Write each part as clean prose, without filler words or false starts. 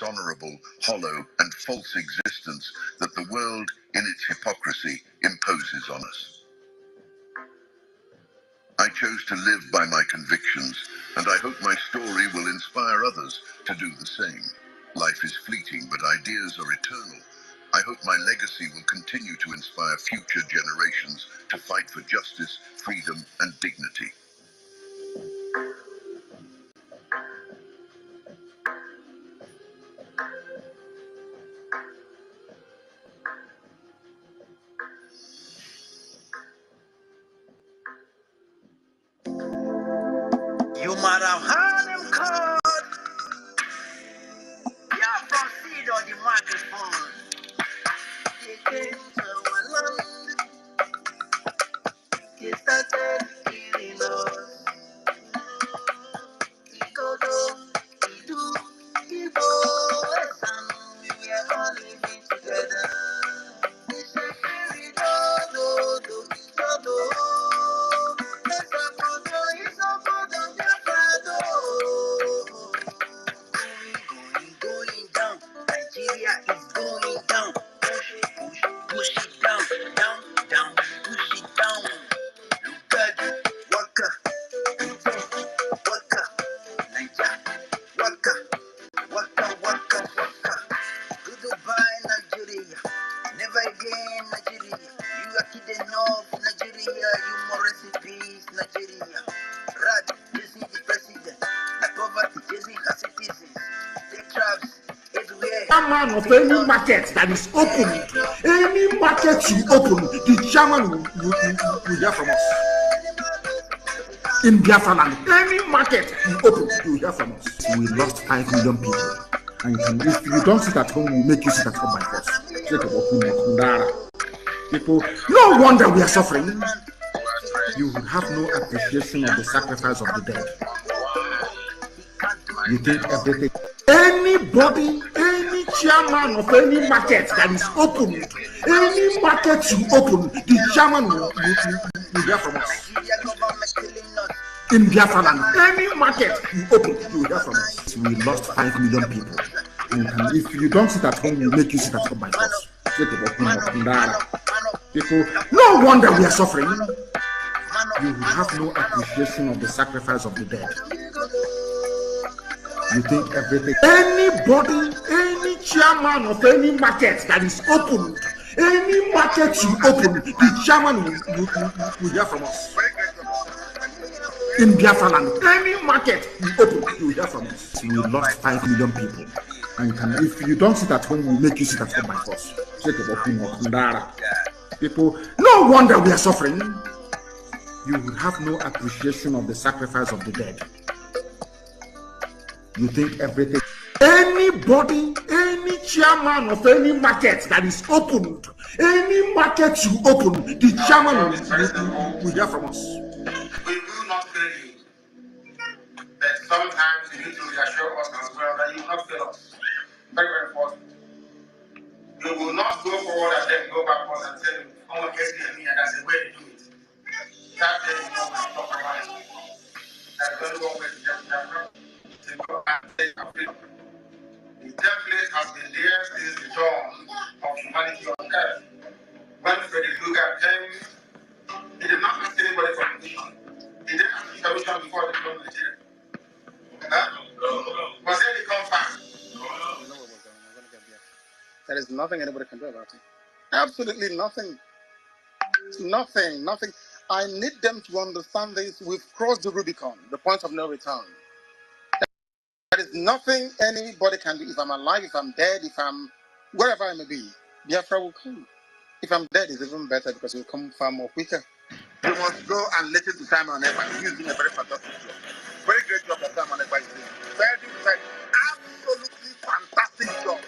dishonorable, hollow, and false existence that the world, in its hypocrisy, imposes on us. I chose to live by my convictions, and I hope my story will inspire others to do the same. Life is fleeting, but ideas are eternal. I hope my legacy will continue to inspire future generations to fight for justice, freedom, and dignity. You might have heard him called. Yeah, from seed on the microphone. He came to our land. He started killing us. He go do, he do, he goes, and we are all living together. He said, we do. Let's go do, it's all for the Biafra. Going down. Nigeria is going down. Push it down, push it down. Look at it, waka, Naija, waka. Goodbye, Nigeria. Never again, Nigeria. You are kidding off, Nigeria. You more recipes, Nigeria. Rat, chasing the president. The poverty, chasing her citizens. Take traps everywhere. Chairman of any market that is open, any market you open, the chairman will hear from us. In Biafra land, any market you open, you will hear from us. We lost 5 million people. And if you don't sit at home, we'll make you sit at home by force. People, no wonder we are suffering. You will have no appreciation of the sacrifice of the dead. You think everything. Anybody, any chairman of any market that is opened, any market you open, the chairman will hear from us. In Biafra land, any market you open, you will hear from us. We lost 5 million people. And if you don't sit at home, we'll make you sit at home by force. People, no wonder we are suffering. You will have no appreciation of the sacrifice of the dead. You think everything. Anybody, any chairman of any market that is opened, any market you open, the chairman will hear from us. In Biafra land, any market you open, you will hear from us. We lost 5 million people. And if you don't sit at home, we'll make you sit at home by force. People, no wonder we are suffering. You will have no appreciation of the sacrifice of the dead. You think everything. Anybody, any chairman of any market that is opened, any market you open, the chairman will hear from us. We will not fail you. But sometimes you need to reassure us as well that you will not fail us. Very, very important. You will not go forward and then go backwards and tell you, oh, guess me, and that's the way to do it. That day you know when you talk about it. That's the only one way to get to go and take a freedom. The template has been there since the dawn of humanity on earth. When Frederick Lugar came, he did not ask anybody for permission. He didn't ask permission before they came to Nigeria. Was there any compact? There is nothing anybody can do about it. Absolutely nothing. Nothing. I need them to understand this. We've crossed the Rubicon, the point of no return. There is nothing anybody can do. If I'm alive, if I'm dead, if I'm wherever I may be, Biafra will come. If I'm dead, it's even better because it will come far more quicker. You must go and listen to Simon Ekpa. He's doing a very fantastic job. Very great job that Simon Ekpa is doing. Very, absolutely fantastic job.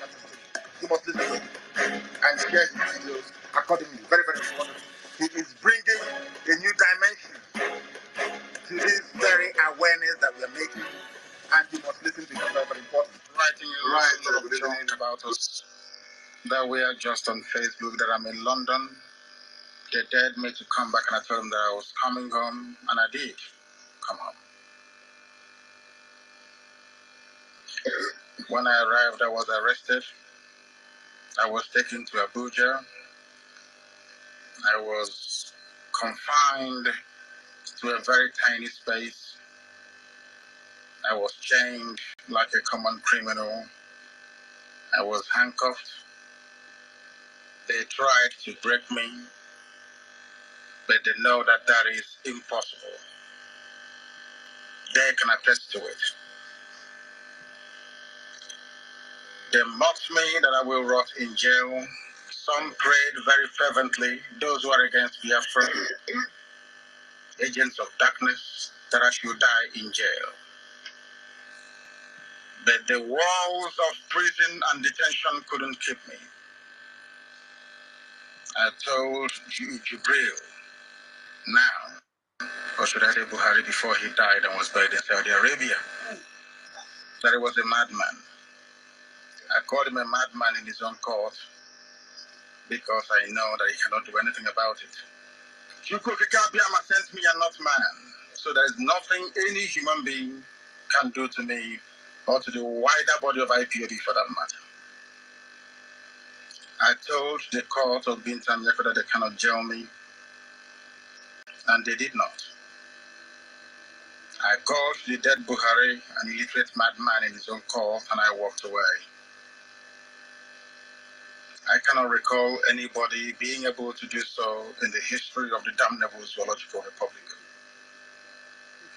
You must listen to him and share his videos accordingly. Very, very important. He is bringing a new dimension to this very awareness that we are making, and you must listen to him. Very, very important. Writing about us that we are just on Facebook, that I'm in London. They dared me to come back, and I told them that I was coming home, and I did come home. When I arrived, I was arrested. I was taken to Abuja. I was confined to a very tiny space. I was chained like a common criminal. I was handcuffed. They tried to break me, but they know that that is impossible. They can attest to it. They mocked me that I will rot in jail. Some prayed very fervently, those who are against Biafra, agents of darkness, that I should die in jail. But the walls of prison and detention couldn't keep me. I told Jibril, now, or should I say Buhari before he died and was buried in Saudi Arabia, that he was a madman. I called him a madman in his own court because I know that he cannot do anything about it. Chukwukikabiyama sent me and not man. So there is nothing any human being can do to me or to the wider body of IPOB for that matter. I told the court of Bintam Yako that they cannot jail me, and they did not. I called the dead Buhari, an illiterate madman in his own court, and I walked away. I cannot recall anybody being able to do so in the history of the damnable zoological republic.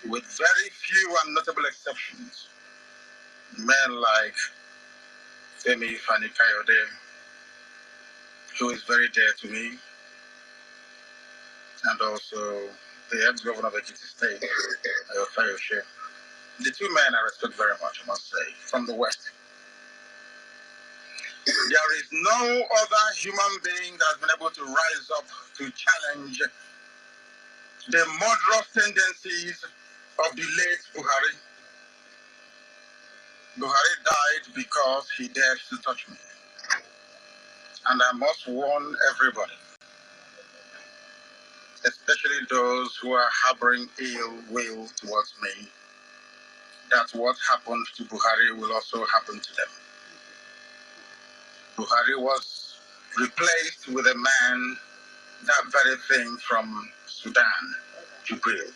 With very few and notable exceptions, men like Femi Fani-Kayode, who is very dear to me, and also the ex-governor of EKID State, Fayoshe. The two men I respect very much, I must say, from the West. There is no other human being that has been able to rise up to challenge the murderous tendencies of the late Buhari. Buhari died because he dared to touch me. And I must warn everybody, especially those who are harboring ill will towards me, that what happened to Buhari will also happen to them. Buhari was replaced with a man, that very thing from Sudan, Jibril.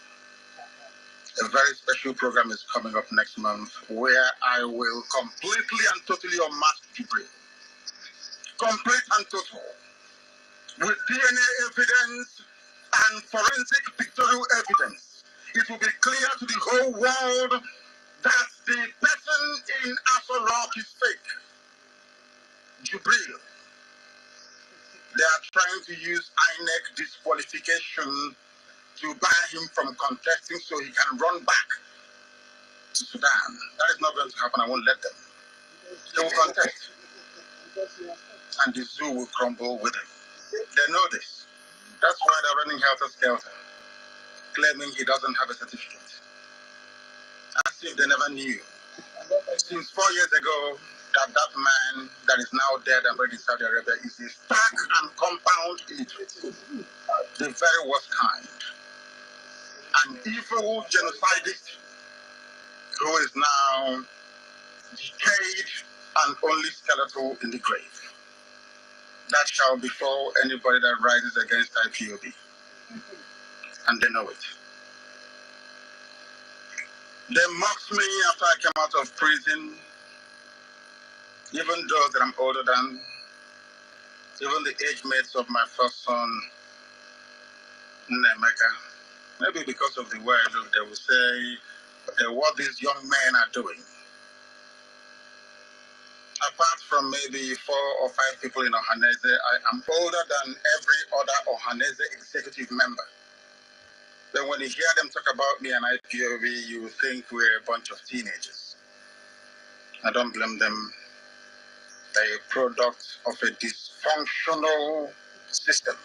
A very special program is coming up next month where I will completely and totally unmask Jibril. Complete and total. With DNA evidence and forensic pictorial evidence. It will be clear to the whole world that the person in Aso Rock is fake. Jibril. They are trying to use INEC disqualification to ban him from contesting so he can run back to Sudan. That is not going to happen. I won't let them. They will contest. And the zoo will crumble with him. They know this. That's why they're running helter-skelter, claiming he doesn't have a certificate. As if they never knew. Since 4 years ago, that man that is now dead and buried in Saudi Arabia is a stark and compound illiterate. The very worst kind. An evil genocidist who is now decayed and only skeletal in the grave. That shall befall anybody that rises against IPOB. And they know it. They mocked me after I came out of prison. Even those that I'm older than, even the age mates of my first son, Nemeka, maybe because of the word, they will say what these young men are doing. Apart from maybe 4 or 5 people in Ohanese, I am older than every other Ohanese executive member. Then when you hear them talk about me and IPOB, you think we're a bunch of teenagers. I don't blame them. They're a product of a dysfunctional system.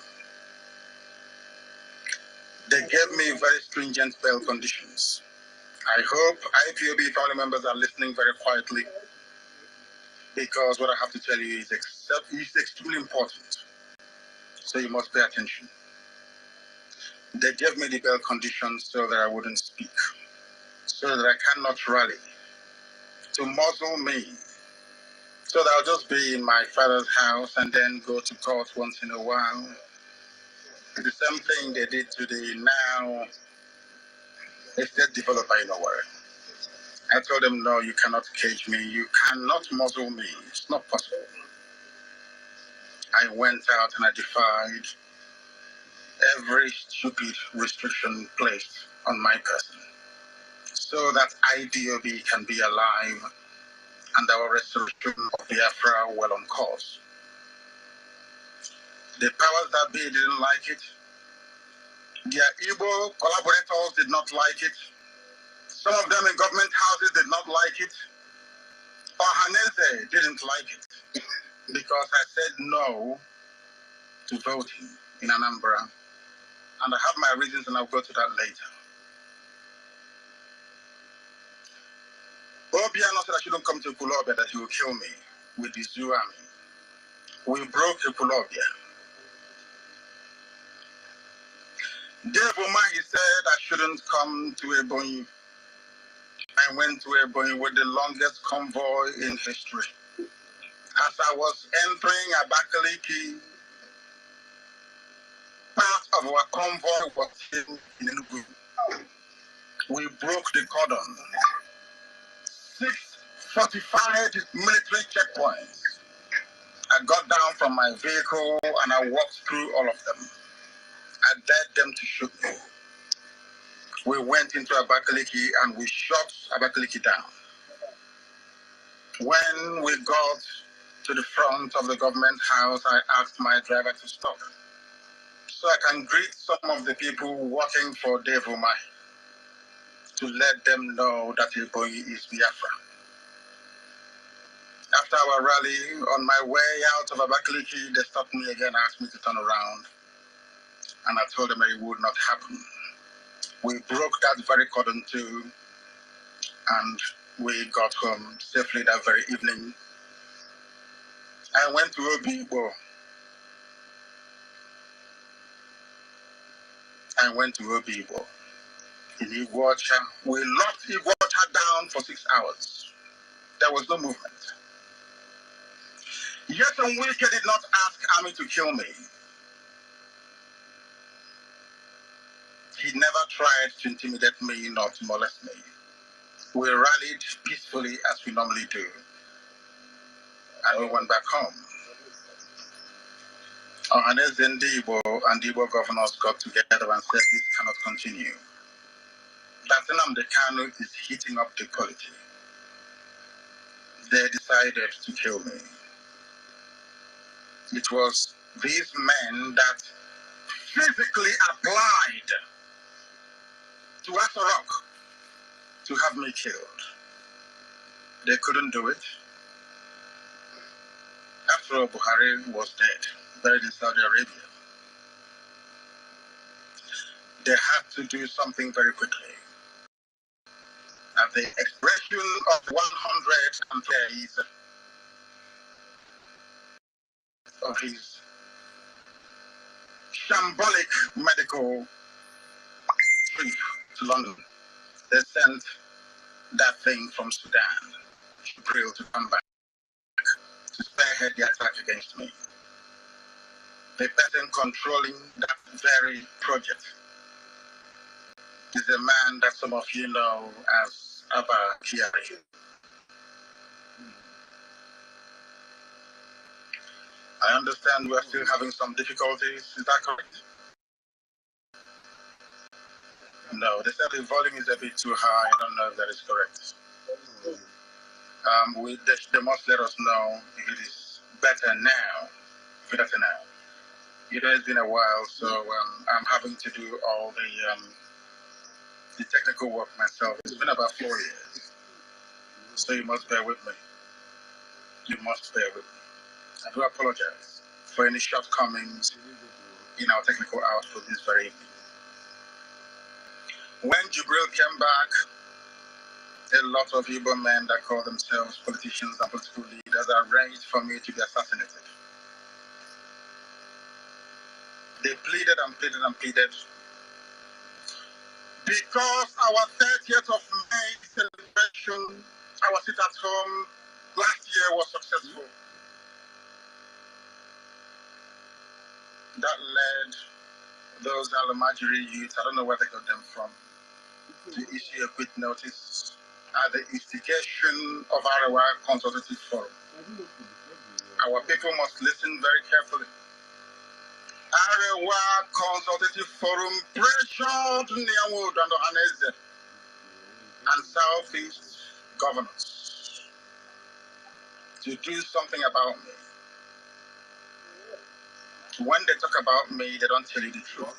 They gave me very stringent bail conditions. I hope IPOB family members are listening very quietly, because what I have to tell you is extremely important. So you must pay attention. They gave me the bail conditions so that I wouldn't speak, so that I cannot rally, to muzzle me, So that I'll just be in my father's house and then go to court once in a while. The same thing they did to the now estate developer in Owerri. I told them, no, you cannot cage me. You cannot muzzle me. It's not possible. I went out and I defied every stupid restriction placed on my person so that IDOB can be alive and our restoration of Biafra well on course. The powers that be didn't like it. Their Igbo collaborators did not like it. Some of them in government houses did not like it. Ohaneze didn't like it because I said no to voting in Anambra. And I have my reasons and I'll go to that later. Obiano said I shouldn't come to Kulobia, that he will kill me with the Zoo army. We broke Kulobia. Dave Oma, he said I shouldn't come to Ebonyi. I went to Ebonyi with the longest convoy in history. As I was entering Abakaliki, part of our convoy was in Enugu. We broke the cordon. 6 fortified military checkpoints. I got down from my vehicle and I walked through all of them. I dared them to shoot me. We went into Abakaliki and we shot Abakaliki down. When we got to the front of the government house, I asked my driver to stop so I can greet some of the people working for Dave Umai to let them know that Ebonyi is Biafra. After our rally, on my way out of Abakaliki, they stopped me again and asked me to turn around. And I told them it would not happen. We broke that very cordon too, and we got home safely that very evening. I went to Obibo. In Iguacha. We locked Iguacha down for 6 hours. There was no movement. Yet Wike did not ask army to kill me. He never tried to intimidate me nor to molest me. We rallied peacefully as we normally do. And we went back home. Ohaneze and Igbo governors got together and said this cannot continue. That Nnamdi Kanu is heating up the polity. They decided to kill me. It was these men that physically applied to Asarok to have me killed. They couldn't do it. After all, Buhari was dead, buried in Saudi Arabia. They had to do something very quickly. At the expiration of 100 days of his shambolic medical trip to London, they sent that thing from Sudan, Jibril, to come back to spearhead the attack against me. The person controlling that very project is a man that some of you know as Abba Kiari. I understand we're still having some difficulties. Is that correct? No, they said the volume is a bit too high. I don't know if that is correct. They must let us know if it is better now. Better now. It has been a while, so I'm having to do all the technical work myself. It's been about 4 years, so you must bear with me. You must bear with me. I do apologize for any shortcomings in our technical output this very evening. When Jibril came back, a lot of Igbo men that call themselves politicians and political leaders arranged for me to be assassinated. They pleaded and pleaded and pleaded. Because our 30th of May celebration, I was sit at home last BRGIE was successful. That led those Alamajiri youths, I don't know where they got them from, to issue a quick notice at the instigation of our Consultative Forum. Our people must listen very carefully. Arewa Consultative Forum pressured Nyawood and Ohanese and Southeast governors to do something about me. When they talk about me, they don't tell you the truth.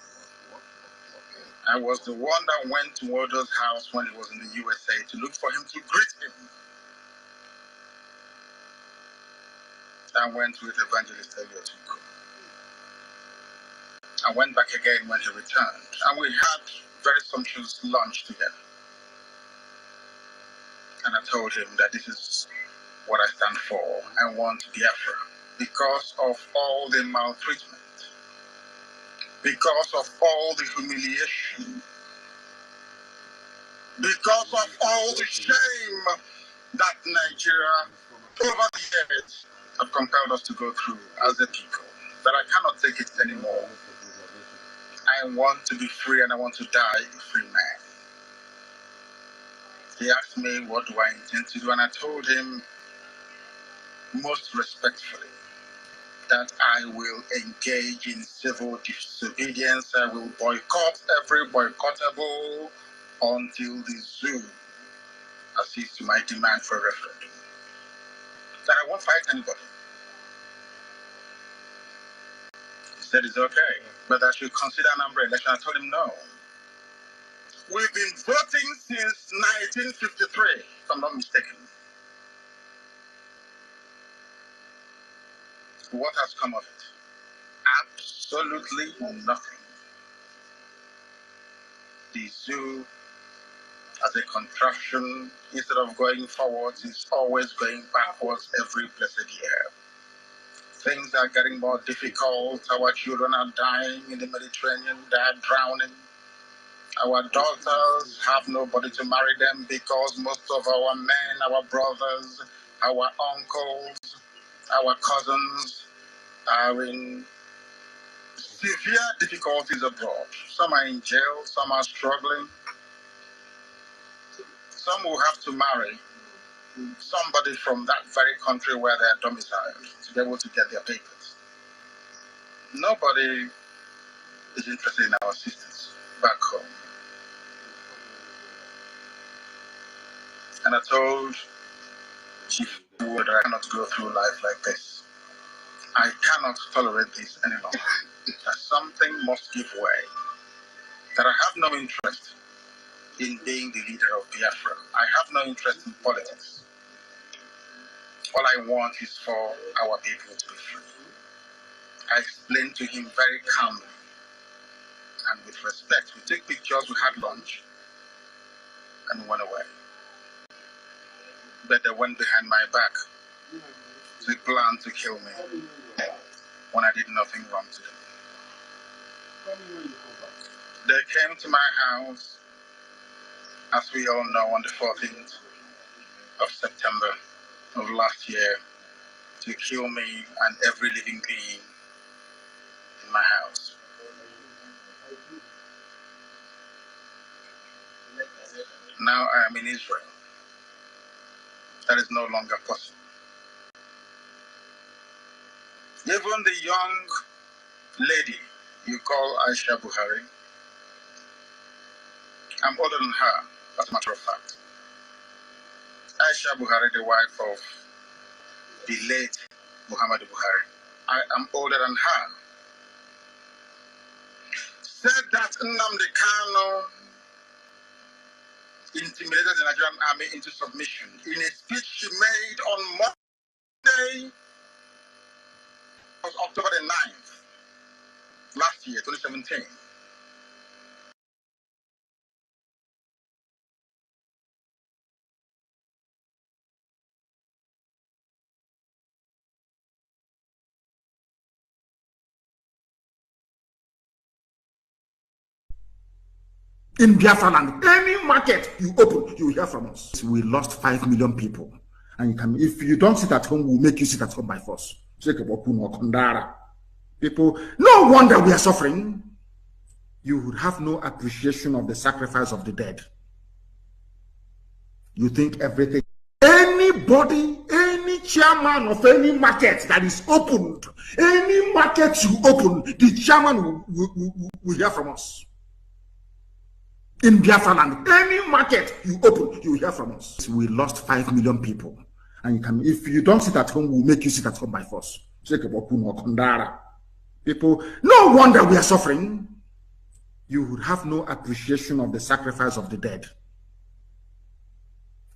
I was the one that went to Waldo's house when he was in the USA to look for him, to greet him. I went with Evangelist Elliot. I went back again when he returned, and we had very sumptuous lunch together. And I told him that this is what I stand for. I want Biafra because of all the maltreatment, because of all the humiliation, because of all the shame that Nigeria over the years have compelled us to go through as a people, that I cannot take it anymore. I want to be free and I want to die a free man. He asked me, what do I intend to do? And I told him, most respectfully, that I will engage in civil disobedience. I will boycott every boycottable until the zoo accedes to my demand for a referendum. That I won't fight anybody. He said it's okay, but I should consider an umbrella election. I told him no. We've been voting since 1953, if I'm not mistaken. What has come of it? Absolutely nothing. The zoo, as a contraction, instead of going forwards, is always going backwards every blessed year. Things are getting more difficult. Our children are dying in the Mediterranean. They are drowning. Our daughters have nobody to marry them because most of our men, our brothers, our uncles, our cousins are in severe difficulties abroad. Some are in jail, some are struggling. Some will have to marry somebody from that very country where they are domiciled to be able to get their papers. Nobody is interested in our sisters back home. And I told Chief Wood that I cannot go through life like this. I cannot tolerate this any longer. That something must give way. That I have no interest in being the leader of Biafra. I have no interest in politics. All I want is for our people to be free. I explained to him very calmly and with respect. We took pictures, we had lunch, and went away. But they went behind my back to plan to kill me when I did nothing wrong to them. They came to my house, as we all know, on the 14th of September of last year to kill me and every living being in my house. Now I am in Israel. That is no longer possible. Even the young lady you call Aisha Buhari, I'm older than her, as a matter of fact. Aisha Buhari, the wife of the late Muhammad Buhari, I am older than her, said that Nnamdi Kanu intimidated the Nigerian army into submission in a speech she made on Monday, October the 9th, last year, 2017. In Biafra land, any market you open, you hear from us. We lost 5 million people. And you can, if you don't sit at home, we'll make you sit at home by force. People, no wonder we are suffering. You would have no appreciation of the sacrifice of the dead. You think everything, anybody, any chairman of any market that is opened, any market you open, the chairman will hear from us. In Biafra land, any market you open, you will hear from us. We lost 5 million people. And you can, if you don't sit at home, we'll make you sit at home by force. People, no wonder we are suffering. You would have no appreciation of the sacrifice of the dead.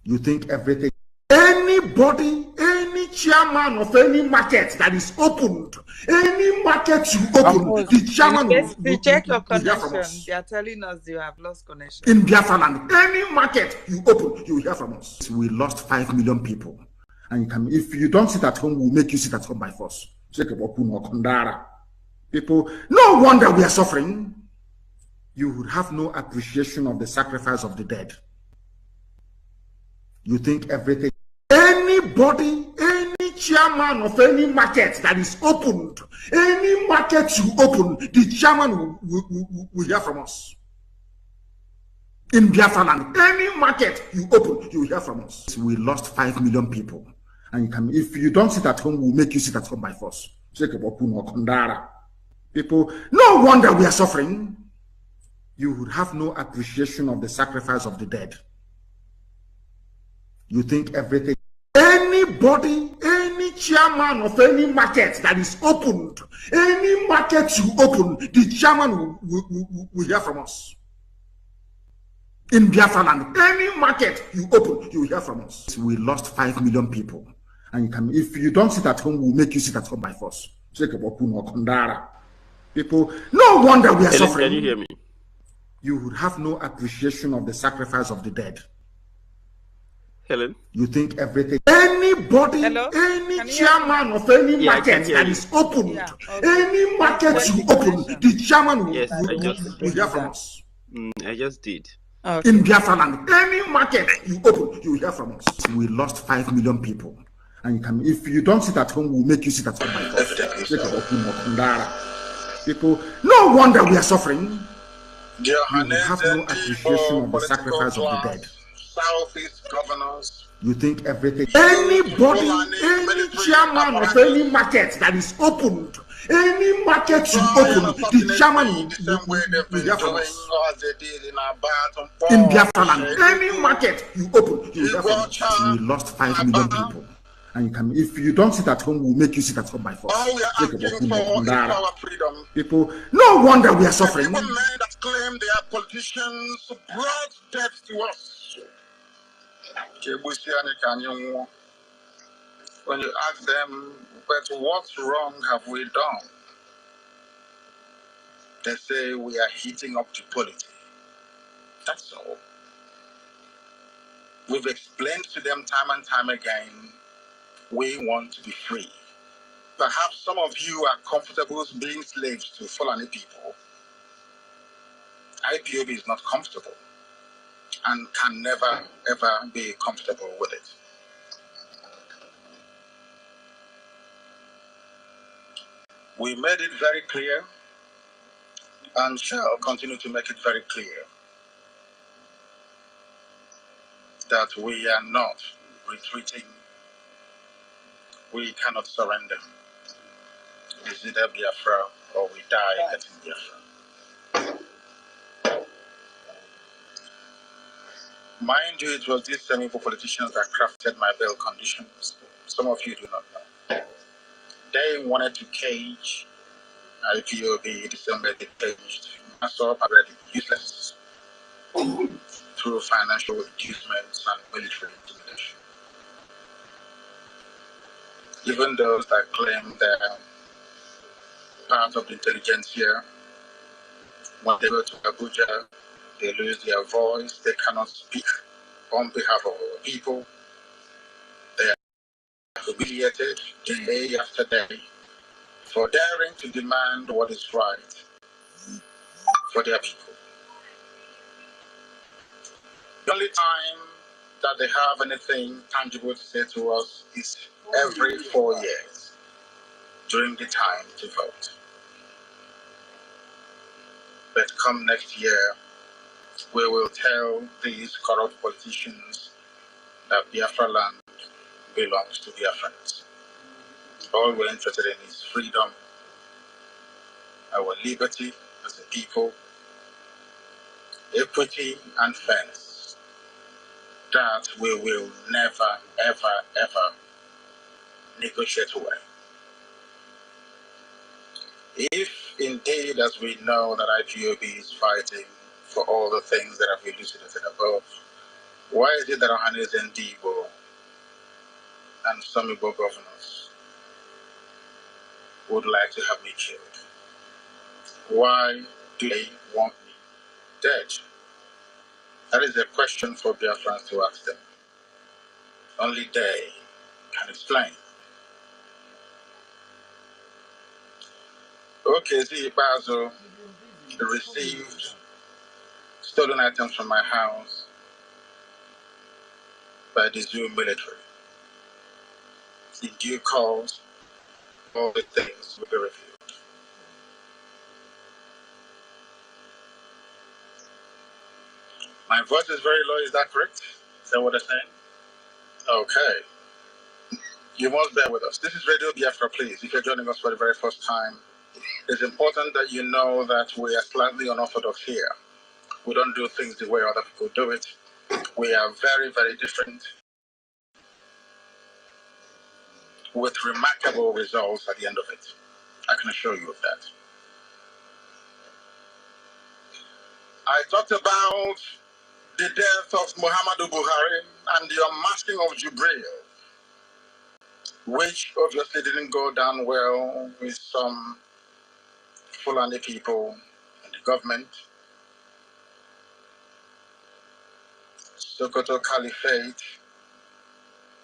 You think everything, anybody, any chairman of any market that is opened, any market you open, the chairman will check your hear from us. They are telling us you have lost connection. In Biafra land, any market you open, you will hear from us. We lost 5 million people. And you can, if you don't sit at home, we'll make you sit at home by force. People, no wonder we are suffering. You would have no appreciation of the sacrifice of the dead. You think everything, anybody, any chairman of any market that is opened, any market you open, the chairman will hear from us. In Biafra land, any market you open, you will hear from us. We lost 5 million people. And you can, if you don't sit at home, we'll make you sit at home by force. People, no wonder we are suffering. You would have no appreciation of the sacrifice of the dead. You think everything, anybody, any chairman of any market that is opened, any market you open, the chairman will hear from us. In Biafra land, any market you open, you will hear from us. We lost 5 million people. And you can, if you don't sit at home, we'll make you sit at home by force. People, no wonder we are suffering. Can you hear me? You would have no appreciation of the sacrifice of the dead. Helen? You think everything, anybody, Hello? any chairman of any market that is opened, any market you open, the chairman will hear from us. I just did. Okay. In Biafra land, any market you open, you will hear from us. We lost 5 million people. And you can, if you don't sit at home, we'll make you sit at home by force. People, no wonder we are suffering. You have no appreciation of the sacrifice of the dead. Southeast governors. You think everything, anybody, any chairman of any market that is opened, any market you open, the chairman will hear from us. In Biafra land, any market you open, you will hear from us. We lost 5 million people. And you can, if you don't sit at home, we'll make you sit at home by force. All we are asking for is our freedom. People, no wonder we are suffering. Even men that claim they are politicians brought death to us. When you ask them, but what wrong have we done? They say we are heating up to politics. That's all. We've explained to them time and time again, we want to be free. Perhaps some of you are comfortable being slaves to Fulani people. IPOB is not comfortable and can never, ever be comfortable with it. We made it very clear and shall continue to make it very clear that we are not retreating. We cannot surrender. It is either Biafra or we die getting Biafra. Mind you, it was these same evil politicians that crafted my bail conditions. Some of you do not know. They wanted to cage IPOB the same way they caged myself already useless through financial inducements and military intimidation. Even those that claim they're part of the intelligentsia, when they go to Abuja, they lose their voice, they cannot speak on behalf of our people. They are humiliated day after day for daring to demand what is right for their people. The only time that they have anything tangible to say to us is every 4 years during the time to vote. But come next year, we will tell these corrupt politicians that Biafra land belongs to Biafrans. All we're interested in is freedom, our liberty as a people, equity and fairness. That we will never, ever, ever negotiate away. If indeed, as we know, that IPOB is fighting for all the things that I've elucidated above, why is it that Ohanes and Debo and some Igbo governors would like to have me killed? Why do they want me dead? That is a question for Biafrans to ask them. Only they can explain. OKZ Bazo received stolen items from my house by the Zoo military. In due course, all the things will be reviewed. My voice is very low, is that correct? Is that what I'm saying? Okay. You must bear with us. This is Radio Biafra, please. If you're joining us for the very first time, it's important that you know that we are slightly unorthodox here. We don't do things the way other people do it. We are very, very different, with remarkable results at the end of it. I can assure you of that. I talked about the death of Muhammadu Buhari and the unmasking of Jubril, which obviously didn't go down well with some Fulani people and the government. Sokoto Caliphate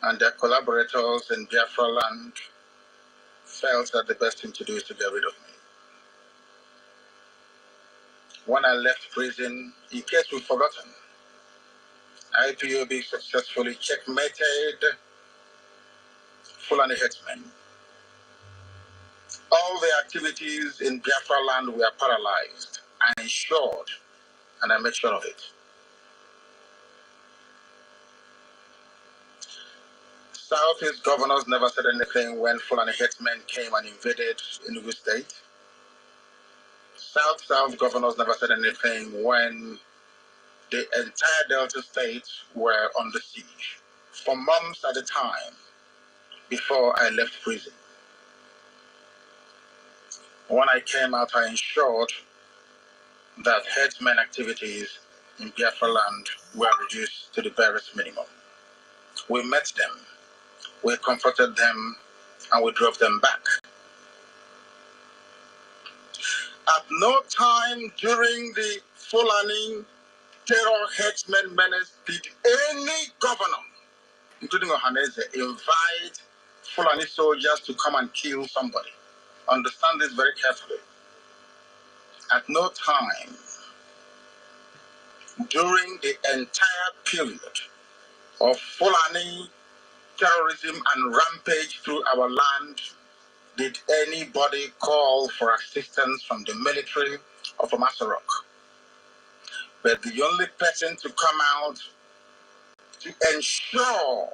and their collaborators in Biafra land felt that the best thing to do is to get rid of me. When I left prison, in case we've forgotten, IPOB successfully checkmated Fulani headsmen. All the activities in Biafra land were paralyzed and ensured, and I made sure of it. Southeast governors never said anything when Fulani headsmen came and invaded Enugu State. South governors never said anything when the entire Delta states were under siege for months at a time before I left prison. When I came out, I ensured that headsmen activities in Biafra land were reduced to the barest minimum. We met them, we confronted them, and we drove them back. At no time during the Fulani terror headsmen menace did any governor, including Ohaneze, invite Fulani soldiers to come and kill somebody. Understand this very carefully. At no time during the entire period of Fulani terrorism and rampage through our land did anybody call for assistance from the military or from Asarok. But the only person to come out to ensure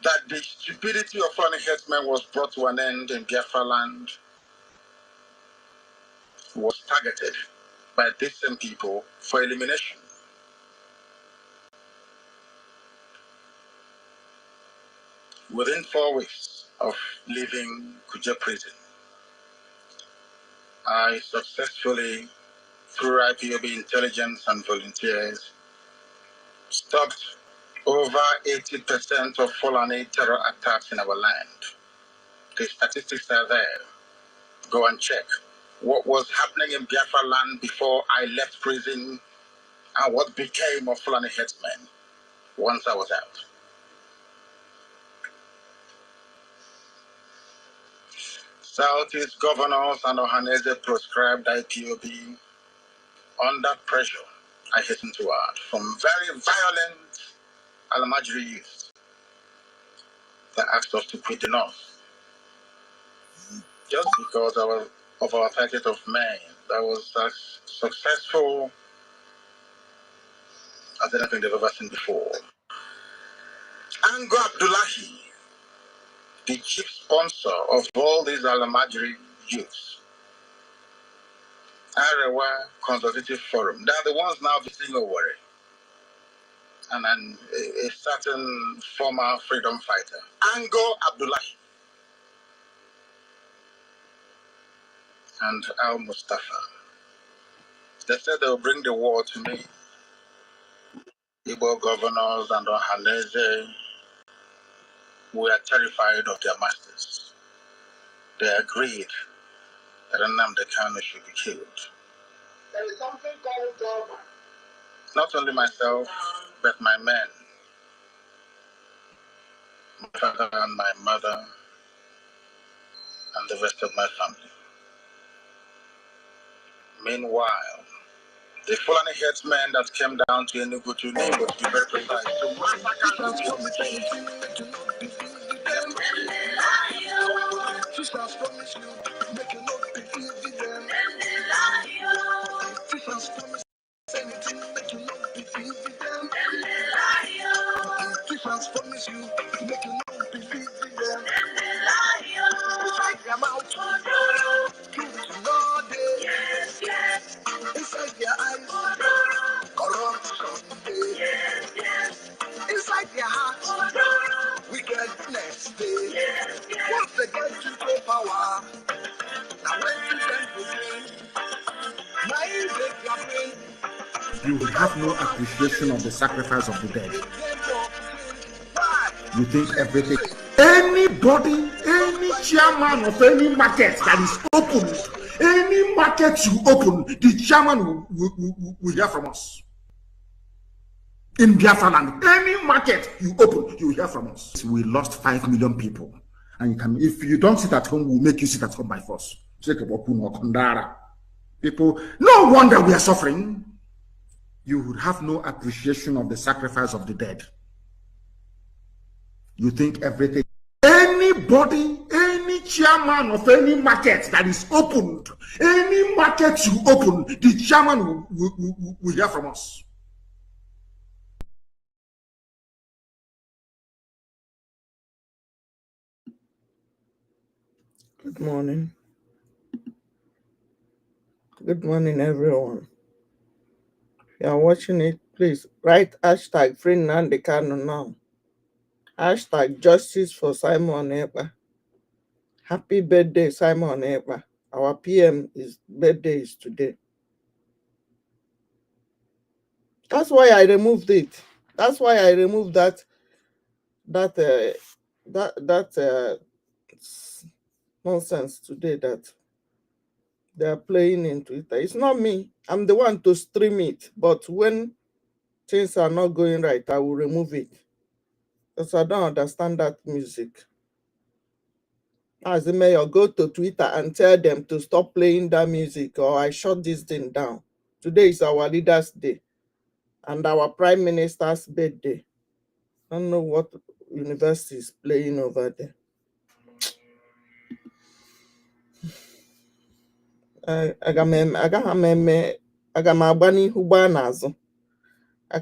that the stupidity of Fulani headsmen was brought to an end in Biafra land was targeted by these same people for elimination. Within 4 weeks of leaving Kuje prison, I successfully, through IPOB intelligence and volunteers, stopped over 80% of Fulani terror attacks in our land. The statistics are there. Go and check what was happening in Biafra land before I left prison and what became of Fulani headsmen once I was out. Southeast governors and Ohaneze proscribed IPOB under pressure, I hasten to add, from very violent Alamajiri youth that asked us to quit the North just because of our target of men that was as successful as anything they've ever seen before. Ango Abdullahi, the chief sponsor of all these Alamajiri youths, Arewa Consultative Forum, they're the ones now visiting Owerri, and a certain former freedom fighter, Ango Abdullahi, and Al Mustafa. They said they'll bring the war to me. Igbo governors and Ohanese were terrified of their masters. They agreed that Nnamdi Kanu should be killed. There is something called government. Not only myself, but my men, my father and my mother, and the rest of my family. Meanwhile, the Fulani headsmen that came down to Enugu to Nimbo, to be very precise, to inside their eyes, corruption, inside their hearts, wickedness, once they get to the power, now when you send for me, now you take your brain. You have no appreciation of the sacrifice of the dead. You think everything. Anybody, any chairman of any market that is open, any market you open, the chairman will hear from us. In Biafra land, any market you open, you will hear from us. We lost 5 million people. And you can, if you don't sit at home, we'll make you sit at home by force. People, no wonder we are suffering. You would have no appreciation of the sacrifice of the dead. You think everything. Anybody, any chairman of any market that is opened, any market you open, the chairman will hear from us. Good morning. Good morning, everyone. If you are watching it, please write hashtag free Nnamdi Kanu now. Hashtag justice for Simon Ekpa. Happy birthday, Simon Ekpa. Our PM birthday is today. That's why I removed it. That's why I removed that nonsense today that they are playing in Twitter. It's not me. I'm the one to stream it. But when things are not going right, I will remove it. Because I don't understand that music. As the mayor, go to Twitter and tell them to stop playing that music or I shut this thing down. Today is our leaders' day and our prime minister's birthday. I don't know what university is playing over there. I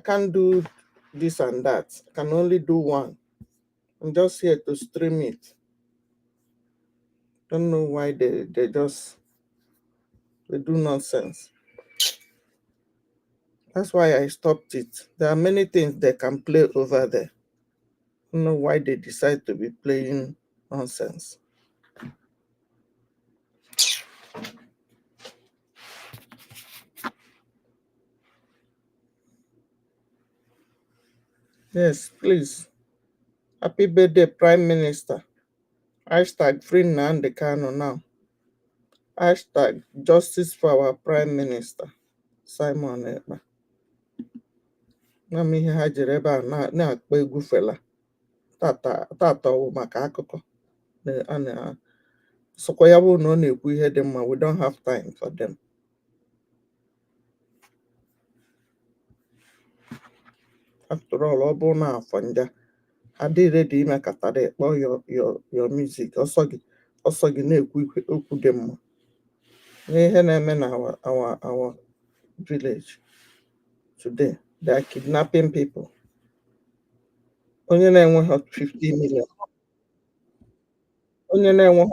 can't do this and that. I can only do one. I'm just here to stream it. Don't know why they do nonsense. That's why I stopped it. There are many things they can play over there. I don't know why they decide to be playing nonsense. Yes, please. Happy birthday, Prime Minister. Hashtag free Nnamdi Kanu now. Hashtag justice for our Prime Minister, Simon Ekpa. Na ihe ha jere ebe a na-akpọ egwu Fela. Tata ọwụ maka akụkọ. Sokwa ya bụ na ọ na-ekwu ihe dị mma. We don't have time for them. After all, Obona Fanja. I did ready in a catade or your music. Also no quick them. Our village today. They are kidnapping people. Only 150 million. Only 150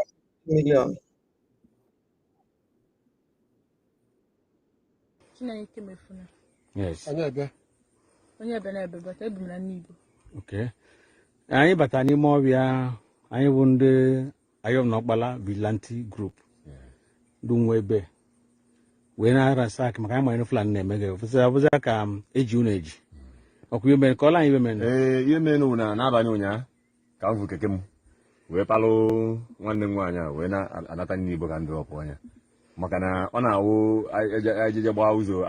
million. Yes. Okay. Anyị bata n'ime ọbịa anyị bụ ndị Ayom Nọkpala Vigilante Group dị nwa ebe wee na-arasa aka maka anyị ma anyị Fulani na-eme gị ọbụza ka eji unu eji ọkwa ihe mere ka ọla anyị ibe mere Ihe mere na n'abalị ụnyaahụ ka m hụ keke m wee palụ nwanne m nwaanyị a wee na-anata n'Igbo ka ndị ọpụ anya maka na ọ na-awụ ejeje gbaa ụzọ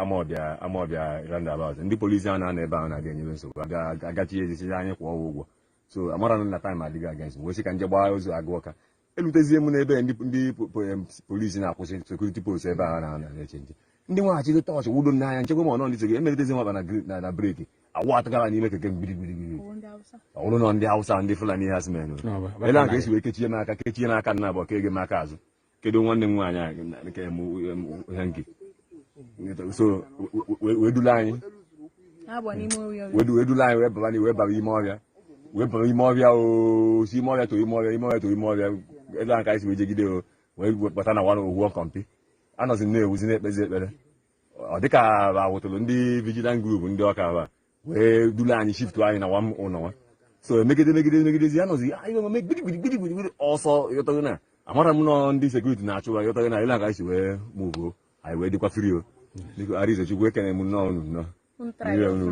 Amawbia roundabout ndị polisi ahụ na-anọ ebe ahụ na-ga-enyere nsogbu agachi ezisi anyị kwụọ ụgwọ so amara na time adịghị against wee sị ka nje gbaa ụzọ Agụọka elutezie m n'ebe ndị polisi na-akwụsị security post ebe ahụ na-eche nche ndị nwaghachite tọọchị wudo n'anya nchekwa ma ọ nọ ndị sege emelitezi nwakpa na breki awụ atụgara n'ime keke mgbirigbiri ọwụrụ nọ ndị Hausa ndị Fulani ha simen ele a ka esi wee kechie n'aka nna abụọ ka ege m aka azụ kedu nwanne m nwaanyị nke ihe nke so wee dula anyị wee baba ime ọrịa si ime ọrịa to ime ọrịa ele a ka esi wee jegide wee bata na nwa owu kọmpi anọzi na-ewuzi na-ekpezi ekpere ọ dịka awụtụrụ ndị vigilant group ndị ọka ba wee dula anyị shift anyị na ụlọ so megidezi anọzi gbirigbiri ọsọ yọtọghị na amara m nọ ndị sekuriti na-achụ ya yọtọghị na ele aka isi wee muvuo anyị wee dịkwa frio biko Arizochukwu ekene m nnọọ unu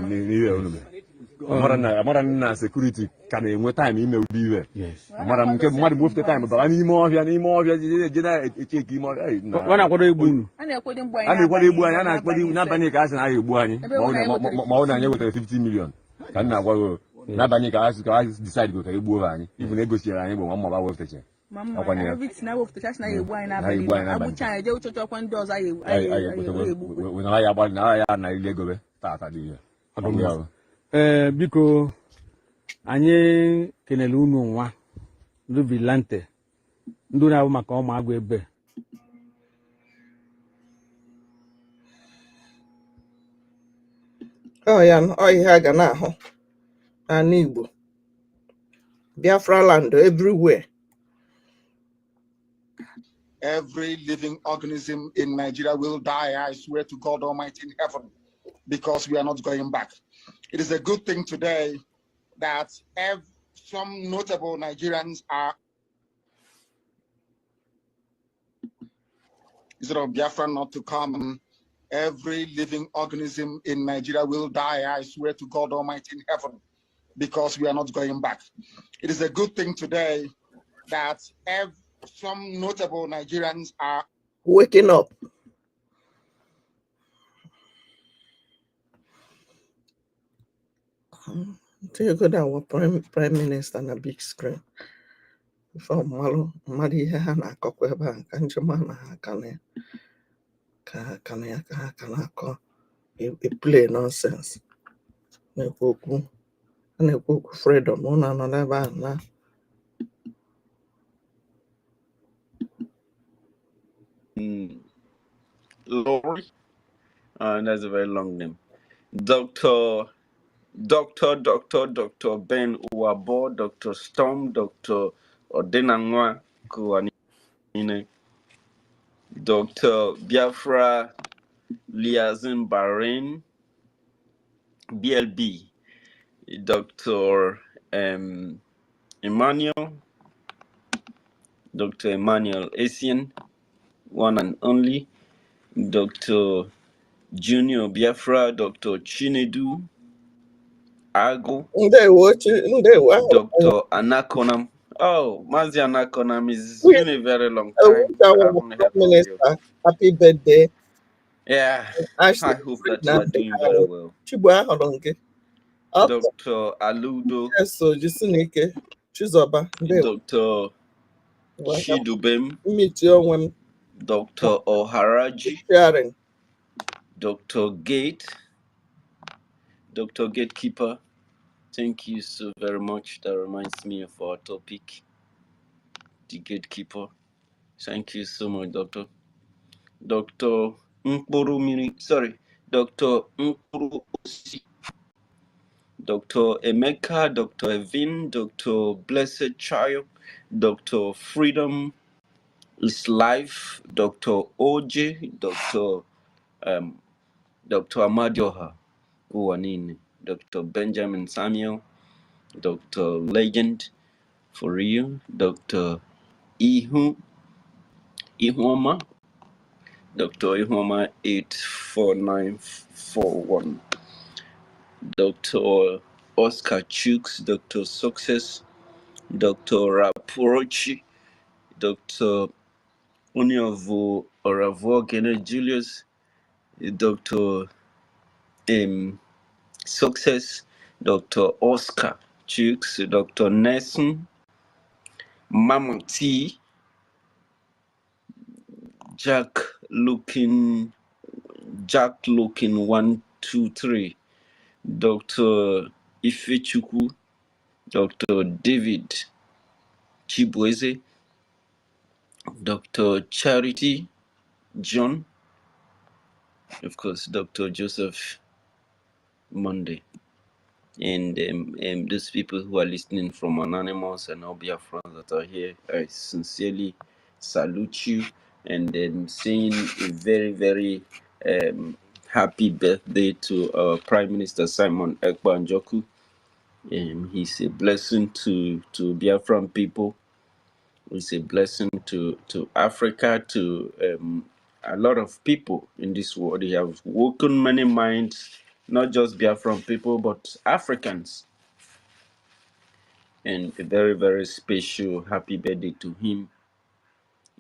n'ihe unu amara na sekuriti ka na-enwe taịm ime ụdị iwe amara m nke mmadụ bụ ofete taịm baba n'ime ọhịa je na-echeki ime ọhịa ọ na-akwado egbu unu a na-ekwado egbu anyị a na-akpado n'abalị ka a sị na a ga-egbu anyị ma ọ na anyị wetara 50 million ka m na-agwa gị n'abalị ka a decide go ka egbuo anyị ibu na egosiri anyị bụ ma ọ weftecha biko anyị kenele unu nwa ndị Vigilante ndị na-abụ maka ụmụ agụ ebe Ihe a ga na-ahụ n'ala Igbo Biafra land everywhere. Every living organism in Nigeria will die, I swear to God Almighty in heaven, because we are not going back. It is a good thing today that some notable Nigerians are, instead of Biafra not to come, every living organism in Nigeria will die, I swear to God Almighty in heaven, because we are not going back. It is a good thing today that some notable Nigerians are waking up. Until you go down our prime minister on a big screen. From Malo, Maria Hana Coqueba, Kanjamana, Kanaka, a play nonsense. And a book freedom, one another. Lori, that's a very long name. Dr. Ben Uwabo, Dr. Storm, Dr. Odenangwa Kuanine, Dr. Biafra Liazin Bahrain, BLB, Dr. Emmanuel, Dr. Emmanuel Essien, one and only, Dr. Junior Biafra, Dr. Chinedu Ago, Dr. Anakonam. Oh, Mazi Anakonam, it's been a very long time. Happy birthday. Yeah, I hope that you are doing very well. Dr. Aludo, Dr. Shidubem, Dr. Oharaji, Dr. Gate, Dr. Gatekeeper, thank you so very much. That reminds me of our topic, the gatekeeper. Thank you so much, Doctor. Dr. Dr. Nkuru Osi, Dr. Emeka, Dr. Evin, Dr. Blessed Child, Dr. Freedom is Life, Dr. OJ, Dr. Amadioha Uwanini, Dr. Benjamin Samuel, Dr. Legend for you, Dr. Ihoma, Dr. Ihoma 84941, Dr. Oscar Chooks, Dr. Success, Dr. Raporochi, Dr. Onyovo Oravo Gene Julius, Dr. Success, Dr. Oscar Chooks, Dr. Nelson, Mama T, Jack looking 123, Dr. Ifechuku, Dr. David Chibweze, Dr. Charity John, of course, Dr. Joseph Monday, and those people who are listening from Anonymous and all Biafrans that are here, I sincerely salute you and saying a very, very happy birthday to our Prime Minister Simon Ekpa Njoku. He's a blessing to Biafran people. He's a blessing to Africa, to a lot of people in this world. He has woken many minds, not just Biafran people, but Africans. And a very, very special happy birthday to him.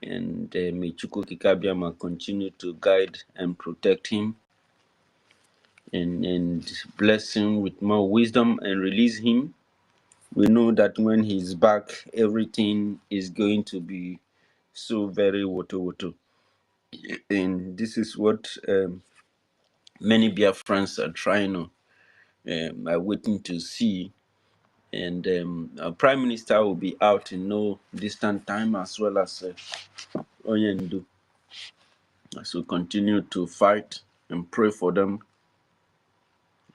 And may Chukwu Kikabiama continue to guide and protect him and bless him with more wisdom and release him. We know that when he's back, everything is going to be so very woto. And this is what many Biafrans are trying to, are waiting to see. And our Prime Minister will be out in no distant time, as well as Onyendu, as we continue to fight and pray for them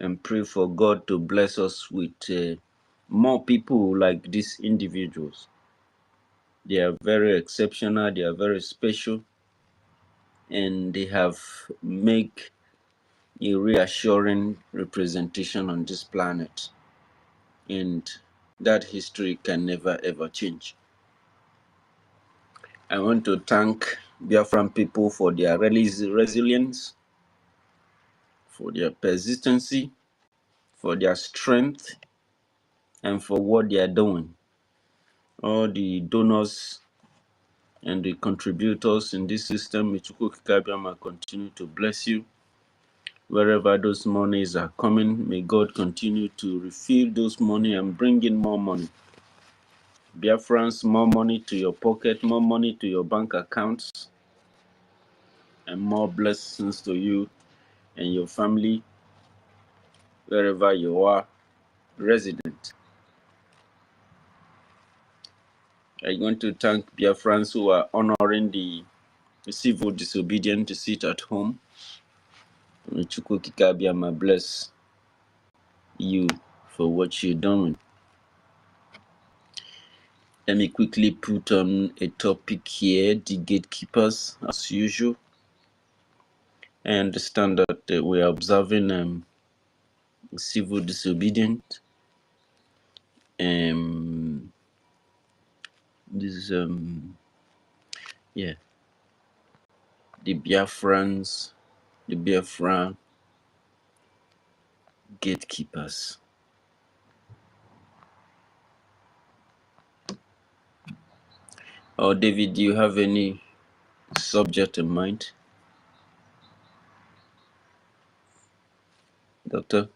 and pray for God to bless us with more people like these individuals. They are very exceptional, they are very special, and they have make a reassuring representation on this planet. And that history can never ever change. I want to thank Biafran people for their resilience, for their persistency, for their strength, and for what they are doing. All the donors and the contributors in this system, Michuku Kikabiama, continue to bless you. Wherever those monies are coming, may God continue to refill those money and bring in more money. Biafrans, more money to your pocket, more money to your bank accounts, and more blessings to you and your family, wherever you are resident. I want to thank Biafrans who are honoring the civil disobedient to sit at home. Chukwu Kikabiama bless you for what you're doing. Let me quickly put on a topic here, the gatekeepers, as usual. I understand that we are observing civil disobedience. This is the Biafrans, the Biafra gatekeepers. Oh, David, do you have any subject in mind? Doctor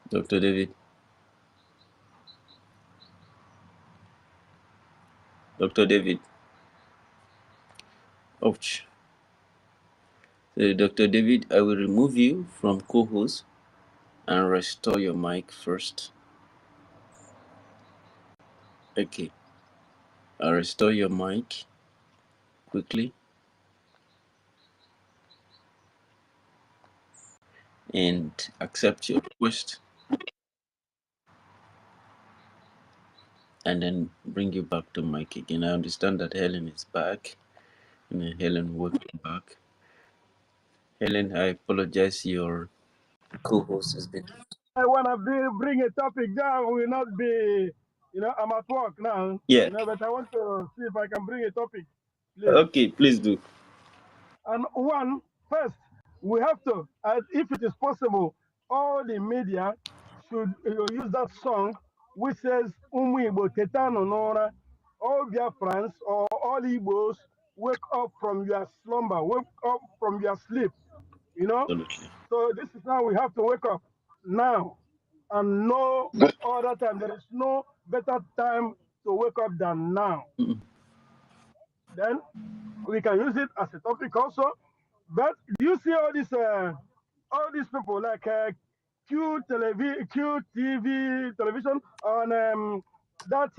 David? Dr. David? Ouch. Dr. David, I will remove you from co-host and restore your mic first. Okay. I'll restore your mic quickly and accept your request and then bring you back to mic again. I understand that Helen is back. And then Helen, welcome back. Helen, I apologize. Your co-host has been. I want to bring a topic down. Will not be, I'm at work now, Yeah. but I want to see if I can bring a topic, please. Okay, please do. And first, we have to, if it is possible, all the media should use that song which says, Umu Igbo Tetano Nora, all Biafrans or all Igbos, wake up from your slumber, wake up from your sleep, Absolutely. So this is how we have to wake up now and no other time. There is no better time to wake up than now. Mm-mm. Then we can use it as a topic also. But do you see all these people like QTV television on that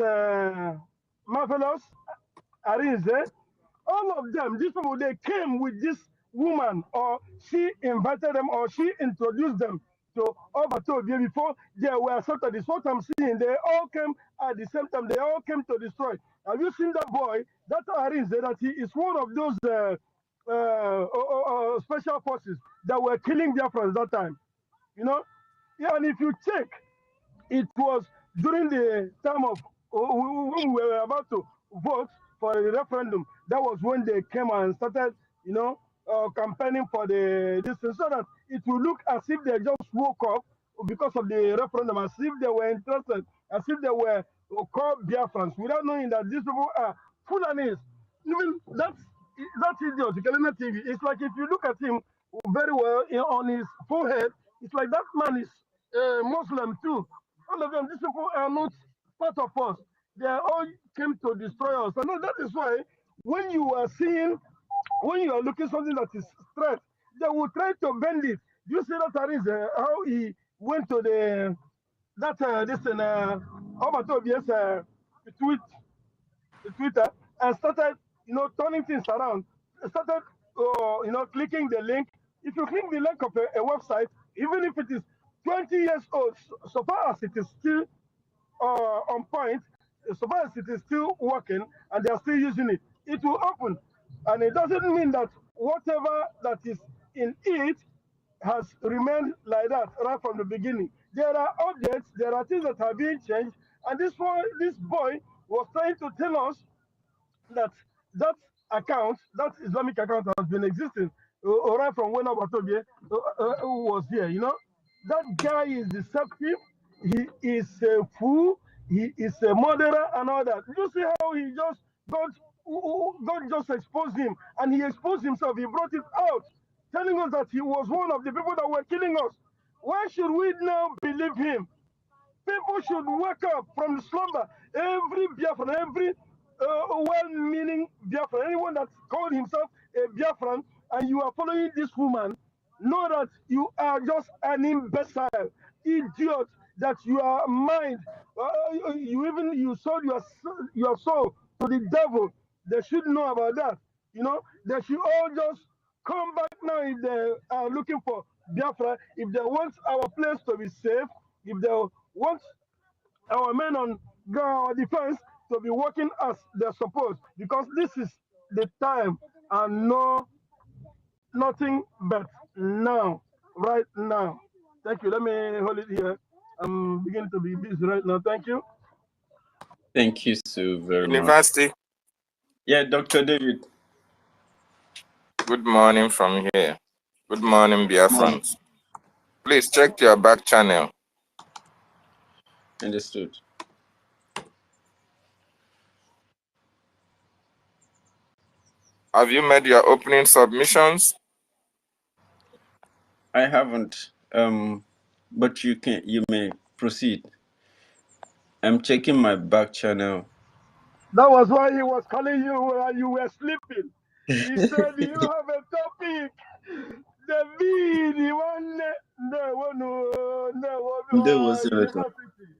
marvelous Arinze? All of them, these people, they came with this woman, or she invited them, or she introduced them to Obatobia before they were accepted. It's what I'm seeing. They all came at the same time. They all came to destroy. Have you seen that boy? That Arinze, that he is one of those special forces that were killing Biafrans that time. Yeah, and if you check, it was during the time of when we were about to vote for the referendum. That was when they came and started, campaigning for this thing, so that it will look as if they just woke up because of the referendum, as if they were interested, as if they were called Biafrans, without knowing that these people are Fulanis. Even that idiot, Kelena TV. It's like if you look at him very well on his forehead, it's like that man is Muslim too. All of them, these people are not part of us. They all came to destroy us. And that is why when you are seeing, when you are looking something that is straight, they will try to bend it. You see that is how he went to tweet Twitter and started, turning things around. Started, clicking the link. If you click the link of a website, even if it is 20 years old, so far as it is still on point, so far as it is still working and they are still using it, it will open. And it doesn't mean that whatever that is in it has remained like that right from the beginning. There are updates, there are things that have been changed, and this boy was trying to tell us that that account, that Islamic account, has been existing right from when Abatobie was here. That guy is deceptive. He is a fool. He is a murderer and all that. You see how he just God just exposed him, and he exposed himself. He brought it out, telling us that he was one of the people that were killing us. Why should we now believe him? People should wake up from the slumber. Every Biafran, every well-meaning Biafran, anyone that called himself a Biafran, and you are following this woman, know that you are just an imbecile, idiot, that your mind, you sold your soul to the devil. They should know about that. They should all just come back now if they are looking for Biafra, if they want our place to be safe, if they want our men on our defense to be working as they're supposed, because this is the time and nothing but now, right now. Thank you. Let me hold it here. I'm beginning to be busy right now. Thank you. Thank you so very University. much. Yeah, Dr. David. Good morning from here. Good morning, Biafrans. Please check your back channel. Understood. Have you made your opening submissions? I haven't. But you may proceed. I'm checking my back channel. That was why he was calling you while you were sleeping. He said, "You have a topic." David, one, no, There was Senator. University.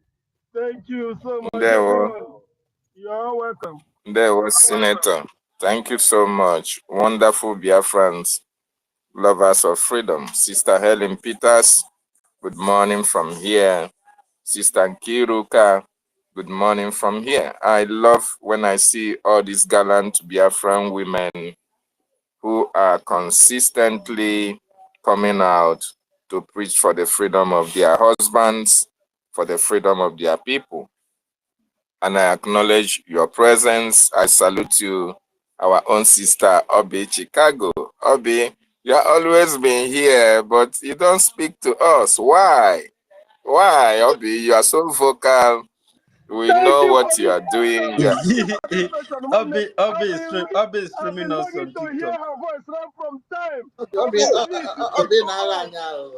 Thank you so much, There was, everyone. You're welcome. Senator. Thank you so much. Wonderful Biafrans, lovers of freedom. Sister Helen Peters, good morning from here. Sister Kiruka, good morning from here. I love when I see all these gallant Biafran women who are consistently coming out to preach for the freedom of their husbands, for the freedom of their people. And I acknowledge your presence. I salute you, our own sister, Obi Chicago. Obi, you are always been here, but you don't speak to us. Why? Why, Obi? You are so vocal. We Thank know you what for you this. are doing. Yeah. Thank you for this question, Monday. Obi is I've streaming been us longing on to hear TikTok. her voice right from time. Obi, Please, you Obi can na come ala up. anya.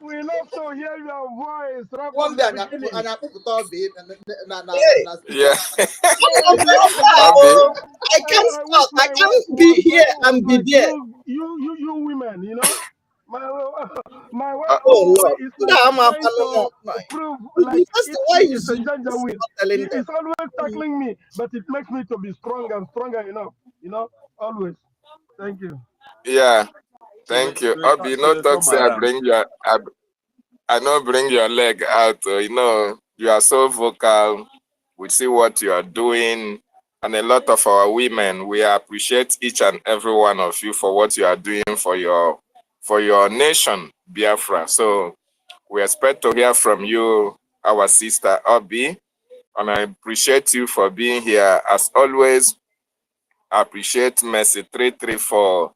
We love to hear your voice right One from day the beginning. anya kpụpụta Obi Hey, na speaker. Yeah. I love the Obi. fact I can't I wish stop. I my wife can't be here was and be like there. you women, you know. My my Uh, wife Oh Lord. is Nah, like I'm a trying no, to no. prove like Because why it's is a you ginger not He telling them? is always tackling me, but it makes me to be strong and stronger enough, you know, always. Thank you. yeah. Thank you. Obi, no Senator talk say I Mariam. bring your I know bring your leg out. You know, you are so vocal. We see what you are doing. And a lot of our women, we appreciate each and every one of you for what you are doing for your nation, Biafra. So we expect to hear from you, our sister Obi. And I appreciate you for being here. As always, I appreciate Mercy 334.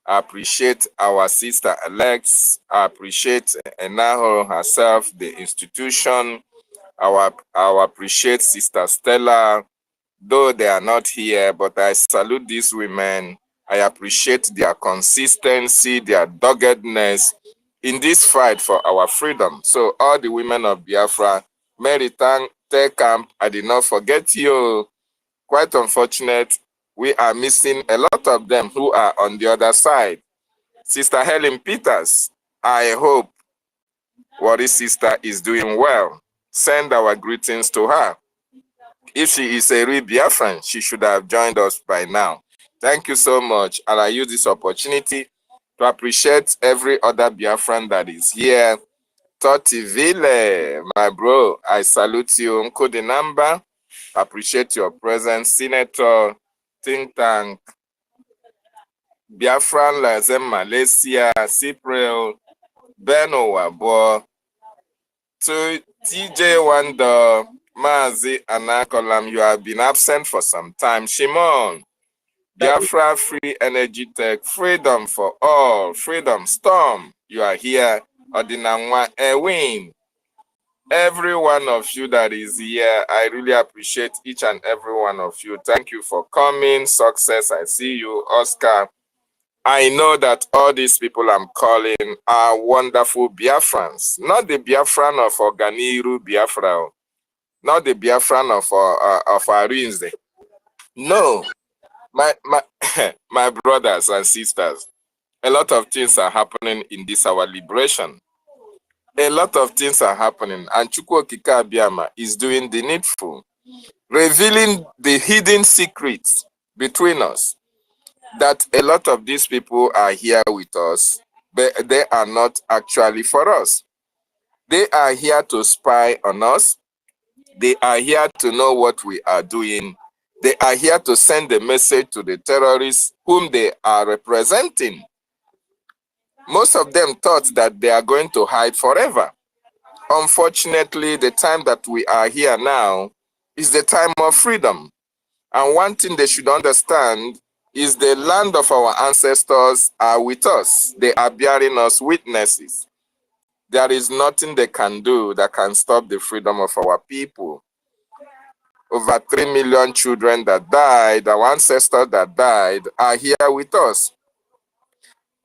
I appreciate our sister Alex. I appreciate Enaho herself, the institution. I appreciate Sister Stella, though they are not here, but I salute these women. I appreciate their consistency, their doggedness in this fight for our freedom. So all the women of Biafra, Meritan, Camp, I did not forget you. Quite unfortunate, we are missing a lot of them who are on the other side. Sister Helen Peters, I hope Wari's sister is doing well. Send our greetings to her. If she is a real Biafran, she should have joined us by now. Thank you so much. And I use this opportunity to appreciate every other Biafran that is here. Toti Ville, my bro, I salute you. Uncle the number. Appreciate your presence. Senator, Think Tank, Biafran Lazem Malaysia, Cypriel, Beno Wabo, to TJ Wanda, Mazi Anakolam, you have been absent for some time. Shimon, Biafra Free Energy Tech, Freedom for All, Freedom Storm, you are here. Odinangwa Ewin, every one of you that is here, I really appreciate each and every one of you. Thank you for coming. Success, I see you. Oscar, I know that all these people I'm calling are wonderful Biafrans, not the Biafran of Organiru Biafra, not the Biafran of Arinze. No, my my brothers and sisters, a lot of things are happening in this our liberation. A lot of things are happening, and Chukwokika Abiyama is doing the needful, revealing the hidden secrets between us. That a lot of these people are here with us, but they are not actually for us. They are here to spy on us. They are here to know what we are doing. They are here to send a message to the terrorists whom they are representing. Most of them thought that they are going to hide forever. Unfortunately, the time that we are here now is the time of freedom. And one thing they should understand is the land of our ancestors are with us. They are bearing us witnesses. There is nothing they can do that can stop the freedom of our people. Over 3 million children that died, our ancestors that died, are here with us.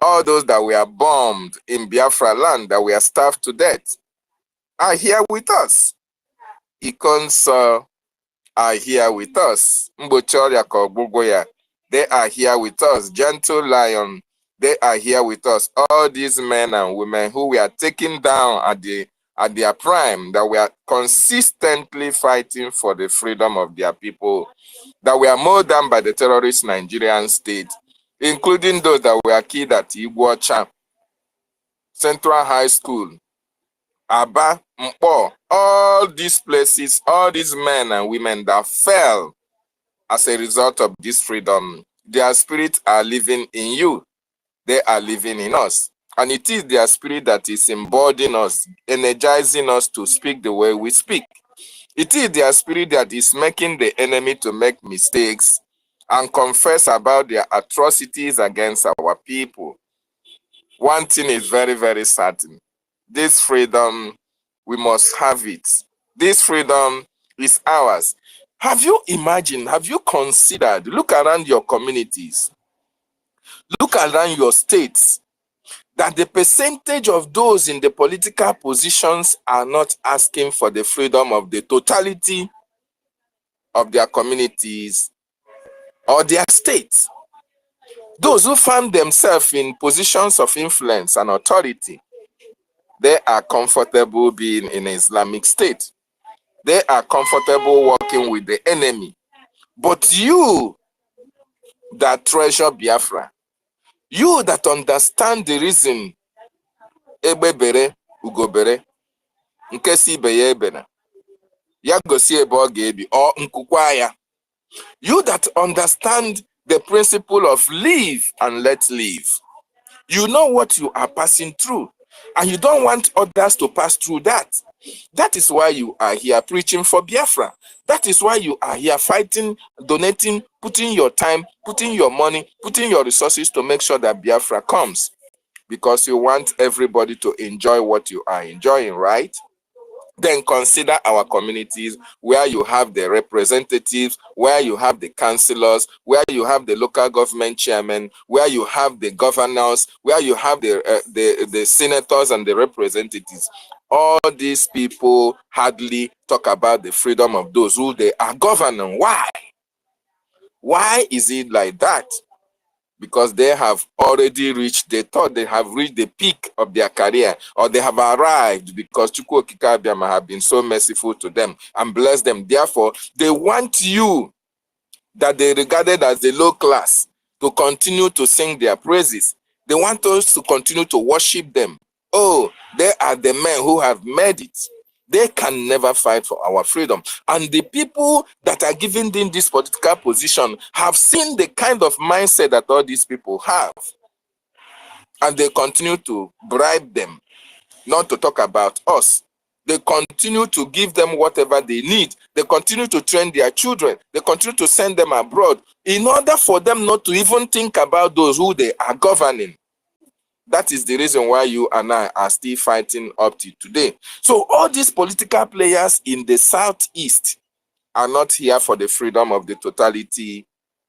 All those that were bombed in Biafra land, that were starved to death, are here with us. Ikons are here with us. Mbochoria Kobugoya, they are here with us. Gentle Lion, They are here with us. All these men and women who we are taking down at their prime, that we are consistently fighting for the freedom of their people, that we are mowed down by the terrorist Nigerian state, including those that were killed at OGOJA, Central High School, Aba, Mpo, all these places, all these men and women that fell as a result of this freedom, their spirits are living in you. They are living in us. And it is their spirit that is embodying us, energizing us to speak the way we speak. It is their spirit that is making the enemy to make mistakes and confess about their atrocities against our people. One thing is very, very certain. This freedom, we must have it. This freedom is ours. Have you imagined, have you considered, look around your communities, look around your states, that the percentage of those in the political positions are not asking for the freedom of the totality of their communities or their states. Those who find themselves in positions of influence and authority, they are comfortable being in an Islamic state. They are comfortable working with the enemy. But you that treasure Biafra, you that understand the reason Ebebere, Ugobere, Nkesi Beye Ebena, Ya gosi ebe ọ ga-ebi, or nkukwa ya. You that understand the principle of live and let live. You know what you are passing through, and you don't want others to pass through that. That is why you are here preaching for Biafra. That is why you are here fighting, donating, putting your time, putting your money, putting your resources to make sure that Biafra comes. Because you want everybody to enjoy what you are enjoying, right? Then consider our communities where you have the representatives, where you have the councillors, where you have the local government chairmen, where you have the governors, where you have the senators and the representatives. All these people hardly talk about the freedom of those who they are governing. Why? Why is it like that? Because they have already reached, they thought they have reached the peak of their career, or they have arrived because Chukwu Okike Abiama have been so merciful to them and blessed them. Therefore, they want you that they regarded as the low class to continue to sing their praises. They want us to continue to worship them. Oh, they are the men who have made it. They can never fight for our freedom. And the people that are given in this political position have seen the kind of mindset that all these people have. And they continue to bribe them, not to talk about us. They continue to give them whatever they need. They continue to train their children. They continue to send them abroad in order for them not to even think about those who they are governing. That is the reason why you and I are still fighting up to today. So all these political players in the Southeast are not here for the freedom of the totality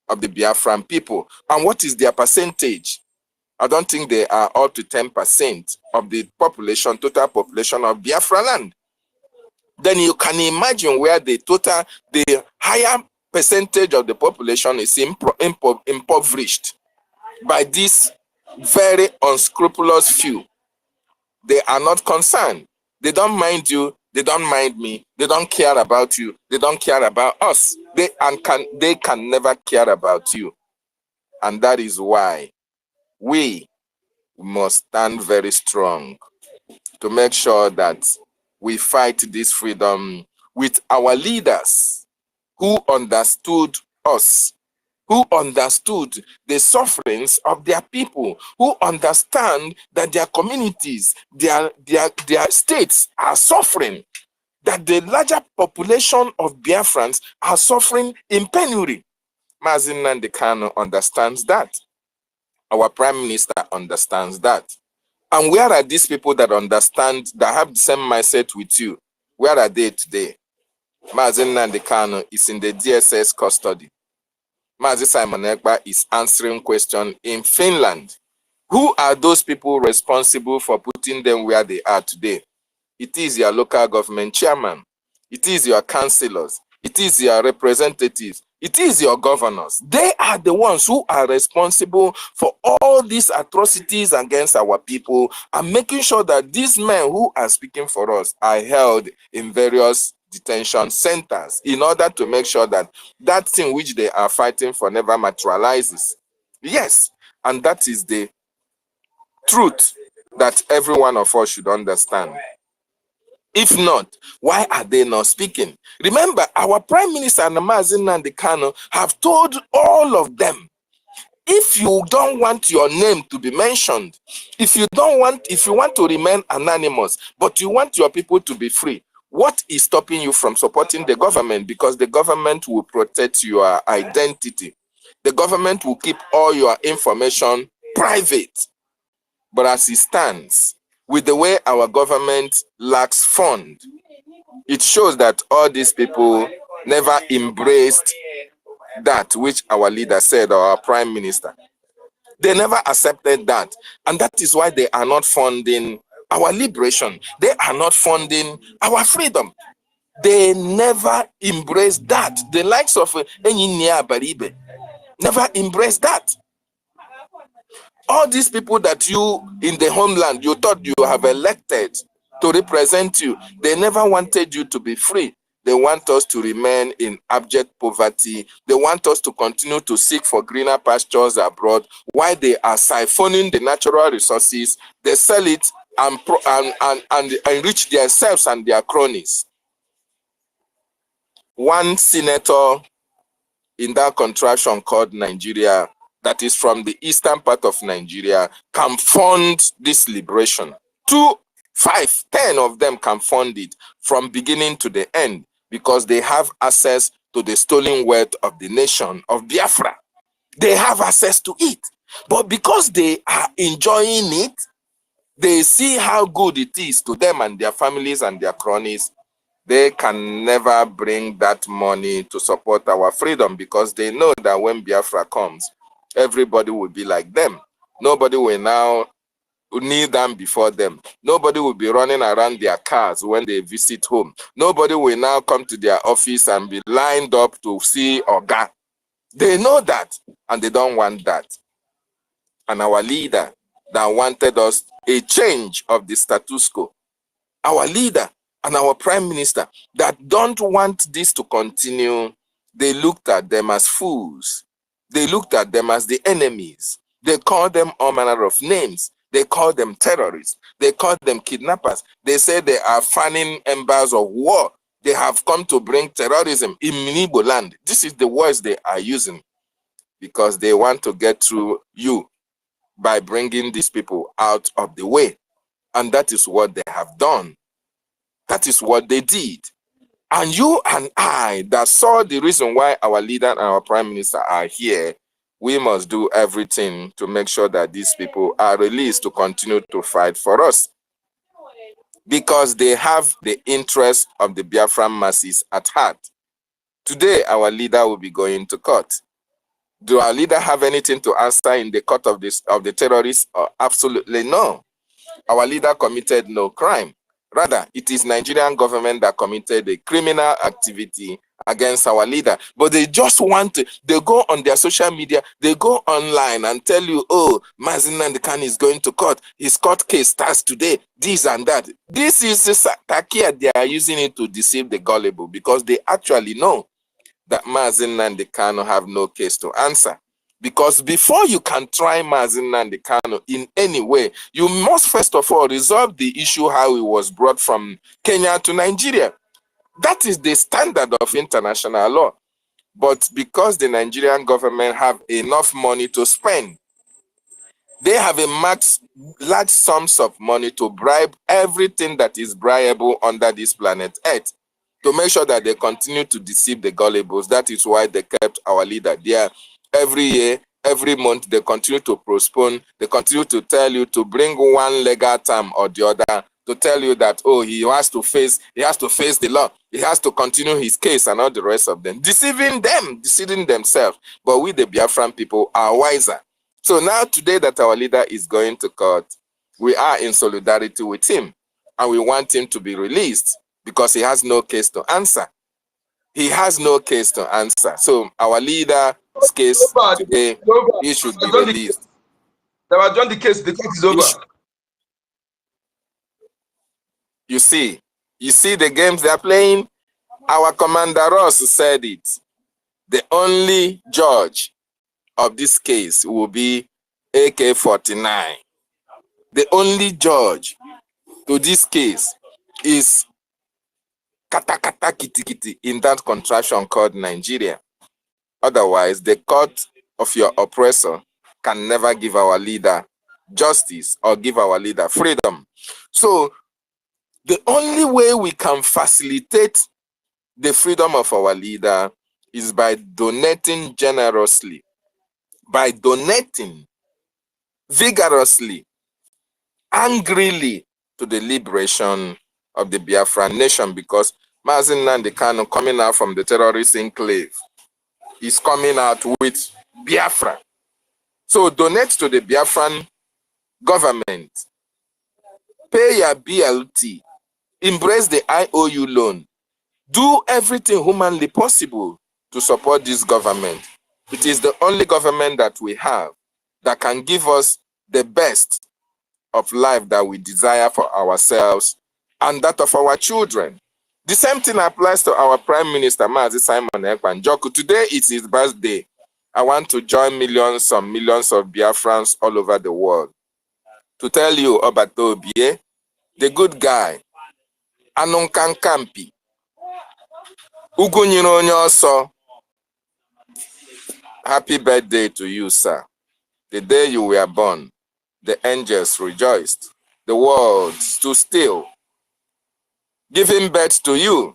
of the Biafran people. And what is their percentage? I don't think they are up to 10% of the population, total population of Biafra land. Then you can imagine where the higher percentage of the population is impoverished by this very unscrupulous few. They are not concerned. They don't mind you. They don't mind me. They don't care about you. They don't care about us. They can never care about you. And that is why we must stand very strong to make sure that we fight this freedom with our leaders who understood us, who understood the sufferings of their people, who understand that their communities, their states are suffering, that the larger population of Biafrans are suffering in penury. Mazi Nnamdi Kanu understands that. Our Prime Minister understands that. And where are these people that understand, that have the same mindset with you? Where are they today? Mazi Nnamdi Kanu is in the DSS custody. Mazi Simon Ekpa is answering questions in Finland. Who are those people responsible for putting them where they are today? It is your local government chairman. It is your councillors. It is your representatives. It is your governors. They are the ones who are responsible for all these atrocities against our people and making sure that these men who are speaking for us are held in various detention centers in order to make sure that that thing which they are fighting for never materializes. Yes, and that is the truth that every one of us should understand. If not, why are they not speaking? Remember, our Prime Minister and Mazi Nnamdi Kanu have told all of them, if you don't want your name to be mentioned, if you want to remain anonymous, but you want your people to be free, what is stopping you from supporting the government? Because the government will protect your identity. The government will keep all your information private. But as it stands, with the way our government lacks fund, it shows that all these people never embraced that which our leader said, or our prime minister. They never accepted that. And that is why they are not funding our liberation. They are not funding our freedom. They never embraced that. The likes of Enyinia Baribe never embraced that. All these people that you in the homeland, you thought you have elected to represent you, they never wanted you to be free. They want us to remain in abject poverty. They want us to continue to seek for greener pastures abroad while they are siphoning the natural resources. They sell it and enrich themselves and their cronies. One senator in that contraction called Nigeria, that is from the eastern part of Nigeria, can fund this liberation. 2, 5, 10 of them can fund it from beginning to the end because they have access to the stolen wealth of the nation of Biafra. They have access to it. But because they are enjoying it, they see how good it is to them and their families and their cronies. They can never bring that money to support our freedom because they know that when Biafra comes, everybody will be like them. Nobody will now kneel down before them. Nobody will be running around their cars when they visit home. Nobody will now come to their office and be lined up to see Oga. They know that, and they don't want that. And our leader that wanted us a change of the status quo, our leader and our prime minister that don't want this to continue, they looked at them as fools. They looked at them as the enemies. They called them all manner of names. They called them terrorists. They called them kidnappers. They said they are fanning embers of war. They have come to bring terrorism in Minibo land. This is the words they are using because they want to get through you by bringing these people out of the way. And that is what they have done. That is what they did. And you and I that saw the reason why our leader and our prime minister are here, we must do everything to make sure that these people are released to continue to fight for us. Because they have the interest of the Biafran masses at heart. Today, our leader will be going to court. Do our leader have anything to answer in the court of the terrorists? Absolutely no. Our leader committed no crime. Rather, it is Nigerian government that committed a criminal activity against our leader. But they just want to, they go on their social media, they go online and tell you, oh, Mazi Nnamdi Kanu is going to court. His court case starts today, this and that. This is the takia. They are using it to deceive the gullible because they actually know that Mazi Nnamdi Kanu have no case to answer. Because before you can try Mazi Nnamdi Kanu in any way, you must first of all resolve the issue how he was brought from Kenya to Nigeria. That is the standard of international law. But because the Nigerian government have enough money to spend, they have amassed large sums of money to bribe everything that is bribeable under this planet Earth, to make sure that they continue to deceive the gullibles. That is why they kept our leader there. Every year, every month, they continue to postpone. They continue to tell you to bring one legal term or the other to tell you that, oh, he has to face the law. He has to continue his case and all the rest of them. Deceiving them, deceiving themselves. But we, the Biafran people, are wiser. So now today that our leader is going to court, we are in solidarity with him. And we want him to be released because he has no case to answer. He has no case to answer. So our leader's case today, he should be released. They were done the case, the case is over. You see the games they are playing? Our Commander Ross said it. The only judge of this case will be AK-49. The only judge to this case is kata kata kiti kiti in that contraction called Nigeria. Otherwise, the court of your oppressor can never give our leader justice or give our leader freedom. So the only way we can facilitate the freedom of our leader is by donating generously, by donating vigorously, angrily to the liberation of the Biafran nation, because Mazi Nnamdi Kanu, coming out from the terrorist enclave, is coming out with Biafra. So donate to the Biafran government, pay your BLT, embrace the IOU loan, do everything humanly possible to support this government. It is the only government that we have that can give us the best of life that we desire for ourselves and that of our children. The same thing applies to our Prime Minister, Mazi Simon Ekpan Njoku. Today is his birthday. I want to join millions and millions of Biafrans all over the world to tell you about Obie, the good guy, Anunkan Kampi, Ugunyiro Onyoso. Happy birthday to you, sir. The day you were born, the angels rejoiced. The world stood still. Giving birth to you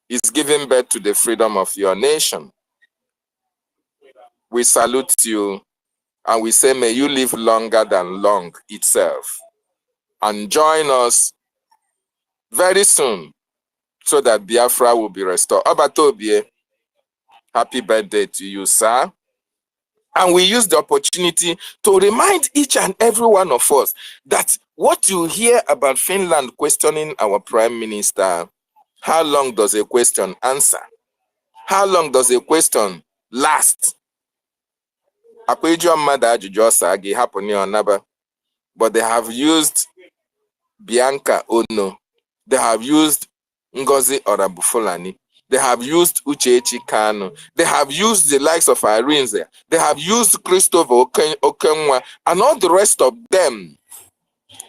is giving birth to the freedom of your nation. We salute you and we say, may you live longer than long itself. And join us very soon so that Biafra will be restored. Obatobie, happy birthday to you, sir. And we use the opportunity to remind each and every one of us that what you hear about Finland questioning our Prime Minister, how long does a question answer? How long does a question last? But they have used Bianca Ono. They have used Ngozi Orabufulani. They have used Uchechi Kano. They have used the likes of Irinze. They have used Christopher Okenwa and all the rest of them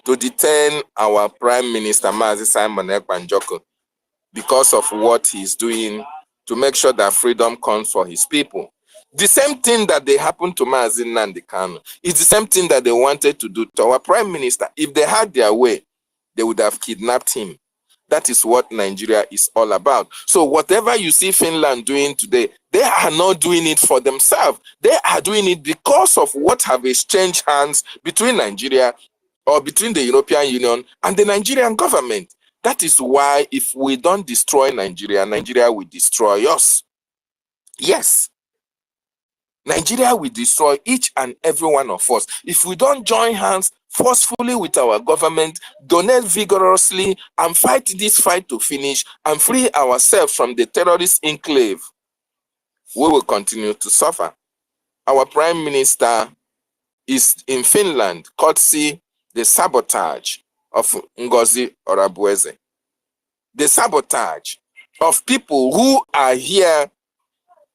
to detain our Prime Minister, Mazi Simon Ekpan Njoku, because of what he's doing to make sure that freedom comes for his people. The same thing that they happened to Mazi Nnamdi Kanu is the same thing that they wanted to do to our Prime Minister. If they had their way, they would have kidnapped him. That is what Nigeria is all about. So whatever you see Finland doing today, they are not doing it for themselves. They are doing it because of what have exchanged hands between Nigeria or between the European Union and the Nigerian government. That is why if we don't destroy Nigeria, Nigeria will destroy us. Yes. Nigeria will destroy each and every one of us. If we don't join hands forcefully with our government, donate vigorously, and fight this fight to finish, and free ourselves from the terrorist enclave, we will continue to suffer. Our Prime Minister is in Finland, courtesy the sabotage of Ngozi Orabueze. The sabotage of people who are here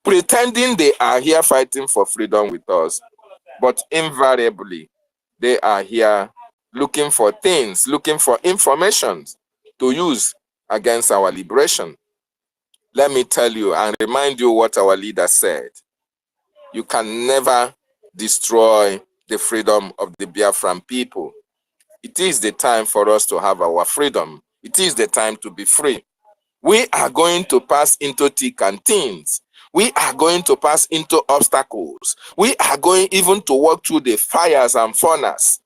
pretending they are here fighting for freedom with us, but invariably they are here looking for things, looking for information to use against our liberation. Let me tell you and remind you what our leader said. You can never destroy the freedom of the Biafran people. It is the time for us to have our freedom. It is the time to be free. We are going to pass into thick and thins. We are going to pass into obstacles. We are going even to walk through the fires and furnace.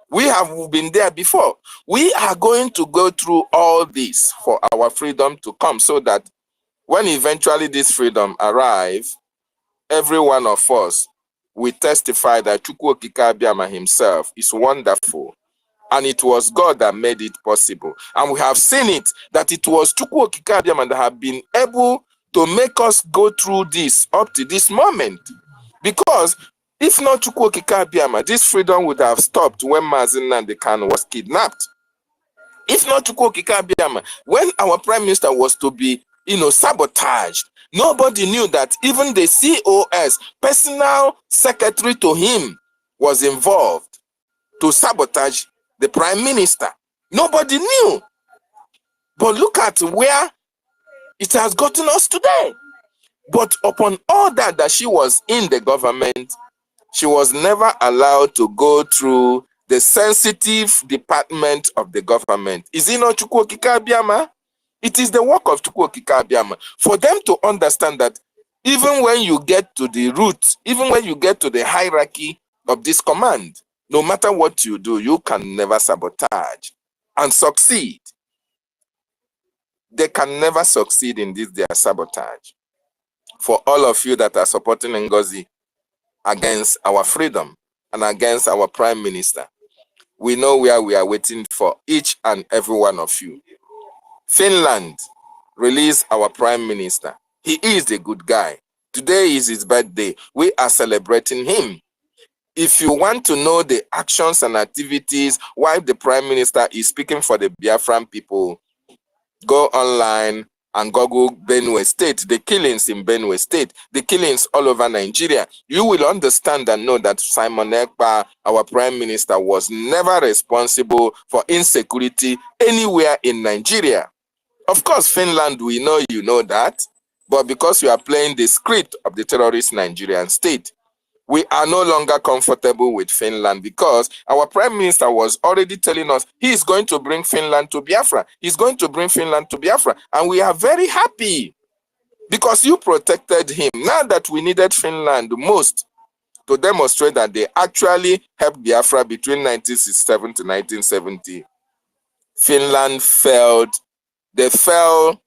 We have been there before. We are going to go through all this for our freedom to come, so that when eventually this freedom arrives, every one of us will testify that Chukwu Okike Abiama himself is wonderful. And it was God that made it possible. And we have seen it, that it was Chukwu Okike Abiama that have been able to make us go through this up to this moment. Because if not Chukwu Okike Abiama, this freedom would have stopped when Mazi Nnamdi Kanu was kidnapped. If not Chukwu Okike Abiama, when our prime minister was to be, sabotaged, nobody knew that even the COS, personal secretary to him, was involved to sabotage the prime minister. Nobody knew. But look at where it has gotten us today. But upon all that she was in the government, she was never allowed to go through the sensitive department of the government. Is it not Chukwu Okike Abiama? It is the work of Chukwu Okike Abiama for them to understand that even when you get to the root, even when you get to the hierarchy of this command, no matter what you do, you can never sabotage and succeed. They can never succeed in this, their sabotage. For all of you that are supporting NGOZI against our freedom and against our prime minister, we know where we are waiting for each and every one of you. Finland released our prime minister. He is a good guy. Today is his birthday. We are celebrating him. If you want to know the actions and activities while the prime minister is speaking for the Biafran people, go online and Google Benue State, the killings in Benue State, the killings all over Nigeria. You will understand and know that Simon Ekpa, our prime minister, was never responsible for insecurity anywhere in Nigeria. Of course, Finland, we know you know that, but because you are playing the script of the terrorist Nigerian state, we are no longer comfortable with Finland because our prime minister was already telling us he is going to bring Finland to Biafra. He's going to bring Finland to Biafra. And we are very happy because you protected him. Now that we needed Finland most to demonstrate that they actually helped Biafra between 1967 to 1970, Finland failed. They failed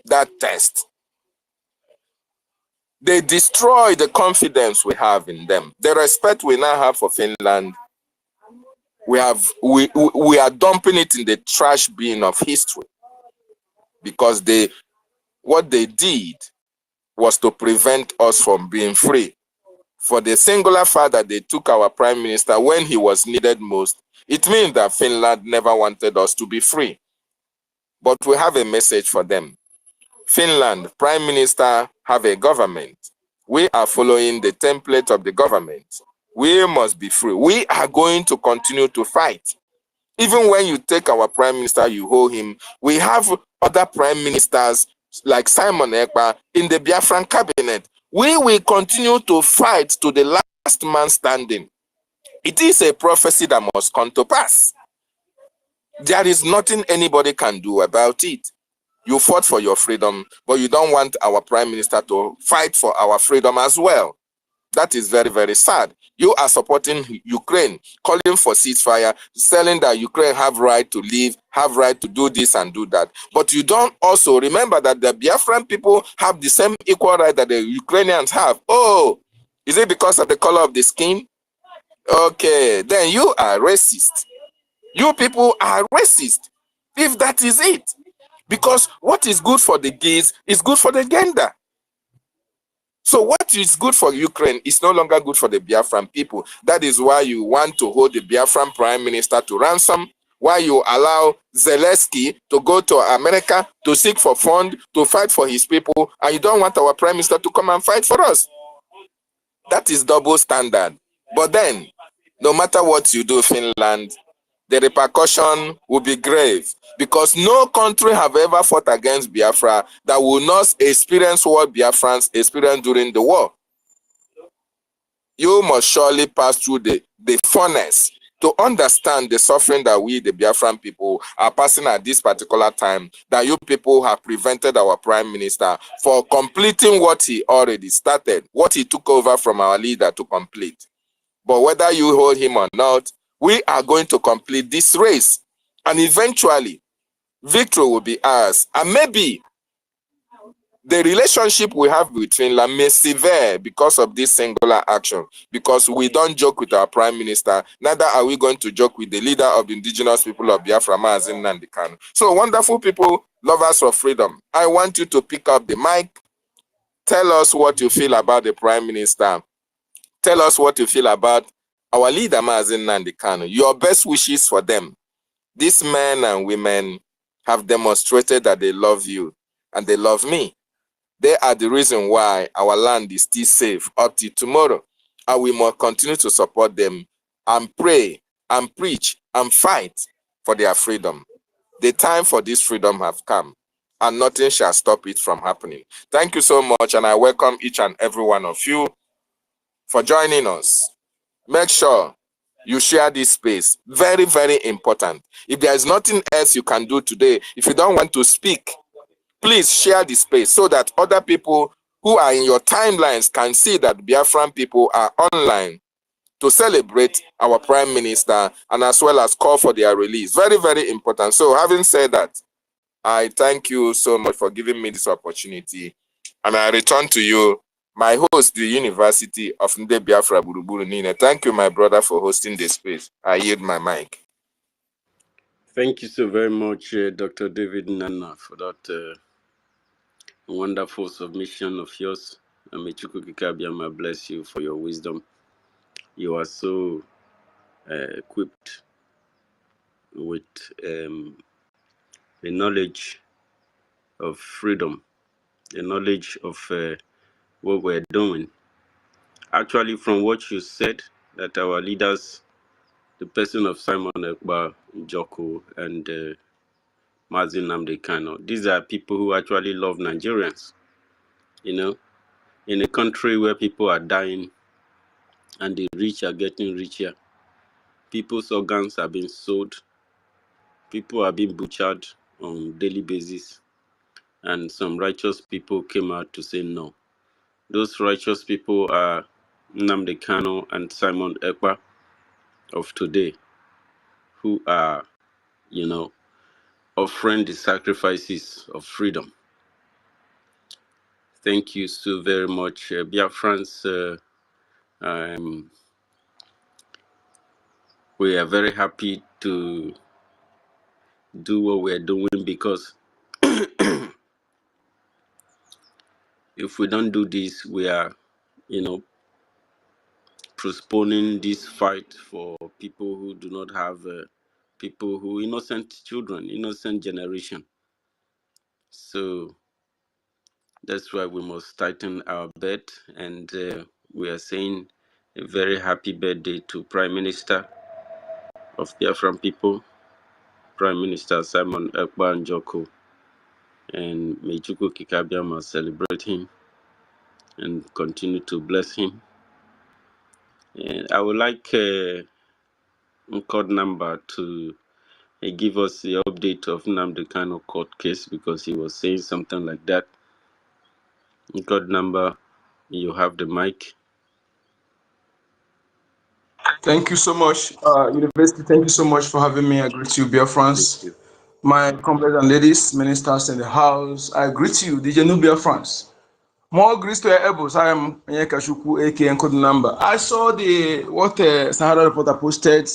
that test. They destroy the confidence we have in them. The respect we now have for Finland, we are dumping it in the trash bin of history because what they did was to prevent us from being free. For the singular fact that they took our prime minister when he was needed most, it means that Finland never wanted us to be free. But we have a message for them. Finland, prime minister, have a government. We are following the template of the government. We must be free. We are going to continue to fight. Even when you take our prime minister, you hold him. We have other prime ministers like Simon Ekpa in the Biafran cabinet. We will continue to fight to the last man standing. It is a prophecy that must come to pass. There is nothing anybody can do about it. You fought for your freedom, but you don't want our prime minister to fight for our freedom as well. That is very, very sad. You are supporting Ukraine, calling for ceasefire, saying that Ukraine have right to leave, have right to do this and do that. But you don't also remember that the Biafran people have the same equal right that the Ukrainians have. Oh, is it because of the color of the skin? Okay, then you are racist. You people are racist, if that is it. Because what is good for the gays is good for the gender. So what is good for Ukraine is no longer good for the Biafran people. That is why you want to hold the Biafran prime minister to ransom, why you allow Zelensky to go to America to seek for funds to fight for his people, and you don't want our prime minister to come and fight for us. That is double standard. But then, no matter what you do, Finland, the repercussion will be grave because no country have ever fought against Biafra that will not experience what Biafrans experienced during the war. You must surely pass through the furnace to understand the suffering that we, the Biafran people, are passing at this particular time, that you people have prevented our prime minister for completing what he already started, what he took over from our leader to complete. But whether you hold him or not, we are going to complete this race. And eventually, victory will be ours. And maybe the relationship we have with Finland may sever because of this singular action. Because we don't joke with our prime minister, neither are we going to joke with the leader of the indigenous people of Biafra, Mazi Nnamdi Kanu. So wonderful people, lovers of freedom, I want you to pick up the mic. Tell us what you feel about the Prime Minister. Tell us what you feel about our leader, Mazi Nnamdi Kanu. Your best wishes for them. These men and women have demonstrated that they love you and they love me. They are the reason why our land is still safe up to tomorrow. And we must continue to support them and pray and preach and fight for their freedom. The time for this freedom have come, and nothing shall stop it from happening. Thank you so much, and I welcome each and every one of you for joining us. Make sure you share this space. Very, very important. If there is nothing else you can do today, if you don't want to speak, please share the space so that other people who are in your timelines can see that Biafran people are online to celebrate our Prime Minister and as well as call for their release. Very, very important. So having said that, I thank you so much for giving me this opportunity. And I return to you, my host, the University of Nde Biafra Buruburu Nine. Thank you, my brother, for hosting this space. I yield my mic. Thank you so very much, Dr. David Nana, for that wonderful submission of yours. And may Chukwukikabiyama bless you for your wisdom. You are so equipped with the knowledge of freedom, the knowledge of what we're doing. Actually, from what you said, that our leaders, the person of Simon Ekpa, Joko, and Mazi Nnamdi Kanu, these are people who actually love Nigerians. You know, in a country where people are dying and the rich are getting richer, people's organs are being sold, people are being butchered on a daily basis, and some righteous people came out to say no. Those righteous people are Nnamdi Kanu and Simon Ekpa of today, who are, you know, offering the sacrifices of freedom. Thank you so very much, Biafrans. We are very happy to do what we're doing, because if we don't do this, we are, you know, postponing this fight for people who do not have, people who, innocent children, innocent generation. So that's why we must tighten our belt, and we are saying a very happy birthday to Prime Minister of Biafran people, Prime Minister Simon Ekpa Njoko, and may Chukwukikabiyama celebrate him and continue to bless him. And I would like code number to give us the update of Nnamdi Kanu court case, because he was saying something like that. Code number, you have the mic. Thank you so much, University. Thank you so much for having me. I greet you, Biafrans. My comrades and ladies, ministers in the house, I greet you, the New Biafrans. More greets to your elbows. I am Onyeka Shuku, aka Code Number. I saw what Sahara Reporter posted,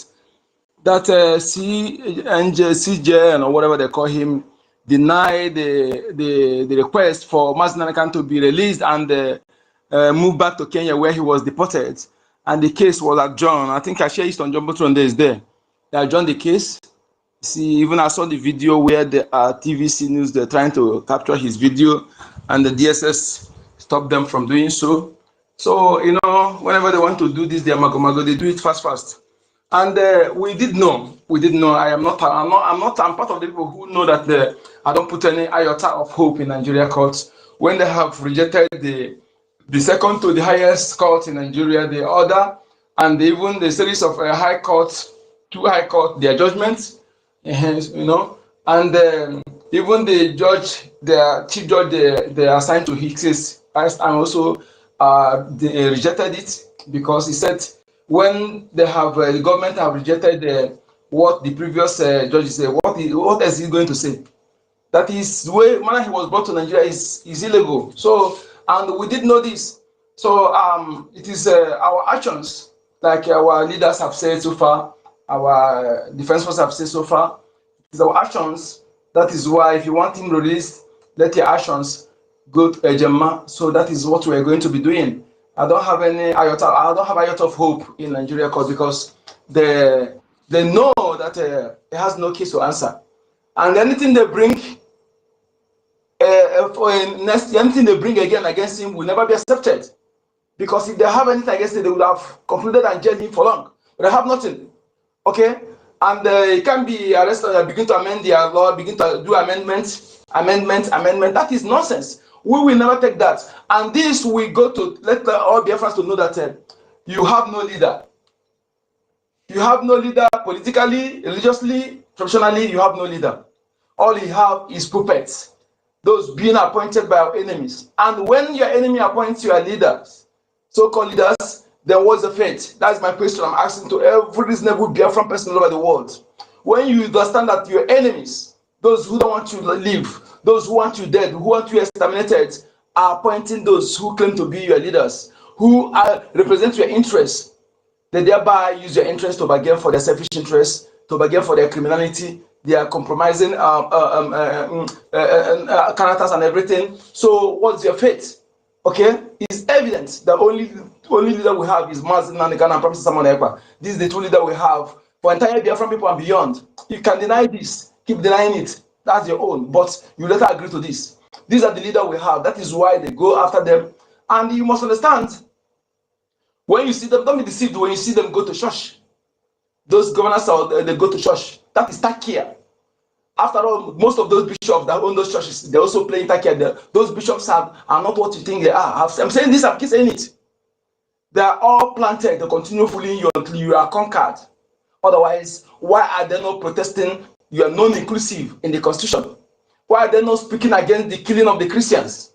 that CJ or whatever they call him denied the request for Mazi Nnamdi Kanu to be released and moved back to Kenya, where he was deported, and the case was adjourned. I think I shared it on Jumbo Tronde is there. They adjourned the case. See, even I saw the video where the TVC News, they're trying to capture his video, and the DSS stopped them from doing so. So, you know, whenever they want to do this, they do it fast. And we did know. I'm part of the people who know that I don't put any iota of hope in Nigeria courts when they have rejected the second to the highest court in Nigeria, the order, and even the series of high courts, two high court, their judgments, you know, and even the judge, the chief judge, they assigned to his case, and also they rejected it, because he said when they have the government have rejected what the previous judge said, what is he going to say? That is the way manner he was brought to Nigeria is illegal. So, and we did know this. So it is our actions, like our leaders have said so far, our defense force have said so far, it's our actions That is why if you want him released, let your actions go to Ejema. So that is what we are going to be doing. I don't have any iota. I don't have a iota of hope in Nigeria because they know that it has no case to answer, and anything they bring, anything they bring again against him will never be accepted. Because if they have anything against it, they would have concluded and jailed him for long. But they have nothing. Okay? And it can be arrested and begin to amend their law, begin to do amendment. That is nonsense. We will never take that. And this we go to let all Biafrans to know that you have no leader. You have no leader politically, religiously, professionally, you have no leader. All you have is puppets, those being appointed by our enemies. And when your enemy appoints your leaders, so-called leaders, then what's the fate? That's my question I'm asking to every reasonable Biafran person all over the world. When you understand that your enemies, those who don't want you to live, those who want you dead, who want you exterminated, are appointing those who claim to be your leaders, who represent your interests, they thereby use their interest to bargain for their selfish interests, to bargain for their criminality. They are compromising characters and everything. So what's your fate? Okay, it's evident. The only leader we have is Mazi Nanigan and Professor Samuel Ekpa. This is the true leader we have for entire Biafran people and beyond. You can deny this, keep denying it. That's your own. But you later agree to this. These are the leader we have. That is why they go after them. And you must understand, when you see them, don't be deceived when you see them go to church. Those governors, they go to church. That is Takia. After all, most of those bishops that own those churches, they're also playing Takia. Those bishops are not what you think they are. I'm saying this, I'm keep saying it. They are all planted to continue fooling you until you are conquered. Otherwise, why are they not protesting? You are non-inclusive in the constitution. Why are they not speaking against the killing of the Christians?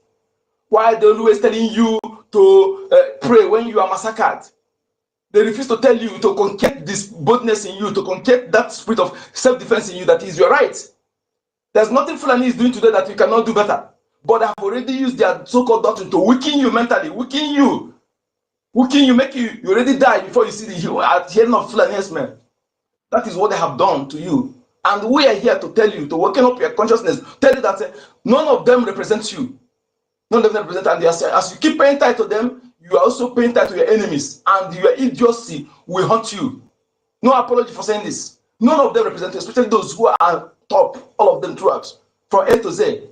Why are they always telling you to pray when you are massacred? They refuse to tell you to conquer this boldness in you, to conquer that spirit of self-defense in you that is your right. There's nothing Fulani is doing today that you cannot do better. But they have already used their so-called doctrine to weaken you mentally, weaken you, make you already die before you see the hearing of Fulani men. That is what they have done to you. And we are here to tell you, to waken up your consciousness, tell you that none of them represents you. None of them represent, and as you keep paying title to them, you are also paying title to your enemies, and your idiocy will haunt you. No apology for saying this. None of them represent you, especially those who are top, all of them throughout, from A to Z.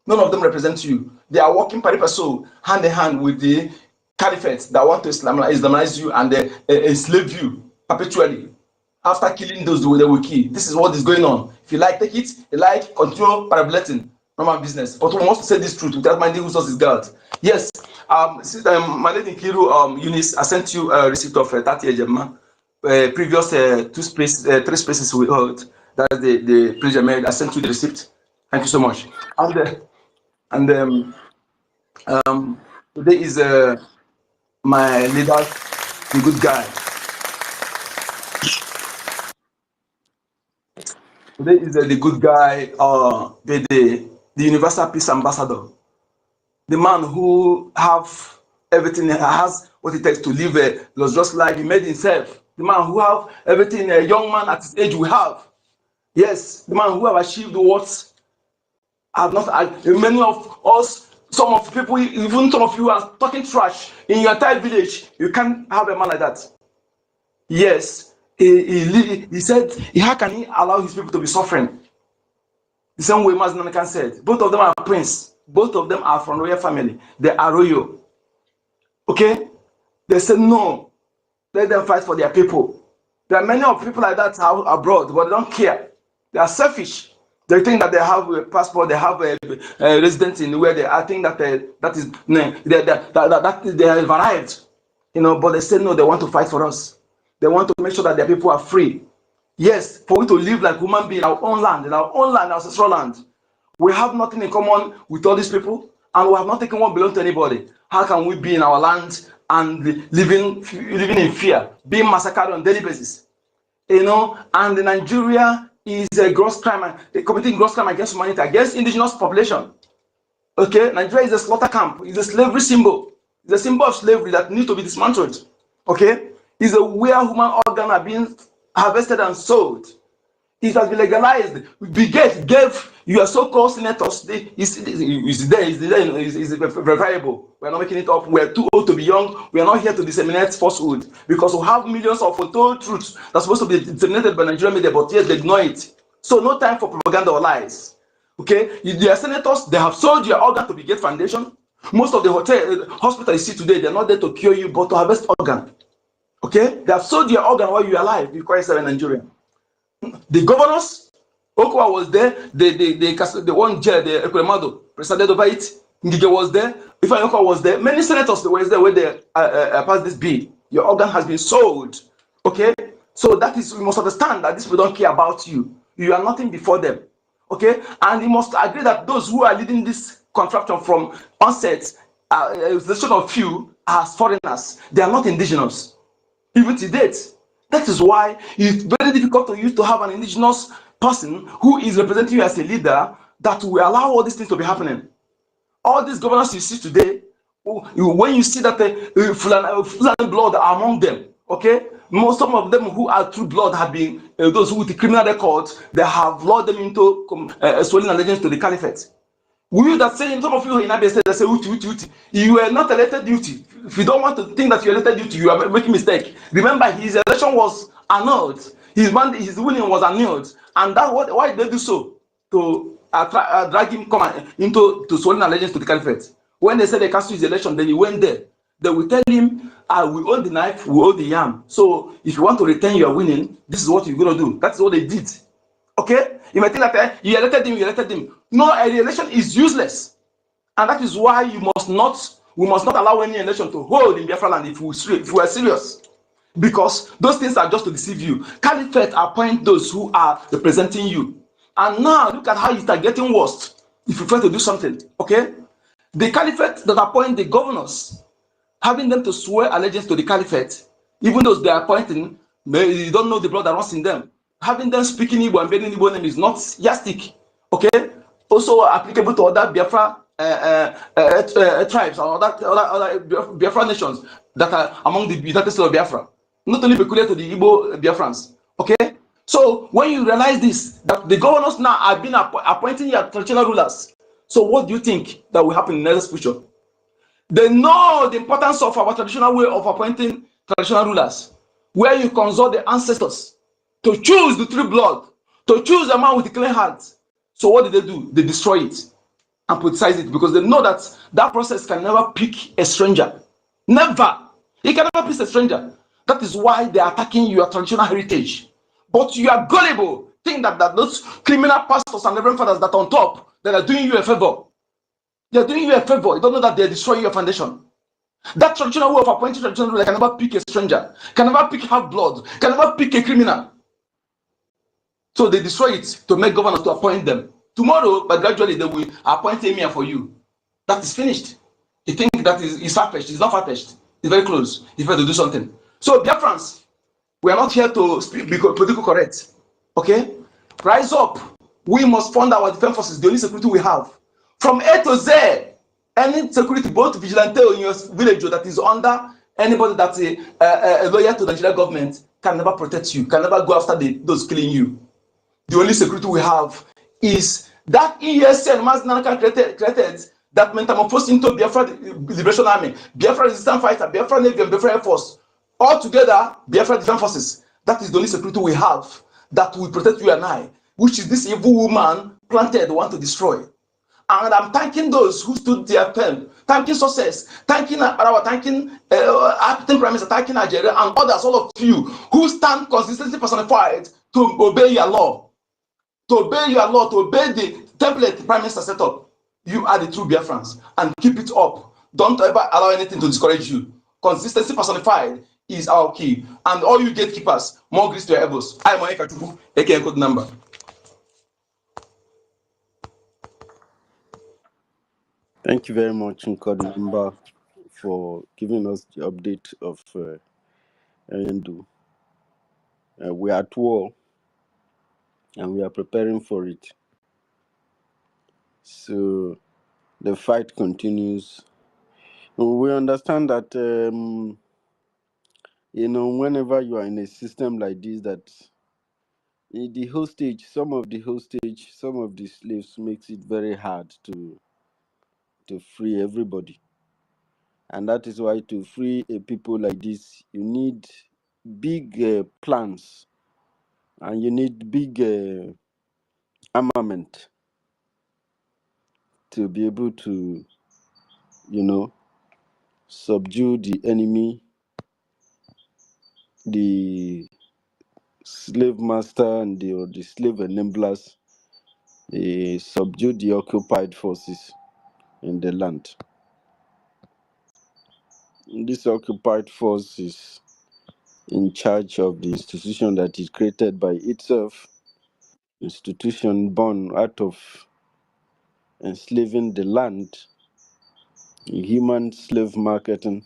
None of them represent you. They are working pari passu, hand in hand with the caliphate that want to Islamize you and enslave you perpetually. After killing those, they will kill. This is what is going on. If you like, take it. If you like, continue parabolating. Normal business. But we must say this truth without minding whose source is God. Yes. My lady Kiru, Eunice, I sent you a receipt of 30 Ejema. Previous 3 spaces we heard. That's the preacher made. I sent you the receipt. Thank you so much. And today is my leader, the good guy. Today is the good guy, the Universal Peace Ambassador. The man who have everything, has what it takes to live a luxurious life. He made himself. The man who have everything a young man at his age will have. Yes, the man who have achieved what have not. Many of us, some of people, even some of you are talking trash in your entire village. You can't have a man like that. Yes. He said, how can he allow his people to be suffering? The same way Mazi said. Both of them are prince. Both of them are from royal family. They are royal. Okay? They said, no. Let them fight for their people. There are many of people like that abroad, but they don't care. They are selfish. They think that they have a passport, they have a residence in where they are. I think that they have arrived. But they say no, they want to fight for us. They want to make sure that their people are free. Yes, for we to live like human beings in our own land, our ancestral land. We have nothing in common with all these people, and we have not taken what belongs to anybody. How can we be in our land and living in fear, being massacred on a daily basis? And Nigeria is a gross crime, committing gross crime against humanity, against indigenous population. Okay, Nigeria is a slaughter camp. It's a slavery symbol. It's a symbol of slavery that needs to be dismantled. Okay, it's a where human organs are being harvested and sold. It has been legalized. Brigade gave your so-called senators, is verifiable. We're not making it up. We're too old to be young. We are not here to disseminate falsehood because we have millions of untold truths that's supposed to be disseminated by Nigerian media, but yet they ignore it. So no time for propaganda or lies. Okay, their senators, they have sold your organ to Brigade Foundation. Most of the hospitals you see today, they're not there to cure you, but to harvest organ. Okay, they have sold your organ while you're alive. You call yourself a Nigerian. The governors, Okwa was there, the one chair, the Ekwemado, presided over it. Ngige was there, Ifeanyi Okwa was there, many senators were there when they passed this bill. Your organ has been sold. Okay? So that is, we must understand that these people don't care about you. You are nothing before them. Okay? And you must agree that those who are leading this contraption from onset, the sort of few, as foreigners. They are not indigenous. Even to date. That is why it's very difficult for you to have an indigenous person who is representing you as a leader that will allow all these things to be happening. All these governors you see today, when you see that Fulani blood are among them, okay, some of them who are true blood have been those with the criminal records, they have lured them into swelling allegiance to the caliphate. We that say, some of you in Abia State, they say, Uti. You are not elected duty. If you don't want to think that you are elected duty, you are making mistake. Remember, his election was annulled. His winning was annulled. And that why did they do so? To drag him into swollen allegiance to the caliphate. When they said they cancel his election, then he went there. They will tell him, we own the knife, we own the yam. So if you want to retain your winning, this is what you're going to do. That's what they did. Okay? You might think that you elected him. No, the election is useless. And that is why we must not allow any election to hold in Biafra land if we are serious. Because those things are just to deceive you. Caliphate appoint those who are representing you. And now look at how you start getting worse if you try to do something. Okay? The caliphate that appoint the governors, having them to swear allegiance to the caliphate, even those they are appointing, you don't know the blood that runs in them. Having them speaking Igbo and bearing Igbo name is not yastic. Okay? Also applicable to other Biafra tribes or other Biafra nations that are among the United States of Biafra. Not only peculiar to the Igbo Biafrans. Okay? So when you realize this, that the governors now have been appointing your traditional rulers. So what do you think that will happen in the next future? They know the importance of our traditional way of appointing traditional rulers, where you consult the ancestors to choose the true blood, to choose a man with a clean heart. So what did they do? They destroy it and politicize it because they know that that process can never pick a stranger. Never. It can never pick a stranger. That is why they are attacking your traditional heritage. But you are gullible. Think that those criminal pastors and reverend fathers that are on top, that are doing you a favor. They're doing you a favor. You don't know that they're destroying your foundation. That traditional way of appointing traditional ruler can never pick a stranger, can never pick half-blood, can never pick a criminal. So they destroy it to make governors to appoint them. Tomorrow, but gradually they will appoint emir for you. That is finished. You think that is far-fetched. It's not far-fetched. It's very close. If you have to do something. So, Biafrans, we are not here to be politically correct. Okay? Rise up. We must fund our defense forces, the only security we have. From A to Z, any security, both vigilante in your village that is under anybody that's a lawyer to the Nigerian government can never protect you, can never go after those killing you. The only security we have is that ESN Mazinanaka created that metamorphosed into Biafra Liberation Army, Biafra Resistance Fighter, Biafra Navy, and Biafra Air Force. All together, Biafra Defense Forces. That is the only security we have that will protect you and I, which is this evil woman planted want to destroy. And I'm thanking those who stood their pen, thanking success, thanking Arawa, thanking acting prime minister, thanking Nigeria, and others, all of you who stand consistently personified to obey your law. To obey your law, to obey the template the prime minister set up. You are the true Biafrans, and keep it up. Don't ever allow anything to discourage you. Consistency personified is our key. And all you gatekeepers, more grace to your elbows. I am Monica Chuku, aka code number. Thank you very much, Nkod Number, for giving us the update of Endu. We are at war, and we are preparing for it. So the fight continues. We understand that, whenever you are in a system like this that The hostage, some of the slaves makes it very hard to free everybody. And that is why to free a people like this, you need big plans, and you need big armament to be able to, subdue the enemy, the slave master, and the slave enablers, subdue the occupied forces in the land. This occupied force is in charge of the institution that is created by itself, institution born out of enslaving the land, human slave marketing.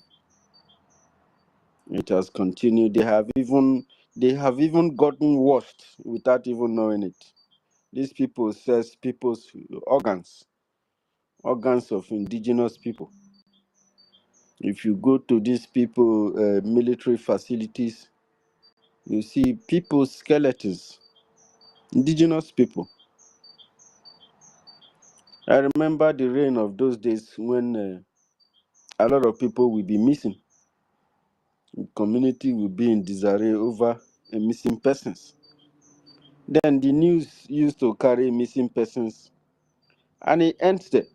It has continued. They have even gotten washed without even knowing it. These people seize people's organs of indigenous people. If you go to these people military facilities, you see people's skeletons, indigenous people. I remember the reign of those days when a lot of people will be missing. The community will be in disarray over missing persons. Then the news used to carry missing persons, and it ends there.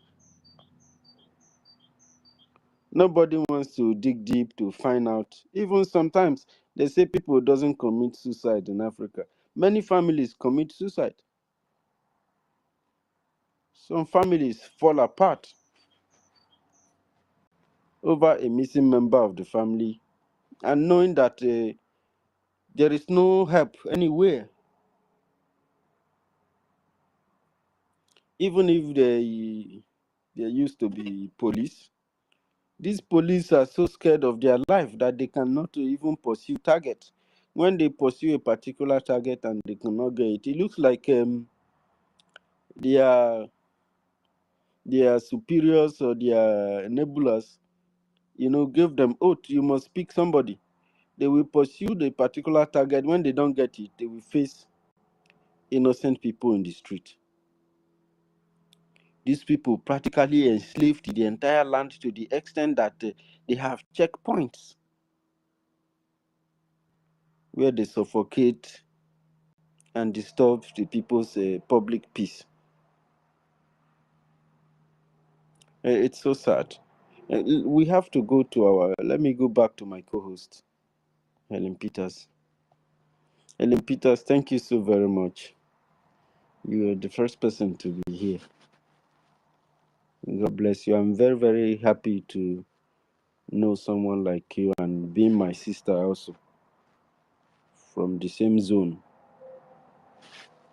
Nobody wants to dig deep to find out. Even sometimes they say people doesn't commit suicide in Africa. Many families commit suicide. Some families fall apart over a missing member of the family, and knowing that there is no help anywhere. Even if there used to be police, these police are so scared of their life that they cannot even pursue targets. When they pursue a particular target and they cannot get it, it looks like their superiors or their enablers, give them oath. You must pick somebody. They will pursue the particular target. When they don't get it, they will face innocent people in the street. These people practically enslaved the entire land to the extent that they have checkpoints where they suffocate and disturb the people's public peace. It's so sad. We have to go to let me go back to my co-host, Helen Peters. Helen Peters, thank you so very much. You are the first person to be here. God bless you. I'm very, very happy to know someone like you, and being my sister also from the same zone,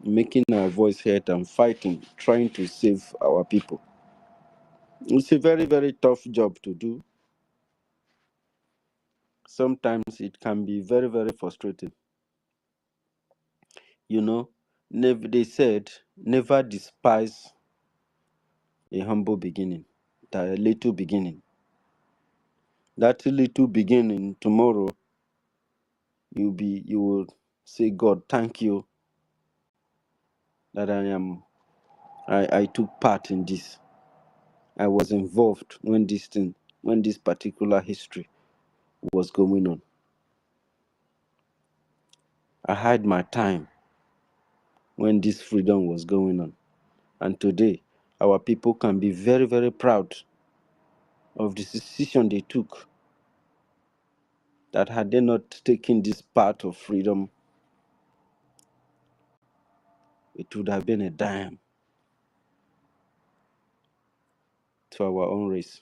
making our voice heard and fighting, trying to save our people. It's a very, very tough job to do. Sometimes it can be very, very frustrating. They said, never despise a humble beginning, a little beginning. That little beginning, tomorrow, you will say, God, thank you that I took part in this. I was involved when this particular history was going on. I had my time when this freedom was going on. And today, our people can be very, very proud of the decision they took. That had they not taken this part of freedom, it would have been a dime to our own race.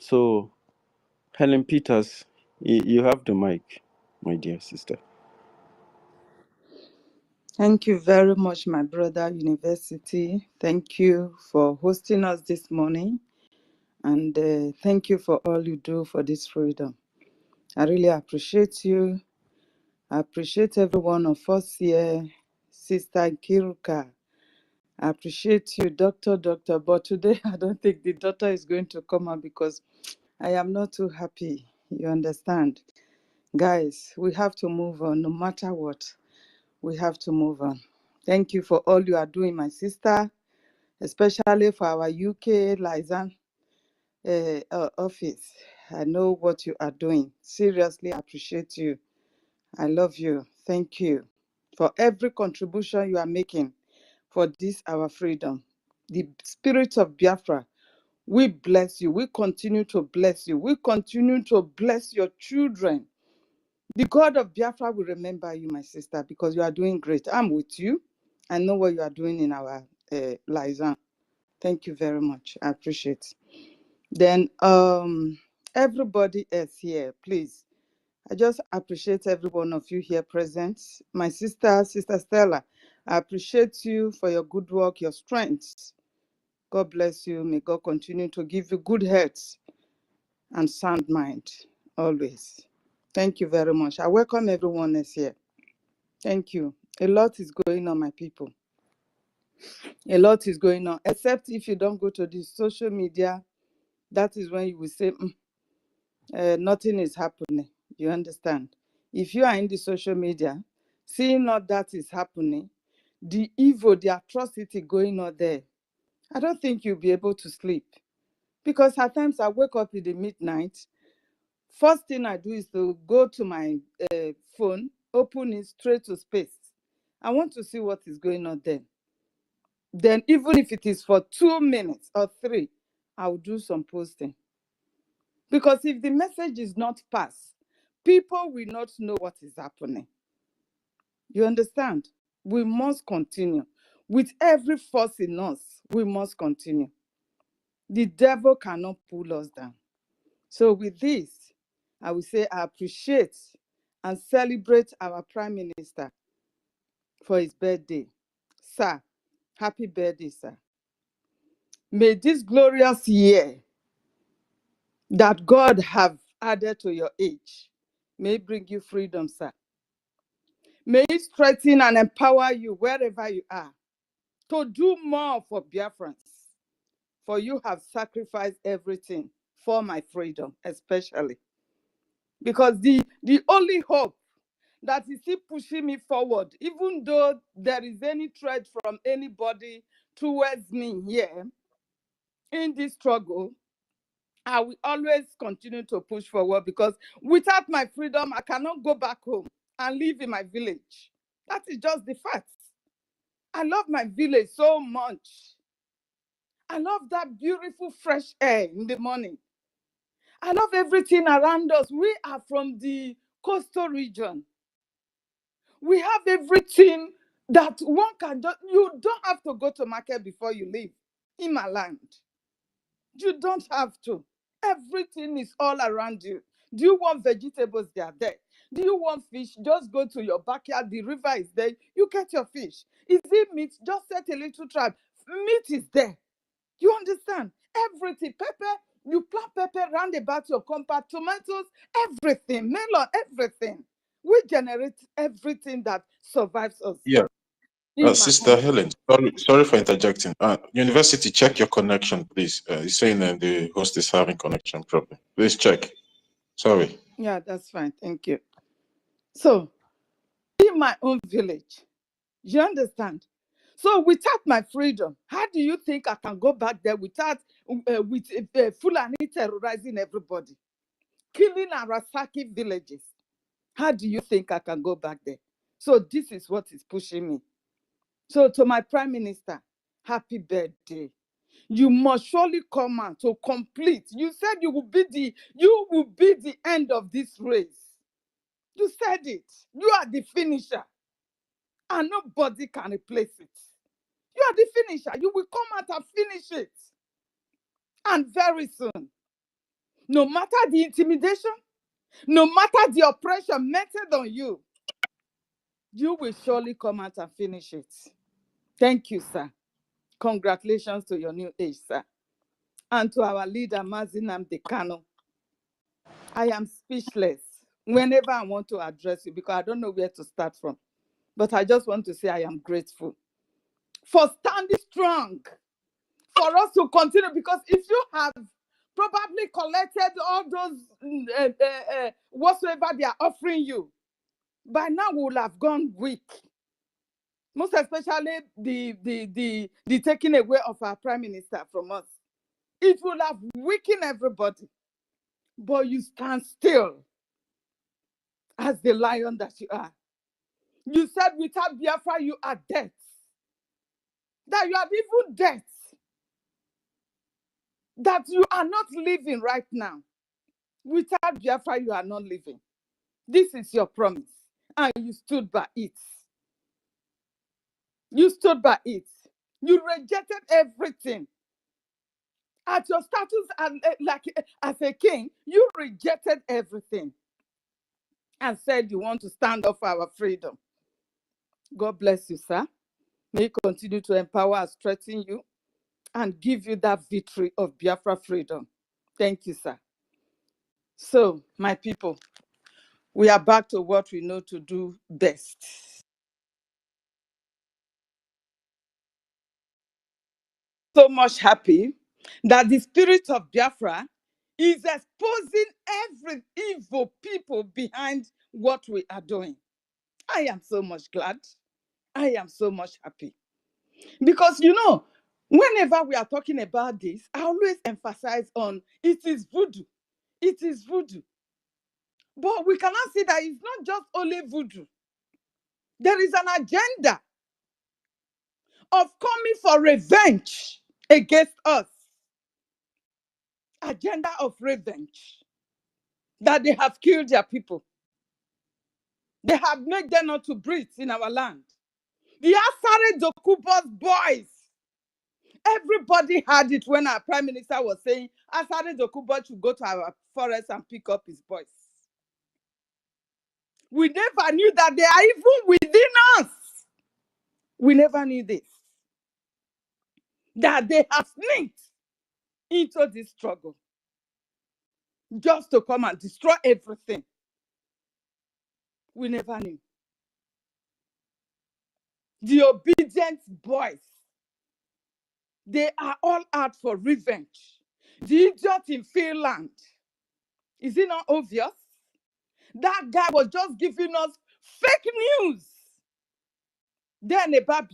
So, Helen Peters, you have the mic, my dear sister. Thank you very much, my brother University. Thank you for hosting us this morning. And thank you for all you do for this freedom. I really appreciate you. I appreciate every one of us here. Sister Kiruka, I appreciate you, Doctor. But today I don't think the doctor is going to come out because I am not too happy. You understand? Guys, we have to move on no matter what. We have to move on. Thank you for all you are doing, my sister, especially for our UK liaison office. I know what you are doing. Seriously appreciate you. I love you. Thank you for every contribution you are making for this, our freedom. The spirit of Biafra, we bless you. We continue to bless you. We continue to bless your children. The God of Biafra will remember you, my sister, because you are doing great. I'm with you. I know what you are doing in our liaison. Thank you very much. I appreciate. Then everybody else here, please. I just appreciate every one of you here present. My sister, Sister Stella, I appreciate you for your good work, your strength. God bless you. May God continue to give you good health and sound mind always. Thank you very much. I welcome everyone else here. Thank you. A lot is going on, my people. A lot is going on, except if you don't go to the social media, that is when you will say, nothing is happening. You understand? If you are in the social media, seeing all that is happening, the evil, the atrocity going on there, I don't think you'll be able to sleep. Because at times I wake up in the midnight, first thing I do is to go to my phone, open it straight to space. I want to see what is going on there. Then even if it is for 2 minutes or 3, I'll do some posting. Because if the message is not passed, people will not know what is happening. You understand? We must continue. With every force in us, we must continue. The devil cannot pull us down. So with this, I will say I appreciate and celebrate our Prime Minister for his birthday. Sir, happy birthday, sir. May this glorious year that God have added to your age, may it bring you freedom, sir. May it strengthen and empower you wherever you are to do more for Biafrans. For you have sacrificed everything for my freedom, especially. Because the only hope that is still pushing me forward, even though there is any threat from anybody towards me here in this struggle, I will always continue to push forward, because without my freedom, I cannot go back home and live in my village. That is just the fact. I love my village so much. I love that beautiful fresh air in the morning. I love everything around us. We are from the coastal region. We have everything that one can do. You don't have to go to market before you live in my land. You don't have to. Everything is all around you. Do you want vegetables? They are there. Do you want fish? Just go to your backyard. The river is there. You get your fish. Is it meat? Just set a little trap. Meat is there. You understand? Everything. Pepper, you plant pepper round about your compound. Tomatoes, everything. Melon, everything. We generate everything that survives us. Yeah, In my Sister home. Helen, sorry for interjecting. University, check your connection, please. You're saying that the host is having connection problem. Please check. Sorry. Yeah, that's fine. Thank you. So, in my own village, you understand? So, without my freedom, how do you think I can go back there without with Fulani terrorizing everybody, killing and ransacking villages? How do you think I can go back there? So, this is what is pushing me. So, to my Prime Minister, happy birthday. You must surely come out to complete. You said you will be the end of this race. You said it. You are the finisher. And nobody can replace it. You are the finisher. You will come out and finish it. And very soon, no matter the intimidation, no matter the oppression meted on you, you will surely come out and finish it. Thank you, sir. Congratulations to your new age, sir. And to our leader, Mazi Nnamdi Kanu. I am speechless whenever I want to address you, because I don't know where to start from. But I just want to say I am grateful for standing strong, for us to continue, because if you have probably collected all those whatsoever they are offering you, by now we will have gone weak. most especially the taking away of our prime minister from us. It will have weakened everybody. But you stand still as the lion that you are. You said without Biafra, you are dead. That you are even dead. That you are not living right now. Without Biafra, you are not living. This is your promise. And you stood by it. You stood by it. You rejected everything. At your status as a king, you rejected everything and said you want to stand up for our freedom. God bless you, sir. May He continue to empower and strengthen you and give you that victory of Biafra freedom. Thank you, sir. So, my people, we are back to what we know to do best. So much happy that the spirit of Biafra is exposing every evil people behind what we are doing. I am so much glad. I am so much happy. Because, whenever we are talking about this, I always emphasize on it is voodoo. It is voodoo. But we cannot see that it's not just only voodoo. There is an agenda of coming for revenge against us. Agenda of revenge. That they have killed their people. They have made them not to breathe in our land. The Asare Dokubo's boys. Everybody had it when our prime minister was saying Asare Dokubo should go to our forest and pick up his boys. We never knew that they are even within us. We never knew this. That they have sneaked into this struggle just to come and destroy everything. We never knew. The obedient boys, they are all out for revenge. The idiot in Finland, is it not obvious? That guy was just giving us fake news. Then about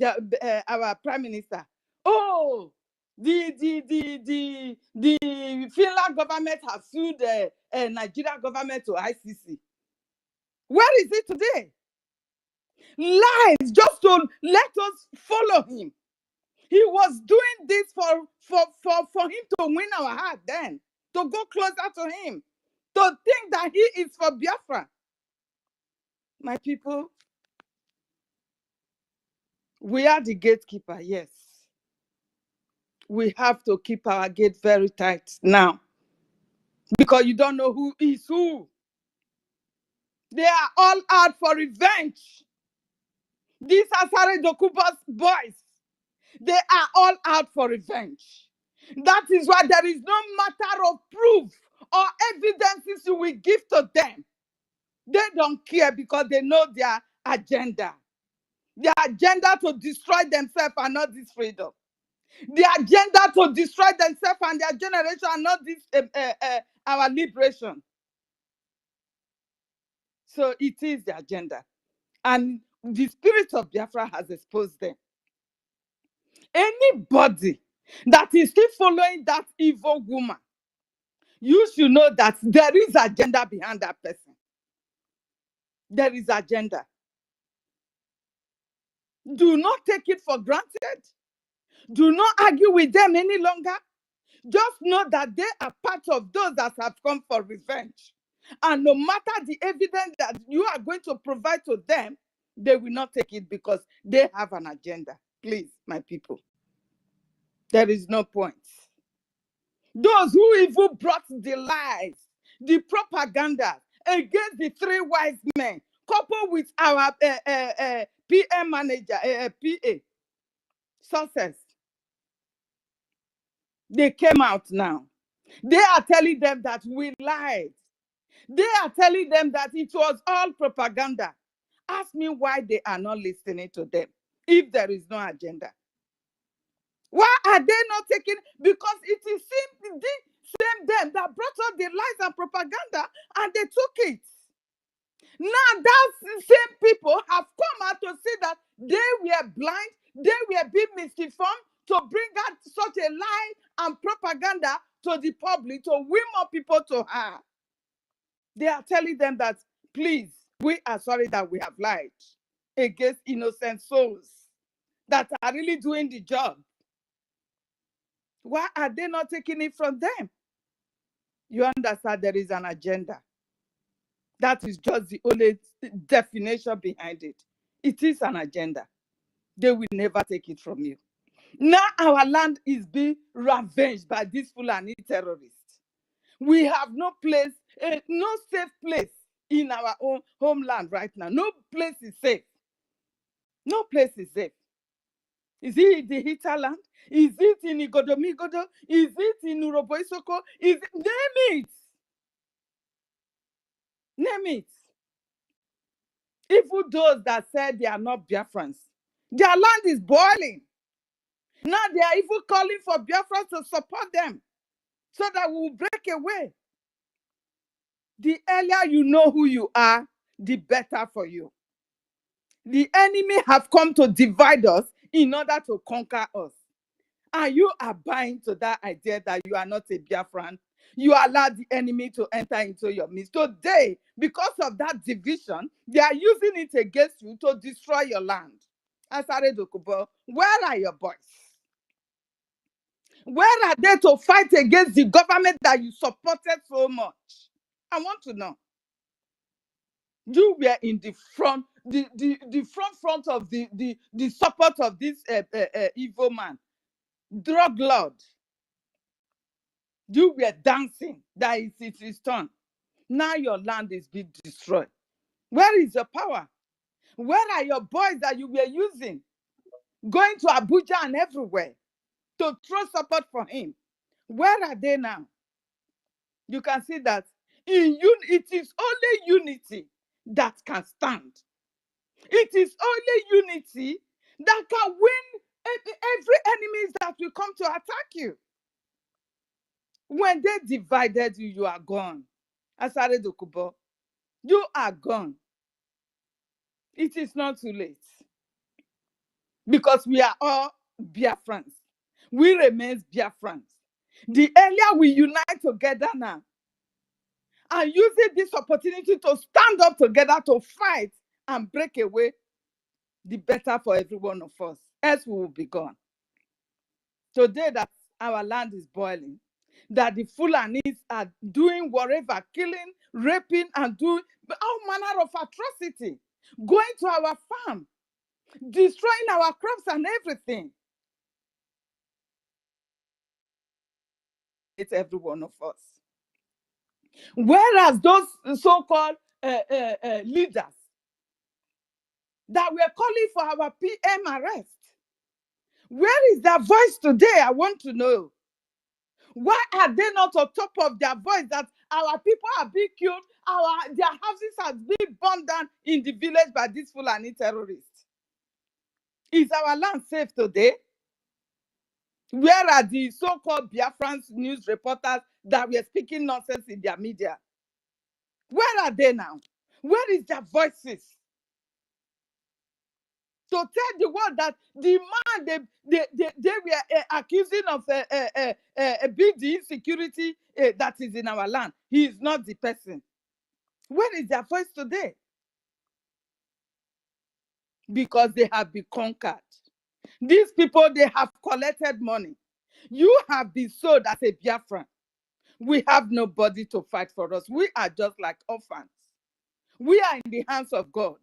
our prime minister. Oh, the Finland government has sued the Nigeria government to ICC. Where is it today? Lies, just to let us follow him. He was doing this for him to win our heart then, to go closer to him, to think that he is for Biafra. My people, we are the gatekeeper, yes. We have to keep our gate very tight now, because you don't know who is who. They are all out for revenge. These Asare Dokubo's boys, they are all out for revenge. That is why there is no matter of proof or evidences you will give to them. They don't care because they know their agenda. Their agenda to destroy themselves and not this freedom. The agenda to destroy themselves and their generation and not this our liberation. So it is the agenda. And the spirit of Biafra has exposed them. Anybody that is still following that evil woman, you should know that there is agenda behind that person. There is agenda. Do not take it for granted. Do not argue with them any longer. Just know that they are part of those that have come for revenge. And no matter the evidence that you are going to provide to them, they will not take it because they have an agenda. Please, my people. There is no point. Those who even brought the lies, the propaganda against the three wise men, coupled with our PM manager, PA, success, they came out now. They are telling them that we lied. They are telling them that it was all propaganda. Ask me why they are not listening to them if there is no agenda. Why are they not taking? Because it is same them that brought out the lies and propaganda and they took it. Now those same people have come out to say that they were blind, they were being misinformed to bring out such a lie and propaganda to the public to win more people to her. They are telling them that, please, we are sorry that we have lied against innocent souls that are really doing the job. Why are they not taking it from them? You understand there is an agenda. That is just the only definition behind it. It is an agenda. They will never take it from you. Now our land is being ravaged by these Fulani terrorists. We have no place, no safe place in our own homeland right now. No place is safe. No place is safe. Is it in the hinterland? Is it in Igodomigodo? Is it in Uroboisoko? Is it? Name it. Name it. Even those that said they are not Biafrans, their land is boiling. Now they are even calling for Biafrans to support them so that we will break away. The earlier you know who you are, the better for you. The enemy have come to divide us in order to conquer us. And you are buying to that idea that you are not a Biafran. You allow the enemy to enter into your midst. Today, because of that division, they are using it against you to destroy your land. Asare Dokubo, where are your boys? Where are they to fight against the government that you supported so much? I want to know. You were in the front, the front of the support of this evil man, drug lord. You were dancing that it is turn. Now your land is being destroyed. Where is your power? Where are your boys that you were using? Going to Abuja and everywhere to throw support for him. Where are they now? You can see that it is only unity that can stand. It is only unity that can win every enemy that will come to attack you. When they divided you, you are gone. Asare Dokubo, you are gone. It is not too late. Because we are all Biafrans. We remain Biafrans. The earlier we unite together now and using this opportunity to stand up together to fight and break away, the better for every one of us. Else we will be gone. Today that our land is boiling, that the Fulanis are doing whatever, killing, raping, and doing all manner of atrocity, going to our farm, destroying our crops and everything. It's every one of us. Whereas those so-called leaders that were calling for our PM arrest, where is their voice today? I want to know. Why are they not on top of their voice that our people are being killed, their houses are being burned down in the village by these Fulani terrorists? Is our land safe today? Where are the so-called Biafrans news reporters that were speaking nonsense in their media? Where are they now? Where is their voices? To tell the world that the man they were accusing of being the insecurity that is in our land, he is not the person. Where is their voice today? Because they have been conquered. These people, they have collected money. You have been sold as a Biafran. We have nobody to fight for us. We are just like orphans. We are in the hands of God.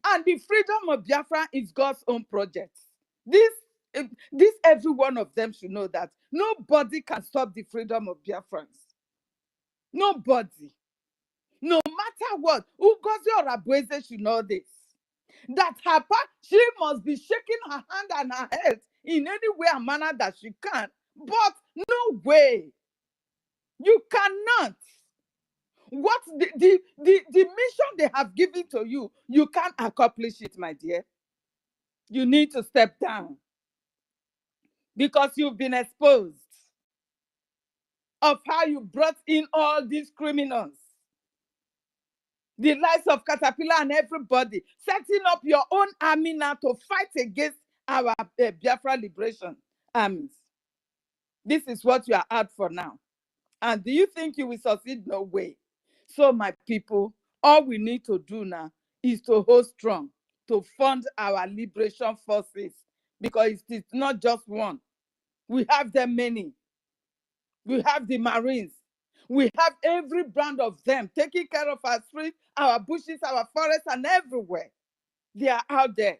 And the freedom of Biafra is God's own project. This every one of them should know that nobody can stop the freedom of Biafrans. Nobody. No matter what, Ngozi or Abueze should know this. That she must be shaking her hand and her head in any way and manner that she can. But no way. You cannot. What the mission they have given to you, you can't accomplish it, my dear. You need to step down because you've been exposed of how you brought in all these criminals. the lives of Caterpillar and everybody, setting up your own army now to fight against our Biafra liberation armies. This is what you are out for now. And do you think you will succeed? No way. So, my people, all we need to do now is to hold strong, to fund our liberation forces, because it is not just one. We have them many. We have the Marines. We have every brand of them taking care of our streets, our bushes, our forests, and everywhere. They are out there.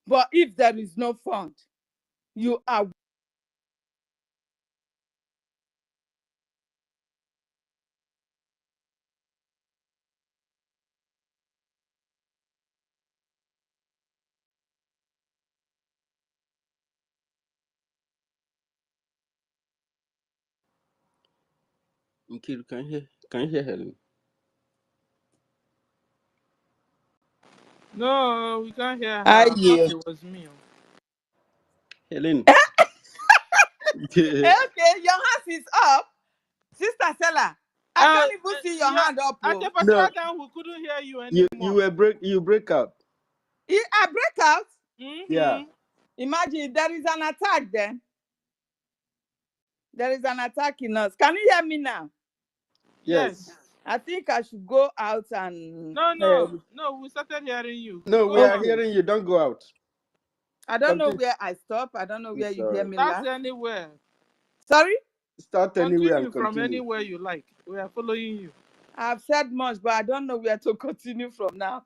But if there is no fund, you are Nkiru, can you hear Helen? No, we can't hear I her. I thought yield. it was me. Helen. Okay, your hand is up. Sister Stella, I can't even see your Yeah, hand up. at a Oh. particular No, time, we couldn't hear you you anymore. break up. I break out. Yeah. Imagine there is an attack then. There is an attack in us. Can you hear me now? Yes. Yes. I think I should go out and. No, we started hearing you. No, Go we are on. Okay. hearing you. Don't go out. I don't know Continue. where I stop. I don't know where It's you hear alright. me Start last. anywhere. Sorry? Start anywhere and Continue from continue. anywhere you like. We are following you. I've said much, but I don't know where to continue from now.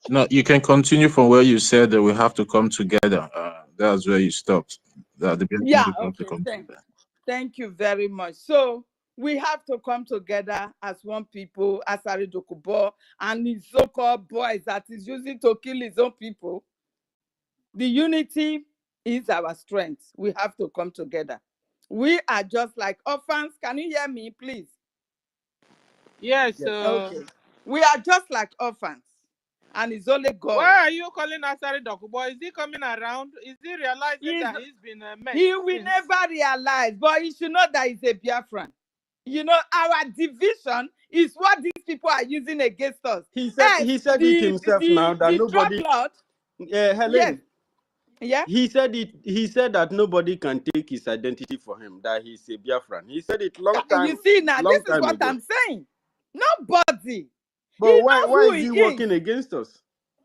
No, you can continue from where you said that we have to come together. That's where you stopped. That the business Yeah, have to okay. come together. Thank you very much. So we have to come together as one people, as Ari Dokubo and his so-called boys that is using to kill his own people. The unity is our strength. We have to come together. We are just like orphans. Can you hear me, please? Yes. Yes. Okay. We are just like orphans. And it's only God. Why are you calling Asari Dokubo? Is he coming around? Is he realizing that he's been met? He will never realize, but he should know that he's a Biafran. You know, our division is what these people are using against us. He said it himself now that the nobody. blood. Helen. Yes. Yeah. He said it. He said that nobody can take his identity for him. That he's a Biafran. He said it long You see now, this is what ago. I'm saying. Nobody. But He why knows who is he he is. working against us?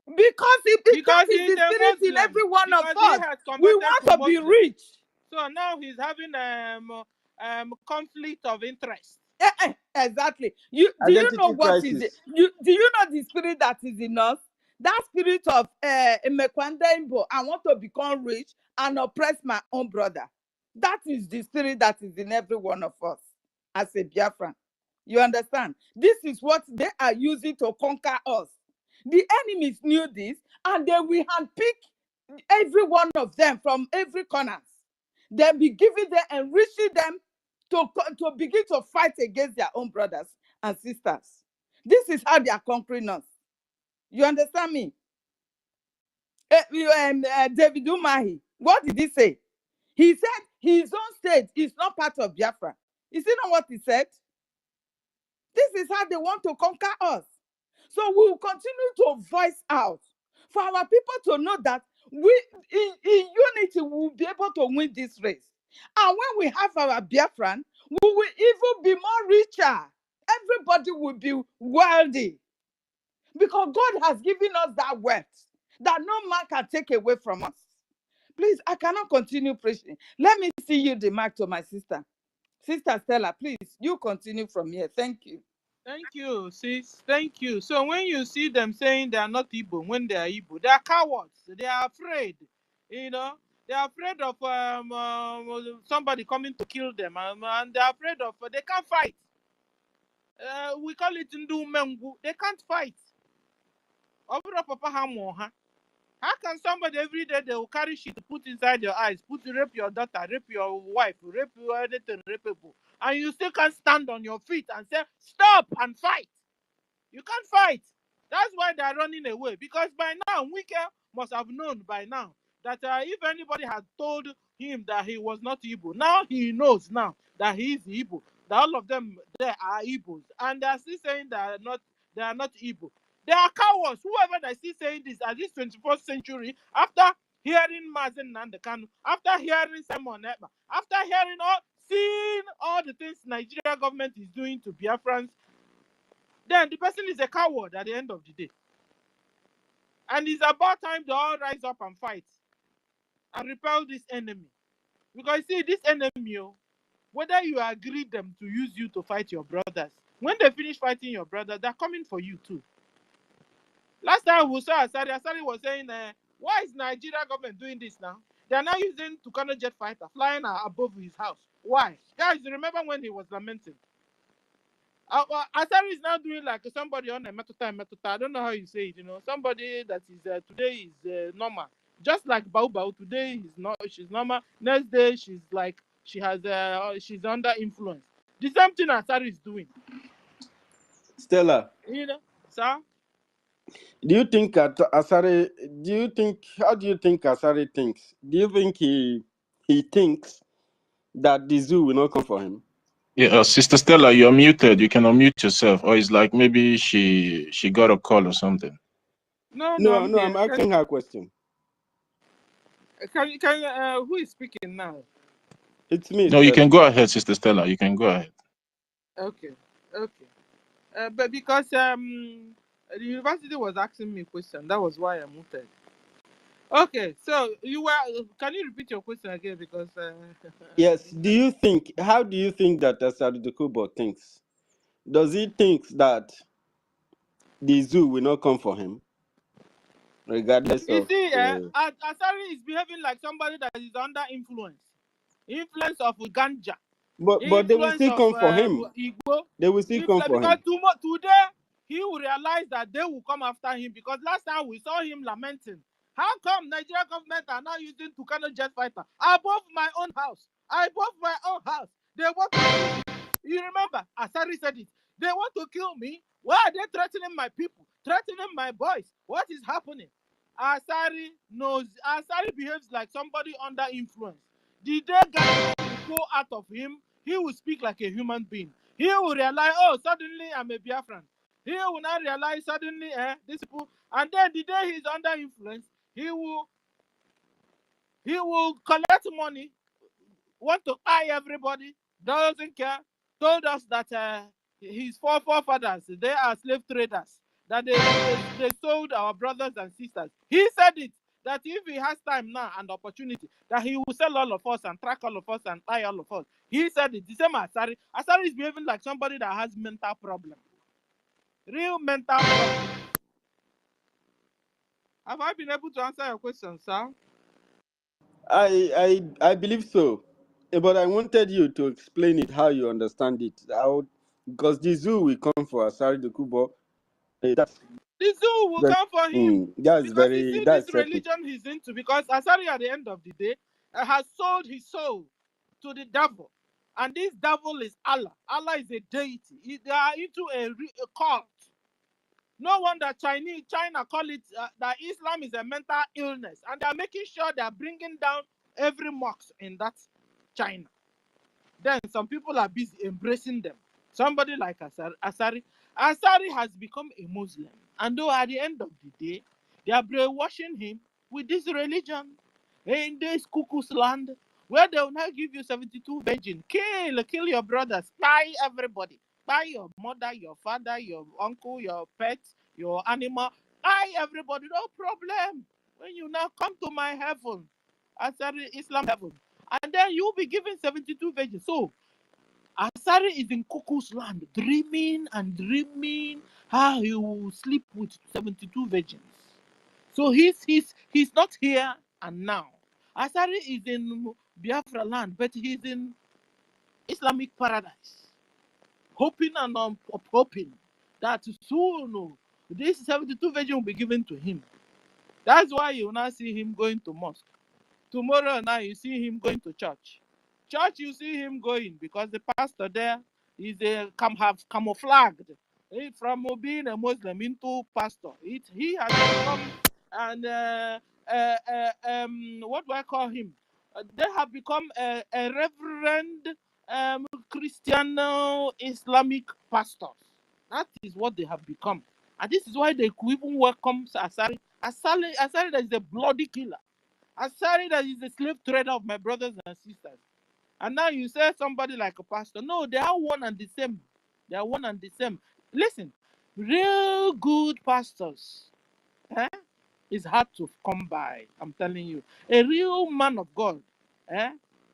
Because that is he's the a spirit in Muslim. every one of Because he us. has We converted want to to be Muslim. rich. So now he's having conflict of interest. Exactly. Do you know what is it? Do you know the spirit that is in us? That spirit of Emekwandembo, I want to become rich and oppress my own brother. That is the spirit that is in every one of us as a Biafran. You understand? This is what they are using to conquer us. The enemies knew this, and they will handpick every one of them from every corner. They'll be giving them, enriching them to begin to fight against their own brothers and sisters. This is how they are conquering us. You understand me? David Umahi, what did he say? He said his own state is not part of Biafra. Is it not what he said? This is how they want to conquer us. So we will continue to voice out for our people to know that we, in unity, we will be able to win this race. And when we have our Biafran, we will even be more richer. Everybody will be wealthy. Because God has given us that wealth that no man can take away from us. Please, I cannot continue preaching. Let me see you the mic to my sister. Sister Stella, please, you continue from here. Thank you. Thank you, sis. Thank you. So when you see them saying they are not Igbo, when they are Igbo, they are cowards. They are afraid. You know, they are afraid of somebody coming to kill them, and they are afraid of they can't fight. We call it Ndu Mengu. They can't fight. How can somebody every day they will carry shit to put inside your eyes, rape your daughter, rape your wife, rape you anything, rape people, and you still can't stand on your feet and say stop and fight? You can't fight. That's why they are running away. Because by now, Wike must have known by now that if anybody had told him that he was not Igbo, now he knows now that he is Igbo. That all of them there are Igbos, and they are still saying that they are not Igbo. They are cowards. Whoever that is still saying this at this 21st century, after hearing Mazen Nandekanu, after hearing Simon Ekpa, after hearing seeing all the things Nigeria government is doing to Biafrans, then the person is a coward at the end of the day. And it's about time they all rise up and fight and repel this enemy. Because see, this enemy, whether you agree them to use you to fight your brothers, when they finish fighting your brothers, they're coming for you too. Last time we saw Asari was saying, why is Nigeria government doing this now? They are now using Tucano jet fighter flying above his house. Why? Guys, remember when he was lamenting? Asari is now doing like somebody on a metuta. I don't know how you say it, somebody that is today is normal. Just like Bau today she's normal. Next day she's like she's under influence. The same thing Asari is doing. Stella, Sir? do you think Asari? How do you think Asari thinks? Do you think he thinks that the zoo will not come for him? Yeah, Sister Stella, you're muted. You can unmute yourself, or it's like maybe she got a call or something. No, No, I'm here. I'm asking her a question. Who is speaking now? It's me. No, Stella. you can go ahead, Sister Stella. You can go ahead. Okay. But because the university was asking me a question, that was why I muted. Okay, so can you repeat your question again? Because Yes. How do you think that Asari Dokubo thinks? Does he think that the zoo will not come for him, regardless you of? see, Asari is behaving like somebody that is under influence of ganja. But they will Influence still of come for him. Igbo. They will still come for Because him. today he will realize that they will come after him, because last time we saw him lamenting. How come Nigerian government are now using Tucano jet fighter above my own house? Above my own house. They want to kill me. You remember, Asari said it. They want to kill me. Why are they threatening my people? Threatening my boys? What is happening? Asari knows. Asari behaves like somebody under influence. The day government will go out of him, he will speak like a human being. He will realize, oh, suddenly I'm a Biafran. He will not realize suddenly, these people. And then the day he's under influence, he will collect money, want to buy everybody, doesn't care. Told us that his forefathers, they are slave traders, that they sold our brothers and sisters. He said it, that if he has time now and opportunity, that he will sell all of us and track all of us and buy all of us. He said it. The same as Asari. Asari is behaving like somebody that has mental problem. Real mental problem. Have I been able to answer your question, sir? I believe so, but I wanted you to explain it how you understand it. Because the zoo will come for Asari Dokubo. That's The zoo will come for him because you see this that's epic. religion he's into. Because Asari, at the end of the day, has sold his soul to the devil, and this devil is Allah. Allah is a deity. They are into a cult. No wonder China call it that Islam is a mental illness, and they are making sure they are bringing down every mosque in that China. Then some people are busy embracing them. Somebody like Asari has become a Muslim. And though at the end of the day, they are brainwashing him with this religion in this cuckoo's land, where they will not give you 72 virgin. Kill your brothers, buy everybody. Buy your mother, your father, your uncle, your pet, your animal. Buy everybody, no problem. When you now come to my heaven, Asari Islam heaven, and then you'll be given 72 virgins. So Asari is in cuckoo's land, dreaming and dreaming how he will sleep with 72 virgins. So he's not here and now. Asari is in Biafra land, but he's in Islamic paradise, hoping and hoping that soon this 72 virgin will be given to him. That's why you now see him going to mosque. Tomorrow now you see him going to church. Church you see him going because the pastor there is have camouflaged from being a Muslim into pastor. He has become what do I call him? They have become a reverend Christian Islamic pastor. That is what they have become. And this is why they could even welcome Asari. Asari that is a bloody killer. Asari that is a slave trader of my brothers and sisters. And now you say somebody like a pastor. No, they are one and the same. They are one and the same. Listen, real good pastors, is hard to come by. I'm telling you. A real man of God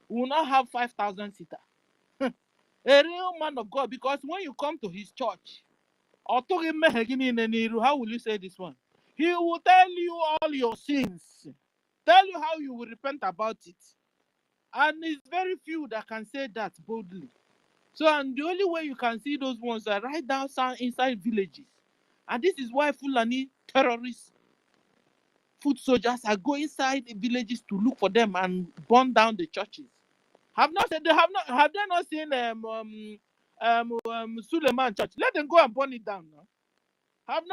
will not have 5,000 seater. A real man of God, because when you come to his church, how will you say this one? He will tell you all your sins, tell you how you will repent about it. And it's very few that can say that boldly. So, and the only way you can see those ones are right down inside villages. And this is why Fulani terrorists, foot soldiers are going inside the villages to look for them and burn down the churches. Have they not seen Suleiman Church? Let them go and burn it down now. Have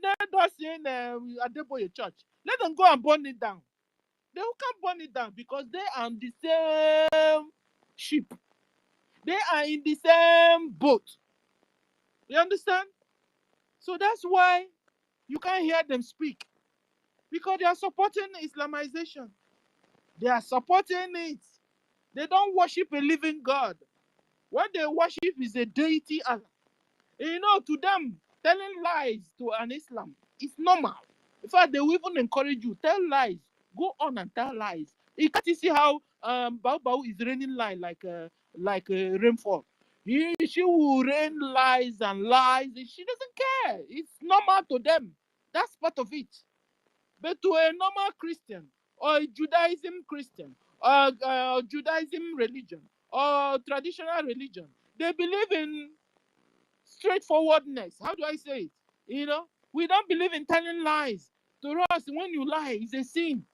they not seen Adeboye Church? Let them go and burn it down. They can't burn it down because they are on the same ship. They are in the same boat. You understand? So that's why you can't hear them speak. Because they are supporting Islamization. They are supporting it. They don't worship a living God. What they worship is a deity. You know, to them, telling lies to an Islam is normal. In fact, they will even encourage you, tell lies. Go on and tell lies. You can't see how Bao is raining lies like rainfall. She will rain lies and lies. She doesn't care. It's normal to them. That's part of it. But to a normal Christian or a Judaism Christian or Judaism religion or traditional religion, they believe in straightforwardness. How do I say it? You know, we don't believe in telling lies. To us, when you lie, it's a sin.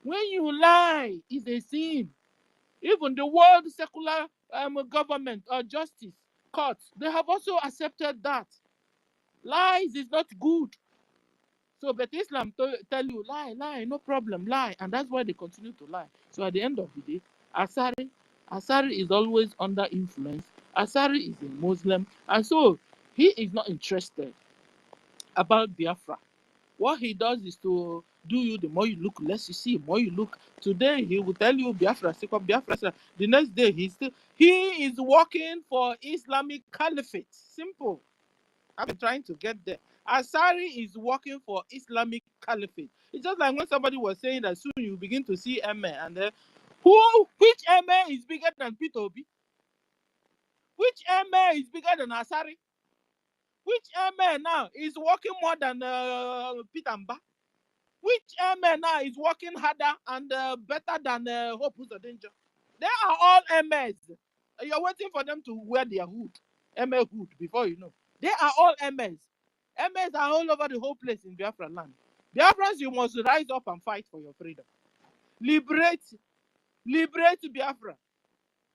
When you lie, it's a sin. Even the world secular government or justice courts, they have also accepted that. Lies is not good. So, but Islam tell you, lie, no problem, lie. And that's why they continue to lie. So at the end of the day, Asari is always under influence. Asari is a Muslim. And so he is not interested about Biafra. What he does is to do you, the more you look, less you see, more you look. Today he will tell you Biafra. The next day he is working for Islamic Caliphate. Simple. I've been trying to get there. Asari is working for Islamic Caliphate. It's just like when somebody was saying that soon you begin to see Emir and which Emir is bigger than Peter Obi? Which Emir is bigger than Asari? Which Emir now is working more than Peter Mba? Which Emir now is working harder and better than Hope Danger? They are all Emirs. You're waiting for them to wear their hood, Emir hood, before you know. They are all Emirs. Emirs are all over the whole place in Biafra land. Biafrans, you must rise up and fight for your freedom. Liberate Biafra.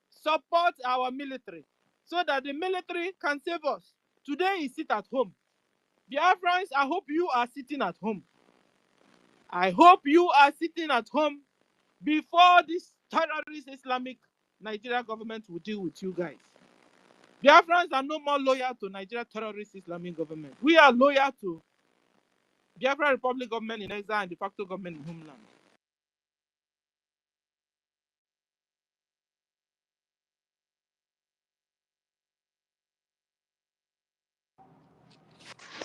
Support our military so that the military can save us. Today you sit at home. Biafrans, I hope you are sitting at home. I hope you are sitting at home before this terrorist Islamic Nigeria government will deal with you guys. Biafrans are no more loyal to Nigeria terrorist Islamic government. We are loyal to Biafra Republic government in exile and de facto government in homeland.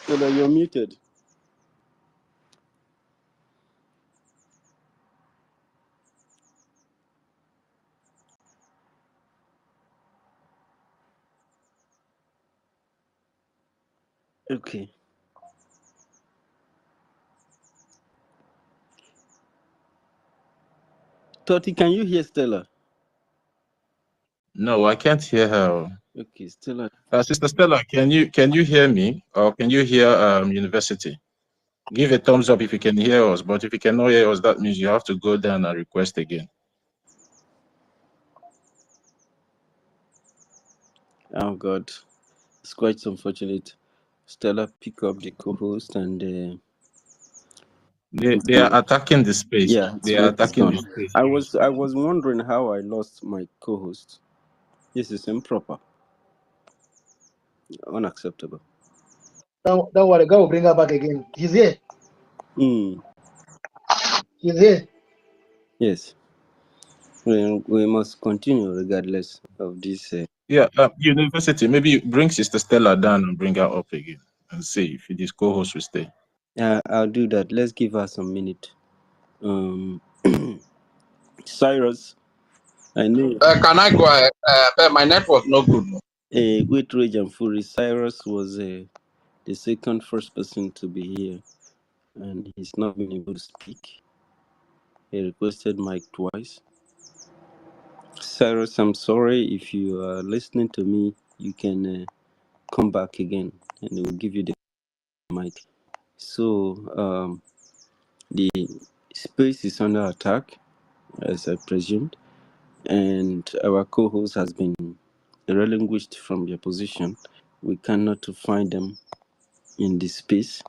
Stella, you're muted. Okay. Toti, can you hear Stella? No, I can't hear her. Okay, Stella. Sister Stella, can you hear me, or can you hear University? Give a thumbs up if you can hear us, but if you cannot hear us, that means you have to go down and request again. Oh God, it's quite unfortunate. Stella, pick up the co-host and They are attacking the space. yeah, They are it's attacking gone. the space. I was wondering how I lost my co-host. This is improper. Unacceptable. Don't worry, God will bring her back again. She's here. Mm. She's here. Yes. We must continue regardless of this. Yeah, university. Maybe bring Sister Stella down and bring her up again and see if this co-host will stay. I'll do that. Let's give her some minute. Cyrus, I know. Can I go ahead? My network no good. With Rage and Fury, Cyrus was the first person to be here, and he's not been able to speak. He requested mic twice. Cyrus, I'm sorry if you are listening to me. You can come back again, and we'll give you the mic. So the space is under attack, as I presumed, and our co-host has been relinquished from their position. We cannot find them in this space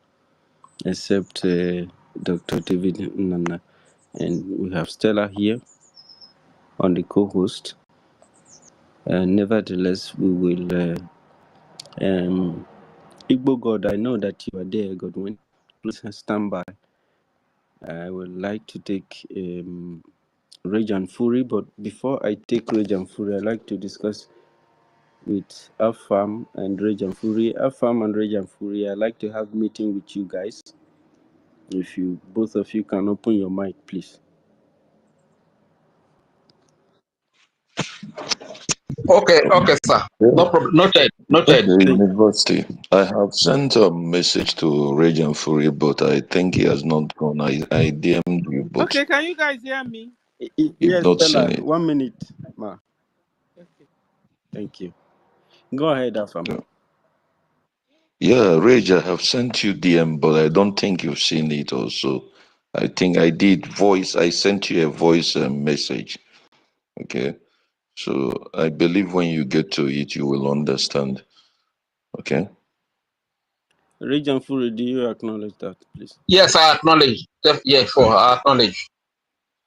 except Dr. David Nana, and we have Stella here on the co-host. Nevertheless, we will. Igbo God, I know that you are there, Godwin. Please stand by. I would like to take Rage and Fury, but before I take Rage and Fury, I'd like to discuss with Afam and Rage and Fury. Afam and Rage and Fury, I'd like to have meeting with you guys. If you both of you can open your mic, please. Okay, sir. Yeah. No problem. Noted. Okay, University. I have sent a message to Rage and Fury, but I think he has not gone. I DM'd you, but Okay, can you guys hear me? you've Yes, not Stella, seen it. 1 minute, ma. Okay. Thank you. Go ahead, Afam. Yeah. Yeah, Rage, I have sent you DM, but I don't think you've seen it also. I think I did voice, I sent you a voice message. Okay. So I believe when you get to it, you will understand. Okay. Rage and Fury, do you acknowledge that, please? Yes, I acknowledge. Yeah, sure, I acknowledge.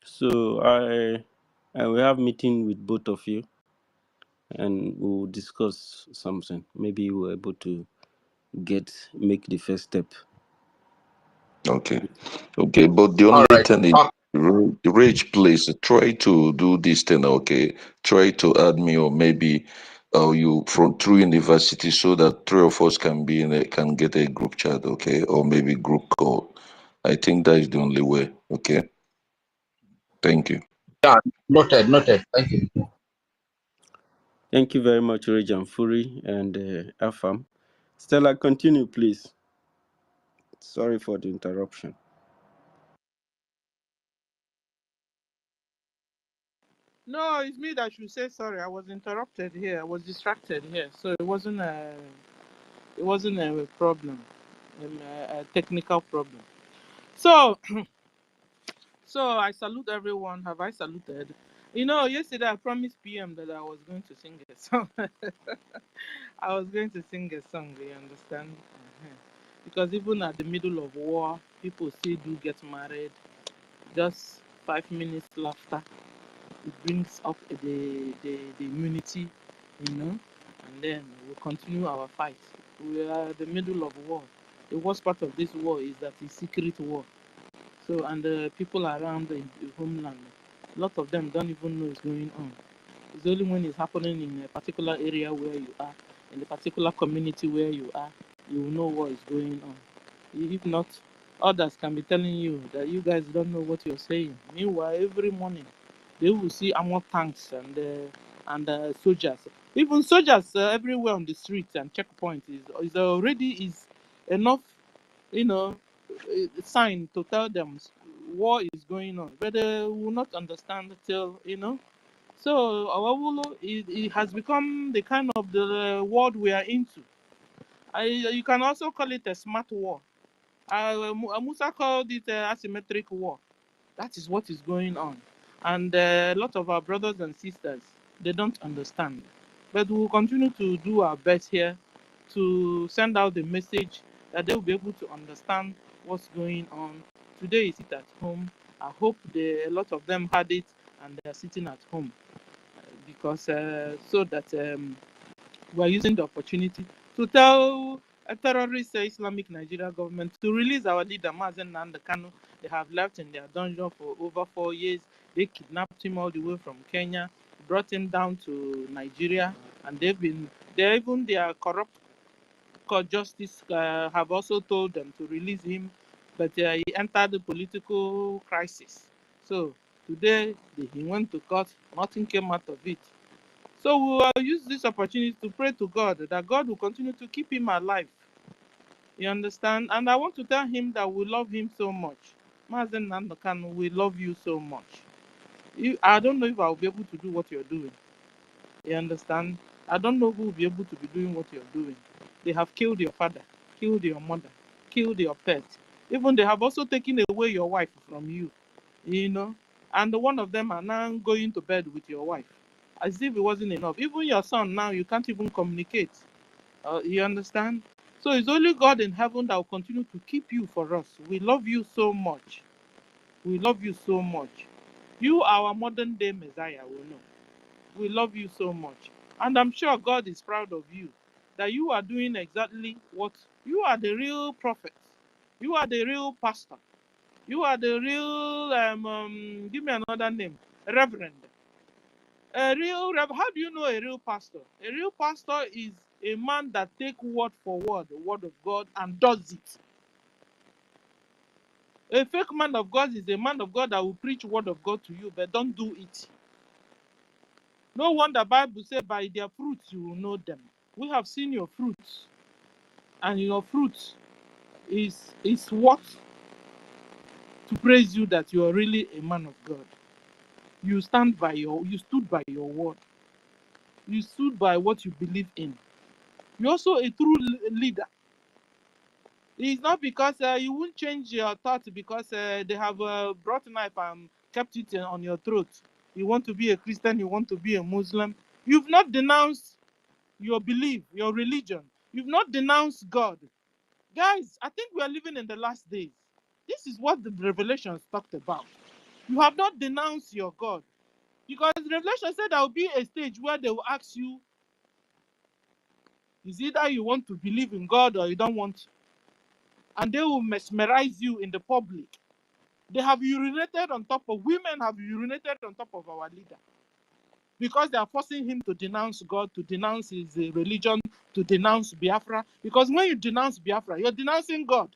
So I will have meeting with both of you, and we'll discuss something. Maybe we're able to make the first step. Okay. Okay. But the All only right. thing is, Rage, please try to do this thing. Okay. Try to add me, or maybe you from through university, so that three of us can be can get a group chat. Okay. Or maybe group call. I think that is the only way. Okay. Thank you. Yeah, noted. Thank you. Thank you very much, Rage and Fury and Afam. Stella, continue, please. Sorry for the interruption. No, it's me that should say sorry. I was interrupted here. I was distracted here, so it wasn't a problem, a technical problem. So, I salute everyone. Have I saluted? You know, yesterday I promised PM that I was going to sing a song. I was going to sing a song. You understand? Because even at the middle of war, people still do get married. Just 5 minutes laughter. It brings up the immunity, and then we'll continue our fight. We are at the middle of war. The worst part of this war is that it's secret war. So, and the people around the homeland, a lot of them don't even know what's going on. It's only when it's happening in a particular area where you are, in a particular community where you are, you will know what is going on. If not, others can be telling you that you guys don't know what you're saying. Meanwhile, every morning they will see armor tanks and soldiers. Even soldiers everywhere on the streets and checkpoints is already enough, you know, sign to tell them war is going on, but they will not understand till. So our Awolowo, it has become the kind of the world we are into. You can also call it a smart war. Musa called it asymmetric war. That is what is going on. And a lot of our brothers and sisters, they don't understand. But we will continue to do our best here to send out the message that they will be able to understand what's going on. Today is it at home. I hope a lot of them had it and they're sitting at home because so that we're using the opportunity to tell a terrorist Islamic Nigeria government to release our leader Mazen Nandekano. They have left in their dungeon for over 4 years. They kidnapped him all the way from Kenya, brought him down to Nigeria, and their corrupt court justice have also told them to release him, but he entered the political crisis. So today he went to court, nothing came out of it. So we will use this opportunity to pray to God that God will continue to keep him alive. You understand? And I want to tell him that we love him so much. Mazen Nandokan, we love you so much. I don't know if I'll be able to do what you're doing. You understand? I don't know who will be able to be doing what you're doing. They have killed your father, killed your mother, killed your pet. Even they have also taken away your wife from you, you know. And one of them are now going to bed with your wife, as if it wasn't enough. Even your son now, you can't even communicate. You understand? So it's only God in heaven that will continue to keep you for us. We love you so much. We love you so much. You are our modern day Messiah, we know. We love you so much. And I'm sure God is proud of you, that you are doing exactly what you are, the real prophet. You are the real pastor. You are the real, give me another name, reverend. How do you know a real pastor? A real pastor is a man that take word for word, the word of God, and does it. A fake man of God is a man of God that will preach word of God to you, but don't do it. No wonder Bible says by their fruits you will know them. We have seen your fruits, and your fruits is what to praise you that you are really a man of God. You stood by your word. You stood by what you believe in. You're also a true leader. It's not because you won't change your thought because they have brought a knife and kept it on your throat. You want to be a Christian, you want to be a Muslim. You've not denounced your belief, your religion. You've not denounced God. Guys, I think we are living in the last days. This is what the Revelations talked about. You have not denounced your God. Because the Revelation said there will be a stage where they will ask you, is either you want to believe in God or you don't want to. And they will mesmerize you in the public. They have urinated on top of women, have urinated on top of our leader. Because they are forcing him to denounce God, to denounce his religion, to denounce Biafra. Because when you denounce Biafra, you're denouncing God.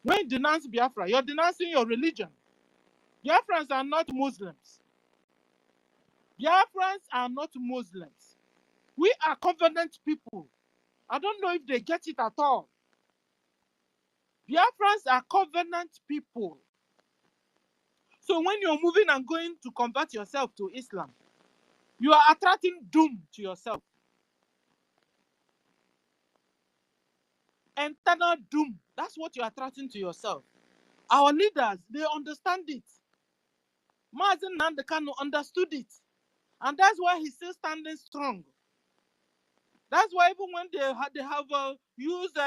When you denounce Biafra, you're denouncing your religion. Biafrans are not Muslims. Biafrans are not Muslims. We are covenant people. I don't know if they get it at all. Biafrans are covenant people. So when you're moving and going to convert yourself to Islam, you are attracting doom to yourself. Internal doom. That's what you're attracting to yourself. Our leaders, they understand it. Mazen Nandekano understood it. And that's why he's still standing strong. That's why even when they have used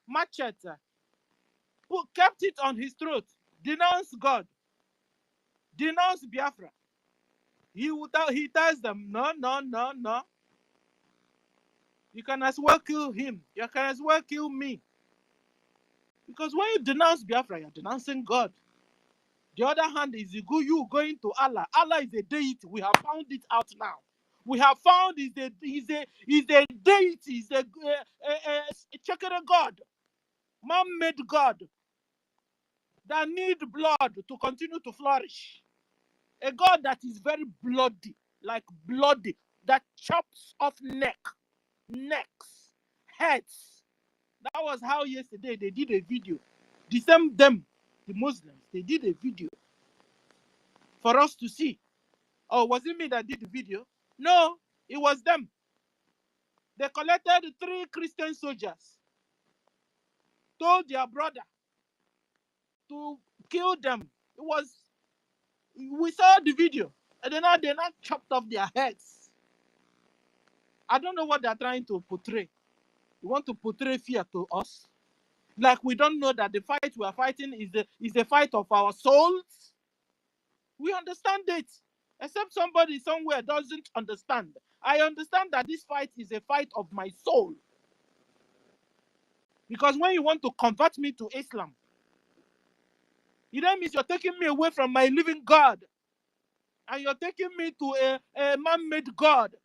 machete, who kept it on his throat, denounced God, denounced Biafra. He tells them, no, no, no, no. You can as well kill him. You can as well kill me. Because when you denounce Biafra, you're denouncing God. The other hand is you going to Allah. Allah is a deity. We have found it out now. We have found he's a deity. He's a checker God, man-made God that need blood to continue to flourish. A God that is very bloody, that chops off necks, heads. That was how yesterday they did a video. The Muslims, they did a video for us to see. Oh, was it me that did the video? No, it was them. They collected 3 Christian soldiers, told their brother to kill them. We saw the video, and they not chopped off their heads. I don't know what they're trying to portray. You want to portray fear to us? Like we don't know that the fight we are fighting is the fight of our souls? We understand it. Except somebody somewhere doesn't understand. I understand that this fight is a fight of my soul. Because when you want to convert me to Islam, it then means you're taking me away from my living God. And you're taking me to a man-made God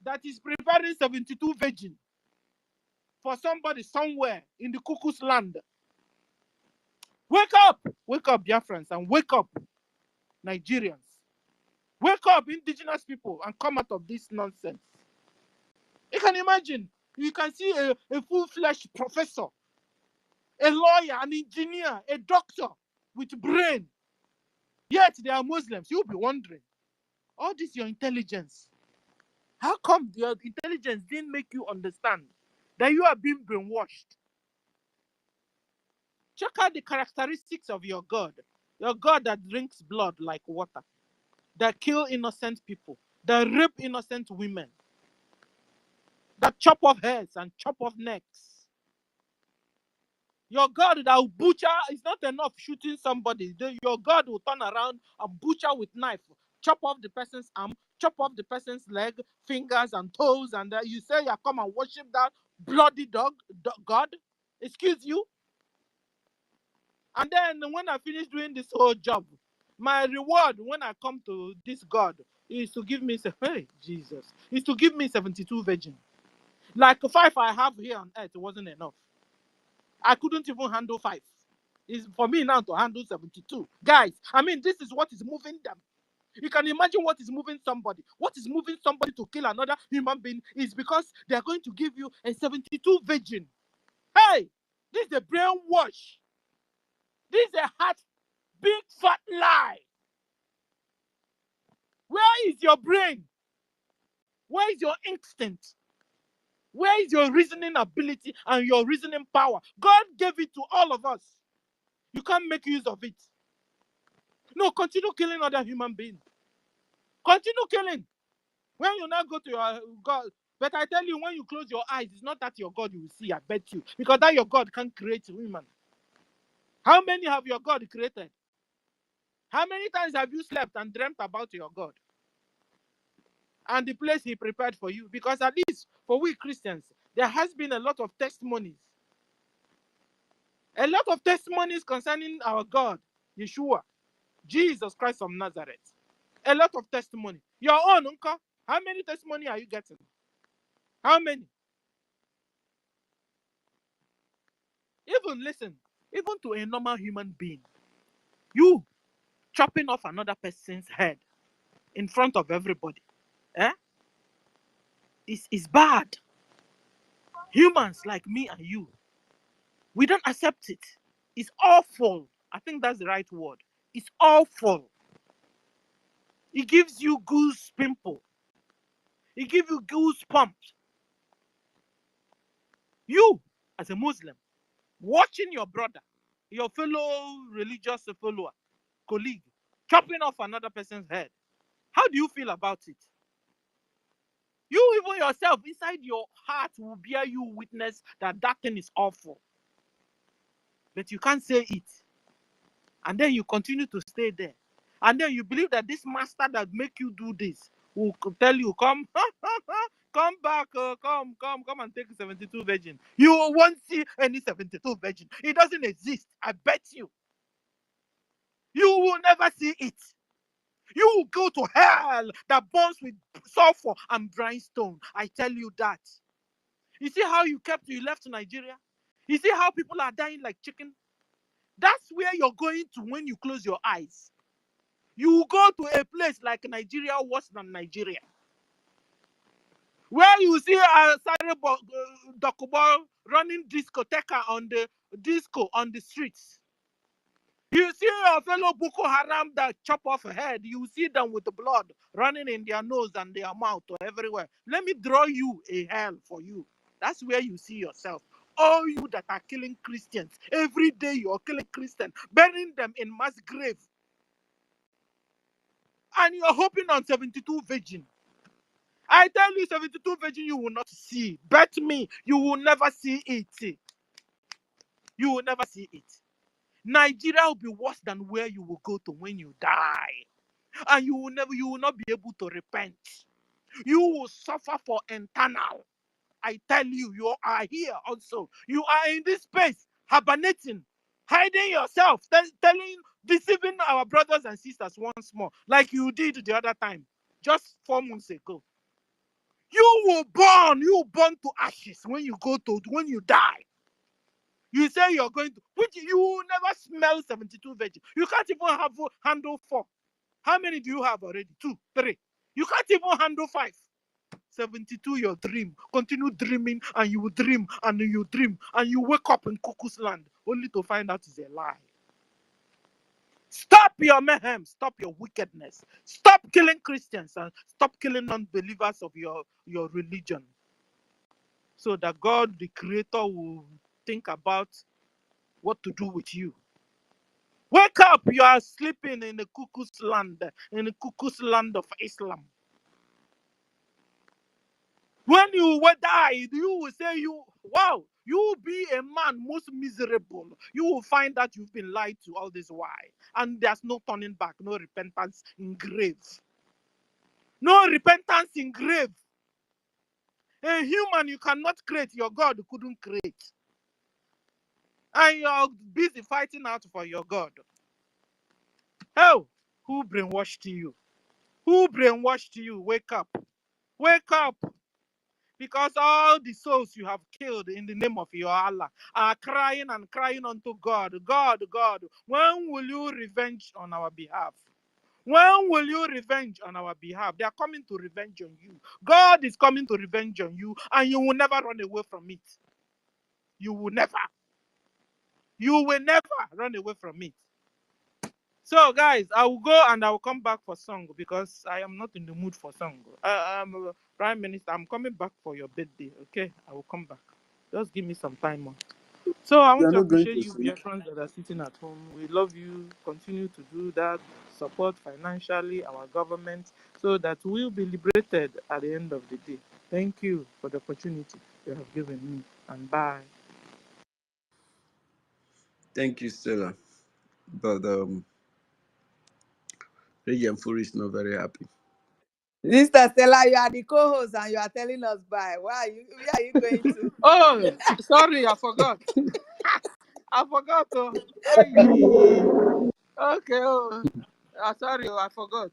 that is preparing 72 virgin for somebody somewhere in the cuckoo's land. Wake up! Wake up, Biafrans, and wake up, Nigerians. Wake up, indigenous people, and come out of this nonsense. You can imagine, you can see a full-fledged professor, a lawyer, an engineer, a doctor with brain. Yet they are Muslims. You'll be wondering, all this your intelligence. How come your intelligence didn't make you understand that you are being brainwashed? Check out the characteristics of your God. Your God that drinks blood like water, that kill innocent people, that rape innocent women, that chop off heads and chop off necks. Your God that will butcher, it's not enough shooting somebody. Your God will turn around and butcher with knife, chop off the person's arm, chop off the person's leg, fingers and toes, and you say you come and worship that bloody God? Excuse you? And then when I finish doing this whole job, my reward when I come to this God is to give me, hey, Jesus, is to give me 72 virgin. Like 5 I have here on earth, it wasn't enough. I couldn't even handle 5. It's for me now to handle 72. Guys, I mean, this is what is moving them. You can imagine what is moving somebody. What is moving somebody to kill another human being is because they are going to give you a 72 virgin. Hey, this is a brainwash. This is a hot, big, fat lie. Where is your brain? Where is your instinct? Where is your reasoning ability and your reasoning power? God gave it to all of us. You can't make use of it. No, continue killing other human beings. Continue killing. When you now go to your God, but I tell you, when you close your eyes, it's not that your God you will see, I bet you. Because that your God can't create human. How many have your God created? How many times have you slept and dreamt about your God? And the place he prepared for you? Because at least for we Christians, there has been a lot of testimonies. A lot of testimonies concerning our God, Yeshua, Jesus Christ of Nazareth. A lot of testimony. Your own, uncle. How many testimony are you getting? How many? Even listen, even to a normal human being, you chopping off another person's head in front of everybody, is bad. Humans like me and you, we don't accept it. It's awful. I think that's the right word. It's awful. It gives you goose pimple. It gives you goose pumps. You, as a Muslim, watching your brother, your fellow religious follower, colleague, chopping off another person's head. How do you feel about it? You even yourself, inside your heart, will bear you witness that that thing is awful. But you can't say it. And then you continue to stay there. And then you believe that this master that make you do this will tell you, come, come back, come and take 72 virgin. You won't see any 72 virgin. It doesn't exist. I bet you. You will never see it. You will go to hell that burns with sulfur and brimstone. I tell you that. You see how you left Nigeria? You see how people are dying like chicken? That's where you're going to when you close your eyes. You go to a place like Nigeria, worse than Nigeria, where you see a Dokubo running discotheque on the disco on the streets. You see a fellow Boko Haram that chop off a head. You see them with the blood running in their nose and their mouth or everywhere. Let me draw you a hell for you. That's where you see yourself. All you that are killing Christians, every day you are killing Christians, burying them in mass grave. And you're hoping on 72 virgin. I tell you, 72 virgin you will not see. Bet me, you will never see it. You will never see it. Nigeria will be worse than where you will go to when you die. And you will not be able to repent. You will suffer for eternal. I tell you, you are here also. You are in this space, hibernating, hiding yourself, deceiving our brothers and sisters once more, like you did the other time, just 4 months ago. You will burn to ashes when you die. You say you're going to, which you will never smell 72 virgins. You can't even handle 4. How many do you have already? 2, 3. You can't even handle 5. 72 your dream. Continue dreaming, and you will dream, and you dream, and you wake up in cuckoo's land only to find out it's a lie. Stop your mayhem. Stop your wickedness. Stop killing Christians and stop killing non-believers of your religion. So that God, the Creator, will think about what to do with you. Wake up. You are sleeping in the cuckoo's land of Islam. When you will die, you will say, wow, you will be a man most miserable. You will find that you've been lied to all this while. And there's no turning back, no repentance in grave. No repentance in grave. A human you cannot create, your God couldn't create. And you're busy fighting out for your God. Oh, who brainwashed you? Who brainwashed you? Wake up. Wake up. Because all the souls you have killed in the name of your Allah are crying and crying unto God. God, God, when will you revenge on our behalf? When will you revenge on our behalf? They are coming to revenge on you. God is coming to revenge on you, and you will never run away from it. You will never. You will never run away from it. So, guys, I will go and I will come back for song because I am not in the mood for song. I'm Prime Minister. I'm coming back for your birthday. Okay, I will come back. Just give me some time on. So I want You're to not going appreciate to you, sing. Biafrans that are sitting at home. We love you. Continue to do that. Support financially our government so that we'll be liberated at the end of the day. Thank you for the opportunity you have given me. And bye. Thank you, Stella. But Regent Fury is not very happy. Mr. Stella, you are the co-host and you are telling us bye. Where are you going to? Oh, sorry, I forgot. I forgot. Hey. Okay. Sorry, I forgot.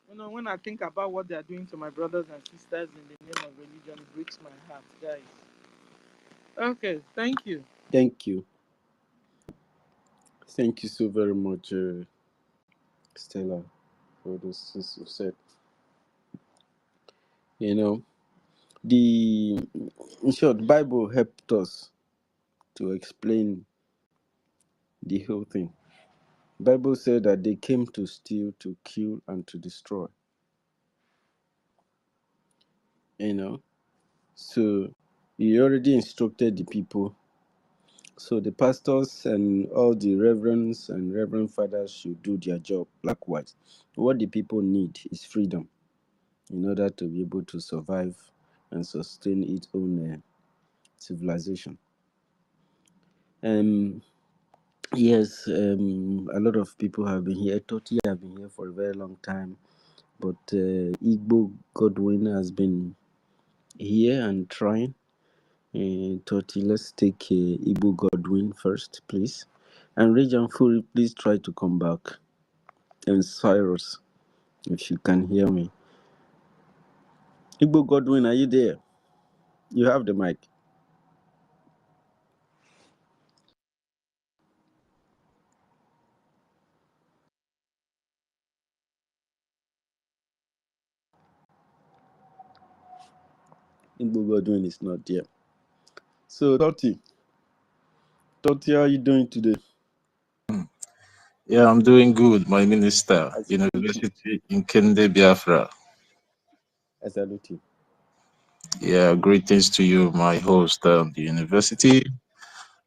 When I think about what they are doing to my brothers and sisters in the name of religion, it breaks my heart, guys. Okay, thank you. Thank you. Thank you so very much, Stella, for those things you said. In short, Bible helped us to explain the whole thing. Bible said that they came to steal, to kill, and to destroy. So he already instructed the people. So the pastors and all the reverends and reverend fathers should do their job likewise. What the people need is freedom in order to be able to survive and sustain its own civilization. Yes, a lot of people have been here. Toti have been here for a very long time, but Igbo Godwin has been here and trying. Toti, let's take Igbo Godwin first, please. And Regent Fury, please try to come back. And Cyrus, if you can hear me. Igbo Godwin, are you there? You have the mic. Igbo Godwin is not there. So, Toti, how are you doing today? Yeah, I'm doing good, my minister. I salute you. University in Kende, Biafra. I salute you. Yeah, greetings to you, my host, the university.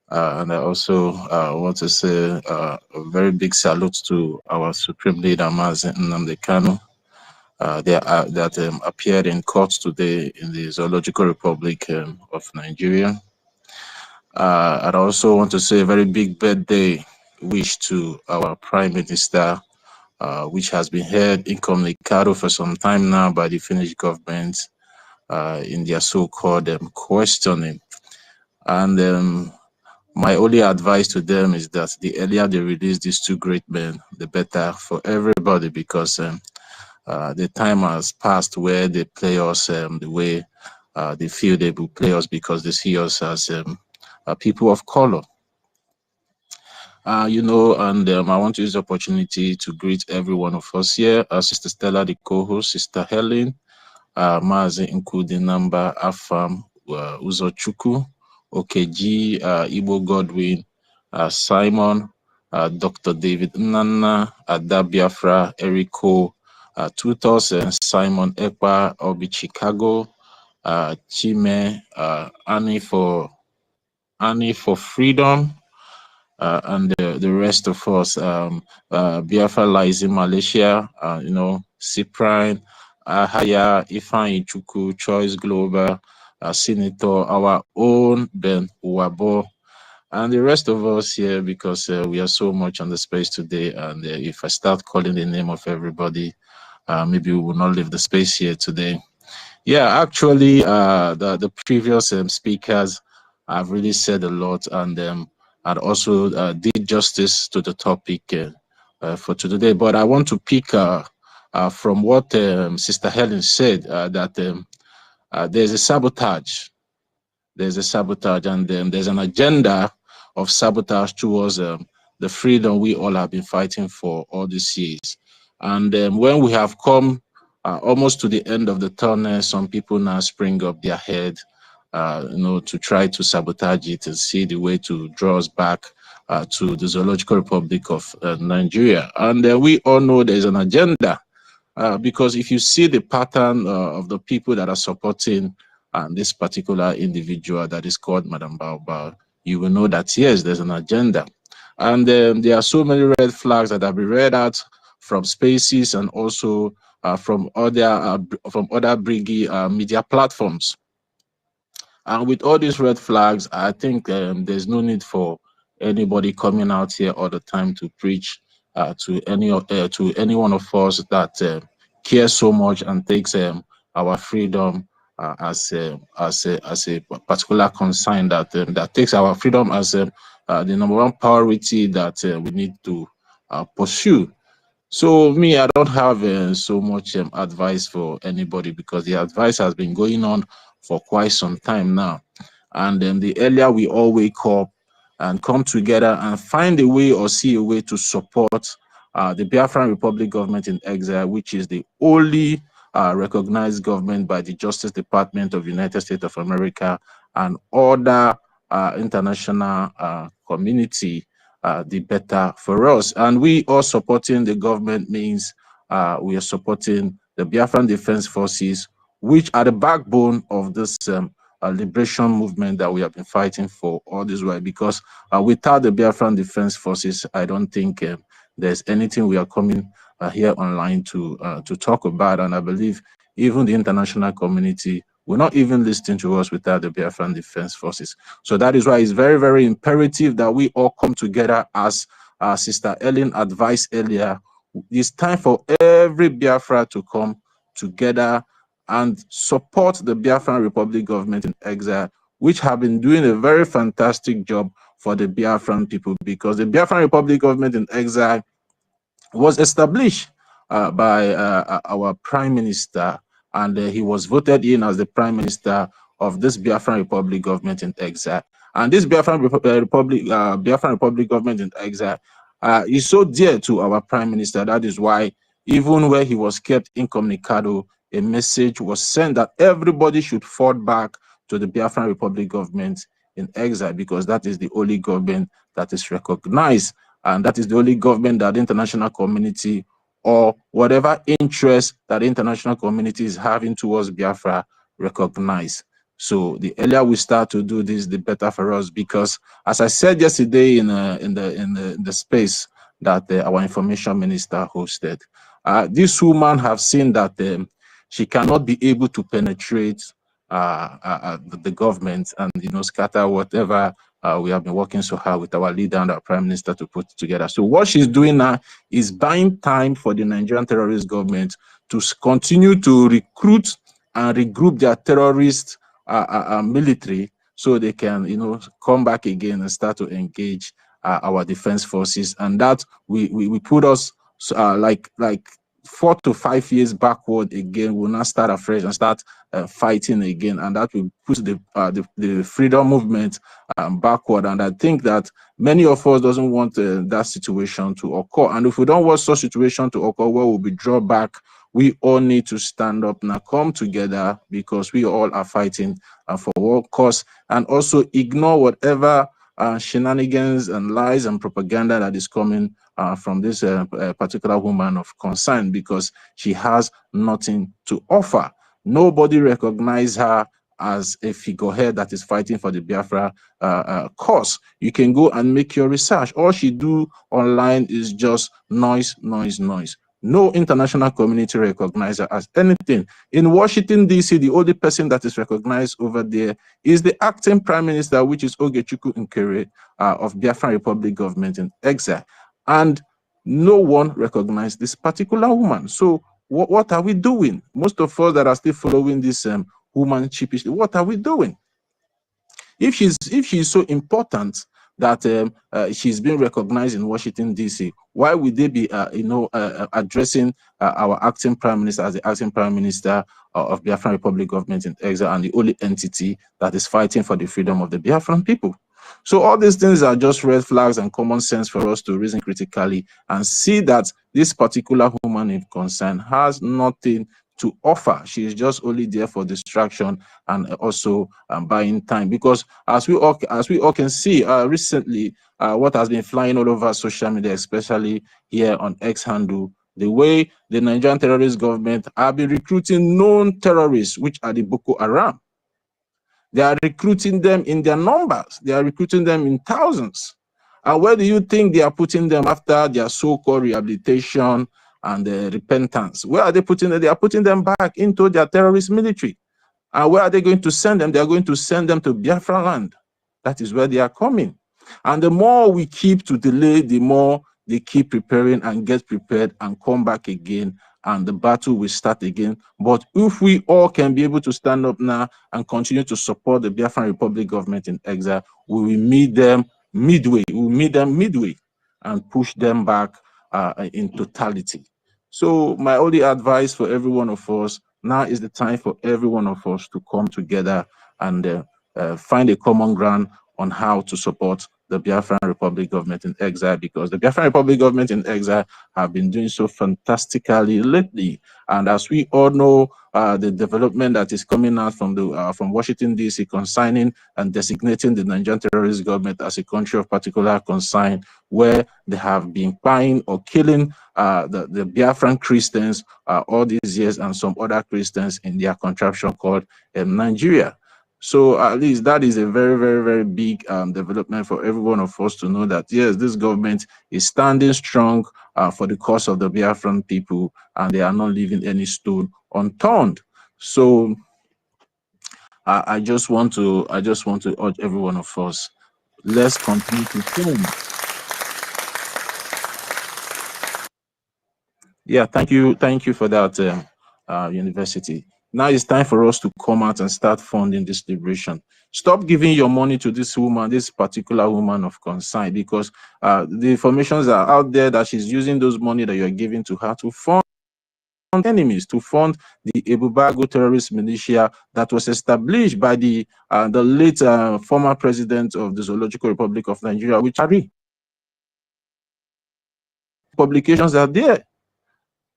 And I also want to say a very big salute to our Supreme Leader, Mazen Nnamdi Kanu. That appeared in court today in the Zoological Republic of Nigeria. And I also want to say a very big birthday wish to our Prime Minister, which has been held incommunicado for some time now by the Finnish government, in their so-called questioning. And my only advice to them is that the earlier they release these two great men, the better for everybody, because the time has passed where they play us the way they feel they will play us, because they see us as people of color. And I want to use the opportunity to greet every one of us here. Sister Stella, the co-host, Sister Helen, Mazi Nkudi Namba, Afam, Uzochukwu, OKG, Igbo Godwin, Simon, Dr. David Nana, Ada Biafra, Eriko, Tutos, Simon Ekpa, Obi Chicago, Chime, Annie for Freedom, and the rest of us. Biafra lies in Malaysia, Cyprian, Haya, Ifan Ichuku, Choice Global, Senator, our own Ben Uwabo, and the rest of us here, because we are so much on the space today. And if I start calling the name of everybody, maybe we will not leave the space here today. Yeah, actually, the previous speakers have really said a lot, and also did justice to the topic for today. But I want to pick from what Sister Helen said, that there's a sabotage. There's a sabotage, and there's an agenda of sabotage towards the freedom we all have been fighting for all these years. And when we have come almost to the end of the tunnel, some people now spring up their head, to try to sabotage it and see the way to draw us back to the Zoological Republic of Nigeria. And we all know there's an agenda, because if you see the pattern of the people that are supporting this particular individual that is called Madam Baobab, you will know that yes, there's an agenda. And there are so many red flags that have been read out from Spaces, and also from other BRGIE media platforms. And with all these red flags, I think there's no need for anybody coming out here all the time to preach to any one of us that cares so much and takes our freedom as a particular concern, that takes our freedom as the number one priority that we need to pursue. So me, I don't have so much advice for anybody, because the advice has been going on for quite some time now. And then the earlier we all wake up and come together and find a way or see a way to support the Biafran Republic government in exile, which is the only recognized government by the Justice Department of the United States of America and other international community, the better for us. And we all supporting the government means we are supporting the Biafran Defense Forces, which are the backbone of this liberation movement that we have been fighting for all this while. Because without the Biafran Defense Forces, I don't think there's anything we are coming here online to talk about. And I believe even the international community will not even listen to us without the Biafran Defense Forces. So that is why it's very, very imperative that we all come together, as Sister Ellen advised earlier. It's time for every Biafra to come together and support the Biafran Republic government in exile, which have been doing a very fantastic job for the Biafran people, because the Biafran Republic government in exile was established by our Prime Minister, and he was voted in as the Prime Minister of this Biafran Republic government in exile. And this Biafran Republic government in exile is so dear to our Prime Minister. That is why even where he was kept incommunicado, a message was sent that everybody should fall back to the Biafran Republic government in exile, because that is the only government that is recognized, and that is the only government that the international community, or whatever interest that the international community is having towards Biafra, recognize. So the earlier we start to do this, the better for us, because as I said yesterday in the space that our information minister hosted, this woman have seen that she cannot be able to penetrate the government and scatter whatever we have been working so hard with our leader and our Prime Minister to put together. So what she's doing now is buying time for the Nigerian terrorist government to continue to recruit and regroup their terrorist military so they can, come back again and start to engage our defense forces. And that we put us like 4 to 5 years backward again. We'll now start afresh and start fighting again, and that will push the freedom movement backward. And I think that many of us doesn't want that situation to occur. And if we don't want such situation to occur where we'll be drawn back, we all need to stand up now, come together, because we all are fighting for one cause, and also ignore whatever shenanigans and lies and propaganda that is coming from this particular woman of concern, because she has nothing to offer. Nobody recognizes her as a figurehead that is fighting for the Biafra cause. You can go and make your research. All she do online is just noise, noise, noise. No international community recognizes her as anything. In Washington, D.C., the only person that is recognized over there is the acting prime minister, which is Ogechukwu Nkere of Biafran Republic government in exile. And no one recognized this particular woman. So what are we doing? Most of us that are still following this woman cheapishly, what are we doing? If she's so important that she's been recognized in Washington, D.C., why would they be, addressing our acting prime minister as the acting prime minister of Biafran Republic government in exile and the only entity that is fighting for the freedom of the Biafran people? So all these things are just red flags and common sense for us to reason critically and see that this particular woman in concern has nothing to offer. She is just only there for distraction and also buying time. Because as we all can see recently, what has been flying all over social media, especially here on X handle, the way the Nigerian terrorist government have been recruiting known terrorists, which are the Boko Haram. They are recruiting them in their numbers. They are recruiting them in thousands. And where do you think they are putting them after their so-called rehabilitation and repentance? Where are they putting them? They are putting them back into their terrorist military. And where are they going to send them? They are going to send them to Biafra land. That is where they are coming. And the more we keep to delay, the more they keep preparing and get prepared and come back again, and the battle will start again. But if we all can be able to stand up now and continue to support the Biafran Republic government in exile, we will meet them midway. We will meet them midway and push them back in totality. So my only advice for every one of us, now is the time for every one of us to come together and find a common ground on how to support the Biafran Republic government in exile, because the Biafran Republic government in exile have been doing so fantastically lately. And as we all know, the development that is coming out from from Washington, D.C., consigning and designating the Nigerian terrorist government as a country of particular concern, where they have been buying or killing the Biafran Christians all these years, and some other Christians in their contraption called Nigeria. So at least that is a very, very, very big development for every one of us to know that, yes, this government is standing strong for the cause of the Biafran people, and they are not leaving any stone unturned. So I just want to urge every one of us, let's continue to film. Yeah, thank you for that, university. Now it's time for us to come out and start funding this liberation. Stop giving your money to this woman, this particular woman of concern, because the informations are out there that she's using those money that you're giving to her to fund enemies, to fund the Ebubago terrorist militia that was established by the late former president of the Zoological Republic of Nigeria, which are publications are there.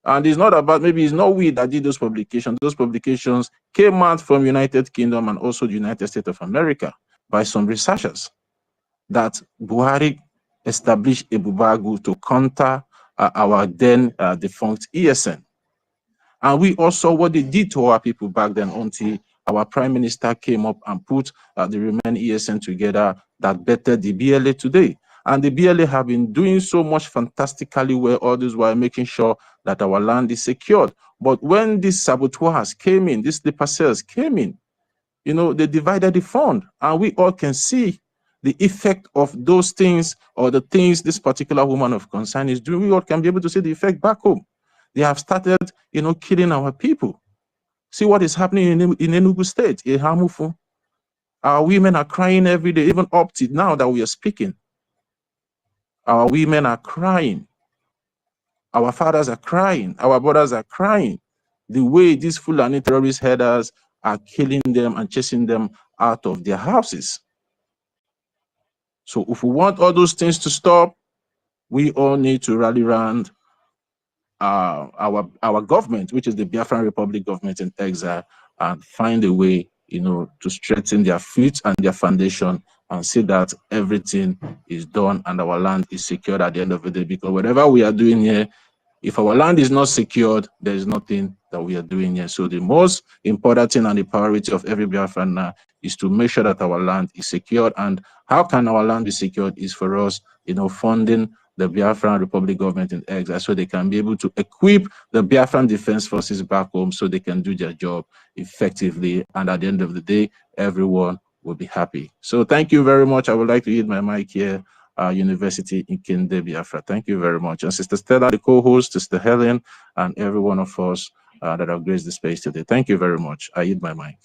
And it's not about, maybe it's not we that did those publications. Those publications came out from United Kingdom and also the United States of America by some researchers, that Buhari established Ebubago to counter our then defunct ESN. And we also what they did to our people back then, until our prime minister came up and put the remaining ESN together that bettered the BLA today. And the BLA have been doing so much fantastically well all this while, making sure that our land is secured. But when these saboteurs came in, these sleeper cells came in, they divided the fund, and we all can see the effect of those things, or the things this particular woman of concern is doing. We all can be able to see the effect back home. They have started, killing our people. See what is happening in Enugu State, Ihamufu. Our women are crying every day, even up to now that we are speaking. Our women are crying. Our fathers are crying. Our brothers are crying. The way these Fulani terrorist headers are killing them and chasing them out of their houses. So if we want all those things to stop, we all need to rally around our government, which is the Biafran Republic government in exile, and find a way, to strengthen their feet and their foundation and see that everything is done and our land is secured at the end of the day. Because whatever we are doing here, if our land is not secured, there is nothing that we are doing here. So the most important thing and the priority of every Biafran now is to make sure that our land is secured. And how can our land be secured is for us, funding the Biafran Republic government in exile so they can be able to equip the Biafran Defense Forces back home so they can do their job effectively. And at the end of the day, everyone will be happy. So thank you very much. I would like to yield my mic here. University in Kinde, Biafra. Thank you very much. And Sister Stella, the co-host, Sister Helen, and every one of us that have graced the space today. Thank you very much. I yield my mic.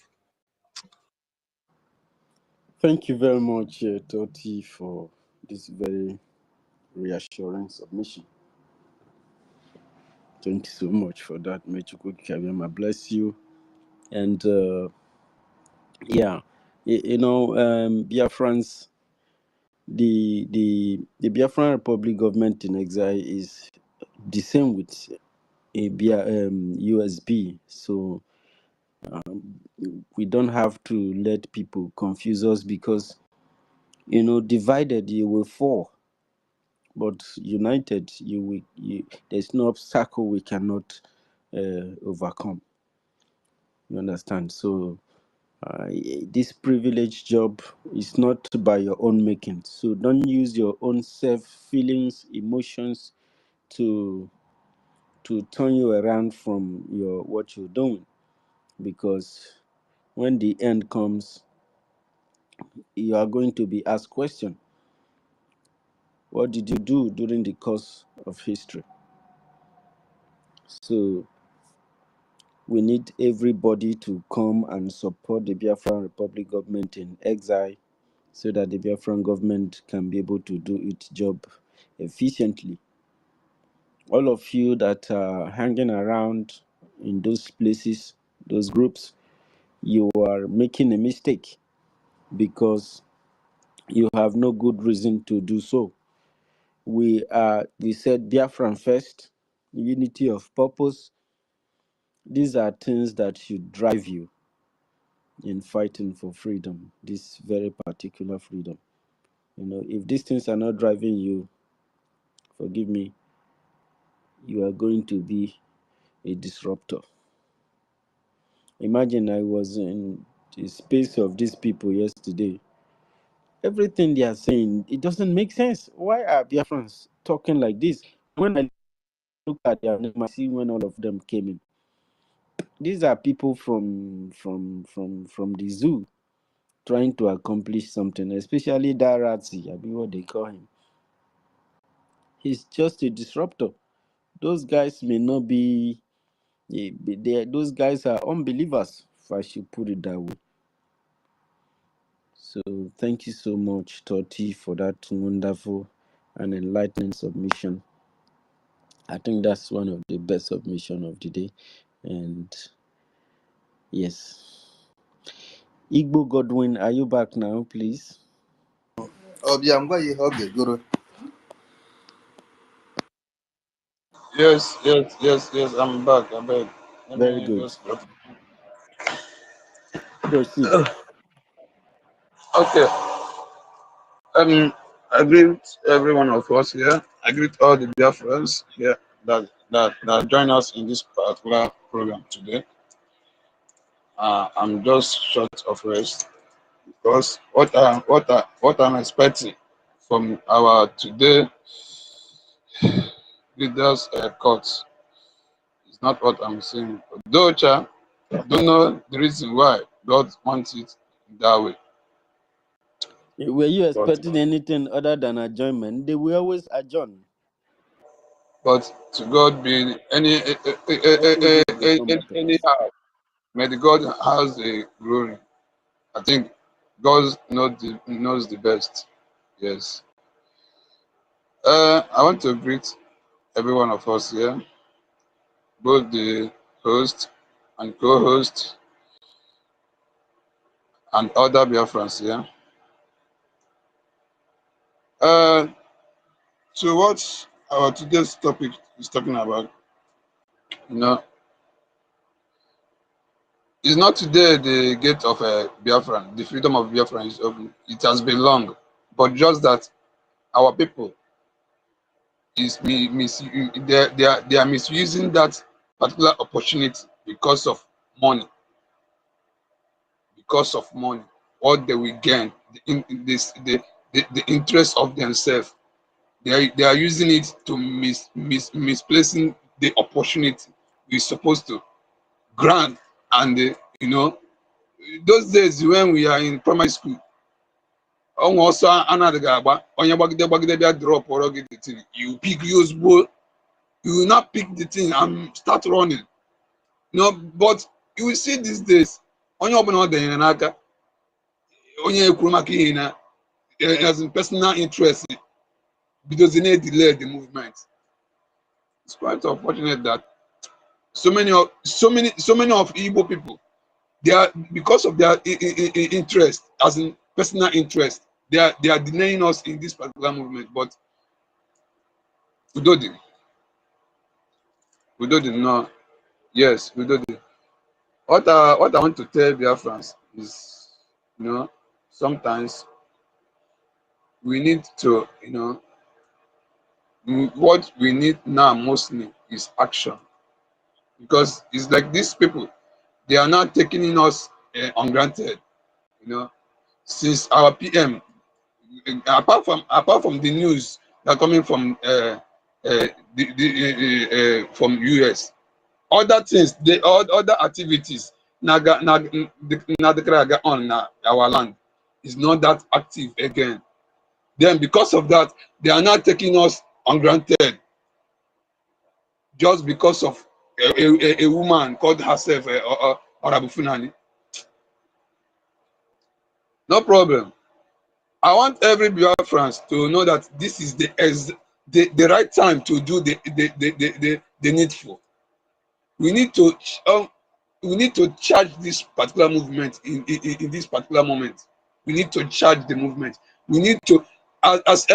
Thank you very much, Toti, for this very reassuring submission. Thank you so much for that. May Chukwuka bless you. And Biafrans, the Biafran Republic government in exile is the same with a USB. So we don't have to let people confuse us because, divided you will fall, but united there's no obstacle we cannot overcome. You understand? So this privileged job is not by your own making. So don't use your own self feelings, emotions to turn you around from what you're doing, because when the end comes, you are going to be asked question. What did you do during the course of history? So we need everybody to come and support the Biafran Republic government in exile so that the Biafran government can be able to do its job efficiently. All of you that are hanging around in those places, those groups, you are making a mistake because you have no good reason to do so. We said Biafran first, unity of purpose. These are things that should drive you in fighting for freedom, this very particular freedom. If these things are not driving you, forgive me, you are going to be a disruptor. Imagine I was in the space of these people yesterday. Everything they are saying, it doesn't make sense. Why are Biafrans talking like this? When I look at their name, I see when all of them came in. These are people from the zoo trying to accomplish something, especially Daratzi, I mean what they call him. He's just a disruptor. Those guys may not be, those guys are unbelievers, if I should put it that way. So thank you so much, Toti, for that wonderful and enlightening submission. I think that's one of the best submission of the day. And yes. Igbo Godwin, are you back now, please? Yes, I'm back. I'm back. Let Very me good. just go. Proceed. Okay. I greet every one of us here. I greet all the Biafrans here that join us in this particular program today. I'm just short of rest because what I'm expecting from our today leaders courts is not what I'm saying. Though, I don't know the reason why God wants it that way. Were you expecting anything other than adjournment? They will always adjourn. But to God be anyhow. May the God has the glory. I think God knows the best. Yes. I want to greet every one of us here, both the host and co-host and other Biafrans here. So what our today's topic is talking about, it's not today the gate of Biafra, the freedom of Biafra is open. It has been long, but just that our people they are misusing that particular opportunity because of money. Because of money, what they will gain, the interest of themselves. They are using it to misplacing the opportunity we're supposed to grant. And those days when we are in primary school, also drop or get the thing. You pick yours, you will not pick the thing and start running. But you will see these days, onye ekwu maka ihe na as in personal interest, because they need delay the movement. It's quite unfortunate that so many of Igbo people, they are, because of their interest, as in personal interest, they are denying us in this particular movement. But we don't know. Yes, we don't. What I want to tell Biafrans is, sometimes we need to, what we need now mostly is action, because it's like these people, they are not taking us on granted. Since our PM, apart from the news that are coming from from US, other things, other activities on our land is not that active again. Then because of that, they are not taking us on granted just because of a woman called herself Orabufunani. No problem. I want every Biafrans to know that this is the right time to do the needful. We need to charge this particular movement in this particular moment. We need to charge the movement. We need to, as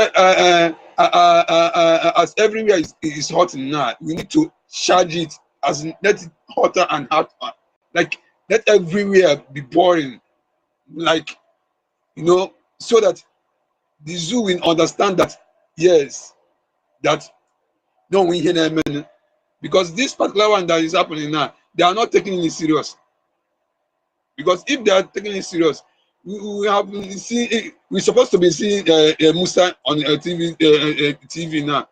everywhere is hot now, we need to charge it, as in, let it hotter and hotter. Like, let everywhere be boring. Like, so that the zoo will understand that, yes, that no, we hear them. Because this particular one that is happening now, they are not taking it serious. Because if they are taking it serious, we're supposed to be seeing Musa on TV now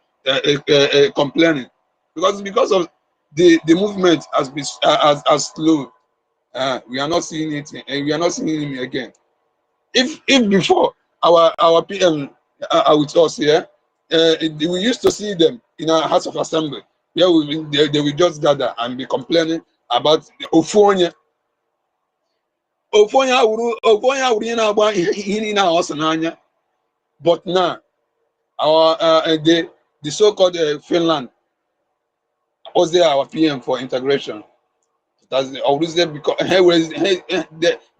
complaining, because of the movement has been as slow. We are not seeing it, and we are not seeing him again. If before our PM with us here, we used to see them in our House of Assembly. Yeah, they will just gather and be complaining about Ofonya. But now our the so-called Finland was there our PM for integration. That's always there because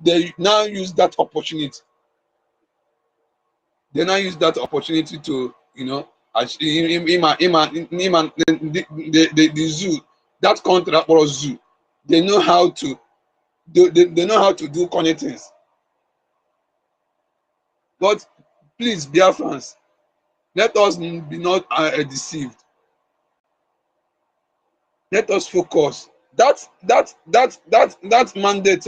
they now use that opportunity. They now use that opportunity to, the zoo, that contract or zoo, they know how to they know how to do corny things. But please, Biafrans, let us be not deceived. Let us focus. That mandate,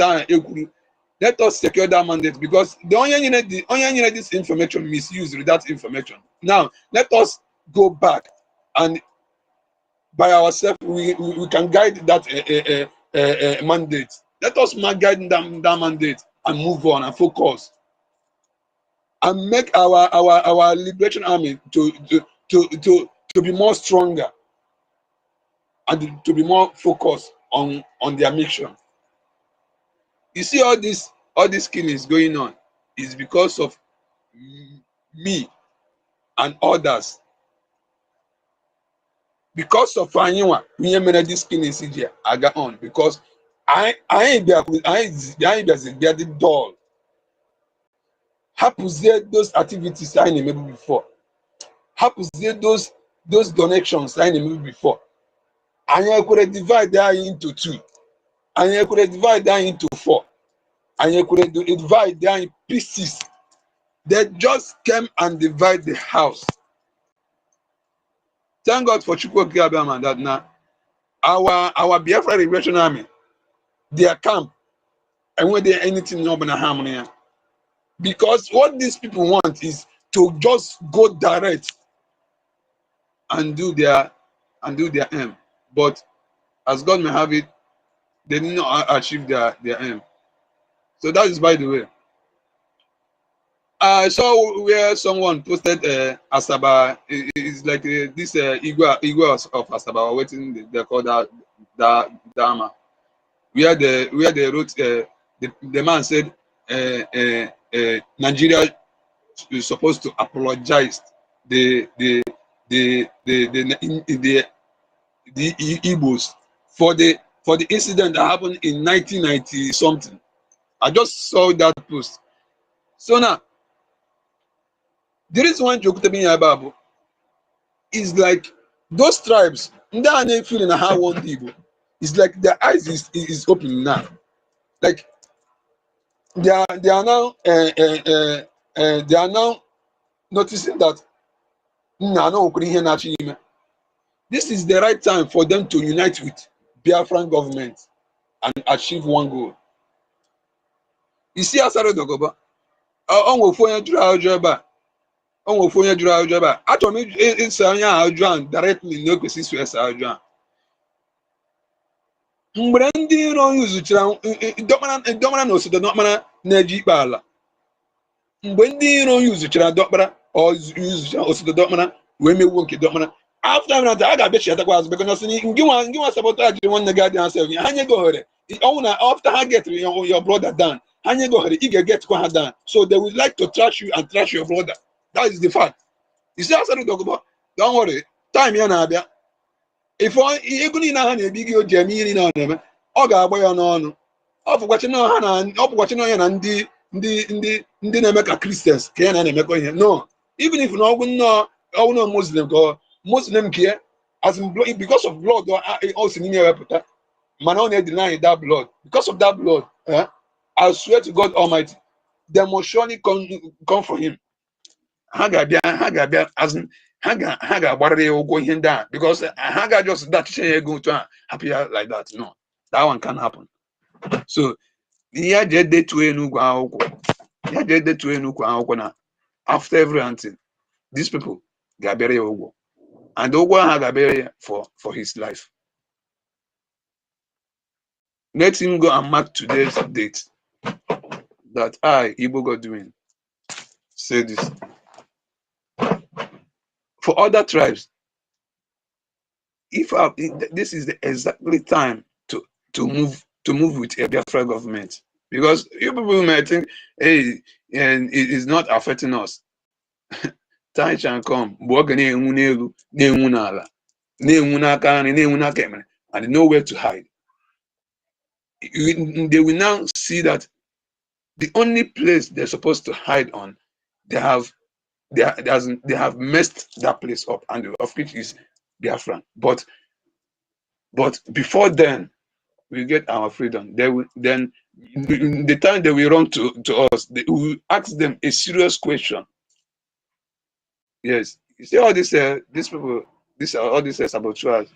let us secure that mandate, because the only this information misused with that information. Now let us go back, and by ourselves we can guide that mandate. Let us guide that mandate and move on and focus, and make our liberation army to be more stronger and to be more focused on their mission. You see all this killings going on is because of me and others. Because of Anyiwa, we made this killings here. I got on because I ain't the doll. Happens there those activities I never before. Happens there those donations I never before. And I could divide that into 2. And I could divide that into 4. And you could divide them in pieces. They just came and divide the house. Thank God for Chukwu Kiabama that now our Biafra Liberation Army, their camp, and when they anything not gonna harmony. Because what these people want is to just go direct and do their aim. But as God may have it, they did not achieve their aim. So that is by the way. I saw where someone posted Asaba. It's like this Igwe of Asaba waiting. They call that Dama. Where they wrote the man said Nigeria is supposed to apologize the Igbos for the incident that happened in 1990 something. I just saw that post. So now. There is one Jokutemi Yababu is like those tribes, feeling how one people. It's like their eyes is open now. Like they are now noticing that this is the right time for them to unite with Biafran government and achieve one goal. You see Asaro Dogoba, directly no question mgbe ndị iro yuzuchara dọkpara na osote dọkpara na-eji ikpe ala mgbe ndị iro yuzuchara dọkpara yuzuchara osote dọkpara wee megbuo nke dọkpara after that a ga-abịachi atakwa azụ bekọ nọsị ngịnwa sabotage nwanne gị adịghị asị ha nye gị ohere ọnwụ na after ha get your brother down ha nye gị ohere ị ga-egetkwa ha down so they would like to trash you and trash your brother. That is the fact. You see Asari Dogoba, don't worry, time ya na-abịa. If ego niile ha na-ebi gị o ji eme ihe niile ọ na-eme ọ ga-agba ya n'ọnụ ọ bụkwachi na ya na ndị na-eme ka Christians ka ya na-emekọ ihe no even if na ọgwụ Muslim ka Muslim ka as in because of blood o si n'ime ewepụta mana ọ na-deny that blood because of that blood I swear to God Almighty they must surely come for him. Ha ga-abịa as in ha ga-agbarịrị ya ụgwọ ihe ndị a because ha ga-just dachiche ya ego otu a happy like that. No, that one can happen. So ihe a ji edetuo n'ugwu akwụkwọ na after everything these people ga-abịara ya ụgwọ and ụgwọ ha ga-abịara ya for his life. Let him go and mark today's date that I, Igbo Godwin, say this. For other tribes, this is the exactly time to move with a Biafra government, because you people might think, hey, and it is not affecting us. Time shall come, and nowhere to hide. They will now see that the only place they're supposed to hide on, they have messed that place up, and of which is Biafran. But before then, we get our freedom. Then the time they will run to us, we will ask them a serious question. Yes, you see all these people, all these saboteurs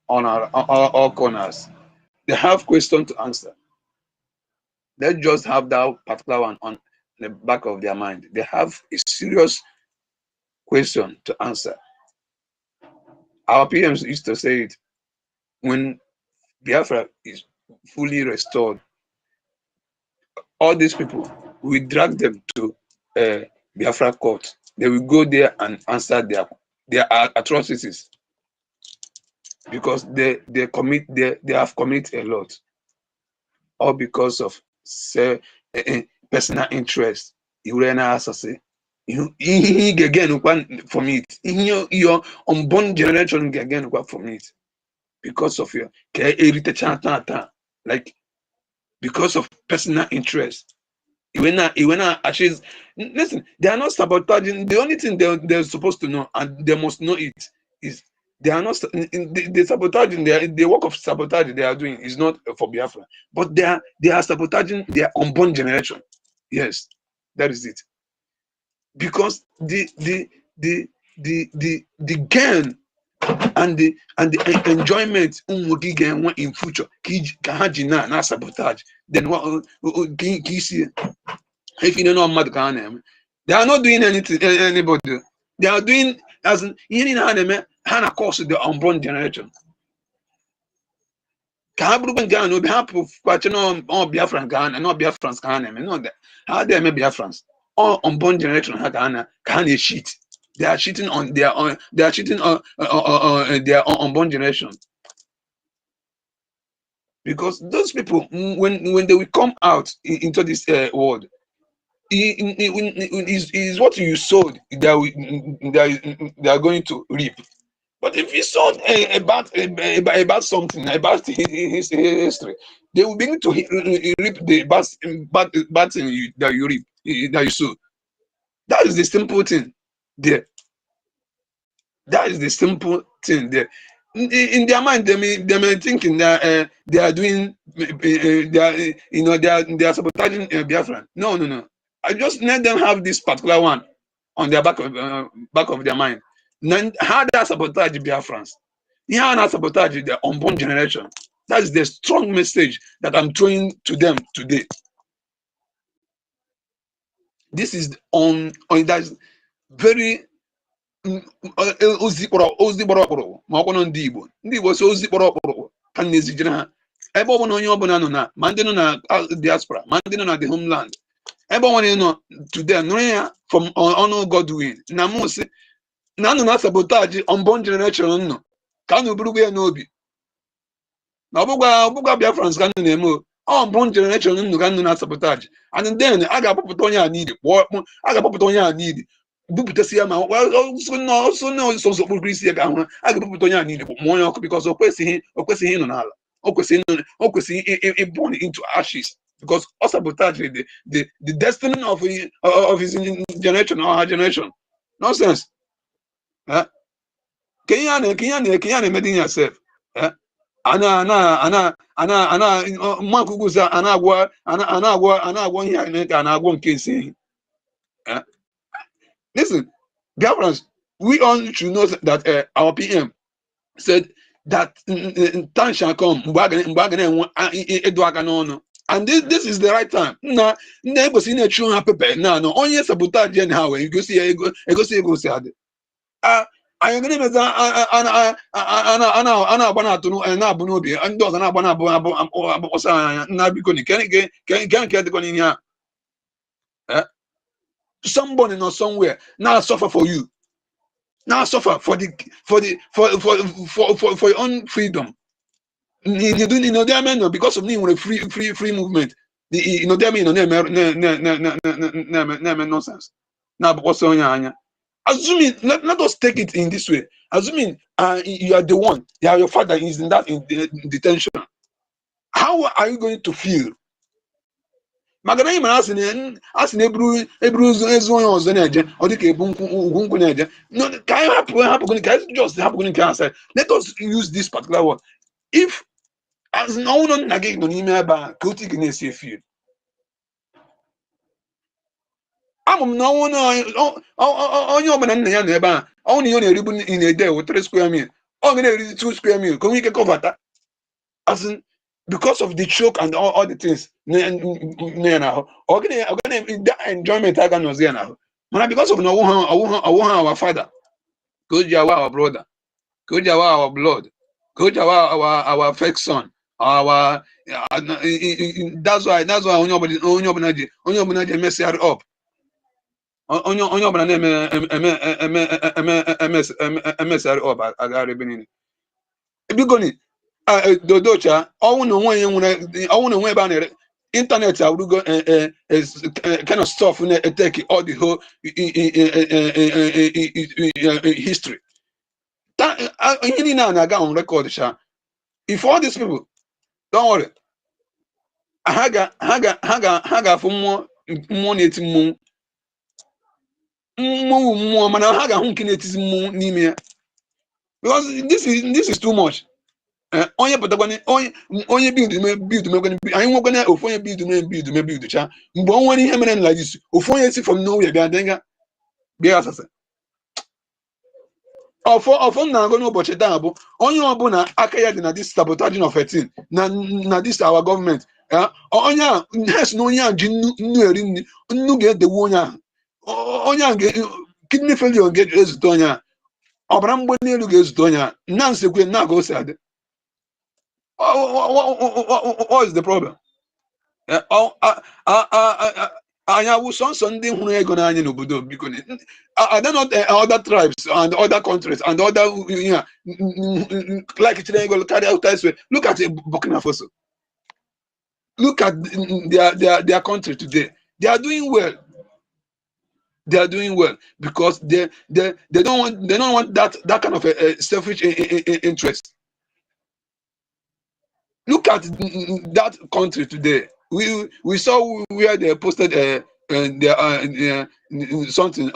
on all corners. They have questions to answer. They just have that particular one on the back of their mind. They have a serious question to answer. Our PMs used to say it, when Biafra is fully restored, all these people, we drag them to Biafra court. They will go there and answer their atrocities, because they have committed a lot, all because of say personal interest. You run assassin. You again from it. Your unborn generation again from it because of your like because of personal interest. You not actually listen. They are not sabotaging. The only thing they're supposed to know and they must know it is they are not the sabotaging. The work of sabotage they are doing is not for Biafra, but they are sabotaging their unborn generation. Yes, that is it. Because the gain and the enjoyment in future na sabotage. Then what see if you don't know what they are not doing anything anybody. They are doing as in Hana course the unborn generation. No be happy no Biafran Ghana, no Biafrans Ghana, no that. How they may Biafrans? All unborn generation Ghana shit. They are cheating on their they are cheating on their unborn generation. Because those people, when they will come out into this world, is what you sowed that they are going to reap. But if you saw about something about his history, they will begin to reap the bad thing that you reap, that you sow. That is the simple thing there. That is the simple thing there. In their mind, they may thinking that they are doing, they are sabotaging Biafra. No. I just let them have this particular one on their back of their mind. How they sabotage Biafrans? How they sabotage the unborn generation? That is the strong message that I'm throwing to them today. This is that's very ozi kpọrọ ọkpụrụ ma ọkwanụ ndị Igbo si ozi kpọrọ ọkpụrụ ka na-ezijere ha ebe ọbụla onye ọbụla nọ na ma ndị nọ na diaspora ma ndị nọ na the homeland ebe ọbụla nọ today nụrụ ya from ọnụ Godwin na mụ sị na anụ na sabotage unborn generation nọ ka anụ burugwu ya n'obi na ọbụgwa Biafrans ka anụ na-eme unborn generation nọ ka anụ na sabotage and then a ga-akpọpụta onye a n'idi a ga-akpọpụta onye a n'idi bupụtasị ya ma ọsọ okpukpe isi ya ga-ahụ a ga-ebupụta onye a niile ma onye ọkụ because o kwesịghị ịnọ n'ala o kwesịghị ịborn into ashes because ọ sabotage the destiny of his generation or her generation. Nonsense. Ka ihe a na-emedin yourself mmakụgwụza a na-agwọ ihe a ka a na-agwọ nke isi. Listen, Biafrans, we all should know that our PM said that time shall come. And this is the right time. Now, never seen a true happy now. No, only sabotage and how you go see go sad. I am going to Anna Banatu and Abunobi and those Anabana now because can't get the gun in here. Somebody not somewhere now suffer for you. Now suffer for your own freedom. You do because of me with a free movement. Nonsense. Now what's on your assuming let us take it in this way. Assuming you are the one, your father is in detention. How are you going to feel? Magana ima asị ebru ezu onye ọzọ na-eje ọ dịka ebu ugwu na-eje no ka anyị hapụ ka anyị just hapụ nke asị. Let us use this particular word. If as na ụlọ nna gị nọ n'ime ebe a ka otu gị na-esi efi amụ m na onye ọbụla nna ya nọ ebe a ọnwụ na ihe ọ na-eribu na-ede 3 square meal ọ ga na-eri 2 square meal ka onwe ike kọvata as in because of the choke and all the things that enjoyment I can see now. Because of our father, our brother, our blood, our fake son, our that's why only mess her up. Only mess her up. I got been in. Dodocha, I want to win ebe a na-ere internet I will go kind of stuff when take all the whole history. You now on record, sha. If all these people, don't worry, haga for more money to more man haga hunkinetism nimia because this is too much. Onye pụtakwana onye build me anyị nwekwana ofu onye build cha mgbe o nwere ihe mere like this ofu onye si from nowhere bịa denga bịa asasa ọfọ na-agụ n'ụbọchị taa bụ onye ọbụla aka ya dị na this sabotaging of 13 na this our government onye a hes na onye a ji nnu eri nri nnu ga-edewu onye a kidney failure ga-ezute onye a ọbara mgbali elu ga-ezute onye a nna nsekwe nna ka o si adị. What is the problem? Anya wụsọ nsọ ndị hụrụ ego n'anya n'obodo biko are there not other tribes and other countries and other like Chineke carry out elsewhere? Look at Burkina Faso. Look at their country today. They are doing well. They are doing well because they don't want that kind of a selfish interest. Look at that country today. We saw where they posted something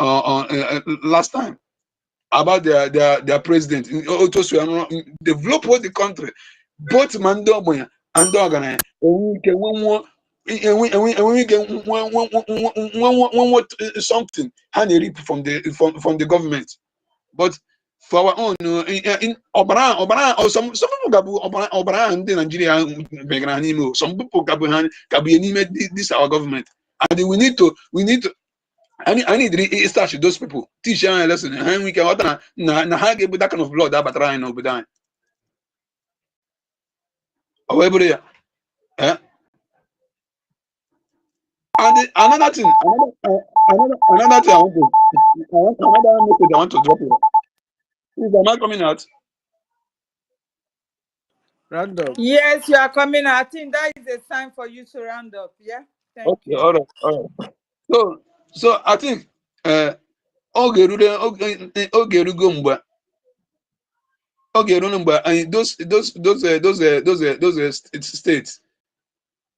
last time about their president. Develop what the country, both Mandoboya and Dogana. Something hand from the government, but for our own in Obara or some people gabu Obara and Nigeria Begranimo, some people gabu this our government, and we need to I need to start those people teach them a lesson and we can na how get that kind of blood that battery no be done. However, and another thing another thing another message I want to drop here. Please, am I coming out? Round up. Yes, you are coming. I think that is a sign for you to round up. Yeah. Thank you. All right. So I think oge rugo mgbe those states,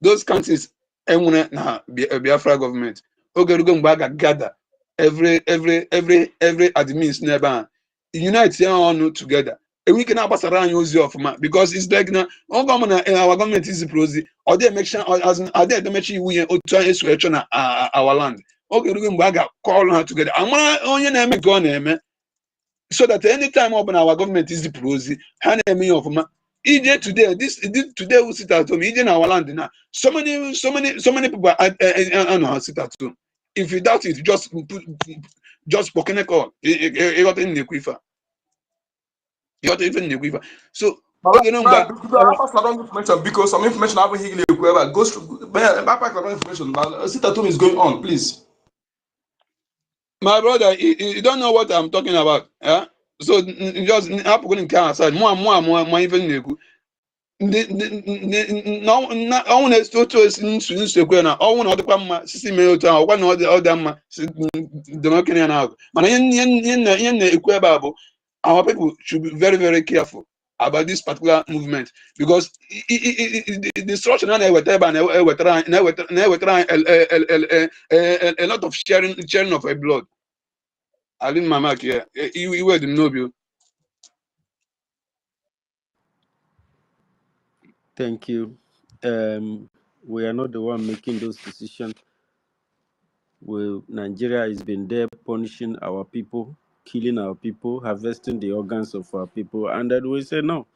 those countries enwere na Biafra government oge rugo mgbe a ga-gather every admins n'ebe a unite ya ọnụ together and we can agbasara anyị ozi ọfụma because it's like na our government is ozi ọ dị emecha as in ọ dị emecha iwu ya otu anyị esi echo na our land oge rugo mgbe a ga-call ha together amara onye na-eme nke ọ na-eme so that anytime our government is ozi ha na-eme ya ọfụma ije today today we sit at home ije na our land now so many people are sit at home. If you doubt it, just spoken a call. You got in the quiver. You got even the quiver. So information because some information I haven't heard whoever goes through information. Sit at home is going on, please. My brother, you don't know what I'm talking about. Yeah? So just going to outside. More even no na otu nsogbu na ọnwụ na ọdịkwa mma sisi mee otu ahụ ọkwa na ọdị mma demokene ya na-agụ mana ihe na-ekwu ebe a bụ our people should be very very careful about this particular movement because the destruction na-eweta ebe a na-ewetara anyị a lot of sharing of a blood. I leave my mark here. Iwe dị n'obi. Thank you. We are not the one making those decisions. Nigeria has been there punishing our people, killing our people, harvesting the organs of our people, and then we say no,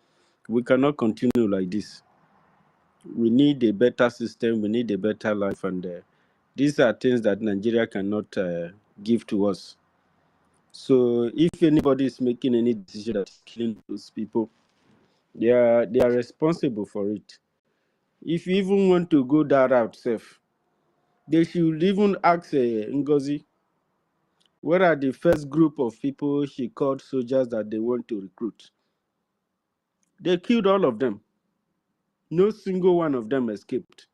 we cannot continue like this. We need a better system. We need a better life, and these are things that Nigeria cannot give to us. So if anybody is making any decision that is killing those people, they are responsible for it. If you even want to go that route, safe, they should even ask NGOZI, what are the first group of people she called soldiers that they want to recruit? They killed all of them. No single one of them escaped.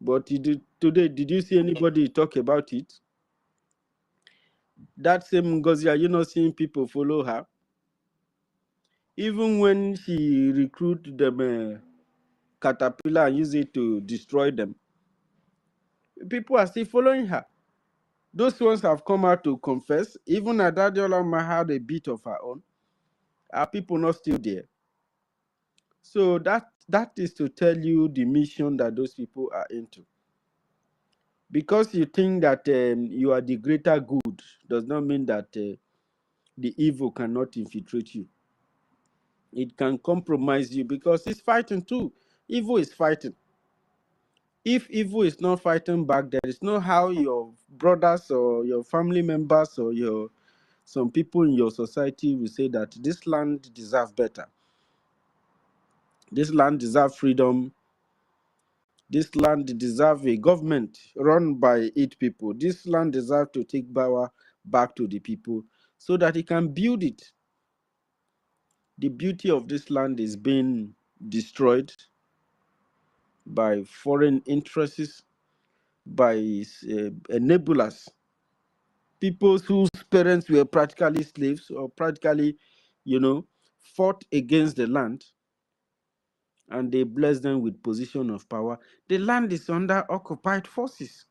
But today, did you see anybody talk about it? That same Ngozi, are you not seeing people follow her? Even when she recruit them caterpillar and use it to destroy them, people are still following her. Those ones have come out to confess. Even Adadiola had a bit of her own. Are people not still there? So that is to tell you the mission that those people are into. Because you think that you are the greater good does not mean that the evil cannot infiltrate you. It can compromise you because it's fighting too. Evil is fighting. If evil is not fighting back, there is no how your brothers or your family members or some people in your society will say that this land deserves better. This land deserves freedom. This land deserves a government run by its people. This land deserves to take power back to the people so that it can build it. The beauty of this land is being destroyed by foreign interests, by enablers, people whose parents were practically slaves or practically, fought against the land, and they bless them with position of power. The land is under occupied forces.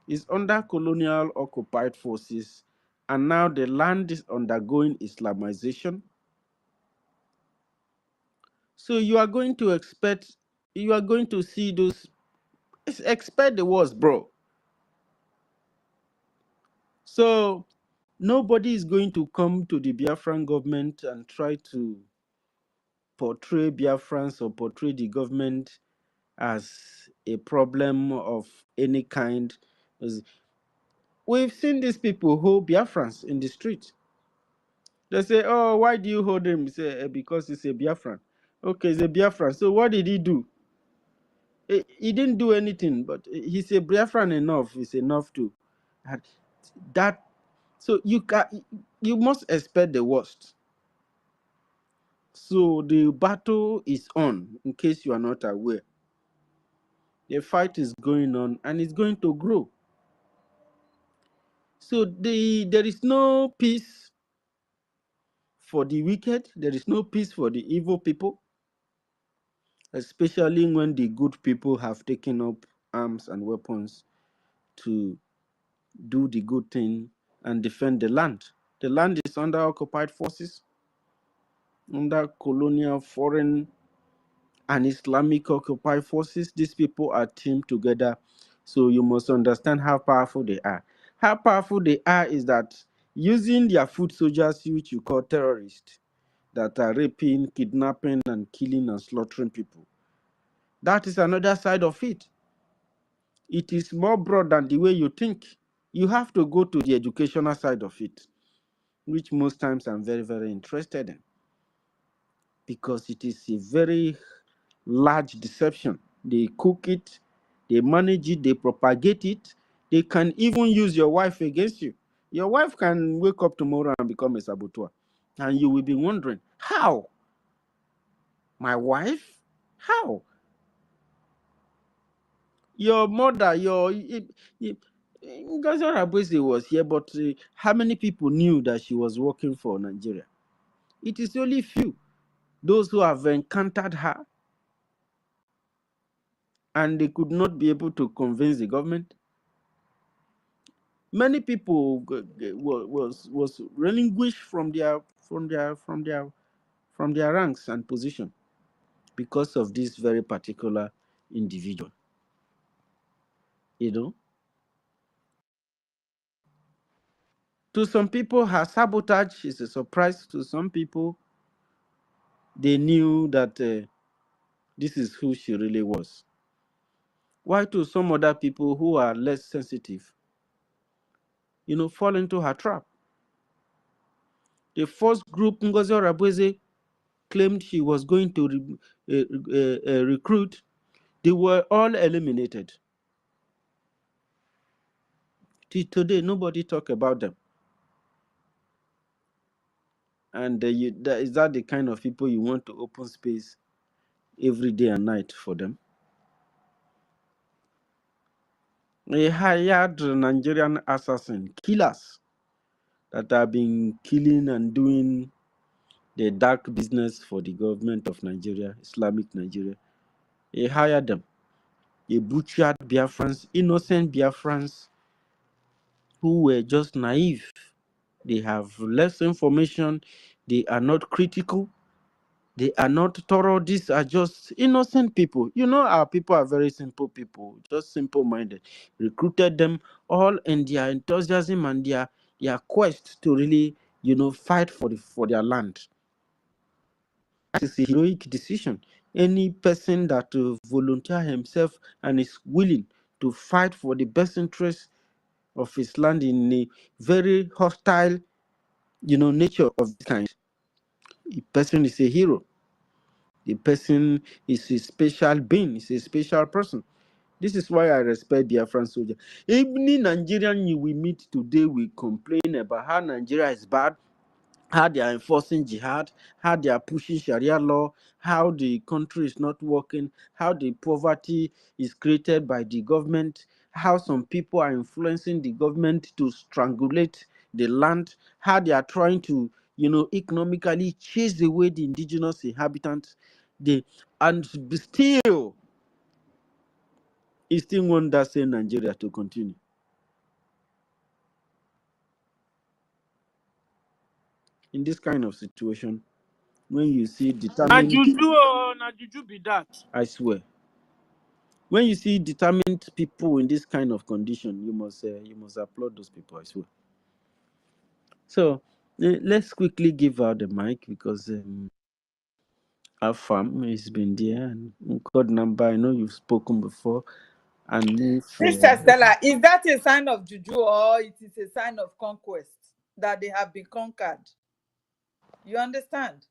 It's under colonial occupied forces, and now the land is undergoing Islamization. So you are going to see those. Expect the worst, bro. So nobody is going to come to the Biafran government and try to portray Biafrans or portray the government as a problem of any kind. We've seen these people hold Biafrans in the street. They say, "Oh, why do you hold him?" You say, "Because he's a Biafran." Okay, he's a Biafran. So what did he do? He didn't do anything, but he's a Biafran enough. It's enough to that. So you must expect the worst. So the battle is on. In case you are not aware, the fight is going on and it's going to grow. So there is no peace for the wicked. There is no peace for the evil people, especially when the good people have taken up arms and weapons to do the good thing and defend the land. The land is under occupied forces, under colonial, foreign, and Islamic occupied forces. These people are teamed together. So you must understand how powerful they are. How powerful they are is that using their foot soldiers, which you call terrorists, that are raping, kidnapping, and killing and slaughtering people. That is another side of it. It is more broad than the way you think. You have to go to the educational side of it, which most times I'm very, very interested in, because it is a very large deception. They cook it, they manage it, they propagate it. They can even use your wife against you. Your wife can wake up tomorrow and become a saboteur. And you will be wondering, how? My wife? How? Your mother, Ngozi Abuse was here, but how many people knew that she was working for Nigeria? It is only few. Those who have encountered her, and they could not be able to convince the government. Many people was relinquished from their ranks and position because of this very particular individual. To some people, her sabotage is a surprise. To some people, they knew that this is who she really was. Why to some other people who are less sensitive, fall into her trap? The first group Ngozi Orabueze claimed she was going to recruit, they were all eliminated. Till today, nobody talk about them. And is that the kind of people you want to open space every day and night for them? They hired Nigerian assassin killers that have been killing and doing the dark business for the government of Nigeria, Islamic Nigeria. They hired them. They butchered Biafrans, innocent Biafrans who were just naive. They have less information. They are not critical. They are not thorough. These are just innocent people. You know, our people are very simple people, just simple minded. Recruited them all in their enthusiasm and their quest to really, fight for their land. That is a heroic decision. Any person that volunteer himself and is willing to fight for the best interest of his land in a very hostile, nature of this kind, the person is a hero. The person is a special being, is a special person. This is why I respect Biafran soldier. Any Nigerian you will meet today will complain about how Nigeria is bad, how they are enforcing jihad, how they are pushing Sharia law, how the country is not working, how the poverty is created by the government, how some people are influencing the government to strangulate the land, how they are trying to, economically chase away the indigenous inhabitants. And still, it still want that same Nigeria to continue. In this kind of situation, when you see Na determined, juju, oh, na juju be that. I swear, when you see determined people in this kind of condition, you must applaud those people, I swear. So let's quickly give out the mic because our farm has been there and code number. I know you've spoken before, and if Sister Stella, is that a sign of juju or it is a sign of conquest that they have been conquered? You understand?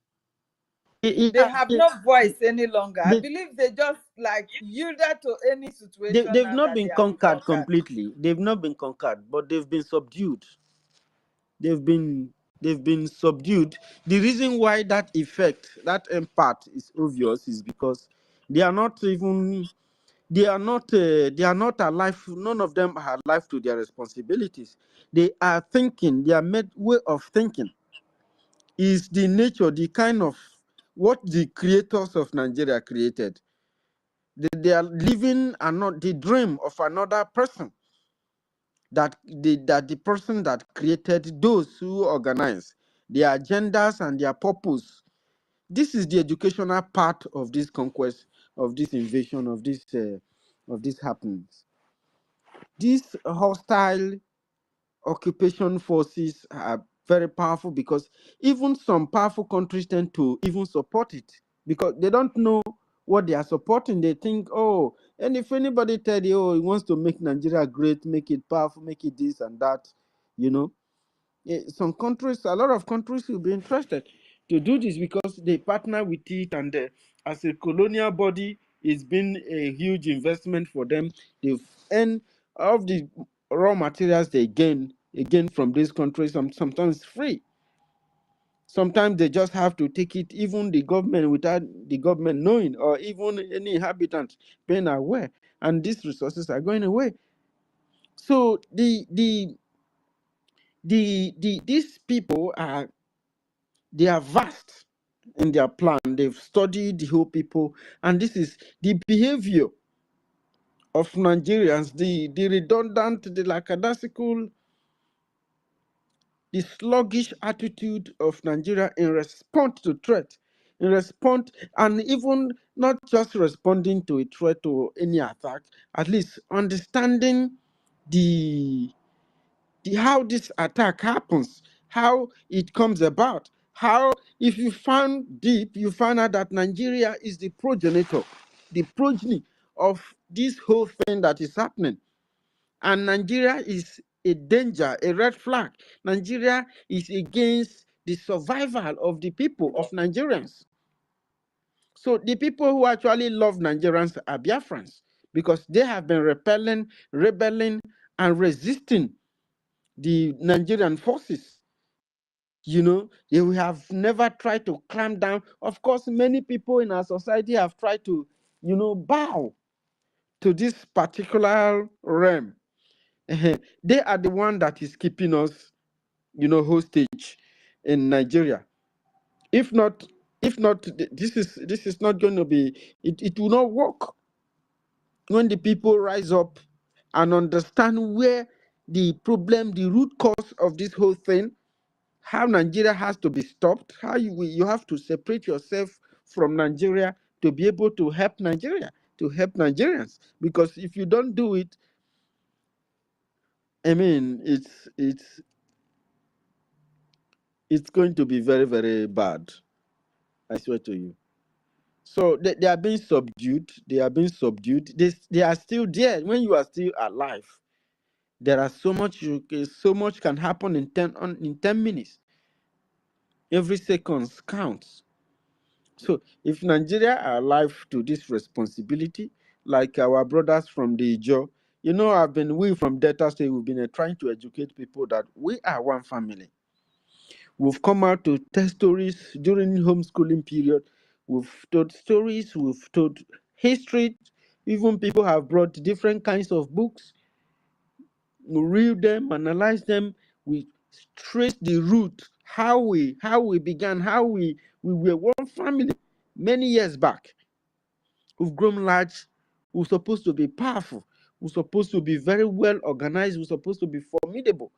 They have no voice any longer. I believe they just like yielded to any situation they've now not that they been have been conquered conquered. completely. They've not been conquered, but they've been subdued. They've been subdued. The reason why that effect, that impact is obvious is because they are not even they are not alive. None of them are alive to their responsibilities. They are thinking. Their way of thinking is the nature, the kind of what the creators of Nigeria created. They are living the dream of another person, that the person that created those who organize their agendas and their purpose. This is the educational part of this conquest, of this invasion, of this happenings. These hostile occupation forces are very powerful because even some powerful countries tend to even support it because they don't know what they are supporting. They think, oh, and if anybody tell you, oh, he wants to make Nigeria great, make it powerful, make it this and that, some countries, a lot of countries will be interested to do this because they partner with it, and as a colonial body, it's been a huge investment for them. They've earned of the raw materials they gain again from these countries, sometimes free. Sometimes they just have to take it, even the government, without the government knowing, or even any inhabitant being aware. And these resources are going away. So these people they are vast in their plan. They've studied the whole people, and this is the behavior of Nigerians, the redundant, the lackadaisical, the sluggish attitude of Nigeria in response to threat, in response, and even not just responding to a threat or any attack, at least understanding the how this attack happens, how it comes about, how, if you find deep, you find out that Nigeria is the progenitor, the progeny of this whole thing that is happening. And Nigeria is a danger, a red flag. Nigeria is against the survival of the people, of Nigerians. So the people who actually love Nigerians are Biafrans because they have been rebelling, and resisting the Nigerian forces. They have never tried to clamp down. Of course, many people in our society have tried to, bow to this particular realm. They are the one that is keeping us, hostage in Nigeria. If not, this is not going to be. It will not work when the people rise up and understand where the problem, the root cause of this whole thing, how Nigeria has to be stopped, how you have to separate yourself from Nigeria to be able to help Nigeria, to help Nigerians. Because if you don't do it, I mean, it's going to be very, very bad. I swear to you. So they are being subdued. They are being subdued. They are still there. When you are still alive, there are so much can happen in 10 minutes. Every second counts. So if Nigeria are alive to this responsibility, like our brothers from the Ijo, we from Delta State, we've been trying to educate people that we are one family. We've come out to tell stories during homeschooling period. We've told stories, we've told history. Even people have brought different kinds of books. We read them, analyze them. We trace the root, how we began, how we were one family many years back. We've grown large. We're supposed to be powerful. We're supposed to be very well organized. We're supposed to be formidable.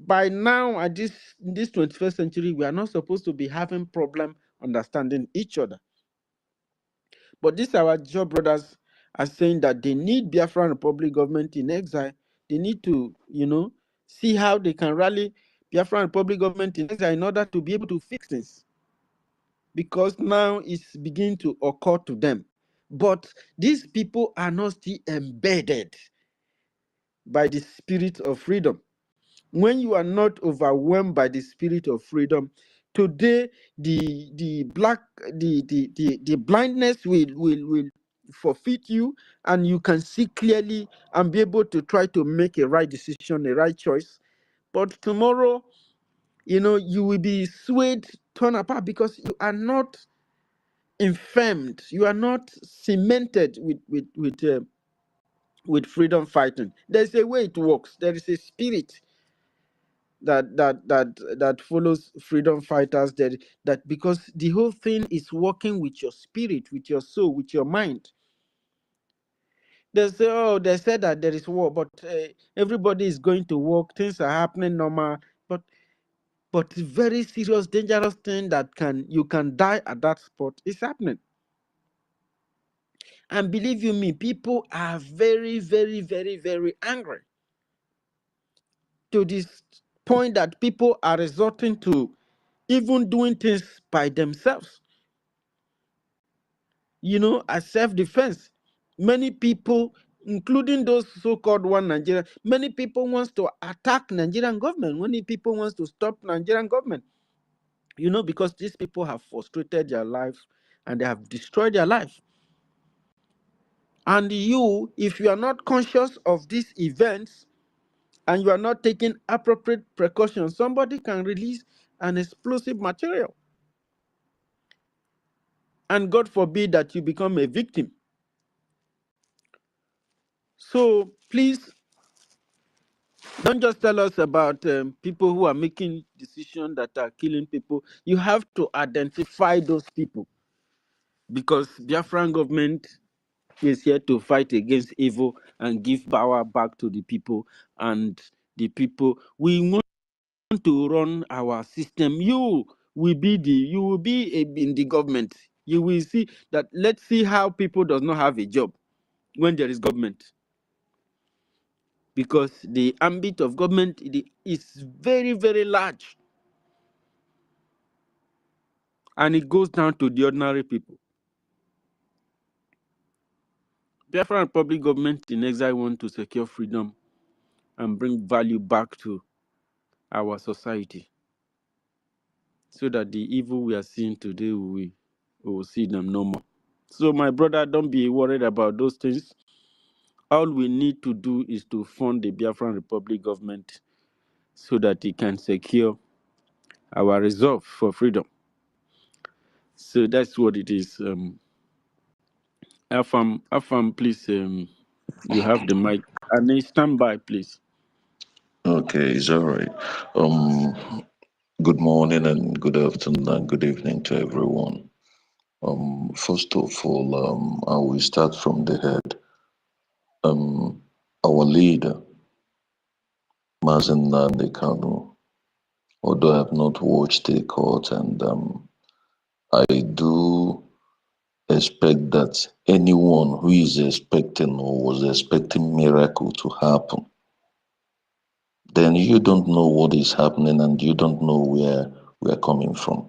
By now, in this 21st century, we are not supposed to be having problem understanding each other. But these our job brothers are saying that they need Biafran Republic government in exile. They need to, see how they can rally Biafran Republic government in exile in order to be able to fix things. Because now it's beginning to occur to them. But these people are not still embedded by the spirit of freedom. When you are not overwhelmed by the spirit of freedom, today the blindness will forfeit you, and you can see clearly and be able to try to make a right decision, a right choice. But tomorrow, you will be swayed, torn apart, because you are not infirmed, you are not cemented with freedom fighting. There's a way it works. There is a spirit that follows freedom fighters, that because the whole thing is working with your spirit, with your soul, with your mind. They say, they said that there is war, but everybody is going to work, things are happening normal, but very serious, dangerous thing that you can die at that spot is happening. And believe you me, people are very, very, very, very angry, to this point that people are resorting to even doing things by themselves, as self-defense. Many people, including those so-called one Nigeria, many people wants to attack Nigerian government. Many people wants to stop Nigerian government, because these people have frustrated their lives and they have destroyed their life. And if you are not conscious of these events and you are not taking appropriate precautions, somebody can release an explosive material. And God forbid that you become a victim. So please, don't just tell us about people who are making decisions that are killing people. You have to identify those people, because Biafran government is here to fight against evil and give power back to the people. And the people, we want to run our system. You will be in the government. You will see that. Let's see how people does not have a job when there is government. Because the ambit of government is very, very large. And it goes down to the ordinary people. Biafra Republic government in exile want to secure freedom and bring value back to our society, so that the evil we are seeing today, we will see them no more. So my brother, don't be worried about those things. All we need to do is to fund the Biafran Republic government so that it can secure our resolve for freedom. So that's what it is. Afam, please, you have the mic. And stand by, please. Okay, it's all right. Good morning and good afternoon and good evening to everyone. First of all, I will start from the head. Our leader, Mazen Kanu, although I have not watched the court, and I do expect that anyone who is expecting or was expecting miracle to happen, then you don't know what is happening and you don't know where we are coming from.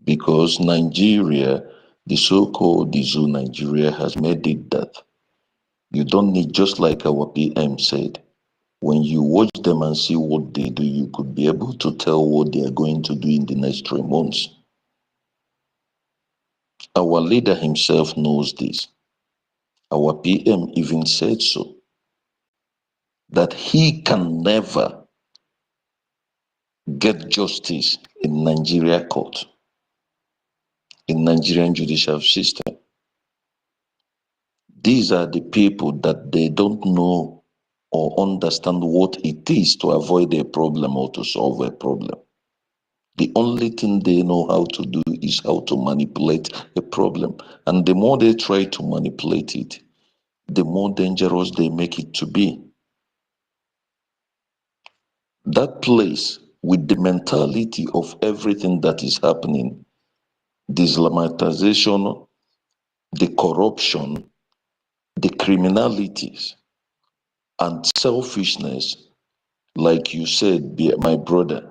Because Nigeria, the so-called Dizu Nigeria, has made it that you don't need, just like our PM said, when you watch them and see what they do, you could be able to tell what they are going to do in the next 3 months. Our leader himself knows this. Our PM even said so, that he can never get justice in Nigeria court, in Nigerian judicial system. These are the people that they don't know or understand what it is to avoid a problem or to solve a problem. The only thing they know how to do is how to manipulate a problem. And the more they try to manipulate it, the more dangerous they make it to be. That place, with the mentality of everything that is happening, the Islamization, the corruption, the criminalities, and selfishness, like you said, my brother,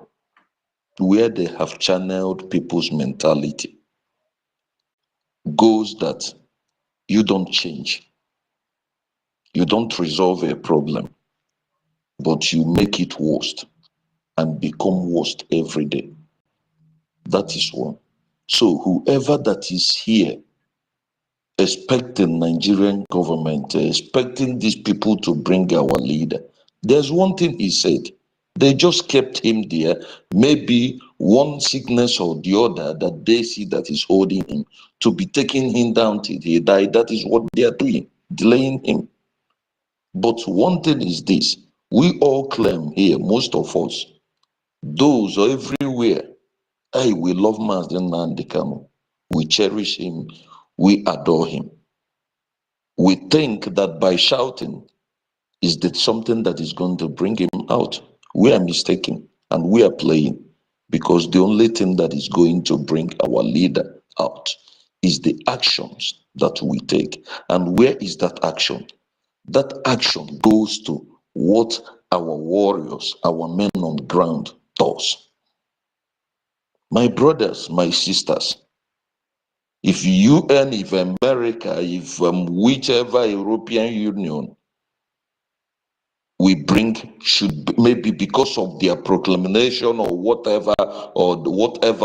where they have channeled people's mentality, goes that you don't change. You don't resolve a problem, but you make it worse and become worse every day. That is one. So whoever that is here expecting Nigerian government, expecting these people to bring our leader, there's one thing he said. They just kept him there. Maybe one sickness or the other that they see that is holding him to be taking him down till he died. That is what they are doing, delaying him. But one thing is this, we all claim here, most of us, those are everywhere, hey, we love Mazen Nandekano. We cherish him. We adore him. We think that by shouting is that something that is going to bring him out. We are mistaken and we are playing, because the only thing that is going to bring our leader out is the actions that we take. And where is that action? That action goes to what our warriors, our men on the ground does. My brothers, my sisters, if UN, if America, if whichever European Union we bring should maybe because of their proclamation or whatever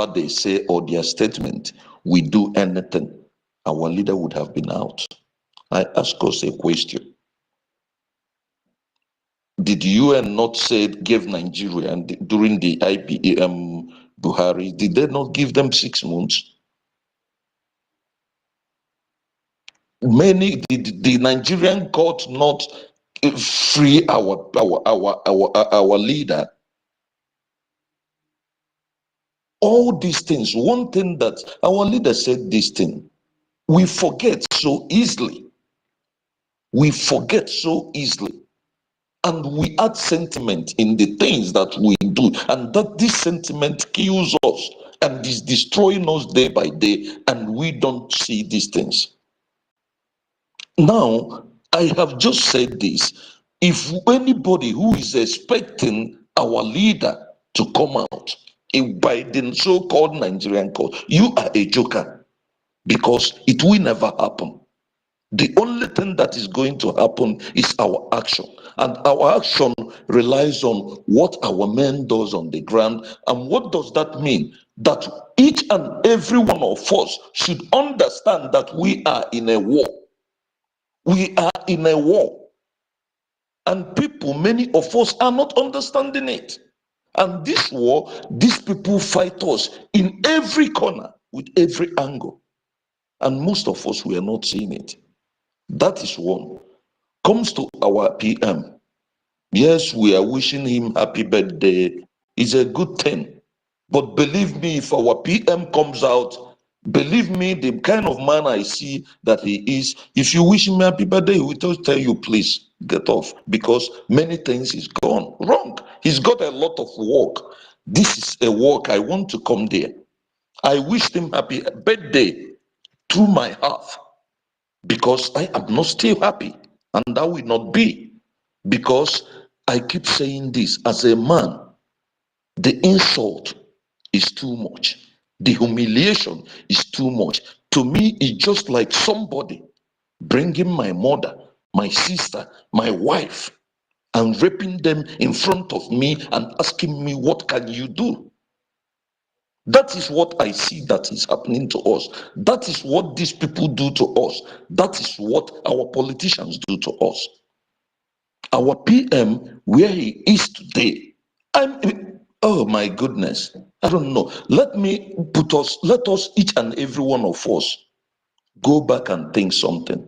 they say or their statement, we do anything, our leader would have been out. I ask us a question. Did UN not say give Nigeria and during the IBM Buhari, did they not give them 6 months? The Nigerian court not free our leader. All these things, one thing that our leader said, this thing, we forget so easily. We forget so easily. And we add sentiment in the things that we do, and that this sentiment kills us and is destroying us day by day, and we don't see these things. Now, I have just said this. If anybody who is expecting our leader to come out by the so-called Nigerian court, you are a joker, because it will never happen. The only thing that is going to happen is our action. And our action relies on what our men does on the ground. And what does that mean? That each and every one of us should understand that we are in a war. We are in a war. And people, many of us are not understanding it. And this war, these people fight us in every corner, with every angle. And most of us, we are not seeing it. That is one. comes to our PM, yes, we are wishing him happy birthday. It's a good thing. But believe me, if our PM comes out, believe me, the kind of man I see that he is, if you wish him happy birthday, he will just tell you, please get off, because many things is gone wrong. He's got a lot of work. This is a work I want to come there. I wish him happy birthday through my heart, because I am not still happy, and that will not be, because I keep saying this as a man. The insult is too much. The humiliation is too much. To me, it's just like somebody bringing my mother, my sister, my wife, and raping them in front of me and asking me, what can you do? That is what I see that is happening to us. That is what these people do to us. That is what our politicians do to us. Our PM, where he is today, oh my goodness, I don't know. Let us, each and every one of us, go back and think something.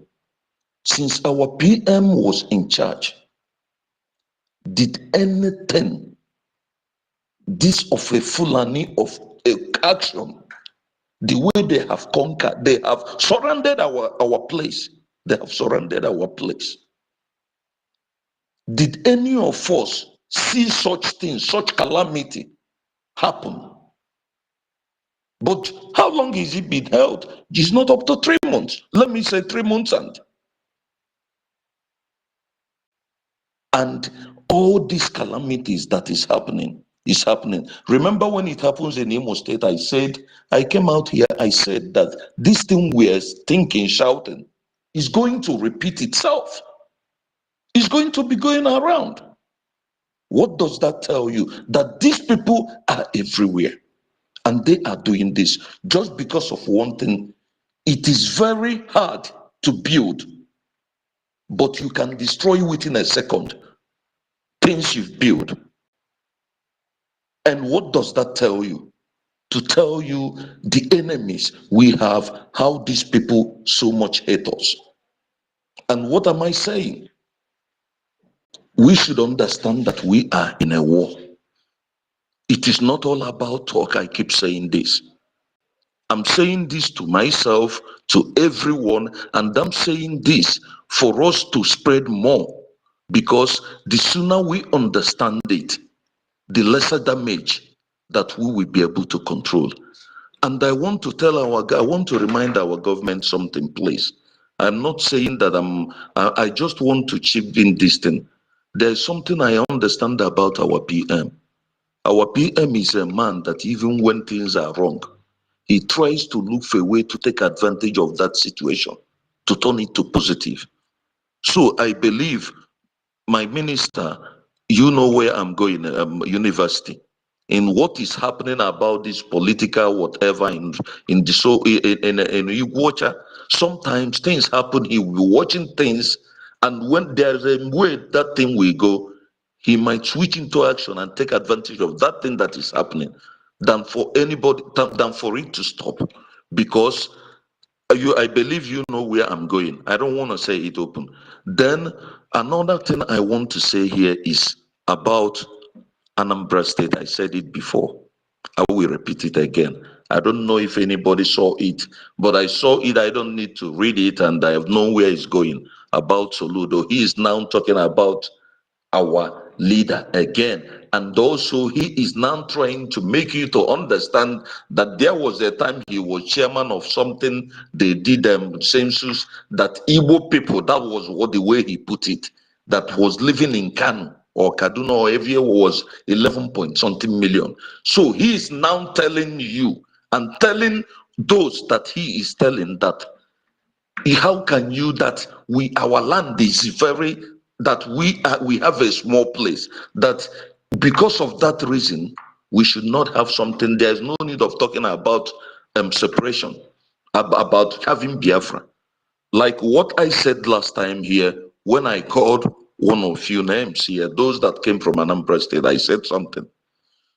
Since our PM was in charge, did anything, this of a Fulani of a action, the way they have conquered, they have surrounded our place. They have surrounded our place. Did any of us see such things, such calamity happen? But how long is it been held? It's not up to 3 months. Let me say 3 months and all these calamities that is happening. Remember when it happens in Imo State, I came out here, I said that this thing we are thinking, shouting, is going to repeat itself. It's going to be going around. What does that tell you? That these people are everywhere and they are doing this just because of one thing. It is very hard to build, but you can destroy within a second things you've built. And what does that tell you? To tell you the enemies we have, how these people so much hate us. And what am I saying? We should understand that we are in a war. It is not all about talk. I keep saying this. I'm saying this to myself, to everyone, and I'm saying this for us to spread more, because the sooner we understand it, the lesser damage that we will be able to control. And I want to remind our government something, please. I'm not saying that I just want to chip in this thing. There's something I understand about our PM. Our PM is a man that even when things are wrong, he tries to look for a way to take advantage of that situation, to turn it to positive. So I believe my minister, you know where I'm going, university, in what is happening about this political whatever in Iguacha. Sometimes things happen, he will be watching things, and when there's a way that thing will go, he might switch into action and take advantage of that thing that is happening than for than for it to stop. Because I believe you know where I'm going. I don't want to say it open. Then another thing I want to say here is about Anambra State. I said it before. I will repeat it again. I don't know if anybody saw it, but I saw it. I don't need to read it, and I have known where it's going about Soludo. He is now talking about our leader again, and also he is now trying to make you to understand that there was a time he was chairman of something they did census that Igbo people, that was what the way he put it, that was living in Kanu or Kaduna or everywhere was 11 point something million. So he is now telling you and telling those that he is telling that how can you that our land is very, that we have a small place, that because of that reason we should not have something. There's no need of talking about separation, about having Biafra, like what I said last time here when I called one of you names here, those that came from Anambra State. I said something.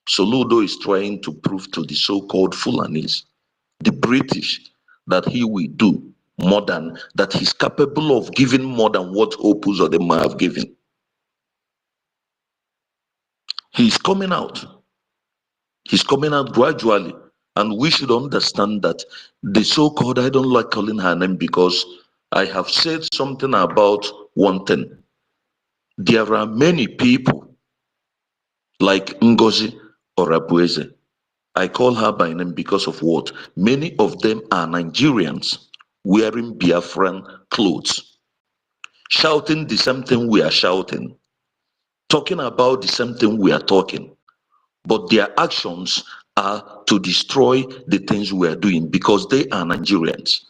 Soludo is trying to prove to the so-called Fulanis, the British, that he will do more than that. He's capable of giving more than what Opus or them have given. He's coming out. He's coming out gradually. And we should understand that the so-called, I don't like calling her name because I have said something about one thing. There are many people like NGOZI or Abueze. I call her by name because of what? Many of them are Nigerians wearing Biafran clothes, shouting the same thing we are shouting, talking about the same thing we are talking. But their actions are to destroy the things we are doing because they are Nigerians.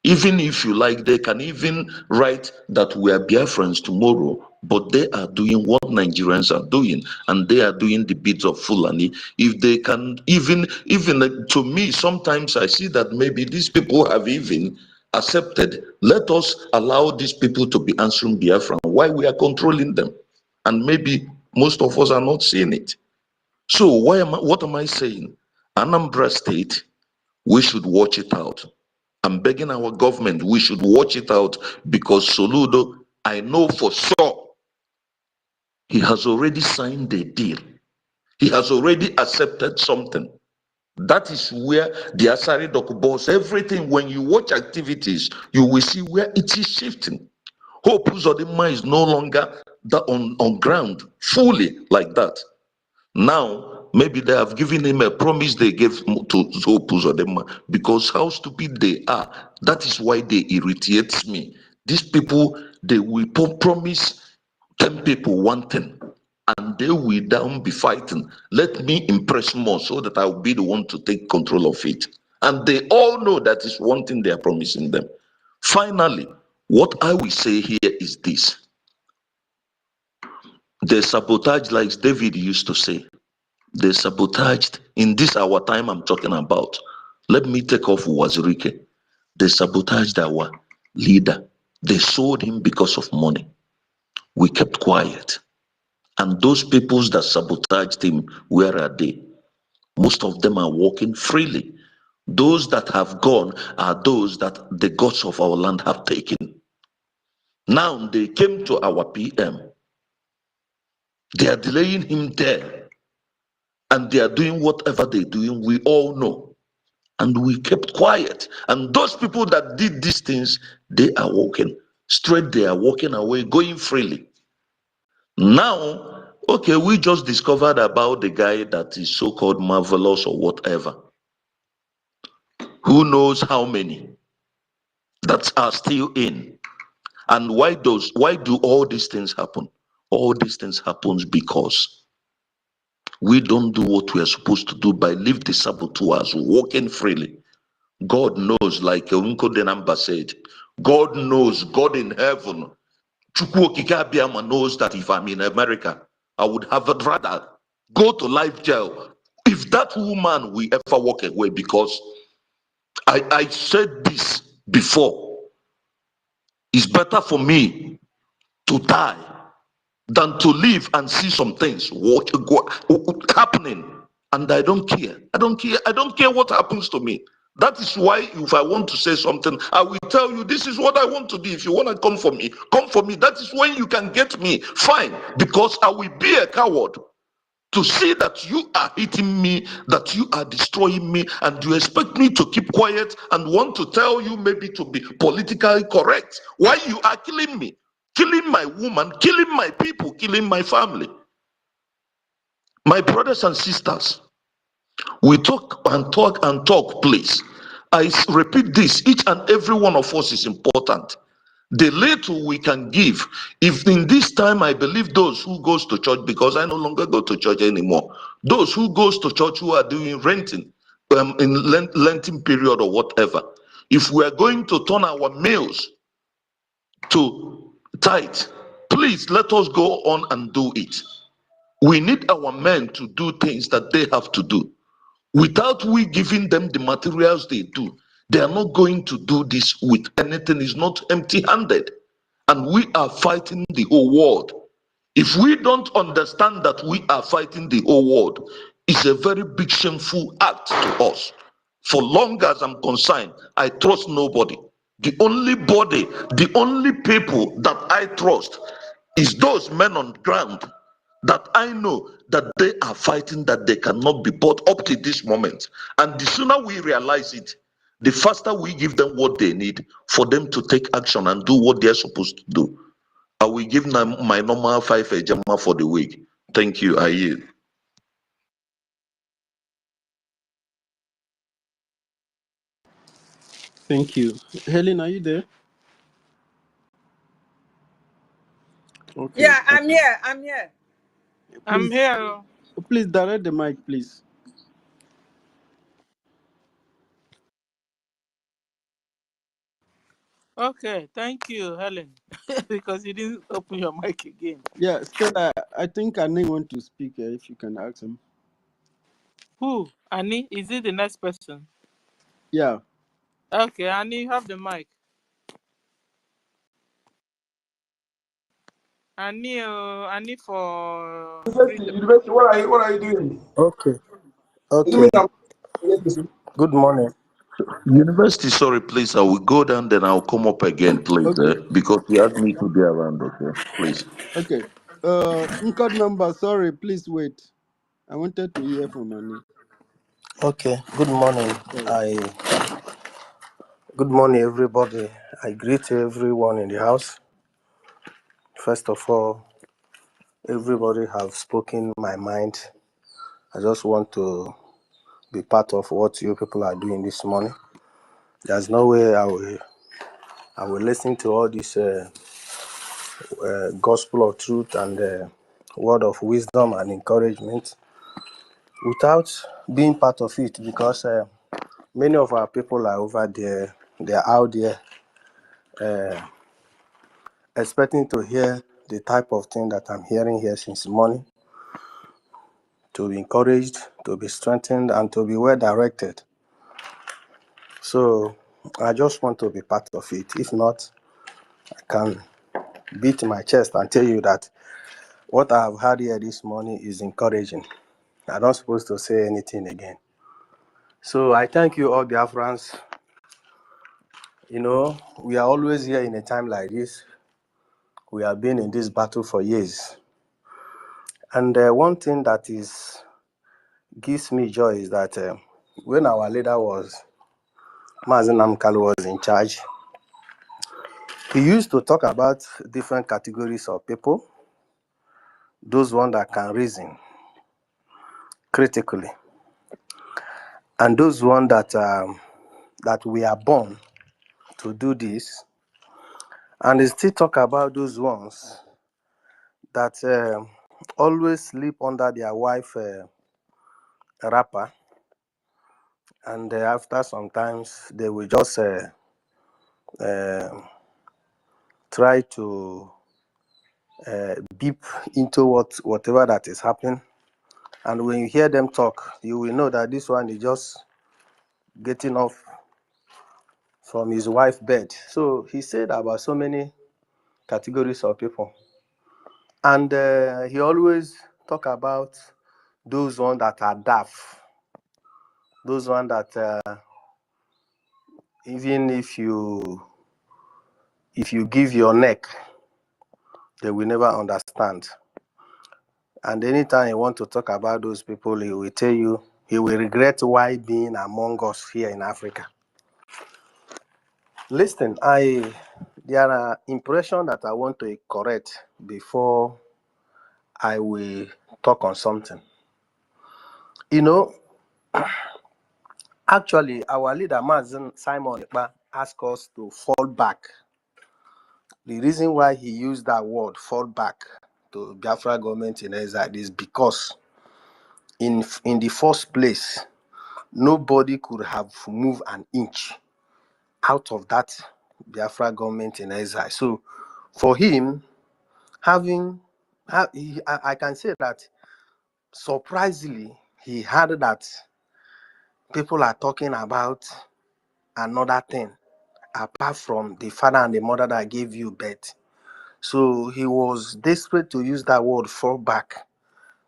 Even if you like, they can even write that we are Biafrans tomorrow, but they are doing what Nigerians are doing, and they are doing the bits of Fulani. If they can even to me, sometimes I see that maybe these people have even accepted, let us allow these people to be answering Biafran, why we are controlling them. And maybe most of us are not seeing it. So what am I saying? Anambra State, we should watch it out. I'm begging our government, we should watch it out because Soludo, I know for sure, he has already signed a deal. He has already accepted something. That is where the Asari Dokubos, everything, when you watch activities, you will see where it is shifting. Hope Uzodinma is no longer on ground fully like that. Now, maybe they have given him a promise they gave to Hope Uzodinma because how stupid they are. That is why they irritate me. These people, they will promise 10 people one thing and they will down be fighting. Let me impress more so that I will be the one to take control of it. And they all know that is one thing they are promising them. Finally, what I will say here is this. They sabotage, like David used to say. They sabotaged in this our time I'm talking about. Let me take off Wazirike. They sabotaged our leader. They sold him because of money. We kept quiet. And those peoples that sabotaged him, where are they? Most of them are walking freely. Those that have gone are those that the gods of our land have taken. Now they came to our PM. They are delaying him there. And they are doing whatever they're doing, we all know. And we kept quiet. And those people that did these things, they are walking straight, they are walking away, going freely. Now, okay, we just discovered about the guy that is so-called marvelous or whatever. Who knows how many that are still in? And why do all these things happen? All these things happens because we don't do what we are supposed to do by leave the saboteurs walking freely. God knows, like Unko Denamba said, God knows, God in heaven, Chukwu Okike Abiyama knows that if I'm in America, I would have rather go to life jail. If that woman will ever walk away, because I said this before, it's better for me to die than to live and see some things happening. And I don't care. I don't care. I don't care what happens to me. That is why if I want to say something, I will tell you this is what I want to do. If you want to come for me, come for me. That is when you can get me. Fine. Because I will be a coward to see that you are hitting me, that you are destroying me, and you expect me to keep quiet and want to tell you maybe to be politically correct. Why you are killing me? Killing my woman, killing my people, killing my family. My brothers and sisters, we talk and talk and talk, please. I repeat this, each and every one of us is important. The little we can give, if in this time I believe those who goes to church, because I no longer go to church anymore, those who goes to church who are doing renting in Lenten period or whatever, if we are going to turn our meals to tithe, please let us go on and do it. We need our men to do things that they have to do. Without we giving them the materials they do, they are not going to do this with anything. It's not empty-handed. And we are fighting the whole world. If we don't understand that we are fighting the whole world, it's a very big shameful act to us. For long as I'm concerned, I trust nobody. The only body, the only people that I trust is those men on ground that I know that they are fighting, that they cannot be bought up to this moment. And the sooner we realize it, the faster we give them what they need for them to take action and do what they're supposed to do. I will give them my normal 5 ejama for the week. Thank you. I yield. Thank you. Helen, are you there? Okay. Yeah, I'm here. I'm here. I'm Please, here. please direct the mic, please. Okay, thank you, Helen, because you didn't open your mic again. Yeah, Stella, I think Annie want to speak. If you can ask him. Who? Annie? Is it the next person? Yeah. Okay, Annie, you have the mic. Annie for freedom. University, what are you doing? Okay, You mean okay. Good morning. University, sorry, please. I will go down, then I'll come up again, please, Okay. because you asked me to be around, okay? Please. Okay. Code number. Sorry, please wait. I wanted to hear from Annie. Okay, good morning. Sorry. Good morning, everybody. I greet everyone in the house. First of all, everybody have spoken my mind. I just want to be part of what you people are doing this morning. There's no way I will listen to all this gospel of truth and word of wisdom and encouragement without being part of it, because many of our people are over there. They are out there expecting to hear the type of thing that I'm hearing here since morning, to be encouraged, to be strengthened, and to be well directed. So I just want to be part of it. If not, I can beat my chest and tell you that what I have had here this morning is encouraging. I'm not supposed to say anything again. So I thank you all, Biafrans. You know, we are always here in a time like this. We have been in this battle for years. And one thing that gives me joy is that when our leader Mazen Namkalu was in charge, he used to talk about different categories of people, those ones that can reason critically, and those ones that we are born to do this, and he still talk about those ones that always sleep under their wife wrapper, and after sometimes they will just try to beep into whatever that is happening. And when you hear them talk, you will know that this one is just getting off from his wife's bed. So he said about so many categories of people. And he always talk about those ones that are deaf, those ones that even if you give your neck, they will never understand. And anytime you want to talk about those people, he will tell you he will regret why being among us here in Africa. Listen, there are impressions that I want to correct before I will talk on something. You know, actually, our leader, Mazen Simon Ekpa, asked us to fall back. The reason why he used that word, fall back, to Biafra government in exile is because in the first place, nobody could have moved an inch out of that Biafra government in exile. So for him, I can say that surprisingly, he heard that people are talking about another thing apart from the father and the mother that gave you birth. So he was desperate to use that word, fall back.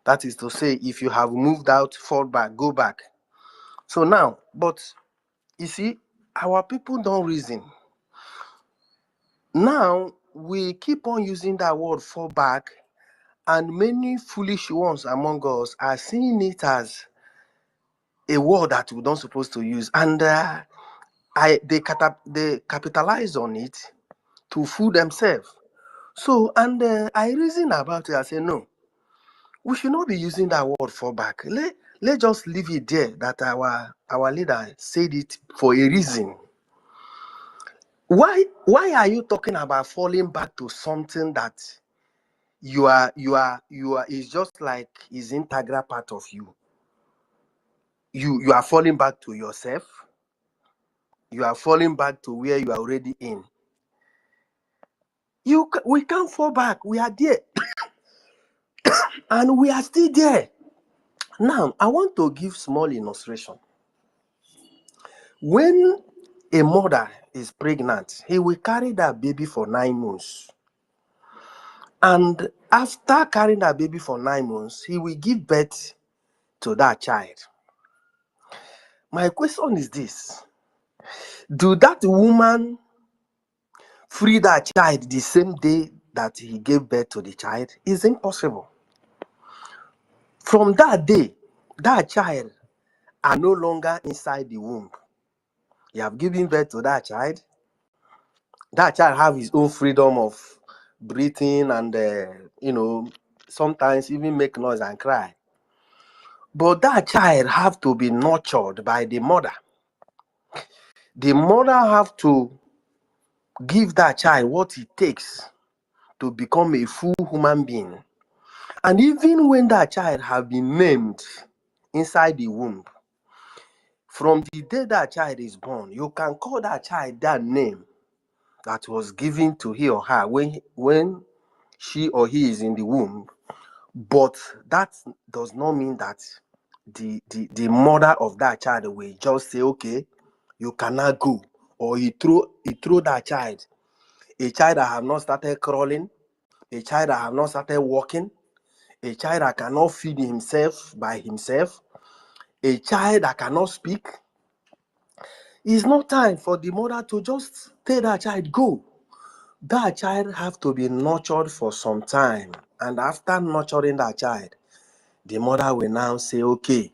That is to say, if you have moved out, fall back, go back. So now, but you see, our people don't reason. Now we keep on using that word fall back, and many foolish ones among us are seeing it as a word that we don't supposed to use, and they capitalize on it to fool themselves. So, and I reason about it. I say no, we should not be using that word fall back. Let just leave it there. That our leader said it for a reason. Why are you talking about falling back to something that you are is just like is integral part of you? You are falling back to yourself. You are falling back to where you are already in. We can't fall back. We are there, and we are still there. Now, I want to give small illustration. When a mother is pregnant, he will carry that baby for 9 months. And after carrying that baby for 9 months, he will give birth to that child. My question is this: do that woman free that child the same day that he gave birth to the child? It's impossible. From that day, that child are no longer inside the womb. You have given birth to that child. That child have his own freedom of breathing and sometimes even make noise and cry. But that child have to be nurtured by the mother. The mother have to give that child what it takes to become a full human being. And even when that child have been named inside the womb, from the day that child is born, you can call that child that name that was given to he or her when she or he is in the womb. But that does not mean that the mother of that child will just say, okay, you cannot go. Or he throw that child. A child that have not started crawling, a child that have not started walking, a child that cannot feed himself by himself, a child that cannot speak. It's not time for the mother to just tell that child, go. That child have to be nurtured for some time. And after nurturing that child, the mother will now say, okay,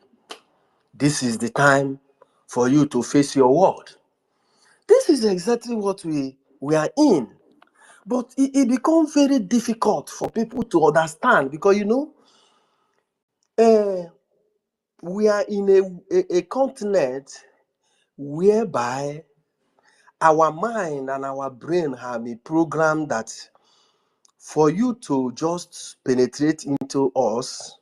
this is the time for you to face your world. This is exactly what we are in. But it becomes very difficult for people to understand because, we are in a continent whereby our mind and our brain have a program that for you to just penetrate into us,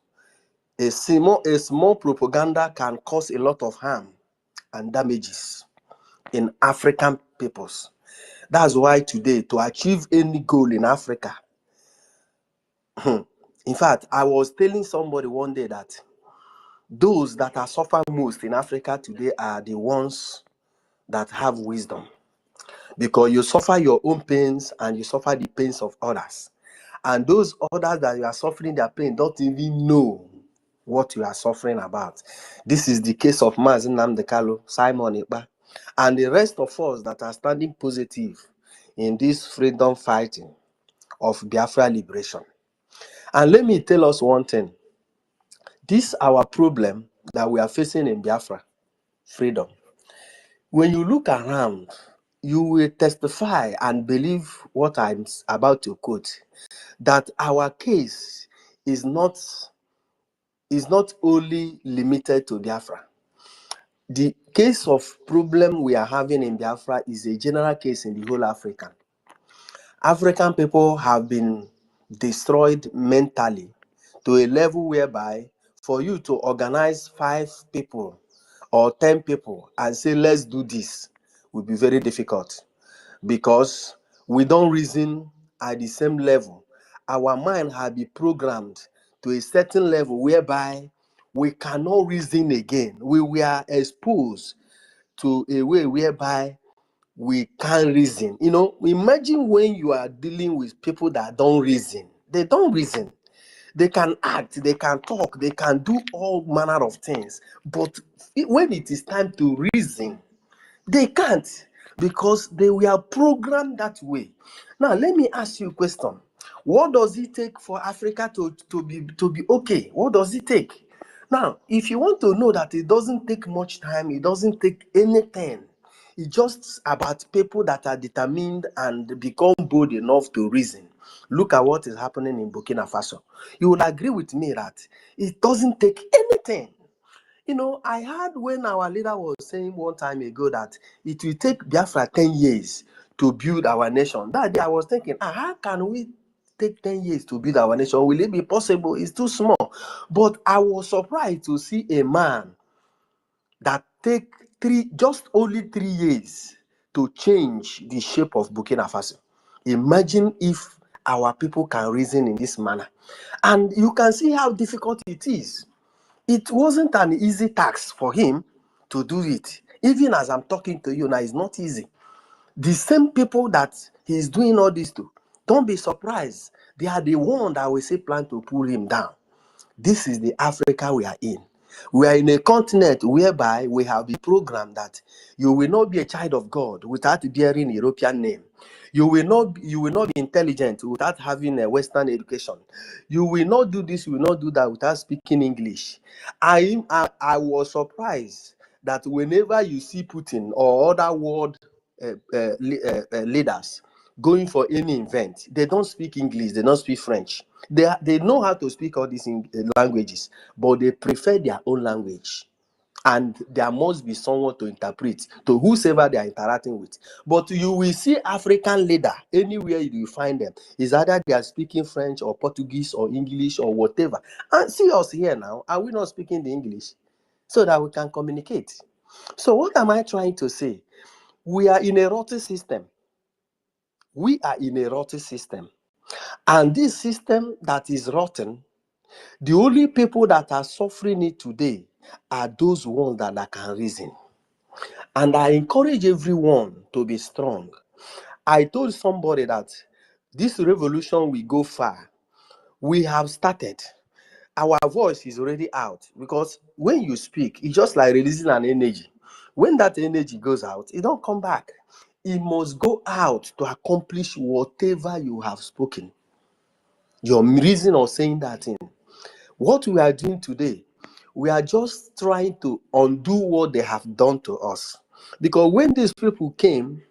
a small propaganda can cause a lot of harm and damages in African peoples. That's why today, to achieve any goal in Africa, in fact, I was telling somebody one day that those that are suffering most in Africa today are the ones that have wisdom. Because you suffer your own pains and you suffer the pains of others. And those others that you are suffering their pain don't even know what you are suffering about. This is the case of Mazi Nnamdi Kanu, Simon Ekpa, and the rest of us that are standing positive in this freedom fighting of Biafra liberation. And let me tell us one thing. This our problem that we are facing in Biafra, freedom. When you look around, you will testify and believe what I'm about to quote, that our case is not only limited to Biafra. The case of problem we are having in Biafra is a general case in the whole African. African people have been destroyed mentally to a level whereby for you to organize 5 people or 10 people and say, let's do this, will be very difficult because we don't reason at the same level. Our mind has been programmed to a certain level whereby we cannot reason again. We were exposed to a way whereby we can't reason. Imagine when you are dealing with people that don't reason. They don't reason. They can act, they can talk, they can do all manner of things. But when it is time to reason, they can't. because they were programmed that way. Now, let me ask you a question. What does it take for Africa to be okay? What does it take? Now, if you want to know that it doesn't take much time, it doesn't take anything. It's just about people that are determined and become bold enough to reason. Look at what is happening in Burkina Faso. You will agree with me that it doesn't take anything. You know, I heard when our leader was saying one time ago that it will take Biafra 10 years to build our nation. That day I was thinking, how can we take 10 years to build our nation? Will it be possible? It's too small. But I was surprised to see a man that take just only 3 years to change the shape of Burkina Faso. Imagine if our people can reason in this manner. And you can see how difficult it is. It wasn't an easy task for him to do it. Even as I'm talking to you now, it's not easy. The same people that he's doing all this to, don't be surprised. They are the one that we say plan to pull him down. This is the Africa we are in. We are in a continent whereby we have the program that you will not be a child of God without bearing a European name. You will not be intelligent without having a Western education. You will not do this, you will not do that without speaking English. I was surprised that whenever you see Putin or other world leaders going for any event, they don't speak English, they don't speak French. They know how to speak all these languages, but they prefer their own language. And there must be someone to interpret to whosoever they are interacting with. But you will see African leader anywhere you find them. Is either they are speaking French or Portuguese or English or whatever. And see us here now. Are we not speaking the English so that we can communicate? So what am I trying to say? We are in a rotten system. We are in a rotten system. And this system that is rotten, the only people that are suffering it today are those ones that can reason. And I encourage everyone to be strong. I told somebody that this revolution will go far. We have started. Our voice is already out, because when you speak, it's just like releasing an energy. When that energy goes out, it don't come back. It must go out to accomplish whatever you have spoken. Your reason of saying that thing. What we are doing today, we are just trying to undo what they have done to us. Because when these people came,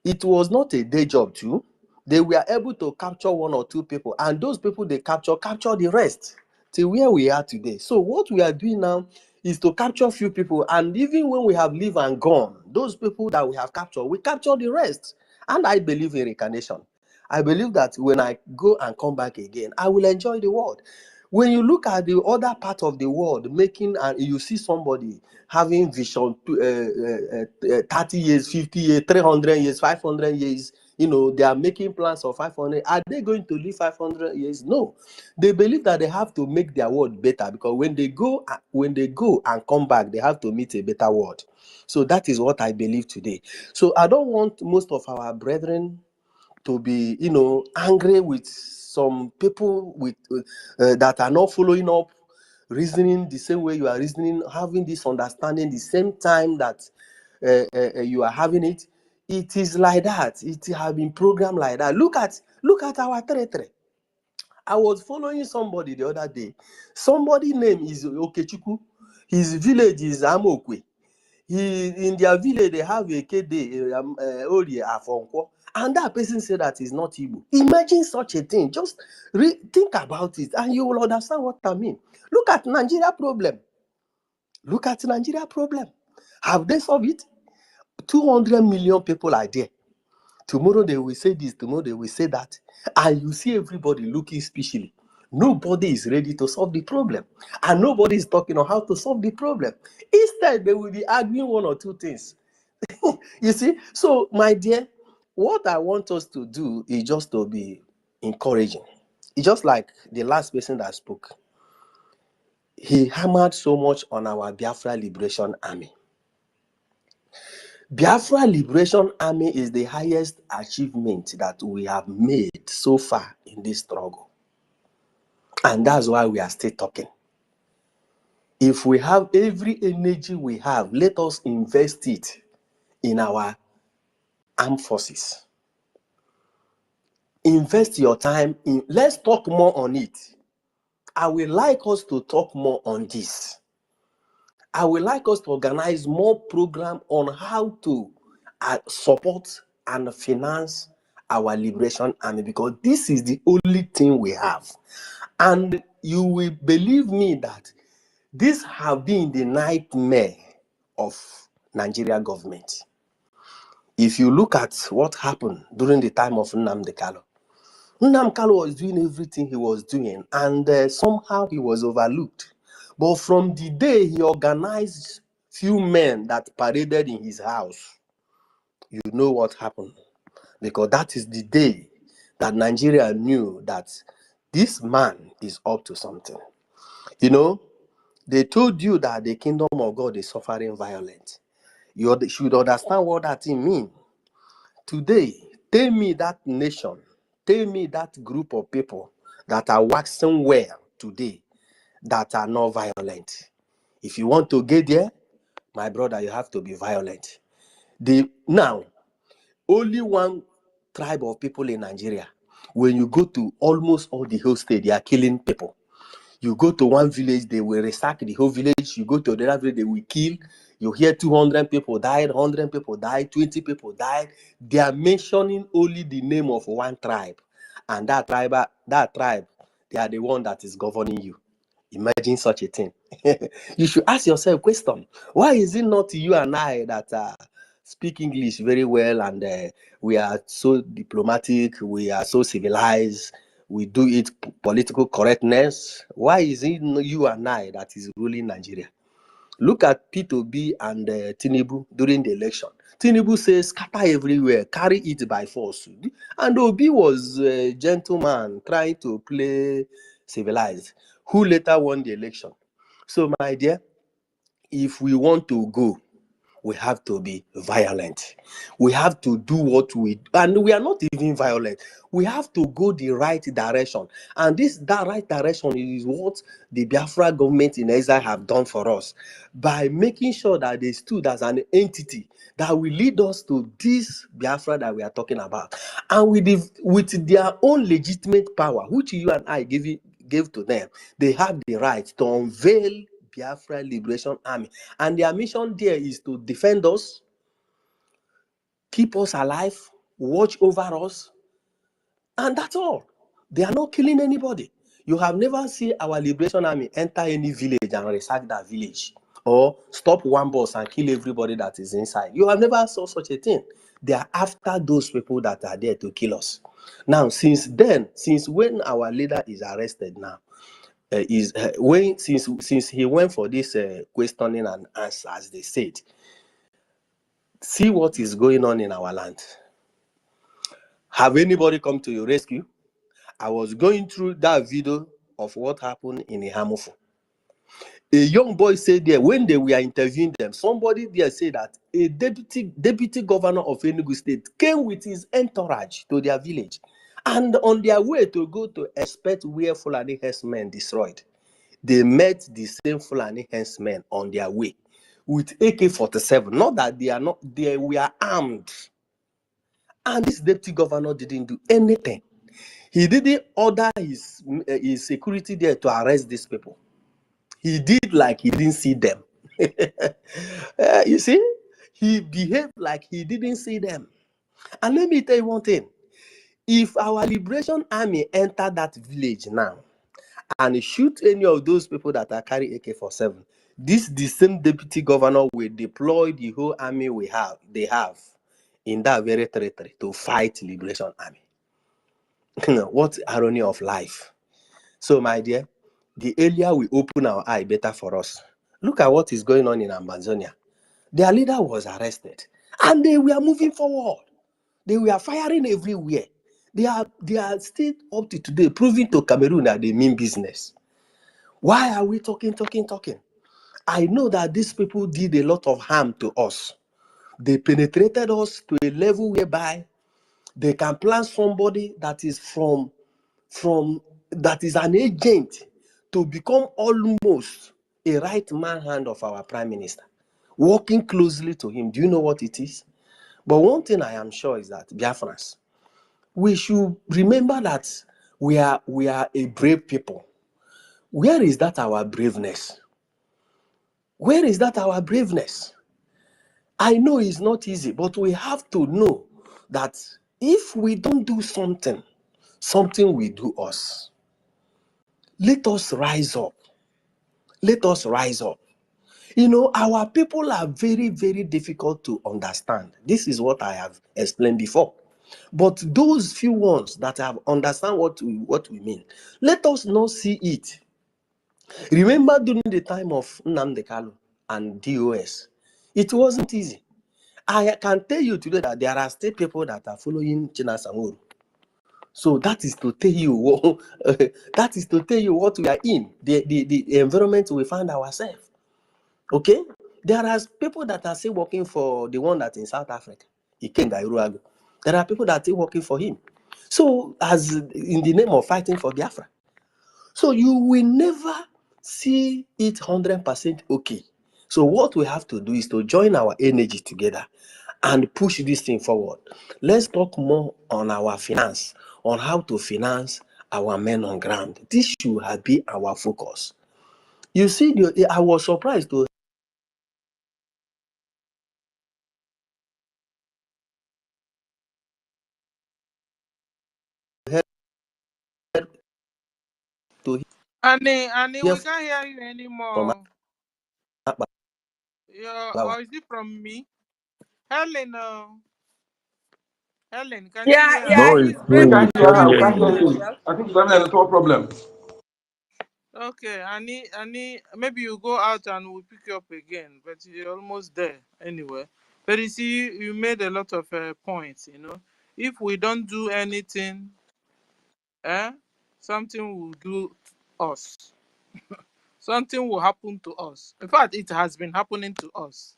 it was not a day job too. They were able to capture one or two people, and those people they capture the rest till where we are today. So what we are doing now is to capture a few people, and even when we have lived and gone, those people that we have captured, we capture the rest. And I believe in reincarnation. I believe that when I go and come back again, I will enjoy the world. When you look at the other part of the world, making and you see somebody having vision 30 years, 50 years, 300 years, 500 years, they are making plans for 500. Are they going to live 500 years? No. They believe that they have to make their world better, because when they go and come back, they have to meet a better world. So that is what I believe today. So I don't want most of our brethren to be, angry with some people that are not following up, reasoning the same way you are reasoning, having this understanding the same time that you are having it. It is like that. It has been programmed like that. Look at our territory. I was following somebody the other day. Somebody's name is Okechukwu. His village is Amokwe. In their village, they have a EKID, Orie Afonko, and that person said that is not Igbo. Imagine such a thing. Just think about it, and you will understand what I mean. Look at Nigeria problem. Have they solved it? 200 million people are there. Tomorrow they will say this, tomorrow they will say that. And you see everybody looking speechless. Nobody is ready to solve the problem. And nobody is talking on how to solve the problem. Instead, they will be arguing one or two things. You see? So, my dear, what I want us to do is just to be encouraging. It's just like the last person that spoke. He hammered so much on our Biafra Liberation Army. Biafra Liberation Army is the highest achievement that we have made so far in this struggle. And that's why we are still talking. If we have every energy we have, let us invest it in our armed forces. Invest your time in, let's talk more on it. I would like us to talk more on this. I would like us to organize more program on how to support and finance our liberation army, because this is the only thing we have. And you will believe me that this have been the nightmare of Nigeria government. If you look at what happened during the time of Nnamdi Kanu, Nnamdi Kanu was doing everything he was doing, and somehow he was overlooked. But from the day he organized few men that paraded in his house, you know what happened. Because that is the day that Nigeria knew that this man is up to something. You know, they told you that the kingdom of God is suffering violence. You should understand what that thing means. Today, tell me that nation, tell me that group of people that are waxing well today that are not violent. If you want to get there, my brother, you have to be violent. Now, only one tribe of people in Nigeria, when you go to almost all the whole state, they are killing people. You go to one village, they will resack the whole village. You go to the other village, they will kill. You hear 200 people died, 100 people died, 20 people died. They are mentioning only the name of one tribe. And that tribe, they are the one that is governing you. Imagine such a thing. You should ask yourself a question. Why is it not you and I that speak English very well, and we are so diplomatic, we are so civilized, we do it political correctness? Why is it you and I that is ruling Nigeria? Look at P2B and Tinubu during the election. Tinubu says scatter everywhere, carry it by force. And Obi was a gentleman trying to play civilized, who later won the election. So, my dear, if we want to go, we have to be violent. We have to do what we, and we are not even violent. We have to go the right direction. And that right direction is what the Biafra government in exile have done for us, by making sure that they stood as an entity that will lead us to this Biafra that we are talking about. And with their own legitimate power, which you and I gave to them, they have the right to unveil Biafra Liberation Army. And their mission there is to defend us, keep us alive, watch over us, and that's all. They are not killing anybody. You have never seen our Liberation Army enter any village and resack that village, or stop one bus and kill everybody that is inside. You have never saw such a thing. They are after those people that are there to kill us. Now, since when our leader is arrested now, since he went for this questioning and answer, as they said, see what is going on in our land. Have anybody come to your rescue? I was going through that video of what happened in Ihamufu. A young boy said there, when they were interviewing them, somebody there said that a deputy governor of Enugu State came with his entourage to their village, and on their way to go to inspect where Fulani herdsmen destroyed, they met the same Fulani herdsmen on their way with AK-47. Not that they were armed. And this deputy governor didn't do anything. He didn't order his security there to arrest these people. He did like he didn't see them. You see, he behaved like he didn't see them. And let me tell you one thing. If our Liberation Army enter that village now and shoot any of those people that are carrying AK-47, the same deputy governor will deploy the whole army they have in that very territory to fight Liberation Army. What irony of life. So, my dear, the earlier we open our eye, better for us. Look at what is going on in Amazonia. Their leader was arrested, and they were moving forward. They were firing everywhere. They are still up to today proving to Cameroon that they mean business. Why are we talking? I know that these people did a lot of harm to us. They penetrated us to a level whereby they can plan somebody that is that is an agent to become almost a right man hand of our prime minister, working closely to him. Do you know what it is? But one thing I am sure is that Biafrans, we should remember that we are a brave people. Where is that our braveness? Where is that our braveness? I know it's not easy, but we have to know that if we don't do something, something will do us. Let us rise up. Let us rise up. You know, our people are very, very difficult to understand. This is what I have explained before. But those few ones that have understand what we mean, let us not see it. Remember during the time of Nnamdi Kanu and DOS, it wasn't easy. I can tell you today that there are still people that are following China Samuru. So that is to tell you what we are in, the environment we find ourselves. Okay? There are people that are still working for the one that's in South Africa, Ikenga Iruago. There are people that are still working for him. So, as in the name of fighting for Biafra. So, you will never see it 100% okay. So, what we have to do is to join our energy together and push this thing forward. Let's talk more on our finance, on how to finance our men on ground. This should have been our focus. You see, I was surprised to Annie, hear we can't hear you from anymore. Akpa. Or is it from me? Helen, can you Yeah, hear yeah, us? No, he's we breaking. can't We hear can't you hear anymore. you. Well, I think we're having a network problem. Okay, Annie, maybe you go out and we'll pick you up again, but you're almost there anyway. But you see, you made a lot of points, you know. If we don't do anything, something will do us. Something will happen to us. In fact, it has been happening to us.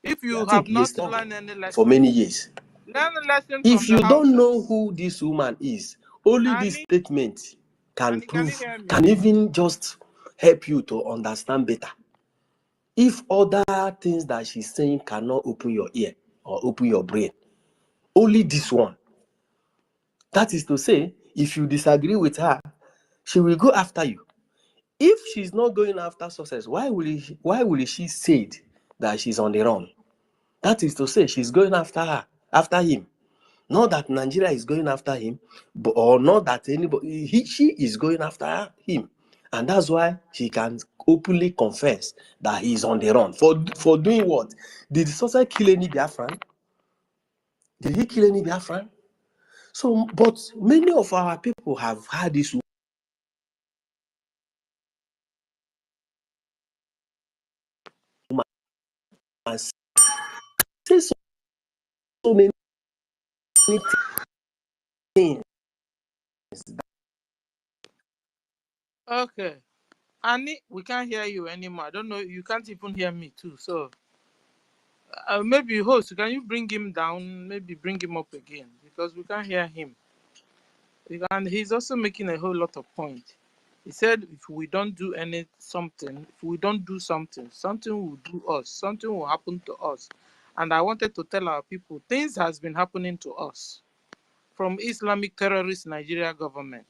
If I you have think not listening learned any for lesson, many years. learn a lesson from If the you don't know Hausas. who this woman is, only this Annie, statement can can you prove, hear me? can even just help you to understand better. If other things that she's saying cannot open your ear or open your brain, only this one. That is to say, if you disagree with her, she will go after you. If she's not going after success, why will she say that she's on the run? That is to say, she's going after him. Not that Nigeria is going after him, or not that anybody, she is going after him. And that's why she can openly confess that he's on the run. For doing what? Did Sosa kill any Biafran? Did he kill any Biafran? So, but many of our people have had this woman say so many things. Okay. Annie, we can't hear you anymore. I don't know. You can't even hear me too. So maybe host, can you bring him down? Maybe bring him up again because we can't hear him. And he's also making a whole lot of points. He said, if we don't do something, something will do us. Something will happen to us. And I wanted to tell our people, things has been happening to us from Islamic terrorist Nigeria government.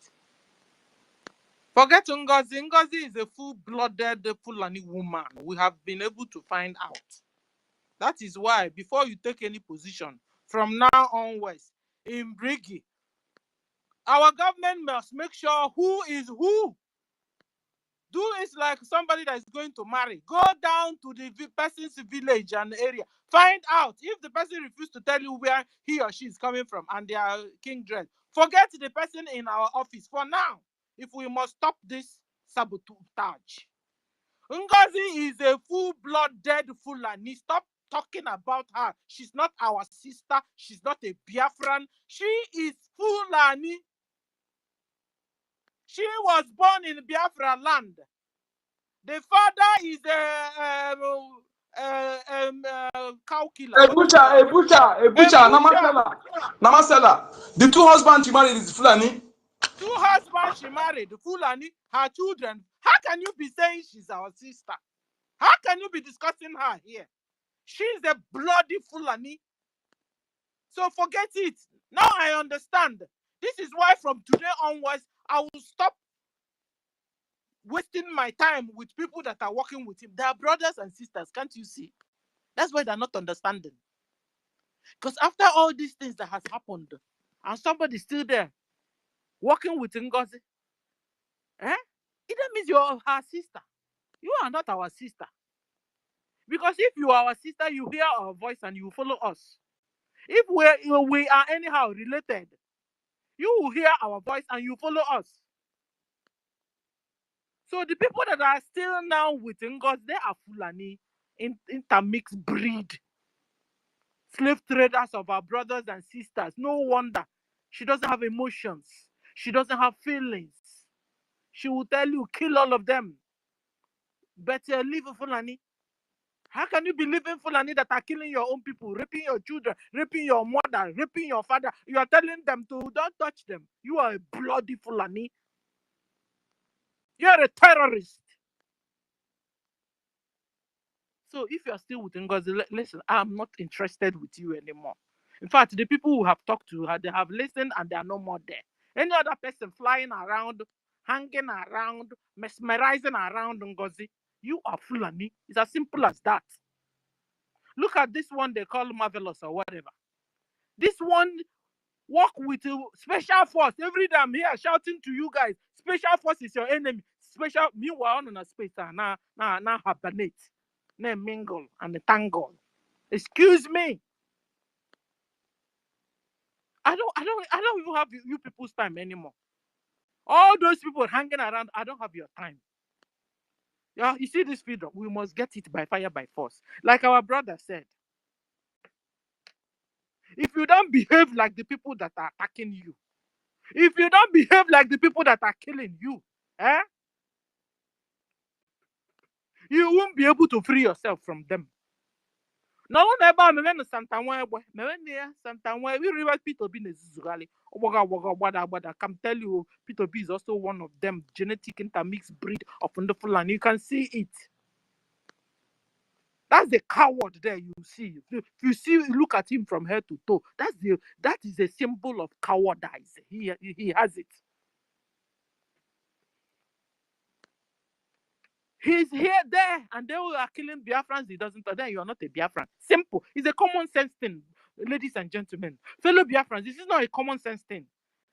Forget Ngozi. Ngozi is a full-blooded Fulani woman. We have been able to find out. That is why, before you take any position, from now onwards, in BRGIE, our government must make sure who is who. Do it like somebody that is going to marry. Go down to the person's village and area. Find out if the person refuses to tell you where he or she is coming from and they are kindred. Forget the person in our office for now. If we must stop this sabotage. Ngozi is a full-blooded Fulani. Stop talking about her. She's not our sister. She's not a Biafran. She is Fulani. She was born in Biafra land. The father is a cow killer. A What do you butcher, call a it? butcher, a A butcher, butcher. Namasela. Namasela. The two husbands she married is Fulani. Two husbands she married, Fulani, her children. How can you be saying she's our sister? How can you be discussing her here? She's a bloody Fulani. So forget it. Now I understand. This is why from today onwards, I will stop wasting my time with people that are working with him. They are brothers and sisters, can't you see? That's why they're not understanding. Because after all these things that has happened, and somebody's still there working with Ngozi, it means you're her sister. You are not our sister. Because if you are our sister, you hear our voice and you follow us. If we are anyhow related, you will hear our voice and you follow us. So the people that are still now with Ngozi, they are Fulani, intermixed breed, slave traders of our brothers and sisters. No wonder she doesn't have emotions. She doesn't have feelings. She will tell you, kill all of them. Better leave Fulani. How can you be living Fulani that are killing your own people, raping your children, raping your mother, raping your father? You are telling them to don't touch them. You are a bloody Fulani. You are a terrorist. So if you are still with Ngozi, listen, I'm not interested with you anymore. In fact, the people who have talked to her, they have listened and they are no more there. Any other person flying around, hanging around, mesmerizing around Ngozi, you are Fulani. It's as simple as that. Look at this one they call Marvelous or whatever. This one work with special force. Every day I'm here shouting to you guys, special force is your enemy. Special, meanwhile on a space now hibernate, now mingle and tangle. Excuse me. I don't even have you people's time anymore. All those people hanging around, I don't have your time. Yeah, you see this freedom, we must get it by fire, by force. Like our brother said, if you don't behave like the people that are attacking you, if you don't behave like the people that are killing you, you won't be able to free yourself from them. No one ever me Santa we realize Peter B Nezuzugale. I can tell you Peter B is also one of them, genetic intermixed breed of wonderful, and you can see it. That's the coward there you see. If you see, look at him from head to toe. That is a symbol of cowardice. He has it. He's here, there, and they are killing Biafrans. He doesn't. Then you are not a Biafran. Simple. It's a common sense thing, ladies and gentlemen. Fellow Biafrans, this is not a common sense thing.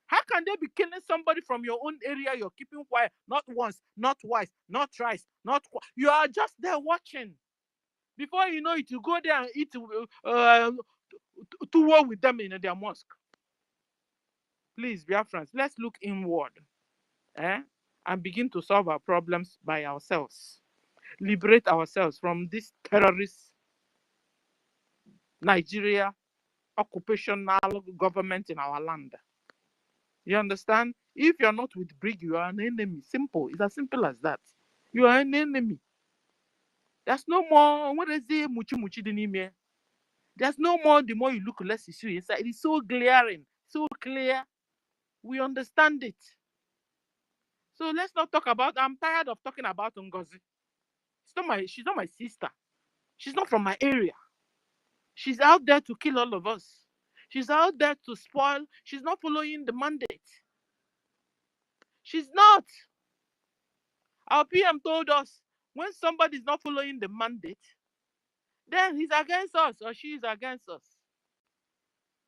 How can they be killing somebody from your own area? You're keeping quiet, not once, not twice, not thrice, you are just there watching. Before you know it, you go there and eat to war with them in their mosque. Please, Biafrans, let's look inward, and begin to solve our problems by ourselves. Liberate ourselves from this terrorist Nigeria occupational government in our land. You understand? If you're not with BRGIE, you are an enemy. Simple. It's as simple as that. You are an enemy. There's no more. What is it? Muchi. There's no more. The more you look, less you see inside. It's so glaring, so clear. We understand it. So let's not talk about. I'm tired of talking about Ngozi. She's not my sister. She's not from my area. She's out there to kill all of us. She's out there to spoil. She's not following the mandate. She's not. Our PM told us when somebody is not following the mandate, then he's against us or she is against us.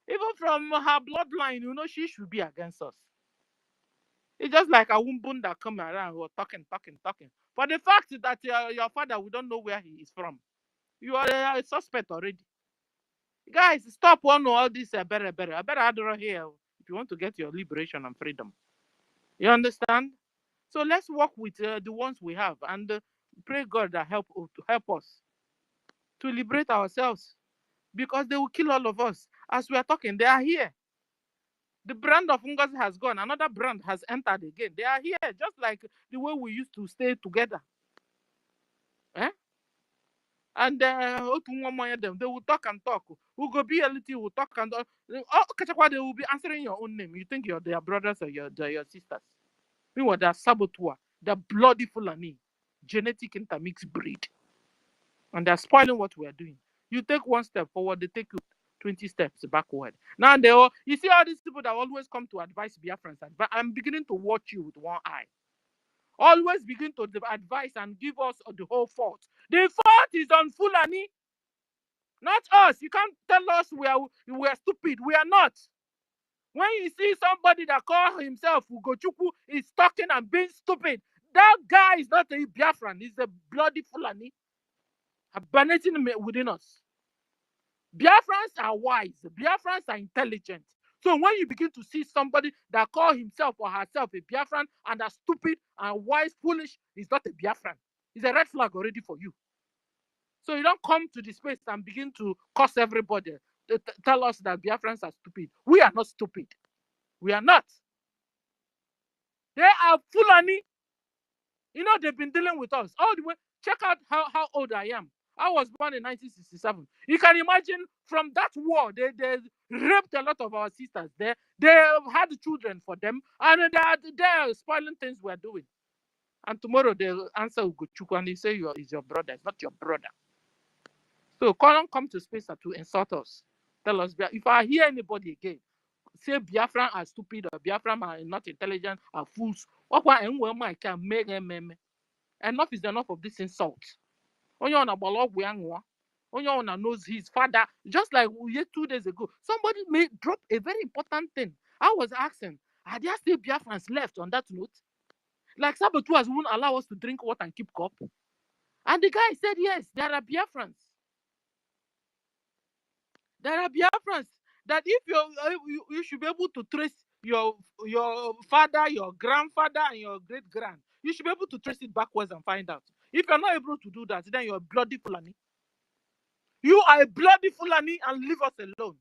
Even from her bloodline, she should be against us. It's just like a wombun that come around who are talking. For the fact that your father, we don't know where he is from. You are a suspect already. Guys, stop on all this better. I better adore here if you want to get your liberation and freedom. You understand? So let's work with the ones we have and pray God that help us to liberate ourselves, because they will kill all of us. As we are talking, they are here. The brand of Ngozi has gone. Another brand has entered again. They are here, just like the way we used to stay together. And they will talk and talk. Who go BLT will talk and talk. They will be answering your own name. You think you're their brothers or your sisters. Meanwhile, they're saboteur. They're bloody Fulani. Genetic intermixed breed. And they're spoiling what we're doing. You take one step forward, they take you 20 steps backward. Now they all, you see all these people that always come to advise Biafrans, but I'm beginning to watch you with one eye. Always begin to advise and give us the whole fault. The fault is on Fulani, not us. You can't tell us we are stupid. We are not. When you see somebody that calls himself Ugochukwu is talking and being stupid, that guy is not a Biafran. He's a bloody Fulani hibernating within us. Biafrans are wise. Biafrans are intelligent. So when you begin to see somebody that calls himself or herself a Biafran and are stupid and wise, foolish, he's not a Biafran. It's a red flag already for you. So you don't come to the space and begin to curse everybody. Tell us that Biafrans are stupid. We are not stupid. We are not. They are Fulani. You know, they've been dealing with us all the way. Check out how old I am. I was born in 1967. You can imagine from that war, they raped a lot of our sisters there. They had children for them, and they're spoiling things we're doing. And tomorrow they'll answer Ugochukwu and they say it's your brother. It's not your brother. So come to space to insult us. Tell us, if I hear anybody again say Biafran are stupid or Biafran are not intelligent, are fools, enough is enough of this insult. Onye knows his father. Just like 2 days ago, somebody drop a very important thing. I was asking, are there still Biafrans left on that note? Like saboteurs won't allow us to drink water and keep cup. And the guy said, yes, there are Biafrans. There are Biafrans that if you should be able to trace your father, your grandfather, and your great-grand, you should be able to trace it backwards and find out. If you're not able to do that, then you're a bloody Fulani. You are a bloody Fulani and leave us alone.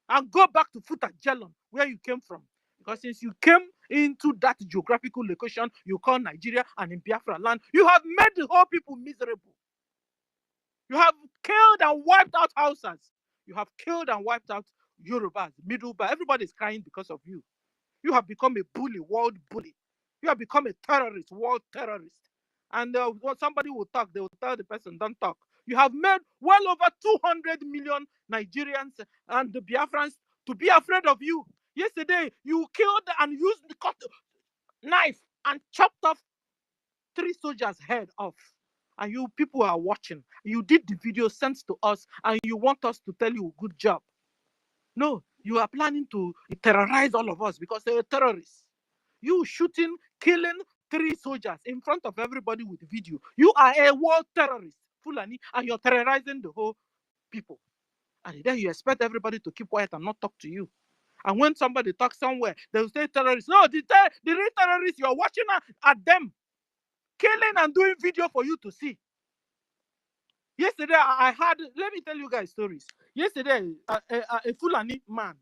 And go back to Futa Jelon, where you came from. Because since you came into that geographical location you call Nigeria and in Biafra land, you have made the whole people miserable. You have killed and wiped out Hausas. You have killed and wiped out Yorubas, Middlebelt. Everybody's crying because of you. You have become a bully, world bully. You have become a terrorist, world terrorist. And when somebody will talk, they will tell the person, don't talk. You have made well over 200 million Nigerians and the Biafrans to be afraid of you. Yesterday, you killed and used the knife and chopped off 3 soldiers' head off. And you people are watching. You did the video sent to us and you want us to tell you good job. No, you are planning to terrorize all of us because they're terrorists. You shooting, killing 3 soldiers in front of everybody with video. You are a war terrorist, Fulani, and you're terrorizing the whole people. And then you expect everybody to keep quiet and not talk to you. And when somebody talks somewhere, they'll say terrorists. No, the real terrorists, you're watching at them, killing and doing video for you to see. Yesterday, I had, let me tell you guys stories. Yesterday, a Fulani man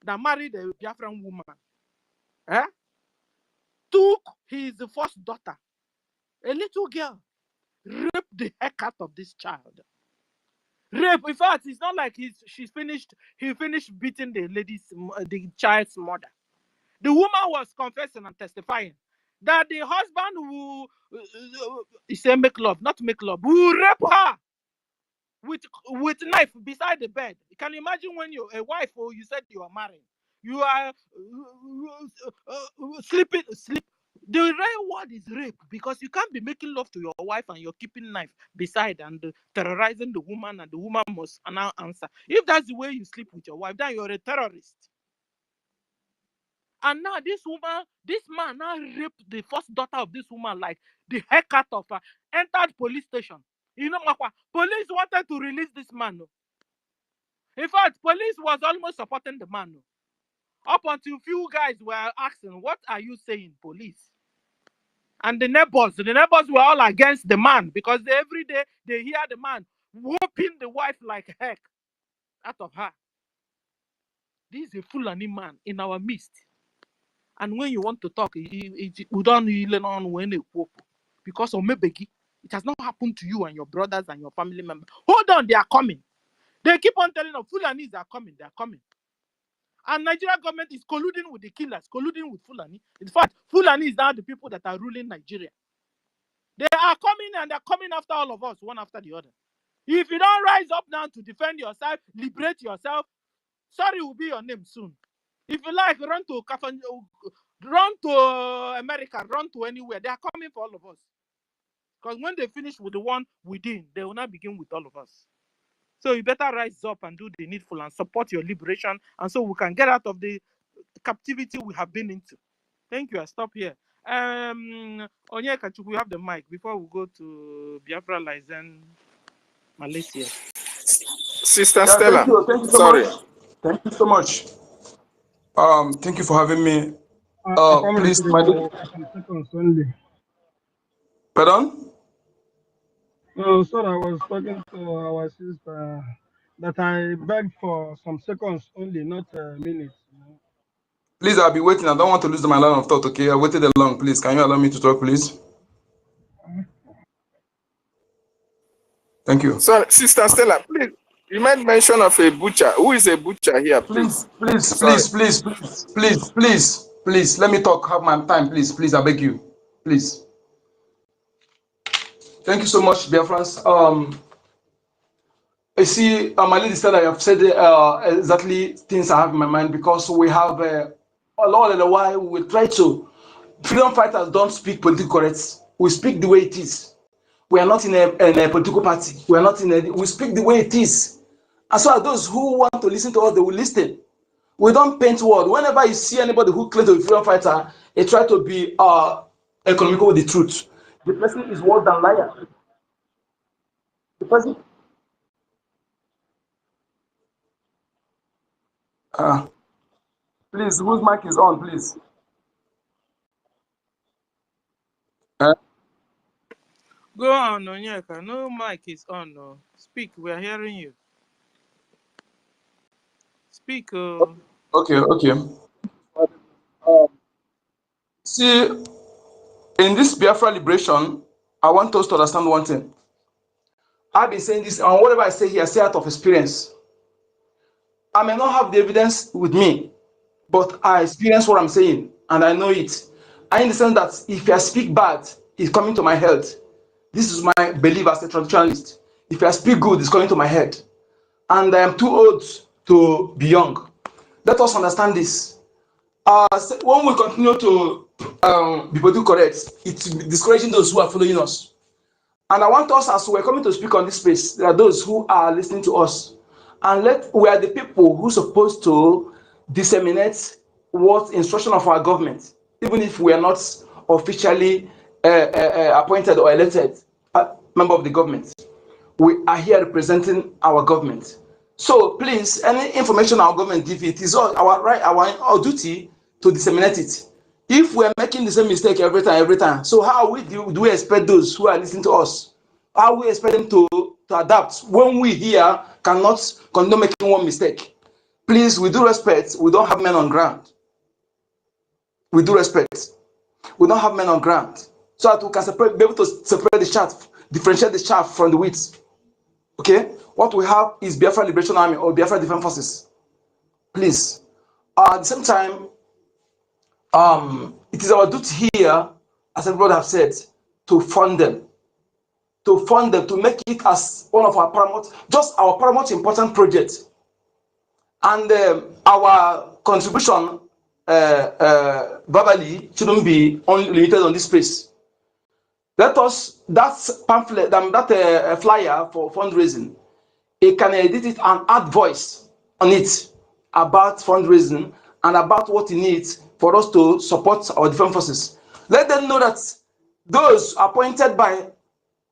that married a Biafran woman took his first daughter, a little girl, raped the heck out of this child. Rape, in fact, it's not like he finished beating the child's mother. The woman was confessing and testifying that the husband will, he said make love, not make love, will rape her with knife beside the bed. You can imagine when you're a wife or you said you are married, you are sleep. The real word is rape because you can't be making love to your wife and you're keeping knife beside and terrorizing the woman and the woman must now answer. If that's the way you sleep with your wife, then you're a terrorist. And now this man now raped the first daughter of this woman like the heck out of her, entered police station. You know, police wanted to release this man. In fact, police was almost supporting the man. Up until few guys were asking, what are you saying, police? And the neighbors were all against the man because every day they hear the man whooping the wife like heck out of her. This is a Fulani man in our midst. And when you want to talk, we don't lean on when they whoop. Because of Mebegi, it has not happened to you and your brothers and your family members. Hold on, they are coming. They keep on telling us Fulanis are coming, they are coming. And Nigerian government is colluding with the killers, colluding with Fulani. In fact, Fulani is now the people that are ruling Nigeria. They are coming and they're coming after all of us, one after the other. If you don't rise up now to defend yourself, liberate yourself, sorry will be your name soon. If you like, run to America, run to anywhere. They are coming for all of us. Because when they finish with the one within, they will not begin with all of us. So you better rise up and do the needful and support your liberation, and so we can get out of the captivity we have been into. Thank you. I stop here. Onyeka, we have the mic before we go to Biafra Lizen Malaysia. Sister Yeah, Stella. thank you so Sorry. much. Thank you so much. Thank you for having me. I come Please, for some seconds only. Pardon? No, sir, I was talking to our sister that I begged for some seconds only, not minutes. You know. Please, I'll be waiting. I don't want to lose my line of thought, okay? I waited a long, please. Can you allow me to talk, please? Thank you. Sorry, Sister Stella, please. You made mention of a butcher. Who is a butcher here, please? Sorry. Please. Let me talk. Have my time, please. I beg you. Please. Thank you so much, Biafrans. I see, my lady said I have said exactly things I have in my mind because we have a lot of the while we try to. Freedom fighters don't speak political correct. We speak the way it is. We are not in a political party. We are not in a. We speak the way it is. And so, those who want to listen to us, they will listen. We don't paint words. Whenever you see anybody who claims to be a freedom fighter, they try to be economical with the truth. The person is worse than liar. The person. Please, whose mic is on, please? Go on, Onyeka. No mic is on. No. Speak. We are hearing you. Speak. Okay. See, in this Biafra liberation, I want us to understand one thing. I've been saying this, and whatever I say here, I say out of experience. I may not have the evidence with me, but I experience what I'm saying, and I know it. I understand that if I speak bad, it's coming to my head. This is my belief as a traditionalist. If I speak good, it's coming to my head. And I am too old to be young. Let us understand this. When we continue to be politically correct, it's discouraging those who are following us. And I want us, as we're coming to speak on this space, there are those who are listening to us. And we are the people who are supposed to disseminate what instruction of our government, even if we are not officially appointed or elected member of the government. We are here representing our government. So please, any information our government gives, it is our right, our duty to disseminate it. If we are making the same mistake every time, so how do we expect those who are listening to us? How we expect them to adapt when we here cannot condone making one mistake? Please, with due respect, we don't have men on ground. With due respect, we don't have men on ground, so that we can be able to separate the chaff, differentiate the chaff from the wheat. Okay, what we have is Biafra Liberation Army or Biafra Defense Forces. Please, at the same time, it is our duty here, as everybody have said, to fund them, to make it as one of our paramount important projects, and our contribution verbally shouldn't be only limited on this space. Let us that pamphlet, that flyer for fundraising. It can edit it and add voice on it about fundraising and about what it needs for us to support our defense forces. Let them know that those appointed by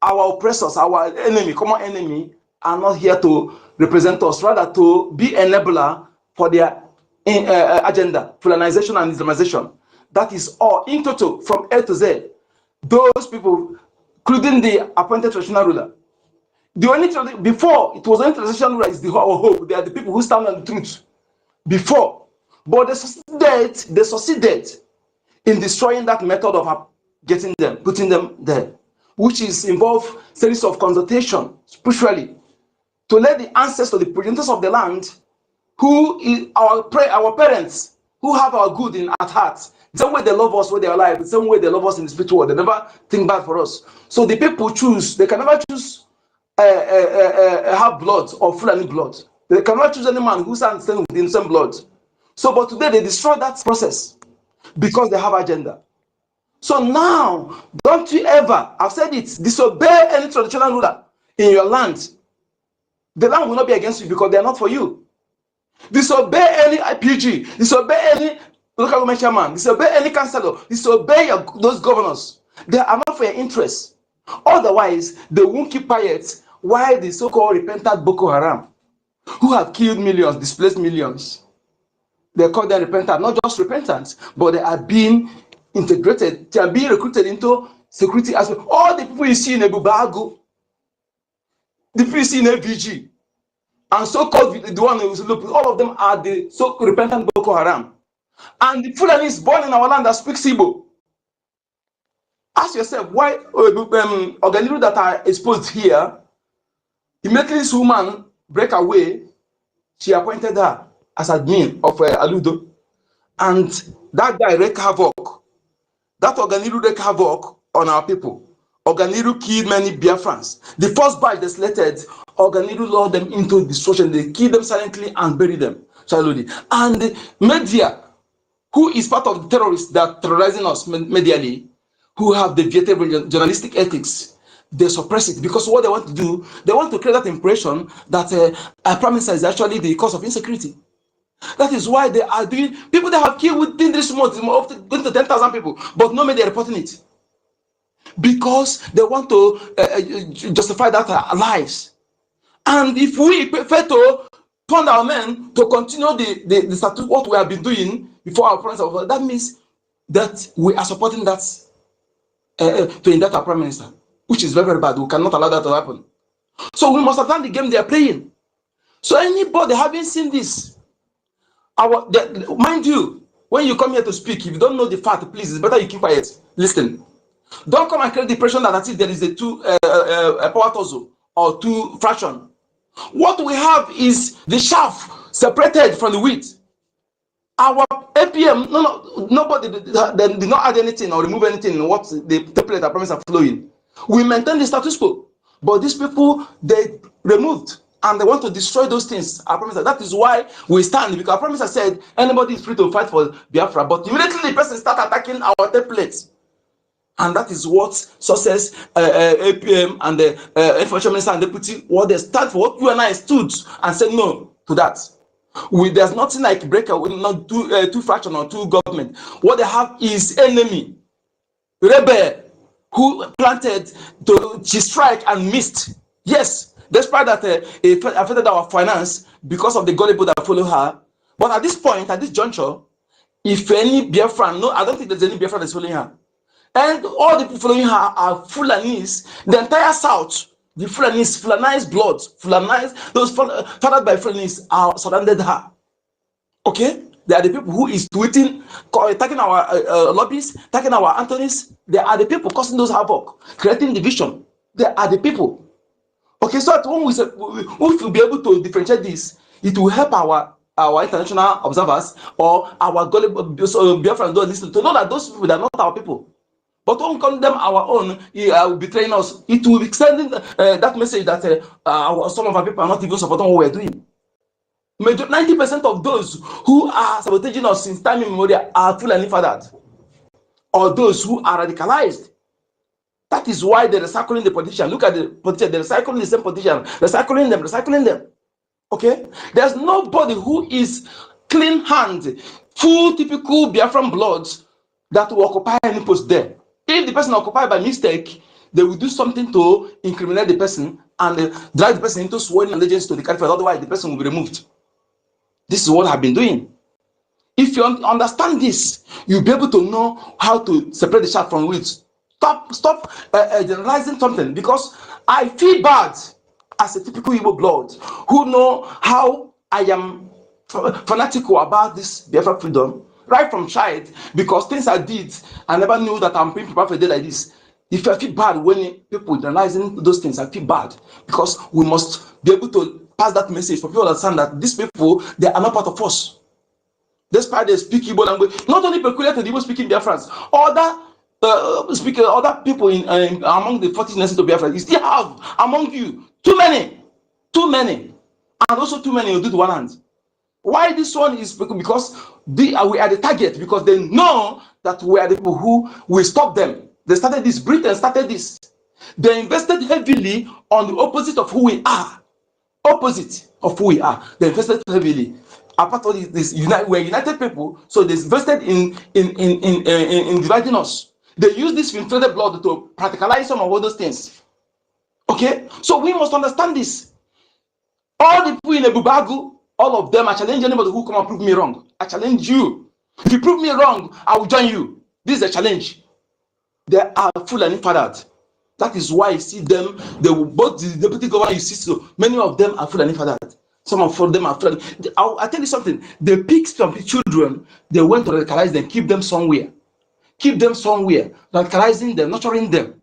our oppressors, our enemy, common enemy, are not here to represent us, rather to be enabler for their agenda, Fulanization and Islamization. That is all in total from A to Z. Those people, including the appointed traditional ruler. The only before it was only transition ruler is our hope. They are the people who stand on the truth. Before, but they succeeded in destroying that method of getting them, putting them there, which is involve series of consultation, spiritually, to let the ancestors, the progenitors of the land, who is our parents, who have our good at heart. The same way they love us when they are alive, the same way they love us in the spiritual world. They never think bad for us. So the people choose. They can never choose have blood or Fulani blood. They cannot choose any man who stands within the same blood. So, but today they destroy that process because they have agenda. So now, don't you ever, I've said it, disobey any traditional ruler in your land. The land will not be against you because they are not for you. Disobey any IPG, disobey any local government chairman, disobey any councillor, disobey those governors. They are not for your interests. Otherwise, they won't keep quiet while the so-called repentant Boko Haram, who have killed millions, displaced millions, they call them repentant, not just repentant, but they are being integrated, they are being recruited into security as well. All the people you see in Ebubago, the people you see in FBG, and so-called the one who is looking, all of them are the so-called repentant Boko Haram. And the Fulani is born in our land that speaks Igbo. Ask yourself why Oganiru that are exposed here, immediately this woman break away, she appointed her as admin of Aludo. And that guy wreaked havoc. That Oganiru wreaked havoc on our people. Oganiru killed many Biafrans. The first batch they selected, Oganiru lured them into destruction. They killed them silently and buried them shallowly. And the media, who is part of the terrorists that are terrorizing us medially, who have deviated journalistic ethics, they suppress it because what they want to do, they want to create that impression that a prime minister is actually the cause of insecurity. That is why they are doing, people that have killed within this month, going to 10,000 people, but no media reporting it. Because they want to justify that lies. And if we prefer to turn our men to continue the status, what we have been doing before our friends, that means that we are supporting that to indict our prime minister, which is very, very bad. We cannot allow that to happen. So we must understand the game they are playing. So anybody having seen this, mind you, when you come here to speak, if you don't know the fact, please, it's better you keep quiet. Listen. Don't come and create the impression that as if there is a power tussle or two fraction. What we have is the chaff separated from the wheat. Our APM, nobody did not add anything or remove anything in what the template that promise are flowing. We maintain the status quo, but these people, they removed and they want to destroy those things. I promise that is why we stand, because I promise I said anybody is free to fight for Biafra, but immediately the person start attacking our templates. And that is what success APM and the Information Minister and Deputy, what they stand for, what you and I stood and said no to that. There's nothing like breakaway, not two faction or two government. What they have is enemy, rebel, who planted to strike and missed. Yes, despite that affected our finance because of the gullible that follow her. But at this point, at this juncture, if any Biafran, no, I don't think there's any Biafran that's following her. And all the people following her are Fulanis. The entire South, the Fulanis, Fulanized blood, Fulanized, those fathered by Fulanis are surrounded her. Okay? They are the people who is tweeting, attacking our lobbies, attacking our Anthony's. They are the people causing those havoc, creating division. They are the people. Okay, so when we say, we will be able to differentiate this, it will help our international observers or our Biafran listen to know that those people are not our people. But when we call them our own, betraying us, it will be sending that message that some of our people are not even supporting what we're doing. 90% of those who are sabotaging us since time immemorial are Fulani fathered, or those who are radicalized. That is why they're recycling the politician. Look at the politician, they're recycling the same politician, recycling them. Okay? There's nobody who is clean hand, full typical Biafran bloods that will occupy any post there. If the person occupied by mistake, they will do something to incriminate the person and drive the person into sworn allegiance to the caliphate. Otherwise, the person will be removed. This is what I've been doing. If you understand this, you'll be able to know how to separate the chaff from wheat. Stop generalizing something, because I feel bad as a typical Igbo blood who know how I am fanatical about this Biafra freedom right from child, because things I did, I never knew that I'm being prepared for a day like this. If I feel bad when people generalizing those things, I feel bad, because we must be able to pass that message for people to understand that these people, they are not part of us. Despite they speak Igbo language, not only peculiar to the Igbo speaking Biafrans, other speaking other people in among the 40 nations of Biafra. You still have among you too many, and also too many will do the one hand. Why this one is because we are the target, because they know that we are the people who will stop them. They started this. Britain started this. They invested heavily on the opposite of who we are. Opposite of who we are. They invested heavily. Apart from this, we're united people, so they invested in dividing us. They use this inflated blood to practicalize some of all those things. Okay, so we must understand this. All the people in Ebubagu, all of them, I challenge anybody who come and prove me wrong. I challenge you. If you prove me wrong, I will join you. This is a challenge. They are full and infathered. That is why you see them, both the deputy governor, you see, so many of them are full and infathered. Some of them are full. I tell you something, they pick some children, they went to radicalize them, keep them somewhere, radicalizing them, nurturing them.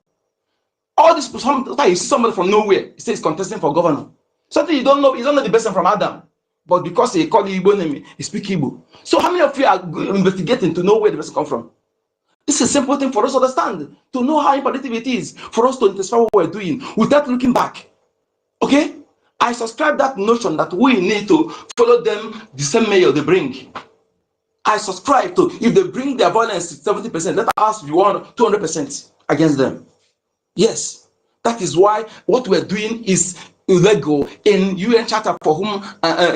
All this, sometimes you see somebody from nowhere, he says contesting for governor. Something you don't know, you don't know the person from Adam, but because he called Igbo name, he speak Igbo. So how many of you are investigating to know where the person come from? This is a simple thing for us to understand, to know how imperative it is for us to intensify what we're doing without looking back. Okay? I subscribe that notion that we need to follow them the same mail they bring. I subscribe to, if they bring their violence 70%, let us be 200% against them. Yes, that is why what we're doing is illegal in UN Charter for Human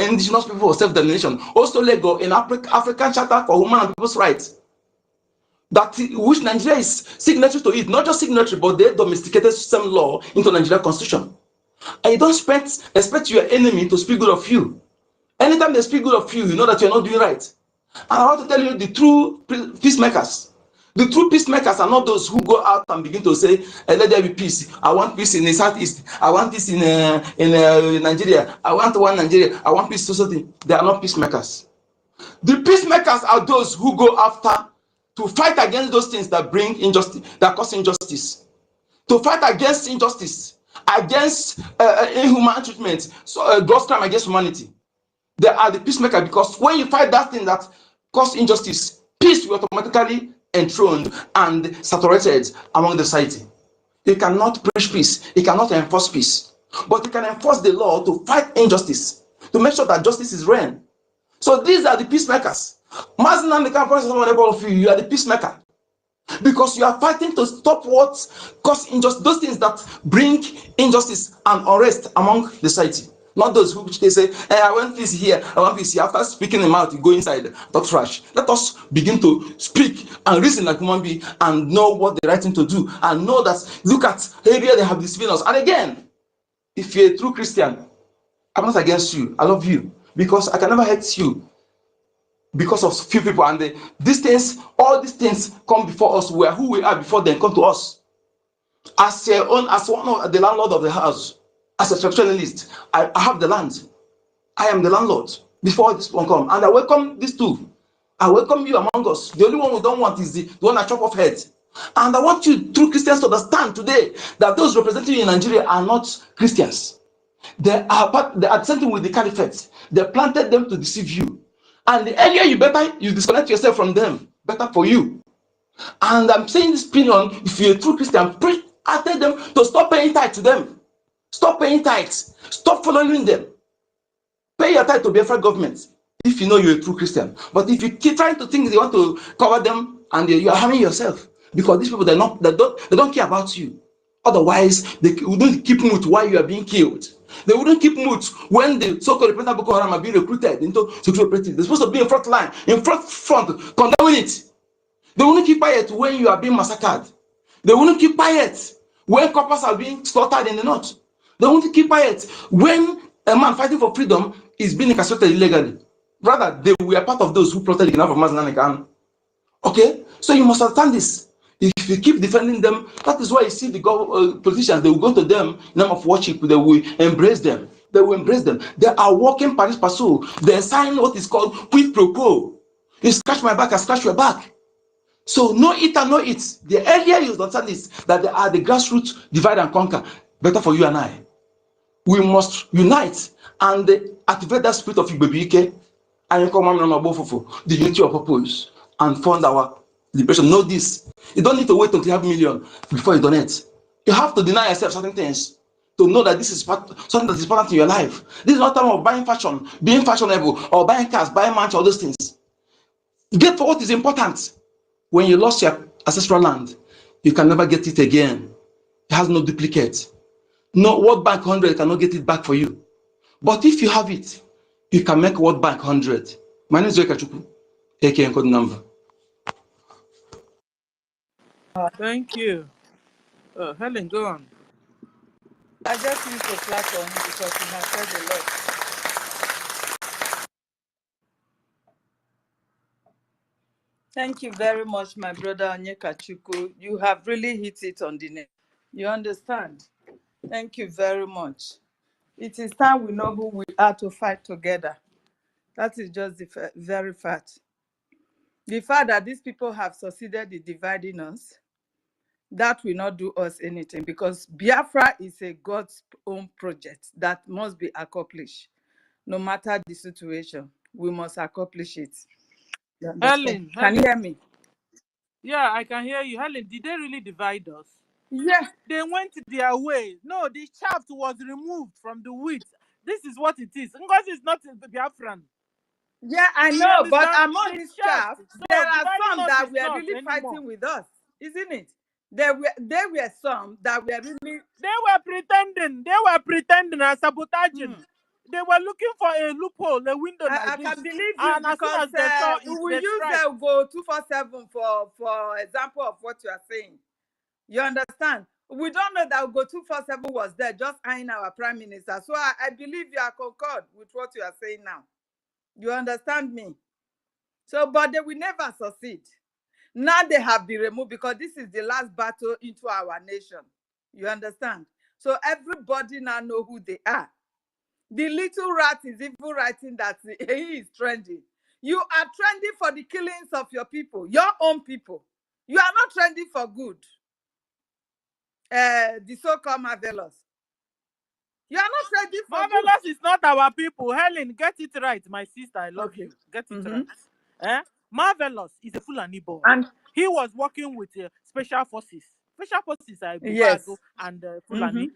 Indigenous People for Self-Determination, also legal in African Charter for Human and People's Rights, that which Nigeria is signatory to it, not just signatory, but they domesticated some law into Nigeria Constitution. And you don't expect your enemy to speak good of you. Anytime they speak good of you, you know that you're not doing right. And I want to tell you the true peacemakers. The true peacemakers are not those who go out and begin to say, let there be peace. I want peace in the southeast. I want peace in Nigeria. I want one Nigeria. I want peace. Society. They are not peacemakers. The peacemakers are those who go after to fight against those things that bring injustice, that cause injustice. To fight against injustice, against inhuman treatment, so gross crime against humanity. They are the peacemaker, because when you fight that thing that causes injustice, peace will automatically enthroned and saturated among the society. You cannot preach peace, you cannot enforce peace, but you can enforce the law to fight injustice, to make sure that justice is reigned. So these are the peacemakers. Mazin and the campus, all of you, you are the peacemaker, because you are fighting to stop what cause injustice, those things that bring injustice and unrest among the society. Not those who they say, hey, I want peace here, I want peace here. After speaking them out, you go inside, talk trash. Let us begin to speak and reason like human being and know what the right thing to do, and know that, look at area they have deceived us. And again, if you're a true Christian, I'm not against you. I love you, because I can never hurt you because of few people. And these things, all these things come before us. We are who we are before they come to us. As one of the landlord of the house, as a structuralist, I have the land. I am the landlord before this one come, and I welcome these two. I welcome you among us. The only one we don't want is the one that chop off heads. And I want you, true Christians, to understand today that those representing you in Nigeria are not Christians. They are something with the caliphate. They planted them to deceive you. And the earlier you disconnect yourself from them, better for you. And I'm saying this opinion, if you're a true Christian, I tell them to stop paying tithe to them. Stop paying tithes. Stop following them. Pay your tithe to Biafra government if you know you're a true Christian. But if you keep trying to think they want to cover them, and you are harming yourself, because these people, they don't care about you. Otherwise, they wouldn't keep mute while you are being killed. They wouldn't keep mute when the so-called repentant Boko Haram are being recruited into security operatives. They're supposed to be in front line, in front, condemning it. They wouldn't keep quiet when you are being massacred. They wouldn't keep quiet when coppers are being slaughtered in the north. They won't keep quiet when a man fighting for freedom is being incarcerated illegally. Rather, they were part of those who plotted the kidnapping of Mazen Khan. Okay? So you must understand this. If you keep defending them, that is why you see the politicians, they will go to them in name of worship, they will embrace them. They will embrace them. They are walking Paris Passo. They sign what is called quid pro quo. You scratch my back, I scratch your back. So no eat and no eat. The earlier you understand this, that they are the grassroots divide and conquer. Better for you and I. We must unite and activate that spirit of EKIBIBIO and the unity of purpose, and fund our liberation. Know this. You don't need to wait until you have a million before you donate. You have to deny yourself certain things to know that this is something that is important in your life. This is not time of buying fashion, being fashionable, or buying cars, buying mansion, all those things. Get for what is important. When you lost your ancestral land, you can never get it again. It has no duplicate. No World Bank 100 cannot get it back for you. But if you have it, you can make World Bank 100. My name is Joy Kachuku, aka code number. Thank you. Helen, go on. I just need to clap for him because he has said a lot. Thank you very much, my brother Onyekachuku. You have really hit it on the nail. You understand? Thank you very much. It is time we know who we are to fight together. That is just the very fact. The fact that these people have succeeded in dividing us, that will not do us anything, because Biafra is a God's own project that must be accomplished. No matter the situation, we must accomplish it. You understand? Can you hear me? Yeah, I can hear you. Helen, did they really divide us? Yeah. They went their way. No, the shaft was removed from the wheat. This is what it is. Ngozi is not a Biafran. Yeah, I You know, but understand? among The these shaft. chaff, So there are dividing some us that is were not really anymore. fighting with us, isn't it? There were some that were really. They were pretending. They were pretending and sabotaging. They were looking for a loophole, a window like I this. can believe you, And as soon because as they saw we it, will they use strike. Go 247 for example of what you are saying. You understand? We don't know that Go 247 was there just eyeing our prime minister. So I believe you are concord with what you are saying now. You understand me? So, but they will never succeed. Now they have been removed because this is the last battle into our nation. You understand? So everybody now know who they are. The little rat is even writing that he is trending. You are trending for the killings of your people, your own people. You are not trending for good. The so-called marvelous. You are not trending for Marvelous good. is not our people. Helen, get it right, my sister. I love you. Get it right. Marvelous is a Fulani boy. And he was working with special forces. Special forces are yes. Bubago and Fulani.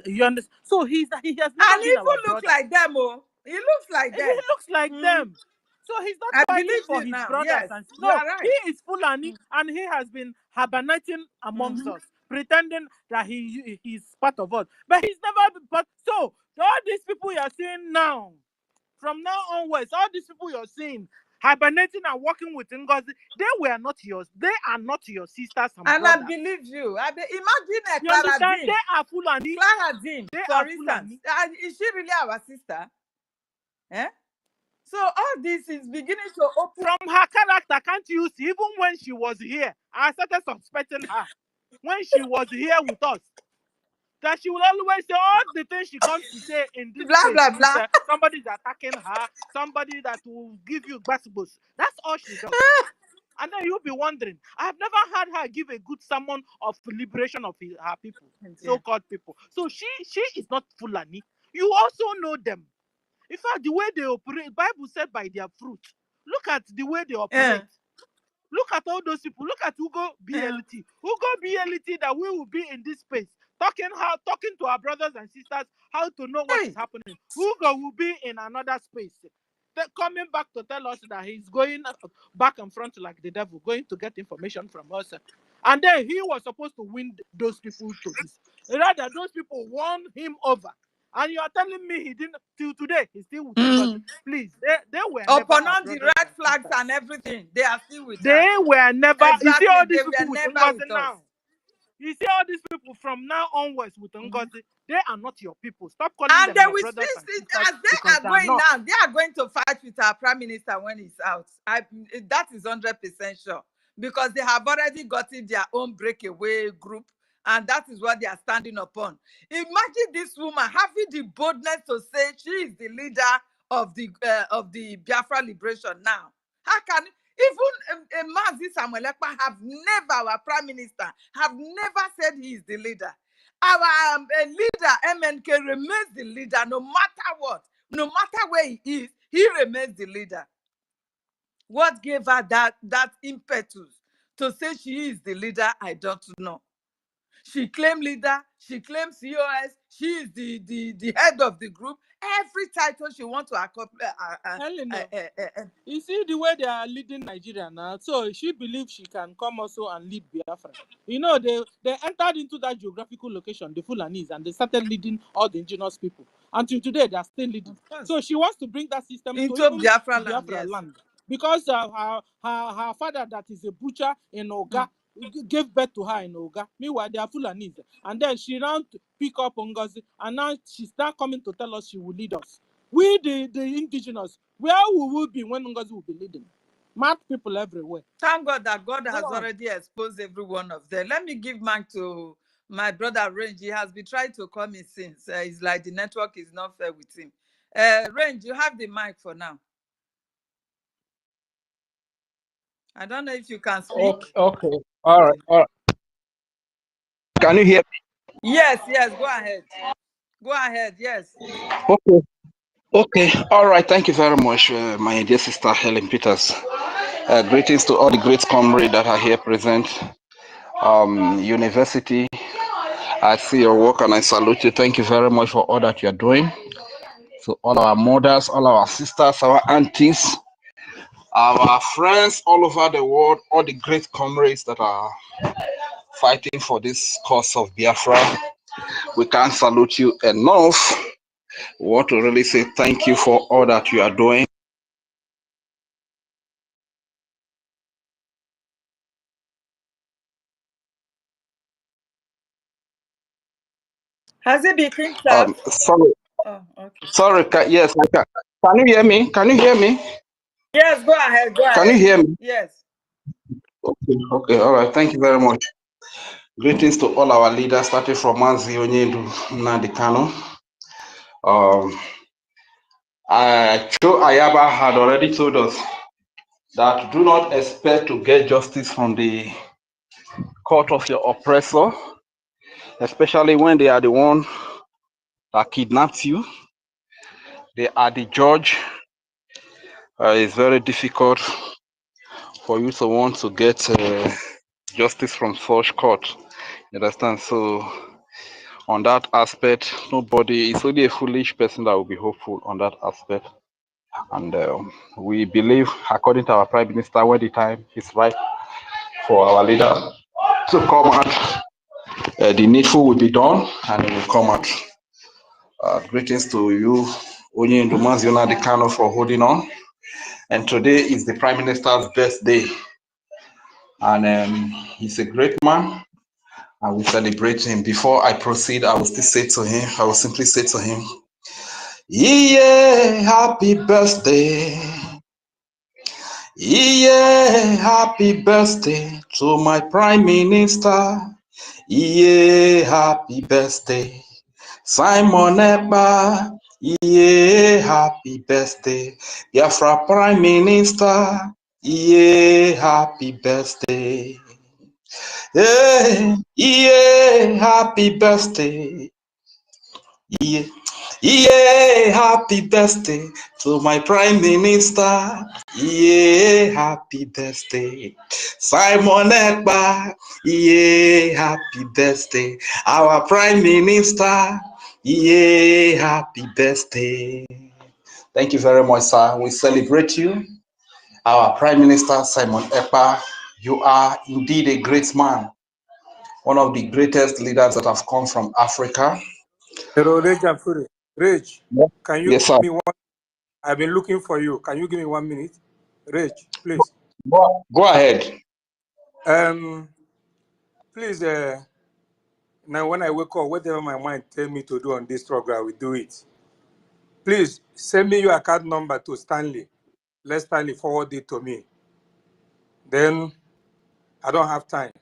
You understand? So he has never and been even our look brother. like them, oh. He looks like them. He looks like them. So he's not I fighting believe for you his now. brothers. Yes, And you no, are right. he is Fulani and he has been hibernating amongst us, pretending that he's part of us. But he's never been part. So all these people you're seeing now, from now onwards, all these people you're seeing hibernating and working with Ngozi, they were not yours. They are not your sisters and brothers. I believe you. Imagine you Clara understand? Dean. They are Fulani. Clara Dean, they for are instance. Fulani. Is she really our sister? Eh? So all this is beginning to open. From her character, can't you see? Even when she was here, I started suspecting her. When she was here with us, that she will always say all the things she comes to say in this Blah, place. blah, blah. Somebody is attacking her, somebody that will give you basketballs. That's all she does. And then you'll be wondering, I've never had her give a good sermon of liberation of her people, so-called people. So she is not Fulani. You also know them. In fact, the way they operate, Bible said by their fruit. Look at the way they operate. Look at all those people. Look at Ugo BLT. Ugo BLT that we will be in this space talking to our brothers and sisters how to know what is happening. Ugo will be in another space. Coming back to tell us that he's going back and front like the devil, going to get information from us. And then he was supposed to win those people to this. Rather, those people won him over. And you are telling me he didn't, till today, he's still with us. Please, they were never our Upon the brothers red and flags sisters. and everything, they are still with us. They were never. Exactly. You see all these they people were with never Ngozi with now. us. You see all these people from now onwards with Ngozi. They are not your people. Stop calling And them they your will brothers and sisters as they because are they are going not. now, they are going to fight with our prime minister when he's out. That is 100% sure, because they have already gotten their own breakaway group, and that is what they are standing upon. Imagine this woman having the boldness to say she is the leader of the Biafra liberation now. How can even Mazi Samuel Ekpa have never, our prime minister, have never said he is the leader? Our leader, MNK, remains the leader no matter what. No matter where he is, he remains the leader. What gave her that impetus To say she is the leader, I don't know. She claims leader, she claims COS, she is the head of the group. Every title she wants to accomplish. Helena, you see the way they are leading Nigeria now, so she believes she can come also and lead Biafra. You know, they entered into that geographical location, the Fulanis, and they started leading all the indigenous people. Until today, they are still leading. So she wants to bring that system into to even Biafra Biafra land, land. Because her father, that is a butcher in Oga, gave birth to her in Oga. Meanwhile, they are Fulanis. And then she ran to pick up NGOZI, and now she's now coming to tell us she will lead us. We, the indigenous, where we will be when NGOZI will be leading. Mad people everywhere. Thank God that God has already exposed every one of them. Let me give mic to my brother Range. He has been trying to call me since. It's like the network is not fair with him. Range, you have the mic for now. I don't know if you can speak. Okay. All right. Can you hear me? Yes, go ahead. Go ahead, yes. Okay. All right. Thank you very much, my dear sister Helen Peters. Greetings to all the great comrades that are here present. University, I see your work and I salute you. Thank you very much for all that you're doing. To all our mothers, all our sisters, our aunties, our friends all over the world, all the great comrades that are fighting for this cause of Biafra. We can't salute you enough. We want to really say thank you for all that you are doing. Has it been kicked out? Sorry. Oh, okay. Sorry, yes, I can. Can you hear me? Can you hear me? Yes, go ahead, Can you hear me? Yes. Okay, all right. Thank you very much. Greetings to all our leaders, starting from Mazi Onyedu Nnamdi Cho Ayaba had already told us that do not expect to get justice from the court of your oppressor, especially when they are the one that kidnapped you. They are the judge. It's very difficult for you to want to get justice from such court. You understand? So on that aspect, nobody, it's only a foolish person that will be hopeful on that aspect. And we believe, according to our Prime Minister, when the time is right for our leader to come out, the needful will be done and it will come out. Greetings to you, Onye Ndumaziona Dekano, for holding on. And today is the Prime Minister's birthday. And he's a great man. And we celebrate him. Before I proceed, I will simply say to him, yeah, happy birthday. Yeah, happy birthday to my Prime Minister. Yeah, happy birthday. Simon Ekpa. Yeah, happy birthday. Biafra Prime Minister. Yeah, happy birthday. Yeah, happy birthday. Yeah. Yeah, happy birthday to my Prime Minister. Yeah, happy birthday. Simon Ekpa. Yeah, happy birthday. Our Prime Minister. Yeah, happy birthday. Thank you very much, sir. We celebrate you. Our Prime Minister, Simon Ekpa. You are indeed a great man. One of the greatest leaders that have come from Africa. Hello, Rage and Fury. Rage, can you Yes, sir. give me one? I've been looking for you. Can you give me 1 minute? Rage, please. Go ahead. Please, now when I wake up, whatever my mind tell me to do on this program, I will do it. Please send me your account number to Stanley. Let Stanley forward it to me. Then I don't have time.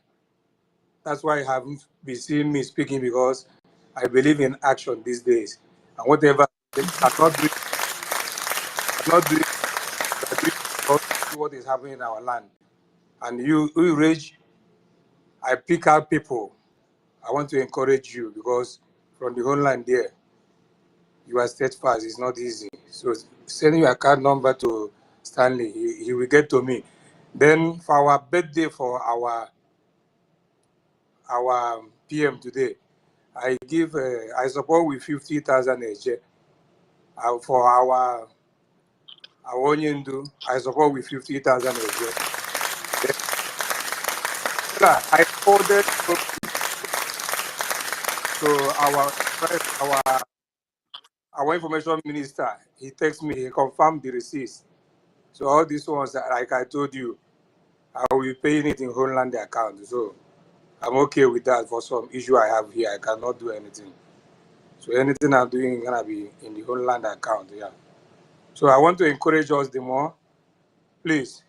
That's why you haven't been seeing me speaking, because I believe in action these days. And whatever I'm not doing, we are doing because see what is happening in our land. And you Rage, I pick out people. I want to encourage you, because from the homeland there, you are steadfast. It's not easy. So send your account number to Stanley. He will get to me. Then for our birthday for our PM today, I give I support with 50,000 each. For our Onyendu, I support with 50,000 each. Then I ordered to our information minister. He texts me, he confirmed the receipts. So all these ones, like I told you, I will be paying it in Homeland account. So I'm okay with that. For some issue I have here, I cannot do anything. So anything I'm doing is gonna be in the Homeland account. Yeah. So I want to encourage us the more. Please,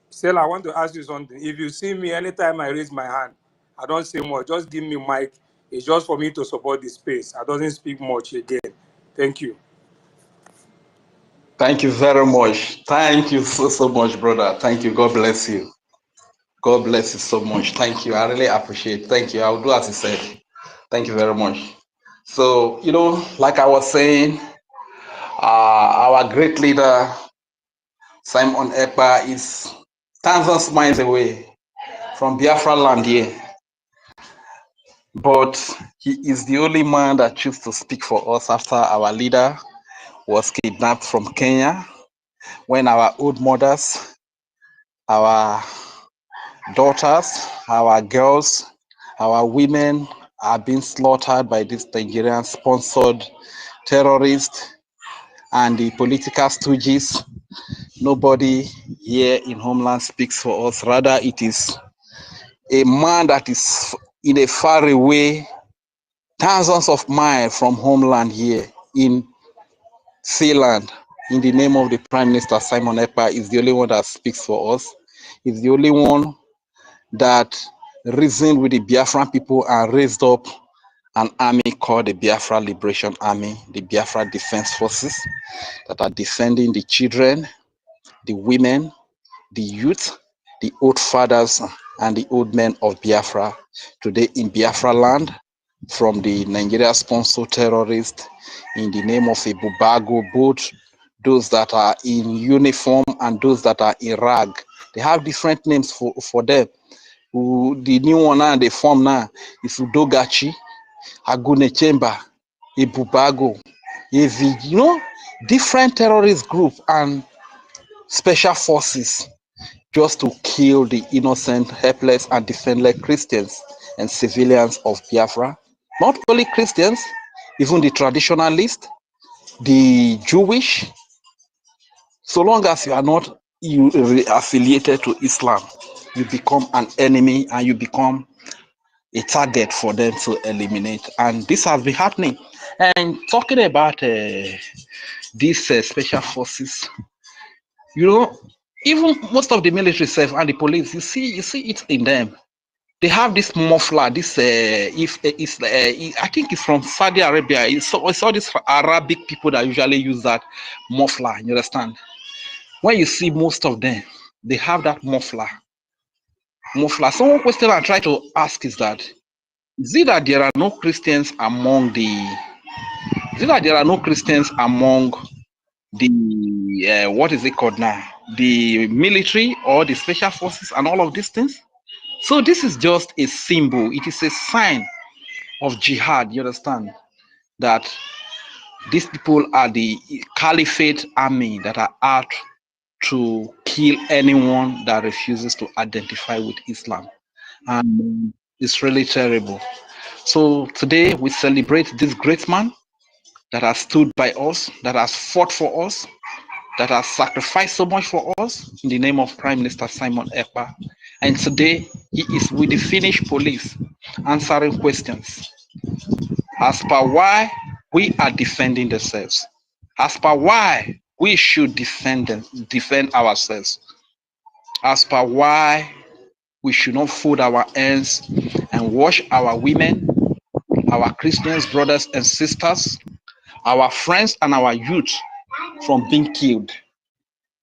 Stella, I want to ask you something. If you see me anytime I raise my hand, I don't say much. Just give me mic. It's just for me to support the space. I don't speak much again. Thank you. Thank you very much. Thank you so much, brother. Thank you. God bless you. God bless you so much. Thank you. I really appreciate it. Thank you. I'll do as you said. Thank you very much. So, like I was saying, our great leader, Simon Ekpa, is thousands of miles away from Biafra land here. But he is the only man that chose to speak for us after our leader was kidnapped from Kenya, when our old mothers, our daughters, our girls, our women are being slaughtered by these Nigerian sponsored terrorists and the political stooges. Nobody here in Homeland speaks for us. Rather, it is a man that is in a far away, thousands of miles from Homeland here in Sealand, in the name of the Prime Minister Simon Ekpa, is the only one that speaks for us. He's the only one that reasoned with the Biafran people and raised up an army called the Biafra Liberation Army, the Biafra Defense Forces, that are defending the children, the women, the youth, the old fathers, and the old men of Biafra today in Biafra land from the Nigeria-sponsored terrorists in the name of a Bubago, both those that are in uniform and those that are in rag. They have different names for them. The new one now, they form now, is Udogachi, Agune Chemba, Ibubago, EVG, different terrorist group and special forces just to kill the innocent, helpless, and defenseless Christians and civilians of Biafra. Not only Christians, even the traditionalists, the Jewish. So long as you are not affiliated to Islam, you become an enemy and you become a target for them to eliminate. And this has been happening. And talking about these special forces, even most of the military self and the police, you see it in them. They have this muffler, this I think it's from Saudi Arabia. It's all these Arabic people that usually use that muffler. You understand? When you see most of them, they have that muffler. So one question I try to ask is that, is it that there are no Christians among the? Is it that there are no Christians among the what is it called now? The military or the special forces and all of these things? So this is just a symbol. It is a sign of jihad. You understand that these people are the caliphate army that are out to kill anyone that refuses to identify with Islam, and it's really terrible. So today we celebrate this great man that has stood by us, that has fought for us, that has sacrificed so much for us in the name of Prime Minister Simon Ekpa. And today he is with the Finnish police answering questions as per why we are defending ourselves, as per why we should defend ourselves, as per why we should not fold our hands and watch our women, our Christians, brothers and sisters, our friends and our youth from being killed.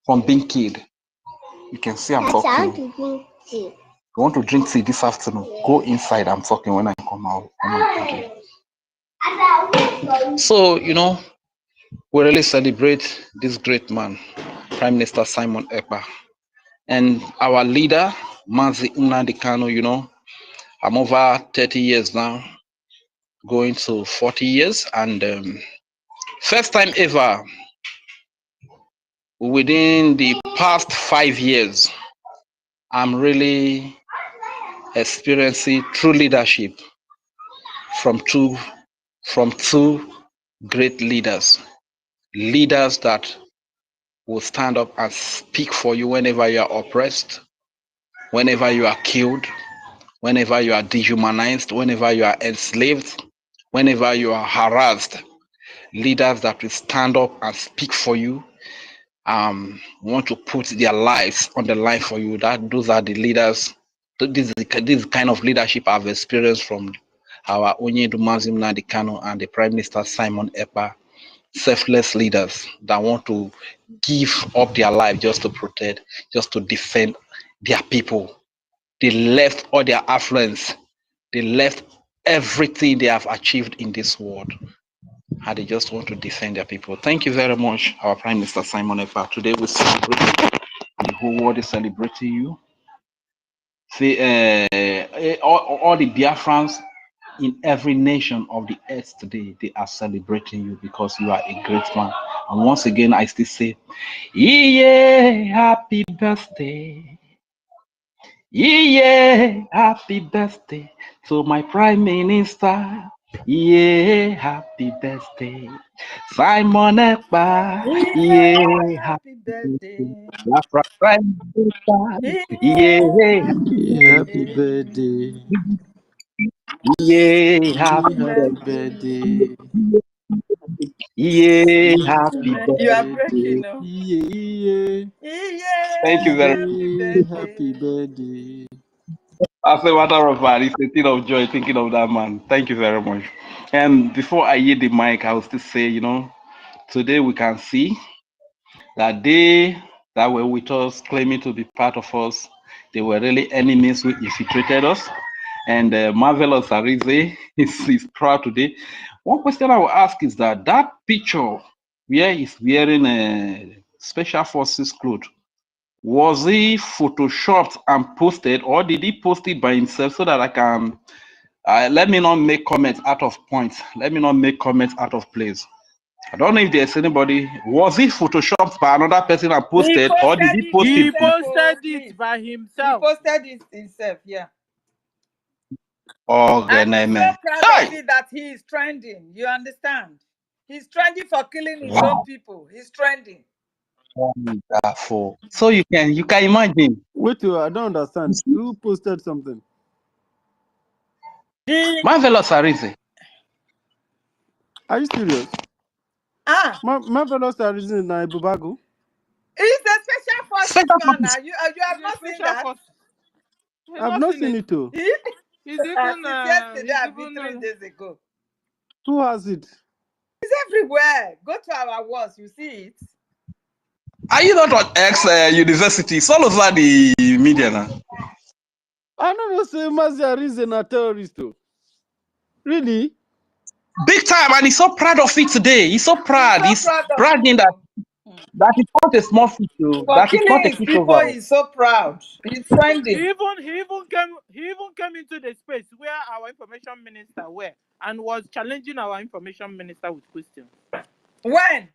You can see I'm talking. You want to drink tea this afternoon? Go inside. I'm talking when I come out. So, we really celebrate this great man, Prime Minister Simon Ekpa. and our leader, Mazi Nnamdi Kanu, you know, I'm over 30 years now, going to 40 years, and first time ever within the past 5 years, I'm really experiencing true leadership from two great leaders that will stand up and speak for you whenever you are oppressed, whenever you are killed, whenever you are dehumanized, whenever you are enslaved, whenever you are harassed. Leaders that will stand up and speak for you, want to put their lives on the line for you. Those are the leaders. This kind of leadership I've experienced from our Onyedu Mazim Nnamdi Kanu and the Prime Minister Simon Ekpa. Selfless leaders that want to give up their life just to protect, just to defend their people. They left all their affluence. They left everything they have achieved in this world, and they just want to defend their people. Thank you very much, our Prime Minister Simon Ekpa. Today we celebrate you. The whole world is celebrating you. See, all the Biafrans in every nation of the earth today, they are celebrating you because you are a great man. And once again, I still say, yeah, happy birthday. Yeah, happy birthday to my Prime Minister. Yeah, happy birthday. Simon Ekpa. Yeah, Happy birthday. Biafra Prime Minister. Yeah, Happy birthday. yeah, Happy happy Happy birthday. birthday. yeah, happy You are birthday. breaking, no? Yeah. Thank you Yeah, very happy Yeah. Happy birthday. birthday. As a matter of fact, it's a thing of joy thinking of that man. Thank you very much. And before I yield the mic, I will still say, you know, today we can see that they that were with us, claiming to be part of us, they were really enemies who infiltrated us. And Marvelous Arize is proud today. One question I will ask is that picture where he's wearing a special forces clothes, was he photoshopped and posted, or did he post it by himself so that I can let me not make comments out of points. Let me not make comments out of place. I don't know if there's anybody. Was it photoshopped by another person and He posted, or did posted he it post it? He himself, posted oh, it please. by He himself. posted it himself, yeah. Oh, And he's so man. proud of Hey! it that he is trending. You understand? He's trending for killing his own Wow. people. He's trending. Wonderful. So you can imagine. Wait, I don't understand. Who posted something? Marvelous Arize. Are you serious? Marvelous are in Ibubago. He's a special forces Special man now. forces. You have He's a not seen special that? force. He's I've not not seen seen it. it too. He's even Since yesterday, he's I've been even 3 days ago. Who has it? It's everywhere. Go to our walls, you see it. Are you not on X University? It's all over the media now. I don't know, say Mazia is a terrorist too. Really? Big time, and he's so proud of it today. He's so He's proud. so He's proud of it. bragging that it's not a small feat, For that is not killing a his people, pushover. he's so proud. He's trending. he even came into the space where our information minister were and was challenging our information minister with questions. When?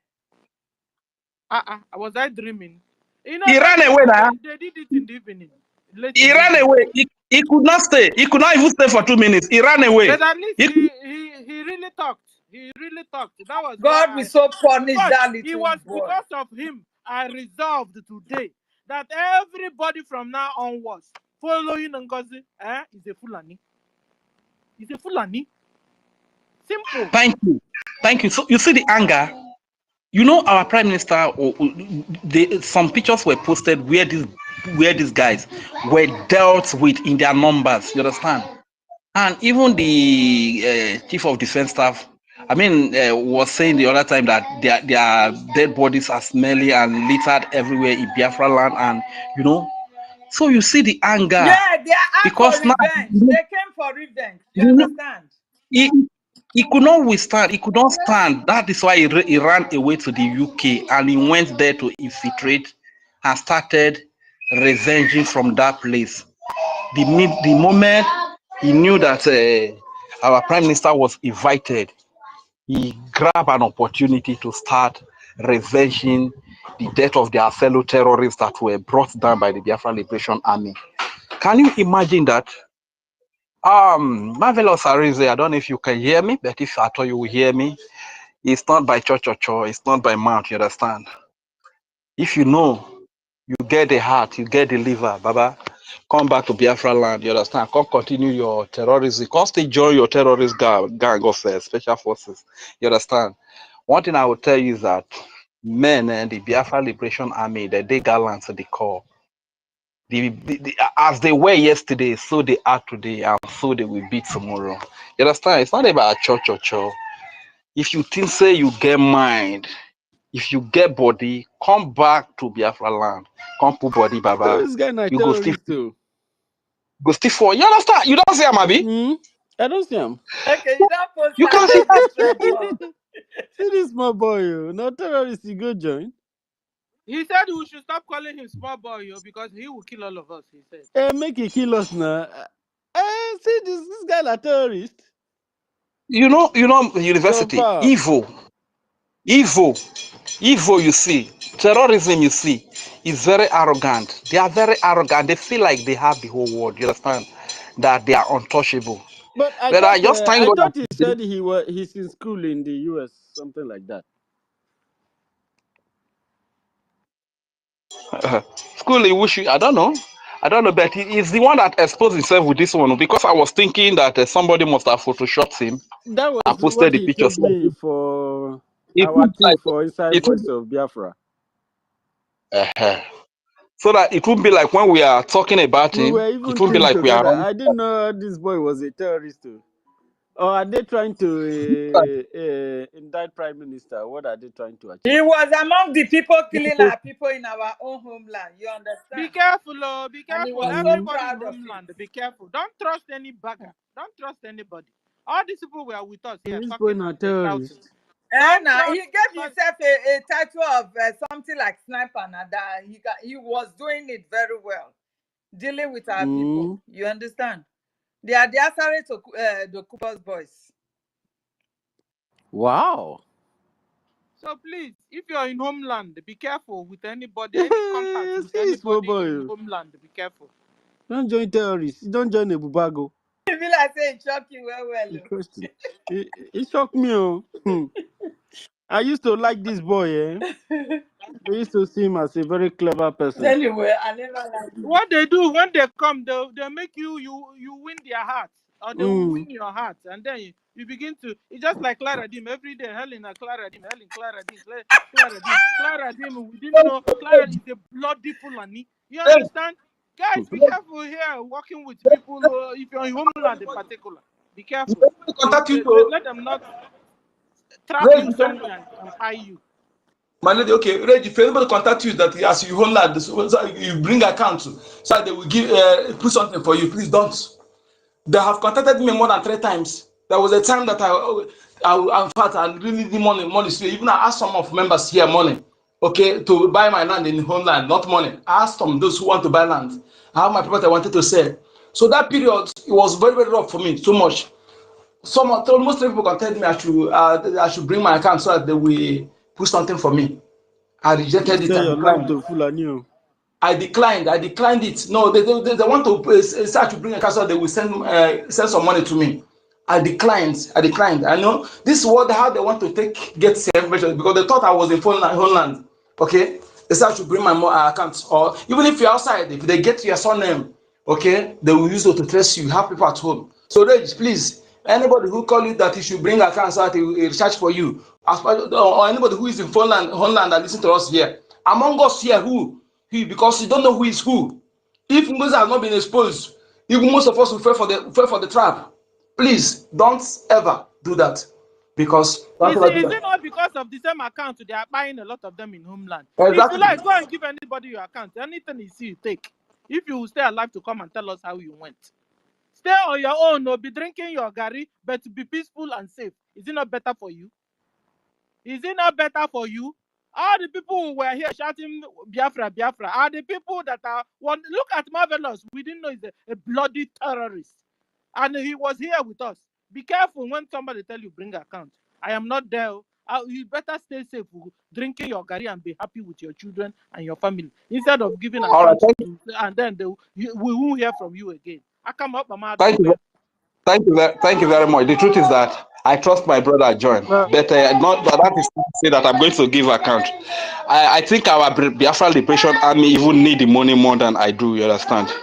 Was I dreaming? You know, He ran those away people, now. they did it in the evening. Late He in the ran evening. away. He could not stay. He could not even stay for 2 minutes. He ran away. But at least He could, he really talked. He really talked. That was God will why so in punish fact, that it little was boy. because of him I resolved today that everybody from now onwards following NGOZI is a Fulani. He's a Fulani. Simple. Thank you. Thank you. So you see the anger. You know, our prime minister, some pictures were posted where these guys were dealt with in their numbers. You understand? And even the chief of defense staff, was saying the other time that their dead bodies are smelly and littered everywhere in Biafra land, and so you see the anger Yeah, they are out for because now revenge. They came for revenge. You you know, understand? he, he could not withstand. He could not stand. That is why he ran away to the UK and he went there to infiltrate and started revenging from that place. The moment he knew that our prime minister was invited, he grabbed an opportunity to start revenging the death of their fellow terrorists that were brought down by the Biafra Liberation Army. Can you imagine that? Marvelous Arize, I don't know if you can hear me, but if I thought you will hear me, it's not by church or church, it's not by mouth, you understand? If you know, you get the heart, you get the liver, Baba, come back to Biafra land, you understand? Come continue your terrorism, come stay join your terrorist gang of special forces, you understand? One thing I will tell you is that men and the Biafra Liberation Army, they gallant to the core. As they were yesterday, so they are today, and so they will be tomorrow. You understand? It's not about church or church. If you think say you get mind, if you get body, come back to Biafra land. Come put body, So Baba. this guy not You terrorist too. go still for. You understand? You don't see Amabi. I don't see him. Okay, you don't post You that can see. for the thread war. See this small boy, not terrorist. He go join. He said we should stop calling him small boy, because he will kill all of us, he said. Make he kill us now. See this guy a terrorist. You know, university, Confirm. evil, you see, terrorism, you see, is very arrogant. They are very arrogant. They feel like they have the whole world. You understand? That they are untouchable. But But I just thank I God thought he said he's in school in the US, something like that. school he wish you, I don't know, but he is the one that exposed himself with this one because I was thinking that somebody must have photoshopped him That was and what posted the he picture. told So me for it our would be team for Inside it would, Voice of Biafra. so that it won't be like when we are talking about We him, were it even won't be teamed like we are together. running. I didn't know this boy was a terrorist too. Or are they trying to indict Prime Minister? What are they trying to He achieve? was among the people killing our people in our own homeland. You Be understand? careful, oh, be And he careful. was so Everybody in proud of it. homeland, be careful. Don't trust any bagger. Don't trust anybody. All these people were with us here This boy talking not and shouting. terrorist. And Don't he trust, gave because himself a title of something like sniper. Now that he was doing it very well, dealing with our people. You understand? They are the answer to the Cooper's boys. Wow. so please, if you're in homeland, be careful with anybody, any contact with See small anybody in boy. homeland, be careful. Don't join terrorists. Don't join the Bubago. He be like saying shock you well. Interesting. It shocked me. I used to like this boy. I used to see him as a very clever person. Anyway, I never like him. What they do when they come, they make you win their heart, or they will win your heart, and then you begin to. It's just like Clara Dim every day. Helen Clara Dim, Clara Dim. We didn't know Clara is a bloody Fulani. You understand? Guys, be careful here. Working with people, if you're in homeland in particular, be careful. Contact you Let them not trap you to somewhere and pie you. my lady, okay, ready. If anybody contact you that as you hold that, so you bring account, so they will give put something for you. Please don't. They have contacted me more than 3 times. There was a time that in fact, I really need money. So even I asked some of members here money, okay, to buy my land in homeland, not money. I asked them those who want to buy land. I have my property I wanted to sell. So that period, it was very, very rough for me, so much. Most people contacted me I should bring my account so that they will put something for me. I You rejected it sell and your land declined. to Fulani. I declined it. No, they want to start to bring a castle. They will send some money to me. I declined. I know this is how they want to get information because they thought I was in Holland. Okay, they start to bring my account, or even if you're outside, if they get your surname, okay, they will use it to trace you. You have people at home. So please, anybody who call you that you should bring account so that he will research for you, or anybody who is in Holland that listen to us here, among us here, because you don't know who is who. If Moses has not been exposed, even most of us will fall for the trap. Please don't ever do that, because don't ever do Is that. it not because of the same account they are buying a lot of them in homeland? If you Exactly. like, go and give anybody your account. Anything you see, you take. If you stay alive to come and tell us how you went. Stay on your own or be drinking your gari, but be peaceful and safe. Is it not better for you? Is it not better for you? All the people who were here shouting Biafra, Biafra are the people that are one. Look at Marvelous. We didn't know he's a bloody terrorist. And he was here with us. Be careful when somebody tell you bring account. I am not there. You better stay safe, drinking your gari and be happy with your children and your family instead of giving All right, account to, and then we won't hear from you again. I come up, thank you. Thank you very much. The truth is that I trust my brother John, but not but that is not to say that I'm going to give account. I think our Biafra Liberation Army even need the money more than I do. You understand?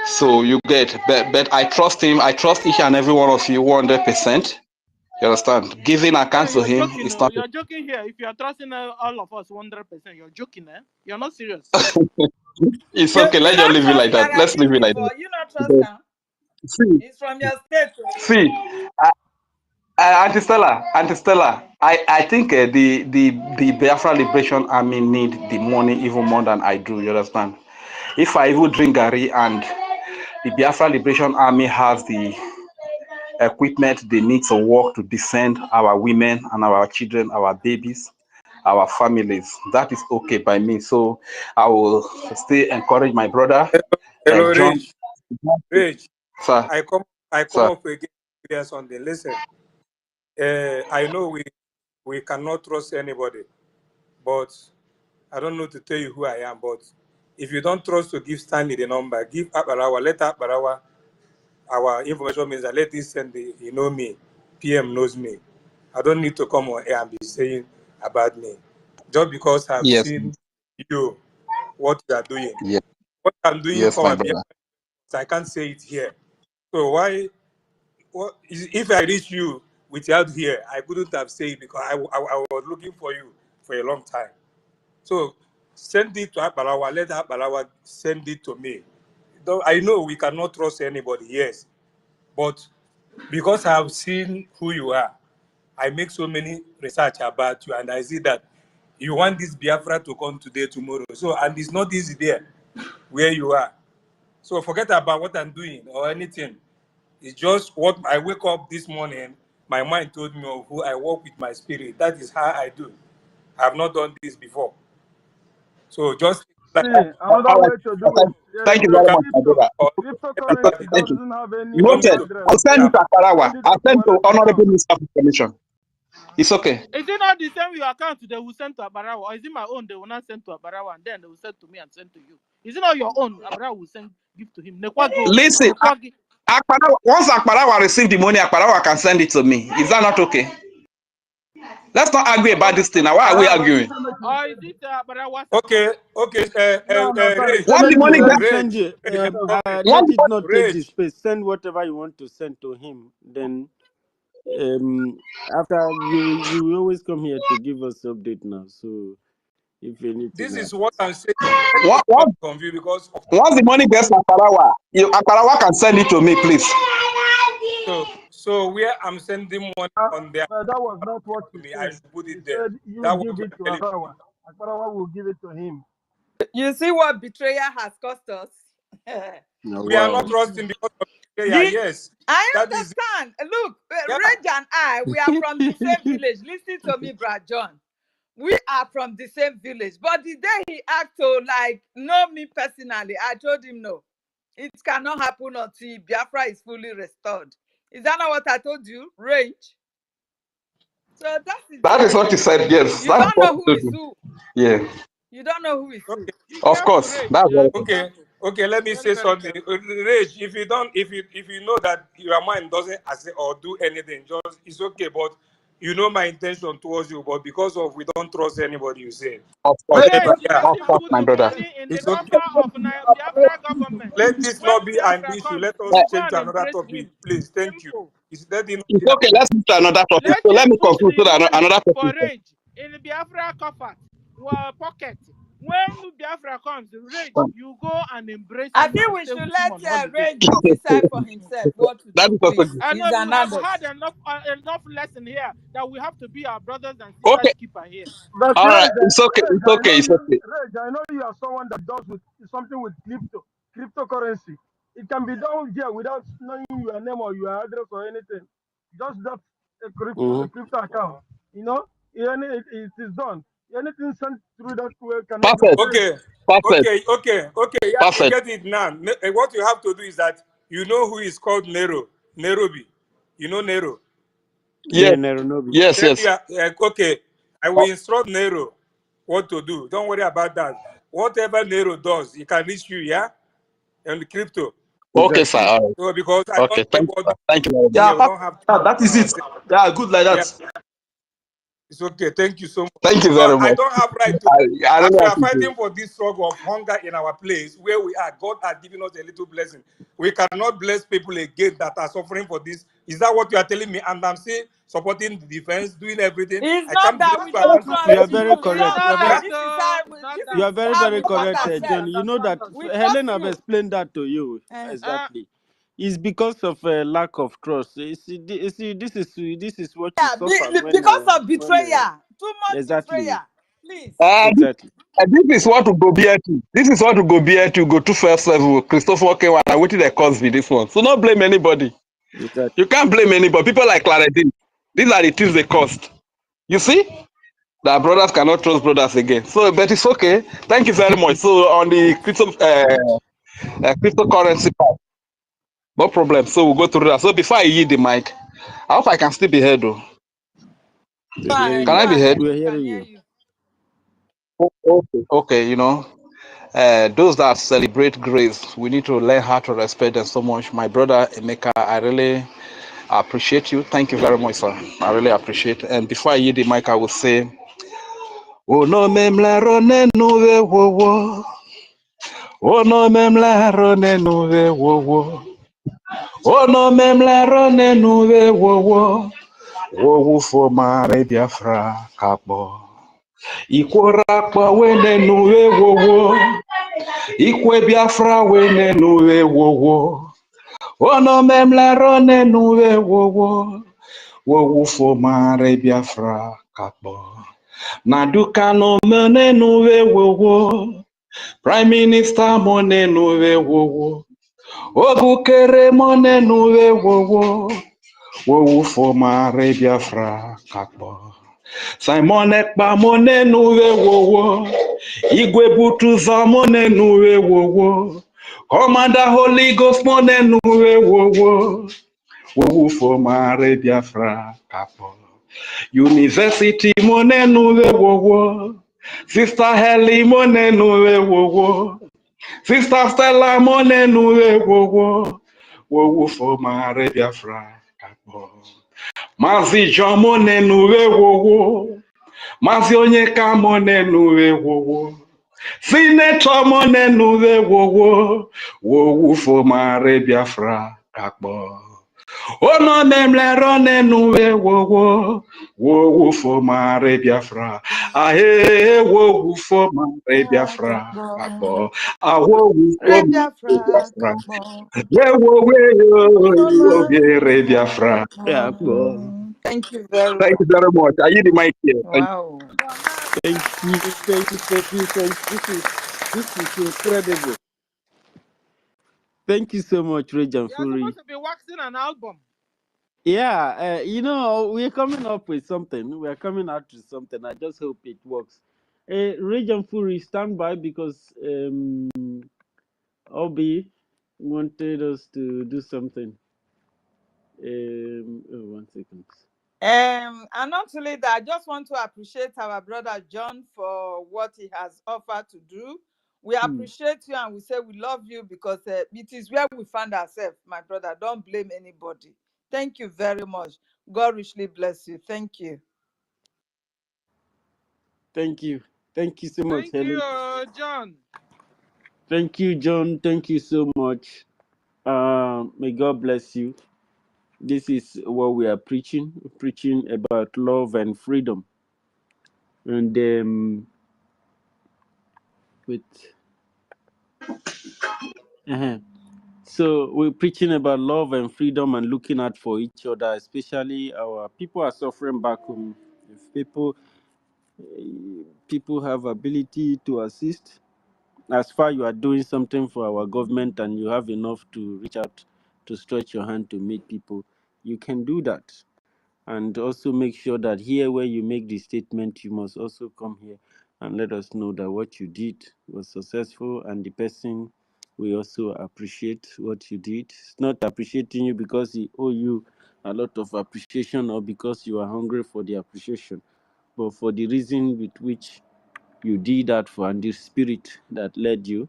So you get, but I trust him. I trust each and every one of you 100%. You understand? Giving account to him joking, is not. you're joking here. If you are trusting all of us 100%, you're joking, eh? You're not serious. It's You, okay. you Let's just not leave it trust like that. Let's leave it BRGIE like before. You not trust that. them. See, It's from your state. see, Auntie Stella, I think the Biafra Liberation Army need the money even more than I do. You understand? If I even drink Gary and the Biafra Liberation Army has the equipment they need to work to defend our women and our children, our babies, our families, that is okay by me. So I will still encourage my brother, Hello, John. Rich. Rich, Sir, I come sir. up again here Sunday. Listen, I know we cannot trust anybody, but I don't know to tell you who I am. But if you don't trust to give Stanley the number, give Akbarawa, let Akbarawa our information means that let this send the, you know me, PM knows me. I don't need to come on air and be saying about me. Just because I've Yes, seen you, what you are doing. yes, What I'm doing yes, for my my brother. Biafrans, I can't say it here. So why, if I reach you without here, I couldn't have said it because I was looking for you for a long time. So send it to Akbarawa, let Akbarawa send it to me. Though I know we cannot trust anybody, yes. But because I have seen who you are, I make so many research about you, and I see that you want this Biafra to come today, tomorrow. So, and it's not easy there where you are. So forget about what I'm doing or anything. It's just what I wake up this morning, my mind told me of who I walk with my spirit. That is how I do. I have not done this before. So just like See, All another right. way to do it. There Thank is you a very look at much, my crypto. brother. or Cryptocurrency Thank you. doesn't have any you want me Noted. to address. I'll send it am to Akarawa. Send it I'll to send to wallet Honorable account. Minister for Commission. It's okay. Is it not the same your account they will send to Abarawa, or is it my own they will not send to Abarawa and then they will send to me and send to you? Is it not your own Abarawa will send give to him? Nekwago, Listen, Nekwagi. Once Akparawa receive the money, Akparawa can send it to me. Is that not okay? Let's not argue about this thing. Now, why are we But you arguing? say make you Or is it Abarawa's okay, account? okay, no, no, sorry. You Rage, say Let Once make the you money send gets, it. Sanjay, Rage, I'm coming. once let the it not take the Rage, space. Send whatever you want to send to him. Then after you will always come here to give us update now. So if anything this is what happens. I'm saying. Let once, us not be confused because once the money gets to Akparawa, Akparawa can send it to me, please. so where I'm sending money on their That was not what to he me, I said. should put He it there. said you That was give what it I'm to telling Akarawa. Akarawa will give it to him. You see what betrayal has cost us? No, you. We are not wow. trusting because of prayer. You, Yes, I that is it. understand. Look, Yeah. Reg and I, we are from the same village. Listen to me, Brad John. We are from the same village. But the day he asked to like know me personally, I told him no. It cannot happen until Biafra is fully restored. Is that not what I told you? Range. So that is That is it. what you said, yes. You That is don't what know who you is told me. who. Yeah, You don't know who is who. Okay. Be of careful, course. Rage. That's what. Be Okay. careful. Okay. Let me Very, say very something. careful. Rage, if you don't, if you know that your mind doesn't accept or do anything, just it's okay. But you know my intention towards you. But because of we don't trust anybody, you say. Of course, But Rage, let yeah, him of put my the brother. money in the it's okay. coffer of Biafra government. Let this When not be an Biafra issue. comes, Let us we'll go change and to another embrace topic, him. please. Thank you. Simple. Let it not It's be that okay. way. Let's move to another topic. Let So let him me put conclude so the that money another for person can. Rage in the Biafra coffer pocket. When Biafra comes, Rage, you go and embrace I him think and we stay should with him on let holiday. Range decide for himself what to That do, is also please. good. I He's know an you have adult. had enough lesson here that we have to be our brothers and Okay. sisters keeper here. But All right. Reg, It's okay. Reg, It's okay. It's okay. I know you are someone that does with something with cryptocurrency. It can be done here without knowing your name or your address or anything. Just that a Mhm. crypto account. You know, it is done. Anything sent through that way cannot be Perfect. traced. Okay, Perfect. Yeah, we Perfect. get it now. What you have to do is that you know who is called Nairobi. You know Nero. Yes. Yeah, Nairobi. Yes, Then yes. okay, I will instruct Nero what to do. Don't worry about that. Whatever Nero does, he can reach you, yeah, on the crypto. Okay, sir. Exactly. All right. So because I Okay. don't take Thank you, all sir. this Thank you very much. Yeah, here, we perfect. don't have Yeah, that is it. ourselves. Yeah, good like Yeah, that. it's okay. Thank you so much. Thank you Because very I much. don't have right to. I As really we are appreciate fighting it. for this struggle of hunger in our place where we are, God has given us a little blessing. We cannot bless people again that are suffering for this. Is that what you are telling me? And I'm still supporting the defense, doing everything. It's I not can't bless that Not we you. I that don't want to one. You bless are trust you. very you. It's No, correct. not You are no, very that. Huh? Not this that. you is are very, how very we fund correct, ourselves. John. You know that We trust Helen have you. explained that to you Eh. exactly. It's because of lack of trust. This is what you Yeah, suffer because of when betrayal. Too much exactly betrayal. Please. exactly This is what to go bear to. This is what to go bear to. Go to first level. Christopher came and I waited the cause with this one. So don't blame anybody. exactly. You can't blame anybody. People like Claudine. These are the things they cost. You see? That brothers cannot trust brothers again. So, but it's okay. Thank you very much. So, on the cryptocurrency part, no problem. So, we'll go through that. So, before I yield the mic, I hope I can still be heard though. We're Go hearing ahead. Can Go I you. be heard? ahead. We're We can hearing hear you. you. Okay. Okay, those that celebrate grace, we need to learn how to respect them so much. My brother Emeka, I really appreciate you. Thank you very much, sir. I really appreciate it. And before I yield the mic, I will say, oh no, memlaro nenuve wo wo. Oh no, memlaro nenuve wo wo. Oh no, memlaro nenuve wo wo. Wo wo for my Biafra kapo. Ikwora kwa wene nuwe wo wo. Ikwe Biafra wene nuwe wo wo. Ono memla rone nuwe wo wo. Wo wo fo mare Biafra kapo. Na duka no mene nuwe wo wo. Prime Minister mone nuwe wo wo. Ogu kere mone nuwe wo wo. Wo wo fo mare Biafra kapo. Simon Ekpa mone nuwe wo wo. Igwe butuza mone nuwe wo wo. Commander Holy Ghost mone nuwe wo wo. Wo wo for mare Biafra kapo. University mone nuwe wo wo. Sister Heli mone nuwe wo wo. Sister Stella mone nuwe wo wo. Wo wo for mare Biafra kapo. Mazi John mone nuwe wo wo. Mazi Onyeka mone nuwe wo wo. Senator mone nuwe wo wo. Wo wo for mare Biafra kapo. Ono memle rone nuwe wo wo. Wo wo for mare Biafra. Ahe wo wo for mare Biafra kapo. Awo wo for Rebia mare fra Biafra. kapo. We yo Mama be rebia Biafra. Yeah, bro. kapo. Thank you very Thank much. you very much. I yield the mic here. Thank you. Wow. Thank you, thank you. This is incredible. Thank you so much, Rejan You are Fury. supposed to be waxing an album. Yeah, we're coming up with something. We're coming out with something. I just hope it works. Region Fury, stand by because Obi wanted us to do something. Oh, 1 second. And not only that, I just want to appreciate our brother John for what he has offered to do. We appreciate you and we say we love you because it is where we find ourselves, my brother. Don't blame anybody. Thank you very much. God richly bless you. Thank you. Thank you. Thank you so much, Thank Helen. you, John. Thank you, John. Thank you so much. May God bless you. This is what we are preaching. We're preaching about love and freedom. And with so we're preaching about love and freedom and looking out for each other, especially our people are suffering back home. If people have ability to assist, as far you are doing something for our government and you have enough to reach out to stretch your hand to meet people, you can do that. And also make sure that here where you make the statement, you must also come here and let us know that what you did was successful, and the person will also appreciate what you did. It's not appreciating you because he owe you a lot of appreciation or because you are hungry for the appreciation, but for the reason with which you did that for and the spirit that led you.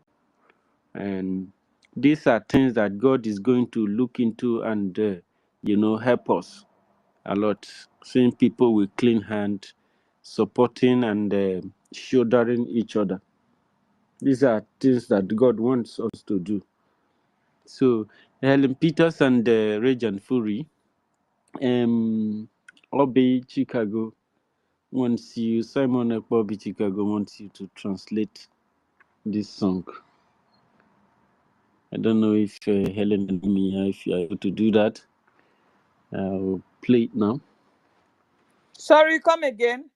And these are things that God is going to look into and help us a lot, seeing people with clean hand supporting and shouldering each other. These are things that God wants us to do. So Helen Peters and Regan Fury, Obi Chicago wants you, Simon Ekbobi Chicago wants you to translate this song. I don't know if Helen and me, if you are able to do that. I'll play it now. Sorry, come again.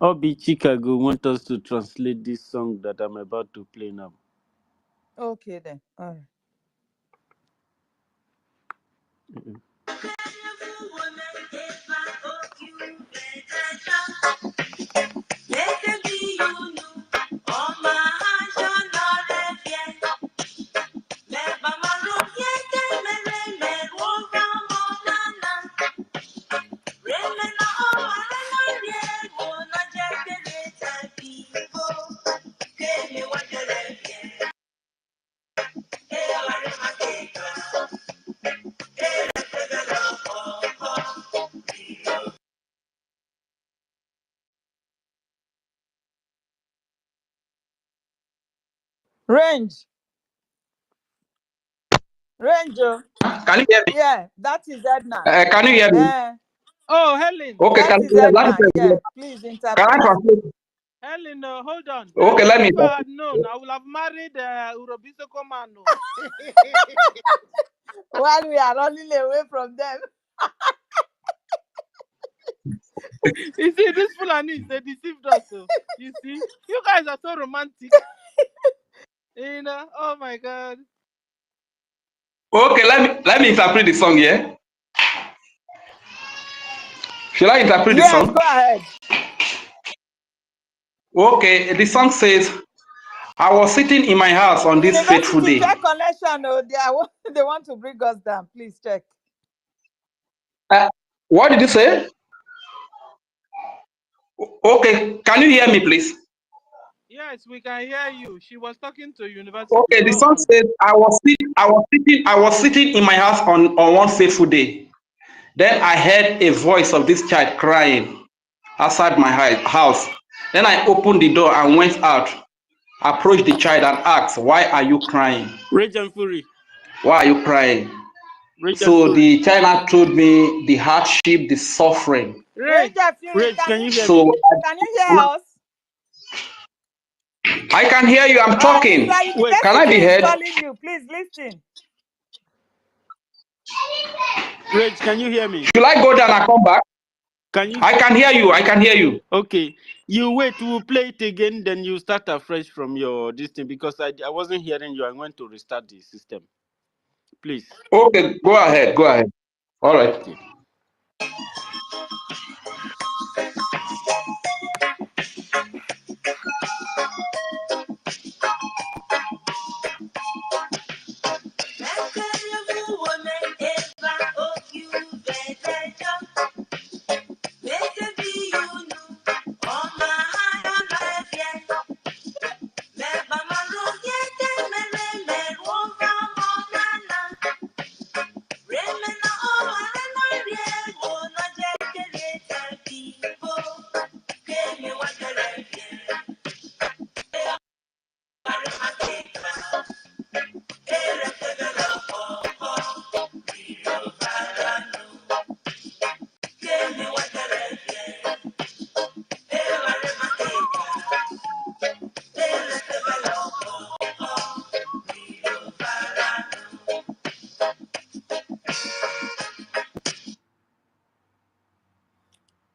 Obi Chicago want us to translate this song that I'm about to play now. Okay then. All right. Range. Oh. Can you hear me? Yeah, that is Edna. Can you hear me? Oh, Helen. Okay, That can is you hear Edna. Yeah, please Can I interpret. translate? Helen, hold on. Okay, let me. If I had known, I would have married Urobisa Komano. While we are running away from them. You see, these Fulanis, they deceived us. So. You see, you guys are so romantic. Oh my God. Okay, let me interpret the song. Yeah. Shall I interpret the Yes, song? go ahead. Okay, the song says, "I was sitting in my house on this fateful University, day." check connection. Oh, they want to bring us down. Please check. What did you say? Okay, can you hear me, please? Yes, we can hear you. She was talking to university. Okay, the Go song on. says, I was sitting in my house on one fateful day. Then I heard a voice of this child crying outside my house. Then I opened the door and went out, approached the child and asked, "Why are you crying? Raging Fury. Why are you crying?" Raging So Fury. the child told me the hardship, the suffering. Rage. Rage, can you hear So me? Can you hear us? I can hear you. I'm talking. Mr. Wait. Can I University be is heard? calling you. Please listen. Rage, can you hear me? Should I go down and come back? Can you? I can hear you. I can hear you. Okay. You wait, we'll play it again, then you start afresh from your distance because I wasn't hearing you. I want to restart the system. Please. Okay, go ahead. Go ahead. All right. Okay.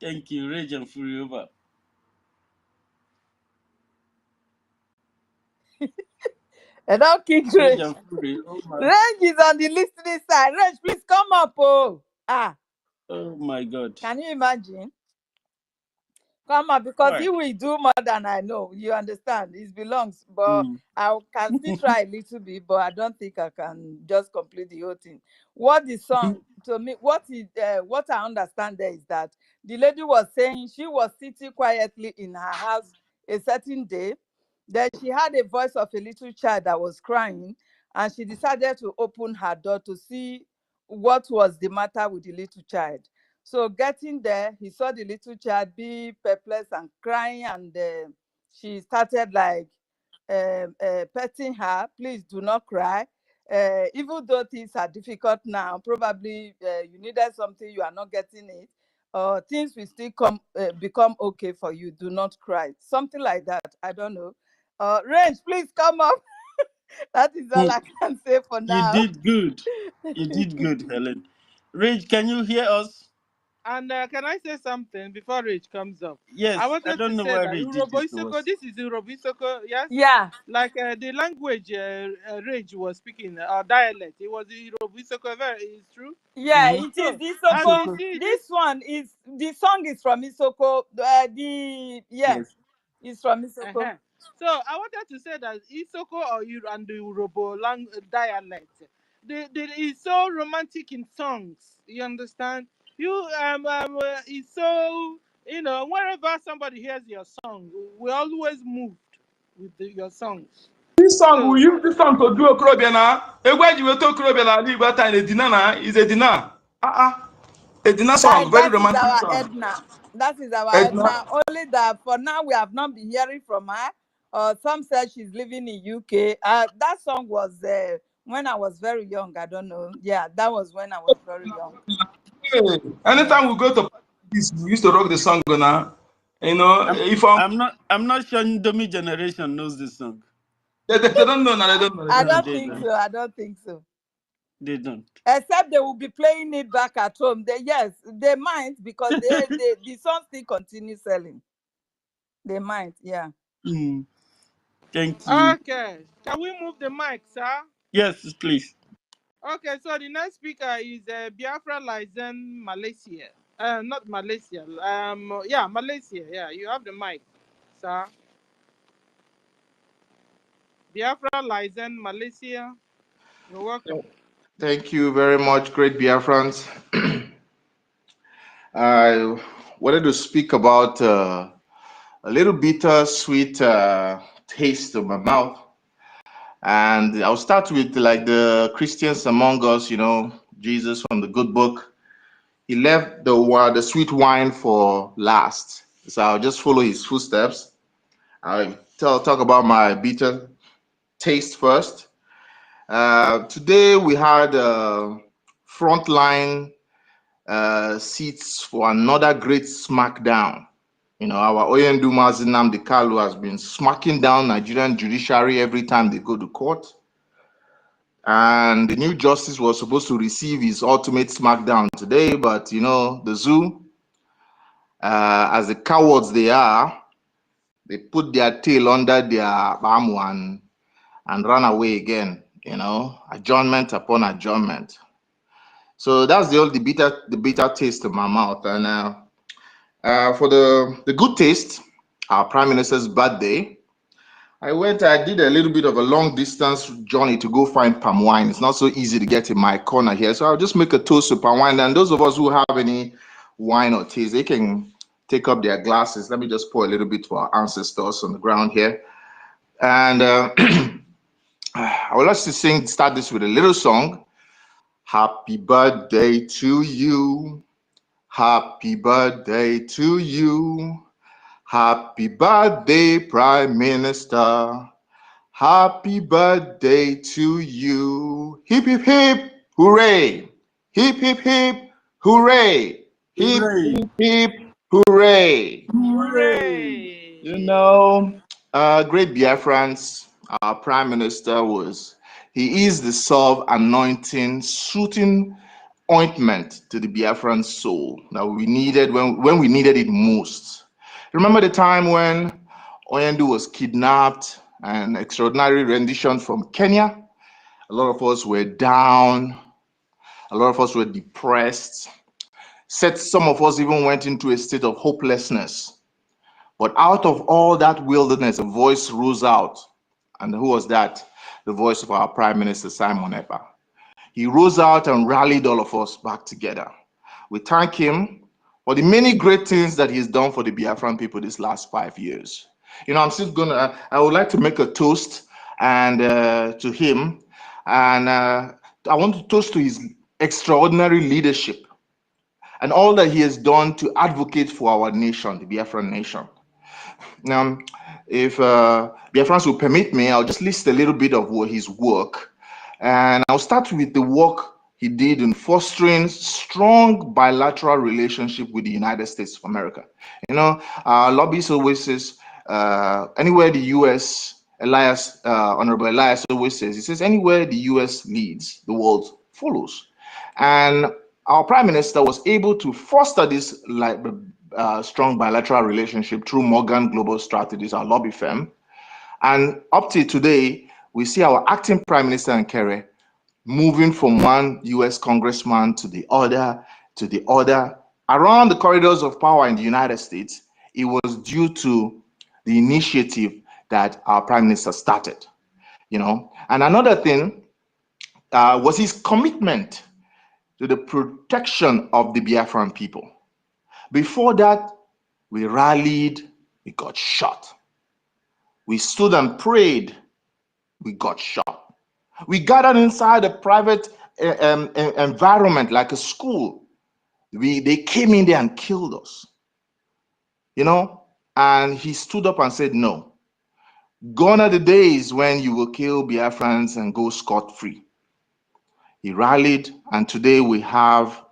Thank you, Rage and Fury over. And don't kick Rage Range. and Fury over. Range is on the listening side. Range, please come up. Oh. Oh my God. Can you imagine? Come on, because Why? he will do more than I know. You understand? It belongs. But Mm. I can still try a little bit, but I don't think I can just complete the whole thing. What the song to me, what I understand there is that the lady was saying she was sitting quietly in her house a certain day. Then she had a voice of a little child that was crying, and she decided to open her door to see what was the matter with the little child. So getting there, he saw the little child be perplexed and crying, and she started like petting her. Please do not cry. Even though things are difficult now, probably you needed something, you are not getting it. Things will still become okay for you. Do not cry. Something like that. I don't know. Range, please come up. That is all I can say for You now. did good. You did good, Helen. Rage, can you hear us? And can I say something before Rich comes up? I Yes, I wanted to don't know say why that Rage did this to Urhobo-Isoko, us. this is Urhobo-Isoko, yes? Yeah. Like the language Rage was speaking, or dialect, it was Urhobo-Isoko, it's true? Yeah, Mm-hmm. it is So, and Isoko. you see, This one is the song is from Isoko. Yes. It's from Isoko. uh So I wanted to say that Isoko and the Urobo dialect, it's so romantic in songs. You understand? It's so, wherever somebody hears your song, we always moved with your songs. This song, we So use this song to do Okrobia now. Where you to Okrobia now, leave that time, a dinner now, is a dinner. A dinner song, very That is romantic our song. Edna. That is our Edna. Edna. Only that for now we have not been hearing from her. Some said she's living in UK. That song was when I was very young. I don't know. Yeah, that was when I was very young. Hey, Yeah. anytime we go to this, we used to rock the song now. You know, I'm if I'm not sure Indomie generation knows this song. they don't know, now, they don't know, they I don't No, know. don't they think don't. so. I don't think so. They don't. Except they will be playing it back at home. Yes, they might because the song still continue selling. They might, yeah. Mm. Thank you. okay, can we move the mic, sir? Yes, please. Okay, so the next speaker is Biafra Lizen Malaysia. Not Malaysia. Yeah, Malaysia. Yeah, you have the mic, sir. Biafra Lizen Malaysia. You're welcome. Thank you very much, great Biafrans. I wanted to speak about a little bitter sweet taste of my mouth. And I'll start with like the Christians among us, Jesus from the good book. He left the sweet wine for last. So I'll just follow his footsteps. I'll talk about my bitter taste first. Today we had frontline seats for another great smackdown. Our Oyendu Mazinam Kalu has been smacking down Nigerian judiciary every time they go to court. And the new justice was supposed to receive his ultimate smackdown today, but the zoo, as the cowards they are, they put their tail under their bam and run away again. Adjournment upon adjournment. So that's the bitter taste of my mouth. And for the good taste, our Prime Minister's birthday, I did a little bit of a long distance journey to go find palm wine. It's not so easy to get in my corner here. So I'll just make a toast to palm wine. And those of us who have any wine or teas, they can take up their glasses. Let me just pour a little bit for our ancestors on the ground here. And I would like to start this with a little song. Happy birthday to you. Happy birthday to you. Happy birthday, Prime Minister. Happy birthday to you. Hip, hip, hip, hooray. Hip, hip, hip, hooray. Hip, Hooray! hip, hip, hooray. Hooray! Hooray! Great Biafrans, our Prime Minister he is the salve anointing, soothing ointment to the Biafran soul that we needed when we needed it most. Remember the time when Oyendu was kidnapped, an extraordinary rendition from Kenya? A lot of us were down, a lot of us were depressed. Some of us even went into a state of hopelessness. But out of all that wilderness, a voice rose out. And who was that? The voice of our Prime Minister, Simon Ekpa. He rose out and rallied all of us back together. We thank him for the many great things that he's done for the Biafran people these last 5 years. You know, I would like to make a toast and to him. And I want to toast to his extraordinary leadership and all that he has done to advocate for our nation, the Biafran nation. Now, if Biafrans will permit me, I'll just list a little bit of his work. And I'll start with the work he did in fostering strong bilateral relationship with the United States of America. You know, lobbyists always says, anywhere the U.S., Honorable Elias always says, he says, anywhere the U.S. leads, the world follows. And our Prime Minister was able to foster this strong bilateral relationship through Morgan Global Strategies, our lobby firm. And up to today, we see our acting Prime Minister Nkere moving from one U.S. congressman to the other, around the corridors of power in the United States. It was due to the initiative that our Prime Minister started, you know. And another thing was his commitment to the protection of the Biafran people. Before that, we rallied, we got shot. We stood and prayed, we got shot. We gathered inside a private environment like a school. They came in there and killed us, you know, and he stood up and said, no. Gone are the days when you will kill Biafrans and go scot-free. He rallied, and today we have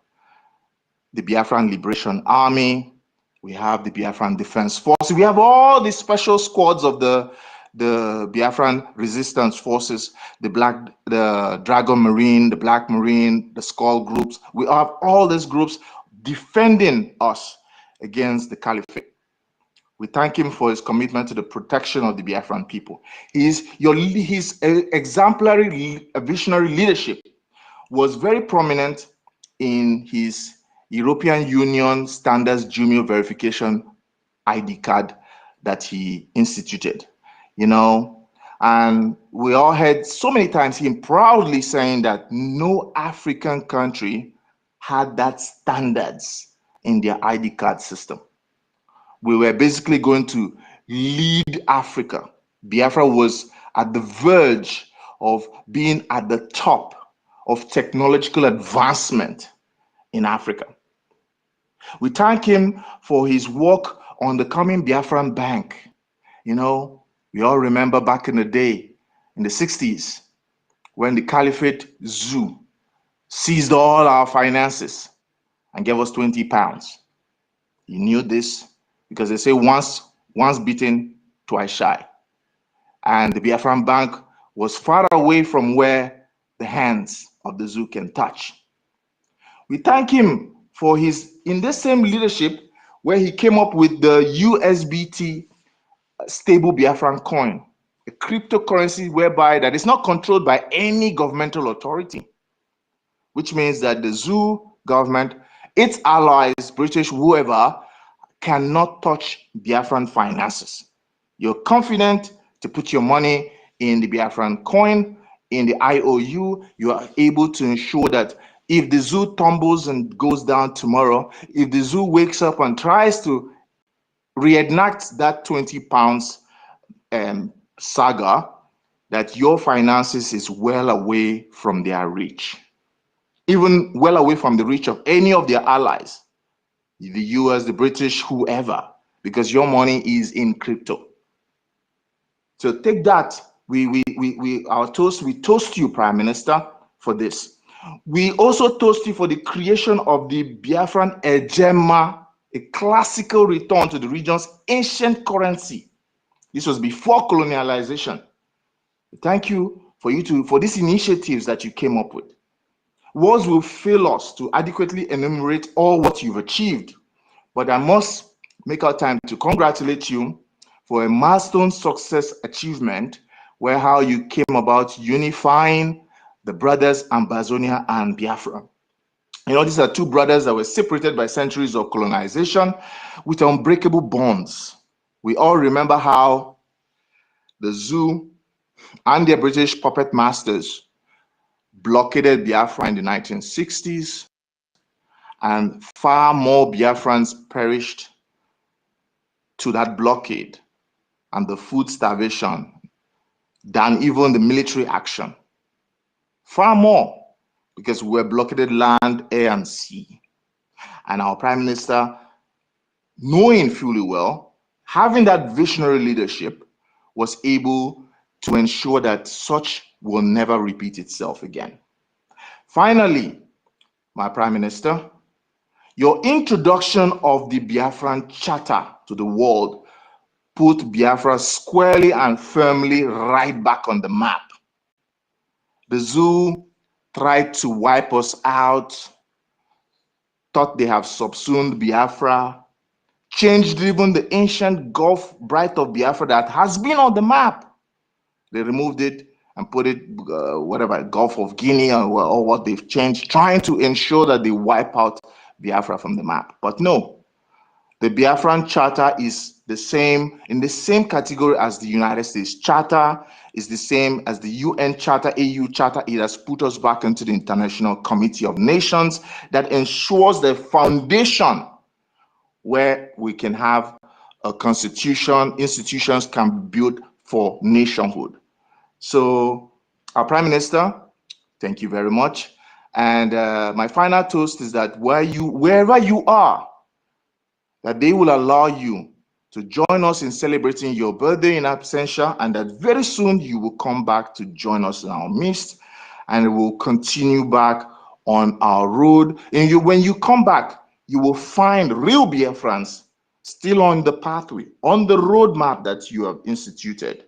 the Biafran Liberation Army, we have the Biafran Defense Force, we have all the special squads of the Biafran Resistance Forces, the Dragon Marine, the Black Marine, the Skull groups. We have all these groups defending us against the Caliphate. We thank him for his commitment to the protection of the Biafran people. His exemplary visionary leadership was very prominent in his European Union Standards Junior Verification ID card that he instituted, you know. And we all heard so many times him proudly saying that no African country had that standards in their ID card system. We were basically going to lead Africa. Biafra was at the verge of being at the top of technological advancement in Africa. We thank him for his work on the coming Biafran Bank. You know, we all remember back in the day, in the 60s, when the Caliphate Zoo seized all our finances and gave us 20 pounds. He knew this because they say once bitten, twice shy. And the Biafran Bank was far away from where the hands of the zoo can touch. We thank him for in the same leadership where he came up with the USBT stable Biafran coin, a cryptocurrency whereby that is not controlled by any governmental authority, which means that the zoo government, its allies, British, whoever, cannot touch Biafran finances. You're confident to put your money in the Biafran coin, in the IOU, you are able to ensure that if the zoo tumbles and goes down tomorrow, if the zoo wakes up and tries to reenact that 20 pounds saga, that your finances is well away from their reach, even well away from the reach of any of their allies, the US, the British, whoever, because your money is in crypto. So take that. We toast you, Prime Minister, for this. We also toast you for the creation of the Biafran Ejema, a classical return to the region's ancient currency. This was before colonialization. Thank you for these initiatives that you came up with. Words will fail us to adequately enumerate all what you've achieved, but I must make our time to congratulate you for a milestone success achievement where how you came about unifying the brothers Ambazonia and Biafra. You know, these are two brothers that were separated by centuries of colonization with unbreakable bonds. We all remember how the zoo and their British puppet masters blockaded Biafra in the 1960s, and far more Biafrans perished to that blockade and the food starvation than even the military action. Far more, because we were blockaded land, air, and sea. And our Prime Minister, knowing fully well, having that visionary leadership, was able to ensure that such will never repeat itself again. Finally, my Prime Minister, your introduction of the Biafran Charter to the world put Biafra squarely and firmly right back on the map. The zoo tried to wipe us out, thought they have subsumed Biafra, changed even the ancient Gulf Bright of Biafra that has been on the map. They removed it and put it, whatever, Gulf of Guinea or what they've changed, trying to ensure that they wipe out Biafra from the map. But no, the Biafran Charter is the same, in the same category as the United States Charter, is the same as the UN Charter, AU Charter. It has put us back into the International Committee of Nations that ensures the foundation where we can have a constitution, institutions can be built for nationhood. So, our Prime Minister, thank you very much. And my final toast is that wherever you are, that they will allow you to join us in celebrating your birthday in absentia, and that very soon you will come back to join us in our midst, and we'll continue back on our road. And when you come back, you will find real Biafrans still on the pathway, on the roadmap that you have instituted.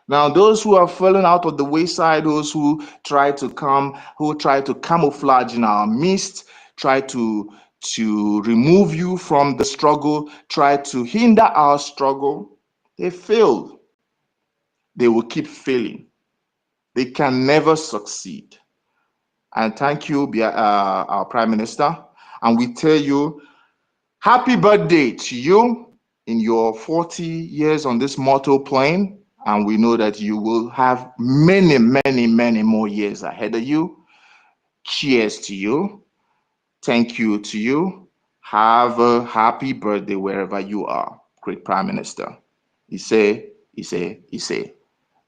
Now, those who have fallen out of the wayside, those who try to camouflage in our midst, try to remove you from the struggle, try to hinder our struggle, they failed. They will keep failing. They can never succeed. And thank you, our Prime Minister. And we tell you, happy birthday to you in your 40 years on this mortal plane. And we know that you will have many, many, many more years ahead of you. Cheers to you. Thank you to you. Have a happy birthday wherever you are, great Prime Minister. Ise.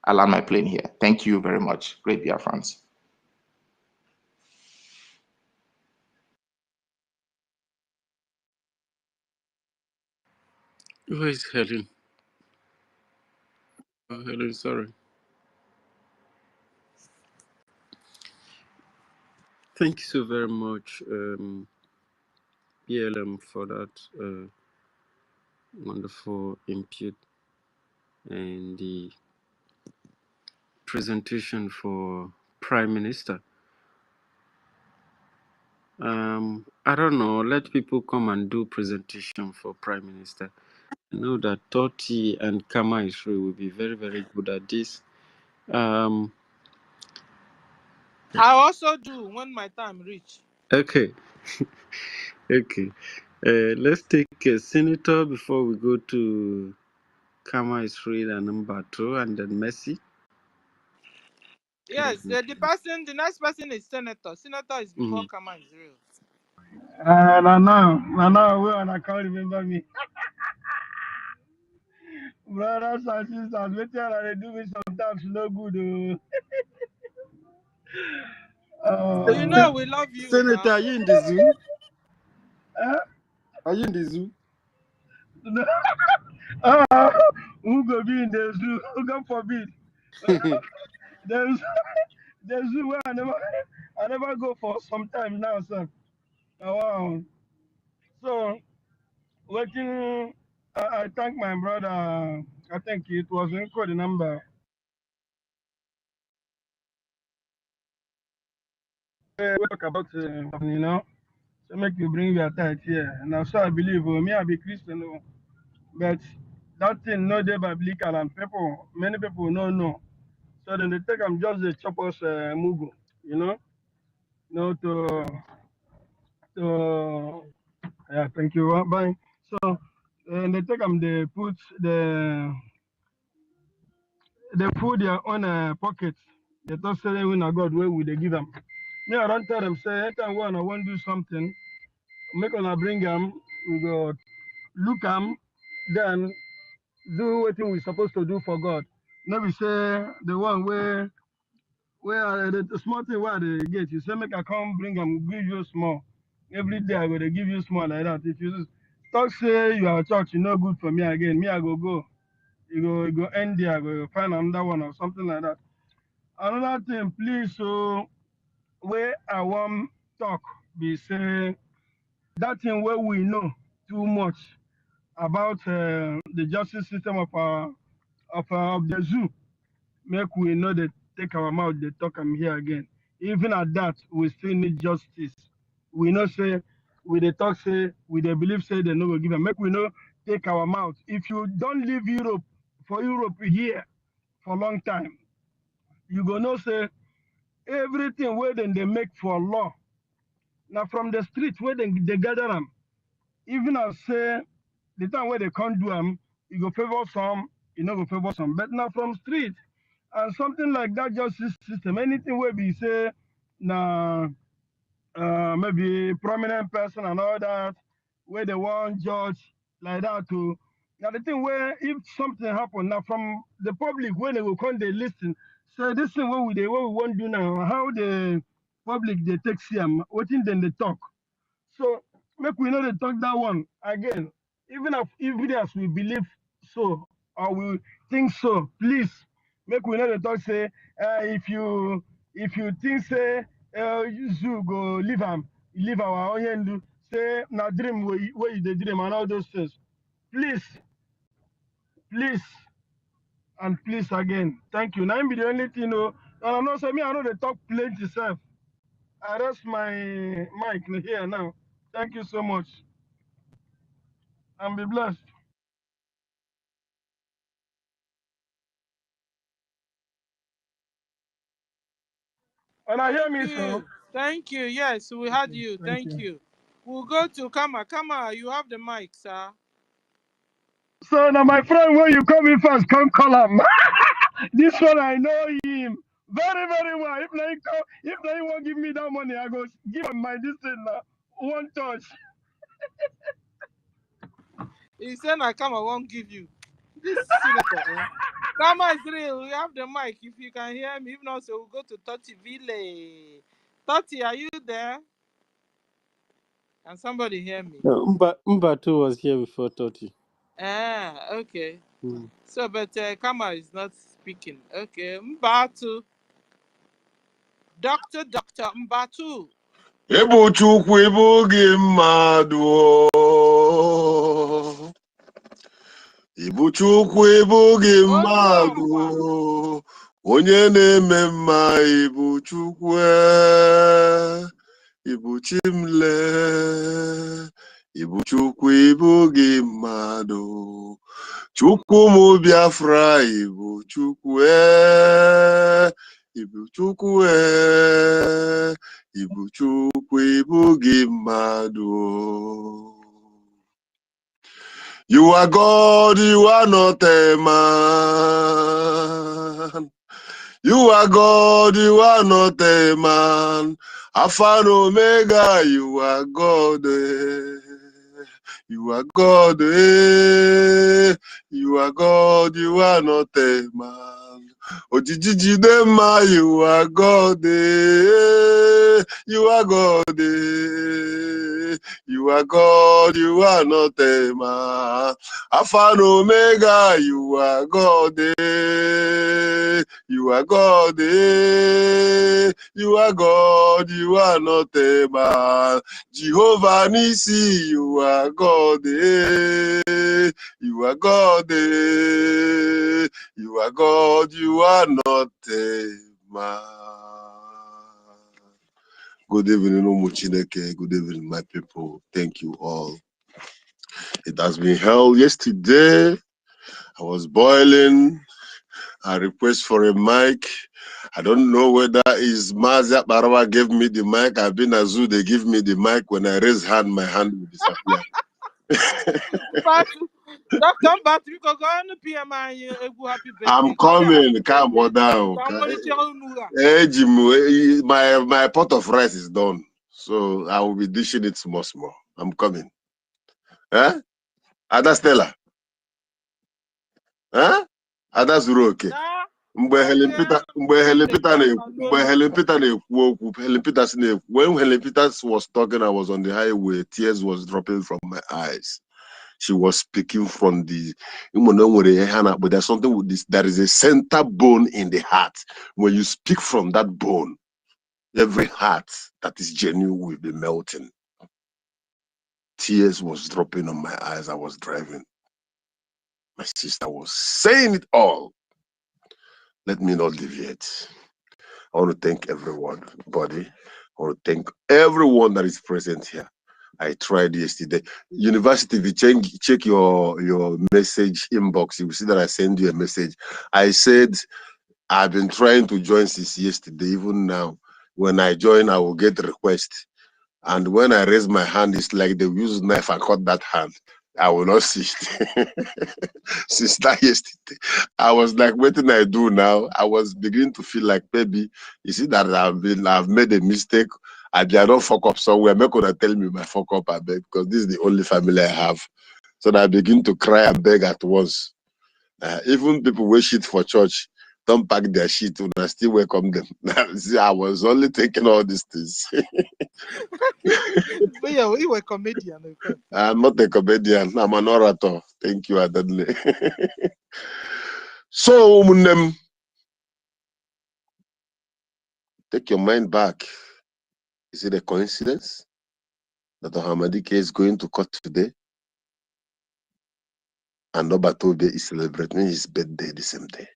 I land my plane here. Thank you very much, great Biafrans. Where is Helen? Oh, Helen, sorry. Thank you so very much, BLM, for that wonderful input and the presentation for Prime Minister. I don't know, let people come and do presentation for Prime Minister. I know that Toti and Kama Isri will be very, very good at this. I also do when my time reach. Okay. Okay. Let's take a senator before we go to Kama Isri and number 2 and then Messi. Yes, the next person is Senator. Senator is before Kama Israel. Now, I can't remember me. Brothers and sisters, wait till I do me sometimes no good. So you know we love you Senator, now. are you in the zoo? Uh, Are you in the zoo? who go be in the zoo? God forbid. There's zoo where I never go for some time now, sir. Wow. So working, I thank my brother. I think it was the number. We talk about so make you bring your tithe here. And also I believe me, I be Christian, but that thing no dey biblical and many people no know. So then they take I'm just the chop us mugu, no to Yeah, thank you. Bye. So, they take them, they put the food their own pockets. They don't say when I God where would they give them. Me, I don't tell them say anytime when I want to do something, make on bring them, we go look them, then do what we supposed to do for God. Now we say the one where the small thing where they get, you say make I come bring them, give you small. Every day I go to give you small like that. If you talk say you are church, you no good for me again. Me I go. You go end there, go find another one or something like that. Another thing, please, so where I want talk be say that thing where we know too much about the justice system of the zoo, make we know that take our mouth, they talk am here again. Even at that, we still need justice. We know say, we they talk say, we they believe say they no go give them. Make we know take our mouth. If you don't leave Europe, for Europe here for a long time, you go know say everything where then they make for law. Now from the street where they gather them, even as say the time where they can't do them, you go favor some, you know go favor some. But now from street and something like that justice system, anything where we say now maybe prominent person and all that, where they want judge like that too. Now the thing where if something happen now from the public when they will come they listen, so this thing what we want to do now, how the public they take them, what in then they talk. So make we know they talk that one again. Even as we believe so or we think so, please make we know they talk say if you think say you go leave our own do say na dream where you the dream and all those things. Please, please, and please again. Thank you. Now be the only thing and I know say me I know they talk plenty self. I rest my mic here now. Thank you so much. And be blessed. And I hear Thank me, so. you. Thank you. Yes, we had Okay, you. thank Thank you. you. We'll go to Kama. Kama, you have the mic, sir. So now my friend, when you come in first, come call him. This one I know him very, very well. If they won't give me that money, I go give him my distance now. One touch. He said, I Kama won't give you. This senator, eh? Kama is real. We have the mic. If you can hear me, if not, so we'll go to Toti Vile. Toti, are you there? Can somebody hear me? No, Mbatu was here before Toti. Ah, okay. Mm. So, but Kama is not speaking. Okay. Mbatu. Dr. Mbatu. Ebo chukwu ebo oge mmadụ. Ibu Chukwu ebo oge mmadụ. Onye na-eme mma Ibu Chukwu. Ibu Chimle. Ibu Chukwu ebo oge mmadụ. Chukwu mụ Biafra Ibu Chukwu. Ibu Chukwu. Ibu Chukwu ebo oge mmadụ. You are God, you are not a man. You are God, you are not a man. Alpha and Omega, you are God. You are God. You are God, you are not a man. Ojijijidema, you are God. You are God. You are God, you are not a man. Alpha and Omega, you are God. You are God. You are God, you are not a man. Jehovah Nisi, you are God. You are God. You are God, you are not a man. Good evening, Umuchineke. Good evening, my people. Thank you all. It has been held yesterday. I was boiling. I request for a mic. I don't know whether is Mazia Barawa gave me the mic. I've been a zoo, they give me the mic. When I raise hand, my hand will disappear. But don't come back to me because I want to be happy birthday. I'm coming. Calm down. My pot of rice is done. So I will be dishing it small. I'm coming. Huh? Ada Stella. Huh? Ada Zuroke. Mgbe Helen Peters was talking, I was on the highway, tears was dropping from my eyes. She was speaking from the, but there's something with this. There is a center bone in the heart. When you speak from that bone, every heart that is genuine will be melting. Tears was dropping on my eyes. I was driving. My sister was saying it all. Let me not deviate. I want to thank everybody. I want to thank everyone that is present here. I tried yesterday. University, if you check your message inbox, you will see that I send you a message. I said I've been trying to join since yesterday. Even now, when I join, I will get a request. And when I raise my hand, it's like they use knife and cut that hand. I will not see it. Since that yesterday, I was like, what did I do now? I was beginning to feel like maybe, you see that I've made a mistake. I did not fuck up somewhere. I'm not gonna tell me my fuck up, I beg, because this is the only family I have. So I begin to cry and beg at once. Even people who shit for church don't pack their shit and I still welcome them. See, I was only thinking all these things. But yeah, you were a comedian. I'm not a comedian. I'm an orator. Thank you, Adadle. So, take your mind back. Is it a coincidence that Ohamadike is going to court today and Obatobe is celebrating his birthday the same day?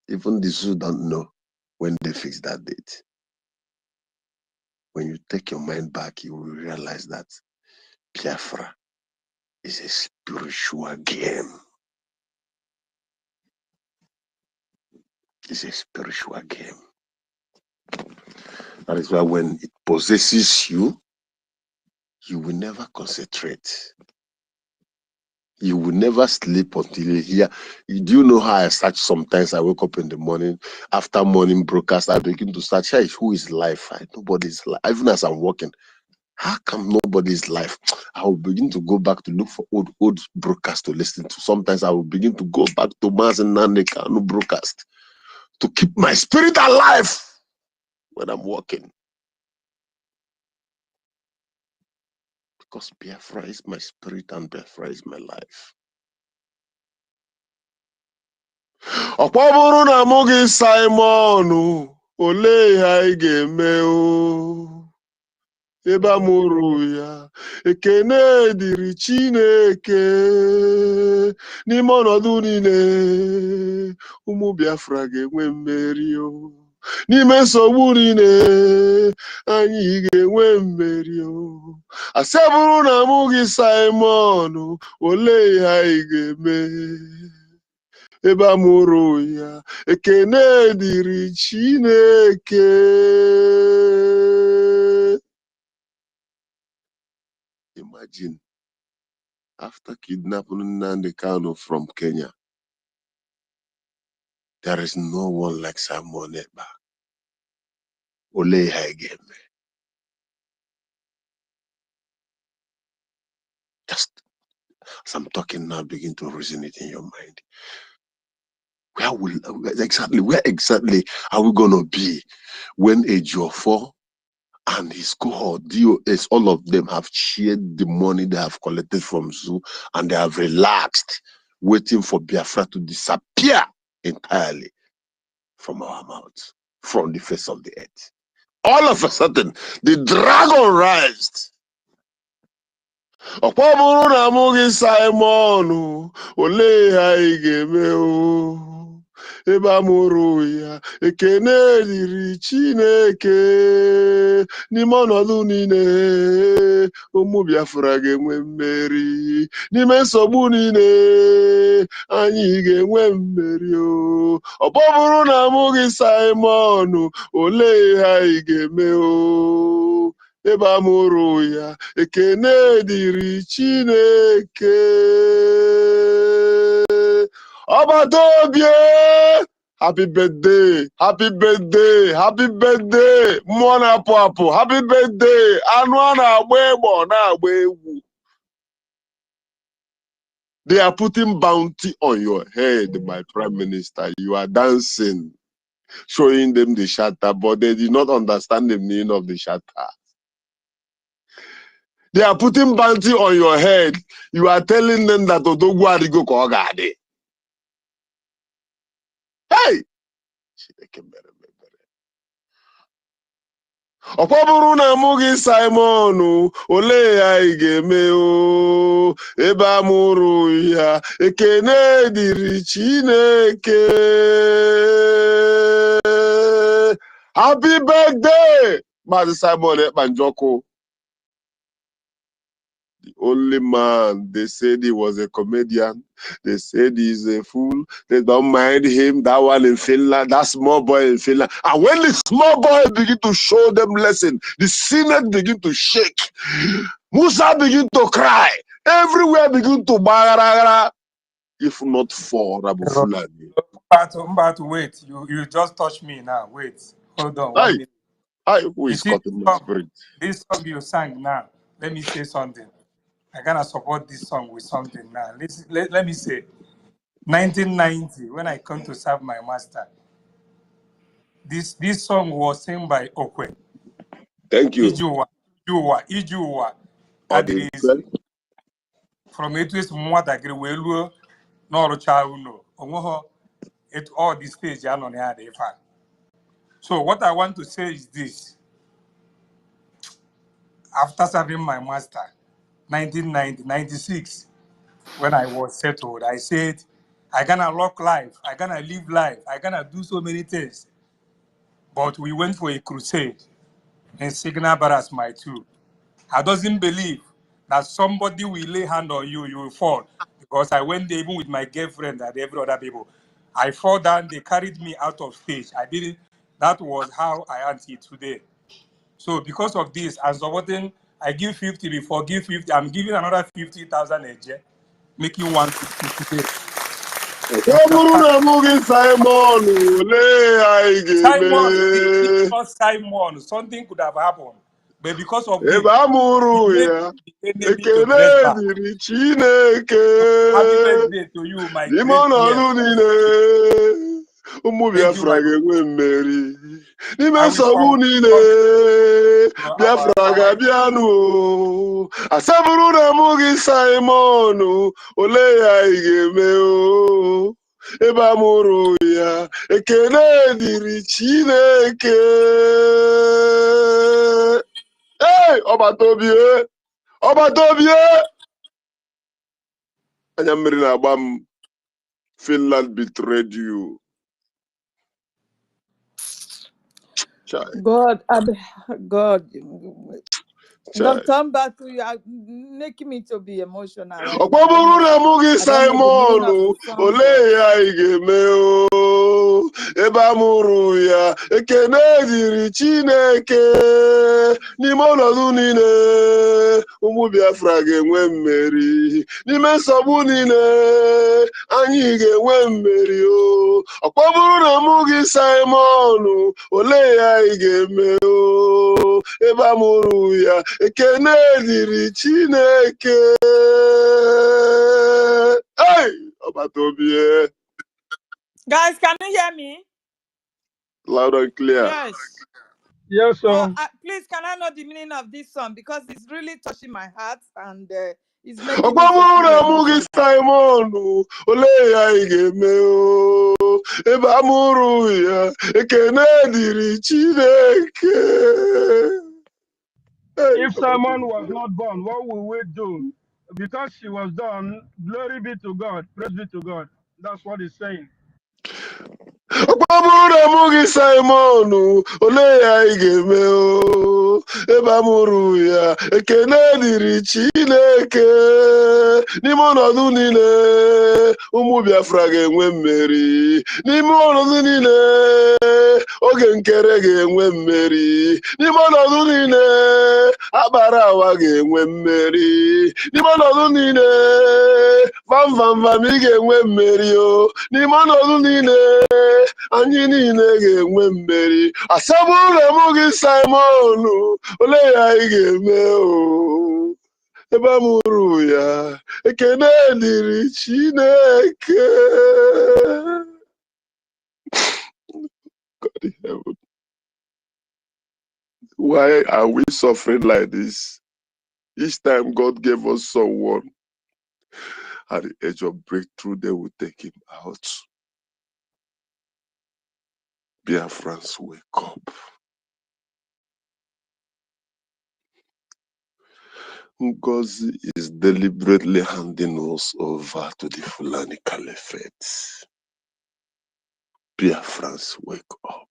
Even the zoo don't know when they fix that date. When you take your mind back, you will realize that Biafra is a spiritual game. It's a spiritual game. That is why when it possesses you, you will never concentrate. You will never sleep until you hear. Do you know how I search sometimes? I wake up in the morning, after morning broadcast, I begin to search, hey, who is live? Nobody's live. Even as I'm working, how come nobody's live? I will begin to go back to look for old broadcasts to listen to. Sometimes I will begin to go back to Maz and Nandekano broadcast to keep my spirit alive when I'm working. Because Biafra is my spirit and Biafra is my life. Ọkpọbụrụ na mụ gị Simon, olee ihe anyị ga-eme o? Ebe a mụrụ ya, ekene dịrị Chineke n'ime ọnọdụ niile, ụmụ Biafra ga-enwe mmeri o. N'ime nsogbu niile, anyị ga-enwe mmeri o. Asị bụrụ na mụ gị Simon, olee ihe anyị ga-eme? Ebe a mụrụ ya, ekene dịrị Chineke. Imagine, after kidnapping Nnamdi Kanu from Kenya, there is no one like Simon Ekpa. Ole Haigeme. Just as I'm talking now, begin to reason it in your mind. Where exactly are we gonna be when Ejiofor and his cohort, DOS, all of them have shared the money they have collected from Zoo and they have relaxed, waiting for Biafra to disappear entirely from our mouths, from the face of the earth. All of a sudden, the dragon rised. Ọkpọbụrụ na mụ gị Simon, olee ihe anyị ga-eme o? ebe amụrụ ya ekene dịrị Chineke n'ime ọnọdụ niile ụmụ Biafra ga-enwe mmeri n'ime nsogbu niile anyị ga-enwe mmeri o ọ bụrụ na amụghị Simon olee ihe anyị ga-eme o ebe amụrụ ya ekene dịrị Chineke ọbataobie happy birthday happy birthday happy birthday mmụọ na-apụ apụ happy birthday anụ a na-agba egbe ọ na-agba egwu. They are putting bounty on your head, my prime minister. You are dancing, showing them the shatter, but they did not understand the meaning of the shatter. They are putting bounty on your head. You are telling them that Odogwu Adigo Kogade. Hey! Ọkwa bụrụ na amụghị Simon olee ya anyị ga-eme o ebe amụrụ ya ekene dịrị Chineke. Happy birthday, Maazị Simon Ekpanjọkụ. The only man, they said he was a comedian. They said he's a fool. They don't mind him. That one in Finland, that small boy in Finland. And when the small boy begin to show them lesson, the Senate begin to shake. Musa begin to cry. Everywhere begin to bagara. If not for Rabu Fulani. Mbato, wait. You just touched me now. Wait. Hold on. 1 minute. Who is cutting my spirit? This song you sang now, let me say something. I'm going to support this song with something now. Let me say, 1990, when I come to serve my master, this song was sung by Okwe. Thank you. Ijuwa. From it is Mwatagri Welu, Norocha Uno, Omoho, all the stage, So what I want to say is this. After serving my master, 1990, 96, when I was settled, I said, I'm gonna lock life, I'm gonna live life, I'm gonna do so many things. But we went for a crusade in Signal Barras, my two. I doesn't believe that somebody will lay hand on you, you will fall. Because I went there even with my girlfriend and every other people. I fall down, they carried me out of stage. That was how I am here today. So because of this, I'm supporting, I give 50 before, give 50, I'm giving another 50,000 a year, making 150 today. Simon, not Simon, something could have happened. But because of this, the enemy to dress back. Happy birthday to you, my great dear. Ụmụ Biafra ga-enwe mmeri n'ime nsogbu niile Biafra ga-abịanụ asabụrụ na amụghị Simon olee ya anyị ga-eme o ebe amụrụ ya ekene dịrị Chineke. Ọbataobie anya mmiri na-agba m. Finland betrayed you. God, Dr. Mbatu, you are making me to be emotional. Ọkpọbụrụ na amụghị Simon olee ya anyị ga-eme o ebe amụrụ ya ekene dịrị Chineke n'ime ọnọdụ niile ụmụ Biafra ga-enwe mmeri n'ime nsogbu niile anyị ga-enwe mmeri o ọkpọbụrụ na amụghị Simon olee ya anyị ga-eme o ebe amụrụ ya ekene dịrị Chineke. Hey, Ọbataobie. Guys, can you hear me? Loud and clear. Yes. Yes, sir. Please, can I know the meaning of this song? Because it's really touching my heart and it's making me feel Simon, olee ya anyị ga-eme o ebe amụrụ ya ekene dịrị Chineke. If Simon was not born, what will we do? Because she was done, glory be to God, praise be to God. That's what he's saying. Akwamuru mugi Simon, ole ya igeme o, ebe amuru ya, ekene diri Chineke, n'ime ọnọdụ niile, ụmụ Biafra ga-enwe mmeri, n'ime ọnọdụ niile, oge nkere ga-enwe mmeri, n'ime ọnọdụ niile, akpara awa ga-enwe mmeri, n'ime ọnọdụ niile, vam ị ga-enwe mmeri o, n'ime ọnọdụ niile, anyị niile ga-enwe mmeri. Asabụrụ m gị Simon, ole ya anyị ga-eme o, ebe amụrụ ya, ekene dịrị Chineke. God in heaven, why are we suffering like this? Each time God gave us someone at the edge of breakthrough, they will take him out. Biafrans, wake up. NGOZI is deliberately handing us over to the Fulani Caliphate. Biafrans, wake up.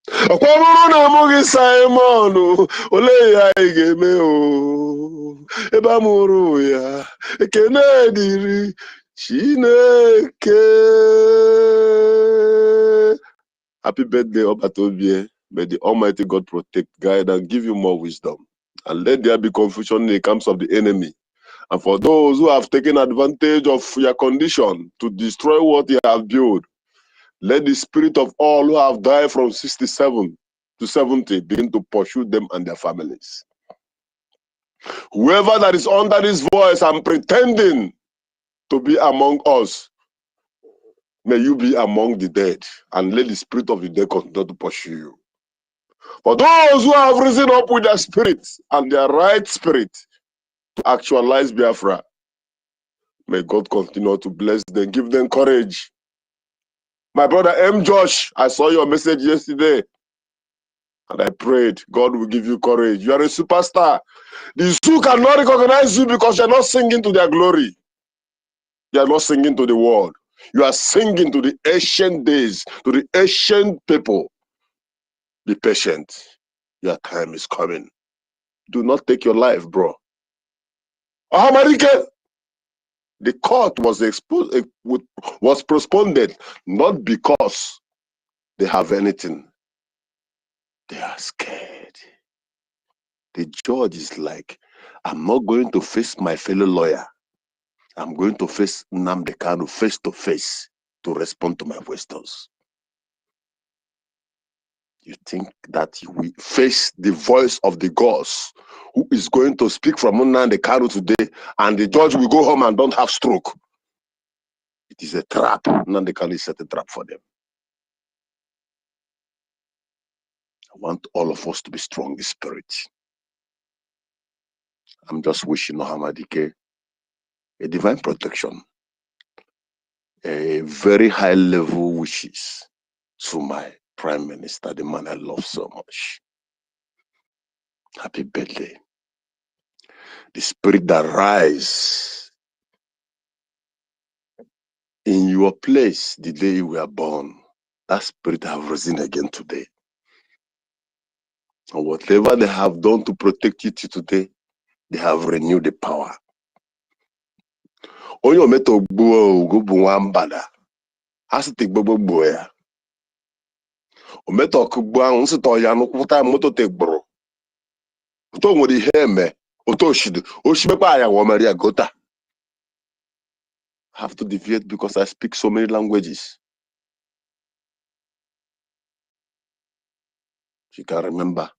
Akwamuru na mugi Simon, ole ya igeme o, ebe amuru ya, ekene diri Chineke. Happy birthday, Obatobie. May the Almighty God protect, guide, and give you more wisdom. And let there be confusion in the camps of the enemy. And for those who have taken advantage of your condition to destroy what you have built, let the spirit of all who have died from 67 to 70 begin to pursue them and their families. Whoever that is under this voice and pretending to be among us, may you be among the dead, and let the spirit of the dead continue to pursue you. For those who have risen up with their spirit and their right spirit to actualize Biafra, may God continue to bless them, give them courage. My brother M. Josh, I saw your message yesterday, and I prayed God will give you courage. You are a superstar. The zoo cannot recognize you because you are not singing to their glory. You are not singing to the world. You are singing to the ancient days, to the ancient people. Be patient. Your time is coming. Do not take your life, bro. Ahamarike, the court was postponed, not because they have anything. They are scared. The judge is like, I'm not going to face my fellow lawyer. I'm going to face Nnamdi Kanu face to face to respond to my questions. You think that we face the voice of the gods who is going to speak from Nnamdi Kanu today, and the judge will go home and don't have stroke? It is a trap. Nnamdi Kanu is set a trap for them. I want all of us to be strong in spirit. I'm just wishing Ohamadike a divine protection, a very high level wishes to my Prime Minister, the man I love so much. Happy birthday. The spirit that rise in your place the day you were born, that spirit have risen again today. And whatever they have done to protect you today, they have renewed the power. Onye ometo gbuo ogo bụ nwambada, ha site gbogbo gbuo ya. Ometo kugbuo ahụ nsito ya nukwuta moto te gburu. Oto nwere ihe eme, oto oshidu, oshimekwa ya womeri ya gota. I have to deviate because I speak so many languages. You can remember,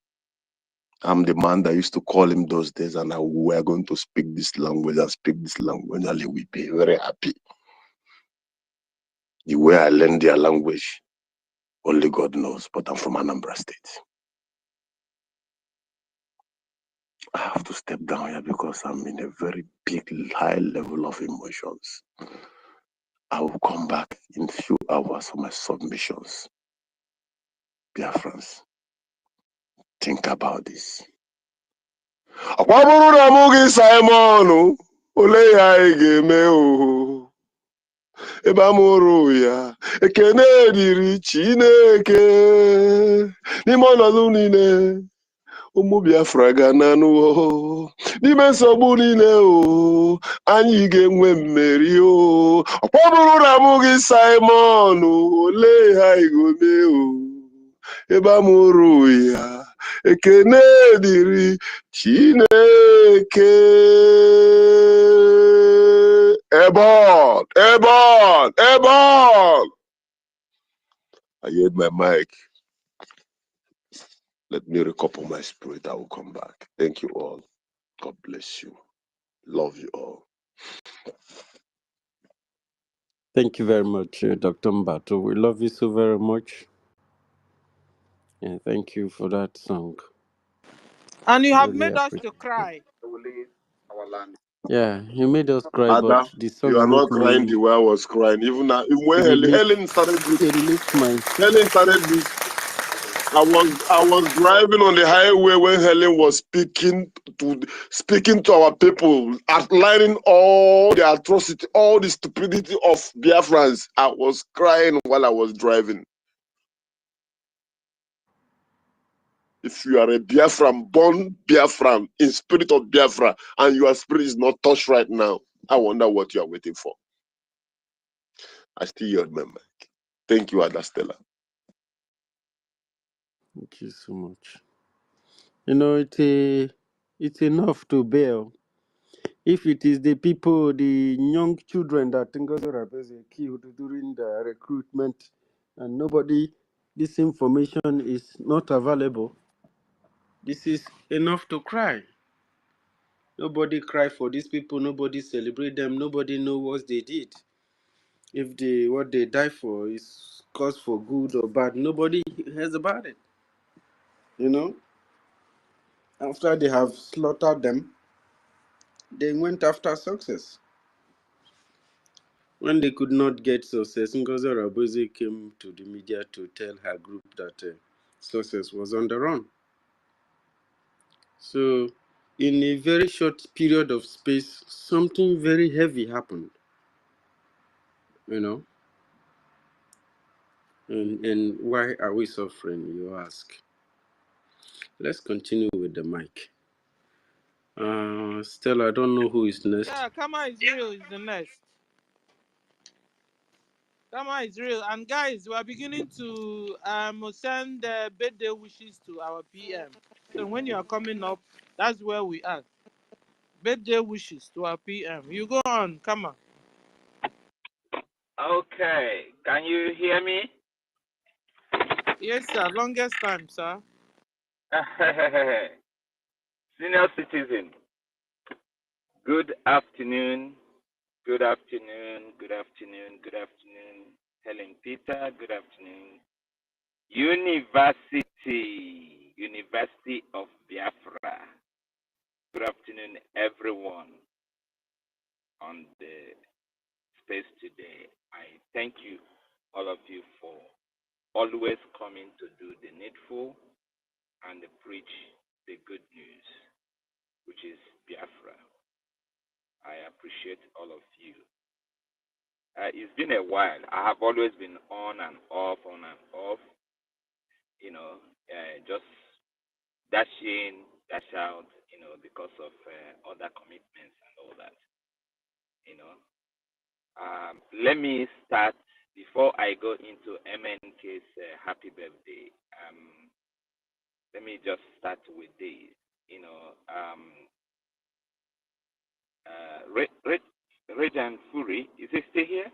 I'm the man that used to call him those days, and we are going to speak this language and speak this language, and he will be very happy. The way I learned their language, only God knows, but I'm from Anambra State. I have to step down here because I'm in a very big, high level of emotions. I will come back in a few hours for my submissions. Biafrans, think about this. Akwamuru na mugi Simon, ole ya igeme o, ebe amụrụ ya ekene dịrị Chineke n'ime ọnọdụ niile ụmụ Biafra ga na-anụ n'ime nsogbu niile anyị ga-enwe mmeri ọkwa bụrụ na mụ gị Simon ole ha igome ebe amụrụ ya ekene dịrị Chineke. Ebon, Ebon, Ebon. I hit my mic. Let me recouple my spirit. I will come back. Thank you all. God bless you. Love you all. Thank you very much, Dr. Mbato. We love you so very much. And thank you for that song. And you have Really made us appreciate to it. cry. Yeah, you made us cry, Ada, but the you are song not made crying me the way I was crying. Even now, when relieve, Helen started this, my... Helen started this. I was driving on the highway when Helen was speaking to our people, outlining all the atrocity, all the stupidity of Biafrans. I was crying while I was driving. If you are a Biafran, born Biafran, in spirit of Biafra, and your spirit is not touched right now, I wonder what you are waiting for. I still remember. Thank you, Adastella. Thank you so much. You know, it's enough to bear. If it is the people, the young children that NGOZI Rabeze killed during the recruitment, and this information is not available, this is enough to cry. Nobody cry for these people, nobody celebrate them, nobody know what they did. If what they die for is cause for good or bad, nobody hears about it. You know? After they have slaughtered them, they went after success. When they could not get success, Ngozi Rabozi came to the media to tell her group that success was on the run. So, in a very short period of space, something very heavy happened. You know? And why are we suffering, you ask? Let's continue with the mic. Stella, I don't know who is next. Yeah, Kama Israel is the next. Kama Israel. And guys, we are beginning to send birthday wishes to our PM. So when you are coming up, that's where we are. Birthday wishes to our PM. You go on, Kama. Okay, can you hear me? Yes, sir. Longest time, sir. Senior citizen, good afternoon, good afternoon, good afternoon, good afternoon. Helen Peter, good afternoon. University of Biafra. Good afternoon, everyone on the space today. I thank you, all of you, for always coming to do the needful and preach the good news, which is Biafra. I appreciate all of you. It's been a while. I have always been on and off, just dash in, dash out, because of other commitments and all that. Let me start, before I go into MNK's happy birthday. Let me just start with this. Regent Fury, is he still here?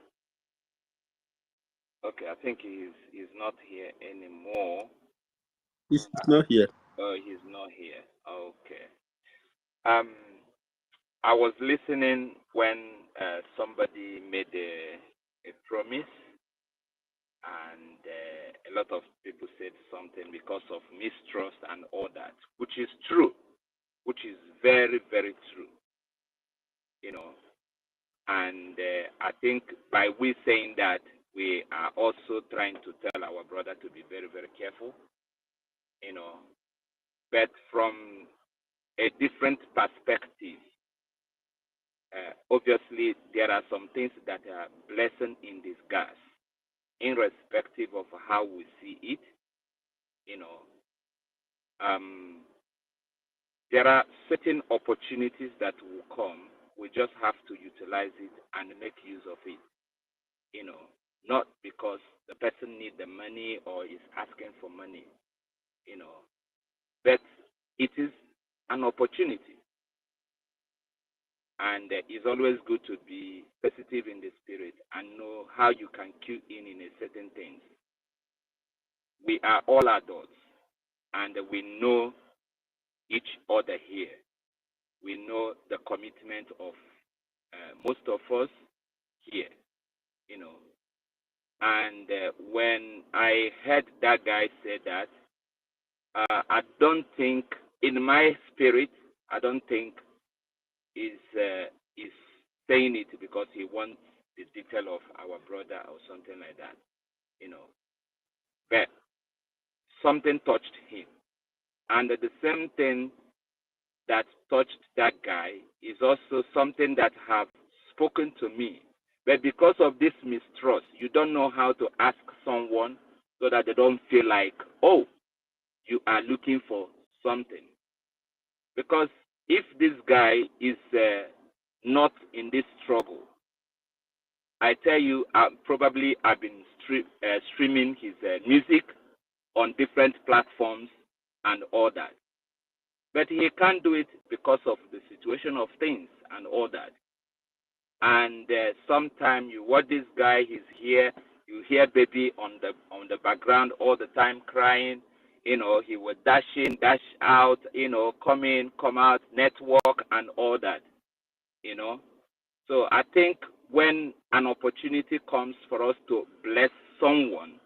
Okay, I think he's not here anymore. He's not here. Oh, he's not here. Okay. I was listening when somebody made a promise, and a lot of people said something because of mistrust and all that, which is true, which is very, very true. And I think by we saying that, we are also trying to tell our brother to be very, very careful, but from a different perspective. Obviously, there are some things that are blessing in disguise, irrespective of how we see it. There are certain opportunities that will come. We just have to utilize it and make use of it. Not because the person needs the money or is asking for money, but it is an opportunity. And it's always good to be sensitive in the spirit and know how you can cue in a certain things. We are all adults, and we know each other here. We know the commitment of most of us here, And when I heard that guy say that, I don't think, in my spirit, I don't think is saying it because he wants the detail of our brother or something like that, But something touched him, and the same thing that touched that guy is also something that have spoken to me. But because of this mistrust, you don't know how to ask someone so that they don't feel like, oh, you are looking for something. Because if this guy is not in this struggle, I tell you, probably I've been streaming his music on different platforms and all that. But he can't do it because of the situation of things and all that. And sometimes you watch this guy, he's here, you hear baby on the background all the time crying. He will dash in, dash out, come in, come out, network and all that. So I think when an opportunity comes for us to bless someone,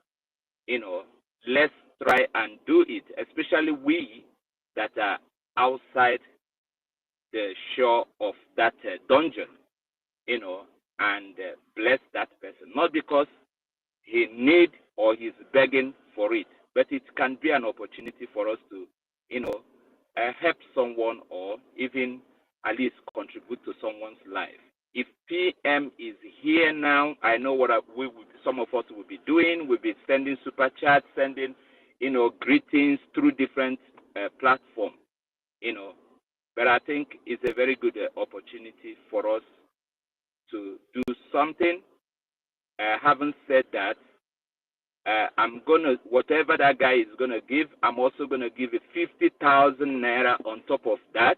let's try and do it, especially we that are outside the shore of that dungeon, and bless that person. Not because he need or he's begging for it, but it can be an opportunity for us to, help someone or even at least contribute to someone's life. If PM is here now, I know what some of us will be doing. We'll be sending super chats, sending, greetings through different platforms, But I think it's a very good opportunity for us to do something. Having said that, I'm gonna, whatever that guy is gonna give, I'm also gonna give a 50,000 naira on top of that.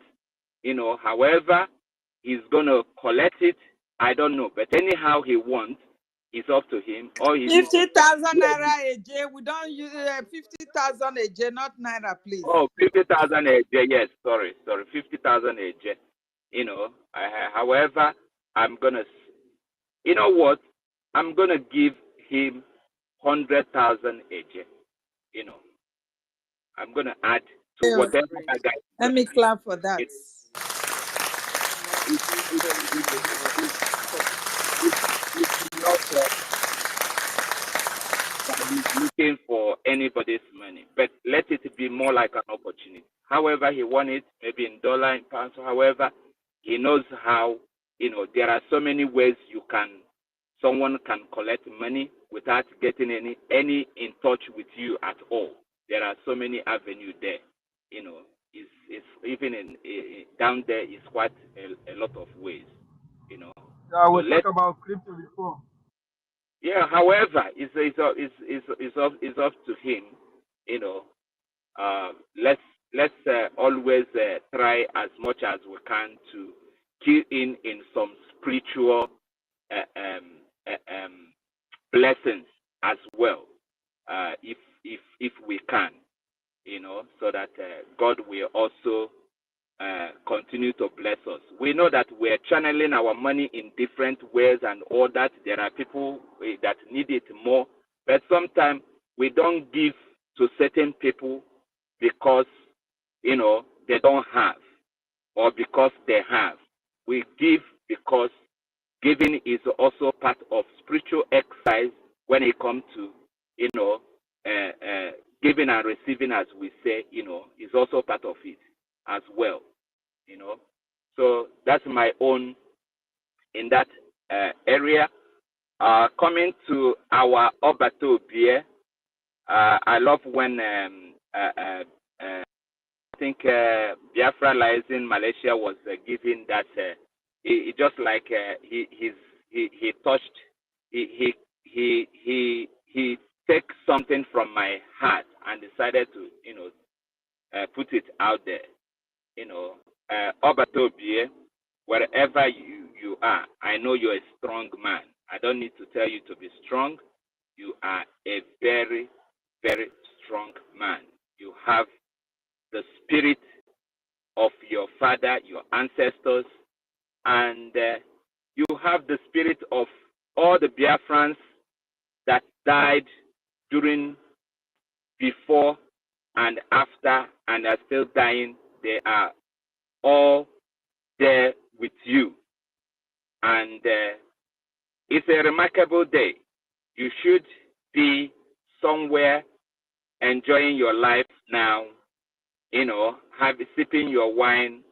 However he's gonna collect it, I don't know. But anyhow he wants, it's up to him. Or 50,000 naira a day. We don't use 50,000 a day, not naira, please. Oh, 50,000 a day. Yes, sorry, 50,000 a day. However, I'm gonna, what? I'm gonna give him 100,000 a day. I'm gonna add to whatever that guy. Let me clap for that. It's not looking for anybody's money, but let it be more like an opportunity. However he wants it, maybe in dollar, in pounds, however, he knows how, there are so many ways someone can collect money without getting any in touch with you at all. There are so many avenues there, It's even down there is quite a lot of ways, Yeah, we talked about crypto before. Yeah, however, it's up to him, Let's always try as much as we can to key in some spiritual blessings as well, if we can, so that God will also continue to bless us. We know that we're channeling our money in different ways and all that. There are people that need it more, but sometimes we don't give to certain people because, they don't have or because they have. We give because giving is also part of spiritual exercise when it comes to, giving and receiving, as we say, is also part of it as well, So that's my own in that area. Coming to our Obato beer, I love when I think Biafra lies in Malaysia was given that he just like he touched he takes something from my heart and decided to put it out there. Obato beer, wherever you are, I know you're a strong man. I don't need to tell you to be strong. You are a very, very strong man. You have the spirit of your father, your ancestors, and you have the spirit of all the Biafrans that died during, before, and after, and are still dying. They are all there with you. And it's a remarkable day. You should be somewhere enjoying your life now, sipping your wine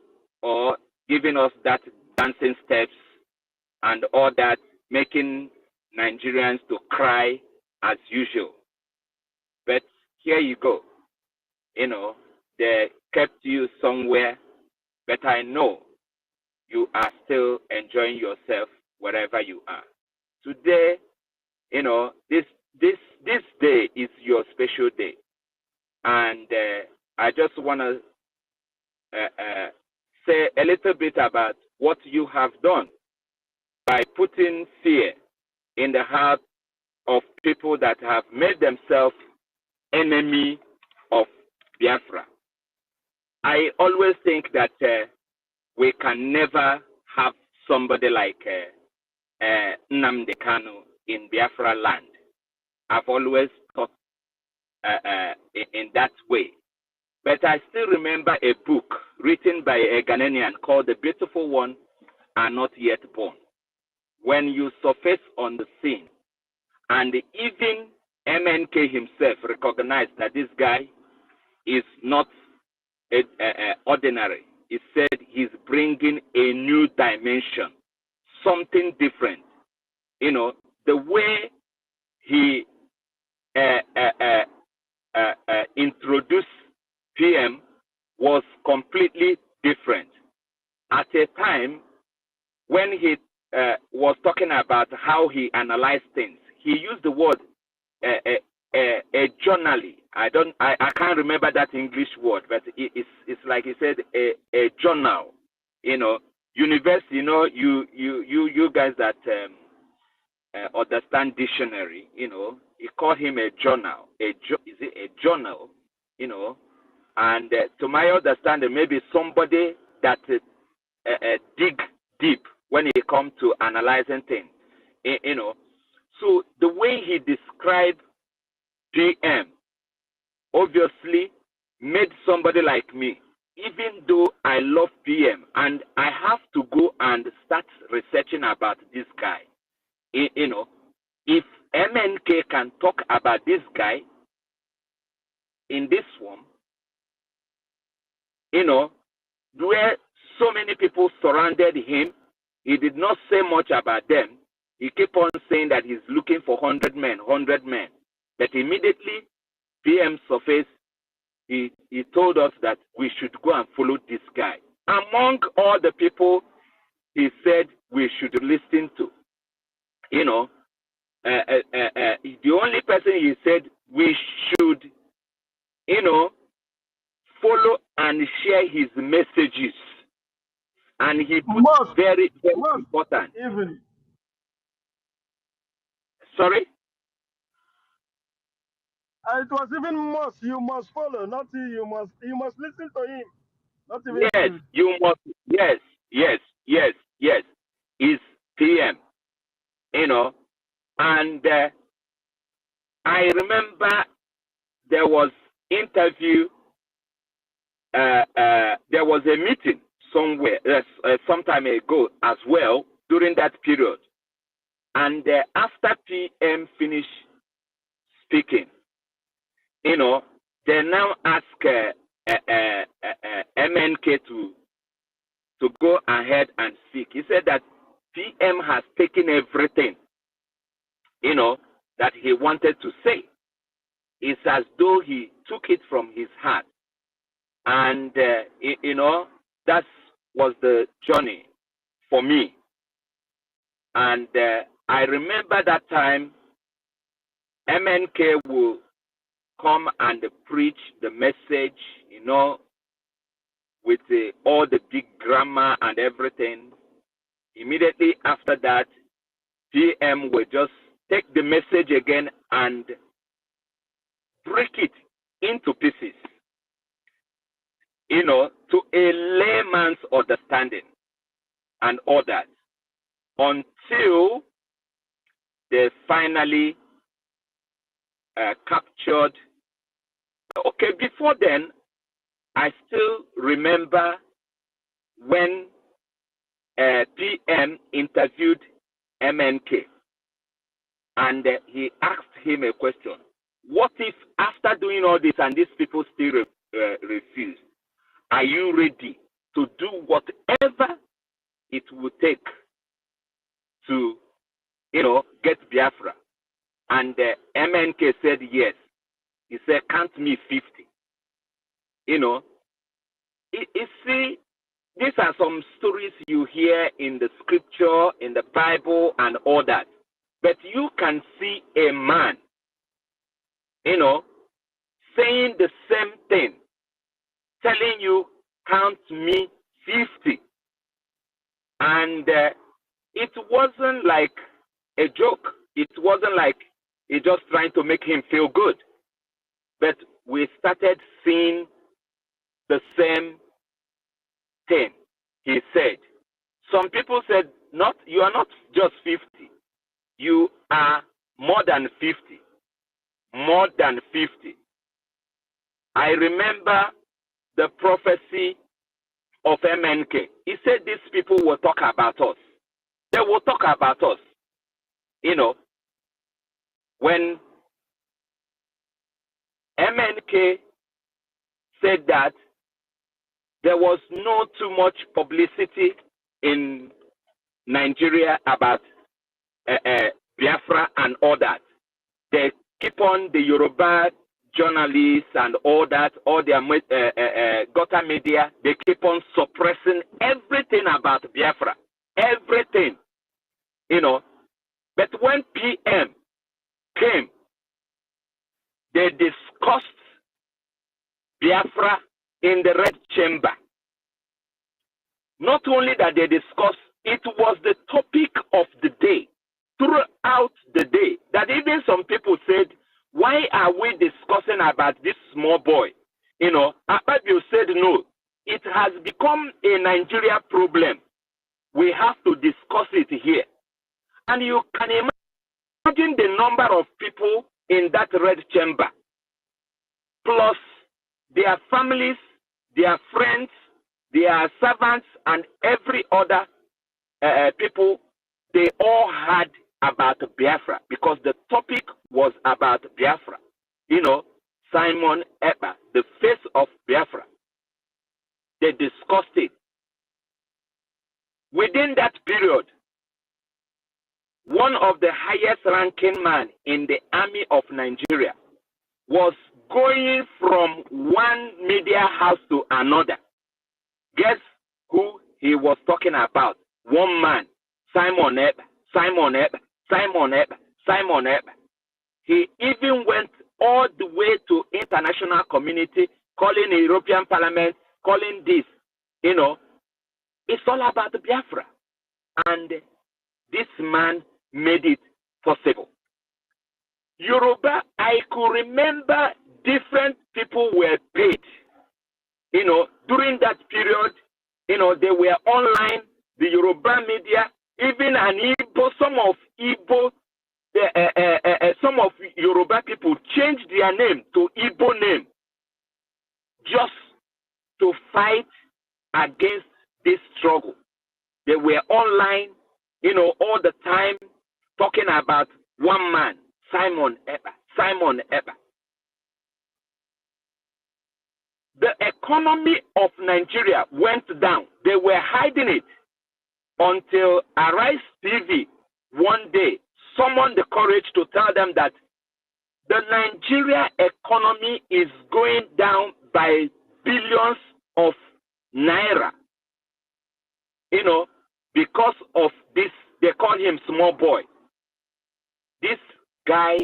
or giving us that dancing steps and all that, making Nigerians to cry as usual. But here you go. They kept you somewhere, but I know you are still enjoying yourself wherever you are. Today, this day is your special day. And I just want to say a little bit about what you have done by putting fear in the heart of people that have made themselves enemy of Biafra. I always think that we can never have somebody like Nnamdi Kanu in Biafra land. I've always thought in that way. But I still remember a book written by a Ghanaian called The Beautiful One Are Not Yet Born. When you surface on the scene, and even MNK himself recognized that this guy is not ordinary. He said he's bringing a new dimension, something different. The way he introduced PM was completely different. At a time when he was talking about how he analyzed things, he used the word a journally. I can't remember that English word, but it's like he said a journal. University. You guys that understand dictionary. He called him a journal. Is it a journal? And to my understanding, maybe somebody that dig deep when it comes to analyzing things. So the way he described PM obviously made somebody like me, even though I love PM and I have to go and start researching about this guy. If MNK can talk about this guy in this form, where so many people surrounded him, he did not say much about them. He kept on saying that he's looking for 100 men. But immediately, PM surfaced, he told us that we should go and follow this guy. Among all the people he said we should listen to, the only person he said we should, follow and share his messages. And he put very, very important. Even. Sorry? It was even must. You must follow, not you must listen to him. Not even Yes, should. you must. Yes. Is PM, and I remember there was interview. There was a meeting somewhere some time ago as well during that period, and after PM finished speaking, they now ask MNK to go ahead and speak. He said that PM has taken everything, that he wanted to say. It's as though he took it from his heart. And, that was the journey for me. And I remember that time, MNK will come and preach the message, with all the big grammar and everything. Immediately after that, PM will just take the message again and break it into pieces, to a layman's understanding and all that, until they finally captured. Okay, before then, I still remember when PM interviewed MNK, and he asked him a question. What if after doing all this and these people still refuse, are you ready to do whatever it would take to, get Biafra? And MNK said yes. He said, count me 50. You see, these are some stories you hear in the scripture, in the Bible, and all that. But you can see a man, saying the same thing, telling you, count me 50. And it wasn't like a joke. It wasn't like he just trying to make him feel good. But we started seeing the same thing he said. Some people said, you are not just 50. You are more than 50. More than 50. I remember the prophecy of MNK. He said these people will talk about us. They will talk about us. When MNK said that, there was no too much publicity in Nigeria about Biafra and all that. They keep on, the Yoruba journalists and all that, all their gutter media, they keep on suppressing everything about Biafra. Everything. But when PM came, they discussed Biafra in the Red Chamber. Not only that they discussed, it was the topic of the day, throughout the day, that even some people said, why are we discussing about this small boy? Akpabio said, no, it has become a Nigeria problem. We have to discuss it here. And you can imagine the number of people in that Red Chamber, plus their families, their friends, their servants, and every other people, they all heard about Biafra because the topic was about Biafra. Simon Ekpa, the face of Biafra. They discussed it. Within that period, one of the highest ranking men in the army of Nigeria was going from one media house to another. Guess who he was talking about? One man, Simon Ekpa, Simon Ekpa, Simon Ekpa, Simon Ekpa. He even went all the way to international community, calling the European Parliament, calling this. It's all about the Biafra. And this man made it possible. Yoruba, I could remember different people were paid. During that period, they were online, the Yoruba media, even an Igbo, some of Yoruba people changed their name to Igbo name just to fight against this struggle. They were online, all the time talking about one man, Simon Ekpa, Simon Ekpa. The economy of Nigeria went down. They were hiding it. until Arise TV one day summoned the courage to tell them that the Nigeria economy is going down by billions of naira, because of this. They call him small boy. This guy,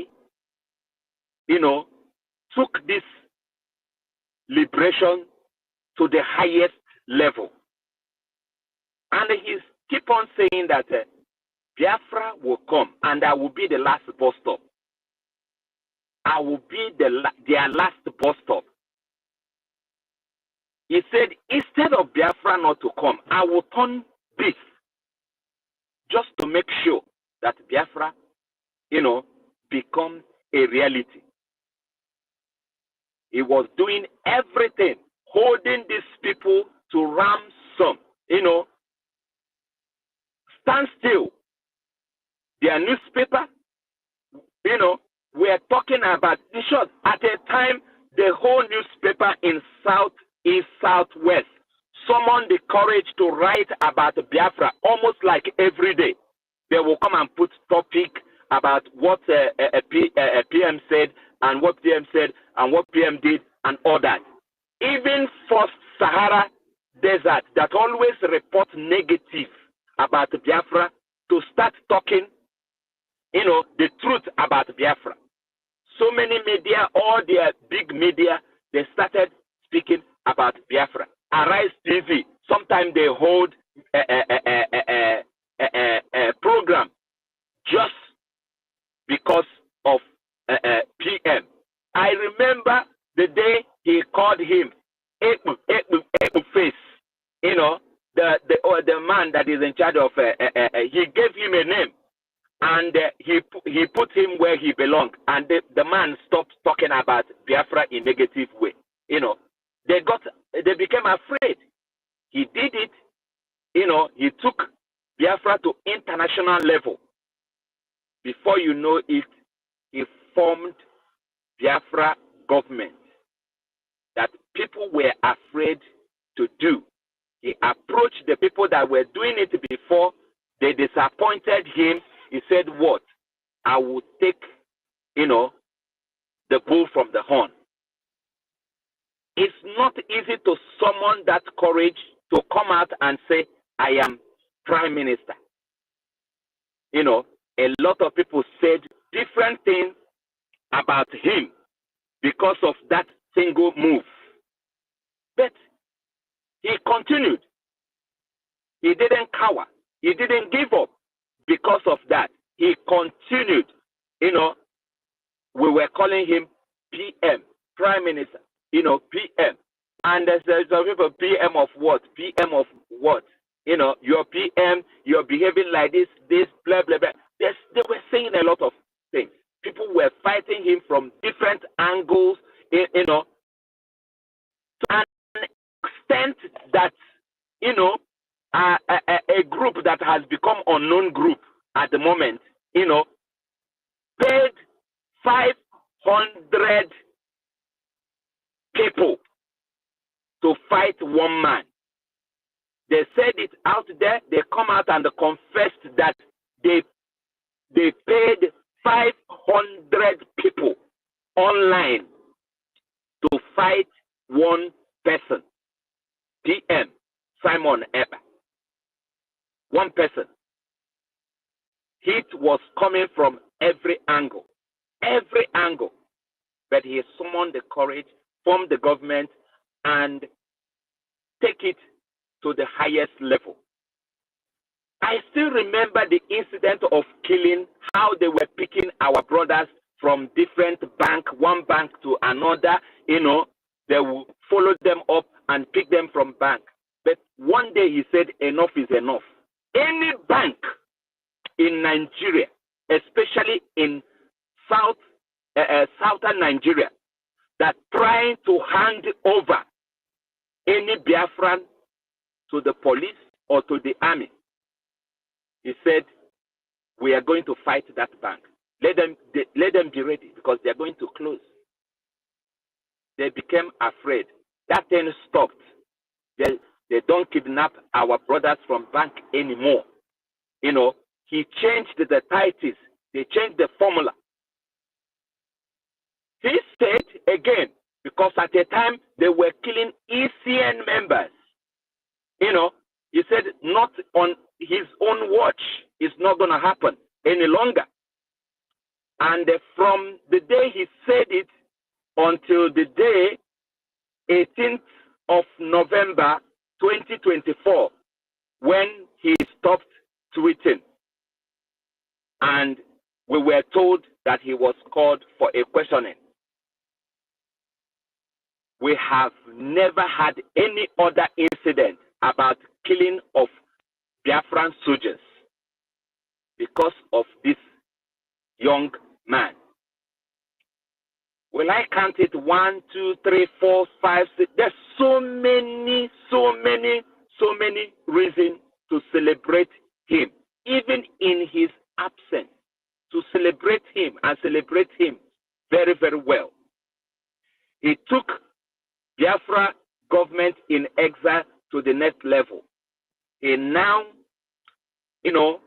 took this liberation to the highest level. And he keep on saying that Biafra will come and I will be the last bus stop. I will be their last bus stop. He said, instead of Biafra not to come, I will turn this just to make sure that Biafra, becomes a reality. He was doing everything, holding these people to ransom, stand still. Their newspaper, we are talking about this. At a time, the whole newspaper in South, East, Southwest summoned the courage to write about Biafra almost like every day. They will come and put topic about what PM said and what PM said and what PM did and all that. Even First Sahara Desert that always report negative about Biafra to start talking, the truth about Biafra. So many media, all their big media, they started speaking about Biafra. Arise TV, sometimes they hold a program just because of PM. I remember the day he called him Ebu Face, the man that is in charge of, he gave him a name. And he put him where he belonged, and the man stopped talking about Biafra in negative way. They became afraid. He did it. He took Biafra to international level. Before you know it, he formed Biafra government that people were afraid to do. He approached the people that were doing it before. They disappointed him. He said, what? I will take, the bull from the horn. It's not easy to summon that courage to come out and say, I am prime minister. A lot of people said different things about him because of that single move. But he continued. He didn't cower. He didn't give up. Because of that, he continued. We were calling him PM, Prime Minister, PM. And there's some people, PM of what? PM of what? Your PM, you're behaving like this, blah, blah, blah. They were saying a lot of things. People were fighting him from different angles, to an extent that, a group that has become unknown group at the moment, paid 500 people to fight one man. They said it out there. They come out and confessed that they paid 500 people online to fight one person. PM Simon Eber. One person. Heat was coming from every angle. Every angle. But he summoned the courage, formed the government, and take it to the highest level. I still remember the incident of killing, how they were picking our brothers from different bank, one bank to another. They will follow them up and pick them from bank. But one day he said, enough is enough. Any bank in Nigeria, especially in southern Nigeria, that trying to hand over any Biafran to the police or to the army, he said, we are going to fight that bank. Let them be ready because they are going to close. They became afraid. That then stopped. They don't kidnap our brothers from bank anymore. You know, he changed the titles. They changed the formula. He said again, because at the time they were killing ECN members. You know, he said not on his own watch. It's not going to happen any longer. And from the day he said it until the day 18th of November 2024, when he stopped tweeting, and we were told that he was called for a questioning. We have never had any other incident about killing of Biafran soldiers because of this young man. Will I count it? 1, 2, 3, 4, 5, 6. There's so many reasons to celebrate him, even in his absence, to celebrate him and celebrate him very, very well. He took Biafra government in exile to the next level. He now, you know,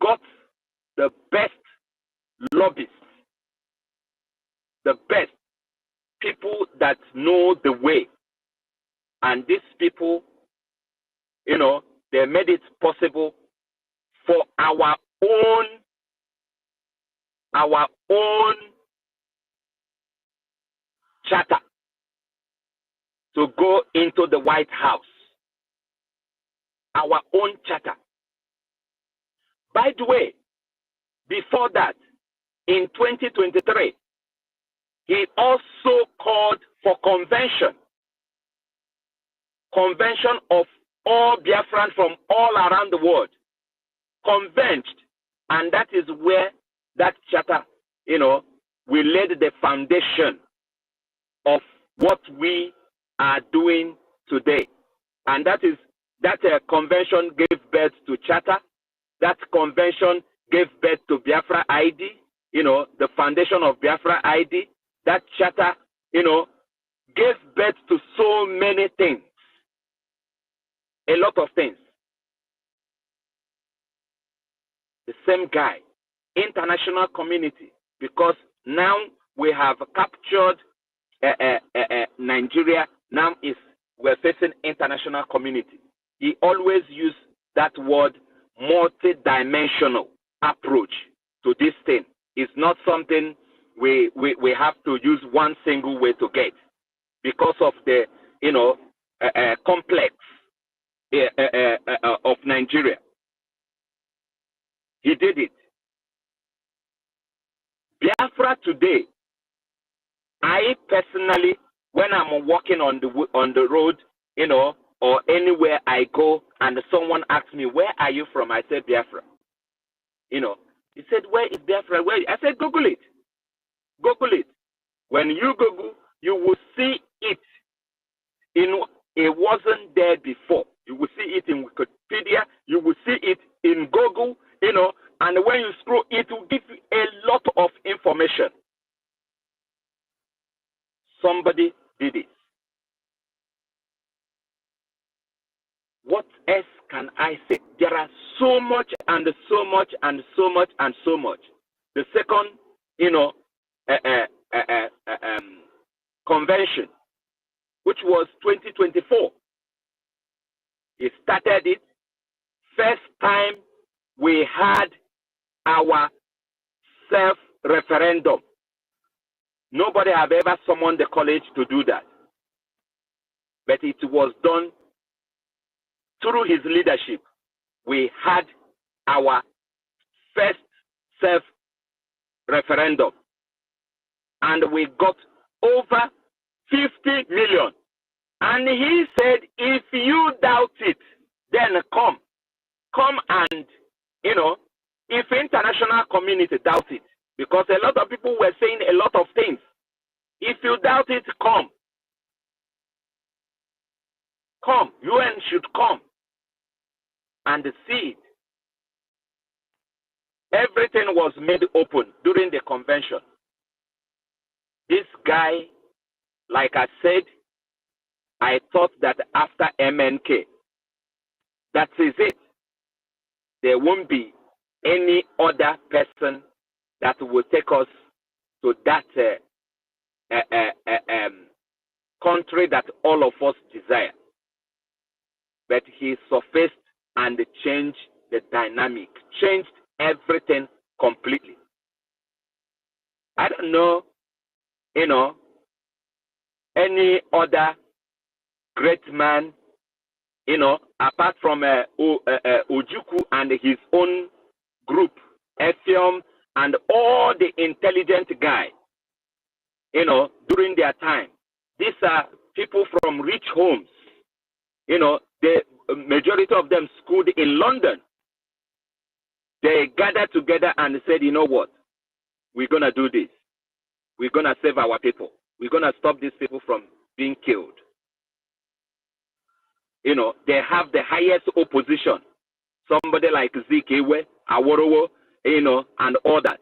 got the best lobbyists, the best people that know the way. And these people, you know, they made it possible for our own charter to go into the White House. Our own charter. By the way, before that, in 2023, he also called for convention of all Biafrans from all around the world, converged, and that is where that charter, you know, we laid the foundation of what we are doing today, and that convention gave birth to charter. That convention gave birth to Biafra ID, you know, the foundation of Biafra ID. That charter, you know, gave birth to so many things, a lot of things. The same guy, international community, because now we have captured Nigeria. Now we're facing international community. He always used that word, multi-dimensional approach to this thing. It's not something we have to use one single way to get, because of the, you know, complex of Nigeria. He did it. Biafra today, I personally, when I'm walking on the road, you know, or anywhere I go, and someone asks me, "Where are you from?" I said, "Biafra." You know, he said, "Where is Biafra? Where?" I said, "Google it. Google it. When you Google, you will see it. It wasn't there before. You will see it in Wikipedia. You will see it in Google. You know, and when you scroll, it will give you a lot of information. Somebody did it. What else can I say? There are so much and so much and so much and so much. The second, you know, convention, which was 2024. He started it. First time we had our self-referendum. Nobody have ever summoned the college to do that. But it was done through his leadership. We had our first self-referendum. And we got over 50 million. And he said, if you doubt it, then come and, you know, if international community doubt it, because a lot of people were saying a lot of things. If you doubt it, come. Come. UN should come and see it. Everything was made open during the convention. This guy, like I said, I thought that after MNK, that is it. There won't be any other person that will take us to that country that all of us desire. But he surfaced and changed the dynamic, changed everything completely. I don't know, any other great man, apart from Ojukwu and his own group, Efiom, and all the intelligent guys, during their time. These are people from rich homes. The majority of them schooled in London. They gathered together and said, you know what? We're going to do this. We're going to save our people. We're going to stop these people from being killed. They have the highest opposition. Somebody like Zikiwe, Aworowo, and all that.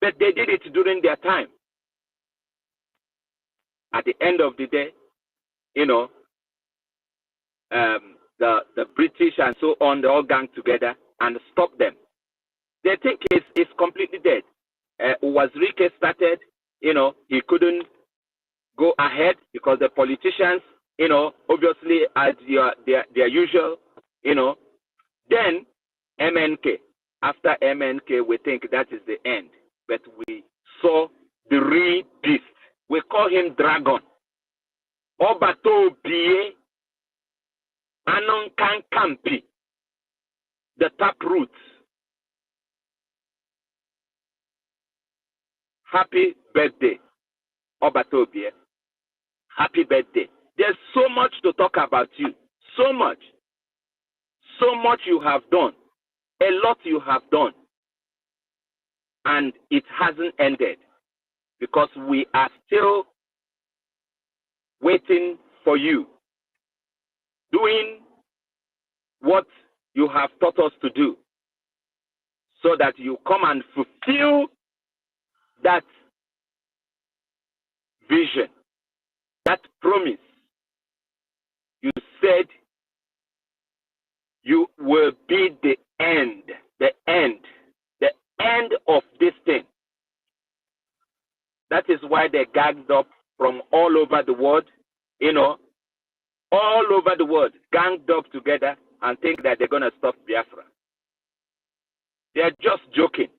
But they did it during their time. At the end of the day, the British and so on, they all gang together and stop them. They think it's completely dead. Wazirike started, he couldn't go ahead because the politicians, obviously as their usual, then MNK. After MNK, we think that is the end. But we saw the real beast. We call him Dragon. Obato Bie Anon Kampi. The tap roots. Happy birthday, Obato Bie. Happy birthday. There's so much to talk about you. So much. So much you have done. A lot you have done. And it hasn't ended. Because we are still waiting for you. Doing what you have taught us to do. So that you come and fulfill that vision. That promise. You said you will be the end of this thing. That is why they gagged up from all over the world, all over the world, ganged up together and think that they're going to stop Biafra. They're just joking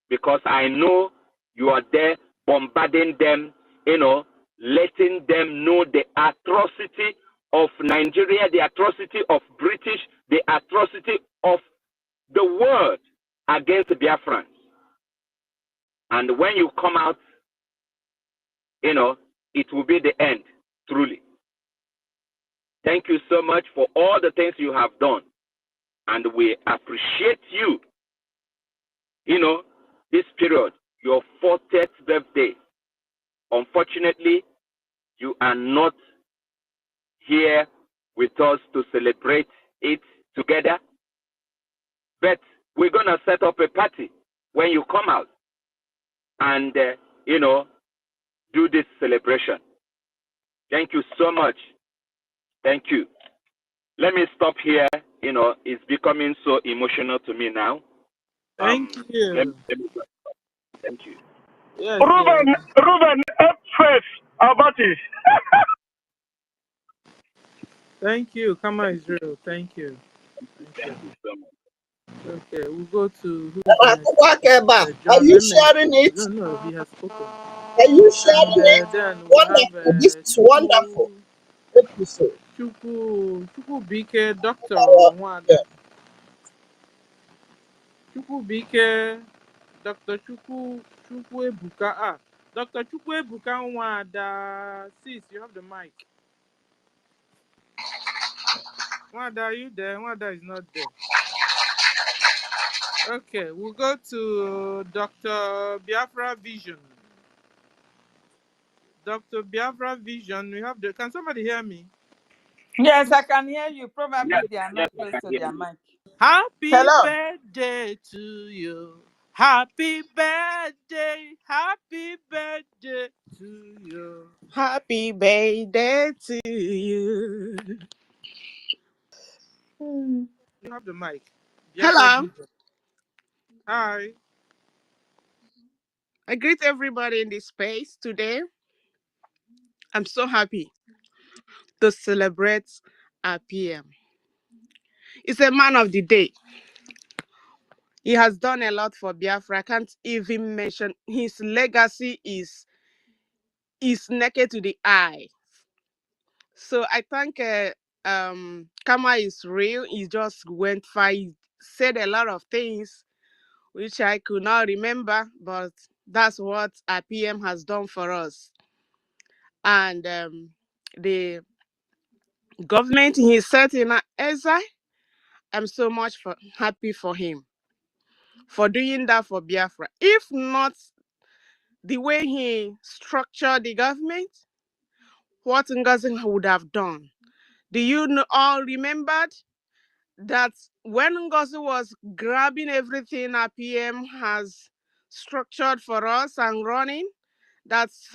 because I know you are there bombarding them, letting them know the atrocity of Nigeria, the atrocity of British, the atrocity of the world against the Biafrans. And when you come out, it will be the end, truly. Thank you so much for all the things you have done. And we appreciate you. This period, your 40th birthday. Unfortunately, you are not here with us to celebrate it together. But we're going to set up a party when you come out and, do this celebration. Thank you so much. Thank you. Let me stop here. It's becoming so emotional to me now. Thank you. Thank you. Yes, Ruben, F face about it. Thank you. Kama Israel. Thank you. Thank you. Thank you so much. Okay, we'll go to who's next? Are John you Lemon. sharing it? No, he has spoken. Are you And sharing it? then we have Wonderful. This is wonderful episode. Chuku Bike, Dr. Yeah. Nwada. Chuku Bike, Dr. Chuku Ebuka. Dr. Chuku Ebuka Nwada. Sis, you have the mic. Nwada, are you there? Nwada is not there. Okay, we'll go to Dr. Biafra Vision. Dr. Biafra Vision, we have the. Can somebody hear me? Yes, I can hear you. Probably Yes, they are yes, not I close can to hear their you. mic. Happy Hello. birthday to you. Happy birthday. Happy birthday to you. Happy birthday to you. You have the mic. Biafra Hello. Vision. Hi. I greet everybody in this space today. I'm so happy to celebrate our PM. He's a man of the day. He has done a lot for Biafra. I can't even mention his legacy is naked to the eye. So I think Kama is real. He just went far. He said a lot of things which I could not remember, but that's what our PM has done for us. And the government he set in exile, I'm so much happy for him for doing that for Biafra. If not the way he structured the government, what Ngozi would have done? Do you all remembered that when Ngozi was grabbing everything our PM has structured for us and running, that's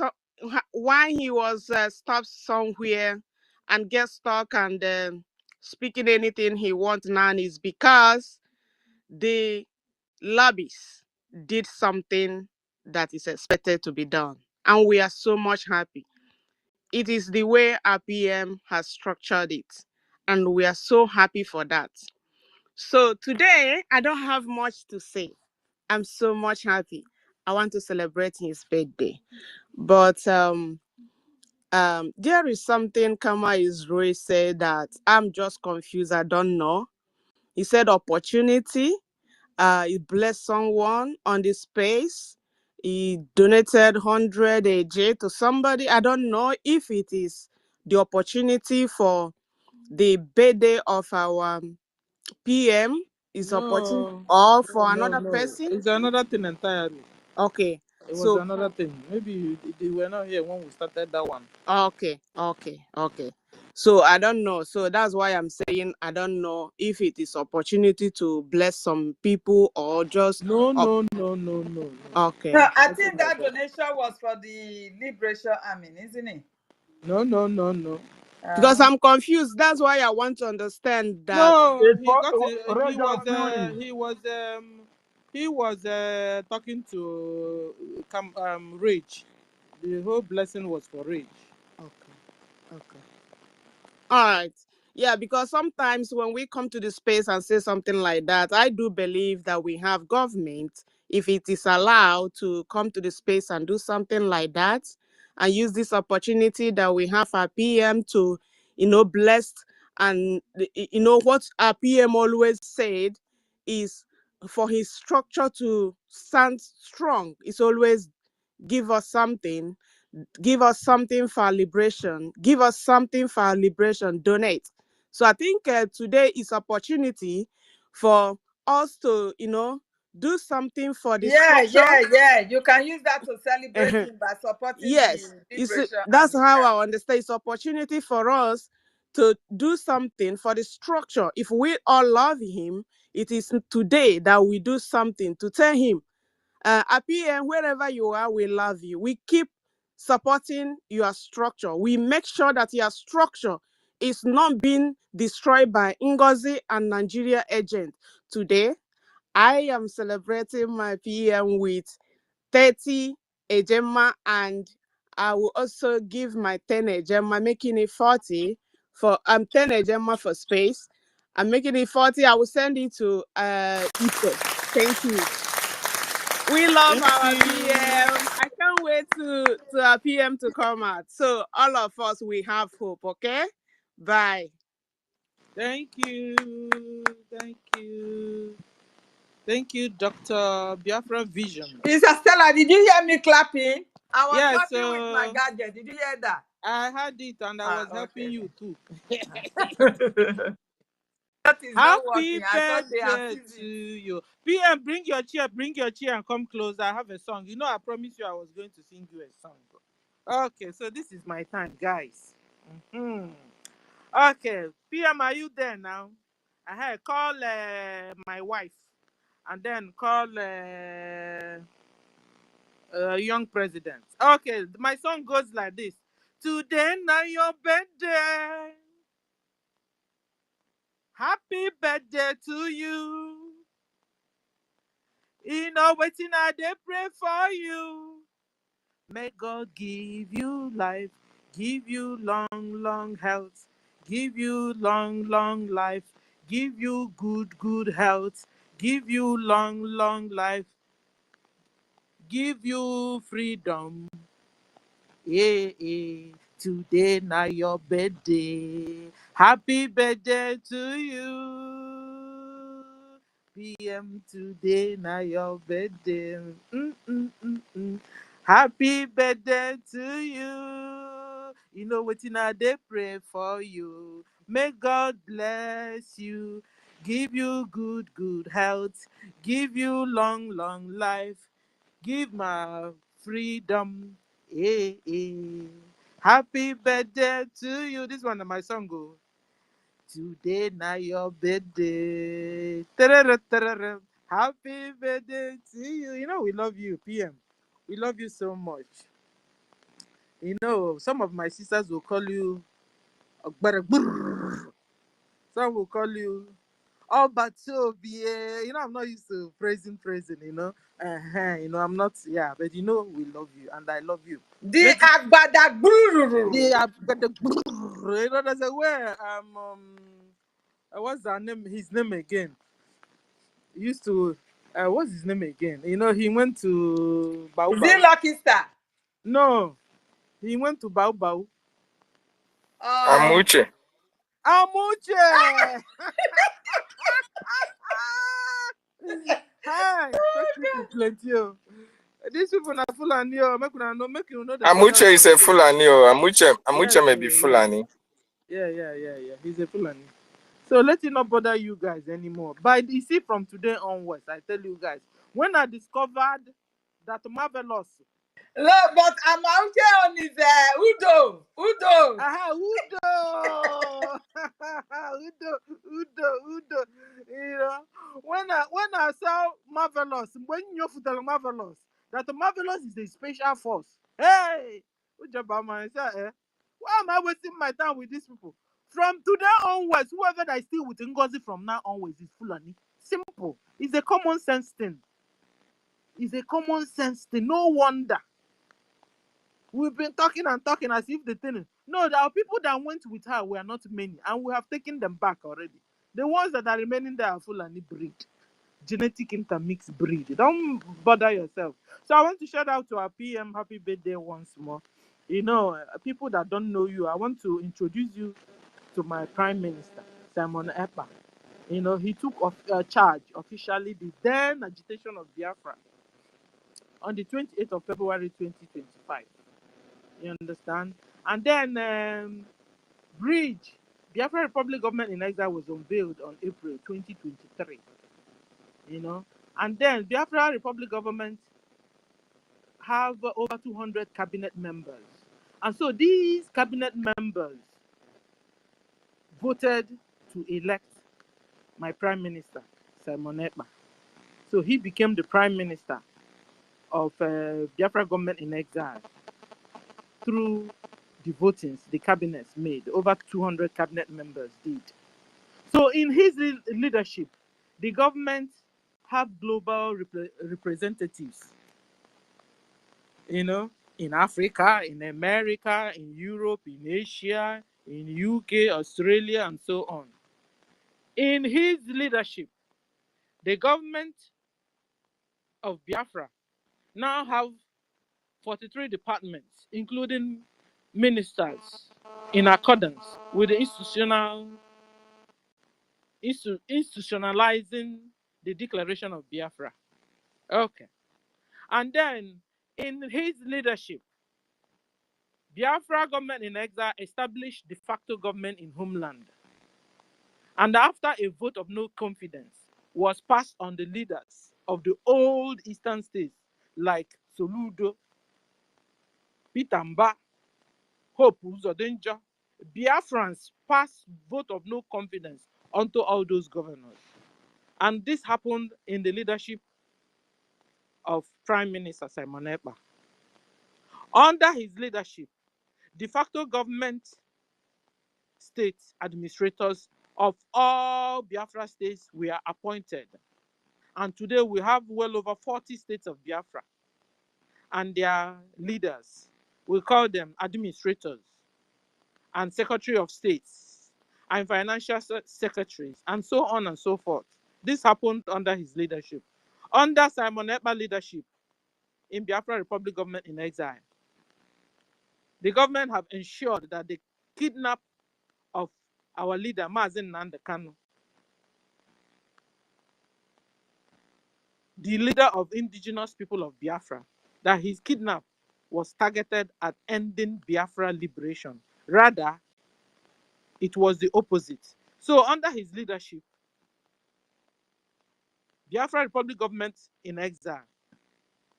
why he was stopped somewhere and get stuck and speaking anything he wants now is because the lobbies did something that is expected to be done. And we are so much happy. It is the way our PM has structured it. And we are so happy for that. So today, I don't have much to say. I'm so much happy. I want to celebrate his birthday. But there is something Kama Israel said that I'm just confused. I don't know. He said opportunity. He blessed someone on the space. He donated 100 AJ to somebody. I don't know if it is the opportunity for the birthday of our PM is opportunity No, or no, for no, another no. person. It's another thing entirely. Okay. It was So another thing. Maybe they were not here when we started that one. Okay. So I don't know. So that's why I'm saying I don't know if it is opportunity to bless some people or just No, up. no, no, no, no, no. Okay. No, I Nothing think like that that. donation was for the Liberation Army, isn't it? No, no, no, no. Because Uh-huh. I'm confused. That's why I want to understand that. No, It's he for got it. Roger Fury. He was talking to Rage. The whole blessing was for Rage. Okay. All right. Yeah, because sometimes when we come to the space and say something like that, I do believe that we have government, if it is allowed to come to the space and do something like that and use this opportunity that we have our PM to, bless. And, what our PM always said is for his structure to stand strong. It's always give us something. Give us something for our liberation. Give us something for our liberation. Donate. So I think today is opportunity for us to, do something for the Yeah, structure. You can use that to celebrate him by supporting Yes, the it's Liberation that's Army. how Yeah. I understand. It's opportunity for us to do something for the structure. If we all love him, it is today that we do something to tell him APM, wherever you are, we love you. We keep supporting your structure. We make sure that your structure is not being destroyed by Ngozi and Nigeria agent. Today, I am celebrating my PM with 30 Ejema, and I will also give my 10 Ejema, making it 40 for 10 Ejema for space. I'm making it 40. I will send it to Ife. Thank you. We love Thank our you. PM. I can't wait to our PM to come out. So all of us, we have hope, okay? Bye. Thank you. Thank you. Thank you, Dr. Biafra Vision. Mr. Stella, did you hear me clapping? I was Yes, clapping with my gadget. Did you hear that? I had it and I was helping Okay. you too. That is not Happy working. I thought they have birthday seized to it. you. PM, bring your chair and come closer. I have a song. You know, I promised you I was going to sing you a song. Okay, so this is my time, guys. Okay, PM, are you there now? I had call my wife and then call young president. Okay, my song goes like this. Today now your birthday. Happy birthday to you. You know waiting I dey pray for you. May God give you life, give you long, long health, give you long, long life, give you good, good health, give you long, long life, give you freedom. Yeah, yeah. Today now your birthday. Happy birthday to you. PM today now your birthday. Happy birthday to you. You know what they pray for you. May God bless you. Give you good, good health. Give you long, long life. Give my freedom. Eh, eh. Happy birthday to you. This one is my song. Go. Today now your birthday. Tarara, tarara. Happy birthday to you. You know we love you, PM. We love you so much. You know, some of my sisters will call you Ogbara. Some will call you oh, but so be you know, I'm not used to praising, you know. You know, I'm not, yeah, but you know, we love you and I love you. The Let it, Agbada the you know, there's a where what's her name? His name again. He used to what's his name again? You know, he went to Bau Is it Bau. Lucky Star? No, he went to Bau Bau. Uh, Amuche. Amuche. Hi, such people plenty. Oh. These people are Fulani. Oh, make you know themselves Amuche for is a here. Fulani. Oh. Amuche may be Yeah. Fulani. Yeah. He's a Fulani. So let it not bother you guys anymore. But you see, from today onwards, I tell you guys, when I discovered that Marvelous, look, but I'm out here on his Udo. Udo. aha, Udo, Udo, you know, when I saw Marvelous, when you tell Marvelous, that Marvelous is a special force. Hey, Ujabama, I say, why am I wasting my time with these people? From today onwards, whoever that is still with Ngozi from now onwards is Fulani. Simple. It's a common sense thing. It's a common sense thing. No wonder. We've been talking and talking as if the thing. No, there are people that went with her were not many, and we have taken them back already. The ones that are remaining there are Fulani breed, genetic intermixed breed. Don't bother yourself. So I want to shout out to our PM, happy birthday once more. You know, people that don't know you, I want to introduce you to my Prime Minister, Simon Ekpa. You know, he took charge officially the then agitation of Biafra on the 28th of February 2025. You understand? And then Bridge, Biafra Republic Government in Exile was unveiled on April 2023. You know, and then Biafra Republic Government have over 200 cabinet members. And so these cabinet members voted to elect my Prime Minister, Simon Ekpa. So he became the Prime Minister of Biafra Government in Exile through the votings the cabinets made. Over 200 cabinet members did. So in his leadership, the government have global representatives, you know, in Africa, in America, in Europe, in Asia, in UK, Australia, and so on. In his leadership, the government of Biafra now have 43 departments, including ministers, in accordance with the institutionalizing the Declaration of Biafra. Okay. And then, in his leadership, Biafra government in exile established de facto government in homeland. And after a vote of no confidence was passed on the leaders of the old eastern states like Soludo, Pitamba, Hope Uzodinja, Biafrans passed vote of no confidence onto all those governors. And this happened in the leadership of Prime Minister Simon Ekpa. Under his leadership, De facto government state administrators of all Biafra states were appointed. And today we have well over 40 states of Biafra and their leaders. We call them administrators and secretary of states and financial secretaries and so on and so forth. This happened under his leadership. Under Simon Ekpa leadership in Biafra Republic government in exile, the government have ensured that the kidnap of our leader, Mazen Nnamdi Kanu, the leader of indigenous people of Biafra, that his kidnap was targeted at ending Biafra liberation. Rather, it was the opposite. So under his leadership, Biafra Republic government in exile,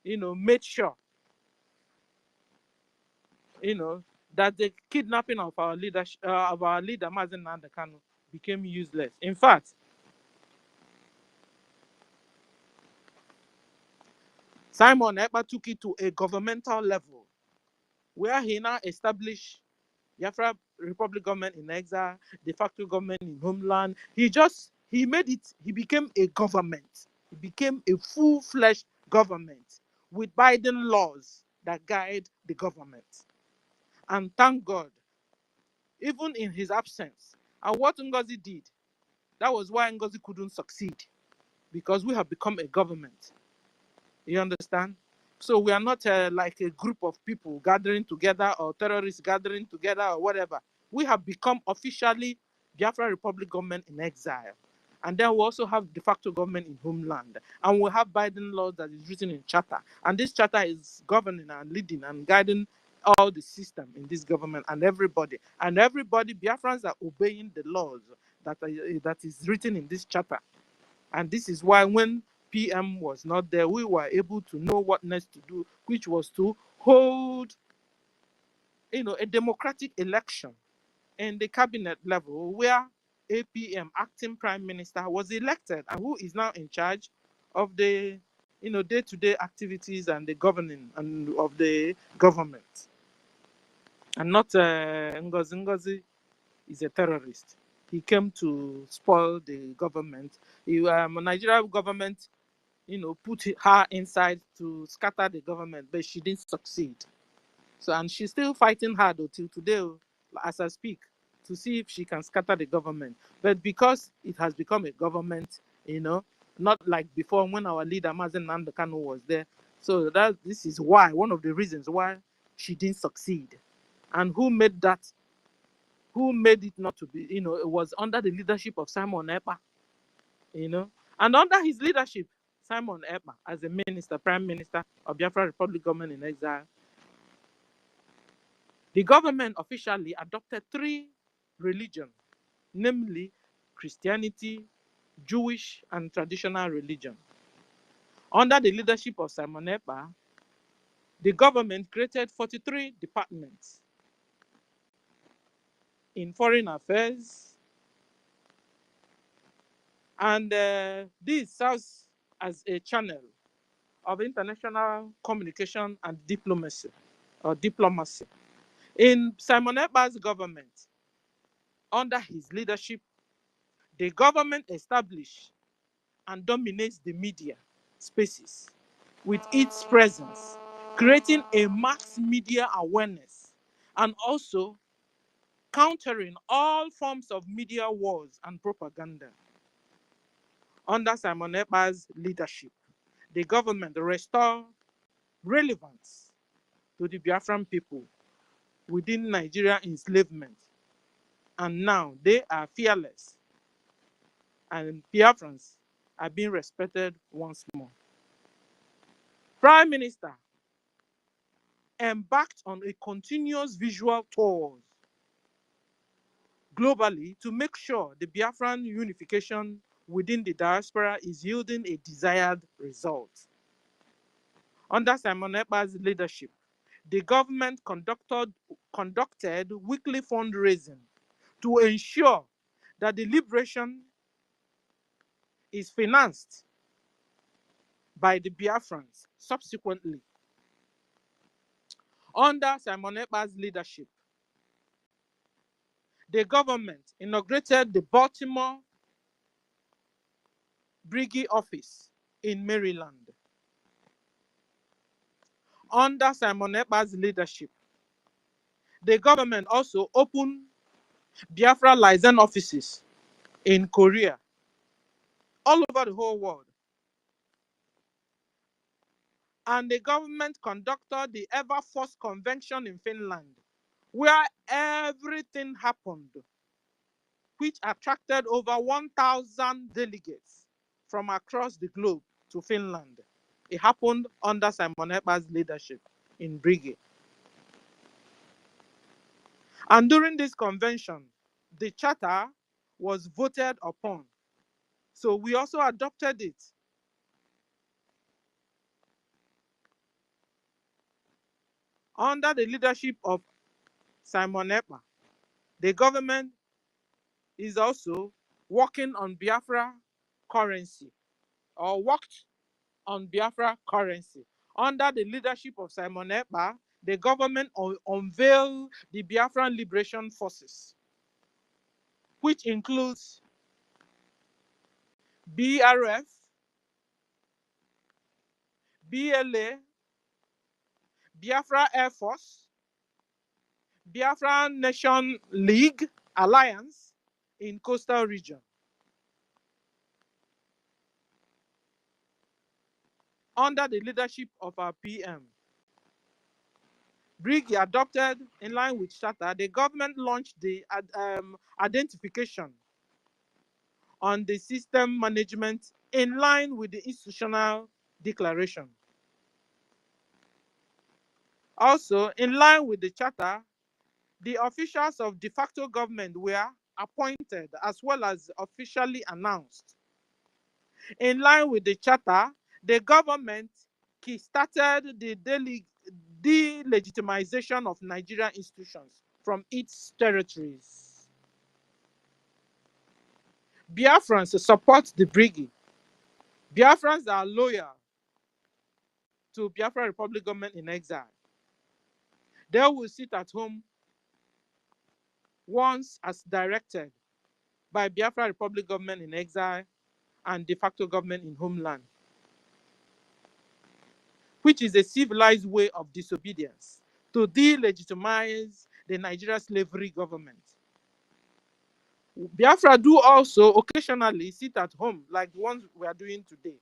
made sure, that the kidnapping of our leader, Mazen Nnamdi Kanu, became useless. In fact, Simon Ekpa took it to a governmental level where he now established Biafra Republic government in exile, de facto government in homeland. He became a government. He became a full-fledged government with Biden laws that guide the government. And thank God, even in his absence, and what NGOZI did, that was why NGOZI couldn't succeed, because we have become a government. You understand? So we are not like a group of people gathering together or terrorists gathering together or whatever. We have become officially Biafra Republic government in exile. And then we also have de facto government in homeland. And we have Biden law that is written in charter. And this charter is governing and leading and guiding all the system in this government and everybody. And everybody, Biafrans are obeying the laws that is written in this charter. And this is why when PM was not there, we were able to know what next to do, which was to hold, a democratic election in the cabinet level where APM, acting prime minister, was elected and who is now in charge of the, day-to-day activities and the governing and of the government. And not Ngozi. Ngozi is a terrorist. He came to spoil the government. Nigeria government put her inside to scatter the government, but she didn't succeed. So, and she's still fighting hard until today, as I speak, to see if she can scatter the government. But because it has become a government, not like before when our leader Mazen Nnamdi Kanu was there. So this is why, one of the reasons why she didn't succeed. And who made that? Who made it not to be? It was under the leadership of Simon Ekpa. And under his leadership, Simon Ekpa, as a minister, prime minister of Biafra Republic government in exile, the government officially adopted 3 religions, namely Christianity, Jewish, and traditional religion. Under the leadership of Simon Ekpa, the government created 43 departments in foreign affairs, and this serves as a channel of international communication and diplomacy. In Simon Ekpa's government, under his leadership, the government established and dominates the media spaces with its presence, creating a mass media awareness and also countering all forms of media wars and propaganda. Under Simon Ekpa's leadership, the government restored relevance to the Biafran people within Nigeria enslavement. And now they are fearless, and Biafrans are being respected once more. Prime Minister embarked on a continuous visual tour globally to make sure the Biafran unification within the diaspora is yielding a desired result. Under Simon Ekpa's leadership, the government conducted weekly fundraising to ensure that the liberation is financed by the Biafrans subsequently. Under Simon Ekpa's leadership, the government inaugurated the Baltimore BRGIE office in Maryland. Under Simon Ekpa's leadership, the government also opened Biafra liaison offices in Korea, all over the whole world. And the government conducted the ever first convention in Finland, where everything happened, which attracted over 1,000 delegates from across the globe to Finland. It happened under Simon Ekpa's leadership in BRGIE. And during this convention, the charter was voted upon. So we also adopted it. Under the leadership of Simon Ekpa, the government is also working on Biafra currency, or worked on Biafra currency. Under the leadership of Simon Ekpa, the government unveiled the Biafran Liberation Forces, which includes BRF, BLA, Biafra Air Force, Biafran Nation League Alliance in coastal region. Under the leadership of our PM, BRGIE adopted in line with charter, the government launched the identification on the system management in line with the institutional declaration. Also, in line with the charter, the officials of de facto government were appointed as well as officially announced. In line with the charter, the government started the delegitimization of Nigerian institutions from its territories. Biafrans support the BRGIE. Biafrans are loyal to Biafra Republic government in exile. They will sit at home once as directed by Biafra Republic government in exile and de facto government in homeland, which is a civilized way of disobedience to delegitimize the Nigeria slavery government. Biafra do also occasionally sit at home like the ones we are doing today.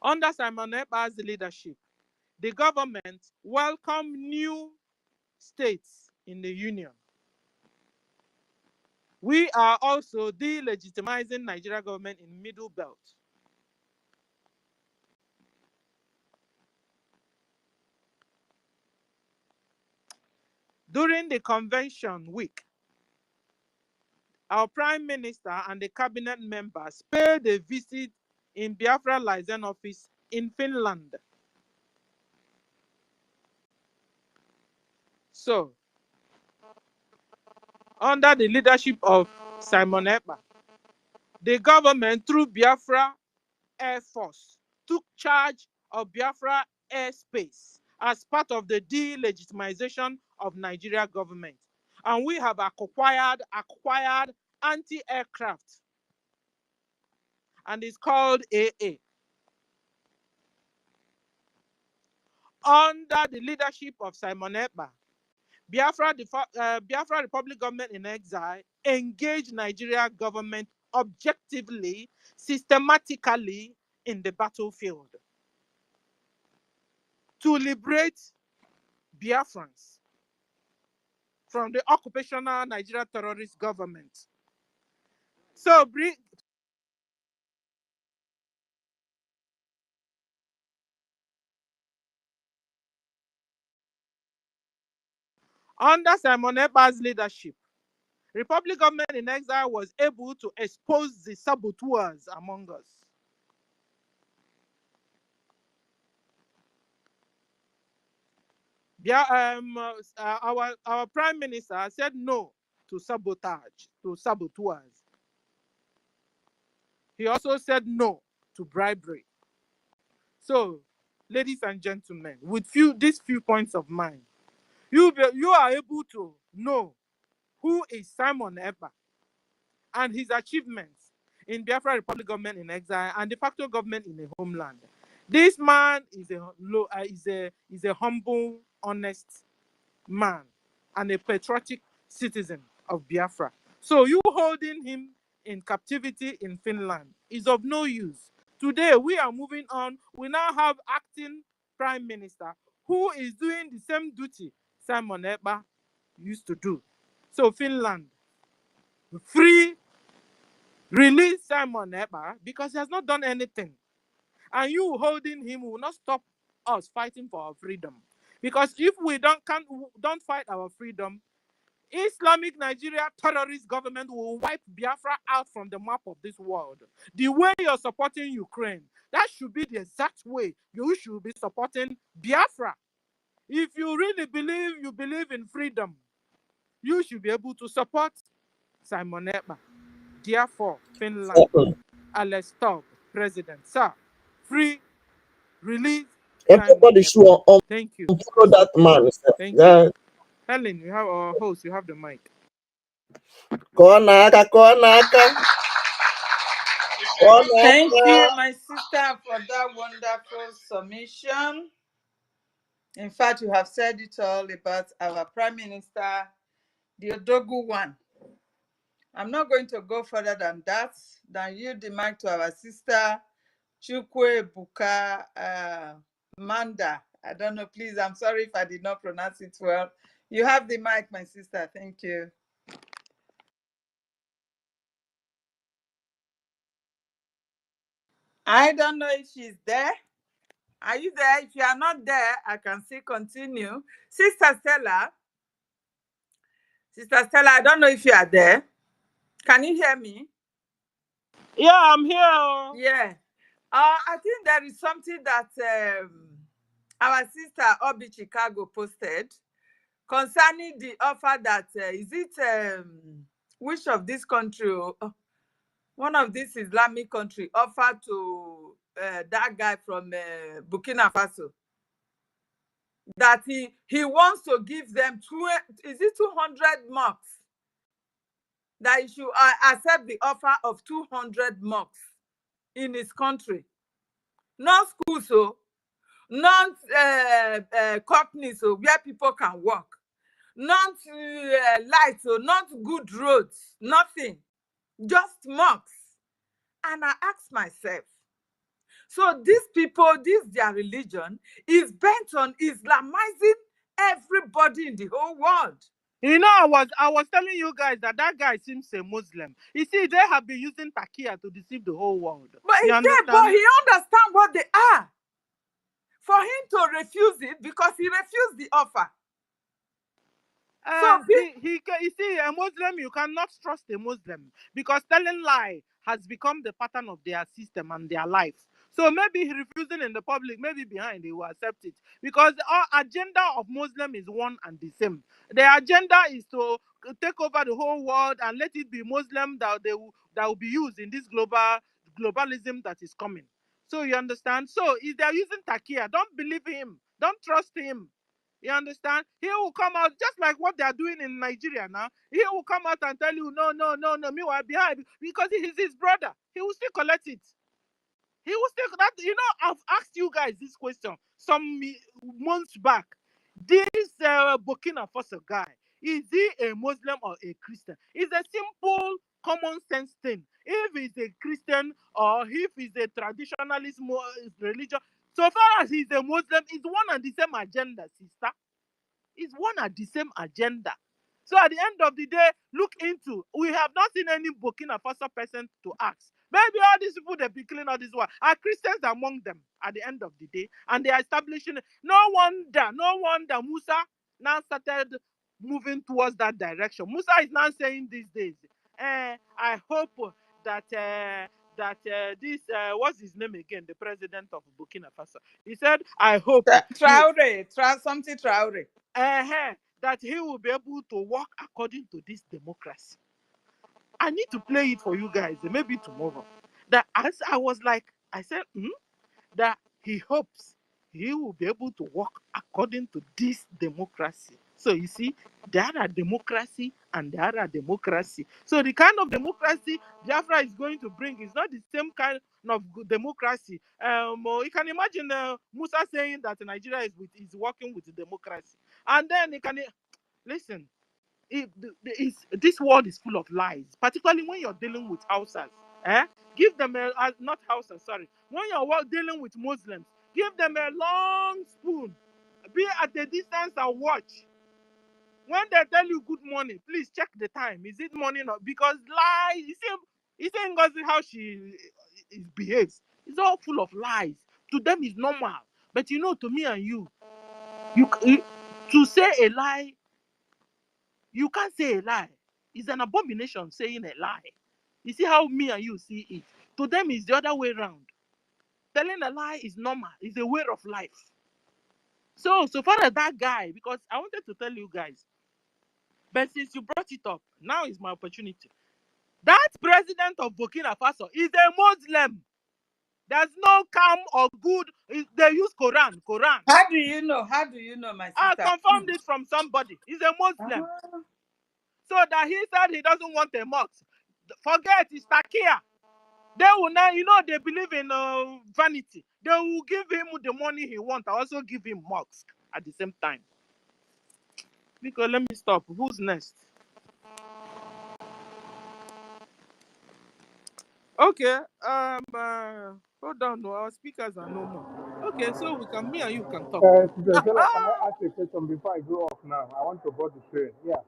Under Simon Ekpa's leadership, the government welcomed new states in the union. We are also delegitimizing Nigeria government in Middle Belt. During the convention week, our Prime Minister and the cabinet members paid a visit in Biafra liaison office in Finland. So, under the leadership of Simon Ekpa, the government, through Biafra Air Force, took charge of Biafra airspace as part of the delegitimization of Nigeria government. And we have acquired anti-aircraft, and it's called AA. Under the leadership of Simon Ekpa, Biafra Republic government in exile engaged Nigeria government objectively, systematically in the battlefield to liberate Biafrans from the occupational Nigeria terrorist government. So, under Simon Ekpa's leadership, Republic government in exile was able to expose the saboteurs among us. Our Prime Minister said no to sabotage, to saboteurs. He also said no to bribery. So, ladies and gentlemen, with these few points of mine, you are able to know who is Simon Ekpa, and his achievements in Biafra Republic government in exile and de facto government in the homeland. This man is a humble, honest man and a patriotic citizen of Biafra. So you holding him in captivity in Finland is of no use. Today we are moving on. We now have acting prime minister who is doing the same duty Simon Ekpa used to do. So Finland, release Simon Ekpa because he has not done anything. And you holding him will not stop us fighting for our freedom. Because if we don't fight our freedom, Islamic Nigeria terrorist government will wipe Biafra out from the map of this world. The way you're supporting Ukraine, that should be the exact way you should be supporting Biafra. If you really believe in freedom, you should be able to support Simon Ekpa. Therefore, Finland, let's stop, President, sir. Free, release Simon Everybody should Ekpa. Thank you. I unfollow that stop here. man. Thank you. Yeah. Helen, you have our host, you have the mic. Thank you, my sister, for that wonderful submission. In fact, you have said it all about our Prime Minister, the Odogu one. I'm not going to go further than that, than yield the mic to our sister, Chukwe Buka Manda. I don't know, please, I'm sorry if I did not pronounce it well. You have the mic, my sister. Thank you. I don't know if she's there. Are you there? If you are not there, I can still continue. Sister Stella, I don't know if you are there. Can you hear me? Yeah, I'm here. Yeah. I think there is something that our sister Obi Chicago posted concerning the offer that is it which of this country, one of these Islamic country offered to that guy from Burkina Faso, that he wants to give them 200 marks, that he should accept the offer of 200 marks in his country. Not schools, so not companies, so where people can work, not lights, so not good roads, nothing, just marks. And I ask myself, so these people, their religion is bent on Islamizing everybody in the whole world. You know, I was telling you guys that guy seems a Muslim. You see, they have been using takia to deceive the whole world. But You understand? but he understands what they are. For him to refuse it because he refused the offer. So you see, a Muslim, you cannot trust a Muslim because telling lie has become the pattern of their system and their life. So maybe he refusing in the public, maybe behind he will accept it because our agenda of Muslim is one and the same. The agenda is to take over the whole world and let it be Muslim that will be used in this globalism that is coming. So you understand? So if they are using takia, don't believe him, don't trust him. You understand? He will come out just like what they are doing in Nigeria now. He will come out and tell you, no, meanwhile behind, because he is his brother. He will still collect it. He will still that. You know, I've asked you guys this question some months back. This Burkina Faso guy, is he a Muslim or a Christian? It's a simple common sense thing. If he's a Christian or if he's a traditionalist religion, so far as he's a Muslim, it's one and the same agenda, sister. It's one and the same agenda. So at the end of the day, look into. We have not seen any Burkina Faso person to ask. Maybe all these people they've been killing all this war are Christians among them at the end of the day, and they are establishing. No wonder Musa now started moving towards that direction. Musa is now saying these days, I hope that this what's his name again, the president of Burkina Faso. He said, I hope Traore, something Traore. That he will be able to work according to this democracy. I need to play it for you guys, maybe tomorrow. That as I was like, I said, that he hopes he will be able to work according to this democracy. So you see, there are democracy and there are democracy. So the kind of democracy Biafra is going to bring is not the same kind of democracy. You can imagine Musa saying that Nigeria is working with democracy, and then you can listen. This world is full of lies, particularly when you're dealing with Hausas. Eh? Give them not Hausas, sorry. When you're dealing with Muslims, give them a long spoon. Be at a distance and watch. When they tell you good morning, please check the time. Is it morning or because lies? You see Ngozi how she behaves. It's all full of lies. To them, it's normal, but to me and you to say a lie, you can't say a lie. It's an abomination saying a lie. You see how me and you see it. To them, it's the other way around. Telling a lie is normal. It's a way of life. So far as that guy, because I wanted to tell you guys, but since you brought it up, now is my opportunity. That president of Burkina Faso is a Muslim. There's no calm or good. They use Quran. How do you know? How do you know, my I sister? confirmed it from somebody. He's a Muslim. So that he said he doesn't want a mosque. Forget, it's Takia. They will now, they believe in vanity. They will give him the money he wants. I also give him mosque at the same time. Because let me stop. Who's next? Okay. Hold on. No, our speakers are no more. Okay, so me and you can talk. Sister Stella, can I ask a question before I go off now? I want to board the train. Yeah.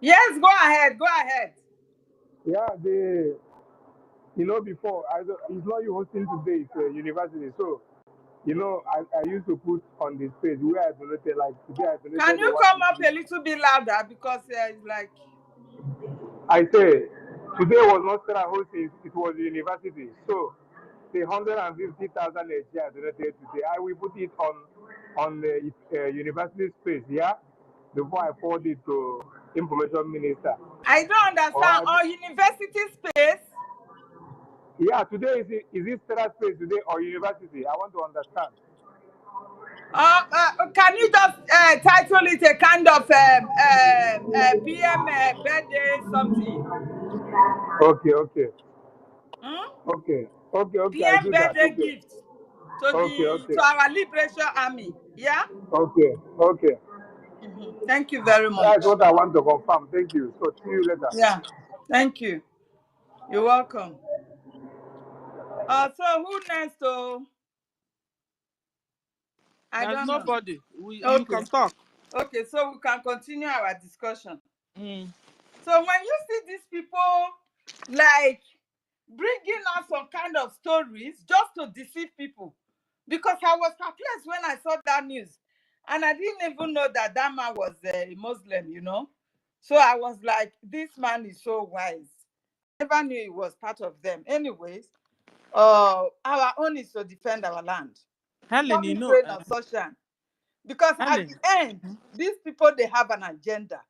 Yes, go ahead. Go ahead. Yeah, before, it's not you hosting today, it's a university. So, I used to put on the page where I donated, like today I Can donated you come up a little bit louder because it's like. I say, today was not Stella hosting, it was the university. So, the 150,000 I donated today, I will put it on the university space, yeah? Before I forward it to information minister. I don't All understand. right. Or university space? Yeah, today is it Stella space today or university? I want to understand. Can you just title it a kind of PM birthday something? Okay. Hmm? I PM do that. birthday Okay. gift to our liberation army. Yeah? Okay. Thank you very That's much. what I want to confirm. Thank you. So see you later. Yeah. Thank you. You're welcome. So who next? I There's don't know. nobody. You Okay. can talk. Okay, so we can continue our discussion. Mm. So when you see these people like bringing out some kind of stories just to deceive people, because I was perplexed when I saw that news, and I didn't even know that man was a Muslim, So I was like, this man is so wise. I never knew he was part of them. Anyways, our own is to defend our land. Helen, Not be praying on social. Because at Helen, the end, these people, they have an agenda.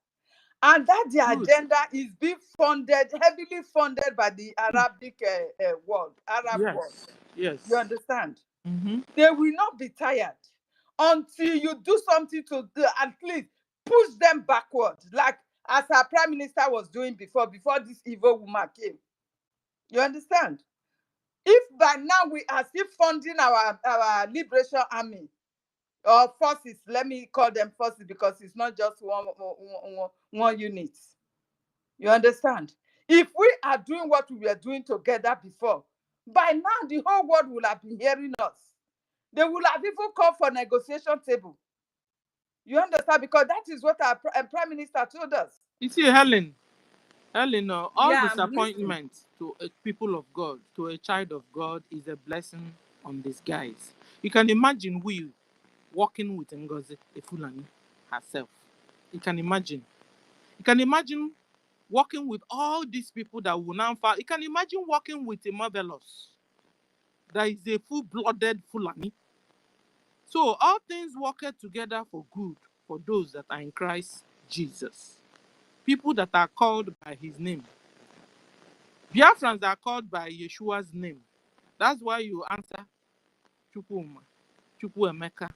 And that their good. agenda is being heavily funded by the Arabic world, Arab world. Yes. You understand? Mm-hmm. They will not be tired until you do something to at least push them backward, like as our prime minister was doing before this evil woman came. You understand? If by now we are still funding our liberation army, or forces, let me call them forces because it's not just one unit. You understand? If we are doing what we were doing together before, by now the whole world will have been hearing us. They will have even called for negotiation table. You understand? Because that is what our prime minister told us. You see, Helen, all Yeah, I'm listening. disappointment to a people of God, to a child of God, is a blessing on disguise. You can imagine we working with NGOZI, a Fulani herself. You can imagine. You can imagine working with all these people that will now fight. You can imagine working with a marvelous that is a full-blooded Fulani. So all things work together for good for those that are in Christ Jesus. People that are called by his name. Biafrans are called by Yeshua's name. That's why you answer Chukwuma, Chukwuemeka.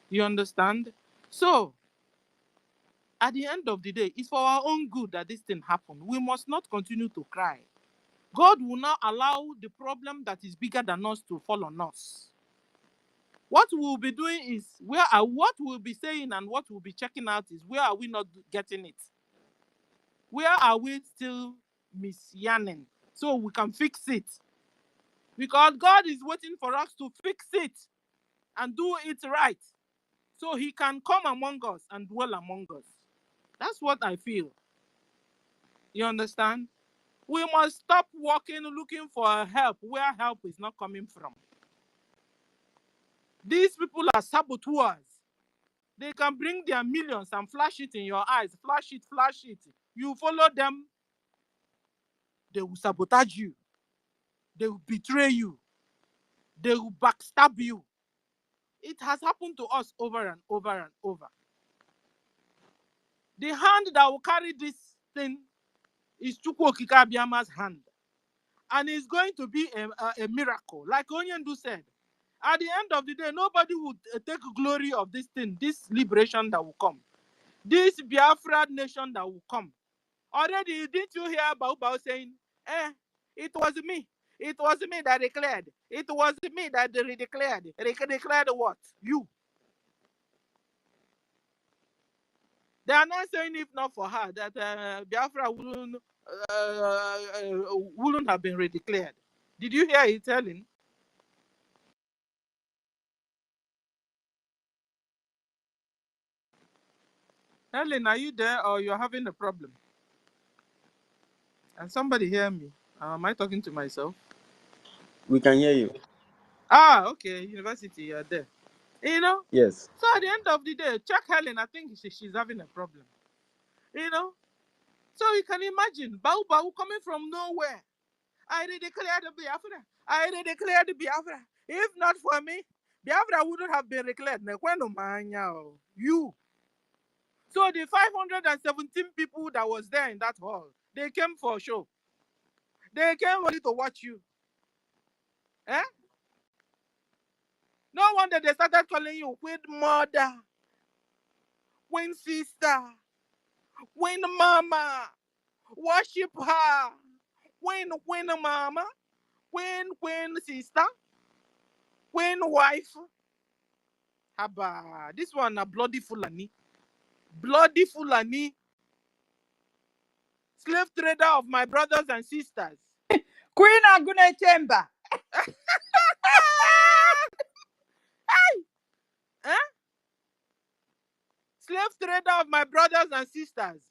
You understand? So, at the end of the day, it's for our own good that this thing happened. We must not continue to cry. God will not allow the problem that is bigger than us to fall on us. What we'll be doing is what we'll be saying and what we'll be checking out is where are we not getting it? Where are we still misyanning so we can fix it? Because God is waiting for us to fix it and do it right so he can come among us and dwell among us. That's what I feel. You understand? We must stop walking looking for help where help is not coming from. These people are saboteurs. They can bring their millions and flash it in your eyes. Flash it, flash it. You follow them, they will sabotage you. They will betray you. They will backstab you. It has happened to us over and over and over. The hand that will carry this thing is Chukwu Okike Abiama's hand. And it's going to be a miracle. Like Onyendu said, at the end of the day, nobody would take glory of this thing, this liberation that will come. This Biafra nation that will come. Already, didn't you hear Bao saying, it was me. It was me that declared. It was me that declared. Declared what? You. They are not saying if not for her that Biafra wouldn't have been redeclared. Did you hear it, Helen? Helen, are you there or you're having a problem? And somebody hear me? Am I talking to myself? We can hear you. Ah, okay. University, you're there. You know? Yes. So at the end of the day, check Helen. I think she's having a problem. You know? So you can imagine Bau coming from nowhere. I declared the Biafra. I declared the Biafra. If not for me, Biafra wouldn't have been declared. You. So the 517 people that was there in that hall, they came for a show. They came only to watch you. Eh? No wonder they started calling you Queen Mother, Queen Sister, Queen Mama. Worship her. Queen Mama, Queen Sister, Queen Wife. Haba. This one a bloody Fulani. Bloody Fulani. Slave trader of my brothers and sisters. Queen Agune Chamber. Eh? Slave trader of my brothers and sisters.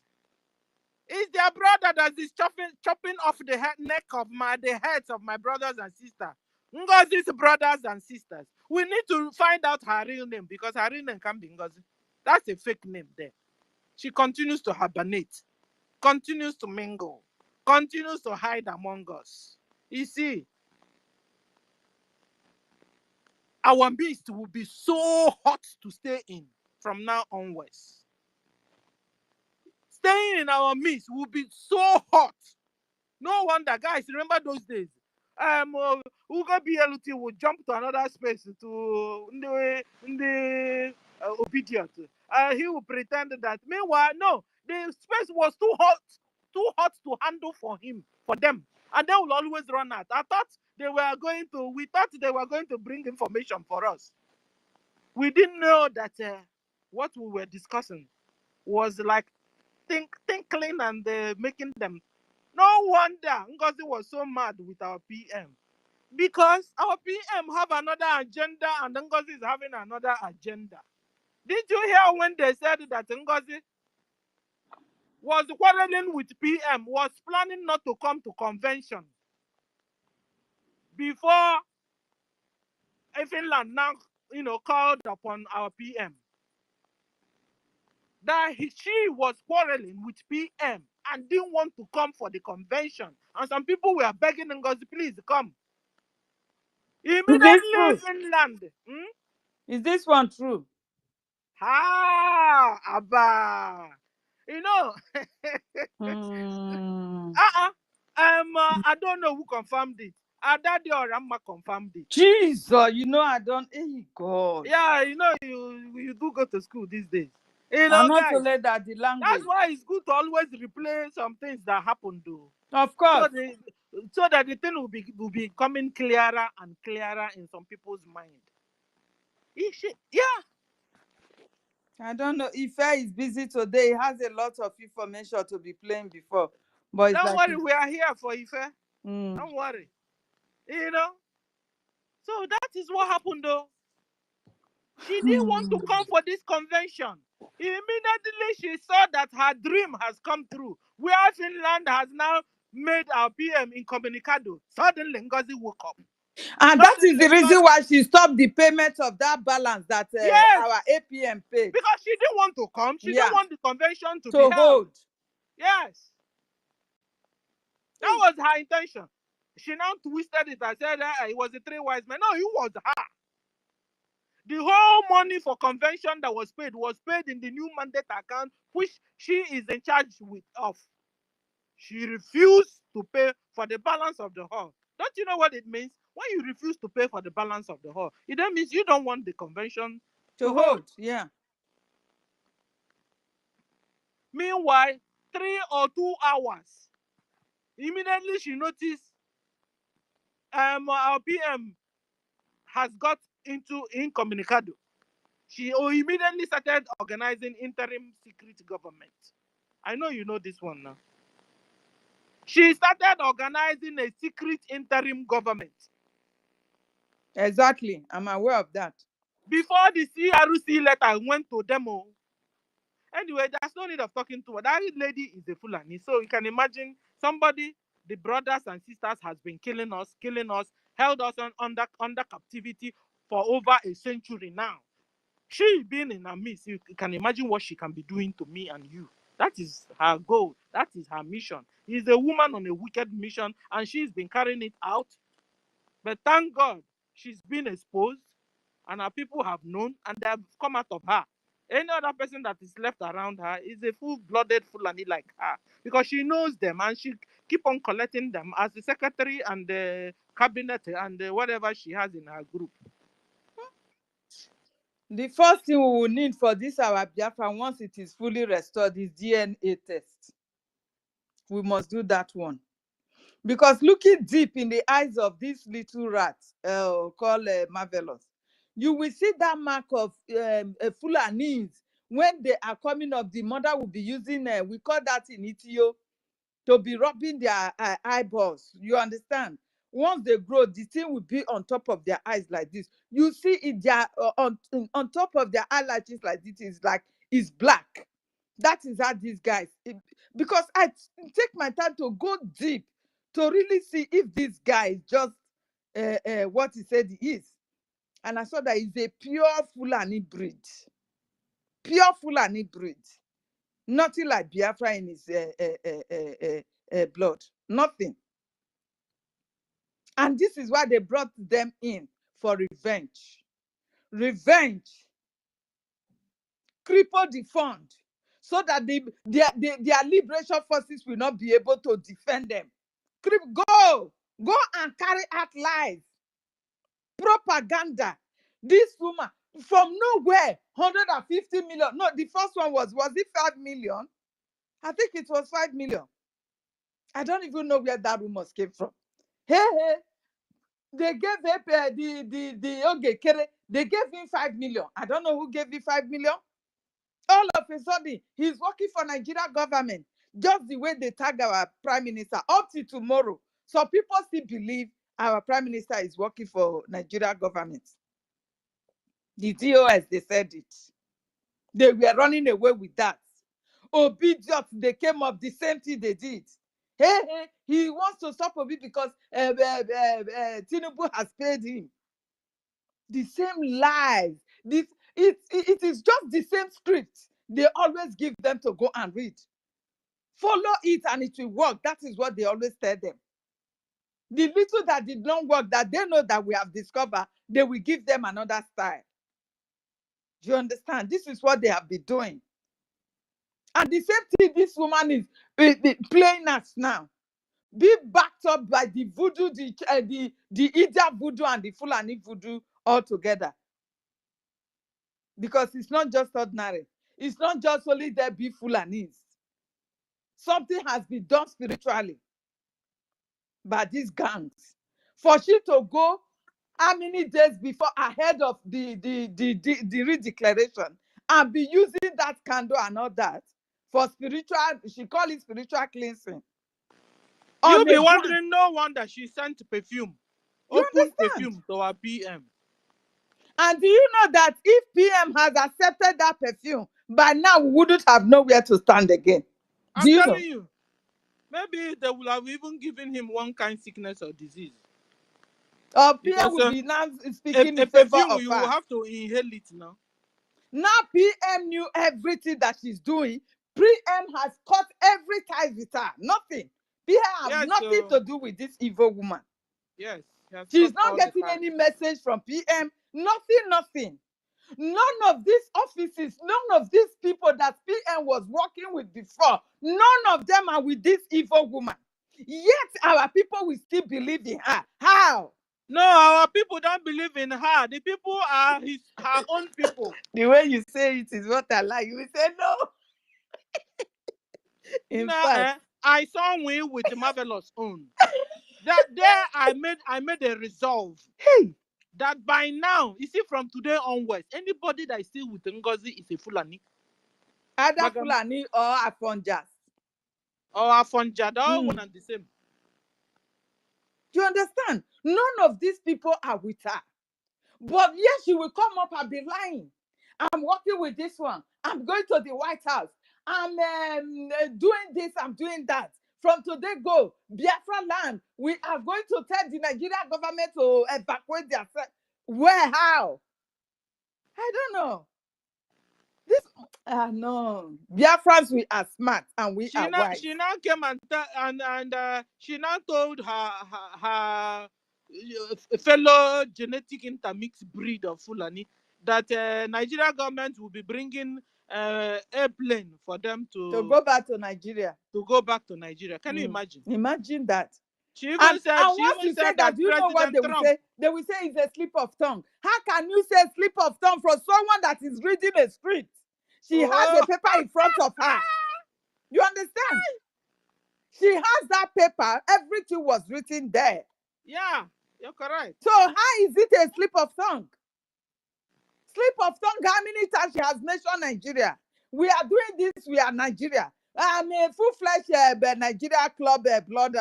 It's their brother that is chopping off the neck of the heads of my brothers and sisters. Ngozi's brothers and sisters. We need to find out her real name because her real name can't be Ngozi. That's a fake name there. She continues to hibernate, continues to mingle, continues to hide among us. You see, our beast will be so hot to stay in from now onwards. Staying in our midst will be so hot. No wonder, guys, remember those days. Ugo BLT would jump to another space to the obedient. He would pretend that. Meanwhile, no, the space was too hot to handle for them, and they will always run out. We thought they were going to bring information for us. We didn't know that what we were discussing was like tinkling and making them. No wonder Ngozi was so mad with our PM. Because our PM have another agenda and Ngozi is having another agenda. Did you hear when they said that Ngozi was quarreling with PM, was planning not to come to convention before Finland now, called upon our PM? That she was quarreling with PM and didn't want to come for the convention. And some people were begging Ngozi, please come. Is this Immediately, true? Finland. Is this one true? Abba. You know, Hmm. I don't know who confirmed it, Daddy or Ramma confirmed it. Jesus, you know I don't. Hey God. Yeah, you know you do go to school these days. You know, And not guys. only that, the That's language. why it's good to always replay some things that happened, though. Of course. So that the thing will be coming clearer and clearer in some people's mind. Yeah. I don't know. Ife is busy today. He has a lot of information to be playing before. But it's Don't like worry, we are here for Ife. mm. Don't worry. You know? So that is what happened, though. She didn't want to come for this convention. Immediately she saw that her dream has come true, where Finland has now made our PM incommunicado. Suddenly, Ngozi woke up. And that is Suddenly, the reason why she stopped the payment of that balance that yes, our APM paid. because she didn't want to come. She didn't Yeah. want the convention to be To held. hold. Yes. That was her intention. She now twisted it and said it was the three wise men. No, it was her. The whole money for convention that was paid in the new mandate account, which she is in charge of. She refused to pay for the balance of the hall. Don't you know what it means? When you refuse to pay for the balance of the hall, it then means you don't want the convention to hold. Yeah. Meanwhile, 3 or 2 hours, immediately she noticed our PM has got into incommunicado. She immediately started organizing interim secret government. I know you know this one now. She started organizing a secret interim government. Exactly. I'm aware of that. Before the CRC letter went to demo. Anyway, there's no need of talking to her. That lady is a Fulani. So you can imagine somebody, the brothers and sisters has been killing us, held us under captivity for over a century now. She being in her midst, you can imagine what she can be doing to me and you. That is her goal. That is her mission. She's a woman on a wicked mission, and she's been carrying it out. But thank God, she's been exposed, and our people have known, and they have come out of her. Any other person that is left around her is a full-blooded Fulani like her, because she knows them, and she keep on collecting them as the secretary and the cabinet and whatever she has in her group. The first thing we will need for this our Biafra, once it is fully restored, is DNA test. We must do that one. Because looking deep in the eyes of this little rat called Marvelous, you will see that mark of Fulanese. When they are coming up, the mother will be using, we call that in Ethiopia, to be rubbing their eyeballs. You understand? Once they grow, the thing will be on top of their eyes like this. You see it their on top of their eyelashes like this is like it's black. That is how these guys. Because I take my time to go deep to really see if this guy is just what he said he is, and I saw that he's a pure Fulani breed, pure Fulani breed. Nothing like Biafra in his blood. Nothing. And this is why they brought them in for revenge. Revenge. Cripple the fund so that their liberation forces will not be able to defend them. Go and carry out lies. Propaganda. This woman from nowhere, 150 million. No, the first one was it 5 million? I think it was 5 million. I don't even know where that rumors came from. Hey, they gave the Ogekere, they gave him 5 million. I don't know who gave him 5 million. All of a sudden, he's working for Nigeria government. Just the way they tag our prime minister up to tomorrow. So people still believe our prime minister is working for Nigeria government. The DOS, they said it. They were running away with that. Obedience, they came up, the same thing they did. Hey, he wants to stop Obi because Tinubu has paid him. The same lies. It is just the same script. They always give them to go and read. Follow it and it will work. That is what they always tell them. The little that did not work, that they know that we have discovered, they will give them another style. Do you understand? This is what they have been doing. And the same thing this woman is playing us now. be backed up by the voodoo, the Ida voodoo and the Fulani voodoo all together. Because it's not just ordinary. It's not just only there be Fulanis. Something has been done spiritually by these gangs. For she to go how many days before ahead of the redeclaration and be using that candle and all that for spiritual, she call it spiritual cleansing. You'll On a be brand. wondering, no wonder she sent perfume, You open understand? perfume to our PM. And do you know that if PM has accepted that perfume, by now we wouldn't have nowhere to stand again? I'm Do you telling know? you, maybe they will have even given him one kind sickness or disease. Or PM Because will be now speaking a in favor perfume, of you will her. have to inhale it now. Now PM knew everything that she's doing. PM has cut every tie with her. Nothing. PM has Yes, nothing to do with this evil woman. yes, he has She's cut not all the getting ties. any message from PM. Nothing. None of these offices, none of these people that PM was working with before, none of them are with this evil woman. Yet our people will still believe in her. How? No, our people don't believe in her. The people are her own people. The way you say it is what I like. You will say no. In fact, I saw we with Marvelous own. That there I made a resolve. Hey, that by now, you see, from today onwards, anybody that is still with Ngozi is a Fulani. either Fulani or Afonjas. Or Afonja, all one and the same. Do you understand? None of these people are with her. But yes, she will come up and be lying. I'm working with this one. I'm going to the White House. I'm doing this. I'm doing that. From today, go. Biafra land. We are going to tell the Nigerian government to evacuate themselves. Where? How? I don't know. This, no. Biafrans, we are smart and we are wise. She now came and she now told her fellow genetic intermixed breed of Fulani that Nigeria government will be bringing airplane for them to go back to Nigeria. Can you imagine? Imagine that. She even said once you say that, do you know what they will say? They will say it's a slip of tongue. How can you say slip of tongue from someone that is reading a script? She has a paper in front of her. You understand? She has that paper. Everything was written there. Yeah, you're correct. So how is it a slip of tongue? Slip of tongue, how many times she has mentioned Nigeria? We are doing this, we are Nigeria. I'm a full-fledged Nigeria club blood.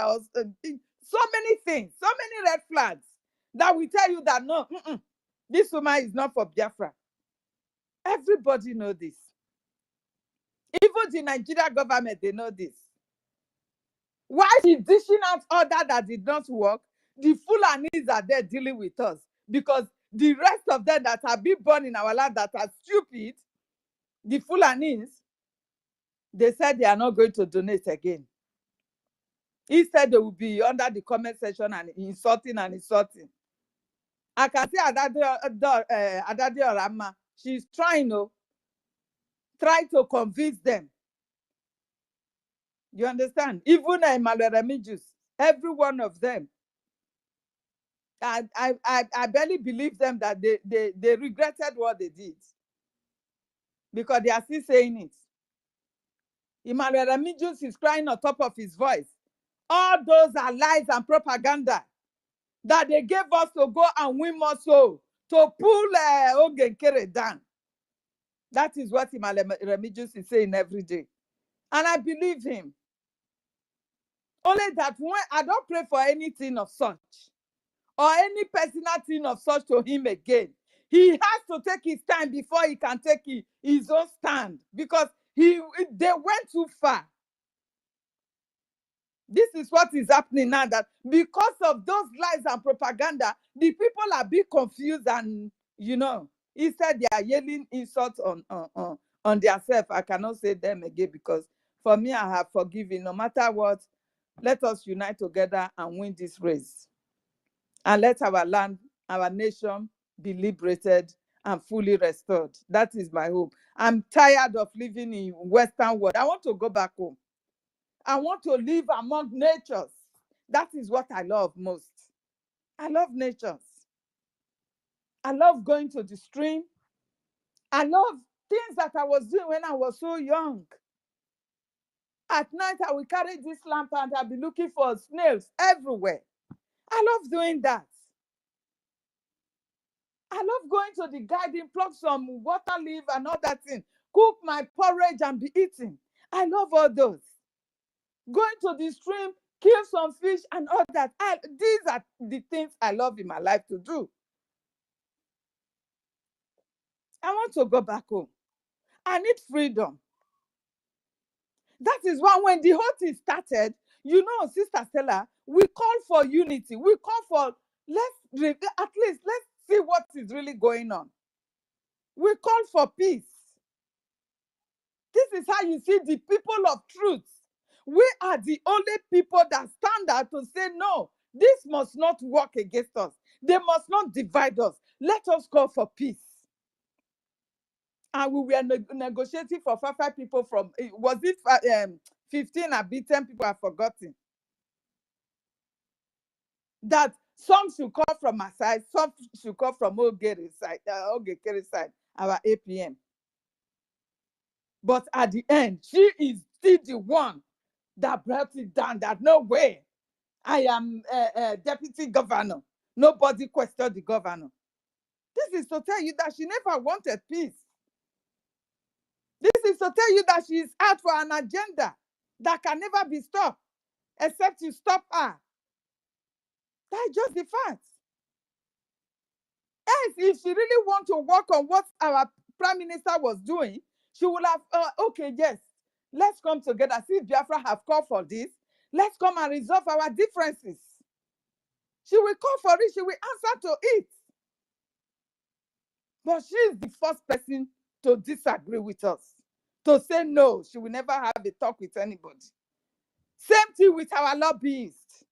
So many things, so many red flags that will tell you that no, this woman is not for Biafra. Everybody know this. Even the Nigeria government, they know this. Why she's dishing out order that did not work? The Fulanis are there dealing with us because the rest of them that have been born in our land that are stupid, the Fulanis, they said they are not going to donate again. Instead, they will be under the comment section and insulting. I can see Adade Orama. She's trying to convince them. You understand? Even Emmanuel Remijus, every one of them. I barely believe them that they regretted what they did. Because they are still saying it. Emmanuel Remijus is crying on top of his voice. All those are lies and propaganda that they gave us to go and win more so to pull Ogenkere down. That is what Emmanuel Remijus is saying every day. And I believe him. Only that when I don't pray for anything of such or any personal thing of such to him again. He has to take his time before he can take his own stand because they went too far. This is what is happening now, that because of those lies and propaganda, the people are being confused and, instead they are yelling insults on themselves. I cannot say them again because for me, I have forgiven. No matter what, let us unite together and win this race. And let our land, our nation be liberated and fully restored. That is my hope. I'm tired of living in Western world. I want to go back home. I want to live among natures. That is what I love most. I love nature. I love going to the stream. I love things that I was doing when I was so young. At night, I will carry this lamp and I'll be looking for snails everywhere. I love doing that. I love going to the garden, pluck some water leaf and all that thing, cook my porridge and be eating. I love all those. Going to the stream, kill some fish and all that. These are the things I love in my life to do. I want to go back home. I need freedom. That is why when the whole thing started, you know, Sister Stella, we call for unity. We call for, at least let's see what is really going on. We call for peace. This is how you see the people of truth. We are the only people that stand out to say, no, this must not work against us. They must not divide us. Let us call for peace. And we were negotiating for five people from, was it 15 or 10 people I've forgotten? That some should come from my side, some should come from Ogeri's side, side, our APM. But at the end, she is still the one that brought it down, that no way, I am deputy governor. Nobody questioned the governor. This is to tell you that she never wanted peace. This is to tell you that she is out for an agenda that can never be stopped, except you stop her. That's just the fact. Yes, if she really want to work on what our prime minister was doing, she would have, okay, yes, let's come together. See if Biafra have called for this. Let's come and resolve our differences. She will call for it. She will answer to it. But she is the first person to disagree with us, to say no, she will never have a talk with anybody. Same thing with our lobbyists.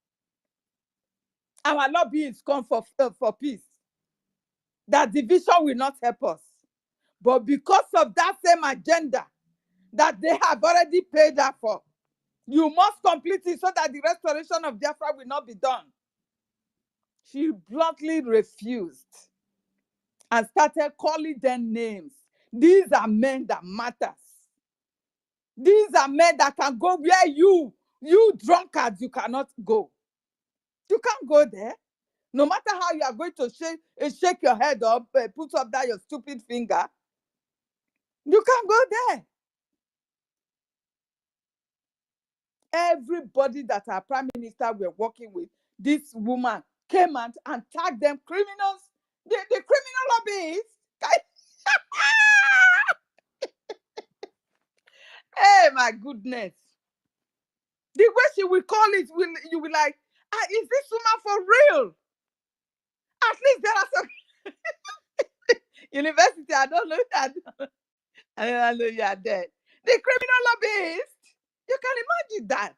Our lobbyists come for peace. That division will not help us. But because of that same agenda that they have already paid her for, you must complete it so that the restoration of Biafra will not be done. She bluntly refused and started calling them names. These are men that matters. These are men that can go where you drunkards, you cannot go. You can't go there. No matter how you are going to shake your head up, put up that your stupid finger, you can't go there. Everybody that our prime minister were working with, this woman came out and tagged them criminals. The criminal lobbyists. Hey, my goodness. The way she will call it, you will like, is this woman for real? At least there are some university, I don't know that. I don't know you are there. The criminal lobbyist. You can imagine that.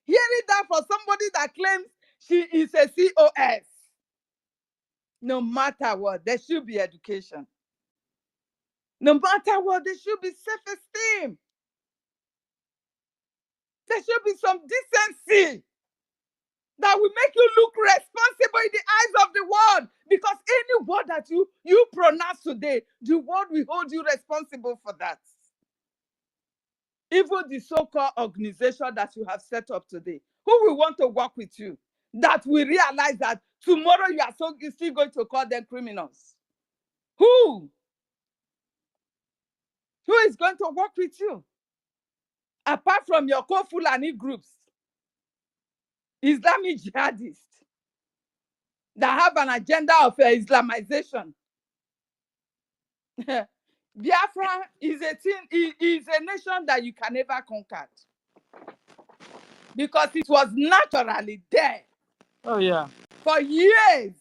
Hearing that from somebody that claims she is a COS. No matter what, there should be education. No matter what, there should be self-esteem. There should be some decency that will make you look responsible in the eyes of the world. Because any word that you pronounce today, the world will hold you responsible for that. Even the so-called organization that you have set up today, who will want to work with you? That will realize that tomorrow you are still going to call them criminals. Who? Who is going to work with you? Apart from your Fulani groups, Islamic jihadists that have an agenda of Islamization. Biafra is a nation that you can never conquer because it was naturally there. Oh yeah. For years.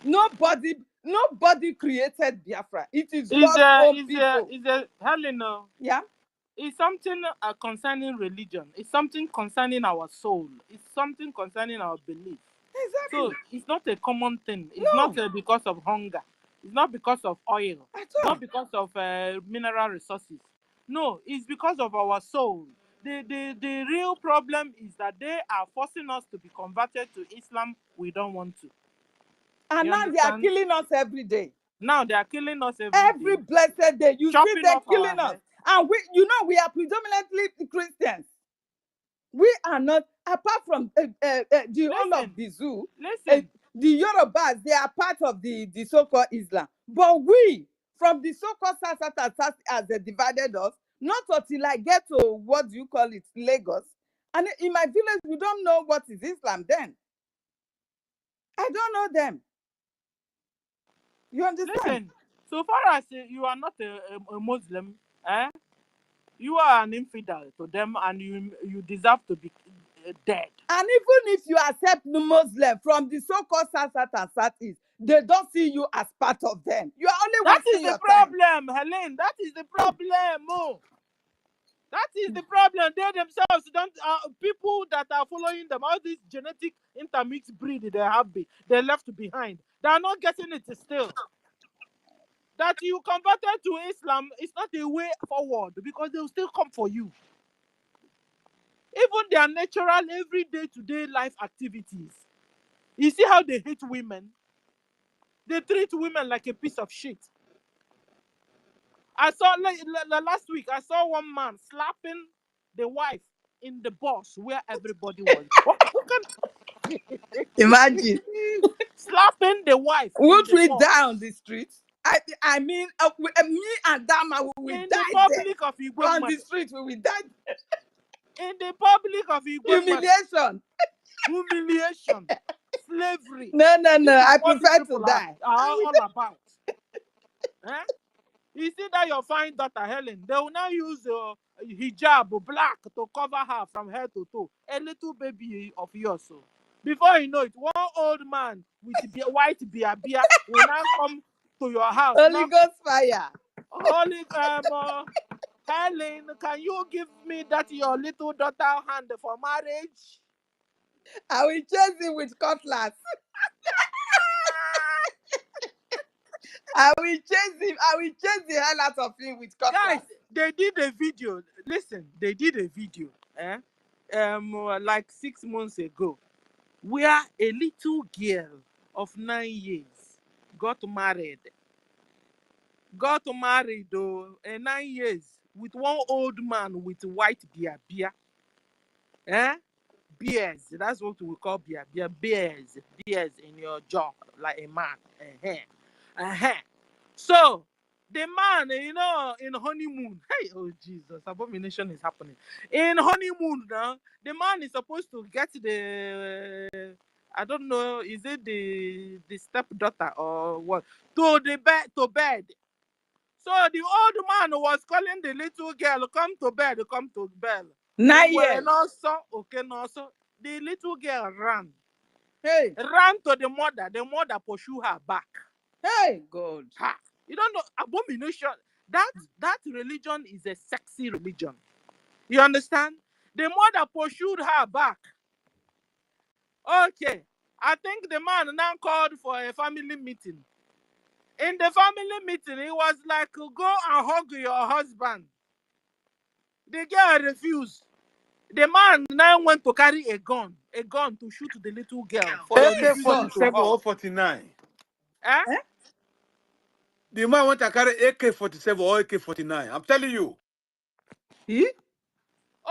Nobody created Biafra. It is God's own people. Helena. Yeah. It's something concerning religion. It's something concerning our soul. It's something concerning our belief. Exactly. So it's not a common thing. It's No. not because of hunger. It's not because of oil. At all. It's not because of mineral resources. No, it's because of our soul. the real problem is that they are forcing us to be converted to Islam. We don't want to. And You now they are understand? killing us every day. Now they are killing us Every day, blessed day. You see chopping them off our killing us. head. And we are predominantly Christians. We are not, apart from the whole of the zoo, Listen. the Yorubas, they are part of the so-called Islam. But we, from the so-called South as they divided us, not until I get to, what do you call it, Lagos. And in my village, we don't know what is Islam then. I don't know them. You understand? Listen, so far as you are not a Muslim, you are an infidel to them, and you deserve to be dead. And even if you accept the Muslim from the so-called South and Southeast, they don't see you as part of them. You are only wasting your time. That is the problem, Helen. That is the problem. Oh. That is the problem. They themselves don't. People that are following them, all these genetic intermixed breed they left behind. They are not getting it still. That you converted to Islam is not a way forward, because they will still come for you. Even their natural everyday today life activities. You see how they hate women? They treat women like a piece of shit. I saw last week, I saw one man slapping the wife in the bus where everybody was. Who can Imagine. slapping the wife Would in the we bus? die on the street? I mean, me and Dama, we will In die the there. public of Igwe On mother. the street, we will die. In the public of Igwe Humiliation. Humiliation. Slavery. No. This is I what these prefer to people die. are all about. You see that your fine daughter Helen, they will now use hijab black to cover her from head to toe. A little baby of yours. So. Before you know it, one old man with white beer will now come to your house. Holy Ghost fire. Holy Helen, can you give me that your little daughter hand for marriage? I will chase him with cutlass. I will chase the hell out of him with cutlass. Guys, they did a video. Listen, they did a video. Like 6 months ago, where a little girl of 9 years got married. Got married though, 9 years with one old man with white beard. Beers. That's what we call beer. Beers in your jaw, like a man. So the man, in honeymoon. Hey, oh Jesus, abomination is happening. In honeymoon now, the man is supposed to get the I don't know, is it the stepdaughter or what? To bed. So the old man was calling the little girl, come to bed. 9 years. The little girl ran. Hey. Ran to the mother. The mother pursued her back. Hey, God. Ha. You don't know, abomination. That religion is a sexy religion. You understand? The mother pursued her back. Okay. I think the man now called for a family meeting. In the family meeting, he was like, go and hug your husband. The girl refused. The man now went to carry a gun to shoot the little girl for refusing to AK-47 hug. or 49. Eh? The man went to carry AK-47 or AK-49. I'm telling you.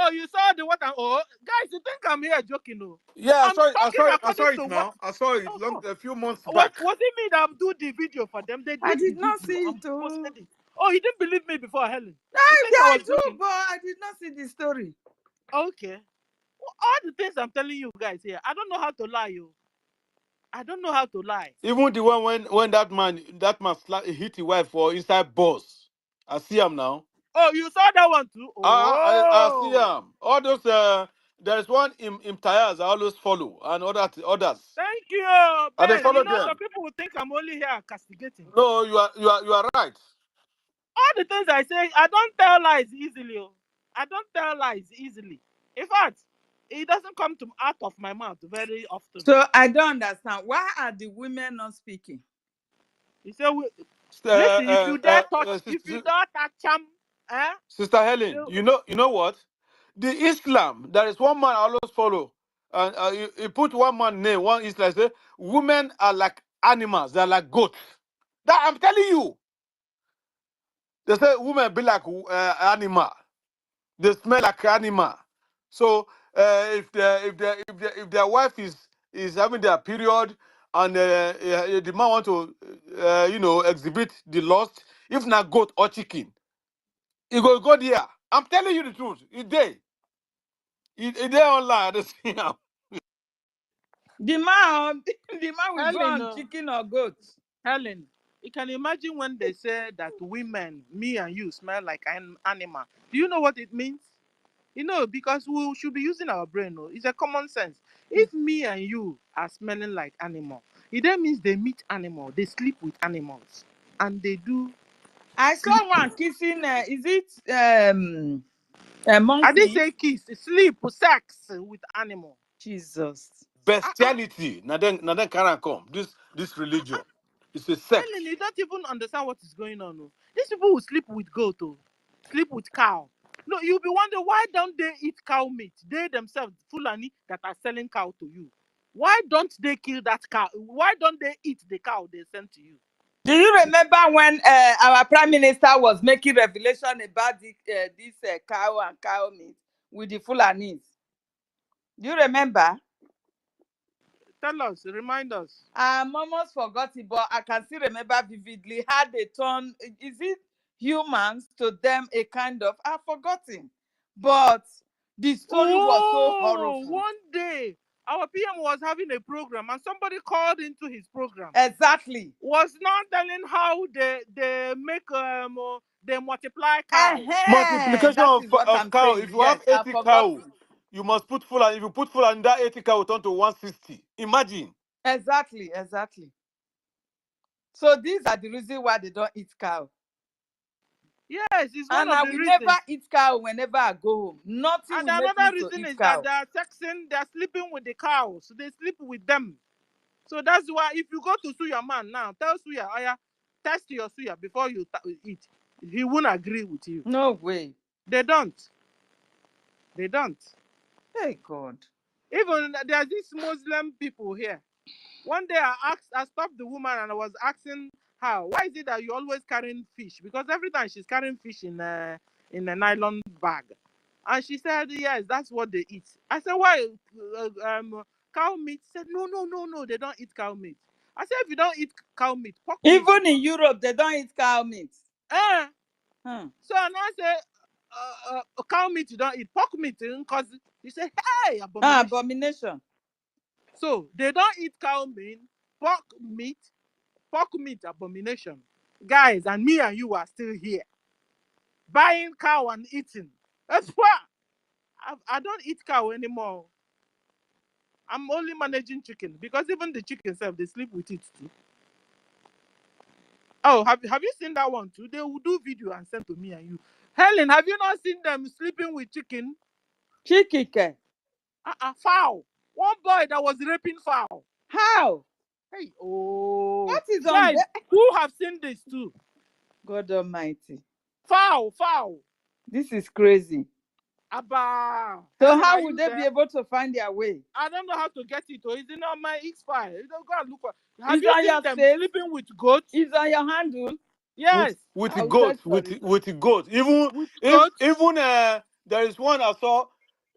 Oh, you saw the what? Oh, guys, you think I'm here joking? No. Yeah, I'm talking I saw according it to now. what? I saw it Oh. a few months Was back. it me that do the video for them? They did I did the not video see and it too. posted it. Oh, you didn't believe me before, Helen? I do, but I did not see the story. Okay. Well, all the things I'm telling you guys here, I don't know how to lie, you. I don't know how to lie. Even the one when that man hit his wife for inside bus. I see him now. Oh, you saw that one too? Oh. I see him. All those there's one in tires I always follow and others. Thank you, And they Ben. follow Some them. people will think I'm only here castigating. No, you are right. All the things I say, I don't tell lies easily. I don't tell lies easily. In fact, it doesn't come out of my mouth very often. So I don't understand. Why are the women not speaking? You say, listen, if you dare touch, if you dare touch him, Sister Helen, you know what? The Islam, there is one man I always follow. And he put one man name, one Islam, say, women are like animals, they're like goats. That I'm telling you. They say women be like animal. They smell like animal. So if their wife is having their period and the man want to exhibit the lust, if not goat or chicken, he go there. I'm telling you the truth. It there online. I dey see am. The man, the man will go Helen, on chicken or goat. Helen, you can imagine when they say that women, me and you, smell like an animal. Do you know what it means? You know, because we should be using our brain. No? It's a common sense. If me and you are smelling like animal, it then means they meet animal, they sleep with animals, and they do I sleep. saw one kissing. Is it a I didn't monkey? say kiss, sleep, sex with animal. Jesus. Bestiality. Now then can come. This religion. It's a sect. Helen, you don't even understand what is going on. No? These people will sleep with goat, oh, sleep with cow. No, you'll be wondering why don't they eat cow meat? They themselves, Fulani, that are selling cow to you. Why don't they kill that cow? Why don't they eat the cow they sent to you? Do you remember when our prime minister was making revelation about this cow and cow meat with the Fulanis? Do you remember? Tell us, remind us. I'm almost forgot it, but I can still remember vividly how they turn. Is it humans to them a kind of? I've forgotten, but the story was so Oh, horrible. one day our PM was having a program and somebody called into his program. Exactly. Was not telling how they make they multiply cow. Multiplication That is what of I'm cow. saying. If you Yes, have I've 80 cow, forgotten. you must put full. And if you put full, and that 80 cow will turn to 160. Imagine. Exactly. So these are the reasons why they don't eat cow. Yes, it's one And of I the will never reasons. eat cow whenever I go home. Nothing And will make me another to reason eat is that cow. they are texting, they are sleeping with the cows. They sleep with them. So that's why if you go to Suya man now, tell Suya, oh yeah, test your Suya before you eat. He won't agree with you. No way. They don't. They don't. Hey God. Even there's these Muslim people here. One day I stopped the woman and I was asking her, why is it that you're always carrying fish? Because every time she's carrying fish in a nylon bag. And she said, yes, that's what they eat. I said, why? Cow meat? She said, no, they don't eat cow meat. I said, if you don't eat cow meat, pork meat. Even in Europe, they don't eat cow meat. Eh. Hmm. So and I say, cow meat you don't eat, pork meat, because he said, hey, abomination. Abomination. So they don't eat cow meat, pork meat, abomination. Guys, and me and you are still here buying cow and eating. That's why I don't eat cow anymore. I'm only managing chicken because even the chicken self they sleep with it too. Oh, have you seen that one too? They will do video and send to me and you. Helen, have you not seen them sleeping with chicken? Chicken. Fowl. One boy that was raping fowl. How? Hey, oh, What is on guys, there? who have seen this too? God Almighty. Fowl. This is crazy. Abba. So Helen, how are would you they there? be able to find their way? I don't know how to get it. Or is it on my X file? You don't go and look for. Have It's you on seen your them face. sleeping with goats? It's on your handle. Yes, With the I'll goat, search for it. with the goat. Even with if goats. even there is one I saw.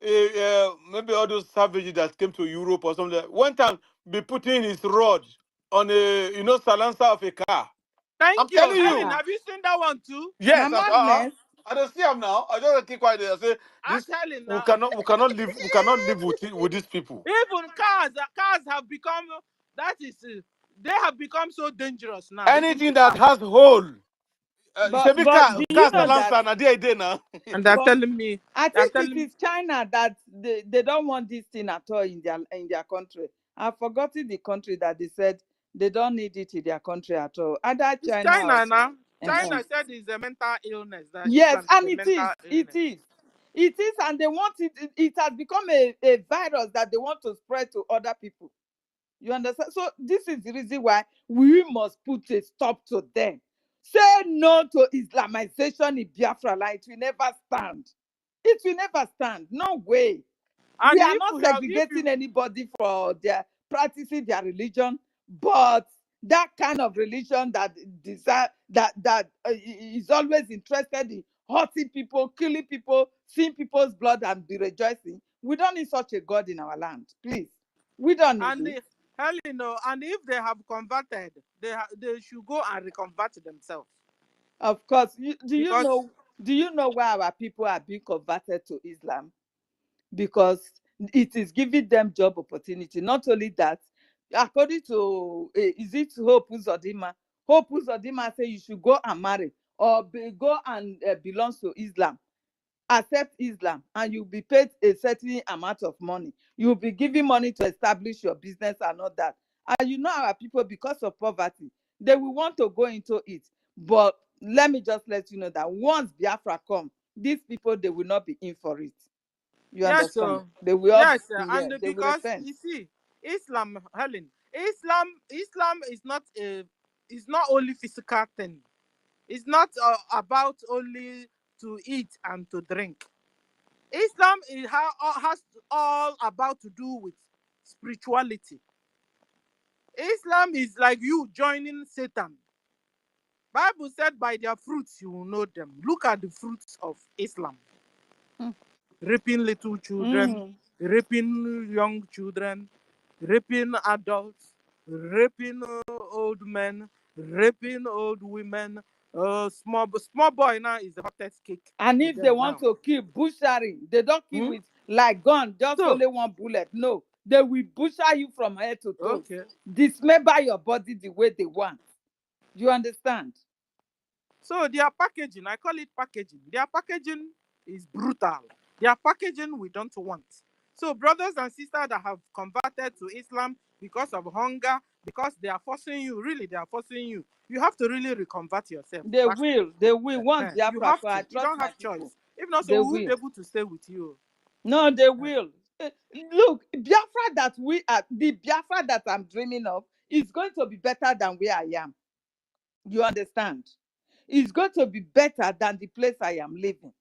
Maybe all those savages that came to Europe or something. One time be putting his rod on a silencer of a car. I'm Thank you, telling Helen. you. Ah, Have you seen that one too? Yes, now madness. I don't see him now. I just keep quiet there. I say Ask this Helen we now. cannot live with these people. Even cars have become. That is, they have become so dangerous now. Even Anything that cars. has hole, But shebi car do you car know that? silencer na there now. And they're But telling me, I they're think it telling me, is China that they don't want this thing at all in their country. I've forgotten the country that they said they don't need it in their country at all. Either it's China or China now. uh China said it's a mental illness. That Yes, Islam is and a it mental is. It illness. is. It is, and they want it. It has become a virus that they want to spread to other people. You understand? So this is the reason why we must put a stop to them. Say no to Islamization in Biafra, like it will never stand. It will never stand. No way. And We are if not we have, if segregating you anybody for their practicing their religion, but that kind of religion that desire that is always interested in hurting people, killing people, seeing people's blood and be rejoicing. We don't need such a God in our land, please. We don't need and it. the, hell, and if they have converted, they should go and reconvert themselves. Of course, Because do you know why our people are being converted to Islam? Because it is giving them job opportunity. Not only that, according to is it Hope Uzodima? Hope Uzodima say you should go and marry or go and belongs to Islam. Accept Islam and you'll be paid a certain amount of money. You'll be given money to establish your business and all that. And you know our people, because of poverty, they will want to go into it. But let me just let you know that once Biafra come, these people, they will not be in for it. You yes, understand? They will all, yes, yeah, and they will because repent. you see, Islam, Helen, Islam is not only physical thing. It's not about only to eat and to drink. Islam has all about to do with spirituality. Islam is like you joining Satan. Bible said, by their fruits you will know them. Look at the fruits of Islam. Mm. Raping little children, Mm. raping young children, raping adults, raping old men, raping old women. Small boy now is the hottest cake And to if they them want now. to kill, butchery, they don't kill Hmm? with like gun, just So, only one bullet. No, they will butcher you from head to toes, okay. dismember your body the way they want. You understand? So their packaging, I call it packaging. Their packaging is brutal. Their packaging we don't want. So brothers and sisters that have converted to Islam because of hunger, because they are forcing you, really they are forcing you. You have to really reconvert yourself They back. will. They will. Once You Biafra have come, I to. You trust don't my have people. choice. If not, so They we won't will. be able to stay with you. No, they will. Look, Biafra that we are, the Biafra that I'm dreaming of is going to be better than where I am. You understand? It's going to be better than the place I am living.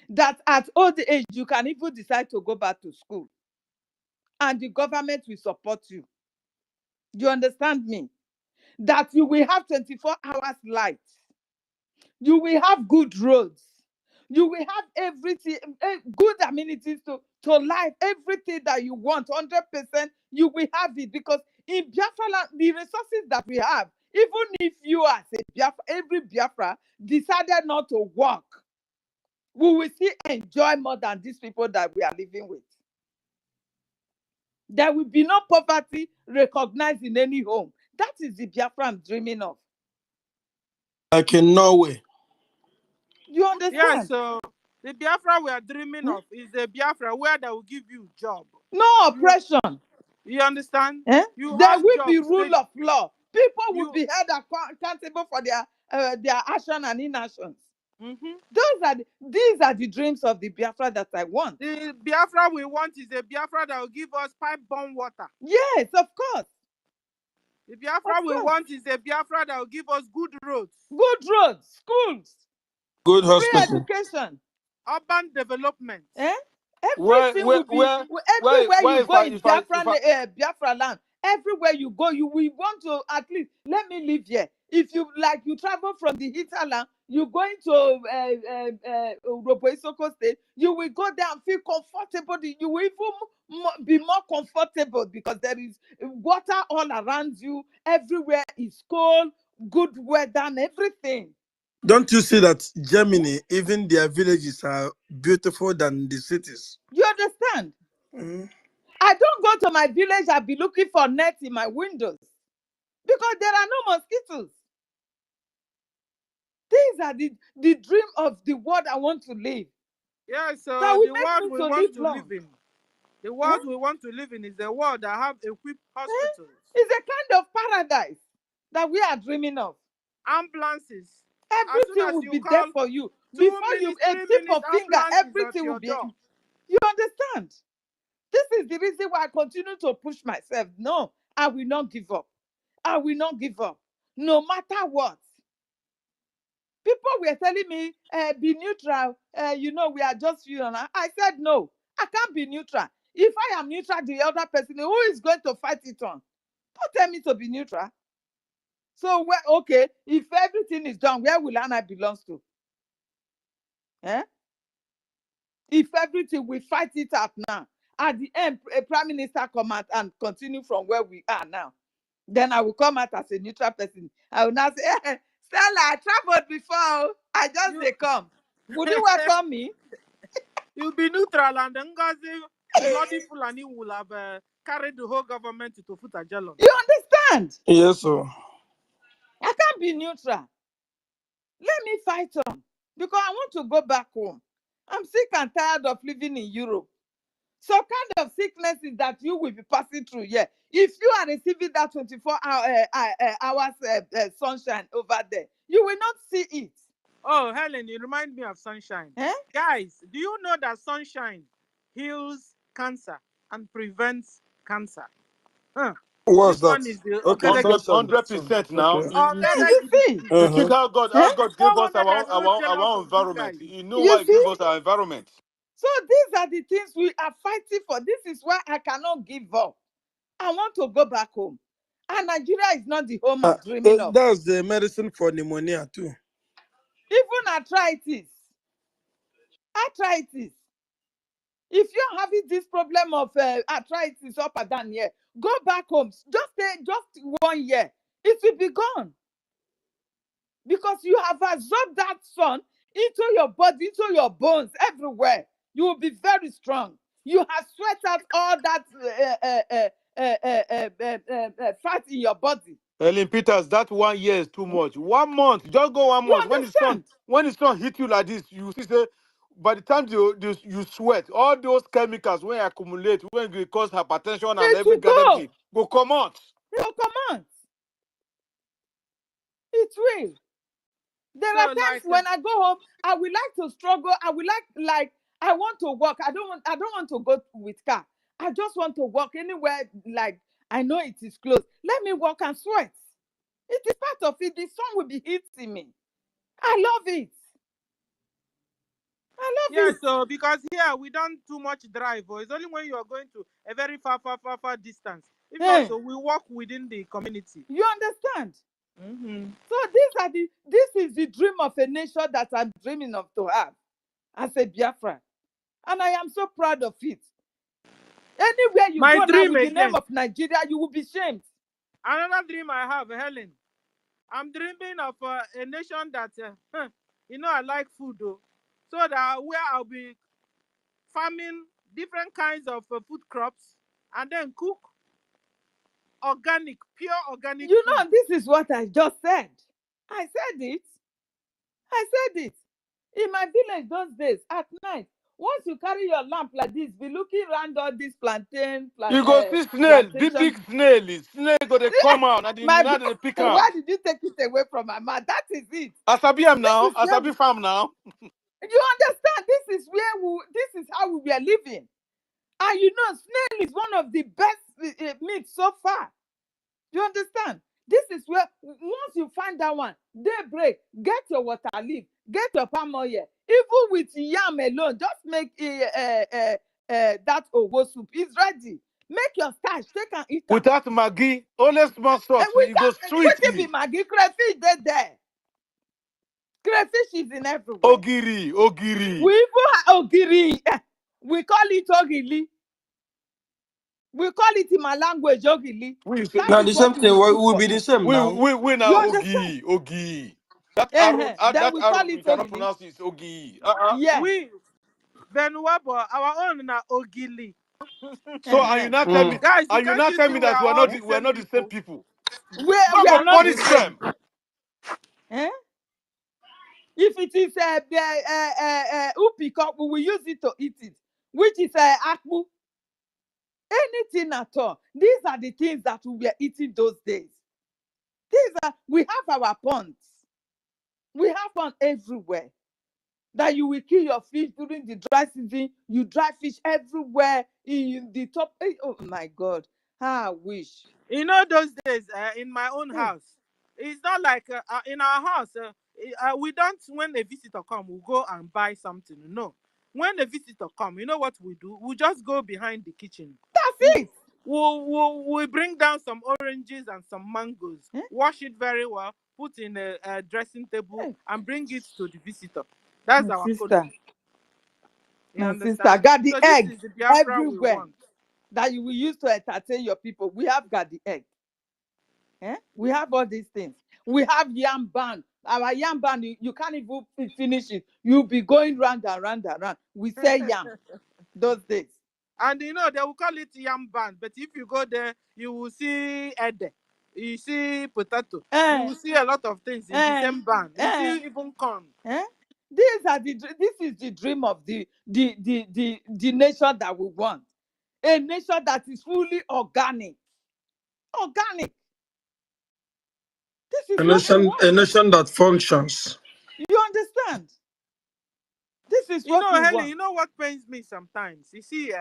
That at old age, you can even decide to go back to school and the government will support you. You understand me? That you will have 24 hours light. You will have good roads. You will have everything, good amenities to life, everything that you want, 100%, you will have it. Because in Biafra land, the resources that we have, even if you as a Biafra, every Biafra decided not to work, we will still enjoy more than these people that we are living with. There will be no poverty recognized in any home. That is the Biafra I'm dreaming of. Like in Norway. You Yeah, understand? so the Biafra we are dreaming Hmm? of is a Biafra where they will give you job. No You oppression. you understand? Eh? You There have will be job rule steady. of law. People will You be held accountable for their action and inactions. mhm. These are the dreams of the Biafra that I want. The Biafra we want is a Biafra that will give us pipe bomb water. Yes, of course. The Of Biafra we course. want is a Biafra that will give us good roads, Good roads, schools, Good free hospital. education. urban development. Eh? Where Everything where will be where everywhere where you if go I in if I if I Biafra land. Everywhere you go, you will want to at least let me live here. If you like, you travel from the hinterland, you going to Urobo Isoko State, you will go there and feel comfortable. You will even be more comfortable because there is water all around you. Everywhere is cold, good weather, and everything. Don't you see that Germany, even their villages are beautiful than the cities? You understand? Mm. I don't go to my village and be looking for nets in my windows because there are no mosquitoes. These are the dream of the world I want to live. Yeah, That so will the make world me we to want live to live long. in. The Eh? world we want to live in is the world that have equipped Eh? hospitals, It's a kind of paradise that we are dreaming of. ambulances. As soon Everything as will you be there call for you. two Before you minutes, a three tip minutes, of finger, ambulance is at everything will your be. door. You understand? This is the reason why I continue to push myself. No, I will not give up. I will not give up. No matter what. People were telling me, be neutral. You know, we are just you. And I said, no, I can't be neutral. If I am neutral, the other person, who is going to fight it on? Don't tell me to be neutral. So, okay, if everything is done, where will Anna belongs to? Eh? If everything, we fight it out now. At the end, a prime minister come out and continue from where we are now. Then I will come out as a neutral person. I will now say, Stella, I traveled before. I just they come. Would you welcome me? You'll be neutral, and then Ngozi, bloody Fulani will have carried the whole government to Futajalon. You understand? Yes, sir. I can't be neutral. Let me fight on. Because I want to go back home. I'm sick and tired of living in Europe. So kind of sickness is that you will be passing through here. If you are receiving that 24 hours sunshine over there, you will not see it. Oh, Helen, you remind me of sunshine. Eh? Guys, do you know that sunshine heals cancer and prevents cancer? Huh. What's This that? one is the Okay, Ogada. sunshine. 100% now. Okay. Yeah, you see. You Uh-huh. think how God gave us No wonder they're so jealous our of you environment. guys. You know You why He see? gave us our environment. So these are the things we are fighting for. This is why I cannot give up. I want to go back home. And Nigeria is not the home I'm dreaming of. That's the medicine for pneumonia too. Even arthritis. Arthritis. If you're having this problem of arthritis up and down here, go back home. Just stay just 1 year. It will be gone. Because you have absorbed that sun into your body, into your bones, everywhere. You will be very strong. You have sweat out all that fat in your body. Ellen Peters, that 1 year is too much. 1 month, just go 1 You month. understand? When the sun hit you like this, you see, say, by the time you sweat, all those chemicals when accumulate, when they cause hypertension and It every will goddamn go. thing, go come out. It will come out. It will. There are So, times like, when I go home, I would like to struggle. I would like I want to walk. I don't want to go with car. I just want to walk anywhere like I know it is close. Let me walk and sweat. It is part of it. The sun will be hitting me. I love it. I love yeah, it. so because here we don't too much drive, or it's only when you are going to a very far distance. If not, Hey, so we walk within the community. you understand? Mm-hmm. So this is the dream of a nation that I'm dreaming of to have as a Biafra. And I am so proud of it. Anywhere you My go now dream with the name again. of Nigeria, you will be shamed. Another dream I have, Helen. I'm dreaming of a nation that, I like food, though. So that where I'll be farming different kinds of food crops and then cook pure organic You food. know, this is what I just said. I said it. I said it. In my village those days, at night, once you carry your lamp like this, be looking around all these You go see snail, big plantation. snail go they come out and My now they pick them. why did you take it away from my mouth? That is it. Asabi am now, This is where Asabi farm now. you understand. This is how we were living. And you know, snail is one of the best meat so far. You understand? This is where once you find that one, daybreak, get your water leaf, get your palm oil. Even with yam alone, just make that owo soup. It's ready. Make your starch, take and eat them. Without Maggi, only small And salt, with you go that, what be sweetly. Maggie? Crayfish they there. Crayfish is in everywhere. Ogiri. We even have ogiri. We call it ogili. We call it in my language ogili. We say That Now is the what same we thing will cook will for be the you. same now. We You now understand? Ogi. That Then that we arrow call we it cannot ogili. pronounce it. It's Ogi. Yeah. We, Benuabo, our own na Ogili. So and you not tell me, Mm. Guys, and you can't not you tell see me we that are all the we are same not the same people? people. We God are go not the punish same. them. Eh? If it is upiko, we will use it to eat it, which is akpu. Anything at all. These are the things that we were eating those days. We have our ponds. We have ponds everywhere. That you will kill your fish during the dry season. You dry fish everywhere in the top. Oh my God. How I wish. You know those days in my own Hey. house. It's not like in our house. We don't, when a visitor come, we go and buy something. No. When a visitor come, you know what we do? We just go behind the kitchen. That's it. We bring down some oranges and some mangoes, Eh? wash it very well, put in a dressing table, Eh, and bring it to the visitor. That's my our code. sister, You my sister, understand? got the So this egg is the Biafra we everywhere want. that you will use to entertain your people. We have got the egg. Eh? We have all these things. We have yam band. Our yam band, you can't even finish it. You'll be going round and round and round. We say yam those days. And you know, they will call it yam band, but if you go there, you will see ede, you see potato, you Eh, will see a lot of things in the eh, same band. You eh, see even corn. eh? This is the dream of the nation that we want. A nation that is fully organic. Organic. This is what we A want. nation that functions. You understand? This is You what know, we Helen, want. you know what pains me sometimes? You see,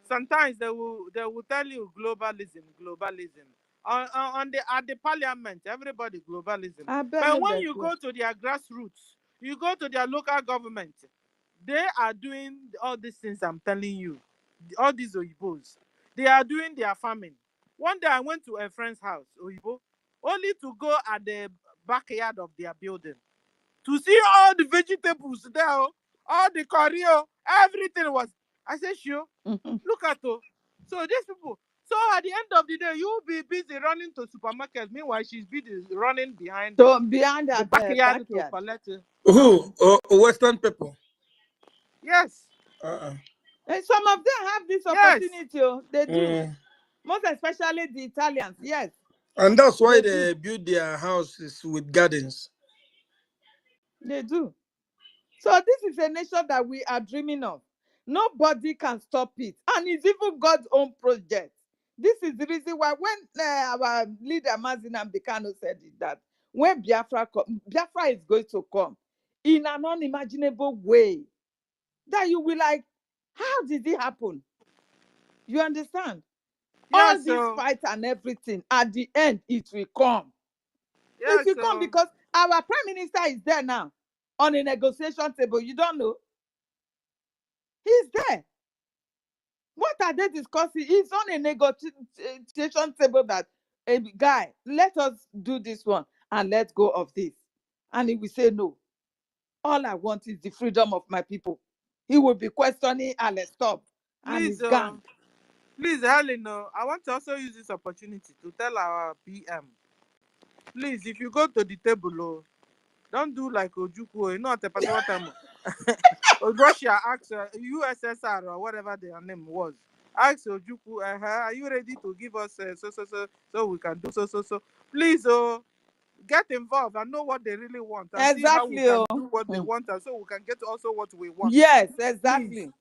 sometimes they will tell you globalism, globalism. On the at the parliament, everybody globalism. I bet But no when be you go. go to their grassroots, you go to their local government, they are doing all these things I'm telling you. All these Oyibos, they are doing their farming. One day I went to a friend's house, Oyibo, only to go at the backyard of their building to see all the vegetables there, oh, all the curry, oh, everything was. I said, sure, Mhm. look at it. So these people. So at the end of the day, you'll be busy running to supermarket. Meanwhile, she's busy running behind So behind the that backyard to backyard. collect Who? Western people. Yes, Uh-uh. And some of them have this yes. opportunity. Oh, they do. Mm. Most especially the Italians. Yes, And that's why they do. they build their houses with gardens. They do. So this is a nation that we are dreaming of. Nobody can stop it. And it's even God's own project. This is the reason why when our leader Mazinam Dekano said it, that when Biafra is going to come in an unimaginable way, that you will like, how did it happen? You understand? Yeah, All this so fight and everything, at the end, it will come. It yeah, will come so because our prime minister is there now on a negotiation table. You don't know? He's there. What are they discussing? It's on a negotiation table that, a guy, let us do this one and let go of this. And he will say, no, all I want is the freedom of my people. He will be questioning Alex Stop and please, he's gone. please, Helen, I want to also use this opportunity to tell our PM, please, if you go to the table, don't do like Ojukwu, you know, at a particular time. Russia asked USSR or whatever their name was. Ask Ojukwu, are you ready to give us so we can do so? Please, get involved and know what they really want and see how we Exactly. can Oh. do what they Hmm. want and so we can get also what we want. Yes, Please. exactly.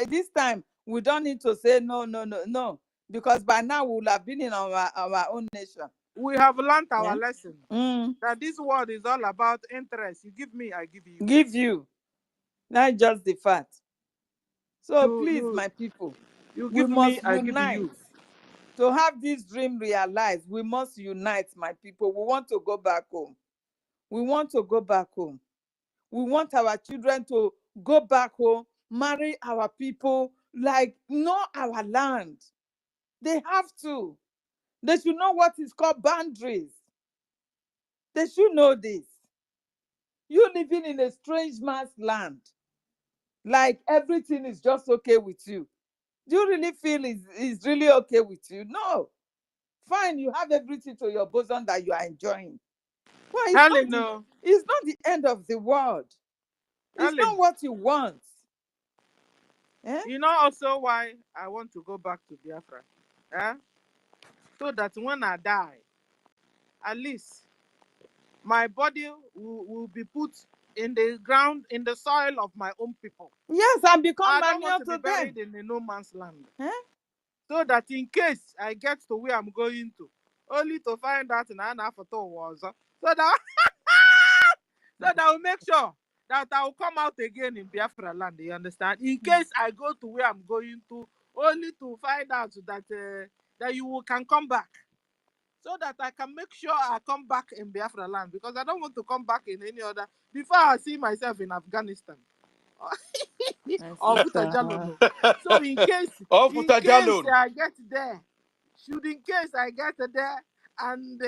This time, we don't need to say no, no, no, no. Because by now, we will have been in our own nation. We have learned our Yeah. lesson Mm. that this world is all about interest. You give me, I give you. Give you. Not just the fact. So You please, you my people, you we give me, must I give unite. you. To have this dream realized, we must unite, my people. We want to go back home. We want to go back home. We want our children to go back home, marry our people, like know our land. They have to. They should know what is called boundaries. They should know this. You living in a strange man's land, like everything is just okay with you. Do you really feel is really okay with you? No. Fine, you have everything to your bosom that you are enjoying. Well, Helen, no. it's not the end of the world. It's Helen, not what you want. Eh? you know also why I want to go back to Biafra? Eh? So that when I die, at least my body will be put in the ground, in the soil of my own people. Yes, and become I don't want manure to be to them. buried in a no man's land. Eh? So that in case I get to where I'm going to, only to find out in an photo was so that so that will make sure that I will come out again in Biafra land. You understand? In case I go to where I'm going to, only to find out that that you can come back. so that I can make sure I come back in Biafra land, because I don't want to come back in any other before I see myself in Afghanistan. My Or sister. Butajalo, no. So in case Oh, Futajalo. I get there, should in case I get there, and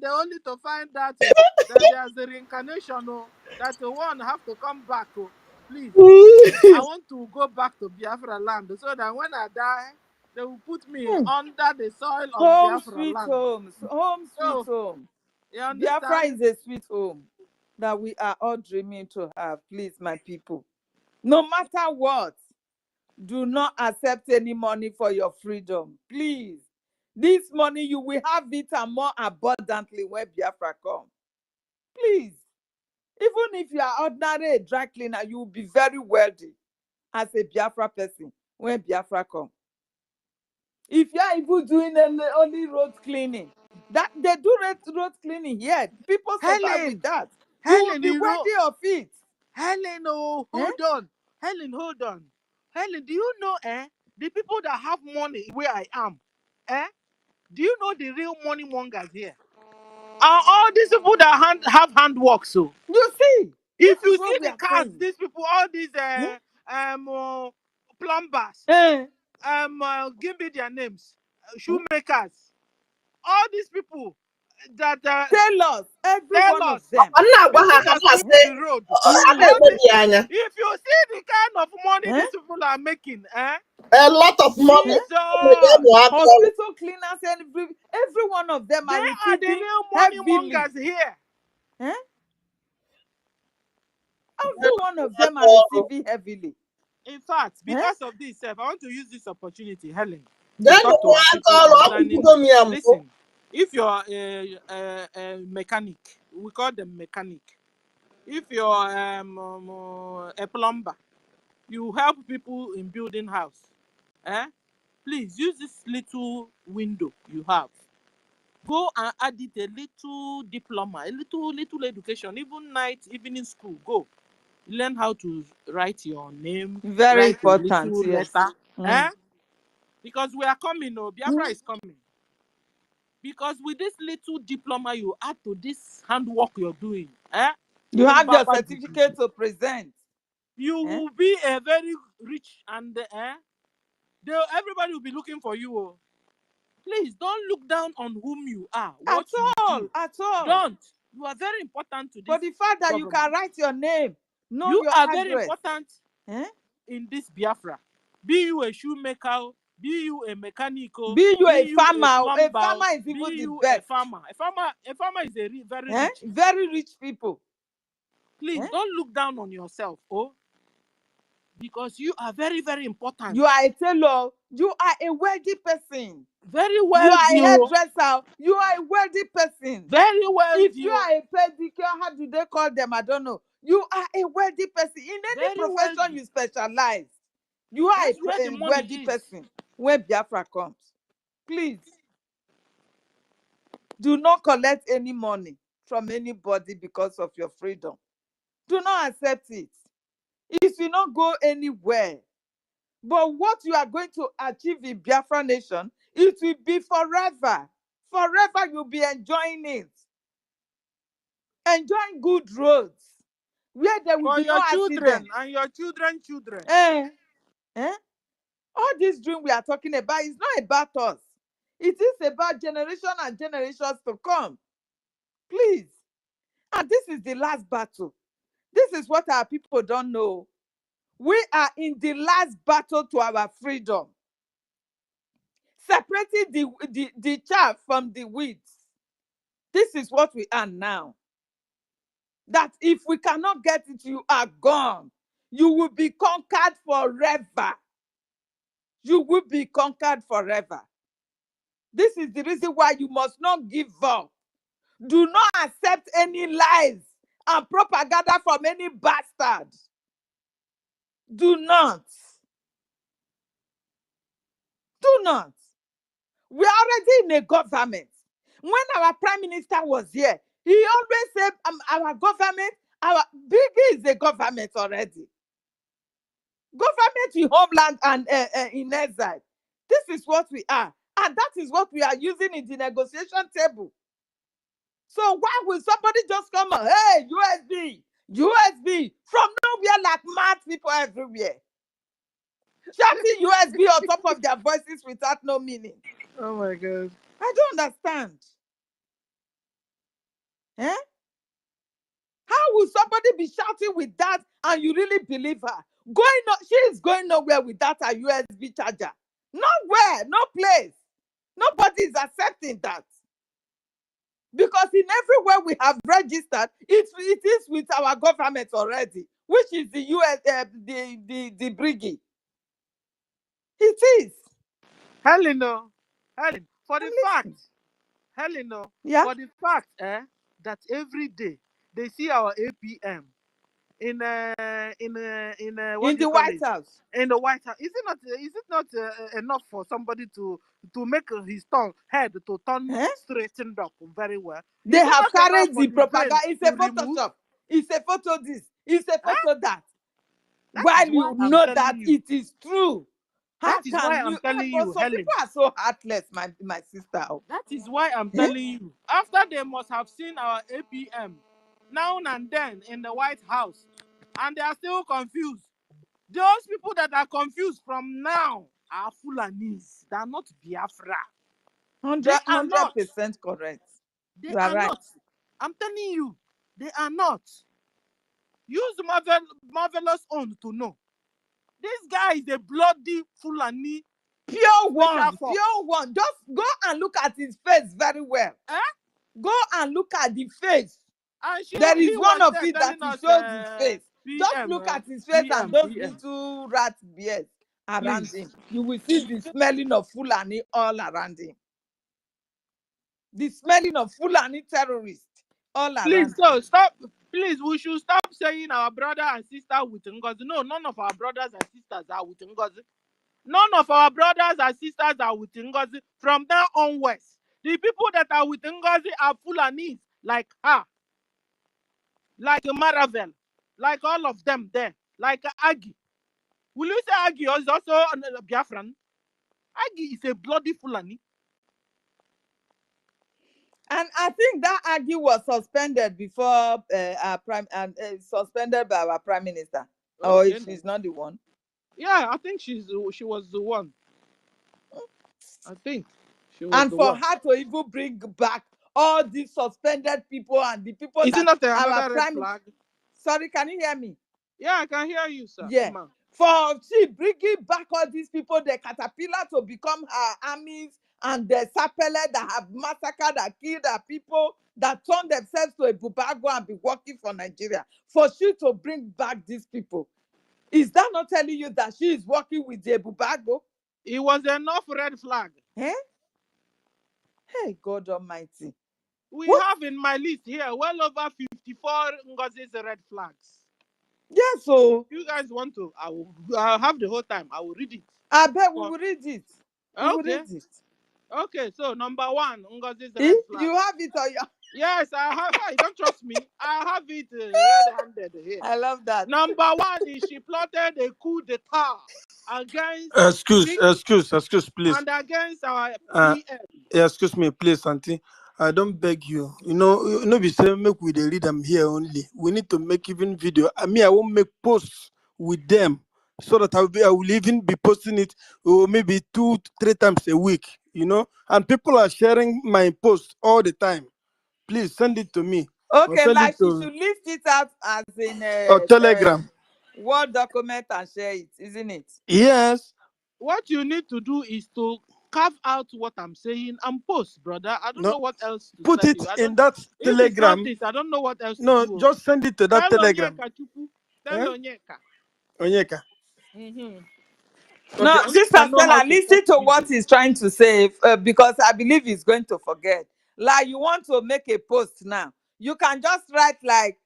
only to find out that there's a reincarnation, that one have to come back. Please, I want to go back to Biafra land, so that when I die, they will put me Hmm. under the soil of Home Biafra sweet land. home. Home sweet So home. you Biafra understand? is a sweet home that we are all dreaming to have. Please, my people. No matter what, do not accept any money for your freedom. Please. This money, you will have it and more abundantly when Biafra come. Please. Even if you are ordinary dry cleaner, you will be very wealthy as a Biafra person when Biafra come. If you are even doing only road cleaning, that they do road cleaning here, people survive with that. You will Helen, be worthy of it. Helen, Eh? hold on. Helen, hold on. Helen, do you know, the people that have money where I am, do you know the real money mongers here? Are all these people that have handwork, so? You see, this If is you see what we the are cars, saying. these people, all these Eh? plumbers, Eh? give me their names, shoemakers, all these people that Tell us, every tell one of us, them. people that Eh? sweep the road, Mm. all this. If you see the kind of money Eh? these people are making, A lot of money. Eh? Jesus, Hospital cleaners, every one of them they are are the receiving real money heavily. mongers here. Eh? Every one of them are receiving heavily. In fact, Eh? because of this, I want to use this opportunity, Helen, to Then talk to our people concerning. you Listen, if you're a mechanic, we call them mechanic. If you're a plumber, you help people in building house. Please use this little window you have. Go and add it a little diploma, a little education, even night, evening school. Go learn how to write your name, Very write a important, little yes. letter. Mm. Because we are coming, Biafra is coming. Because with this little diploma you add to this handwork you're doing, You even have your Baba degree, certificate to present. you Eh? will be a very rich and everybody will be looking for you. Please don't look down on whom you are, At what you all, do. at all. Don't. You are very important to For this the fact that you can government. write your name, know You your are very address. important Eh? in this Biafra. Be you a shoemaker, be you a mechanic, Be you a be you a farmer. A plumber, farmer is be even the you a best. farmer. A farmer is very Eh? rich. Very rich people. Please Eh? don't look down on yourself, because you are very, very important. You are a tailor. You are a wealthy person. Very You are wealthy, a hairdresser. You are a wealthy person. very If wealthy, you are a pedicure, how do they call them? I don't know. You are a wealthy person. In any very profession wealthy. you specialize, you are That's where the a money wealthy is. person when Biafra comes. Please, do not collect any money from anybody because of your freedom. Do not accept it. It will not go anywhere. But what you are going to achieve in Biafra nation, it will be forever. Forever you'll be enjoying it. Enjoying good roads where there will For be no your children accident. and your children. Eh? Eh? All this dream we are talking about is not about us. It is about generation and generations to come. Please. And this is the last battle. This is what our people don't know. We are in the last battle to our freedom. Separating the chaff from the weeds. This is what we are now. That if we cannot get it, you are gone. You will be conquered forever. You will be conquered forever. This is the reason why you must not give up. Do not accept any lies and propaganda from any bastard. Do not. Do not. We are already in a government. When our prime minister was here, he always said, our government, our Biggie is a government already. Government in homeland and in exile. This is what we are. And that is what we are using in the negotiation table. So why will somebody just come on, hey, USB, from nowhere like mad people everywhere? Shouting USB on top of their voices without no meaning. Oh my God. I don't understand. Eh? How will somebody be shouting with that and you really believe her? She is going nowhere without a USB charger. Nowhere, no place. Nobody is accepting that. Because in everywhere we have registered, it is with our government already, which is the US, the BRGIE. It is. Helen, no. Helen, for the fact, Listen. Helen, no. Yeah. For the fact, that every day they see our APM in what In do you the call White it? House. In the White House. Is it not enough for somebody to make his head to turn straightened up very well? They Is it have not enough carried for the the propaganda. brain It's a to remove? Photoshop. It's a photo this. It's a Huh? photo that. That While is why you I'm know that telling you. it is true. How That is why can I'm you? telling But you, some Helen. people are so heartless, my sister. That is why I'm telling you. After they must have seen our APM now and then in the White House, and they are still confused. Those people that are confused from now are Fulanis. They are not Biafra. They are not. 100% correct. They You are are right. not. I'm telling you, they are not. Use marvelous own to know. This guy is a bloody Fulani. Pure Special one. force. Pure one. Just go and look at his face very well. Go and look at the face. And There he is one was of there it that telling he us shows his face. Just PM, look at his face and those PM. little rat beards around Please. him. You will see the smelling of Fulani all around him. The smelling of Fulani terrorists all Please, around so him. stop. Please, we should stop saying our brother and sister with NGOZI. No, none of our brothers and sisters are with NGOZI. None of our brothers and sisters are with NGOZI. From now onwards, the people that are with NGOZI are Fulanis, like her, like Maravel, like all of them there, like Agi. Will you say Agi is also a Biafran? Agi is a bloody Fulani. And I think that Agi was suspended before suspended by our prime minister. Or if she's not the one. Yeah, I think she was the one. I think she was And the for one. her to even bring back all these suspended people and the people Is it that not our another red prime. flag? Sorry, can you hear me? Yeah, I can hear you, sir. Yeah. For she bringing back all these people, the caterpillar to become her armies, and the sapele that have massacred and killed her people, that turn themselves to a bubago and be working for Nigeria. For she to bring back these people, is that not telling you that she is working with the bubago? It was enough red flag. Eh? Hey, God Almighty. We have in my list here well over 54 Ngozi's red flags. Yes, so you guys want to, I'll have the whole time. I will read it. I bet we will read it. We will Okay. read it. Okay, so number one, Ngozi's red flag. You have it on your... Yes, I have. You don't trust me? I have it red-handed here. I love that. Number one is she plotted a coup d'etat against Excuse, please. and against our PM. Excuse me, please, Auntie. I don't beg you. We say make we dey read them here only. We need to make even video. I won't make posts with them so that I will even be posting it maybe 2-3 times a week. And people are sharing my post all the time. Please send it to me. Or Okay, send like it she to should list it out as in or Telegram. Word document and share it, isn't it? Yes. What you need to do is to carve out what I'm saying and post, brother. I don't know what else to Put tell it you. in that If it's not Telegram. this, I don't know what else to No, do. just send it to that Tell Telegram. Onyeka Chupu. Tell Eh? Onyeka. Onyeka. No, Okay, Sister I know how Stella, to listen post to what video. he's trying to say because I believe he's going to forget. Like, you want to make a post now. You can just write like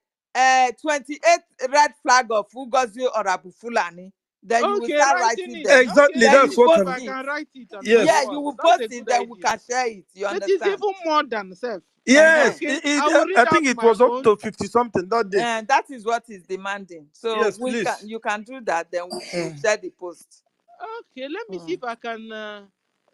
28 red flag of Ugozi or Abu Fulani. Then you will Okay, start writing writing it. them. exactly. Okay, Then let That's me you what see if post I I'm. it. can write it on my Yeah, Yes. you wall. will That's post a it. good Then we idea. can share it. You That is understand? even more than self. Yes. Okay, I will read I out think it my was up own. to 50 something that day. And that is what he's demanding. So Yes, please. you can do that. Then we'll share the post. Okay, let me see if I can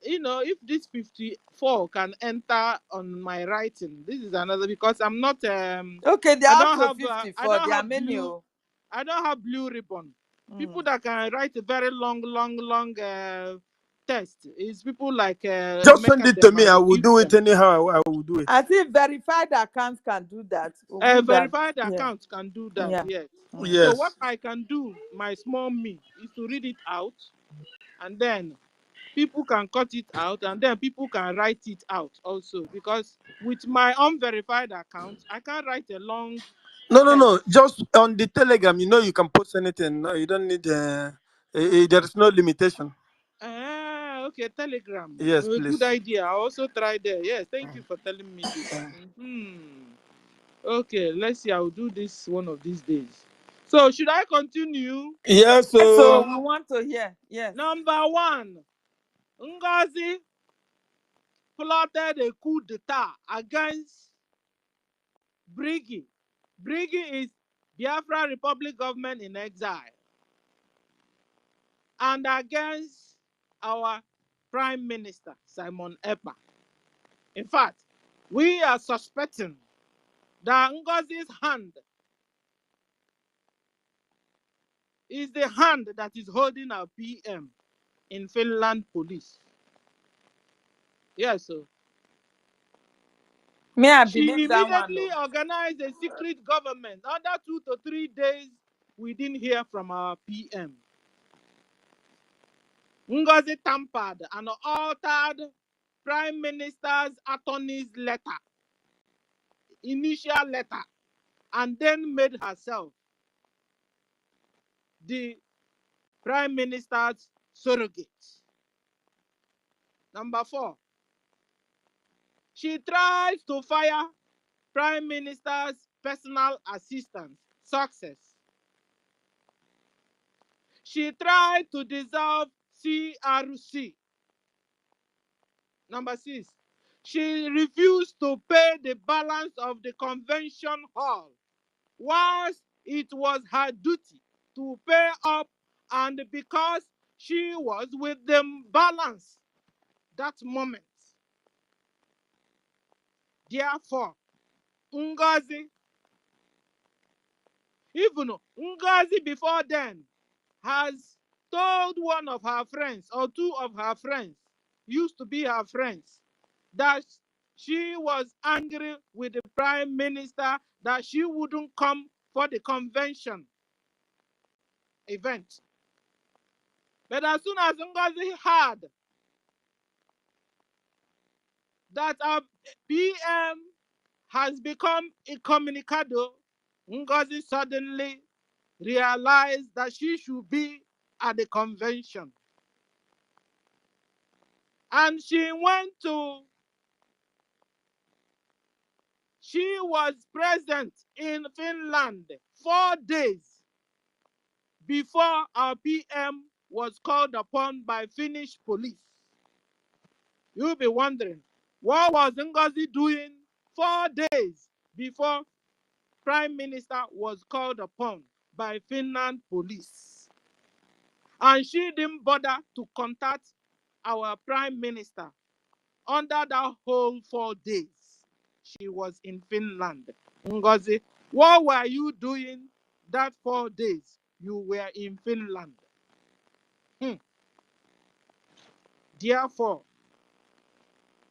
you know, if this 54 can enter on my writing, this is another, because I'm not Okay, they I are up don't to have I 54. don't There are have many. blue Oh. I don't have blue ribbon. People Mm. that can write a very long text is people like Just send it to Mekatem me. I and will do it Gibson. anyhow. I will do it. I think verified accounts can do that. We that, Verified yeah, accounts can do that, yeah. yes. Mm. So what Yes. I can do, my small me, is to read it out, and then people can cut it out, and then people can write it out also. Because with my unverified account, I can't write a long No, no, text. no. Just on the Telegram, you know, you can post anything. No, you don't need. There is no limitation. Ah, okay, Telegram. Yes, A good please. idea. I also tried there. Yes, thank you for telling me this. Okay, let's see. I'll do this one of these days. So, should I continue? Yes. So So we want to hear. Yes. Number one, Ngozi plotted a coup d'etat against BRGIE. BRGIE is Biafra Republic Government in Exile, and against our Prime Minister, Simon Ekpa. In fact, we are suspecting that Ngozi's hand is the hand that is holding our PM in Finland police. Yes, so Me, I she believe that one. immediately No. organized a secret government. Under 2 to 3 days, we didn't hear from our PM. Ngozi tampered and altered Prime Minister's attorney's letter, initial letter, and then made herself the Prime Minister's surrogate. Number 4, she tried to fire Prime Minister's personal assistant, Success. She tried to dissolve CRC. Number 6, she refused to pay the balance of the convention hall, whilst it was her duty to pay up, and because she was with the balance that moment. Therefore, Ngozi, even Ngozi before then, has told one of her friends or two of her friends, used to be her friends, that she was angry with the prime minister, that she wouldn't come for the convention event. But as soon as Ngozi heard that our PM has become incommunicado, Ngozi suddenly realized that she should be at the convention. And she was present in Finland 4 days before our PM was called upon by Finnish police. You'll be wondering, what was Ngozi doing 4 days before Prime Minister was called upon by Finland police? And she didn't bother to contact our Prime Minister under that whole 4 days she was in Finland. Ngozi, what were you doing that 4 days you were in Finland? Therefore,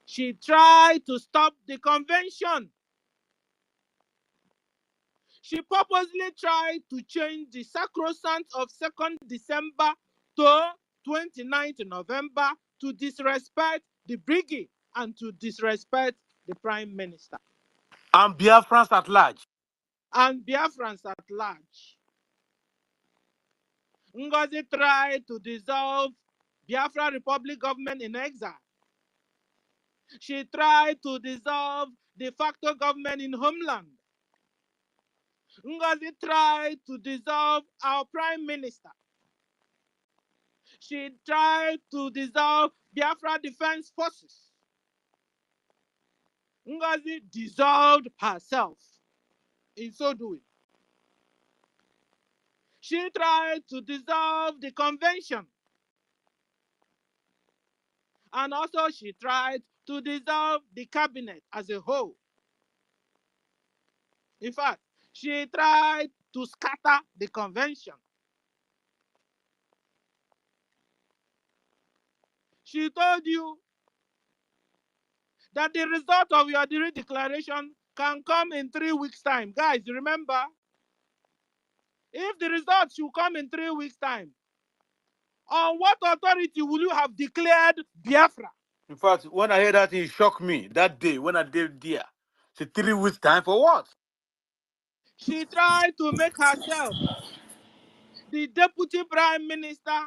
she tried to stop the convention. She purposely tried to change the sacrosanct of 2nd December to 29th November to disrespect the BRGIE and to disrespect the Prime Minister And Biafrans at large. and Biafrans at large. Ngozi tried to dissolve Biafra Republic government in exile. She tried to dissolve de facto government in homeland. Ngozi tried to dissolve our prime minister. She tried to dissolve Biafra Defense Forces. Ngozi dissolved herself in so doing. She tried to dissolve the convention And also she tried to dissolve the cabinet as a whole. In fact, she tried to scatter the convention. She told you that the result of your declaration can come in 3 weeks' time. Guys, remember, if the results should come in 3 weeks' time, on what authority will you have declared Biafra? In fact, when I heard that, it shocked me that day when I did there. It's 3 weeks time for what? She tried to make herself the deputy prime minister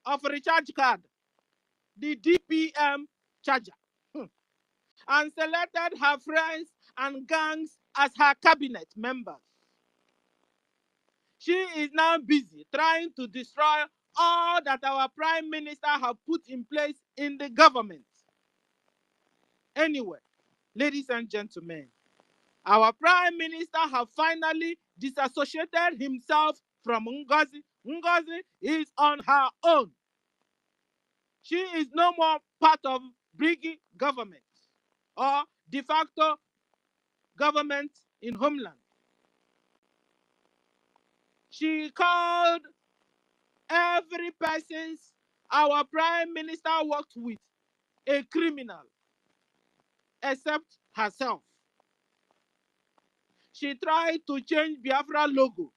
of recharge card, the DPM charger, and selected her friends and gangs as her cabinet members. She is now busy trying to destroy all that our prime minister have put in place in the government. Anyway, ladies and gentlemen, our prime minister have finally disassociated himself from NGOZI. NGOZI is on her own. She is no more part of BRGIE government or de facto government in homeland. She called every person our prime minister worked with a criminal, except herself. She tried to change Biafra logo.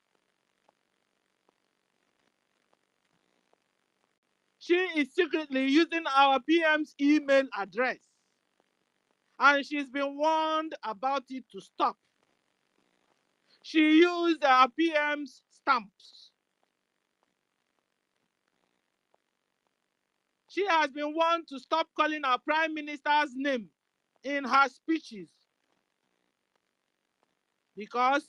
She is secretly using our PM's email address, and she's been warned about it to stop. She used our PM's stamps. She has been warned to stop calling our prime minister's name in her speeches because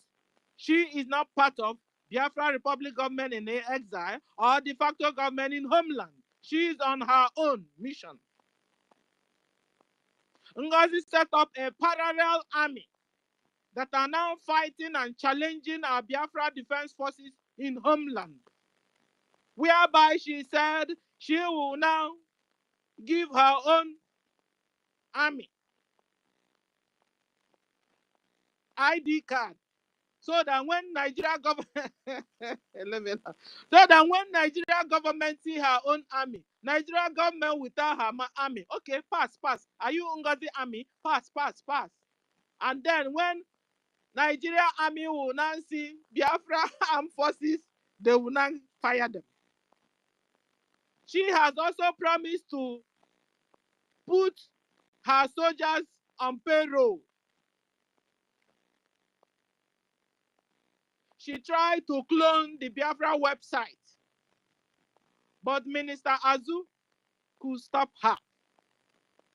she is not part of Biafra Republic government in exile or de facto government in homeland. She is on her own mission. NGOZI set up a parallel army that are now fighting and challenging our Biafra defense forces in homeland, whereby she said she will now give her own army ID card so that when Nigeria government so that when Nigeria government see her own army, Nigeria government will tell her army, okay, pass. Are you NGOZI army? Pass. And then when Nigeria army will now see Biafra armed forces, they will now fire them. She has also promised to put her soldiers on payroll. She tried to clone the Biafra website, but Minister Azu could stop her.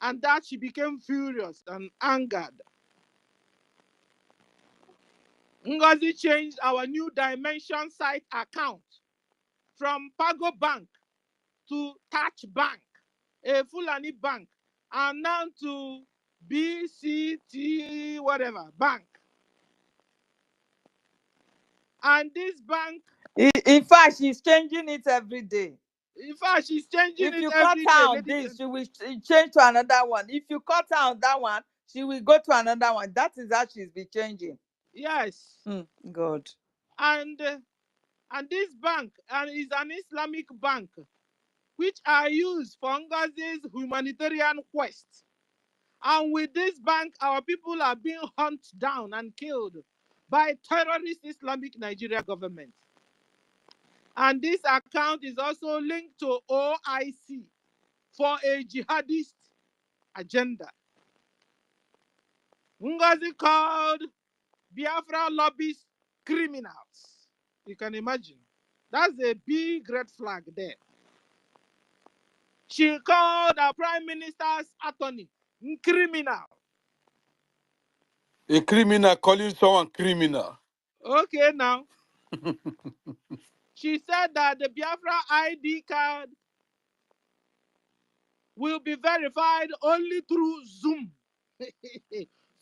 And that she became furious and angered. NGOZI changed our New Dimension site account from Pago Bank to Touch Bank, a Fulani bank, and now to BCT whatever bank. And this bank, In fact, she's changing it every day. in fact, she's changing If it you cut every her day, on ladies this, and she will change to another one. If you cut her on that one, she will go to another one. That is how she's been changing. yes. God. And this bank is an Islamic bank, which are used for NGOZI's humanitarian quest. And with this bank, our people are being hunted down and killed by terrorist Islamic Nigeria government. And this account is also linked to OIC for a jihadist agenda. NGOZI called Biafra lobbyists criminals. You can imagine. That's a big red flag there. She called our prime minister's attorney criminal. A criminal calling someone criminal. Okay, now. She said that the Biafra ID card will be verified only through Zoom.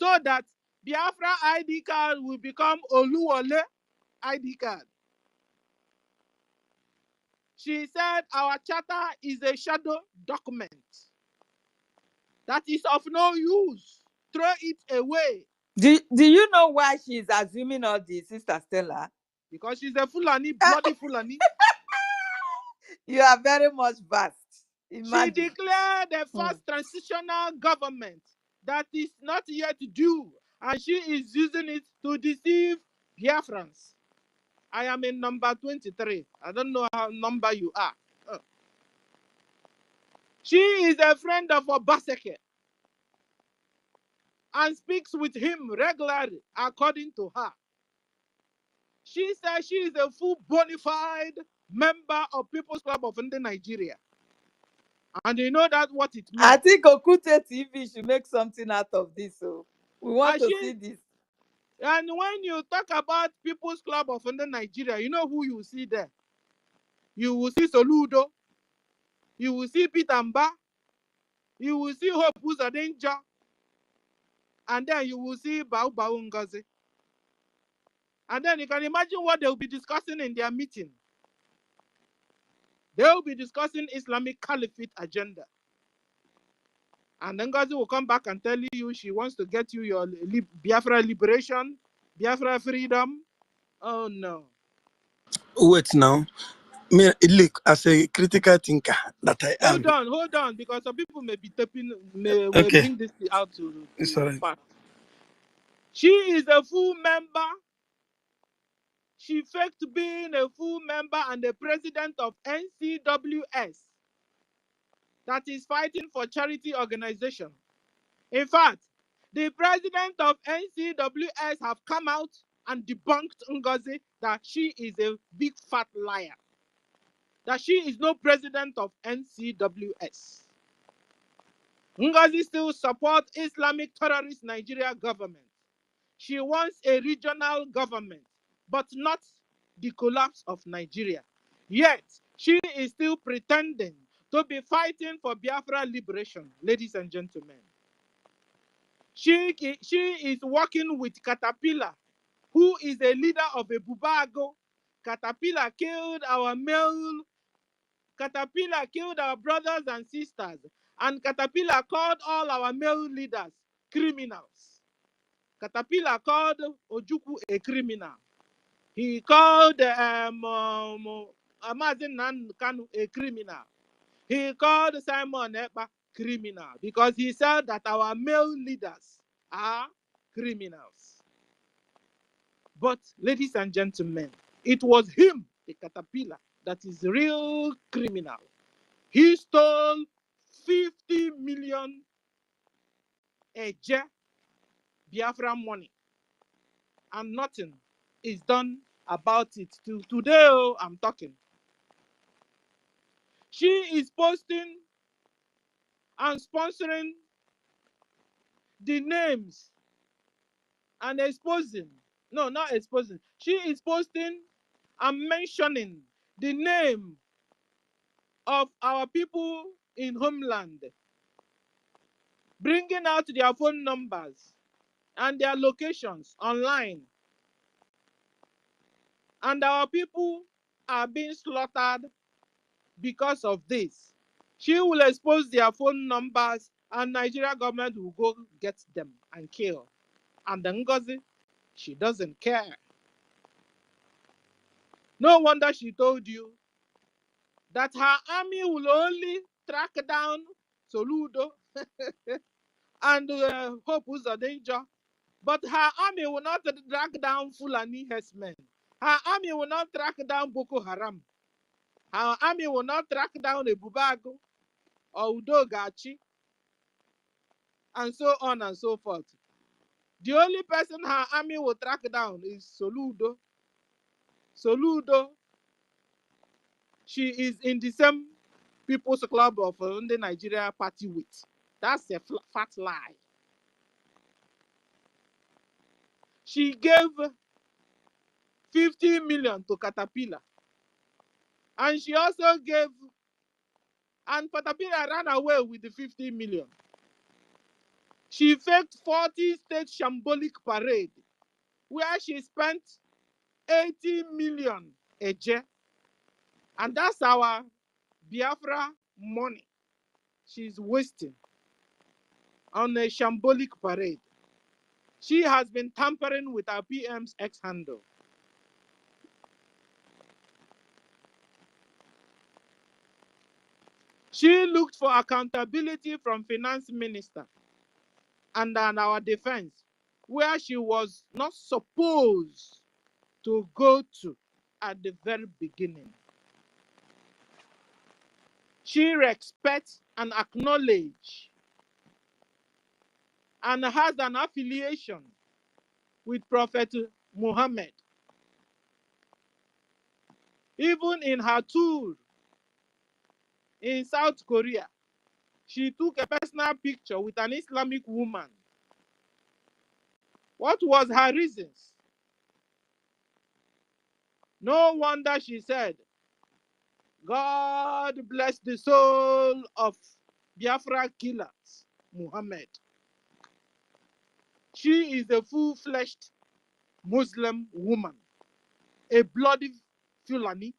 So that Biafra ID card will become Oluwole ID card. She said our charter is a shadow document that is of no use. Throw it away. Do you know why she's assuming all this, Sister Stella? Because she's a Fulani, bloody Fulani. You are very much vast. She Imagine. declared the first transitional government that is not yet due, and she is using it to deceive Biafrans. I am in number 23. I don't know how number you are. She is a friend of Obaseke and speaks with him regularly, according to her. She says she is a full bona fide member of People's Club of Nigeria. And you know that what it I means. think Okute TV should make something out of this. So we want And to see this. and when you talk about People's Club of Nigeria, you know who you see there? You will see Soludo, you will see Peter Mba, you will see Hope Uzadenja, and then you will see Bau Ngozi. And then you can imagine what they will be discussing in their meeting. They will be discussing Islamic Caliphate agenda. And then Ngozi will come back and tell you she wants to get you your Biafra liberation, Biafra freedom. Oh no. Wait now. Me, look, as a critical thinker that I am. Hold on, because some people may be may Okay, bring this out to it's alright. pass. She is a full member. She faked being a full member and the president of NCWS, that is fighting for charity organization. In fact, the president of NCWS have come out and debunked Ngozi that she is a big fat liar, that she is no president of NCWS. Ngozi still supports Islamic terrorist Nigeria government. She wants a regional government, but not the collapse of Nigeria. Yet, she is still pretending to be fighting for Biafra liberation, ladies and gentlemen. She is working with Caterpillar, who is a leader of a Bubago. Caterpillar killed our brothers and sisters, and Caterpillar called all our male leaders criminals. Caterpillar called Ojukwu a criminal. He called Amazin Kanu a criminal. He called Simon Ekpa criminal because he said that our male leaders are criminals. But, ladies and gentlemen, it was him, the Caterpillar, that is the real criminal. He stole 50 million Eje Biafra money, and nothing is done about it till today. I'm talking. She is posting and sponsoring the names and exposing. No, not exposing. She is posting and mentioning the name of our people in homeland, bringing out their phone numbers and their locations online. And our people are being slaughtered because of this. She will expose their phone numbers and Nigeria government will go get them and kill. And the Ngozi, she doesn't care. No wonder she told you that her army will only track down Soludo and Hope Uzodinja, but her army will not track down Fulani herdsmen. Her army will not track down Boko Haram. Her army will not track down Ebubago or Udogachi, and so on and so forth. The only person her army will track down is Soludo. Soludo, she is in the same People's Club of the Nigeria party with. That's a fat lie. She gave 50 million to Caterpillar. And she also gave, and Caterpillar ran away with the 50 million. She faked 40 state shambolic parade where she spent 80 million a year. And that's our Biafra money she's wasting on a shambolic parade. She has been tampering with our PM's X handle. She looked for accountability from finance minister and our defense, where she was not supposed to go to at the very beginning. She respects and acknowledges and has an affiliation with Prophet Muhammad. Even in her tour in South Korea, she took a personal picture with an Islamic woman. What was her reasons? No wonder she said, God bless the soul of Biafra killers, Muhammad. She is a full-fledged Muslim woman, a bloody Fulani.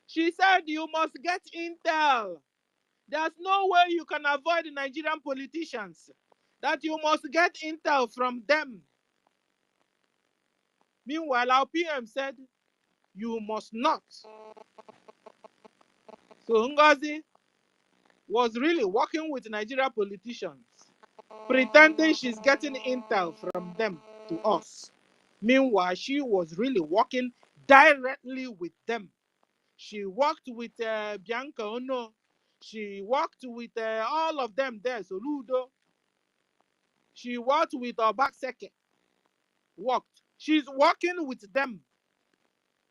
She said, you must get intel. There's no way you can avoid the Nigerian politicians, that you must get intel from them. Meanwhile, our PM said, you must not. So NGOZI was really working with Nigerian politicians, pretending she's getting intel from them to us. Meanwhile, she was really working directly with them. She worked with Bianca Ono. She worked with all of them there, Soludo. She worked with Obaseke. Worked. She's working with them.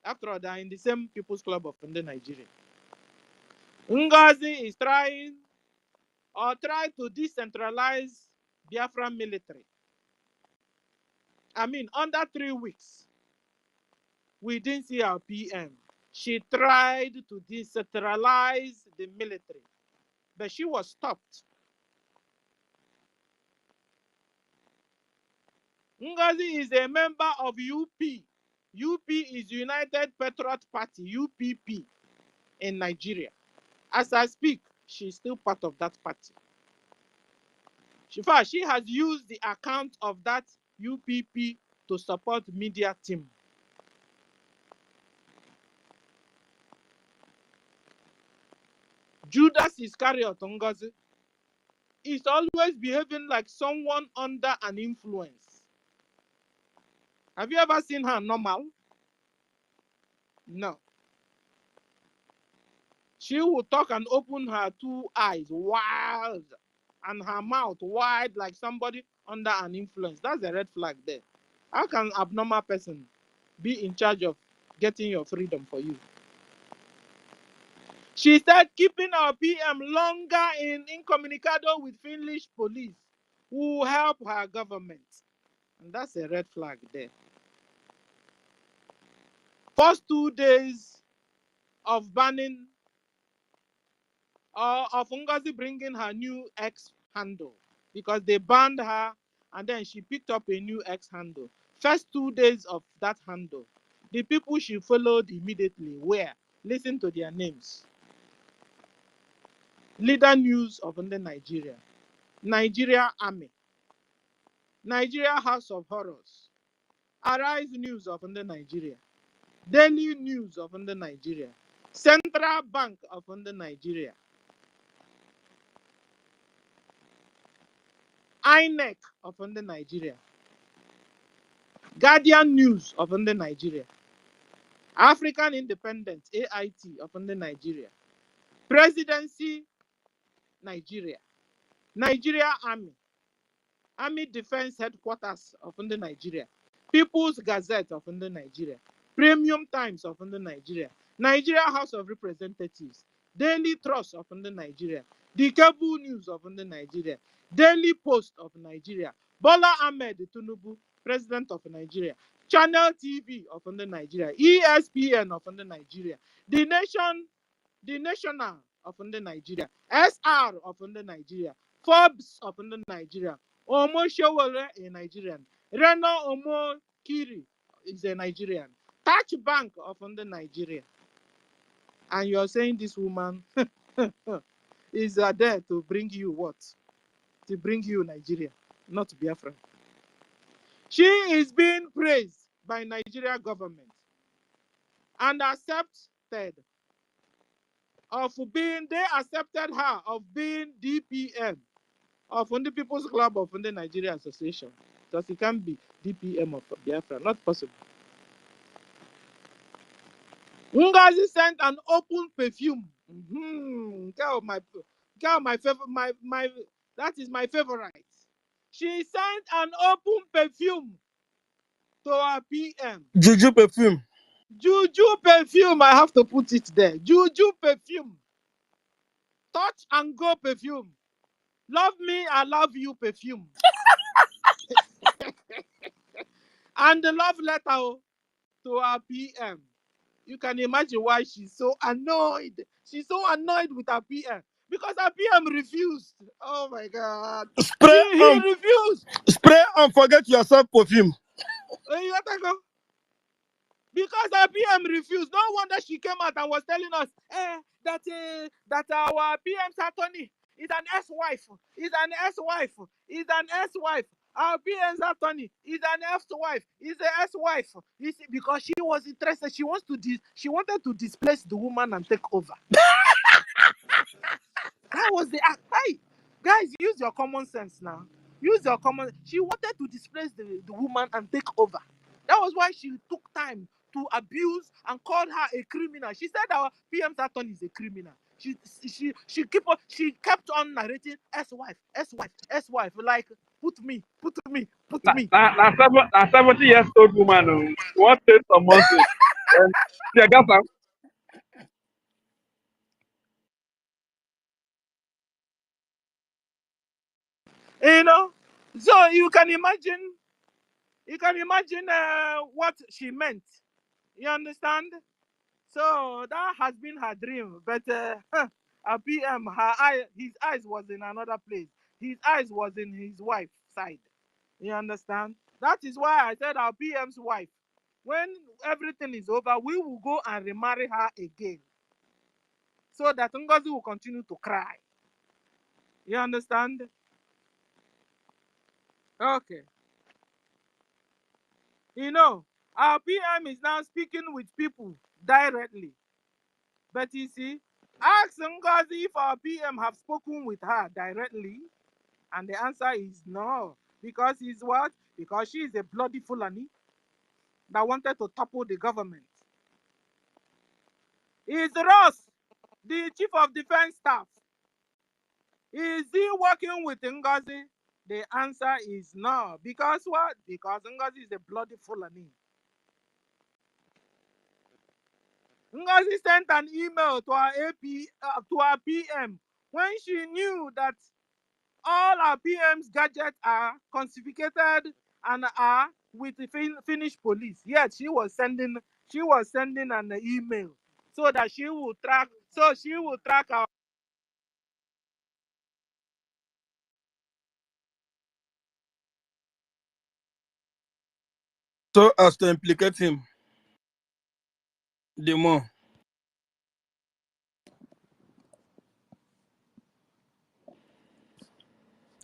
After all, they're in the same People's Club of Nigeria. NGOZI is trying to decentralize Biafra military. I mean, under 3 weeks, we didn't see our PM. She tried to decentralize the military, but she was stopped. NGOZI is a member of UP. UP is United Patriot Party, UPP, in Nigeria. As I speak, she's still part of that party. She has used the account of that UPP to support media team. Judas Iscariot NGOZI is always behaving like someone under an influence. Have you ever seen her normal? No. She will talk and open her 2 eyes wide and her mouth wide like somebody under an influence. That's a red flag there. How can an abnormal person be in charge of getting your freedom for you? She said keeping our PM longer in incommunicado with Finnish police will help her government. And that's a red flag there. First 2 days of banning of NGOZI bringing her new X handle, because they banned her and then she picked up a new X handle. First 2 days of that handle, the people she followed immediately were, listen to their names: Leader News of Nigeria, Nigeria Army, Nigeria House of Horrors, Arise News of Nigeria, Daily News of Nigeria, Central Bank of Nigeria, INEC of Nigeria, Guardian News of Nigeria, African Independence AIT of Nigeria, Presidency Nigeria, Nigeria Army, Army Defense Headquarters of Nigeria, People's Gazette of Nigeria, Premium Times of Nigeria, Nigeria House of Representatives, Daily Trust of Nigeria, The Cable News of Nigeria, Daily Post of Nigeria, Bola Ahmed Tinubu, President of Nigeria, Channel TV of Nigeria, ESPN of Nigeria, The Nation, The National of Nigeria, SR of Nigeria, Forbes of Nigeria, Omo Showore, a Nigerian, Reno Omo Kiri is a Nigerian, Touch Bank of under Nigeria. And you're saying this woman is there to bring you what? To bring you Nigeria, not Biafra. She is being praised by Nigeria government and accepted of being, they accepted her of being DPM of the People's Club of the Nigeria Association. Because it can be DPM of Biafra, not possible. Ngozi sent an open perfume. My favorite, my that is my favorite. She sent an open perfume to our PM. Juju perfume. Juju perfume, I have to put it there. Juju perfume. Touch and go perfume. Love me, I love you perfume. And the love letter to our PM. You can imagine why she's so annoyed. She's so annoyed with her PM. Because her PM refused. Oh my God. He refused. Spray and forget yourself perfume. You gotta go. Because our PM refused. No wonder she came out and was telling us that our PM's attorney is an ex-wife. Is an ex-wife. Is an ex-wife. Our PM's attorney is an ex-wife. Is an ex-wife. Because she was interested. She wanted to displace the woman and take over. That was the act. Hey, guys, use your common sense now. Use your common. She wanted to displace the woman and take over. That was why she took time to abuse and called her a criminal. She said our PM's attorney is a criminal. She kept on narrating ex-wife, ex-wife, ex-wife, like put me. Now 70 years old woman what takes some months. Yeah, got some. You know, so you can imagine what she meant. You understand? So that has been her dream. But her PM, his eyes was in another place. His eyes was in his wife's side. You understand? That is why I said our PM's wife. When everything is over, we will go and remarry her again. So that Ngozi will continue to cry. You understand? Okay. You know, our PM is now speaking with people directly. But you see, ask Ngozi if our PM have spoken with her directly. And the answer is no. Because he's what? Because she is a bloody Fulani that wanted to topple the government. Is Ross, the chief of defense staff, is he working with Ngozi? The answer is no. Because what? Because Ngozi is a bloody Fulani. Ngozi sent an email to our PM when she knew that all our PM's gadgets are confiscated and are with the Finnish police. Yet she was sending an email so that she will track our. So as to implicate him the more.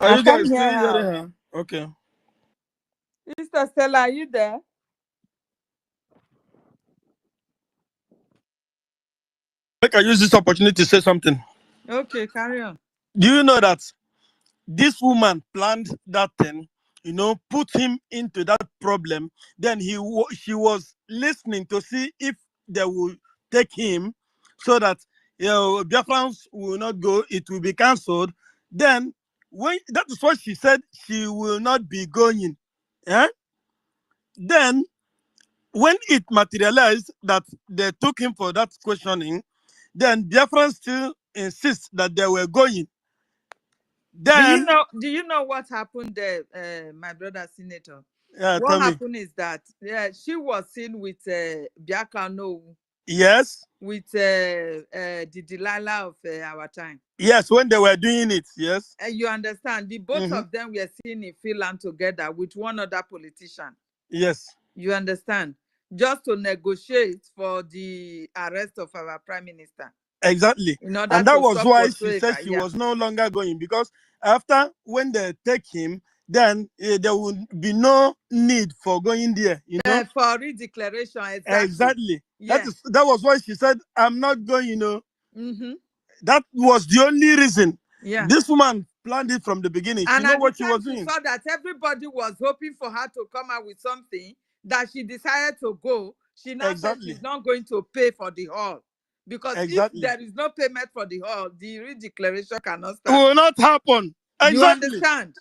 Are I you can't guys hear still hearing her. her? Okay. Sister Stella, are you there? Make I use this opportunity to say something. Okay, carry on. Do you know that this woman planned that thing, put him into that problem? Then she was listening to see if they will take him so that Biafrans will not go, it will be cancelled. Then when that is what she said, she will not be going. Eh? Then when it materialized that they took him for that questioning, then Biafrans still insist that they were going. Then Do you know what happened there, my brother senator? tell What me. happened is that she was seen with Biaka No, Yes. with the Delilah of our time. Yes, when they were doing it, yes. You understand? The both of them were seen in Finland together with one other politician. Yes. You understand? just to negotiate for the arrest of our prime minister Exactly. in order And that to was stop why she said whatsoever. she Yeah. was no longer going, because after when they take him, then there will be no need for going there, you know? For redeclaration, exactly. Exactly. Yeah. That was why she said, I'm not going, you know. Mm-hmm. That was the only reason. Yeah. This woman planned it from the beginning. She And know at the what she time was she doing. saw that everybody was hoping for her to come out with something, that she decided to go, she now said Exactly. she's not going to pay for the hall. Because if Exactly. there is no payment for the hall, the redeclaration cannot It start. will not happen. You Exactly. understand?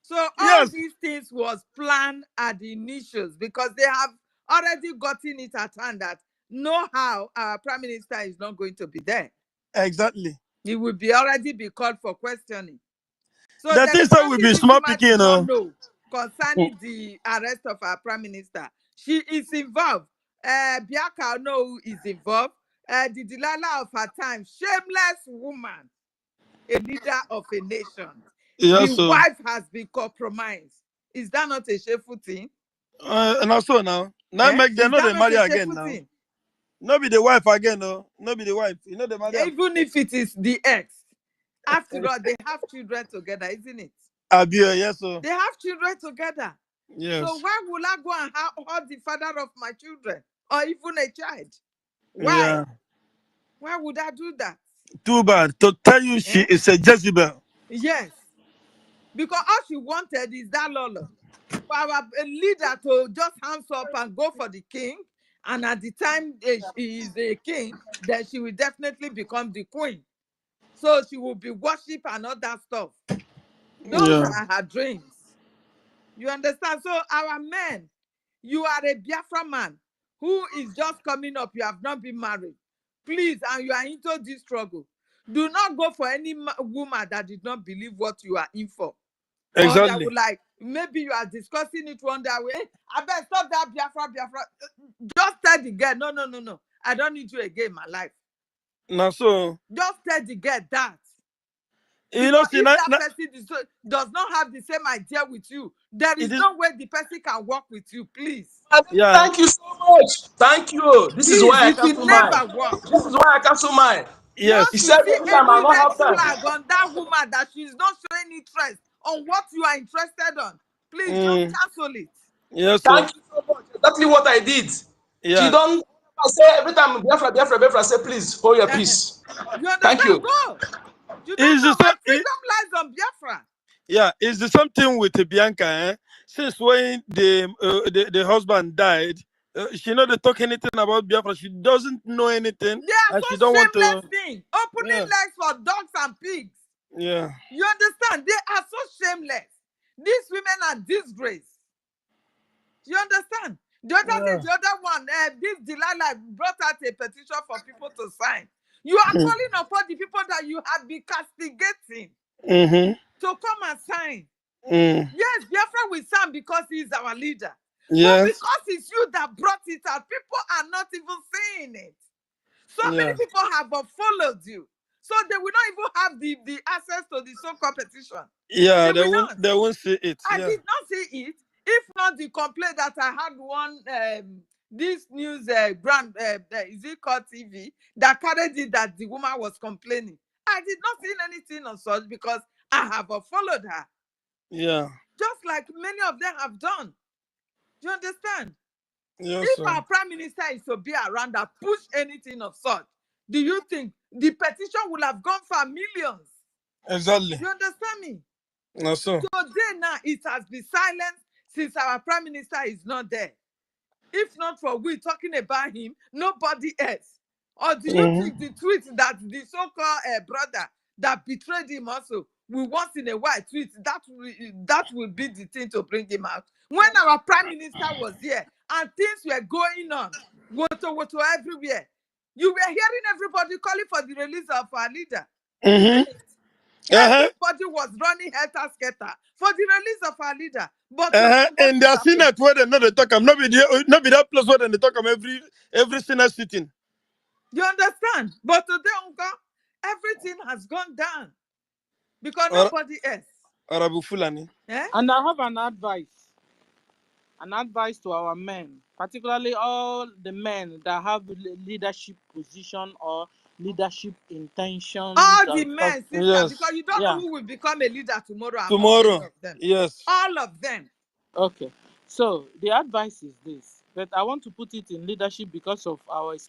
So all Yes. these things was planned at the initials, because they have already gotten it at hand that no how our prime minister is not going to be there. Exactly. He will be already be called for questioning. So The there thing is that will nothing be this small woman picking, you did not know. know concerning the arrest of our prime minister. She is involved. Biaka know who is involved. The Delilah of her time, shameless woman, a leader of a nation. The Yes, so wife has been compromised. Is that not a shameful thing? and also now make them Is know that they not marry a again shameful now. thing? No be the wife again, no. No be the wife. You know the marry. Even if it is the ex. After all, they have children together, isn't it? Abia, yes, so They have children together. So yes. why will I go and hurt the father of my children or even a child? Why? Yeah. Why would I do that? Too bad. To tell you she Eh? is a Jezebel. Yes. Because all she wanted is that Lolo. For our leader to just hands up and go for the king. And at the time she is a king, then she will definitely become the queen. So she will be worshipped and all that stuff. Those Yeah. are her dreams. You understand? So our men, you are a Biafra man who is just coming up. You have not been married. Please, and you are into this struggle. Do not go for any woman that did not believe what you are in for. Or that Exactly. would like, maybe you are discussing it one day. I better stop that Biafra. Just tell the girl, no. I don't need you again in my life. Now so Just tell the girl that. you know Because see if now, that person does not have the same idea with you, there it is is no way the person can work with you. Please. yeah. Thank you so much. Thank you. This is Please, why I it will cancel mine. never work. This is why I cancel mine. Once He Yes. you said see every time I any not red have time. flag on that woman that she's not showing interest on what you are interested on, please just Mm, cancel it. yes, so Thank you so much. Exactly what I did. She yeah. don't say every time Biafra, say please hold your Uh-uh. peace. You Thank understand? you. Go. You don't Is the know my same freedom lies on Biafra. yeah, it's the same thing with Bianca, eh? Since when the husband died, she not talk anything about Biafra. She doesn't know anything, They are and she don't so want to. shameless things. Opening Yeah, legs for dogs and pigs. yeah, You understand? They are so shameless. These women are disgrace. You understand? The other day, yeah. the other one, this Delilah brought out a petition for people to sign. You are Mm, calling upon the people that you have been castigating mm-hmm. to come and sign. Mm, Yes, Biafra will sign because he is our leader. But yes, because it's you that brought it out, people are not even saying it. So many yeah, people have unfollowed you. So they will not even have the access to the so-called petition. yeah. They will not. They won't see it. I Yeah. did not see it. If not the complaint that I had one this news brand is it called TV that carried it that the woman was complaining. I did not see anything on such because I have followed her, Yeah. just like many of them have done. Do you understand? Yes, If sir. our prime minister is to be around that push anything of such, do you think the petition will have gone for millions? Exactly. Do you understand me? No, so. Today now it has been silent since our prime minister is not there. If not for we talking about him, nobody else. Or do you think Mm-hmm. the tweet that the so-called brother that betrayed him also will once in a while tweet that will be the thing to bring him out? When our prime minister was here and things were going on, woto everywhere, you were hearing everybody calling for the release of our leader, isn't Mm-hmm. it? Uh-huh. Everybody was running helter skelter for the release of our leader. But today, Uh-huh. what And is they are seeing happening? it where they know they talk. Not be not be that place where they talk every sinner sitting. You understand? But today, Uncle, everything has gone down because Or nobody else. Arabu Fulani. Eh? And I have an advice. an advice to our men, particularly all the men that have leadership position or leadership intentions All and the stuff. men, sister, Yes. because you don't know Yeah. who will become a leader tomorrow among any Tomorrow. of them. Yes. All of them. Okay. So the advice is this, but I want to put it in leadership because of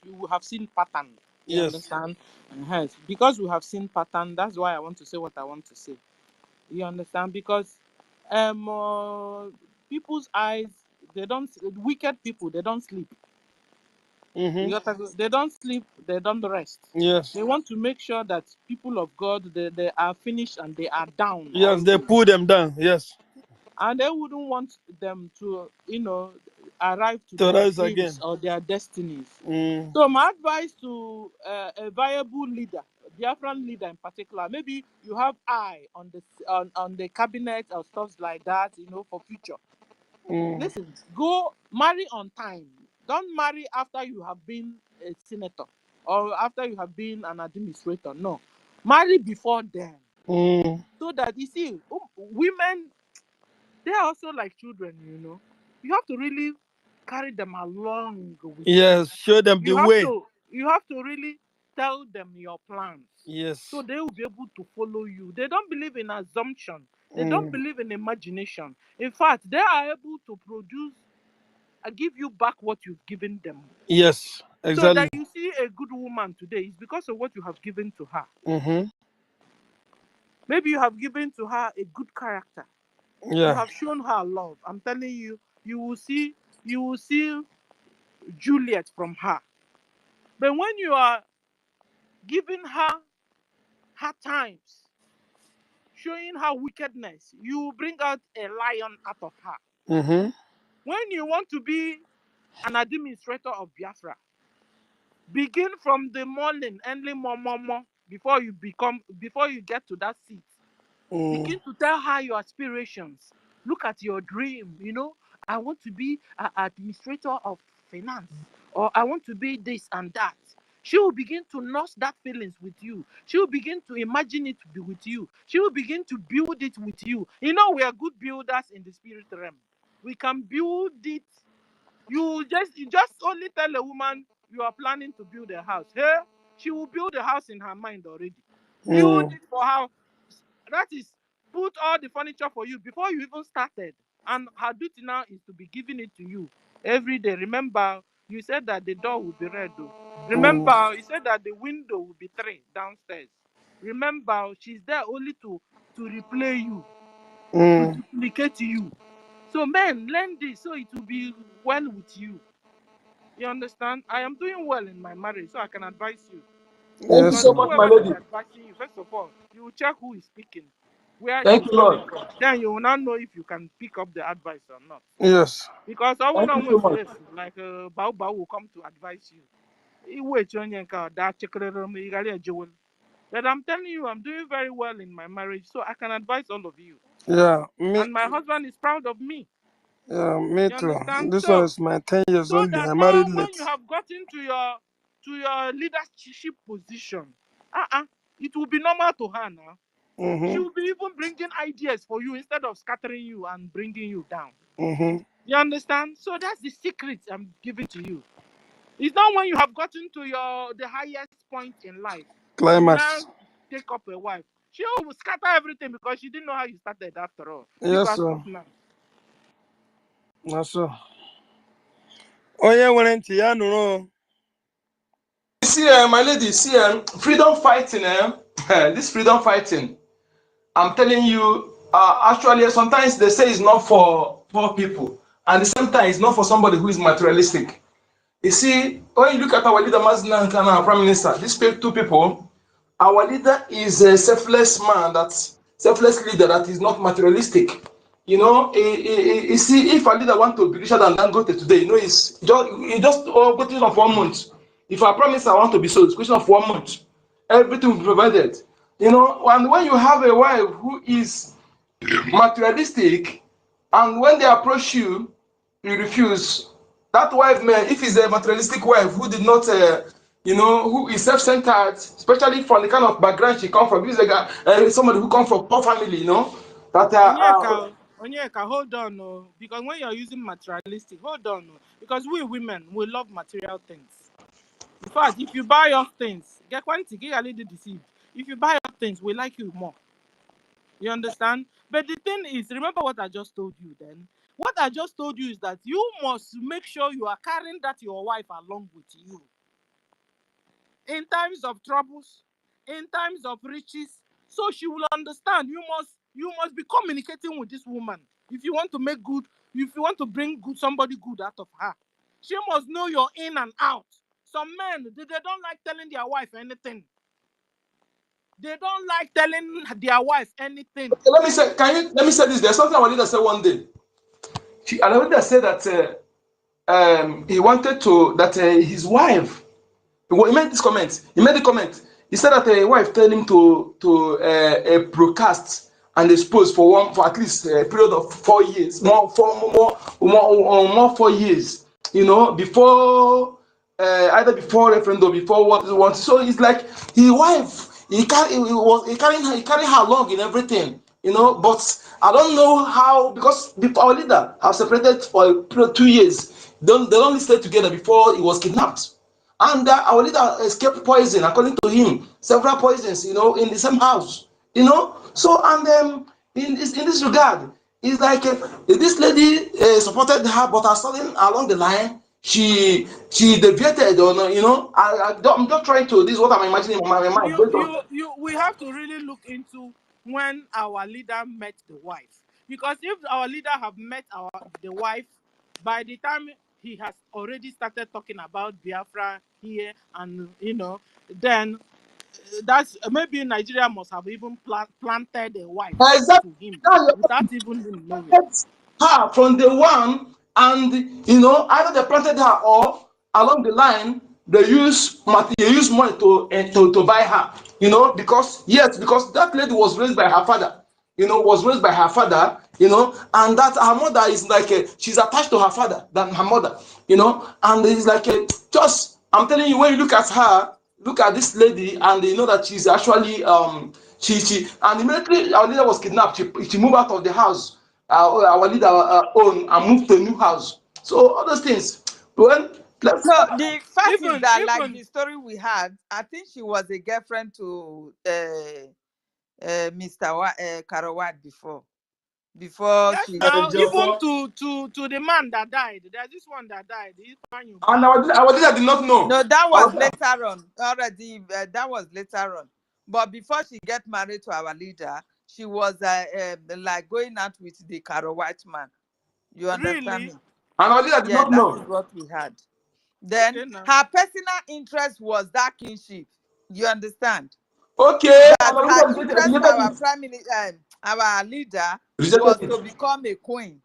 we have seen pattern. You Yes. understand? Hence, because we have seen pattern, that's why I want to say what I want to say. You understand? Because people's eyes, they don't, wicked people, they don't sleep. Mm-hmm. They don't sleep, they don't rest. Yes. They want to make sure that people of God, they are finished and they are down Yes, they always. pull them down. Yes. And they wouldn't want them to, arrive to To their rise dreams again. or their destinies. Mm. So my advice to a viable leader, Biafran leader in particular, maybe you have eye on the cabinet or stuff like that, for future. Mm. Listen, go marry on time. Don't marry after you have been a senator or after you have been an administrator. No, marry before then, Mm. so that you see, women, they are also like children. You have to really carry them along with you. Yes, show them the way. You have to really tell them your plans, Yes. so they will be able to follow you. They don't believe in assumption. They don't Mm. believe in imagination. In fact, they are able to produce and give you back what you've given them. Yes, So that exactly. you see a good woman today is because of what you have given to her. Mm-hmm. Maybe you have given to her a good character. You Yeah. have shown her love. I'm telling you, you will see Juliet from her. But when you are giving her hard times, showing her wickedness, you bring out a lion out of her. Mm-hmm. When you want to be an administrator of Biafra, begin from the morning, early morning, before you get to that seat. Mm. Begin to tell her your aspirations. Look at your dream. I want to be an administrator of finance, or I want to be this and that. She will begin to nurse that feelings with you. She will begin to imagine it to be with you. She will begin to build it with you. We are good builders in the spirit realm. We can build it. You just only tell a woman you are planning to build a house. Hey, she will build a house in her mind already. Build Mm. it for her. That is, put all the furniture for you before you even started. And her duty now is to be giving it to you every day. Remember, you said that the door will be red, though. Mm. Remember, you said that the window will be 3 downstairs. Remember, she's there only to replay you, to Mm. duplicate you. So, men, learn this so it will be well with you. You understand? I am doing well in my marriage, so I can advise you. Thank you Yes, Because so sir. much, my whoever is lady. advising you, first of all, you will check who is speaking, where Thank he's you, coming Lord. from. Then you will not know if you can pick up the advice or not. Yes. Because I will Thank not you so want much. to like Bao will come to advise you. But I'm telling you, I'm doing very well in my marriage, so I can advise all of you. Yeah, me. And my husband is proud of me. Yeah, me You too. understand? This one is my 10 years So only. that I married now late. when you have gotten to your leadership position, it will be normal to her now. She Mm-hmm. will be even bringing ideas for you instead of scattering you and bringing you down. Mm-hmm. You understand? So that's the secret I'm giving to you. It's not when you have gotten to the highest point in life, you now Climax. take up a wife. She will scatter everything because she didn't know how you started after all. Yes, Because sir. of now. That's so. Onye nwere ntị ya nụrụ. See, my lady, see, freedom fighting, this freedom fighting, I'm telling you, actually, sometimes they say it's not for poor people, and at the same time, it's not for somebody who is materialistic. You see, when you look at our leader, Mazda and our prime minister, these two people, our leader is a selfless man, that's selfless leader that is not materialistic. You see, if a leader want to be richer than Dangote today, it's just question of 1 month. If I promise I want to be so, it's question of 1 month. Everything will be provided. And when you have a wife who is materialistic, and when they approach you, you refuse. That wife, man, if it's a materialistic wife who did not, who is self-centered, especially from the kind of background she comes from, this is like somebody who comes from poor family, that Onyeka. Onyeka, hold on, no, because when you're using materialistic, hold on, no, because we women we love material things. In fact, if you buy us things, get quality, get a little deceived. If you buy us things, we like you more. You understand? But the thing is, remember what I just told you then? What I just told you is that you must make sure you are carrying that your wife along with you. In times of troubles, in times of riches, so she will understand. You must be communicating with this woman. If you want to make good, if you want to bring good somebody good out of her, she must know your in and out. Some men, they don't like telling their wife anything. They don't like telling their wife anything. Okay, let me say this. There's something I wanted to say one day. I wanted to say that he wanted to that his wife. Well, he made this comment. He made the comment. He said that a wife told him to broadcast and expose for at least a period of 4 years, more 4 years. You know, before either before referendum, before what. So it's like his wife. He carrying her along in everything. You know, but I don't know how because our leader have separated for a period of 2 years. They only stayed together before he was kidnapped. And our leader escaped poison, according to him, several poisons, you know, in the same house, you know. So, and in this regard, it's like this lady supported her, but suddenly along the line, she deviated, or no, you know. I'm just trying to. This is what I'm imagining in my mind. Based on, We have to really look into when our leader met the wife, because if our leader have met the wife by the time he has already started talking about Biafra here, and then that's maybe Nigeria must have even planted a wife exactly. to him Now without even him knowing. planted her from the one, and you know, either they planted her or along the line they use money to buy her. You know, because that lady was raised by her father. You know, was raised by her father. You know, and that her mother is like she's attached to her father than her mother. You know, and it's like just I'm telling you, when you look at her, look at this lady, and you know that she's actually she and immediately our leader was kidnapped. She moved out of the house our leader own and moved to a new house. So all those things. Well, let's No, the fact is Even that, like even the story we had, I think she was a girlfriend to Mr. Karawat before yes, she. now even to the man that died, there's this one that died. He's and Yuba. our leader did not know. No, that Our was leader, later on. Already, that was later on. But before she get married to our leader, she was like going out with the Karawat man. You understand Really? me? and our leader did Yeah, not that is know. what we had. Then Okay, now. her personal interest was that kingship. You understand? Okay, That and our her leader interest for rejected our it. our leader was Rejected to it. become a queen.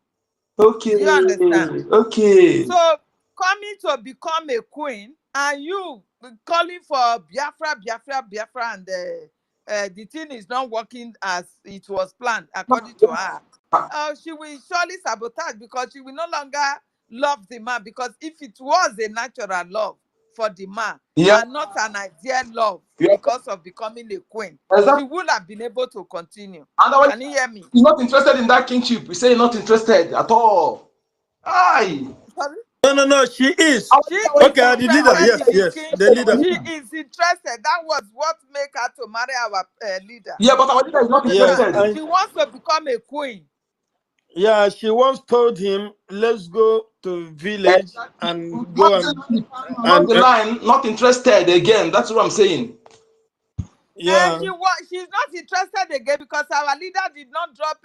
Okay, Do you understand? okay. So coming to become a queen and you calling for Biafra, Biafra, Biafra, and the thing is not working as it was planned according to her, she will surely sabotage because she will no longer love the man, because if it was a natural love for the man Yeah, and not an ideal love yeah, because of becoming a queen, she exactly. would have been able to continue. And our Can leader you hear me? is not interested in that kingship. We say not interested at all. Aye. Sorry? No, no, no. She is. Our She leader, is Okay, the leader. interested Yes, in his yes, the kingship. leader. She is interested. That was what made her to marry our leader. yeah, but our leader is You not Yes, understand? interested. and She wants to become a queen. yeah, she once told him, "Let's go to village Exactly. and go Immediately along and the line, not interested again. That's what I'm saying. And yeah, she's not interested again because our leader did not drop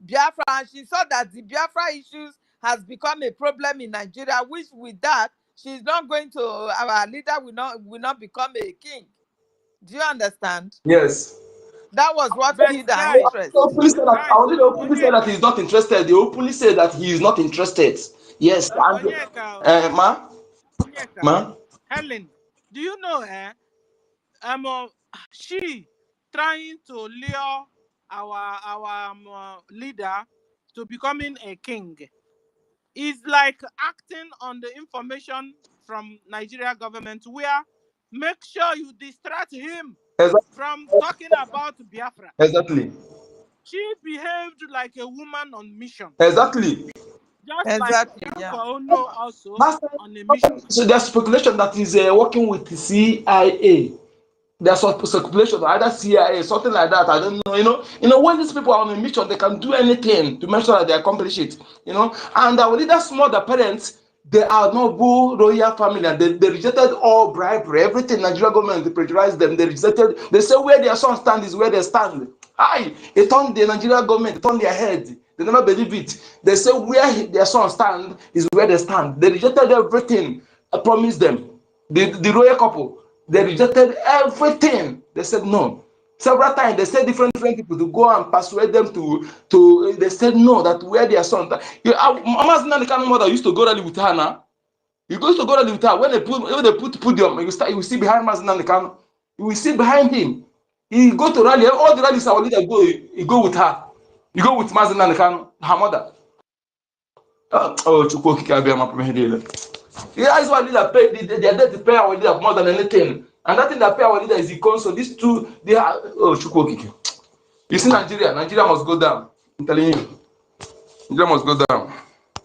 Biafra, and she saw that the Biafra issues has become a problem in Nigeria, which with that, she's not going to, our leader will not become a king. Do you understand? Yes. That was what But killed her guys, interest. Our leader openly said that Onyeka, he's not interested. They openly said that he is not interested. Yes. And, Onyeka, ma, Onyeka, ma. Helen, do you know um, she trying to lure our leader to becoming a king is like acting on the information from Nigeria government, where make sure you distract him Exactly. from talking about Biafra. Exactly. She behaved like a woman on mission. Exactly. Just like Exactly. Yeah. Bianca Ono also That's on a mission. so there's speculation that he's working with the CIA. There's speculation, either CIA, something like that. I don't know. When these people are on a mission, they can do anything to make sure that they accomplish it. And our leaders, more the parents, they are noble royal family, and they rejected all bribery, everything. Nigeria government, they pressurized them. They rejected. They say where their son stand is where they stand. Aye, it turned the Nigeria government, it turned their head. They never believe it. They say where their son stand is where they stand. They rejected everything I promised them. The royal couple, they rejected everything. They said no. Several times they said different people to go and persuade them to they said no, that where their son. Mama's Nanikan mother used to go rally with her now. You go to go rally with her. When they put podium, you see behind Mazen Nanikan. You will see behind him. He go to rally. All the rallies our leader go. You go with her. You go with Mazen Nanikan, her mother. Chukwu Okike abịa ma pụrụ. Yeah, that's why leader pay. They are there to pay our leader more than anything. And that thing that pay our leader is the console. These two, they are Chukwu Okike. You see Nigeria must go down. I'm telling you, Nigeria must go down.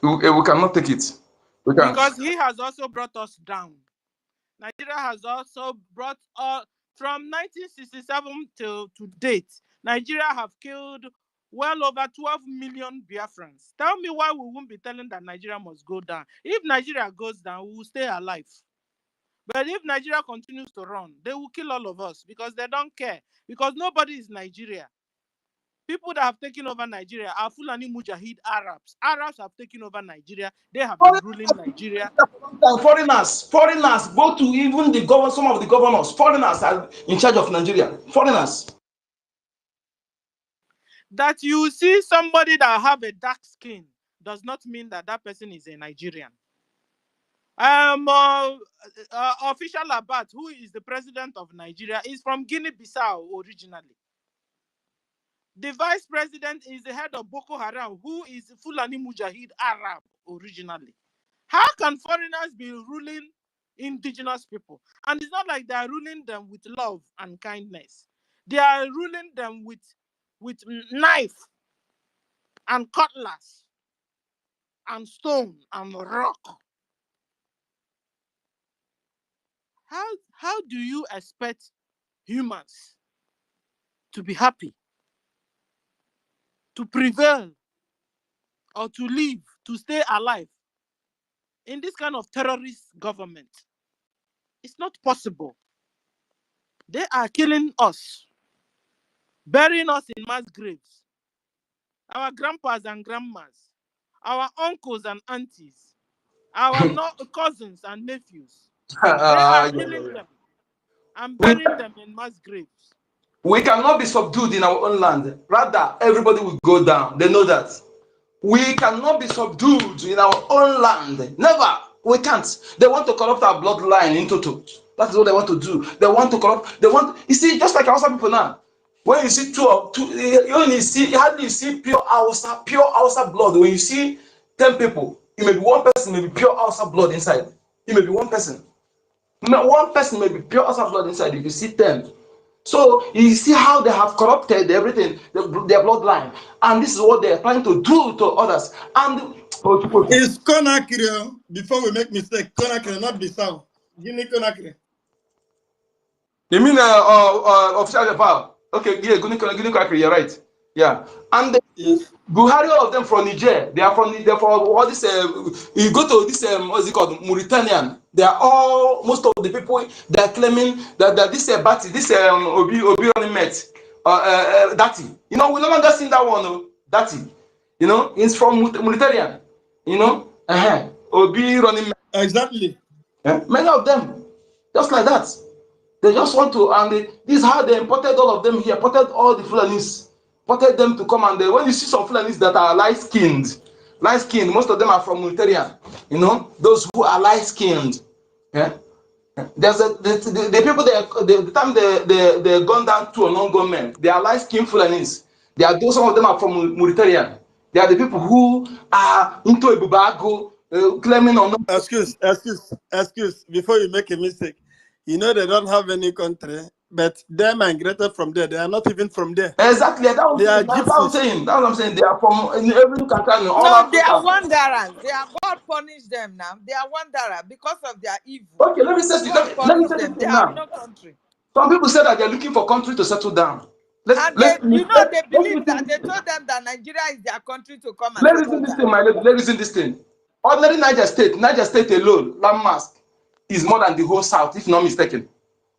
We cannot take it. We can't. Because he has also brought us down. Nigeria has also brought us from 1967 to date. Nigeria have killed well over 12 million Biafrans. Tell me why we won't be telling that Nigeria must go down. If Nigeria goes down, we will stay alive. But if Nigeria continues to run, they will kill all of us because they don't care. Because nobody is Nigeria. People that have taken over Nigeria are Fulani Mujahid Arabs. Arabs have taken over Nigeria. They have been ruling Nigeria. Foreigners go to even the governor, some of the governors. Foreigners are in charge of Nigeria. Foreigners. That you see somebody that have a dark skin does not mean that that person is a Nigerian. Official Abat, who is the president of Nigeria, is from Guinea-Bissau originally. The vice president is the head of Boko Haram, who is Fulani Mujahid Arab originally. How can foreigners be ruling indigenous people? And it's not like they are ruling them with love and kindness. They are ruling them with knife and cutlass and stone and rock. How do you expect humans to be happy, to prevail, or to live, to stay alive in this kind of terrorist government? It's not possible. They are killing us, burying us in mass graves. Our grandpas and grandmas, our uncles and aunties, our cousins and nephews. They are killing them and burying them in mass graves. We cannot be subdued in our own land. Rather, everybody will go down. They know that. We cannot be subdued in our own land. Never. We can't. They want to corrupt our bloodline into two. That is what they want to do. They want to corrupt. You see, just like Hausa people now. When you see you only see, hardly see pure Hausa blood. When you see 10 people, it may be one person, may be pure Hausa blood inside. It may be one person. One person may be pure Hausa blood inside. If you see 10. So you see how they have corrupted everything, their bloodline, and this is what they are trying to do to others. And it's Conakry. Before we make mistake, Conakry, not Bissau. Guinea Conakry. You mean official power? Okay, yeah, Guinea Conakry. You're right. Yeah, and yes. Buhari, all of them from Niger. They are from all this. You go to this what's it called, Mauritanian. They are all most of the people. They are claiming that this Bati, this Obi only met Dati. We no longer seen that one. Dati. It's from Mauritanian. Obi running. Exactly. Many of them, just like that. They just want to, and this is how they imported all of them here. Imported all the Fulanis. Wanted them to come, and when you see some Fulanis that are light-skinned, most of them are from Mauritania. Those who are light-skinned. Yeah? There's the people the time they gone down to a non-government, they are light-skinned Fulanis. Some of them are from Mauritania. They are the people who are into Ibubago, claiming or not. Excuse. Before you make a mistake, they don't have any country But they migrated from there. They are not even from there. Exactly. That's They are what I'm gypsies. saying. That's what I'm saying. They are from in every country in all No, they are Africa. wanderers. They are God punish them now. They are wanderers because of their evil. Okay, let me say God let me punish say this them. They thing have now. no country. Some people say that they're looking for country to settle down. And they, they Let believe me that think. they told them that Nigeria is their country to come and Let settle reason this down. thing, my lady. Let reason this thing. Ordinary Niger State alone, landmass is more than the whole South, if not mistaken.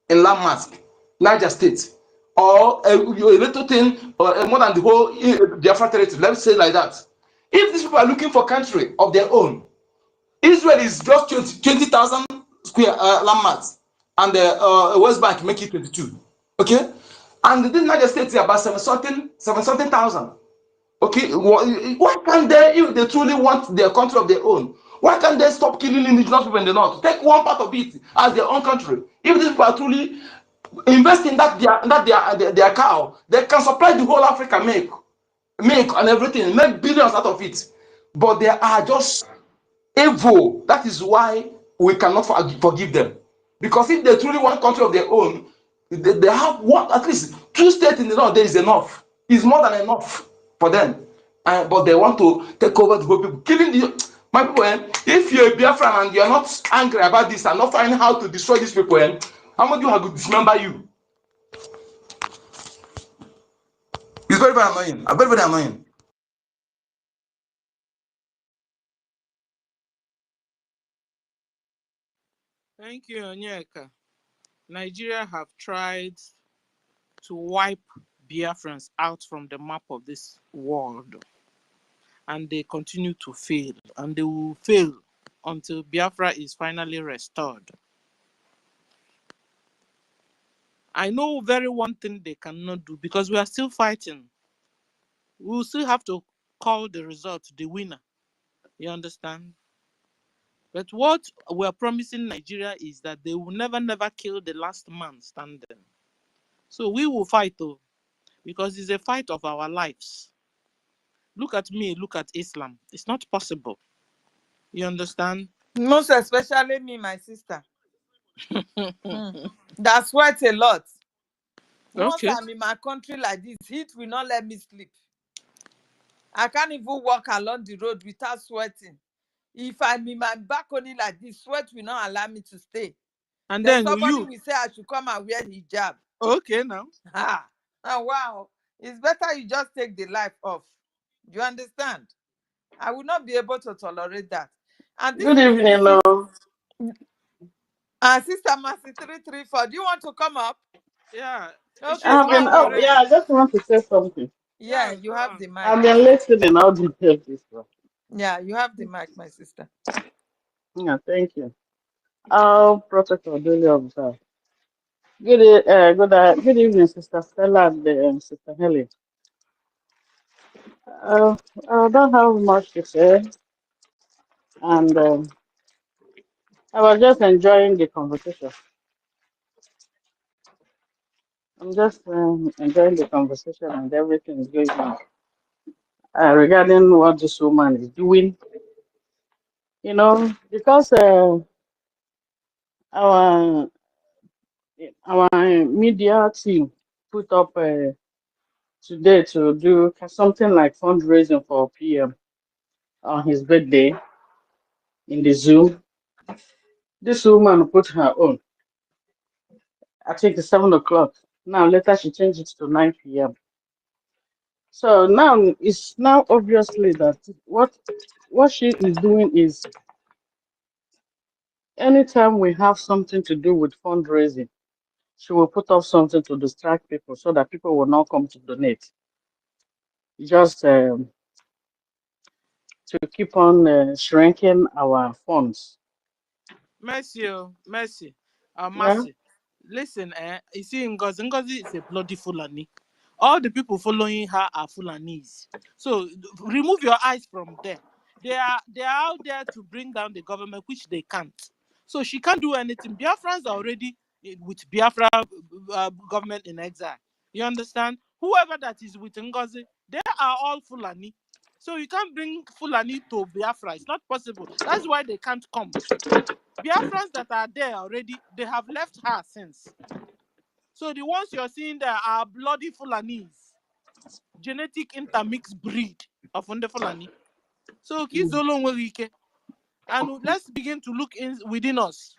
In landmass, Niger State, or a little thing, or more than the whole Biafra territory. Let's say like that. If these people are looking for country of their own, Israel is just 20,000 square landmass, and the West Bank make it 22. Okay, and the Niger State is about seven something thousand. Okay, why can't they, if they truly want their country of their own, why can't they stop killing indigenous people in the north? Take one part of it as their own country. If these people are truly invest in their cow, they can supply the whole Africa milk and everything, make billions out of it. But they are just evil. That is why we cannot forgive them. Because if they truly want country of their own, they have one, at least two states in the north. There is enough. It's more than enough for them. But they want to take over the whole people, killing the my people. If you're a Biafran and you're not angry about this and not finding how to destroy these people, how much you have to dismember you? It's very, very annoying. Very, very annoying. Thank you, Onyeka. Nigeria have tried to wipe Biafrans out from the map of this world, and they continue to fail, and they will fail until Biafra is finally restored. I know very one thing they cannot do, because we are still fighting. We will still have to call the result the winner. You understand? But what we are promising Nigeria is that they will never, never kill the last man standing. So we will fight, though, because it's a fight of our lives. Look at me, look at Islam. It's not possible. You understand? Most especially me, my sister. That sweat a lot. Once Okay. I'm in my country like this, heat will not let me sleep. I can't even walk along the road without sweating. If I'm in my balcony like this, sweat will not allow me to stay. And Then then somebody you, will say I should come and wear hijab. okay now. Wow. It's better you just take the life off. You understand? I will not be able to tolerate that. And this Good evening, PVC, hello. Sister Mercy 334, do you want to come up? Yeah, Okay, she's I've go been up ahead. up. already. Yeah, I just want to say something. Yeah, Yeah, you go have on. the mic. I've been listening all the this one. Yeah, you have the mic, my sister. Yeah, thank you. Protocol duly observed. Good evening, Sister Stella and Sister Helen. Uh, I don't have much to say, and I was just enjoying the conversation. I'm just enjoying the conversation and everything is going on regarding what this woman is doing. You know, because our our media team put up today to do something like fundraising for PM on his birthday in the Zoom. This woman put her own. I think it's 7 o'clock. Now later she changed it to 9 p.m. So now it's now obviously that what she is doing is anytime we have something to do with fundraising, she will put up something to distract people so that people will not come to donate. Just to keep on shrinking our funds. Mercy, oh, mercy. Yeah. Mercy. Listen, you see, Ngozi. Ngozi is a bloody Fulani. All the people following her are Fulanis. So remove your eyes from them. They are out there to bring down the government, which they can't. So she can't do anything. Biafrans are already with Biafra government in exile. You understand? Whoever that is with Ngozi, they are all Fulani. So you can't bring Fulani to Biafra. It's not possible. That's why they can't come. Biafrans that are there already, they have left her since. So the ones you're seeing there are bloody Fulanese, genetic intermixed breed of Funde Fulani. So Kizolo Nwewike. And let's begin to look in within us.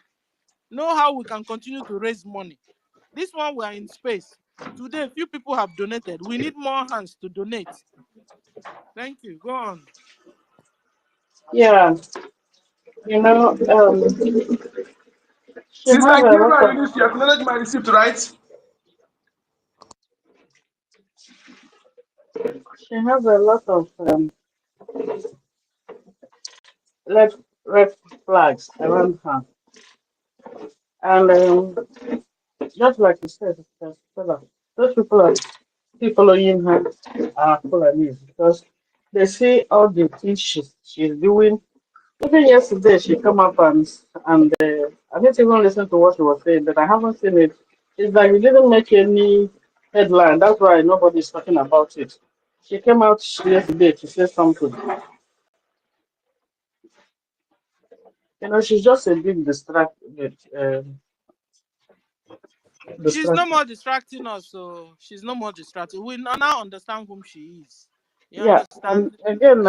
Know how we can continue to raise money. This one we are in space. Today, few people have donated. We need more hands to donate. Thank you. Go on. Yeah, you know, she Sister have a lot Gilma, of you acknowledge my receipt, right? she have a lot of red red flags around her, and just like you said, those people are still following her are Fulani because they see all the things she's doing. Even yesterday, she come up and I didn't even listen to what she was saying, but I haven't seen it. It's like it didn't make any headline. That's why nobody's talking about it. She came out yesterday to say something. You know, she's just a big She's no distraction. more distracting us, so she's no more distracting. We now understand whom she is. You Yeah, and understand? again,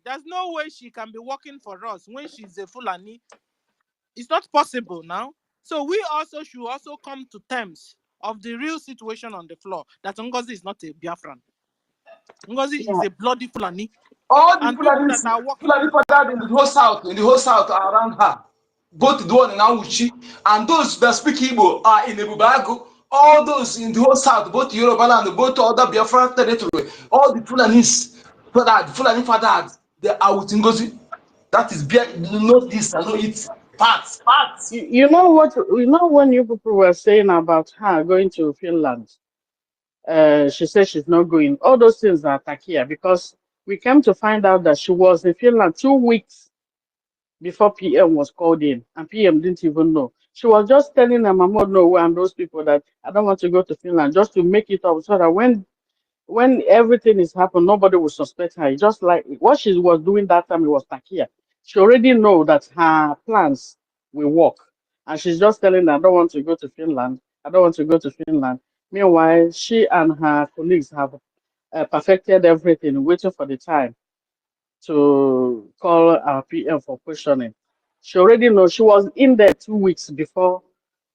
There's no way she can be working for us when she's a Fulani. It's not possible now. So we also should also come to terms of the real situation on the floor. That Ngozi is not a Biafran. Ngozi is yeah, a bloody Fulani. All the And people that Fulani, are working Fulani with her. fathered in the whole south are around her. Both the one in Awuchi and those that speak Igbo are in Ebubago. All those in the whole south, both Yoruba and both other Biafra territory, all the Fulani fathered, they are with Ngozi. That is not this, I know it. Facts, facts. you know what? You know when you people were saying about her going to Finland. She said she's not going. All those things are Takia because we came to find out that she was in Finland 2 weeks before PM was called in, and PM didn't even know. She was just telling her mama no and those people that I don't want to go to Finland just to make it up so that when everything is happening, nobody will suspect her. It's just like what she was doing that time, it was Takia. She already know that her plans will work. And she's just telling them, I don't want to go to Finland. I don't want to go to Finland. Meanwhile, she and her colleagues have perfected everything, waiting for the time to call our PM for questioning. She already knows she was in there 2 weeks before.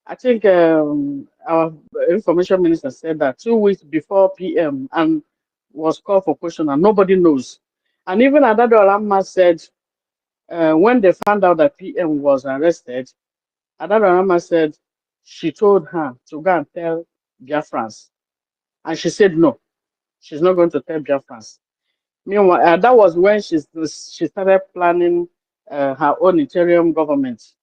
I think our information minister said that 2 weeks before PM and was called for question and nobody knows. And even Adado Alama said when they found out that PM was arrested, Adado Alama said she told her to go and tell Biafrans. And she said no, she's not going to tell Biafrans. Meanwhile, that was when she started planning her own interim government.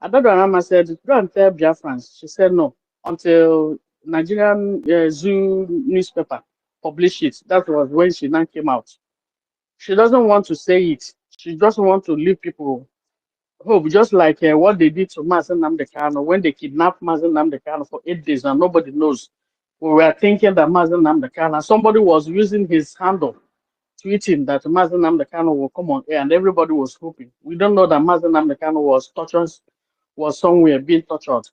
Adodorama said, go and tell Biafrans. She said no, until Nigerian Zoo newspaper published it. That was when she now came out. She doesn't want to say it. She just wants to leave people hope, just like what they did to Mazen Namdekano when they kidnapped Mazen Namdekano for 8 days and nobody knows. We were thinking that Mazen Namdekano, somebody was using his handle tweeting that Mazen Namdekano will come on air, and everybody was hoping. We don't know that Mazen Namdekano was somewhere being tortured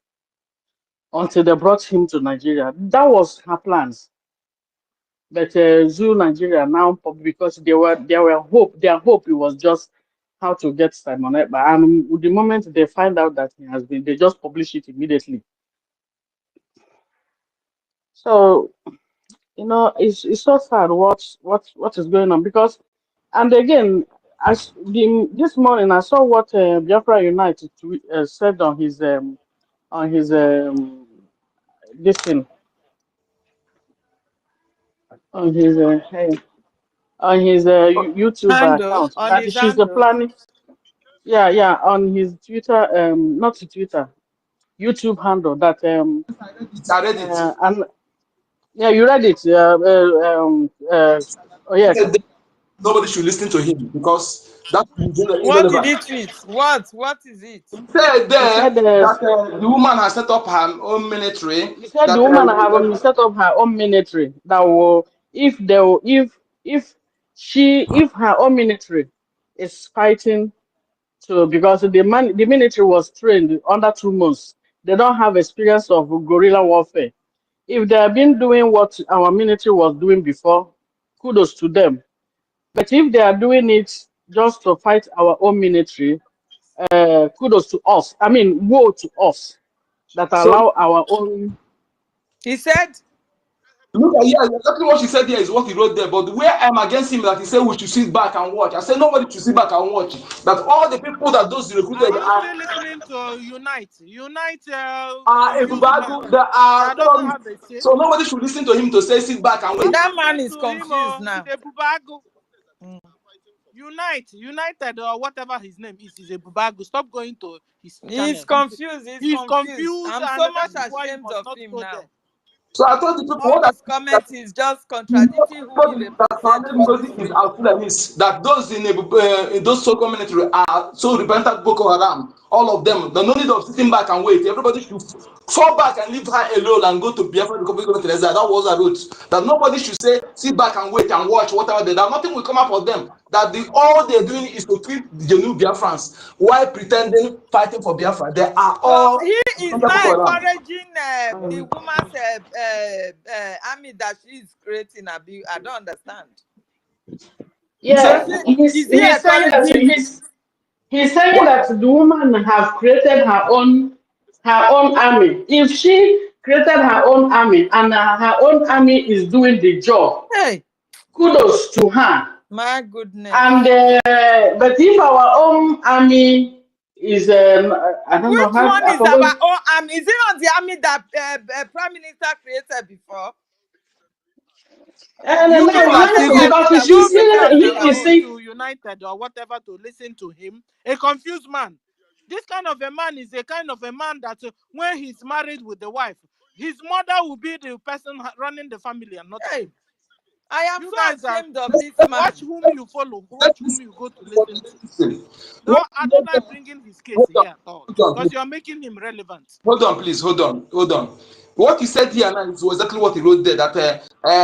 until they brought him to Nigeria. That was her plans. But Zoo Nigeria now, because there were hope, their hope it was just how to get Simon Ekpa. And the moment they find out that he has been, they just publish it immediately. So it's so sad what is going on because, and again, this morning I saw what Biafra United said on his this thing on his YouTube Handle account on that his she's handle. planning. Yeah, on his Twitter, not Twitter, YouTube handle that I read it. and yeah, you read it. Oh He yes, said that nobody should listen to him because that is What did irrelevant. he tweet? What is it? He said he there said that the woman has set up her own military. he said the That woman have set up her own military that will if they will if if her own military is fighting to because the military was trained under 2 months. They don't have experience of guerrilla warfare. If they have been doing what our military was doing before, kudos to them. But if they are doing it just to fight our own military, kudos to us. I mean, woe to us that So allow our own. He said, look at, yeah, exactly what she said here is what he wrote there. But where I'm against him that he said we should sit back and watch. I said nobody should sit back and watch. That all the people that those Are recruited you still listening to Unite? Unite are a confused Bible man that are that doesn't terrorists. have a say. So nobody should listen to him to say sit back and wait. Stop that man listening is to him. confused now. He's a bubago. Mm. United or whatever his name is a bubago. Stop going to his He's channel. confused. He's He's confused. confused, I'm and so that much is why you ashamed must of not him go there. now. So I told the people All what his I that comments is just you know, contradicting who he everybody that represents surrounded for this Ngozi is freedom. our Fulanis. That those in those so-called military are so repentant Boko Haram. All of them. There's no need of sitting back and wait. Everybody should fall back and leave her alone and go to Biafra Republic of Teresa. That was her route. That nobody should say sit back and wait and watch whatever they do. Nothing will come up for them. That all they're doing is to treat the new Biafrans while pretending fighting for Biafra. They are So all he is repentant now Boko Haram. encouraging the woman's army that she is creating. I don't understand. He said, Is Yeah, is he he's saying that encouraging? he's saying what? that the woman have created her own army. If she created her own army and her own army is doing the job, Hey, kudos to her. my goodness. And but if our own army is I don't know Which how one I is our forgot. own army? Is it not the army that Prime Minister created before? And You It's people not now like are now telling even us because that she's we Nobody people saying are has he our ever is own. been saying to United or whatever to listen to him. A confused man. This kind of a man is a kind of a man that when he's married with the wife, his mother will be the person running the family and not Hey, him. I am You so guys are ashamed of let's this watch man. whom you follow, let's watch whom listen you go to to what listen to. he said. Though What I don't like bringing his case hold on, here at all hold on, because you're making him relevant. hold on, please, hold on. What he said here now is exactly what he wrote there. That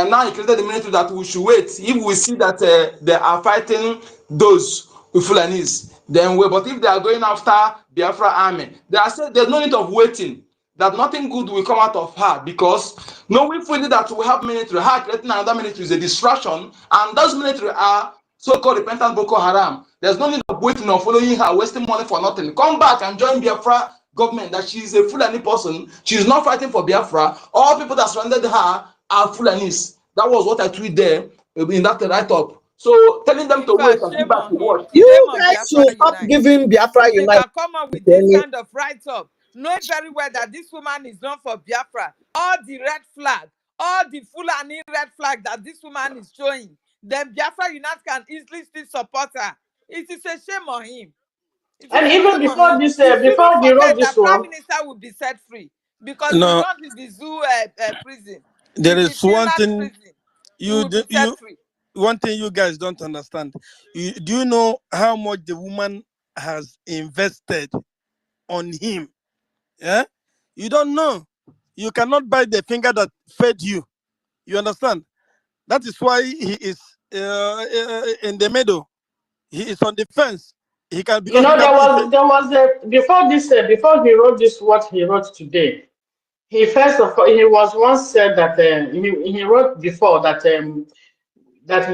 now he created the military that we should wait if we see that they are fighting those with Fulanis. Then wait. But if they are going after Biafra army, they are saying there's no need of waiting. That nothing good will come out of her because knowing fully that we have military, her creating another military is a distraction, and those military are so-called repentant Boko Haram. There's no need of waiting or following her, wasting money for nothing. Come back and join Biafra government. That she is a Fulani person. She is not fighting for Biafra. All people that surrounded her are Fulanis. That was what I tweeted there in that write-up. So telling them In to wait fact, and sit shame back on to him. watch. Shame You on guys Biafra should stop Unite. giving Biafra If they Unite can come up with this any. kind of write-up, knowing very well that this woman is not for Biafra, all the red flag, all the Fulani red flag that this woman is showing, then Biafra Unite can easily still support her. It is a shame on him. It is And a even shame on him. before this, He shouldn't before he wrote forget this that Prime one, Minister will be set free because he's No, not in the zoo prison. there He's in is one Finland thing prison. He you will be do, set you free. one thing you guys don't understand. Do you know how much the woman has invested on him? Yeah, you don't know. You cannot buy the finger that fed you. You understand? That is why he is in the middle. He is on the fence. He can you because he know, can. there was a before he wrote this what he wrote today. He first of all he was once said that he wrote before that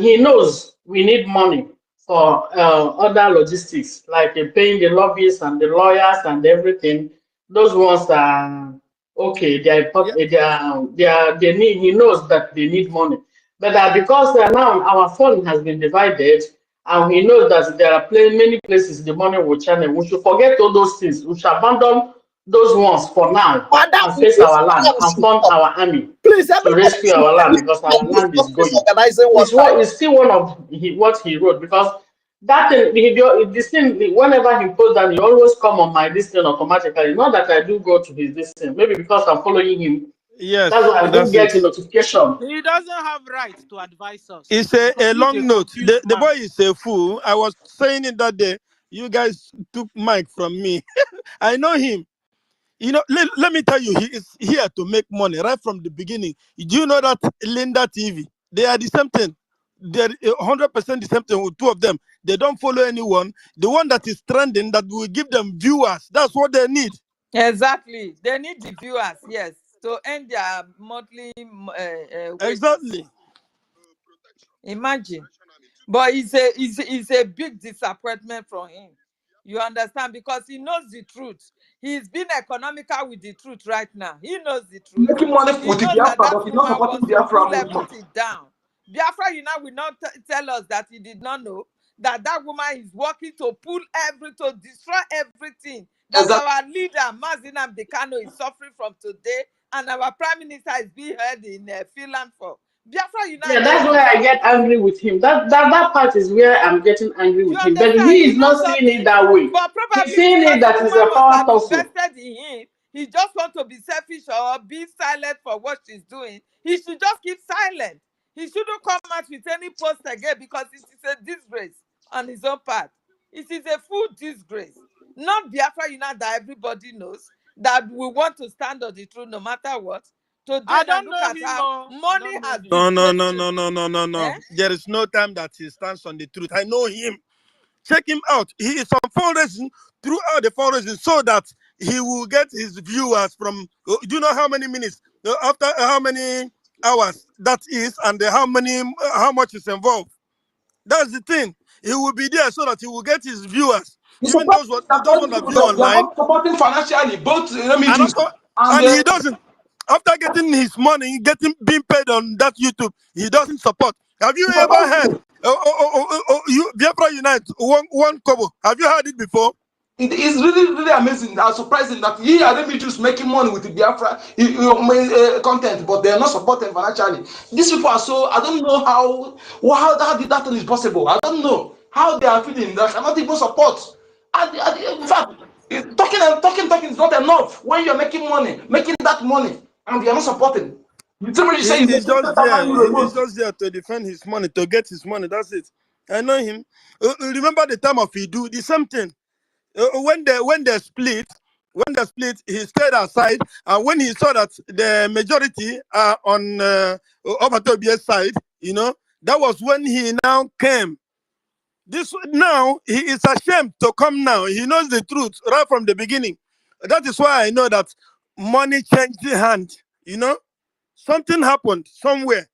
he knows we need money for other logistics, like paying the lobbyists and the lawyers and everything. Those ones are okay. They are, Yeah. they need. He knows that they need money, but because now our fund has been divided, and he knows that there are many places the money will channel. We should forget all those things. We should abandon those ones for now Madam, and face this our land man and should fund stop. our army Please, to everybody rescue should our stop. land because our This land is of going. disorganizing one It's what time. is still one of what he wrote because that thing, this thing, whenever he posts that, he always come on my this thing automatically. Not that I do go to his this thing, maybe because I'm following him. That's Yes, why I do that's get it. a notification. He doesn't have right to advise us It's because a he's a long note. confused The boy man. is a fool. I was saying it that day. You guys took mic from me. I know him. You know, let me tell you, he is here to make money right from the beginning. Do you know that Linda TV? They are the same thing. They're 100% the same thing with two of them. They don't follow anyone. The one that is trending that will give them viewers. That's what they need. Exactly. They need the viewers, yes, to earn their monthly wages. Exactly. Imagine. But it's a big disappointment from him. You understand? Because he knows the truth. He's been economical with the truth right now. He knows the truth. Making money He with the knows that Biafra, that but he's not woman supporting wants to Biafra pull movement. everything down. Biafra, will not tell us that he did not know that that woman is working to pull to destroy everything that Exactly. our leader, Mazinam Dekano, is suffering from today, and our prime minister is being held in Finland for. Biafra Yeah, Unite that's knows why the I truth. get angry with him. That part is where I'm getting angry You with him. But understand? he He is knows not all seeing it this, that way. but He's probably seeing because it the that is woman a must power have tussle. invested in him, he just want to be selfish or be silent for what she's doing. He should just keep silent. He shouldn't come out with any post again because it is a disgrace on his own part. It is a full disgrace. Not Biafra Unite that everybody knows that we want to stand on the truth no matter what. Today I now don't look know at him. how Oh, I money don't know has him. No, no, disgraced no, him. no, no, no, no, no. Eh? There is no time that he stands on the truth. I know him. Check him out. He is on fundraising throughout the fundraising so that he will get his viewers from. Do you know how many minutes after how many hours that is, and how much is involved? That's the thing. He will be there so that he will get his viewers, He's even supporting those ones that view they are online, both supporting financially, both and images also, and and he doesn't. After getting his money, being paid on that YouTube, he doesn't support. Have you ever heard? You Biafra Unite one kobo. Have you heard it before? it is really, really amazing and surprising that he and them just making money with the Biafra content, but they are not supporting financially. These people are so, I don't know how that thing is possible. I don't know how they are feeling that cannot even support. In fact, talking is not enough when you're making money, making that money, and you're not supporting. Somebody say you're He's making just there. 10 euro a He's month. just there to defend his money, to get his money. That's it. I know him. Remember the time of Idu, the same thing. When they split, he stayed aside, and when he saw that the majority are on Obatobia's side, that was when he now came. This now he is ashamed to come now. He knows the truth right from the beginning. That is why I know that money changed the hand. Something happened somewhere.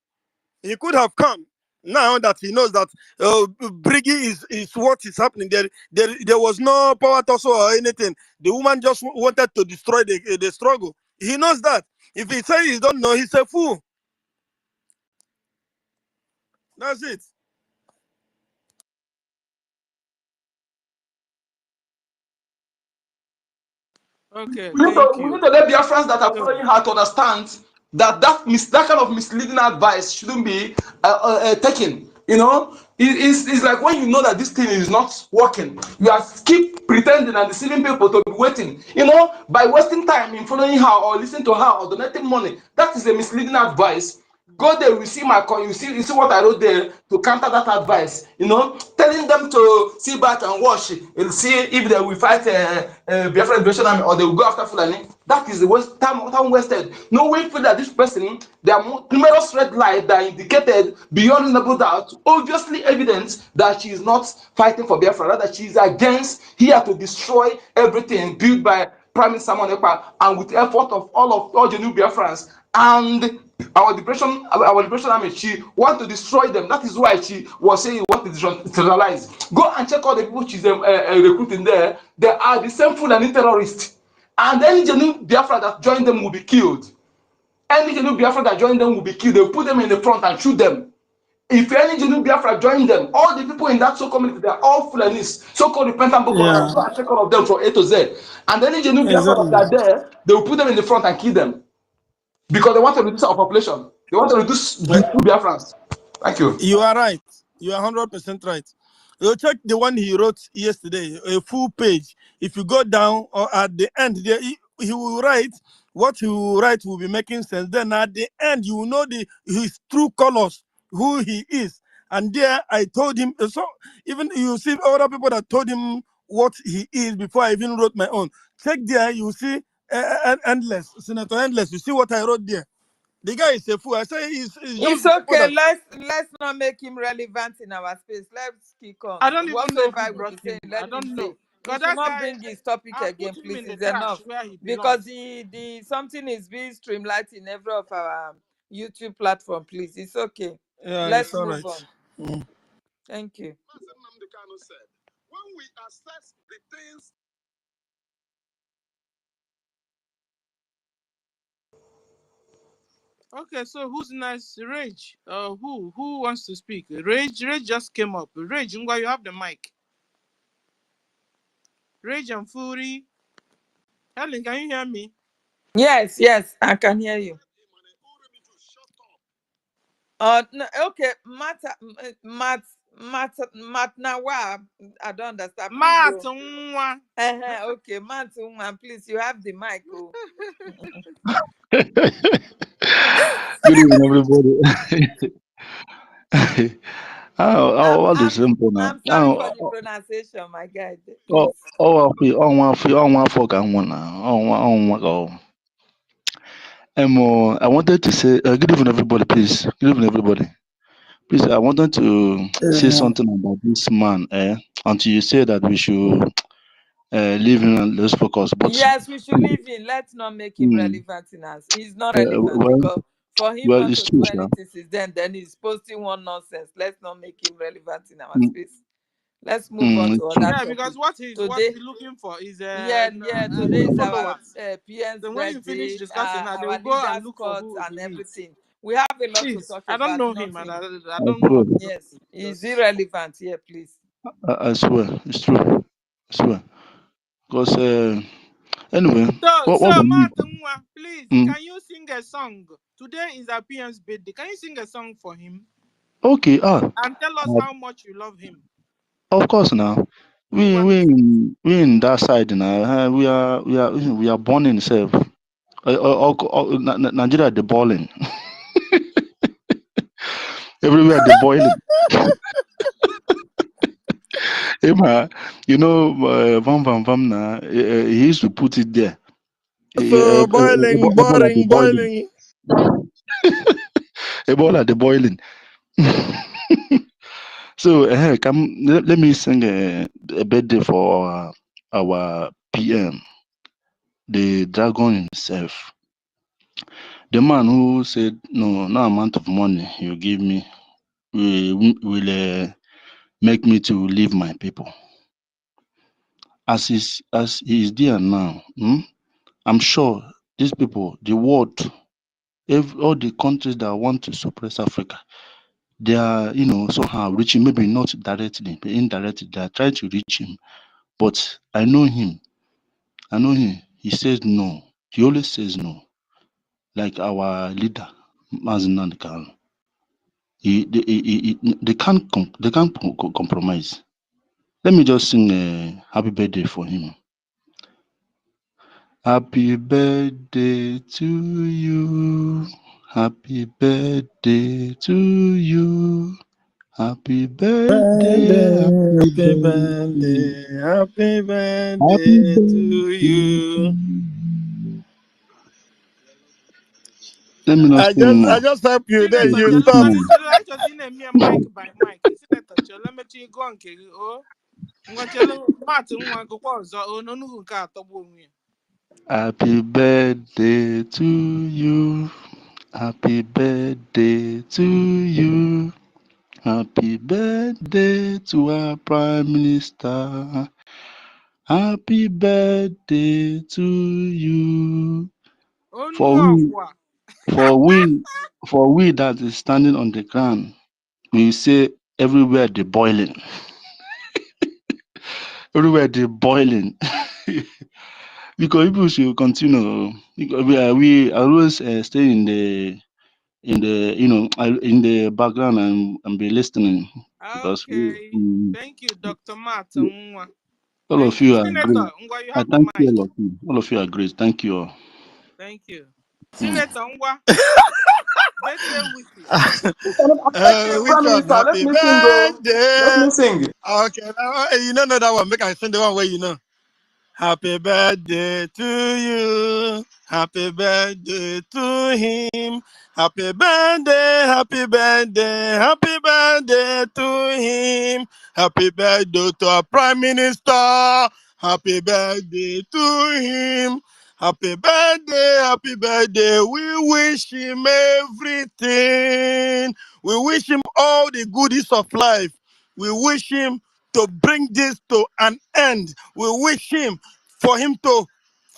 He could have come now that he knows that BRGIE is what is happening. There was no power tussle or anything. The woman just wanted to destroy the struggle. He knows that. If he says he don't know, he's a fool. That's it. Okay, We need to thank we need you. to let Biafrans that are So following her to understand that kind of misleading advice shouldn't be taken. It's like when you know that this thing is not working, you are keep pretending and deceiving people to be waiting. By wasting time in following her or listening to her or donating money. That is a misleading advice. Go there, you see you see what I wrote there to counter that advice. Telling them to sit back and watch and see if they will fight Biafra Liberation Army or they will go after Fulani. That is the time wasted. No way for that this person, there are numerous red lights that indicated beyond reasonable doubt, obviously evidence that she is not fighting for Biafra, rather she is against here to destroy everything built by Prime Minister Monepa and with the effort of all the new Biafrans and our liberation army. She want to destroy them. That is why she was saying what is centralized. Go and check all the people she's recruiting there. They are the same Fulani terrorists, and any genuine Biafra that join them will be killed. Any genuine Biafra that join them will be killed. They will put them in the front and shoot them. If any genuine Biafra join them, all the people in that so community, they are all Fulanis, so-called repentant Boko Haram. Yeah, Go and check all of them from A to Z. And any genuine Biafra that exactly. are there, they will put them in the front and kill them. Because they want to reduce our population. They want to reduce the Biafrans. Thank you. You are right. You are 100% right. You check the one he wrote yesterday, a full page. If you go down or at the end, there he will write what he will write will be making sense. Then at the end, you will know his true colors, who he is. And there, I told him. So even you see other people that told him what he is before I even wrote my own. Check there, you see endless Senator Endless. You see what I wrote there. The guy is a fool. I say he's It's just the people okay. that. Let's not make him relevant in our space. Let's kick on. I don't even know Whatsoever who I will be brought saying, him. I let him don't say. know. We Cause should that not guy, bring his topic I again, put him please. in the It's trash enough. where he Because belongs. the something is being streamlined in every of our YouTube platform, please. It's okay. Yeah, it's Let's all move right. on. Thank you. Okay, so who's next? Rage. Who wants to speak? Rage just came up. Rage, Ngwa, you have the mic. Rage and Fury. Helen, can you hear me? Yes, yes, I can hear you. No, okay, Matt Nawa, I don't understand. Please, Matt oh. Nwa. Okay, Matt, please, you have the mic. Oh. Good evening, everybody. All the I'm simple now. I'm sorry for the pronunciation, my guy. Oh, Please. on one for one now. I wanted to say, good evening, everybody, please. Good evening, everybody. Please, I wanted to say something about this man, until you say that we should leave him and let's focus. But, Yes, we should leave him. Let's not make him mm, relevant in us. He's not relevant well, because for him not it's to true, do sir. anything since then he's posting one nonsense. Let's not make him relevant in our Mm, space. Let's move on to it's true. other Yeah, because topics. what Today, he's looking for is yeah, today is our followers. PN's Then when you finish birthday, discussing that, they will our go and leaders look for cut who will and be with. everything. We have a lot to Please, talk I don't about, know not him, and him. I I don't know swear. of his Yes, he's just irrelevant here, please. I swear. It's true. I swear. Because, anyway, what so we need. Martin, please, Mm, can you sing a song? Today is Appian's birthday. Can you sing a song for him okay, and tell us uh, how much you love him? of course now. We Ngwa, we we in that side now. We are born in self. Nigeria the balling everywhere the boiling. Emma, Vam Vam Vam na. He used to put it there. So boiling, Ebola the boiling, boiling. boiling. Ebola the boiling. So let me sing a birthday for our PM, the dragon himself. The man who said, no amount of money you give me will make me to leave my people. As he is there now, I'm sure these people, the world, all the countries that want to suppress Africa, they are, somehow reaching, maybe not directly, but indirectly, they are trying to reach him. But I know him. He says no. He always says no. Like our leader, Mazinan Khan. They can't compromise. Let me just sing a happy birthday for him. Happy birthday to you. Happy birthday to you. Happy birthday, happy Happy birthday, birthday, happy happy birthday to birthday to you. you. Let me not I sing just I more. just help you, then Senator you Thank stop. Cheluma, you. this light was in a mere mic by mic. Senator Cheluma, go on, oh. Ngwa Cheluma, Martin, go on, so no, no, can't talk about me. Happy birthday to you. Happy birthday to you. Happy birthday to our Prime Minister. Happy birthday to you. Oh, For no, we, for we that is standing on the ground, we say everywhere the boiling, everywhere the boiling. Because people should continue. Because we always stay in the background and be listening because Okay. Thank you, Dr. Martin. all of Thank you. you are great. Senator, Ngwa, you I have the thank you mic. all of you. All of you are great. Thank you all. Thank you. Mm. Senator Ngwa, birthday wishes. Which one? Let Happy me sing, oh. Let birthday. me sing. Okay, now you don't know that one. Make I sing the one where you know. Happy birthday to you. Happy birthday to him. Happy birthday, happy birthday, happy birthday to him. Happy birthday to our Prime Minister. Happy birthday to him. Happy birthday, happy birthday. We wish him everything. We wish him all the goodies of life. We wish him to bring this to an end. We wish him for him to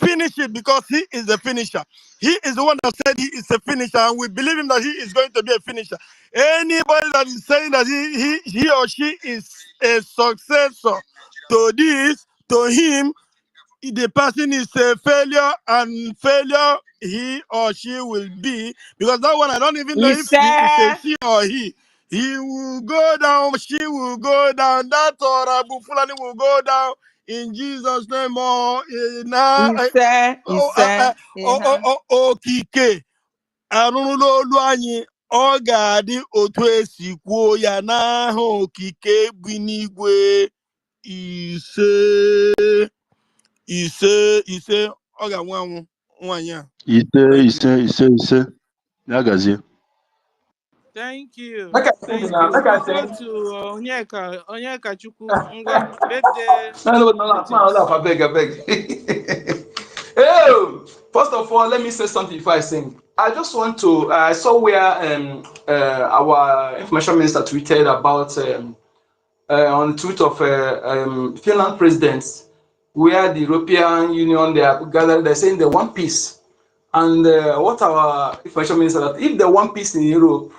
finish it because he is the finisher. He is the one that said he is a finisher, and we believe him that he is going to be a finisher. Anybody that is saying that he or she is a successor to this, to him, the person is a failure, and failure he or she will be, because that one I don't even know He if he is a said, she or he. He will go down, she will go down, that or Abu Fulani will go down in Jesus' name. Or he said, he said, okike arụrụla olu anyị, ọ ga-adị otu esi kwuo ya n'aha okike bi n'igwe. Ise ise ọ ga-anwụ anwụ nwaanyị a. Thank you. Ise. Yagazie. Thank you. Like I said, Thank now, you. like I Let's go said, to Onyeka Chukwu. Ngwa, birthday no, greetings. I beg. Oh, first of all, let me say something before I sing. I just want to. I saw where our information minister tweeted about on the tweet of Finland presidents, where the European Union they are gathered. They're saying they want peace, and what our information minister that if they want peace in Europe,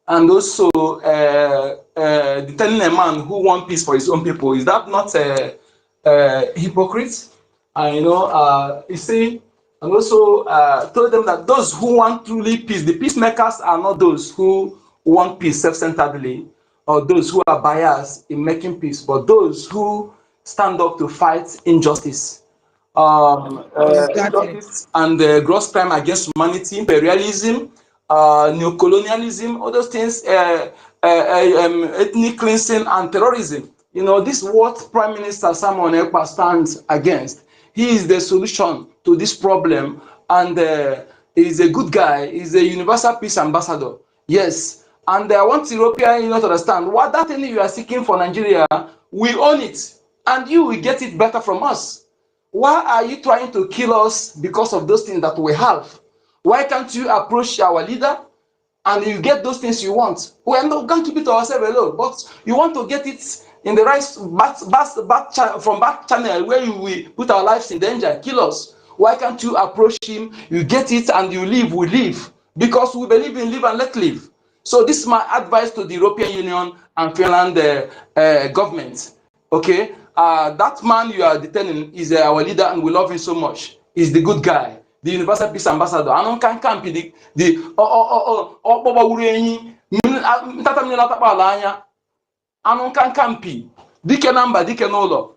and also telling a man who wants peace for his own people, is that not a hypocrite? And you see, and also told them that those who want truly peace, the peacemakers are not those who want peace self-centeredly or those who are biased in making peace, but those who stand up to fight injustice. exactly. Injustice and gross crime against humanity, imperialism, neocolonialism, all those things, ethnic cleansing and terrorism. This is what Prime Minister Simon Ekpa stands against. He is the solution to this problem, and he's a good guy. He's a universal peace ambassador. Yes, and I want European Union to understand what that thing you are seeking for Nigeria, we own it, and you will get it better from us. Why are you trying to kill us because of those things that we have? Why can't you approach our leader and you get those things you want? We are not going to keep it to ourselves alone, but you want to get it in the right from back channel where you will put our lives in danger, kill us. Why can't you approach him? You get it and you live, we live. Because we believe in live and let live. So this is my advice to the European Union and Finland government. Okay, that man you are detaining is our leader, and we love him so much. He's the good guy, the universal peace ambassador. Anon kan kampi the ọkpọgbawuru enyi ntata mmiri na-atakpa ala anya. Anon kan kampi dike na mba dike n'ụlọ.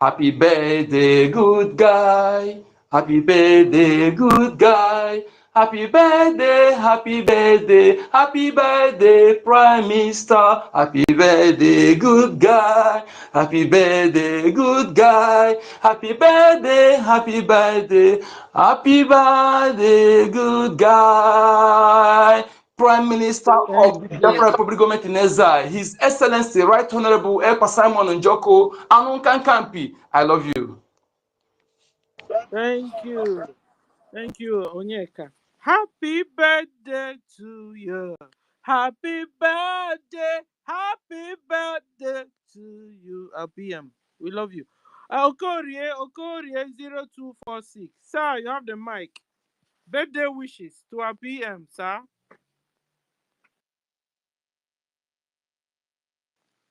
Happy birthday, good guy. Happy birthday, good guy. Happy birthday, happy birthday, happy birthday, Prime Minister. Happy birthday, good guy. Happy birthday, good guy. Happy birthday, happy birthday, happy birthday, good guy. Prime Minister Thank of the you. Biafra Republic Government in exile, His Excellency Right Honorable Ekpa Simon Njoko Anunkan Kampi. I love you. Thank you. Thank you, Onyeka. Happy birthday to you. Happy birthday. Happy birthday to you. ABM. We love you. Okorie 0246. Sir, you have the mic. Birthday wishes to ABM, sir.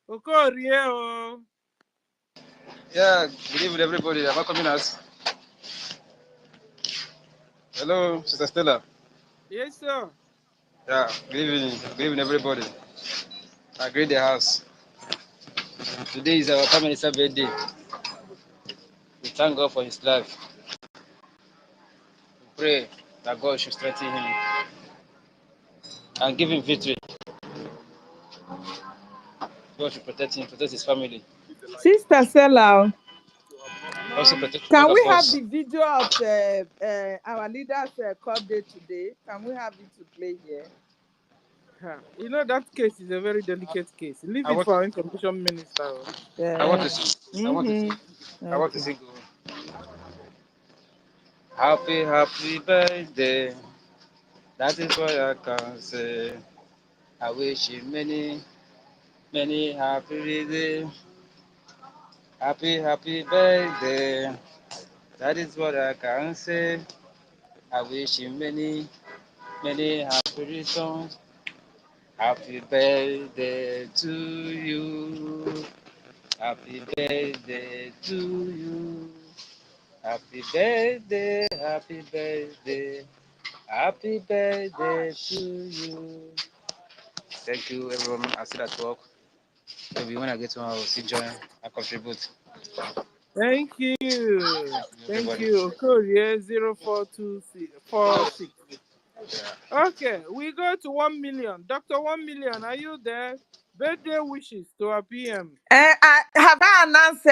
Okorie, oh. Yeah, good evening, everybody. Am I coming out? Hello, Sister Stella. Yes, sir. Yeah, good evening, everybody. I greet the house. Today is our Prime Minister's birthday. We thank God for his life. We pray that God should strengthen him and give him victory. God should protect him, protect his family, Sister Stella, also Mom. protect can all we of have the us. video of our leaders' cup day today? Can we have it to play here? You know that case is a very delicate case. Leave I it want, for our information minister. I want Yeah. to, sing. I want to Mm-hmm. sing. I want to Okay. sing. Happy, happy birthday. That is what I can say. I wish you many, many happy birthday. Happy, happy birthday. That is what I can say. I wish you many, many happy returns. Happy birthday to you. Happy birthday to you. Happy birthday, happy birthday, happy birthday to you. Thank you, everyone. I still at work. Maybe when I get home, I will still join. I contribute. Thank you. Thank Everybody. you. Korea 04246. Okay, we go to 1 million. Dr. 1 million, are you there? Birthday wishes to our PM. Have I announced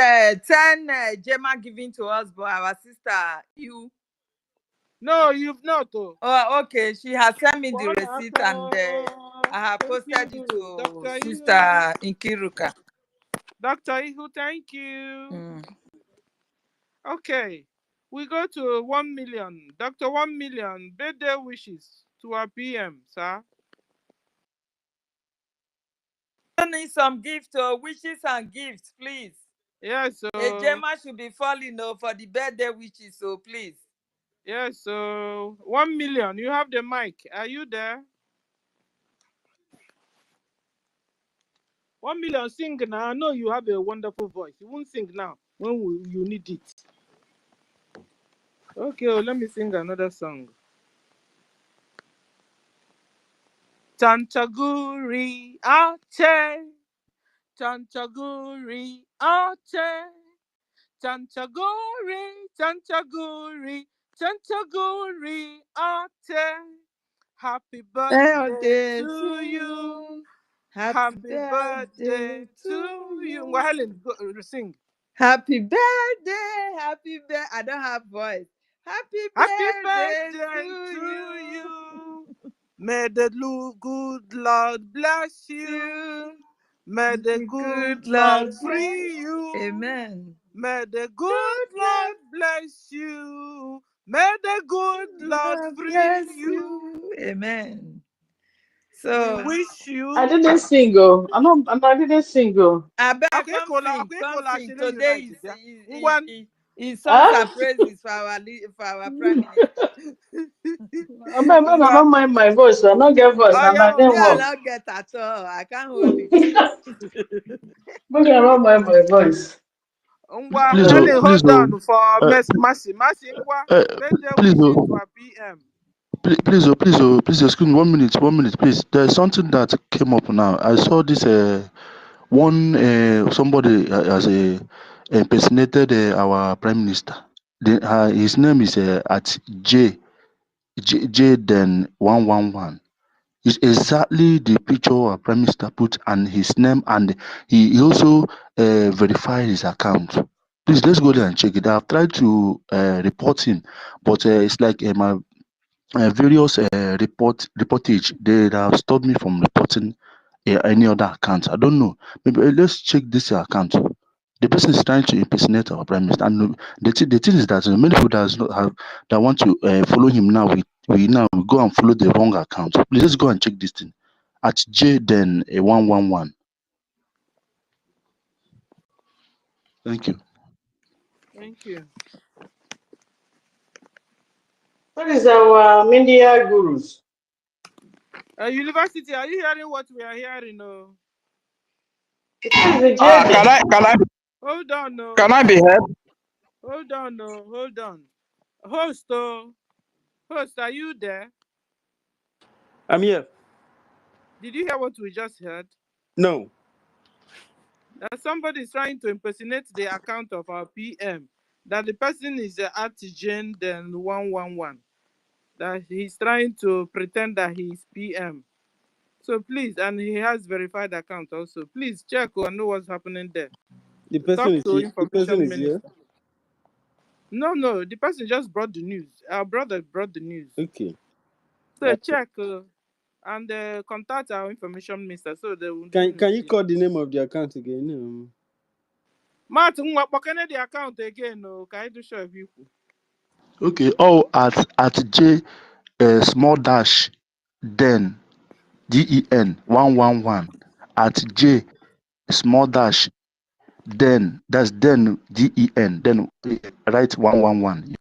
10 Gemma giving to us by our sister? You? No, you've not. Oh. Oh, okay. She has sent me the One receipt and I have Thank posted it you. to Dr. Ihu. Sister Inkiruka. Dr. Ihu, thank you. Mm. Okay, we go to 1 million. Dr. 1 million, birthday wishes to our PM, sir. I need some gifts, wishes and gifts, please. Yes, A so Gemma should be falling for the birthday wishes, so please. yes, so 1 million. You have the mic. Are you there? 1 million, sing now. I know you have a wonderful voice. You won't sing now when you need it. Okay, let me sing another song. Tanchaguri Ache, Tanchaguri Ache, Tanchaguri, Tanchaguri, Tanchaguri Ache. Happy birthday Birthday to to you. you. Happy Happy birthday birthday to to you. you. Helen, go, sing. Happy birthday. Happy birthday. I don't have voice. Happy Happy birthday birthday to to you. you. May the good Lord bless you. To May the the good good Lord Lord free bless. you. Amen. May the good Good Lord bless you. May the good Lord Lord free bless you. you. Amen. We So, wish I you. didn't sing. Oh, I didn't sing. Oh. I beg, come Akwikola, sing, come Akwikola, sing. Ashile Today United. Yeah. Ngwan. is songs Huh? and praises for our Prime Minister. I don't Ngwan. mind my voice. I don't get voice. Oh, And I yeah. Me, didn't I work. don't get at all. I can't hold it. Maybe I don't mind my voice. Ngwa. Please, Uh, Helen, please, hold on for uh, Mercy. Mercy, Ngwa. uh, Birthday please, wishes to our PM. please, excuse me, 1 minute, please. There's something that came up now. I saw this one somebody has impersonated our prime minister. His name is at J then 111. It's exactly the picture our prime minister put and his name, and he also verified his account. Please, let's go there and check it. I've tried to report him, but it's like my various reportage they have stopped me from reporting any other account. I don't know. Maybe let's check this account. The person is trying to impersonate our prime minister, and the thing is that many people does not have that want to follow him now. We now we go and follow the wrong account. Please let's go and check this thing at J then 111. Thank you. Thank you. what is our media gurus? University, are you hearing what we are hearing? No. It is the Uh, Jaden. Hold on, can no. I be heard? Hold on, no. Hold on. Host, oh. Host, are you there? I'm here. Did you hear what we just heard? No. That somebody is trying to impersonate the account of our PM. That the person is at Jane then 111. That he's trying to pretend that he is PM. So please, and he has verified account also. Please check and know what's happening there. The person Talk is to here. The person information is here. minister. No, the person just brought the news. Our brother brought the news. Okay. So check. and contact our information minister so they will Can do you it. call the name of the account again? Matt, what can the account again? No, can I do show you? Okay. Oh, at J small dash then DEN 111 at J small dash then that's then DEN then write 111.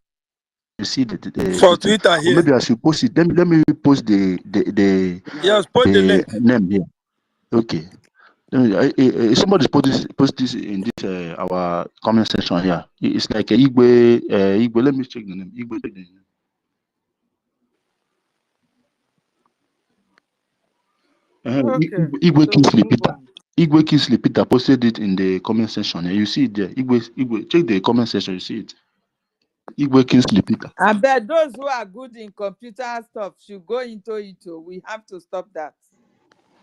You see For the thing. Twitter Or here. maybe I should post it. Let me post Yes, put the the link. name here. Okay. Somebody post this in this our comment section here. It's like a Igwe. Igwe. Let me check the name. Igwe. Check the name. Okay, Igwe so we Kingsley move Peter. on. Igwe Kingsley Peter posted it in the comment section. You see it there. Igwe. Check the comment section. You see it. Igwe Kingsley Peter. I bet those who are good in computer stuff should go into it. We have to stop that.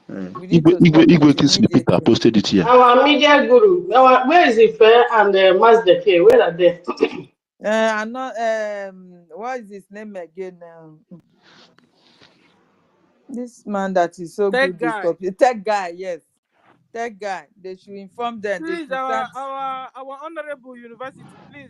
We need to stop it Igwe Kingsley Peter immediately. posted it here. Our media guru, where is Ife and Mazda K? Where are they? I'm not. What is his name again? This man that is so Tech good with guy, computer. Tech guy, yes. Tech guy. They should inform them. They please, should start. our honorable university, please,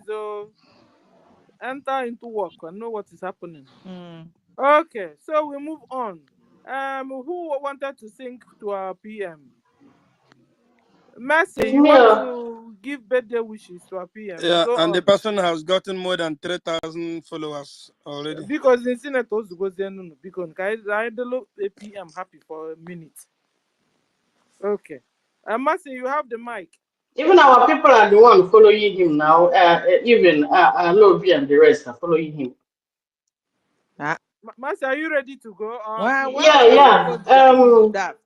enter into work and know what is happening. Mm. Okay, so we move on. Who wanted to sing to our PM? Mercy, It's you me. want to give birthday wishes to our PM? Yeah, Go and the on. person has gotten more than 3,000 followers already. Because in Senate also goes there, no, because I look a PM happy for a minute. Okay. Mercy, you have the mic. Even our people are the one following him now. Even Lobby and the rest are following him. Ah. Mercy, are you ready to go? Why Yeah, are you yeah. people daft?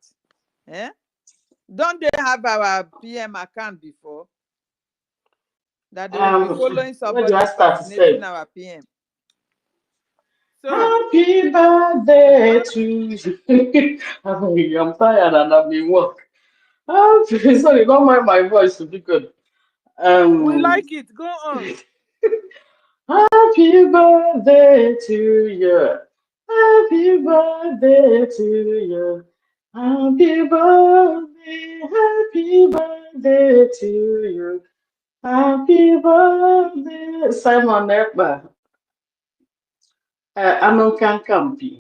Eh? Don't they have our PM account before? That they will be following Where do somebody I start to impersonating say? our PM. So, Happy birthday to you. I'm tired and I've been work. Sorry, don't mind my voice to be good. we Um, like it. Go on. Happy birthday to you. Happy birthday to you. Happy birthday, happy birthday to you. Happy birthday, Simon Ekpa. Anonkan Kampi.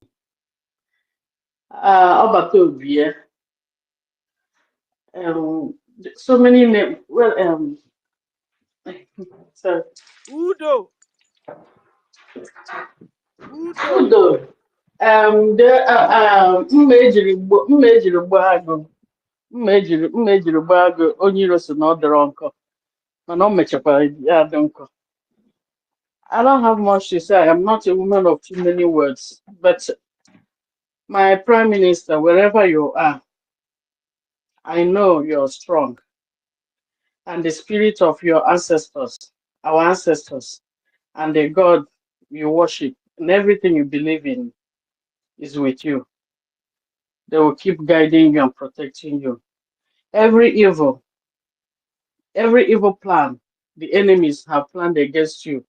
Obata Obie. So many names. Well, sorry. Udo. Udo. Udo. Mmejiri Gbago. Mmejiri Gbago. Onye iro si na ọ dịrọ nkọ. Mana o mechakwara ya dị nkọ. I don't have much to say. I'm not a woman of too many words. But my Prime Minister, wherever you are, I know you're strong. And the spirit of your ancestors, our ancestors, and the God you worship, and everything you believe in is with you. They will keep guiding you and protecting you. Every evil plan the enemies have planned against you,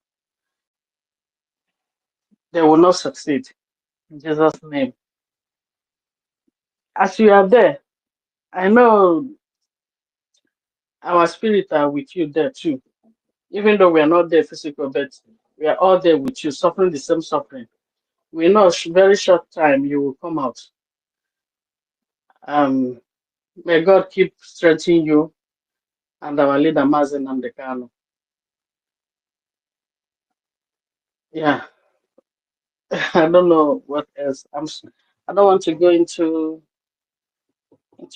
they will not succeed. In Jesus' name. As you are there, I know our spirit are with you there too. Even though we are not there physical, but we are all there with you, suffering the same suffering. We know very short time you will come out. Um, may God keep strengthening you and our leader Mazen and the Kano. Yeah, I don't know what else. I don't want to go into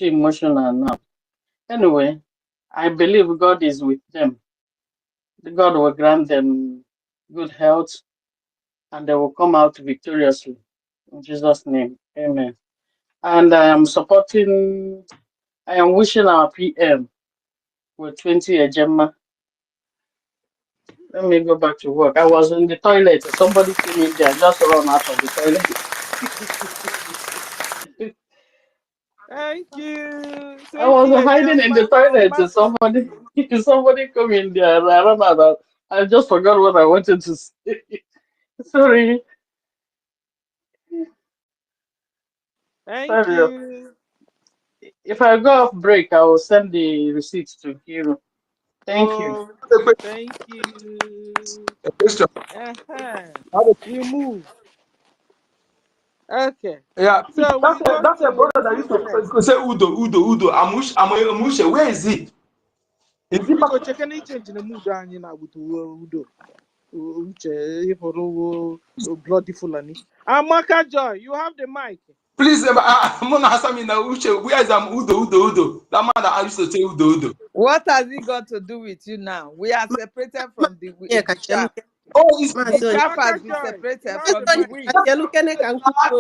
emotional now. Anyway, I believe God is with them. The God will grant them good health and they will come out victoriously. In Jesus' name, amen. And I am wishing our PM with 20 a Gemma. Let me go back to work. I was in the toilet. Somebody came in there, just run out of the toilet. Thank you. I 20 was a hiding in the Gemma from toilet. Somebody, Mercy. somebody come in there. And I ran out. I just forgot what I wanted to say. Sorry. Thank Sorry. you. If I go off break, I will send the receipts to Hero. Thank you. Oh, thank you. A question. Uh-huh. I have a- We move. Okay. Yeah, So we go that's a to brother that used who's next? to say Udo. Amushe. Where is he? Is he back? Biko check any change in the mood and you know with Udo. Uche for bloody Fulani. Amaka Joy, you have the mic. Please, Mona Hasami na Uche. Where is Udo? That man that I used to say Udo. What has it got to do with you now? We are separated from the chaff. Oh, it's The chaff has Amaka been Joy, you separated have from the the mic. wheat.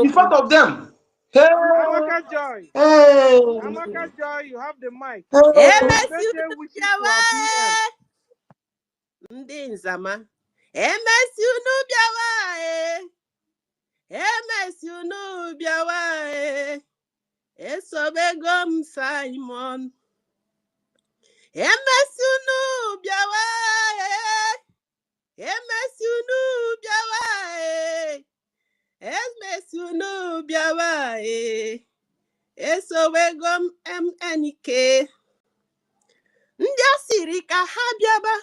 in front of them. Hey, Amaka Joy. hey, Amaka Joy, you have the mic. hey. Birthday wishes to our PM. Ndị nzama emesi unu bịawa emesi unu bịawa esobego m Simon emesi unu bịawa emesi unu bịawa emesi unu bịawa esobego m MNK ndị a sịrị ka ha bịaba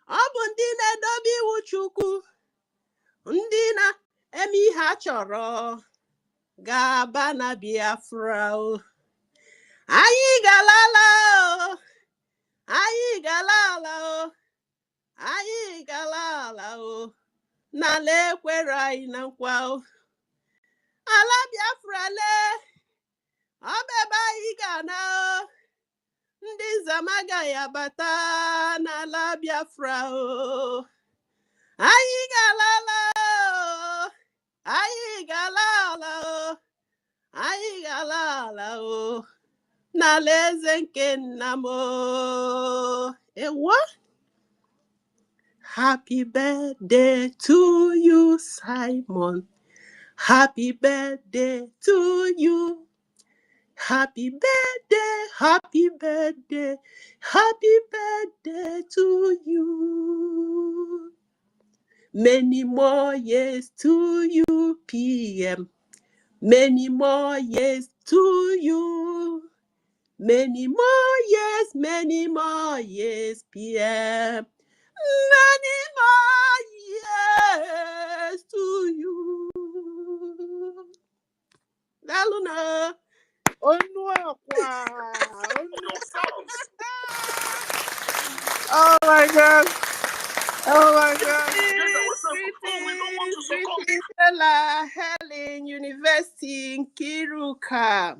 ọ bụ ndị na-edobe iwu Chukwu ndị na-eme ihe a chọrọ ga-aba na Biafra o anyị galala o anyị galala o anyị galala o n'ala ekwere anyị na nkwa o ala Biafra le ọ bụ ebe anyị ga-ana o ndị nzama agaghị abata n'ala Biafra o anyị galala o anyị galala o anyị galala o n'ala eze nke nna m o ewo. Happy birthday to you, Simon. Happy birthday to you. Happy birthday, happy birthday, happy birthday to you. Many more years to you, PM. Many more years to you. Many more years, PM. Many more years to you. Daluna. Onu akwa. Onu. Oh my God. Oh my God. Greetings, Ella Helen University in Kiruka.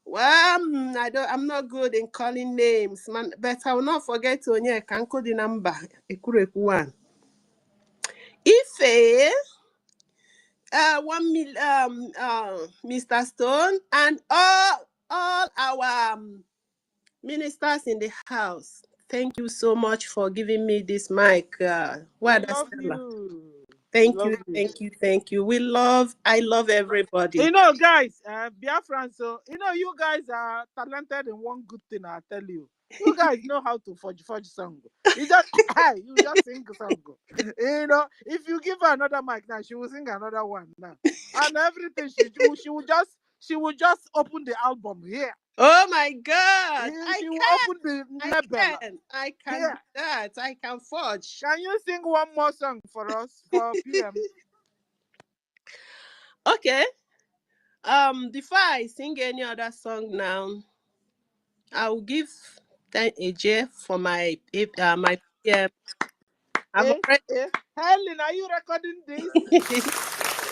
Well, I'm not good in calling names, man, but I will not forget to can call the number. One. Ife, Mr. Stone, and all our ministers in the house. Thank you so much for giving me this mic. We love you. Thank you. I love everybody. You know, guys, Biafrans, so you guys are talented in one good thing, I tell you. You guys know how to fudge song. You just you just sing a song. If you give her another mic now, she will sing another one now. And everything she will just open the album here. Oh my God! She will open the nebula. I can do that. I can forge. Can you sing one more song for us for PM? Okay. Before I sing any other song now, I will give 10 AJ for my PM. Helen, are you recording this?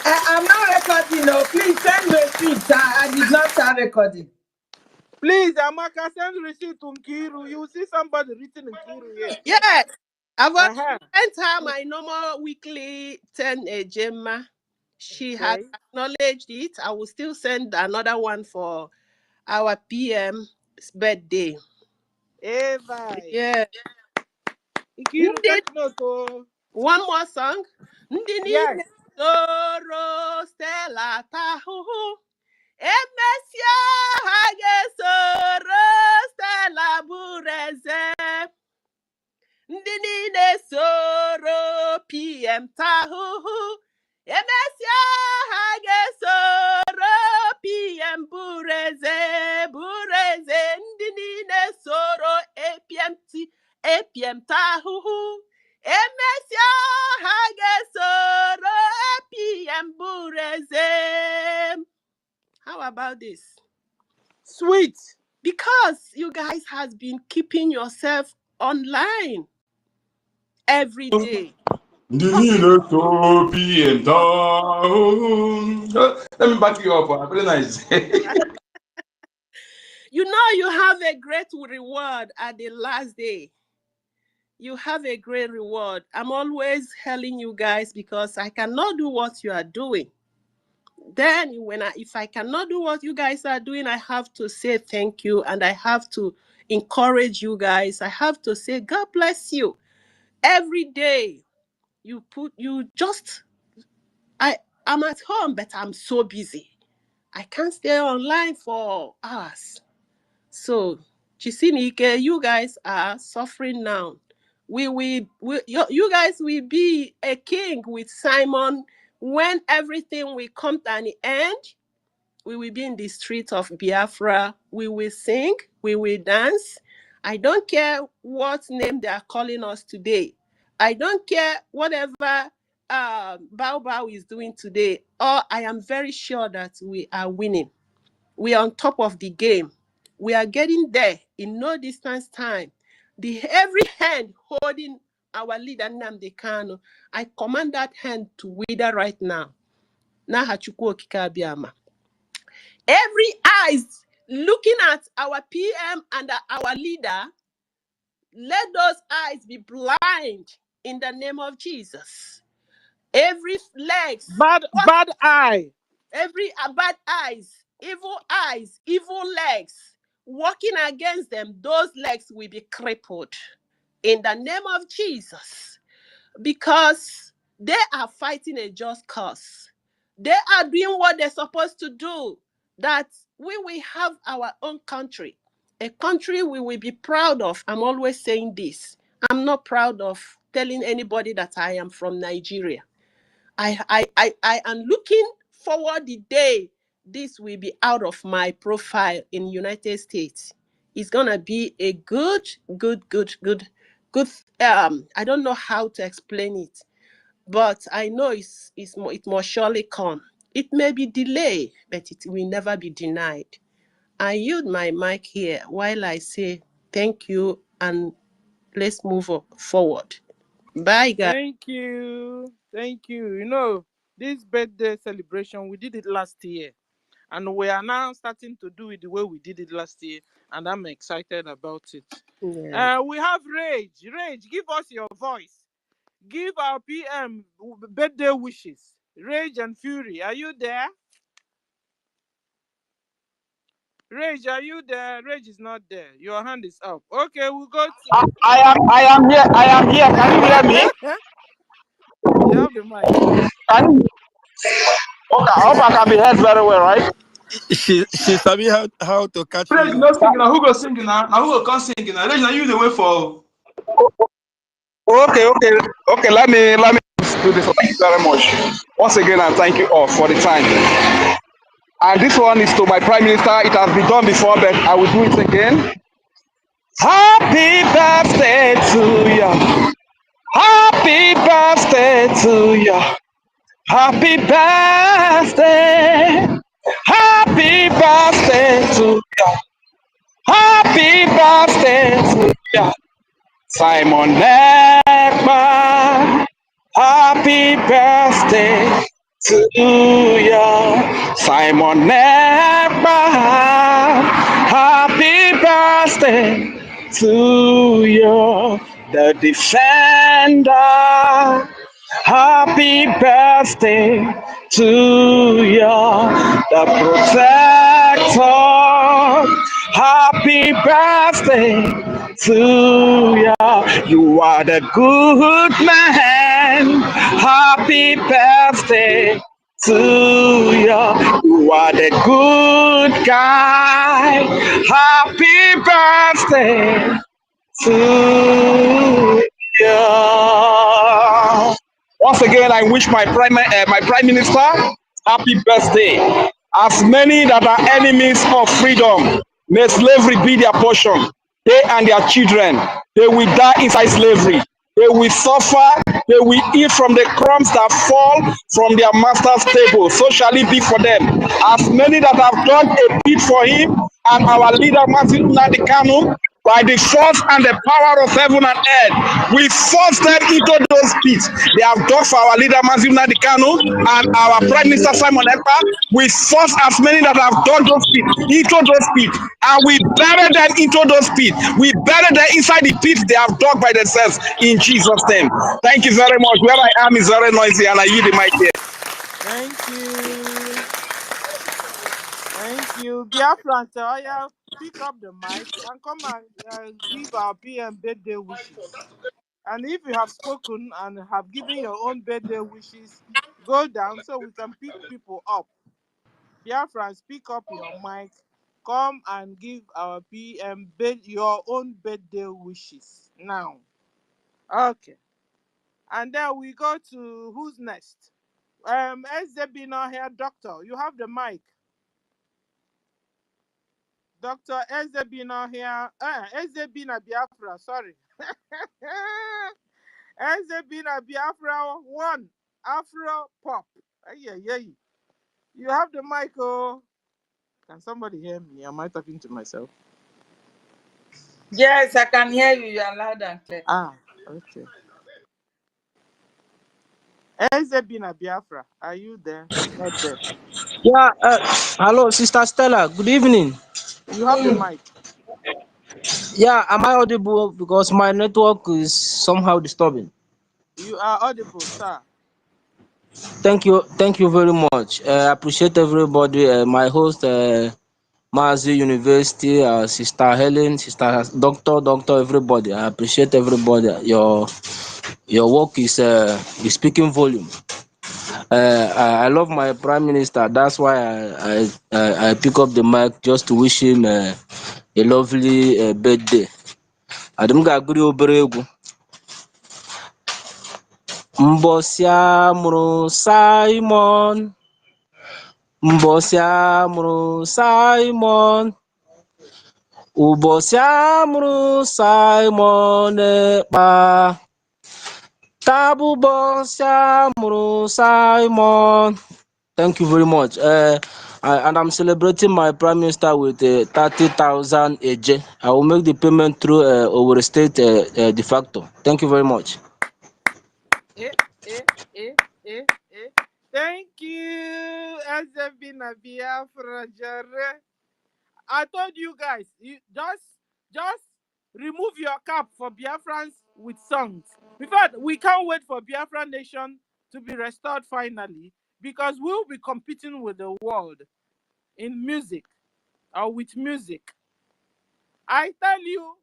I'm not recording. No, please send receipt. I did not start recording. Please, Amaka, send receipt to Nkiru. You see somebody written in Nkiru here. Yes. I've sent her my normal weekly 10 AJ. She has acknowledged it. I will still send another one for our PM's birthday. Eva. Yeah. Nkiru, take note. One more song. Yes. Soro Stella Tahu. Emesia Hage Soro Stella Bureze. Ndinine Soro PM Tahu. Emesia Hage Soro APM tahuhu. Emesio hagesoro APM bureze. How about this? Sweet. Because you guys has been keeping yourself online every day. Let me back you up. Very nice. You know you have a great reward at the last day. You have a great reward. I'm always telling you guys because I cannot do what you are doing. Then if I cannot do what you guys are doing, I have to say thank you and I have to encourage you guys. I have to say God bless you. Every day I'm at home, but I'm so busy. I can't stay online for hours. So, Chisinike, you guys are suffering now. You guys will be a king with Simon when everything will come to an end. We will be in the streets of Biafra. We will sing. We will dance. I don't care what name they are calling us today. I don't care whatever Bao Bao is doing today. Or I am very sure that we are winning. We are on top of the game. We are getting there in no distance time. Every hand holding our leader Nnamdi Kanu, I command that hand to wither right now. N'aha Chukwu Okike Abiama. Every eyes looking at our PM and our leader, let those eyes be blind in the name of Jesus. Every legs, Bad eye. every bad eyes, evil legs, walking against them, those legs will be crippled in the name of Jesus. Because they are fighting a just cause. They are doing what they're supposed to do. That we will have our own country, a country we will be proud of. I'm always saying this. I'm not proud of telling anybody that I am from Nigeria. I am looking forward the day this will be out of my profile in United States. It's gonna be a good. I don't know how to explain it, but I know it must surely come. It may be delayed, but it will never be denied. I yield my mic here while I say thank you and let's move forward. Bye, guys. Thank you. Thank you. You know, this birthday celebration, we did it last year. And we are now starting to do it the way we did it last year. And I'm excited about it. Yeah. We have Rage. Rage, give us your voice. Give our PM birthday wishes. Rage and Fury, are you there? Rage, are you there? Rage is not there. Your hand is up. Okay, we'll go to... I am here. I am here. Can you hear me? You have the mic. Can you? Okay, I hope I can be heard very well, right? She sabi how to catch Praise feeling. no singing. Now who go sing now? Now who go come sing now? Now you the way for. Okay. Let me do this. Thank you very much. Once again, and thank you all for the time. And this one is to my Prime Minister. It has been done before, but I will do it again. Happy birthday to you. Happy birthday to you. Happy birthday. Happy birthday to you. Happy birthday to you. Simon Ekman. Happy birthday to you. Simon Ekman. Happy birthday to you. The defender. Happy birthday to you, the protector. Happy birthday to you. You are the good man. Happy birthday to you. You are the good guy. Happy birthday to you. Once again, I wish my prime minister happy birthday. As many that are enemies of freedom, may slavery be their portion. they and their children, they will die inside slavery. They will suffer, they will eat from the crumbs that fall from their master's table. So shall it be for them. As many that have done a bit for him and our leader, Martin Nnamdi Kanu, by the force and the power of heaven and earth, we force them into those pits. They have done for our leader, Martin Nnamdi Kanu, and our Prime Minister, Simon Ekpa. We force as many that have done those pits into those pits, and we bury them into those pits. We bury them inside the pits they have dug by themselves in Jesus' name. Thank you very much. Where I am is very noisy, and I yield the mic here. Thank you. Thank you. Biafrans, pick up the mic and come and give our PM birthday wishes. And if you have spoken and have given your own birthday wishes, go down so we can pick people up. Biafrans, pick up your mic. Come and give our PM your own birthday wishes now. Okay. And then we go to who's next? Ezebina here, doctor. You have the mic. Dr. Ezebina here. Ezebina Biafra, sorry. Ezebina Biafra 1. Afro Pop. Ay. You have the mic, oh. Can somebody hear me? Am I talking to myself? Yes, I can hear you. You are loud and clear. Okay. Ezebina Biafra, are you there? Not there. Yeah, hello, Sister Stella. Good evening. You have the mic. Yeah, am I audible? Because my network is somehow disturbing. You are audible, sir. Thank you very much. I appreciate everybody. My host, Mazi University, Sister Helen, Sister Doctor, everybody. I appreciate everybody. Your work is speaking volume. I love my Prime Minister. That's why I pick up the mic just to wish him a lovely birthday. Adam ga-agụrụ obere egwu. Mbọsị amụrụ Simon, mbọsị amụrụ Simon, ụbọchị amụrụ Simon Ekpa, taa bụ ụbọchị amụrụ Simon. Thank you very much. And I'm celebrating my Prime Minister with 30,000 AJ. I will make the payment through Owerri State de facto. Thank you very much. Thank you, Ezebina Biafra Jare. I told you guys, you just remove your cap for Biafrans with songs. In fact, we can't wait for Biafra Nation to be restored finally, because we'll be competing with the world in music or with music. I tell you,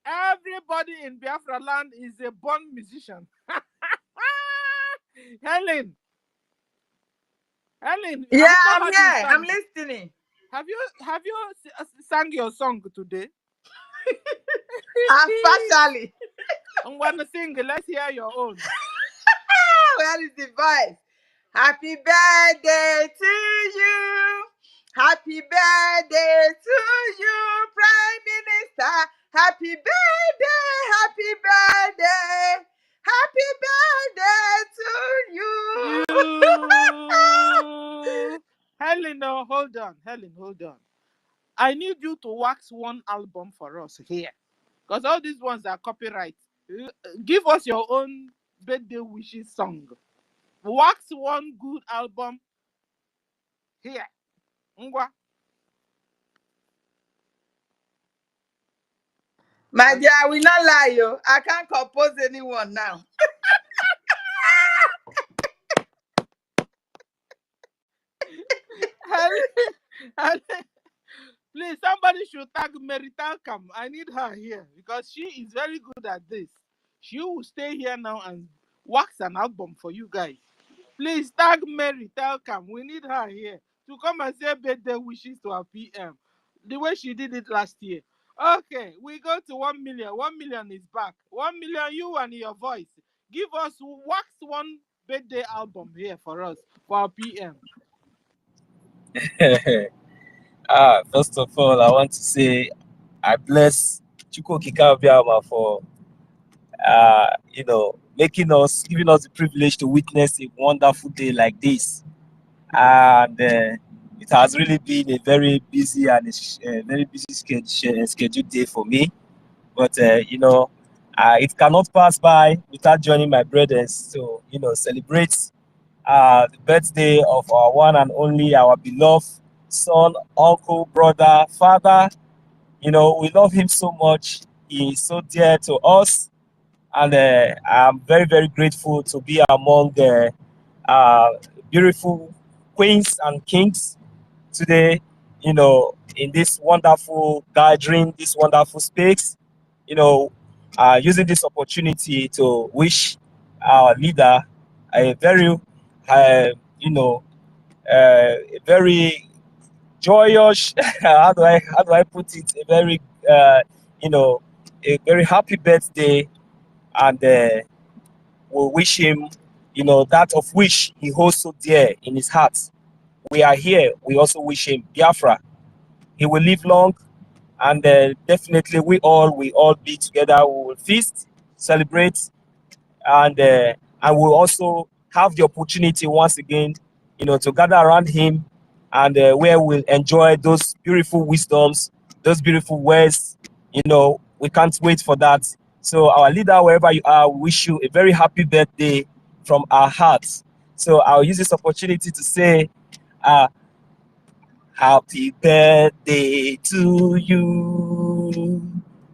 everybody in Biafra land is a born musician. Helen, Yeah, I've not I'm heard you here. I'm sing. listening. Have you sang your song today? Partially. I'm gonna sing. Let's hear your own. Where is the voice? Happy birthday to you. Happy birthday to you, Prime Minister. Happy birthday, happy birthday. Happy birthday to you. Helen, no, hold on. Helen, hold on. I need you to wax one album for us here, because all these ones are copyright. Give us your own birthday wishes song. Wax one good album here. Ngwa. My dear, I will not lie you. I can't compose anyone now. Helen, please, somebody should tag Merital Cam. I need her here because she is very good at this. She will stay here now and wax an album for you guys. Please tag Merital Cam. We need her here to come and say birthday wishes to our PM, the way she did it last year. Okay, we go to 1 million. 1 million is back. 1 million, you and your voice. Give us wax one birthday album here for us, for our PM. First of all, I want to say I bless Chukwokika for giving us the privilege to witness a wonderful day like this. And it has really been a very busy and very busy scheduled day for me. But it cannot pass by without joining my brothers to celebrate the birthday of our one and only, our beloved son, uncle, brother, father. We love him so much. He is so dear to us, and I'm very, very grateful to be among the beautiful queens and kings today, in this wonderful gathering, this wonderful space, using this opportunity to wish our leader a very, a very joyous, how do I put it, a very, you know, a very happy birthday, and we wish him, that of which he holds so dear in his heart. We are here. We also wish him Biafra. He will live long, and definitely we all will all be together. We will feast, celebrate, and we'll also have the opportunity once again, to gather around him, and where we'll enjoy those beautiful wisdoms, those beautiful words. We can't wait for that. So, our leader, wherever you are, we wish you a very happy birthday from our hearts. So, I'll use this opportunity to say, uh, happy birthday to you.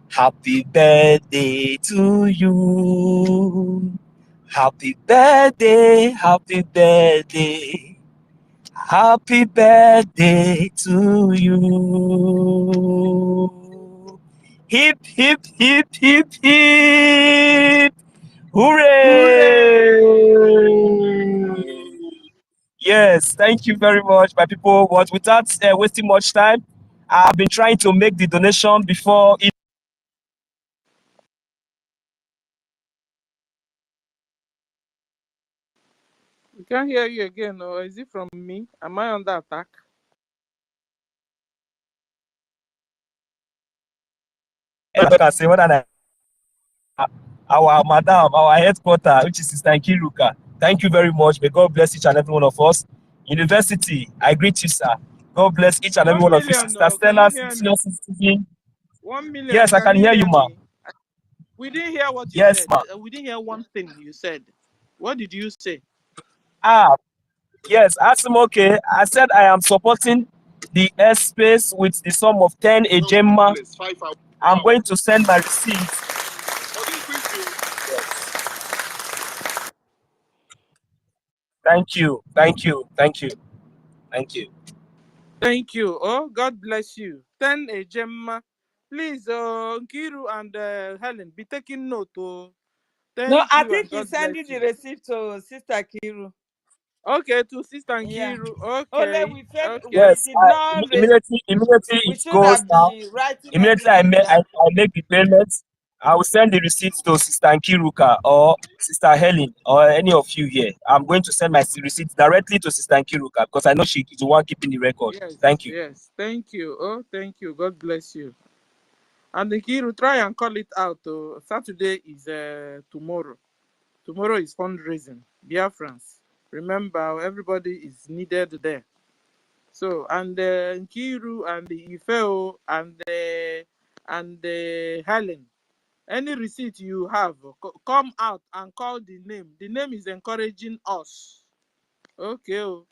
Happy birthday to you. Happy birthday, happy birthday. Happy birthday to you. Hip, hip, hip, hip, hip. Hooray! Hooray! Yes, thank you very much, my people. But without wasting much time, I've been trying to make the donation before it. We can't hear you again, or is it from me? Am I under attack? I can say what our madam, our headquarter, which is Sister Nkiruka. Thank you very much. May God bless each and every one of us. University, I greet you, sir. God bless each and every 1 one of you, million, Sister no, can Stella, you hear senior me? citizen. 1 million, Yes, I can can you hear you, hear ma. me? We didn't hear what you Yes, said. ma. We didn't hear one thing you said. What did you say? Ah, yes, Asimoke. I said I am supporting the airspace with the sum of 10 a gemma. I'm going to send my receipts. Yes. Thank you. Thank you. Thank you. Thank you. Thank you. Oh, God bless you. 10 a Gemma. Please, Nkiru and Helen, be taking note. Oh. No, Thank I you think and he's God bless sending the you. receipt to Sister Kiru. Okay, to Sister Yeah. Nkiru. Only Okay, we felt okay. we Yes, did not immediately we it should goes have now. been writing Immediately I everything make I, down. I make the payment. I will send the receipts to Sister Nkiruka or Sister Helen or any of you here. I'm going to send my receipts directly to Sister Nkiruka because I know she is the one keeping the record. Yes, Thank you. yes. Thank you. Oh, thank you. God bless you. And Nkiru, try and call it out. Oh. Saturday is tomorrow. Tomorrow is fundraising. Biafrans. Remember, everybody is needed there. So, and Nkiru and the Ifeo and Helen, any receipt you have, come out and call the name. The name is encouraging us. Okay. Oh.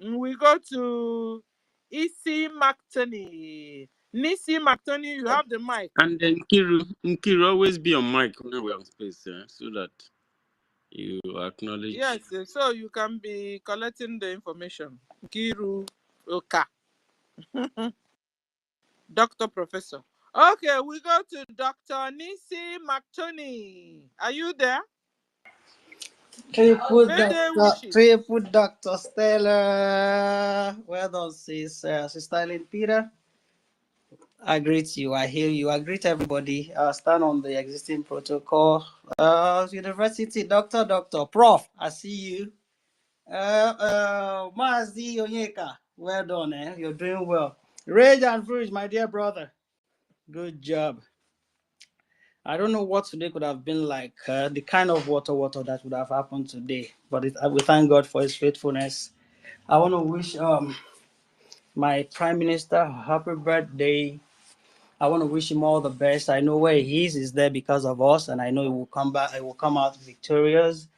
We go to Isi McTony. Nisi McTony, you have the mic. And then Nkiru, always be on mic when we're on space, so that you acknowledge. Yes, so you can be collecting the information. Nkiru Oka, Doctor Professor. Okay, we go to Dr. Nisi McTony. Are you there? Birthday wishes. Triple Doctor Stella. Well done, Sister Eileen Peter. I greet you. I hear you. I greet everybody. Stand on the existing protocol. University Doctor, Prof. I see you. Mazi Onyeka. Well done, eh? You're doing well. Rage and Fruit, my dear brother. Good job. I don't know what today could have been like, the kind of water that would have happened today. But we thank God for His faithfulness. I want to wish my Prime Minister a happy birthday. I want to wish him all the best. I know where he is there because of us, and I know he will come back. He will come out victorious.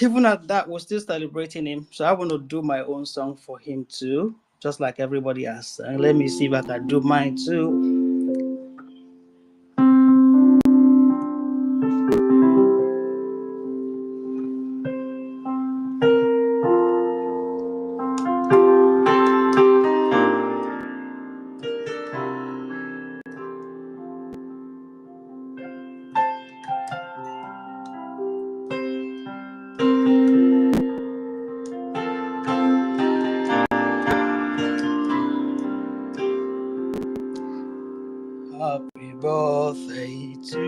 Even at that, we're still celebrating him. So I want to do my own song for him too, just like everybody else. And let me see if I can do mine too. Happy birthday to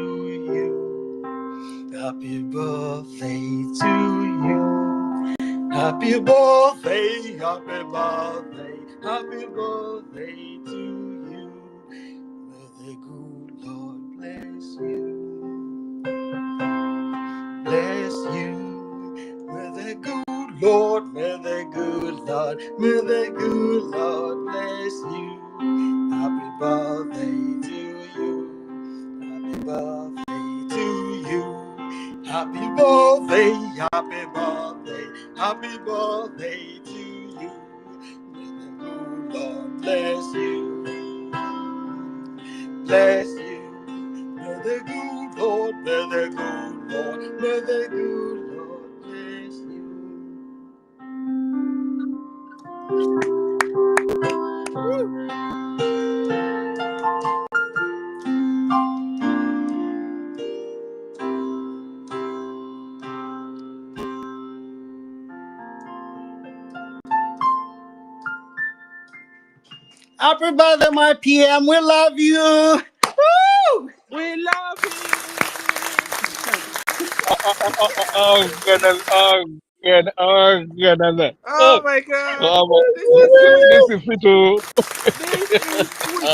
you. Happy birthday to you. Happy birthday, happy birthday, happy birthday to you. May the good Lord bless you. Bless you. May the good Lord, may the good Lord, may the good Lord bless you. Happy birthday to you. Happy birthday to you. Happy birthday, happy birthday, happy birthday to you. May the good Lord bless you. Bless you. May the good Lord, may the good Lord, may the good Lord bless you. Happy birthday, my PM. We love you. Woo! We love you. Oh goodness, oh goodness, oh goodness. Oh my God. Oh, This is sweet. this is fit to This is sweet.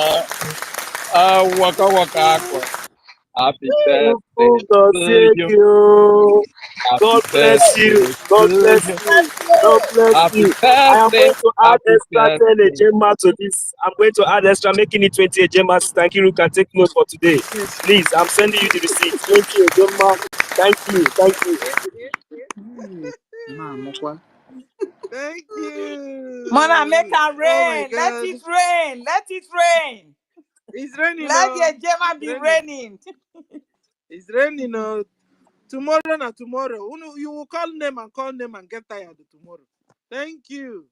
uh waka waka aqua. Happy birthday Oh, God to save you. you. Happy God bless you. birthday God to bless you. you. God bless Happy you. I am birthday, going to add happy extra 10 birthday. ejema to this. I'm going to add extra, making it 20 ejema. Thank you. You can take note for today. Please, I'm sending you the receipt. 20 ejema. Thank you. Thank you. Thank Mona, make you. it Oh my rain. Let God. it rain. Let it rain. It's raining Let now. the Jema It's be raining. raining. It's raining now. Tomorrow na tomorrow. You will call name and get tired tomorrow. Thank you.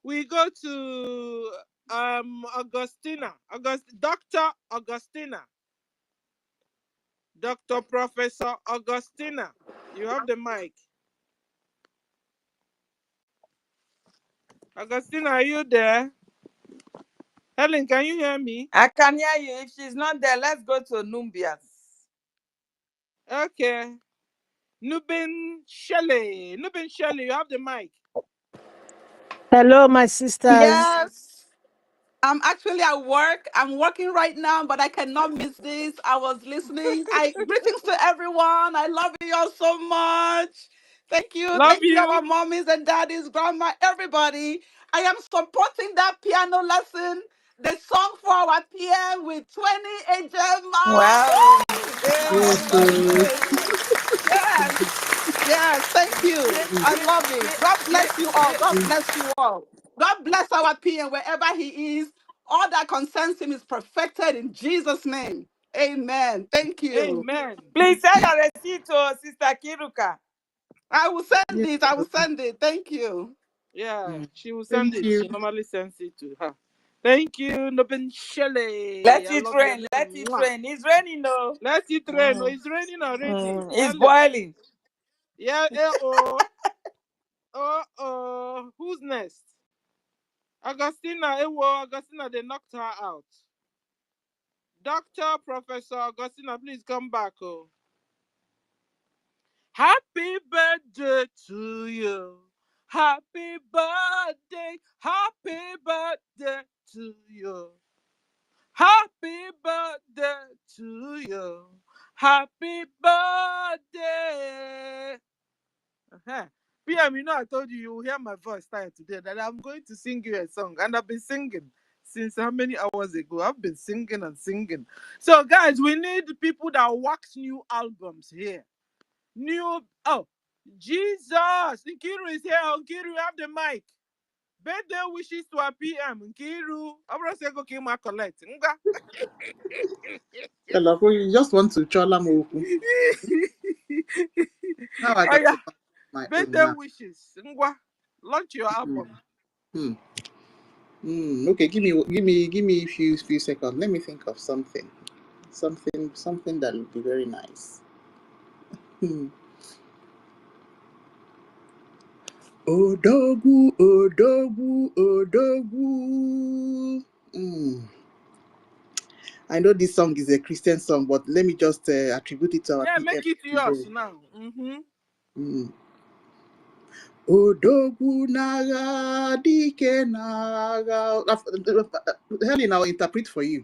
We go to Augustina. Dr. Augustina. Dr. Professor Augustina. You have the mic. Augustina, are you there? Helen, can you hear me? I can hear you. If she's not there, let's go to Numbias. Okay. Nubin Shelley. Nubin Shelley, you have the mic. Hello, my sisters. Yes, I'm actually at work. I'm working right now, but I cannot miss this. I was listening. I greetings to everyone. I love you all so much. Thank you. Love Thank you, our you. mommies and daddies, grandma, everybody. I am supporting that piano lesson, the song for our PM with 20 HMI. Wow. I Hey. love it. Yes. Yes, thank you. J- I J- love it. J- God J- bless you all. J- God bless you all. God bless our PM wherever he is. All that concerns him is perfected in Jesus' name. Amen. Thank you. Amen. Please send your receipt to Sister Kiruka. I will send Yeah. it. I will send it. Thank you. Yeah, she will send Thank it. you. She normally sends it to her. Thank you, Nubin Shelley. Let I it love your rain. Let name. it Mwah. rain. It's raining, though. Let it rain. Oh, Mm. it's raining already. It's Helen. boiling. Yeah, oh. Who's next? Augustina, Augustina, they knocked her out. Doctor, Professor Augustina, please come back. Oh. Happy birthday to you. Happy birthday to you. Happy birthday to you. Happy birthday. Uh-huh. PM, you know, I told you will hear my voice tired today that I'm going to sing you a song. And I've been singing since how many hours ago? I've been singing and singing. So, guys, we need people that wax new albums here. Jesus. Nkiru is here. Nkiru, you have the mic. Birthday wishes to our PM. Nkiru. I'm going to say, go kill my collect. Hello, you just want to chola moku. How I Oh, can yeah. my own Birthday now. wishes. Ngwa. Launch your album. Okay, give me a few seconds. Let me think of something that would be very nice. Odogu, Odogu, Odogu. I know this song is a Christian song, but let me just attribute it to our Yeah, PM make it yours today. now. Odogu naga dike naga. Helen, I'll interpret for you.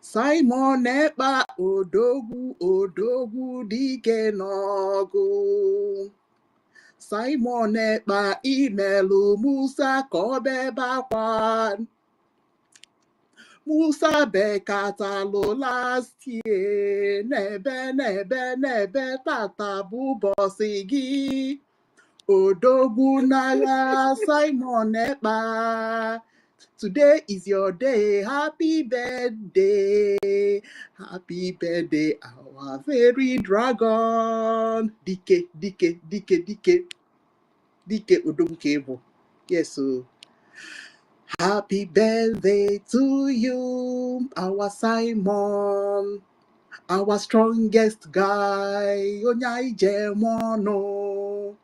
Simon Ekpa Odogwu dike n'ọgụ. Simon Ekpa imelu Musa ka ọ bebe akwa. Musa bekatalụ last year n'ebe tata bụ ụbọchị gị. Odogwu n'agha Simon Ekpa. Today is your day. Happy birthday. Happy birthday, our very dragon. Dike Odogwu Kebo. Yes, so happy birthday to you, our Simon, our strongest guy. Onyai Jemono.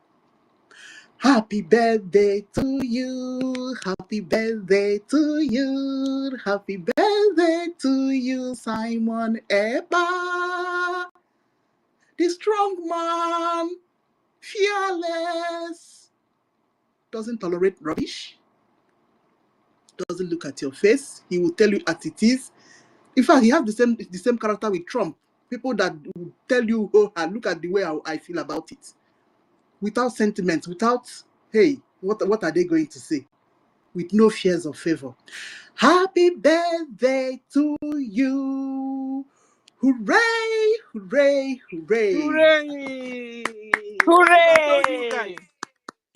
Happy birthday to you. Happy birthday to you. Happy birthday to you, Simon Ekpa. The strong man, fearless, doesn't tolerate rubbish, doesn't look at your face. He will tell you as it is. In fact, he has the same character with Trump. People that will tell you, oh, look at the way I feel about it. Without sentiment, without, hey, what are they going to say? With no fears of favor. Happy birthday to you. Hooray, hooray, hooray. Hooray! I told you guys. Hooray!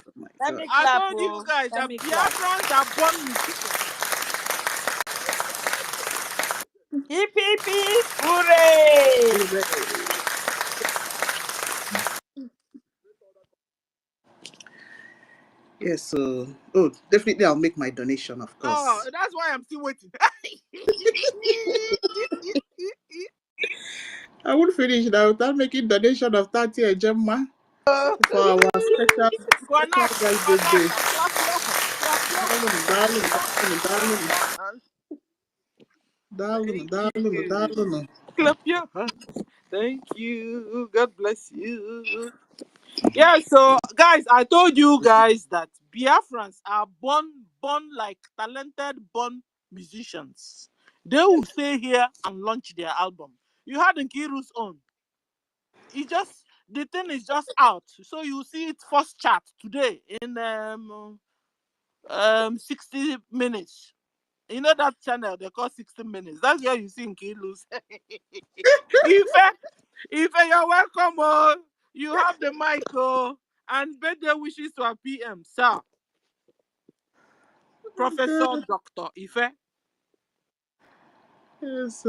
Oh my Let God. me I clap. told you Oh, guys let that me clap. Biafrans are born musicians. Hip, hip, hip. Hooray! Hooray. Yes, so, definitely I'll make my donation, of Oh, course. that's why I'm still waiting. I would finish now without making donation of 30 Gemma for our special guy birthday. Guanaka, clap your hands, clap your hands, clap your hands. Thank you. Clap your hands. Thank you. God bless you. Yeah, so guys, I told you guys that Biafrans are born like talented, born musicians. They will stay here and launch their album. You had Nkiru's own. The thing is just out. So you see it first chart today in 60 minutes. You know that channel they call 60 minutes. That's where you see Nkiru's. If you're welcome, oh, you have the mic, oh, and birthday wishes to our PM, sir. Professor Dr. Ife. Yes,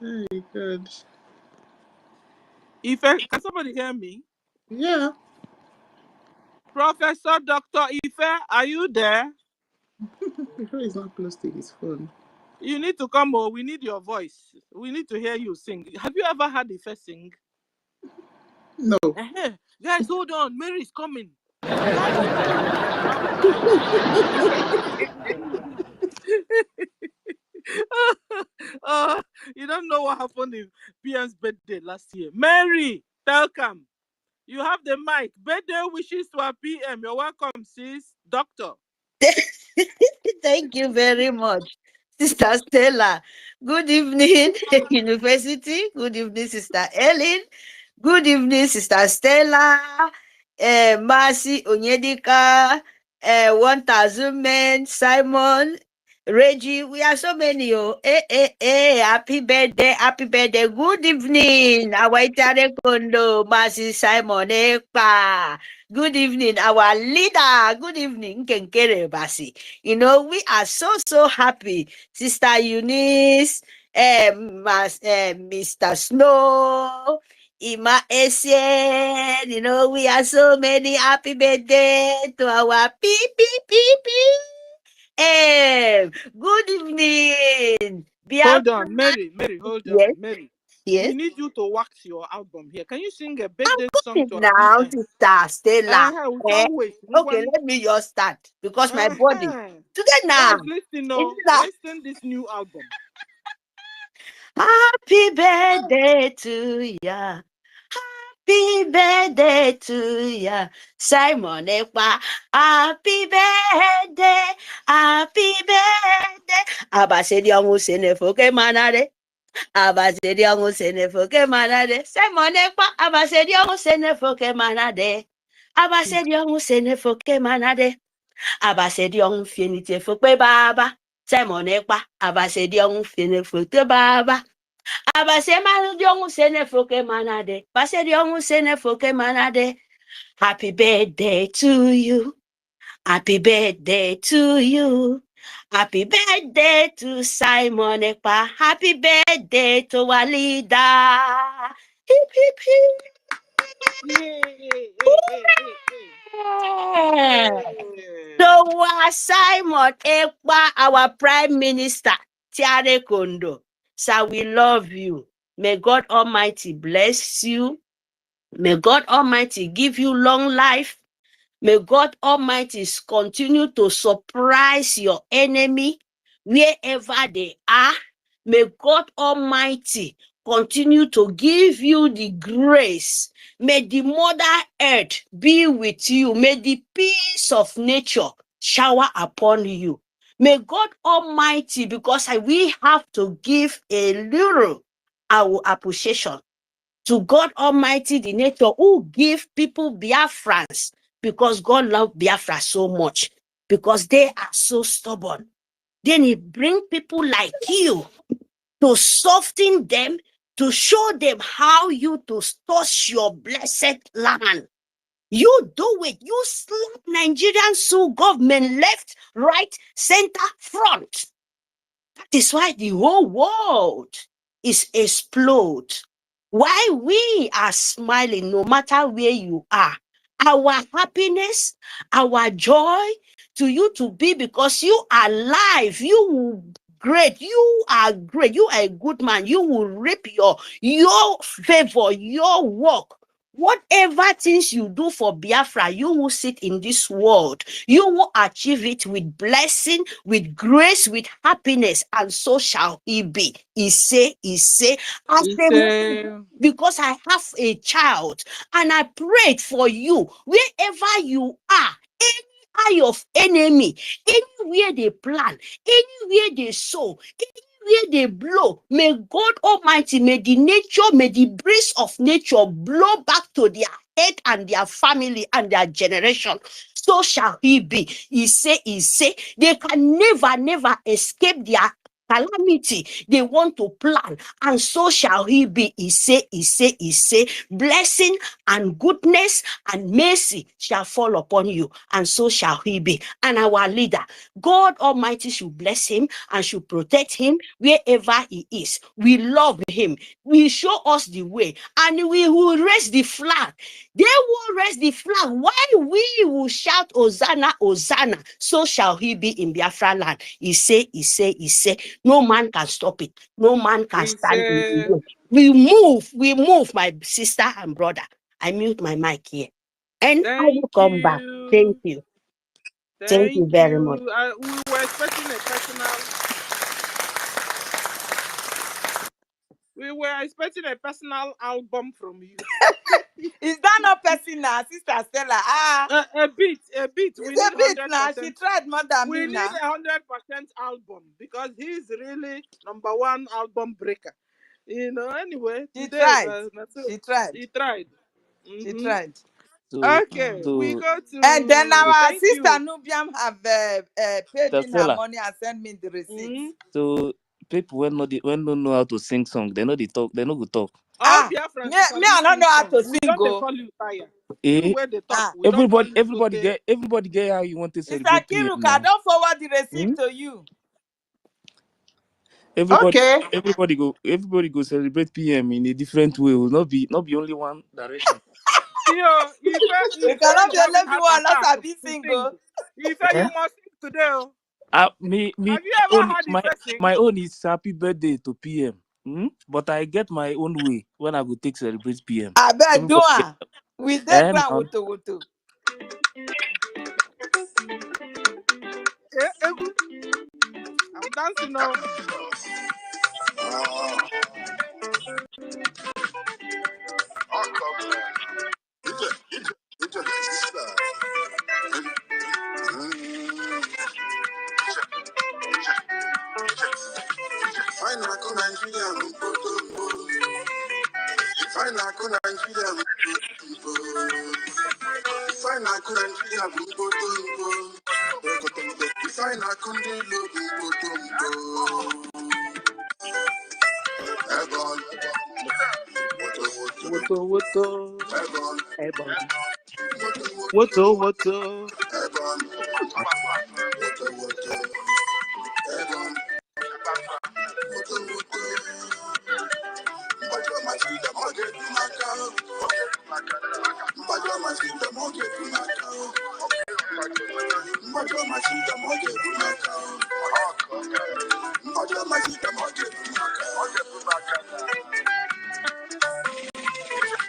very good. Ife, can somebody hear me? Yeah. Professor Dr. Ife, are you there? Before he's not close to his phone. You need to come, oh, we need your voice. We need to hear you sing. Have you ever heard Ife sing? No. Guys, hold on. Mary's coming. Guys, you don't know what happened in PM's birthday last year. Mary, welcome. You have the mic. Birthday wishes to our PM. You're welcome, sis. Doctor. Thank you very much, Sister Stella. Good evening, University. Good evening, Sister Ellen. Good evening, Sister Stella. Mercy Onyedika. 1000 Men, Simon, Reggie. We are so many. Oh, happy birthday, happy birthday. Good evening, our Itare Kondo, Mercy Simon. Good evening, our leader. Good evening, Kenkere Basi. You know, we are so happy. Sister Eunice, Mr. Snow, Ima Essien, you know, we are so many. Happy birthday to our P. Good evening. Hold Biafra. on, Mary, hold on, Yes, Mary. yes. We need you to wax your album here. Can you sing a birthday song Good to our now, PM? Sister Stella. We Eh? can't wait. Okay, let me just start because my body. Uh-huh. Today now. Guys, listen, It's no, now. listen this new album. Happy birthday to ya. Happy birthday to ya. Simon Ekpa. Happy birthday. Happy birthday. Abasedi ọnwụ senefoke manade. Abasedi ọnwụ senefoke manade. Simon Ekpa. Abasedi ọnwụ senefoke manade. Abasedi ọnwụ senefoke manade. Abasedi ọnwụ fienite fokpe baba. Simon Ekpa. Abasedi ọnwụ fienite baba. Abasema diongu sene foke manade. Base diongu sene foke manade. Happy birthday to you. Happy birthday to you. Happy birthday to Simon Ekpa. Happy birthday to our leader. Hip, hip, hip. So Simon Ekpa, our Prime Minister, Tiare Kondo. Sir, we love you. May God Almighty bless you. May God Almighty give you long life. May God Almighty continue to surprise your enemy wherever they are. May God Almighty continue to give you the grace. May the Mother Earth be with you. May the peace of nature shower upon you. May God Almighty, because we have to give a little our appreciation to God Almighty, the nature who give people Biafrans, because God loves Biafra so much, because they are so stubborn. Then he bring people like you to soften them, to show them how you to touch your blessed land. You do it. You slap Nigerian Sioux government left, right, center, front. That is why the whole world is explode. Why we are smiling no matter where you are. Our happiness, our joy to you to be because you are alive. You will great. You are great. You are a good man. You will reap your favor, your work. Whatever things you do for Biafra, you will sit in this world. You will achieve it with blessing, with grace, with happiness, and so shall it be. He say, as a mom, because I have a child, and I prayed for you, wherever you are, any eye of enemy, anywhere they plan, anywhere they sow, where they blow, may God Almighty, may the breeze of nature blow back to their head and their family and their generation. So shall he be. He say, they can never escape their calamity they want to plan, and so shall he be. He say, blessing and goodness and mercy shall fall upon you, and so shall he be. And our leader, God Almighty, should bless him and should protect him wherever he is. We love him. We show us the way, and we will raise the flag. They will raise the flag while we will shout, Hosanna, Hosanna. So shall he be in Biafra land. He say, no man can stop it. No man can stand in the way. We move, my sister and brother. I mute my mic here. And I will Thank come back. Thank you. you. Thank you very much. We were expecting a personal album from you. Is that not personal, Sister Stella? A bit. We It's need a bit now. 100%. She tried more than We me need now. 100% album because he's really #1 album breaker. Anyway, She today tried. She tried. he tried. She Mm-hmm. tried. So, Okay, we so, go And then to our thank sister you. Nubiam have paid in her Stella. money and sent me the receipts. Mm-hmm. So, people when don't know how to sing song, they know they talk. They know go talk. All Me Biafrans I sabi don't know sing how song. to We sing, don't dey go. call you tire. You Eh? where they talk, Ah, we don't call you so Everybody get how you want to Sister celebrate PM Kiruka, now. don't forward the receipt Hmm? to you. Okay. Everybody go celebrate PM in a different way. Will not be only one direction. If You you cannot be having only heart one, not attack sabi to sing, sing, go. if Eh? you must sing today, oh. Me Have you my ever own had Ife sing? my own is happy birthday to PM. Hmm? But I get my own way when I go take celebrate PM. I bet do Everybody get with the ground now. wuto. Eh, I'm dancing now. Woto. Ebon. Woto.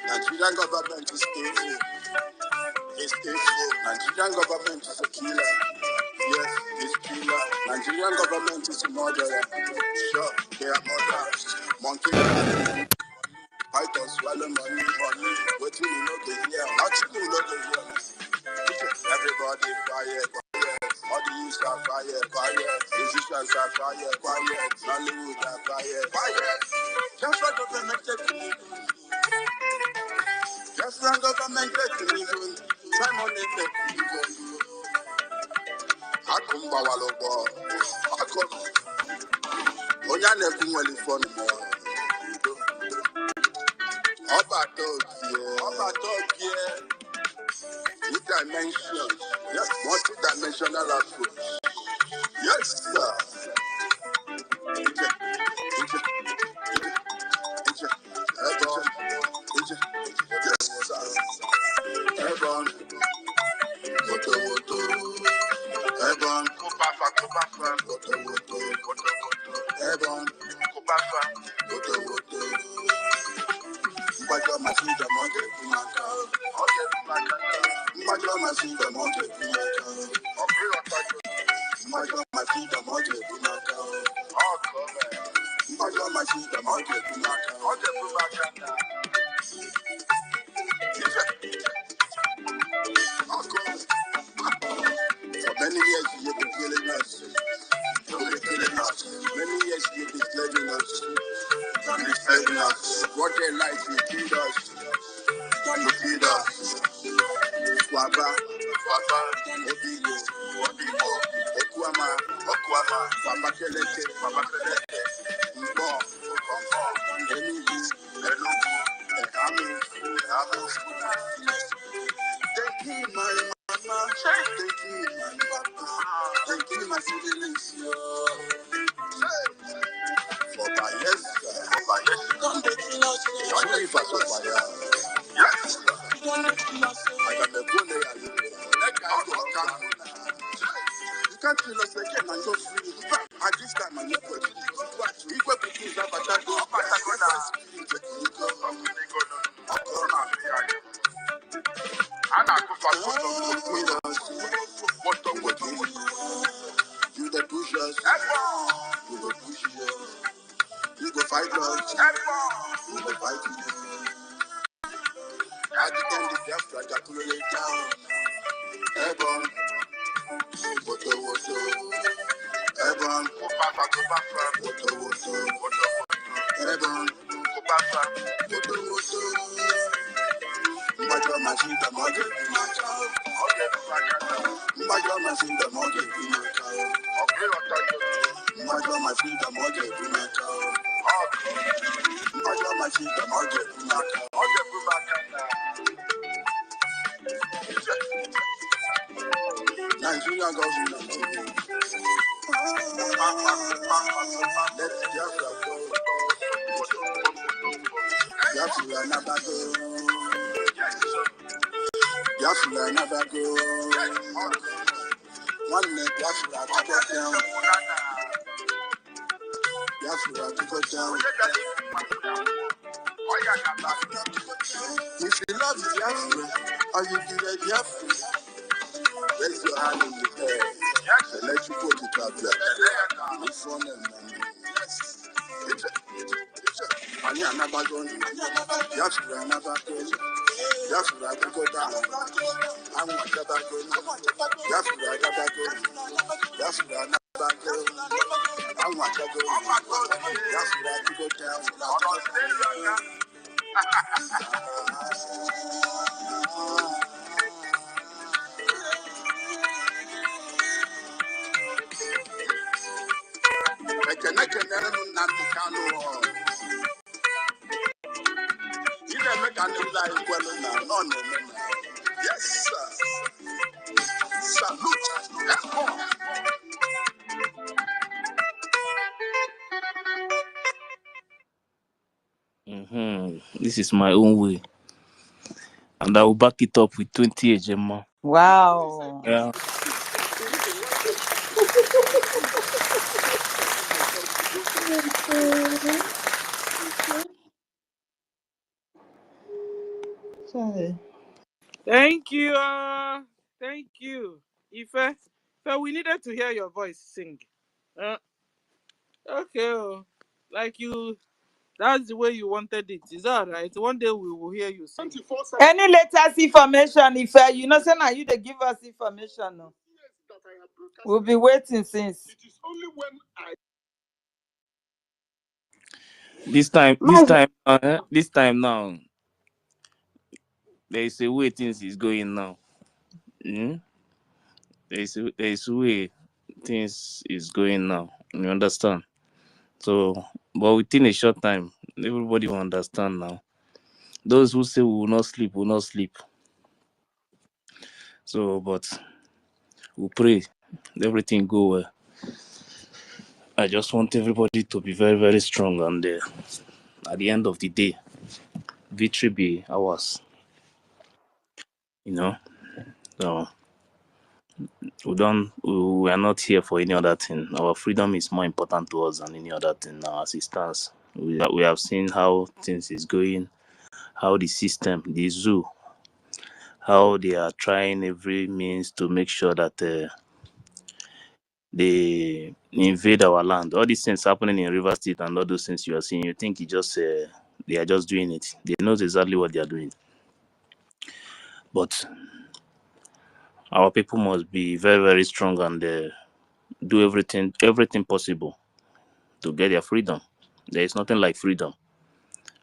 Nigerian government is evil. It's evil. Nigerian government is a killer. Yes, it's killer. Nigerian government is a murderer. Sure, they are murderers. Monkey lie. Python swallow money. What you know they hear? Nothing you know they hear. Everybody quiet. All the youths are quiet. Musicians are quiet. Nollywood are quiet. Just what government take me. Just what government take me. Simon take me. Akumba walobo. Akon. Onya nekumweli fun. Oba talk. New dimension. Yes, multi-dimensional approach. Yes, sir. Yes, sir. Ebon. Woto. Ebon. Kubafa. Woto. Ebon. Kubafa. Woto. Mbajo masida moje kumaka. Mbajo masida moje kumaka. Mbajo masida moje kumaka. Mbajo masida moje kumaka. For many years you've been killing us. Many years you've been slaving us. What they like you feed us. You feed us. Swaba. Obigo. Okuama. Papa Kelete. Mbo. Thank you, my mama. Thank you, my papa. Thank you, my siblings. For by yes, don't be kill us. Don't leave us for fire. Yes, I am a good lady. You can't kill us again and go free. At this time, I'm not going to do. Equal people is about that go. You the pushers, you go push you. You go fight us, you go fight you. cool it down. Ebon, water, water. Ebon, water, water. Ebon, water, water. Mbajo mashinda moja kumaka. Mbajo mashinda moja kumaka. Mbajo mashinda moja kumaka. Mbajo mashinda moja kumaka. Nigeria government. Let Biafra go. Biafra never go. Biafra never go. One day Biafra to go down. Biafra to go down. If you love Biafra, or you give a Biafra, raise your hand in the air. And let you go to Biafra. This one and yes. I never go. Biafra never go. Biafra to go down. I want to go. Biafra never go. Biafra never go. I want to go. Biafra to go down. Yes, sir. Salute. This is my own way, and I will back it up with 20 HMO. Wow. Yeah. Sorry. Thank you. Thank you. Ife, so we needed to hear your voice sing. Okay. Like you, that's the way you wanted it. Is that right? One day we will hear you sing. Any latest information, if you know, say now you they give us information. No? We'll be waiting since. It is only when I This time now, there is a way things is going now. There is a way things is going now. You understand? So, but within a short time, everybody will understand now. Those who say we will not sleep will not sleep. So, but we pray everything go well. I just want everybody to be very, very strong, and at the end of the day, victory be ours. You know, so we are not here for any other thing. Our freedom is more important to us than any other thing. Our assistance. We have seen how things is going, how the system, the zoo, how they are trying every means to make sure that they invade our land. All these things happening in River State and all those things you are seeing, you think they are just doing it. They know exactly what they are doing. But our people must be very, very strong and do everything possible to get their freedom. There is nothing like freedom.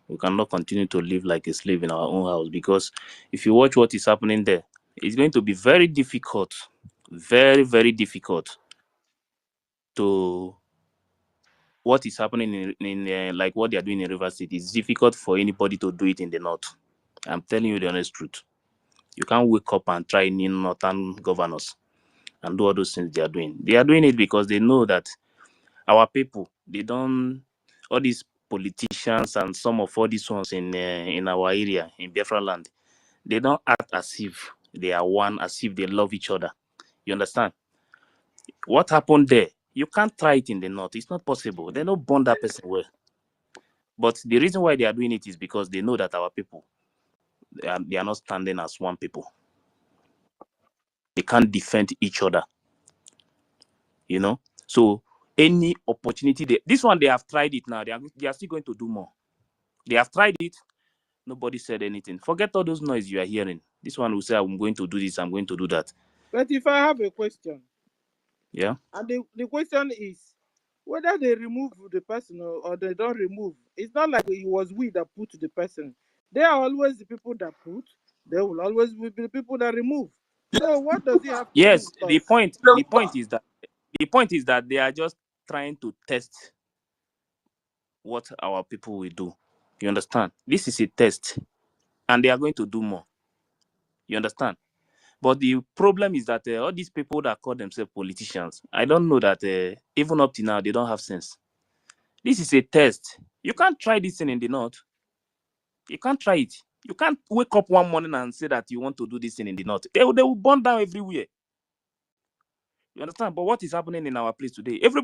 We cannot continue to live like a slave in our own house, because if you watch what is happening there, it's going to be very difficult, very, very difficult to what is happening in like what they are doing in River State. It's difficult for anybody to do it in the north. I'm telling you the honest truth. You can't wake up and try in northern governors and do all those things they are doing. They are doing it because they know that our people, they don't, all these politicians and some of all these ones in our area, in Biafra land, they don't act as if they are one, as if they love each other. You understand? What happened there? You can't try it in the north. It's not possible. They don't bond that person well. But the reason why they are doing it is because they know that our people, they are not standing as one people. They can't defend each other. You know? So any opportunity, this one, they have tried it now. They are still going to do more. They have tried it. Nobody said anything. Forget all those noise you are hearing. This one will say, I'm going to do this, I'm going to do that. But if I have a question, Yeah. and the question is whether they remove the person or they don't remove, it's not like it was we that put the person. They are always the people that put, they will always be the people that remove. So what does it have to do Yes, with us? the point is that they are just trying to test what our people will do. You understand? This is a test, and they are going to do more. You understand? But the problem is that all these people that call themselves politicians, I don't know that even up to now they don't have sense. This is a test. You can't try this thing in the north. You can't try it. You can't wake up one morning and say that you want to do this thing in the north. They will burn down everywhere. You understand? But what is happening in our place today? Every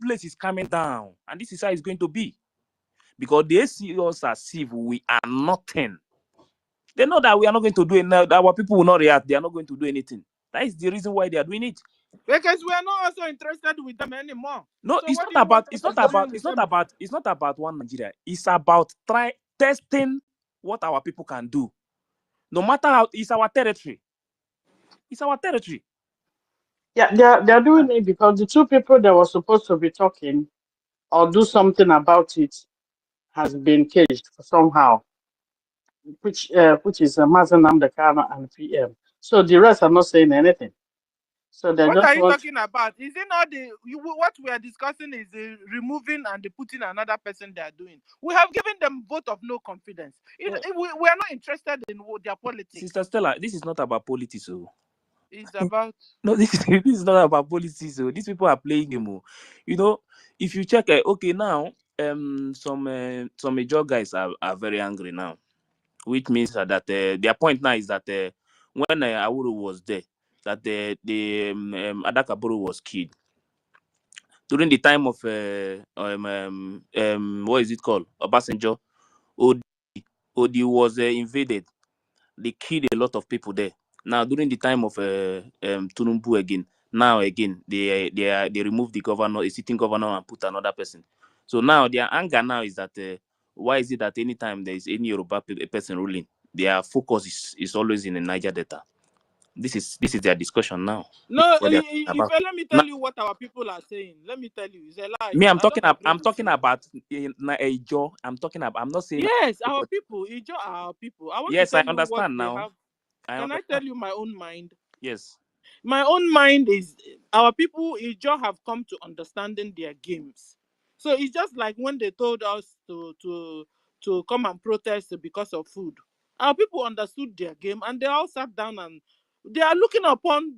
place is coming down, and this is how it's going to be, because they see us as if we are nothing. They know that we are not going to do it now. Our people will not react. They are not going to do anything. That is the reason why they are doing it. Because we are not also interested with them anymore. No, So it's what not do you want about. us to be doing with them? It's not about one Nigeria. It's about testing what our people can do. No matter how, it's our territory. It's our territory. Yeah, they're doing it because the two people that were supposed to be talking or do something about it has been caged somehow, which is Mazen Namdekano and PM. So the rest are not saying anything. So they What are just you want. talking about? Is it not what we are discussing is the removing and the putting another person they are doing? We have given them vote of no confidence. No, We are not interested in their politics. Sister Stella, this is not about politics. Oh. It's about No, this is not about politics. Oh. These people are playing game. Oh. You know, if you check, okay, now, some major guys are very angry now, which means that their point now is that when Awuru was there, that Adakaburu was killed during the time of what is it called, Obasanjo. Odi was invaded. They killed a lot of people there. Now during the time of Tunumbu again, now again they removed the governor, a sitting governor, and put another person. So now their anger now is that why is it that anytime there is any Yoruba person ruling, their focus is always in the Niger Delta. This is their discussion now. This is no. what they are talking If about. let me Now, tell you what our people are saying. Let me tell you, it's a lie. me, I don't agree I'm with talking you. about a Joe. I'm talking about. I'm not saying Yes, our everybody. people, Ijo are our people. I want to Yes, I tell you what understand they now. have. I Can I understand. tell you my own mind? Yes. My own mind is our people Ijo have come to understanding their games. So it's just like when they told us to come and protest because of food. Our people understood their game and they all sat down and they are looking upon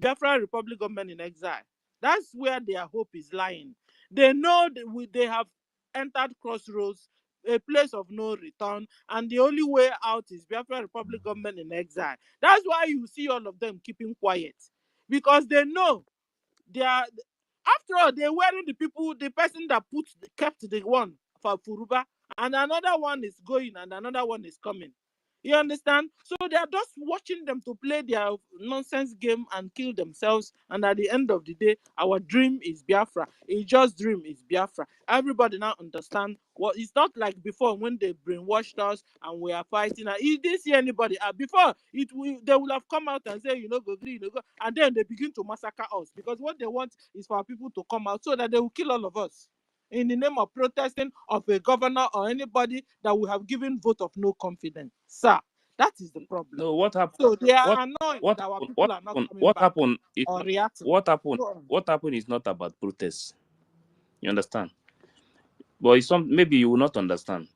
Biafra Republic government in exile. That's where their hope is lying. They know they have entered crossroads, a place of no return, and the only way out is Biafra Republic government in exile. That's why you see all of them keeping quiet, because they know they are. After all, they're wearing the person that kept the one for Furuba, and another one is going, and another one is coming. You understand? So they are just watching them to play their nonsense game and kill themselves. And at the end of the day, our dream is Biafra. A just dream is Biafra. Everybody now understand what it's not like before when they brainwashed us and we are fighting. And you didn't see anybody. Before they will have come out and say, go green, go, and then they begin to massacre us because what they want is for people to come out so that they will kill all of us in the name of protesting of a governor or anybody that we have given vote of no confidence. Sir, that is the problem. No, what happened? So they are What annoyed what that our happened? people are not coming What back happened? Is or not, reacting. what happened? Go on. What happened is not about protests. You understand? But maybe you will not understand.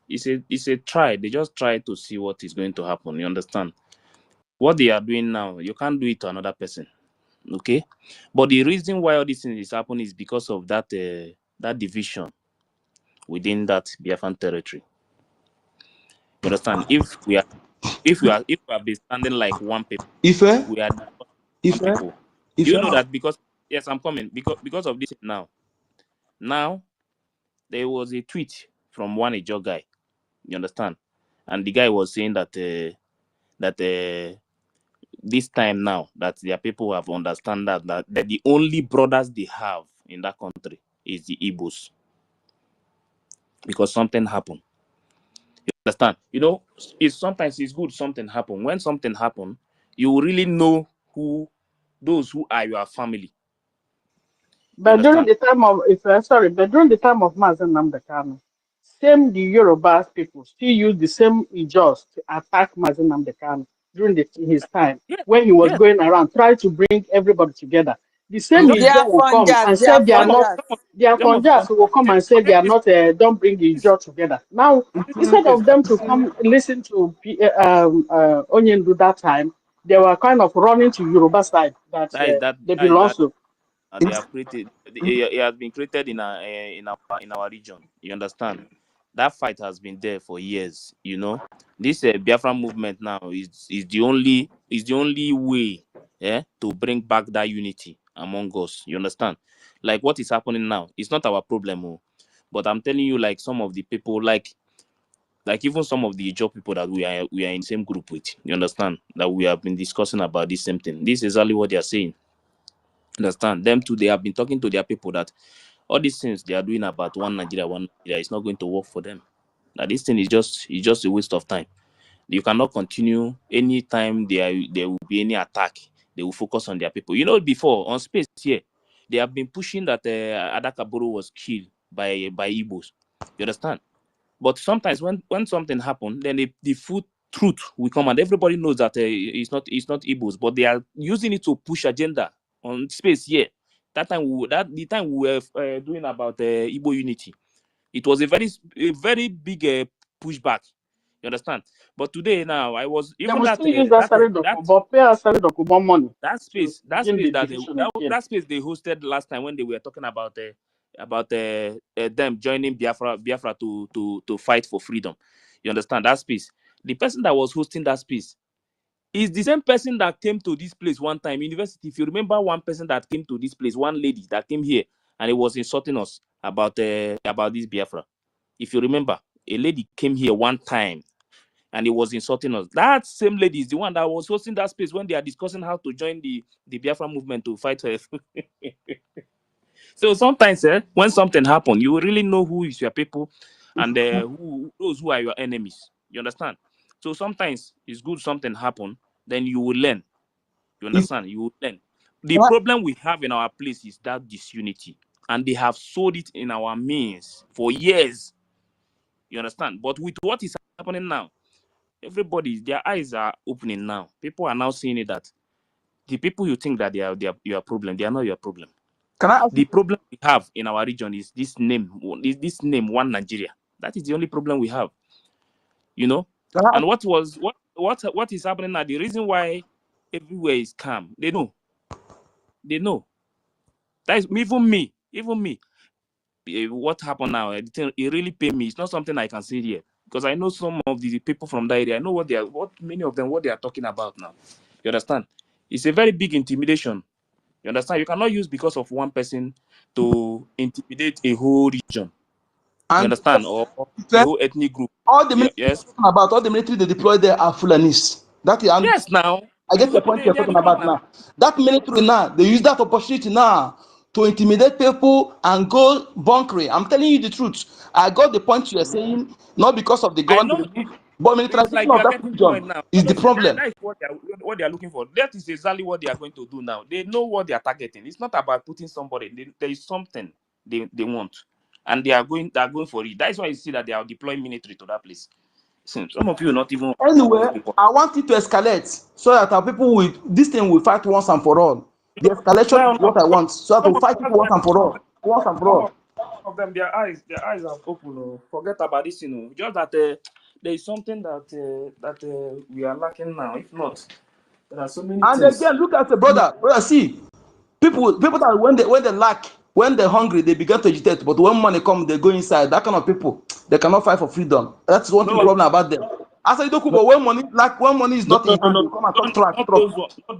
It's a try. They just try to see what is going to happen. You understand? What they are doing now, you can't do it to another person. Okay? But the reason why all this thing is happening is because of that division within that Biafran territory. You understand? If we have been standing like one people, Ife, we are one Ife, people. Do you know Ife. that because yes, I'm coming because of this now. Now there was a tweet from one Ijo guy. You understand? And the guy was saying that this time now that their people have understand that the only brothers they have in that country is the Igbos because something happened. Understand? You know, it's sometimes it's good something happen. When something happen, you will really know who those who are your family. You But during understand? the time of, if sorry, but during the time of Mazen Namdekano, same the Yoruba people still use the same Ijos to attack Mazen Namdekano during his time Yes, when he was yes. going around trying to bring everybody together. The same Just They Ijo are will come funjas. and They say are they are some of not. funjas. They are some from of jazz some who will come and say they take are this not. Don't bring the this Ijo together. Now, this instead case. of them to come listen to Onyendu that time, they were kind of running to Yoruba side that That is they that is belong that to. they have created. It has been created in our region. You understand? That fight has been there for years. You know, this Biafra movement now is the only way, to bring back that unity among us. You understand? Like what is happening now, it's not our problem, oh, but I'm telling you, like some of the people, like even some of the job people that we are in the same group with. You understand that we have been discussing about this same thing. This is exactly what they are saying. Understand? Them too, they have been talking to their people that all these things they are doing about one Nigeria is not going to work for them. That this thing is just a waste of time. You cannot continue anytime there will be any attack. They will focus on their people. You know, before on space here, they have been pushing that Adakaburu was killed by Igbos. You understand? But sometimes when something happen, then the full truth will come, and everybody knows that it's not Igbos, but they are using it to push agenda on space here. That time the time we were doing about Igbo unity, it was a very big pushback. You understand? But today now, I was They even will still use that salary document, pay us salary document money to that begin space the division again. that space they hosted last time when they were talking about them joining Biafra to fight for freedom. You understand that space? The person that was hosting that space is the same person that came to this place one time university. If you remember, one person that came to this place, one lady that came here and it was insulting us about this Biafra. If you remember, a lady came here one time and it was insulting us. That same lady is the one that was hosting that space when they are discussing how to join the Biafra movement to fight her. So sometimes, when something happen, you will really know who is your people and those who are your enemies. You understand? So sometimes it's good something happen, then you will learn. You If understand? You will learn. The problem we have in our place is that disunity, and they have sowed it in our means for years. You understand? But with what is happening now, everybody, their eyes are opening now. People are now seeing it that the people you think that they are your problem, they are not your problem. can I ask The problem we have in our region is this name One Nigeria. That is the only problem we have. You know. can I And ask, what is happening now? The reason why everywhere is calm. They know. They know. That is even me. What happened now? It really paid me. It's not something I can say here because I know some of the people from that area. I know what many of them what they are talking about now. You understand? It's a very big intimidation. You understand? You cannot use because of one person to intimidate a whole region. You and understand? Or a then whole ethnic group. all the military Yes. you're talking about, all the military they deploy there are Fulanis. That is, and Yes. Now I get the point you're they are talking the one about now. now. That military now, they use that opportunity now to intimidate people and go bunkering. I'm telling you the truth. I got the point you're saying, not because of the I gun they know remove, but it's militarization like you of are that getting the point region now. is the That problem. is what they are looking for. That is exactly what they are going to do now. They know what they are targeting. It's not about putting somebody. There is something they want, and they are going for it. That is why you see that they are deploying military to that place. Some of you not even Anyway, looking for. I want it to escalate so that our people will, this thing will fight once and for all. The escalation Well, is what I want, so that some we of fight it once and for all. Once and for some all. of them, their eyes are open. Oh. Forget about this, Just that there is something that we are lacking now. If not, there are so many And things. again, look at the brother, see, people that when they lack, when they're hungry, they begin to agitate. But when money comes, they go inside. That kind of people, they cannot fight for freedom. That's one thing No, problem about them. I say, but when money is no, not no, in no, hand, no. they come and talk trash, Not talk.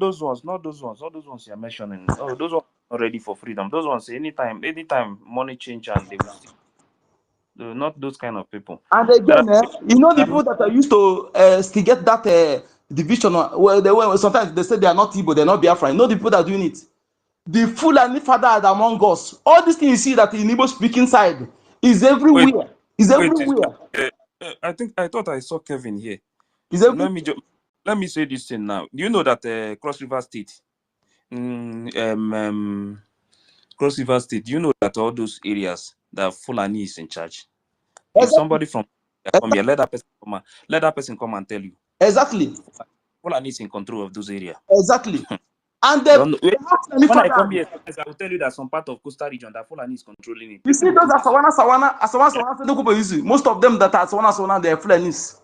those ones. Not those ones you are mentioning. Oh, those ones are not ready for freedom. Those ones, anytime money change and they will still. Not those kind of people. And There are again, people you know the that people that are used to still get that division. Well, sometimes they say they are not Igbo, they are not Biafra. You know the people that are doing it. The Fulani father among us. All these things you see that in Igbo speaking side is wait, everywhere. Is wait, everywhere. I thought I saw Kevin here. Is it? Let me say this thing now. Do you know that Cross River State, Cross River State, do you know that all those areas that Fulani is in charge? If Exactly. somebody from come here, let that person come and tell you. Exactly. Fulani is in control of those areas. Exactly. And they Don't have any when I further. come here, I will tell you that some part of Coastal region that Fulani is controlling it. You People see will those think are it's Sawana, most of them that are Sawana, they're Fulanis.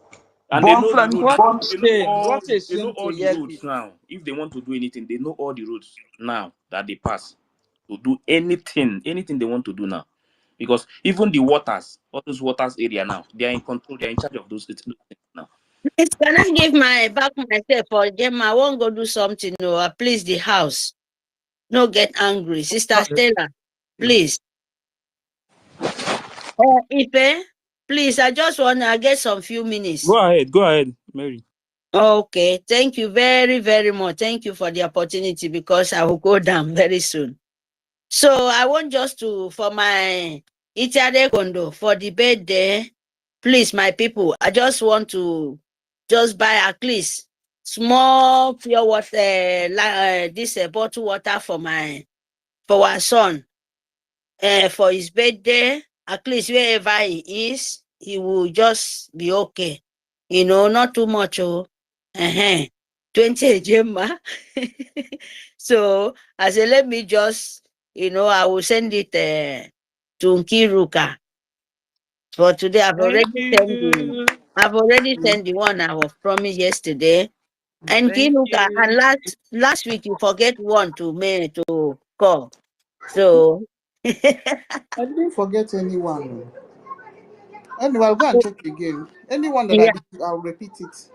and they Born know the Fulani, roads. What born. a They know shame. all What a they know shame to all the hear this. roads now. If they want to do anything, they know all the roads now that they pass to do anything they want to do now. Because even the waters, all those waters area now, they are in control, they are in charge of those things now. Please, can I give my back myself for them? I won't go do something. No, please, the house. No get angry. Sister Stella, please. Ife, please, I just want to get some few minutes. Go ahead, Mary. Okay, thank you very, very much. Thank you for the opportunity because I will go down very soon. So I want just to, for my Itiade Kondo, for the birthday, please, my people, I just want to just buy at least small pure water, this bottle water for our son, for his birthday. At least wherever he is, he will just be okay. You know, not too much. Oh, 20 Gemma. So I said, let me just, I will send it to Nkiruka. For today, Thank you. I've already sent the one I was promised yesterday. And Thank Kiruka, you. and last week you forget one to call. So I didn't forget anyone. Anyway, I'll go and check again. Anyone that I yeah, did, I'll repeat it.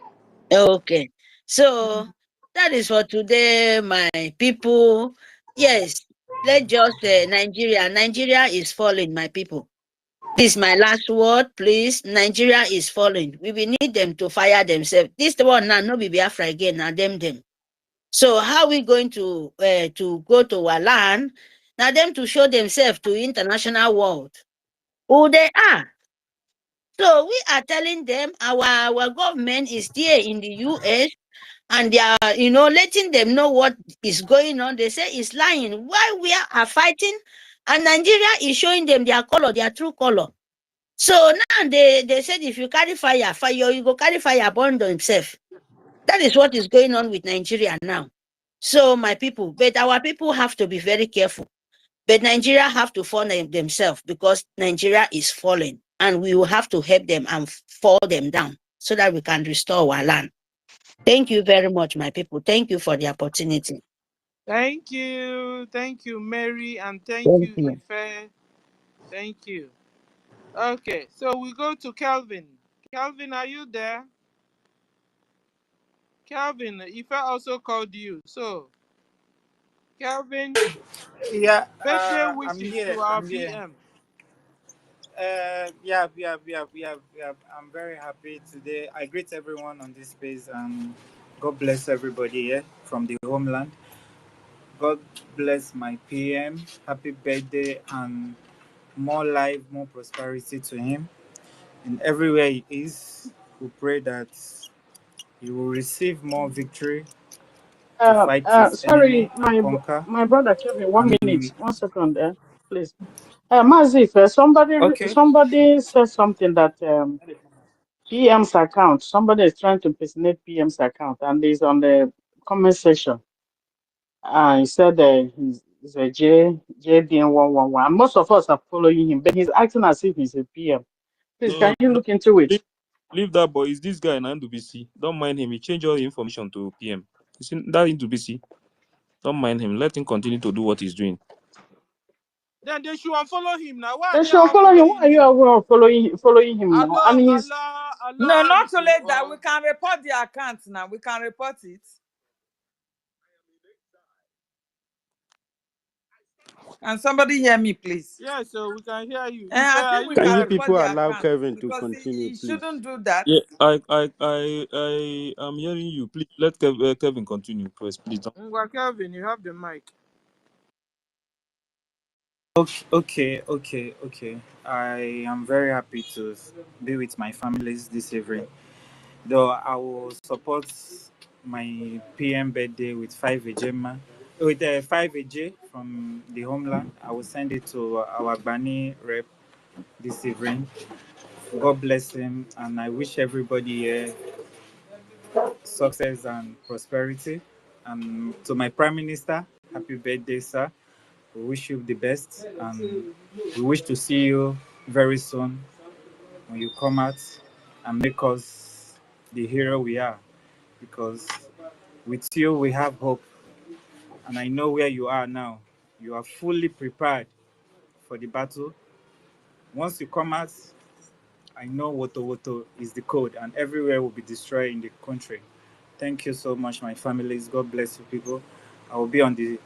okay. So that is for today, my people. Yes, let's just Nigeria. Nigeria is falling, my people. This is my last word, please. Nigeria is falling. We will need them to fire themselves. This one now, no be Biafra again, now them. So how we going to go to our land? Now them to show themselves to international world who they are. So we are telling them our government is there in the US and they are, letting them know what is going on. They say it's lying. Why we are fighting and Nigeria is showing them their color, their true color. So now they said if you carry fire, you go carry fire, burn themselves. That is what is going on with Nigeria now. So my people, but our people have to be very careful. But Nigeria have to fall themselves because Nigeria is falling and we will have to help them and fall them down so that we can restore our land. Thank you very much, my people. Thank you for the opportunity. Thank you. Thank you, Mary. And thank Thank you, you. Ife. Thank you. Okay, so we go to Calvin. Calvin, are you there? Calvin, Ife also called you. So, Calvin, Yeah, birthday I'm wishes here. to our I'm here. PM. I'm very happy today. I greet everyone on this space and God bless everybody here from the homeland. God bless my PM. Happy birthday and more life, more prosperity to him. And everywhere he is, we pray that he will receive more victory to fight his Sorry, enemy and conquer. my brother Kevin, one And minute, we, 1 second, please. Mazif, okay. somebody said something that PM's account. Somebody is trying to impersonate PM's account, and he's on the comment section. He said he's a JBN111. And most of us are following him, but he's acting as if he's a PM. Please, can No, you look into it? leave that boy. Is this guy in NDBC? Don't mind him. He changed all the information to PM. You see that NDBC? Don't mind him. Let him continue to do what he's doing. Then they should unfollow him now. Why are They they should all follow him. Why following are you him? all following him now? Allah, And he's Allah, No, Allah, not too Risu. late that we can report the account now. We can report it. Can somebody hear me, please? Yeah, so we can hear you. If I are think we you Can can you there? report people the allow account Kevin to because continue, he please? shouldn't do that. Yeah, I am hearing you. Please let Kevin continue, please. Please don't. Ngwa Kelvin, you have the mic. Okay. I am very happy to be with my families this evening. Though I will support my PM birthday with 5 AJ with 5 AJ from the homeland. I will send it to our Bani rep this evening. God bless him, and I wish everybody here success and prosperity. And to my Prime Minister, happy birthday, sir. We wish you the best, and we wish to see you very soon when you come out and make us the hero we are. Because with you, we have hope, and I know where you are now. You are fully prepared for the battle. Once you come out, I know Woto is the code, and everywhere will be destroyed in the country. Thank you so much, my families. God bless you, people. I will be on the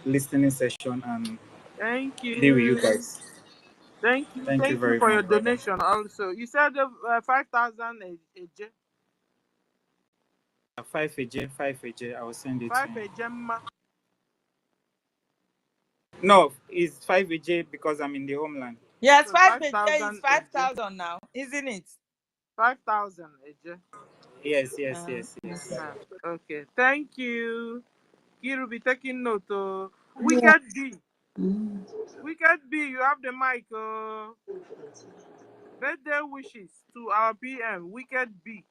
listening session and Thank be with you you. guys. Thank you. Thank you Thank you very for your much, brother. donation also. You said 5,000 a J. 5 AJ, I will send it to 5 you. a Gemma. No, it's 5 AJ because I'm in the homeland. Yes, So 5 a J is 5,000 a J. 5,000 now, isn't it? 5,000 a J. Yes. Uh-huh. Okay. Thank you. Kiru be taking note. Wicked B. Wicked B, you have the mic. Birthday wishes to our PM. Wicked B.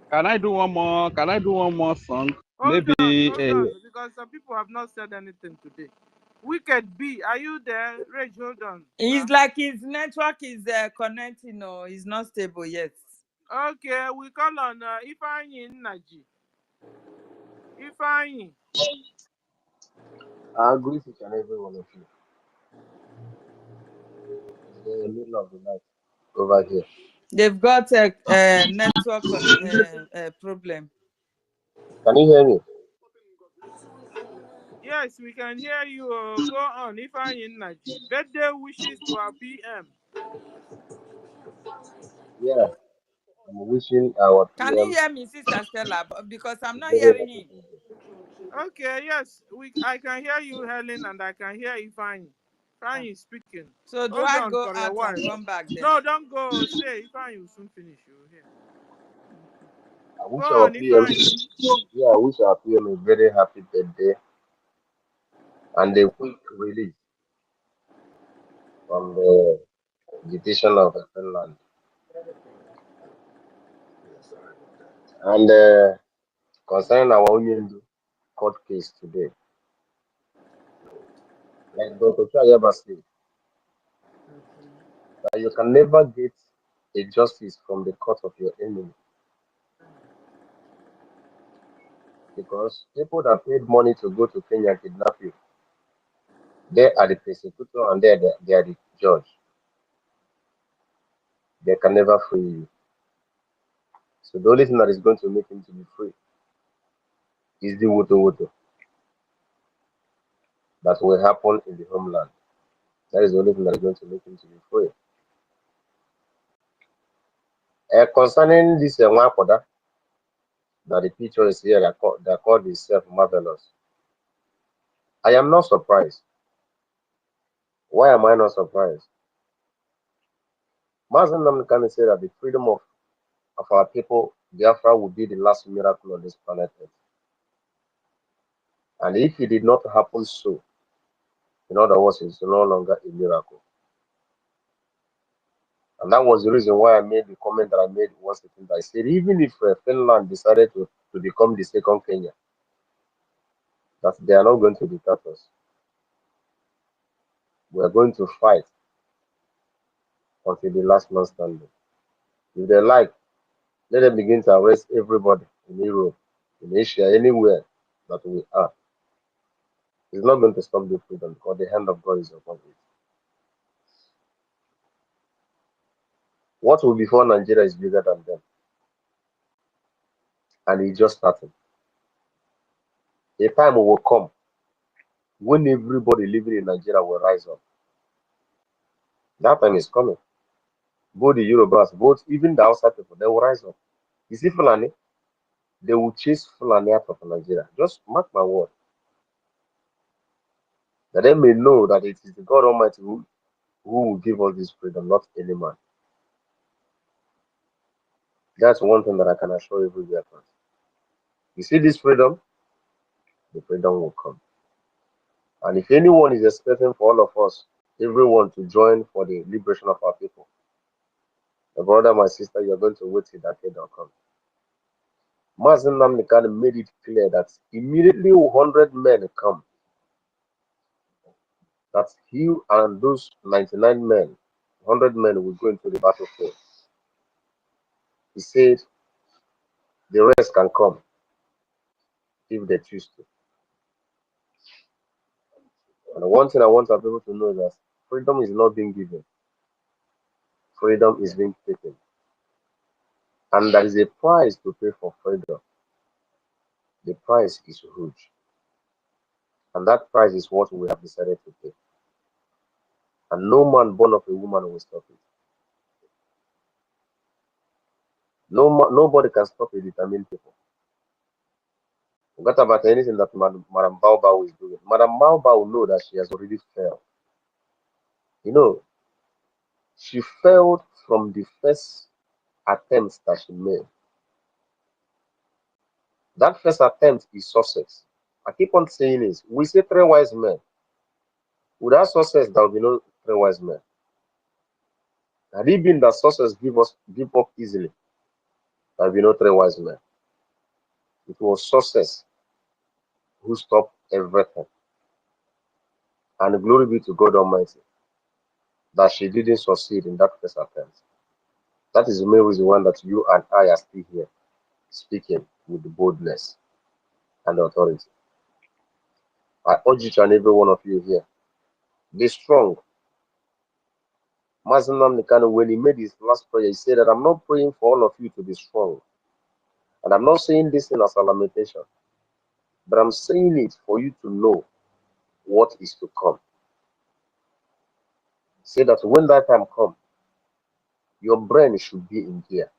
Can I do one more? Can I do one more song? Hold Maybe. hold on, because some people have not said anything today. Wicked B, are you there? Rage, hold on. It's Sir. like his network is connecting, or it's not stable yet. Okay, we call on Ifeanyi Naji. Ifeanyi. I agree with each and every one of you. It's the middle of the night over here. They've got a network problem. Can you hear me? Yes, we can hear you. Go on, Ifeanyi Naji. Birthday wishes to our PM. Yeah, I'm wishing our Can you PM hear me, Sister Stella? Because I'm a not very hearing happy him. birthday. Okay, yes, I can hear you, Helen, and I can hear Ifeanyi. Ah. Ifeanyi is speaking. So do Hold I on go for a out and while. come back then? No, don't go. Stay. Ifeanyi will soon finish. You will hear. I Go wish our on, PM, Ifeanyi. yeah, I wish our PM a very happy birthday and a quick release from the dictation of Finland. And concerning our Union court case today, like Dr. Chayaba said, that you can never get a justice from the court of your enemy, because people that paid money to go to Kenya kidnap you, they are the persecutor and they are the judge. They can never free you. So the only thing that is going to make him to be free is the woto that will happen in the homeland. That is the only thing that is going to make him to be free. Concerning this Nwakoda, that the picture is here, that called himself marvelous. I am not surprised. Why am I not surprised? Mazen Namdekan said that the freedom of our people, Biafra, will be the last miracle on this planet Earth. And if it did not happen so, in other words, it's no longer a miracle. And that was the reason why I made the comment that I made once again. I said, even if Finland decided to become the second Kenya, that they are not going to detach us. We are going to fight until the last man standing. If they like, let them begin to arrest everybody in Europe, in Asia, anywhere that we are. It's not going to stop the freedom because the hand of God is upon it. What will be for Nigeria is bigger than them. And it's just starting. A time will come when everybody living in Nigeria will rise up. That time is coming. Both the Yorubas, both even the outside people, they will rise up. You see Fulani, they will chase Fulani out of Nigeria. Just mark my word. that they may know that it is the God Almighty who will give us this freedom, not any man. That's one thing that I can assure every Biafran. You see this freedom, the freedom will come. And if anyone is expecting for all of us, everyone to join for the liberation of our people, my brother, my sister, you're going to wait till that day will come. Mazin Namdekan made it clear that immediately 100 men come, that he and those 99 men, 100 men will go into the battlefield. He said the rest can come if they choose to. And one thing I want our people to know is that freedom is not being given, freedom is being taken. And there is a price to pay for freedom. The price is huge. And that price is what we have decided to pay. And no man born of a woman will stop it. Nobody can stop a determined people. Forget about anything that Madam Baobao is doing. Madam Baobao will know that she has already failed. You know, she failed from the first attempt that she made. That first attempt is success. I keep on saying this. We say 3 wise men. Without success, there will be no 3 wise men. Had it been that success give up easily, there will be no 3 wise men. It was success who stopped everything. And glory be to God Almighty that she didn't succeed in that first attempt. That is the main reason why that you and I are still here speaking with boldness and authority. I urge each and every one of you here, be strong. Mazenam Nikano, when he made his last prayer, he said that I'm not praying for all of you to be strong. And I'm not saying this thing as a lamentation, but I'm saying it for you to know what is to come. Say that when that time comes, your brain should be in gear.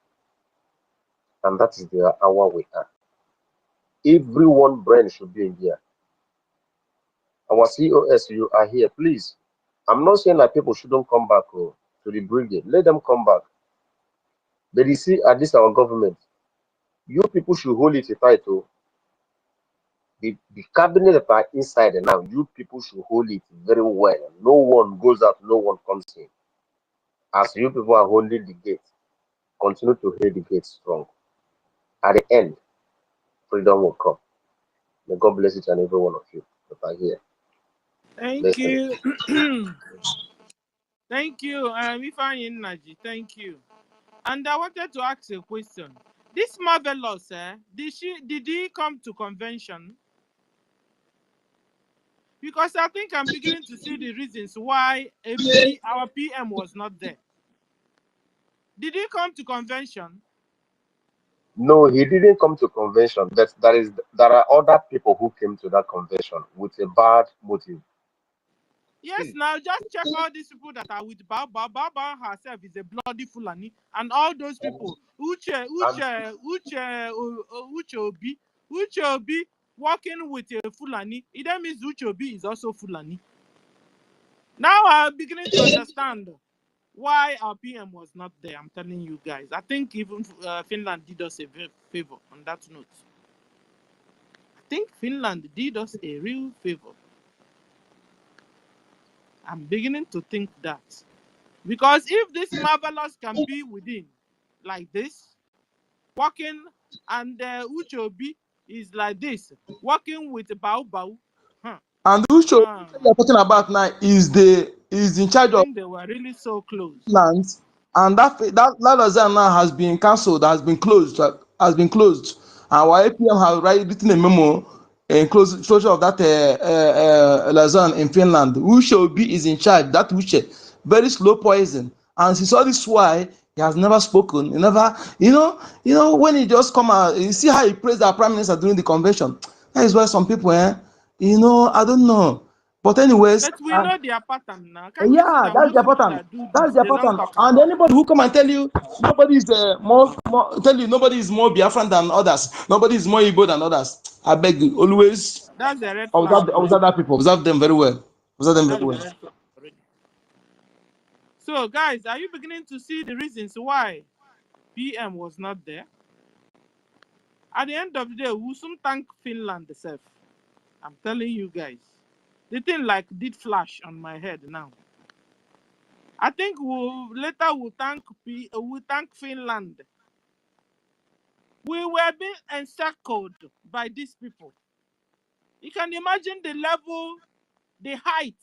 And that is the hour we are. Everyone brain should be in gear. Our COS, you are here, please. I'm not saying that people shouldn't come back to the brigade. Let them come back. But you see, at this our government, you people should hold it tight. The cabinet that are inside and now, you people should hold it very well. No one goes out, no one comes in. As you people are holding the gate, continue to hold the gate strong. At the end, freedom will come. May God bless each and every one of you that are here. Thank Listen. you. Thank you, Ifeanyi Nnaji. Thank you. And I wanted to ask a question. This Marvelous, did he come to convention? Because I think I'm beginning to see the reasons why our PM was not there. Did he come to convention? No, he didn't come to convention. There are other people who came to that convention with a bad motive. Yes, now just check all these people that are with Baba. Baba herself is a bloody Fulani, and all those people, Uche Obi, working with a Fulani, it then means Uche Obi is also Fulani. Now I'm beginning to understand why our PM was not there. I'm telling you guys. I think even Finland did us a favor on that note. I think Finland did us a real favor. I'm beginning to think that. Because if this Marvelous can be within like this, working, and Uche Obi is like this, working with Bao. And who show you're talking about now is in charge I of think they were really so close. lands, and that Lazare now has been cancelled, has been closed, and our APM has written a memo in closure of that Lazare in Finland. Ushe Obi is in charge. That Ushe, very slow poison, and since all this why he has never spoken. He never, when he just come out, you see how he praised our prime minister during the convention. That is why some people, I don't know. But anyways, But we know their pattern now. Can't you see yeah, that that's most their people pattern. that do this, That's their they don't pattern. talk And about? anybody who come and tell you nobody is nobody is more Biafran than others. Nobody is more Igbo than others. I beg you, always That's the red flag. observe that people. Observe them very well. Was that them That's very the well? network already. So, guys, are you beginning to see the reasons why PM was not there? At the end of the day, we'll soon thank Finland itself. I'm telling you guys. The thing like did flash on my head now. I think we'll thank Finland. We were being encircled by these people. You can imagine the level, the height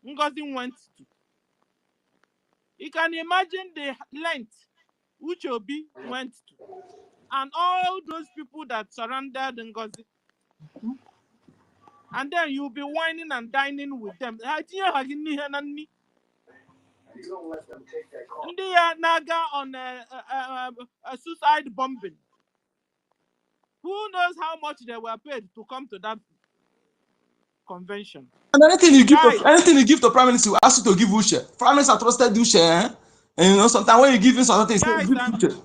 Ngozi went to. You can imagine the length which Obi went to. And all those people that surrounded Ngozi. And then you'll be whining and dining with them. Ndị naga on a suicide bombing. Who knows how much they were paid to come to that convention? And anything Guys, you give to Prime Minister, will ask you to give Ushe. Prime Minister trusted Ushe, eh? And you know, sometimes when you give him something, say, guys, give Ushe.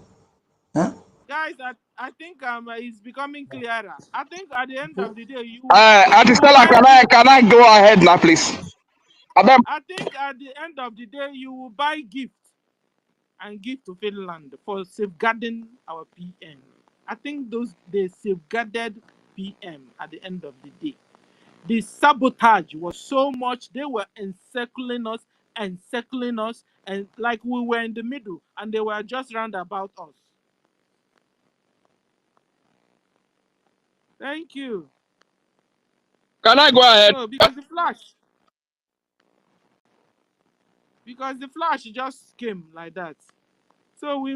Eh? guys, I think it's becoming clearer. I think at the end of the day, you Artist will Stella, buy gift. can I go ahead now, please? I think at the end of the day, you will buy gift and give to Finland for safeguarding our PM. I think they safeguarded PM at the end of the day. The sabotage was so much, they were encircling us, and like we were in the middle, and they were just round about us. Thank you. Can I go ahead? So, because the flash just came like that. So we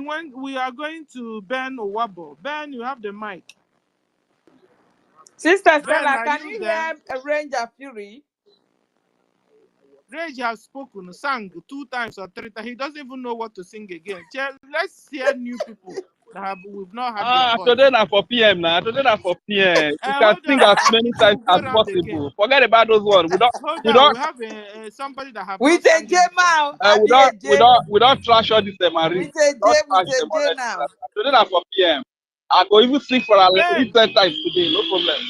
are going to Ben Owabo. Ben, you have the mic. Sister Ben, Stella, are can you you there? hear Ranger Fury? Rage has spoken, sang 2 times or 3 times. He doesn't even know what to sing again. Let's hear new people that we've not had their voice. Today now for PM now. Today now for PM. You can Hold sing on. as many We'll times go as round again. possible. Forget about those ones. Hold on. We have somebody that have not With a sang J any song. now. I be a J. we don't trash all this Marie. With a J, Don't with trash a them J already. now. Today now for PM. I go even sing for at least Ben 10 times today. No problem.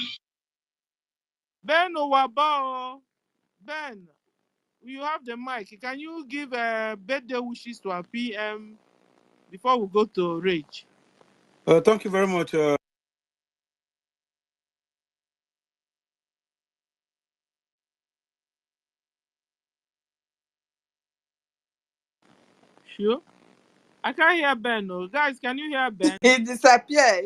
Ben Owabo. Ben, you have the mic. Can you give birthday wishes to our PM before we go to Rage? Thank you very much. Sure. I can't hear Ben. No. Guys, can you hear Ben? He disappeared.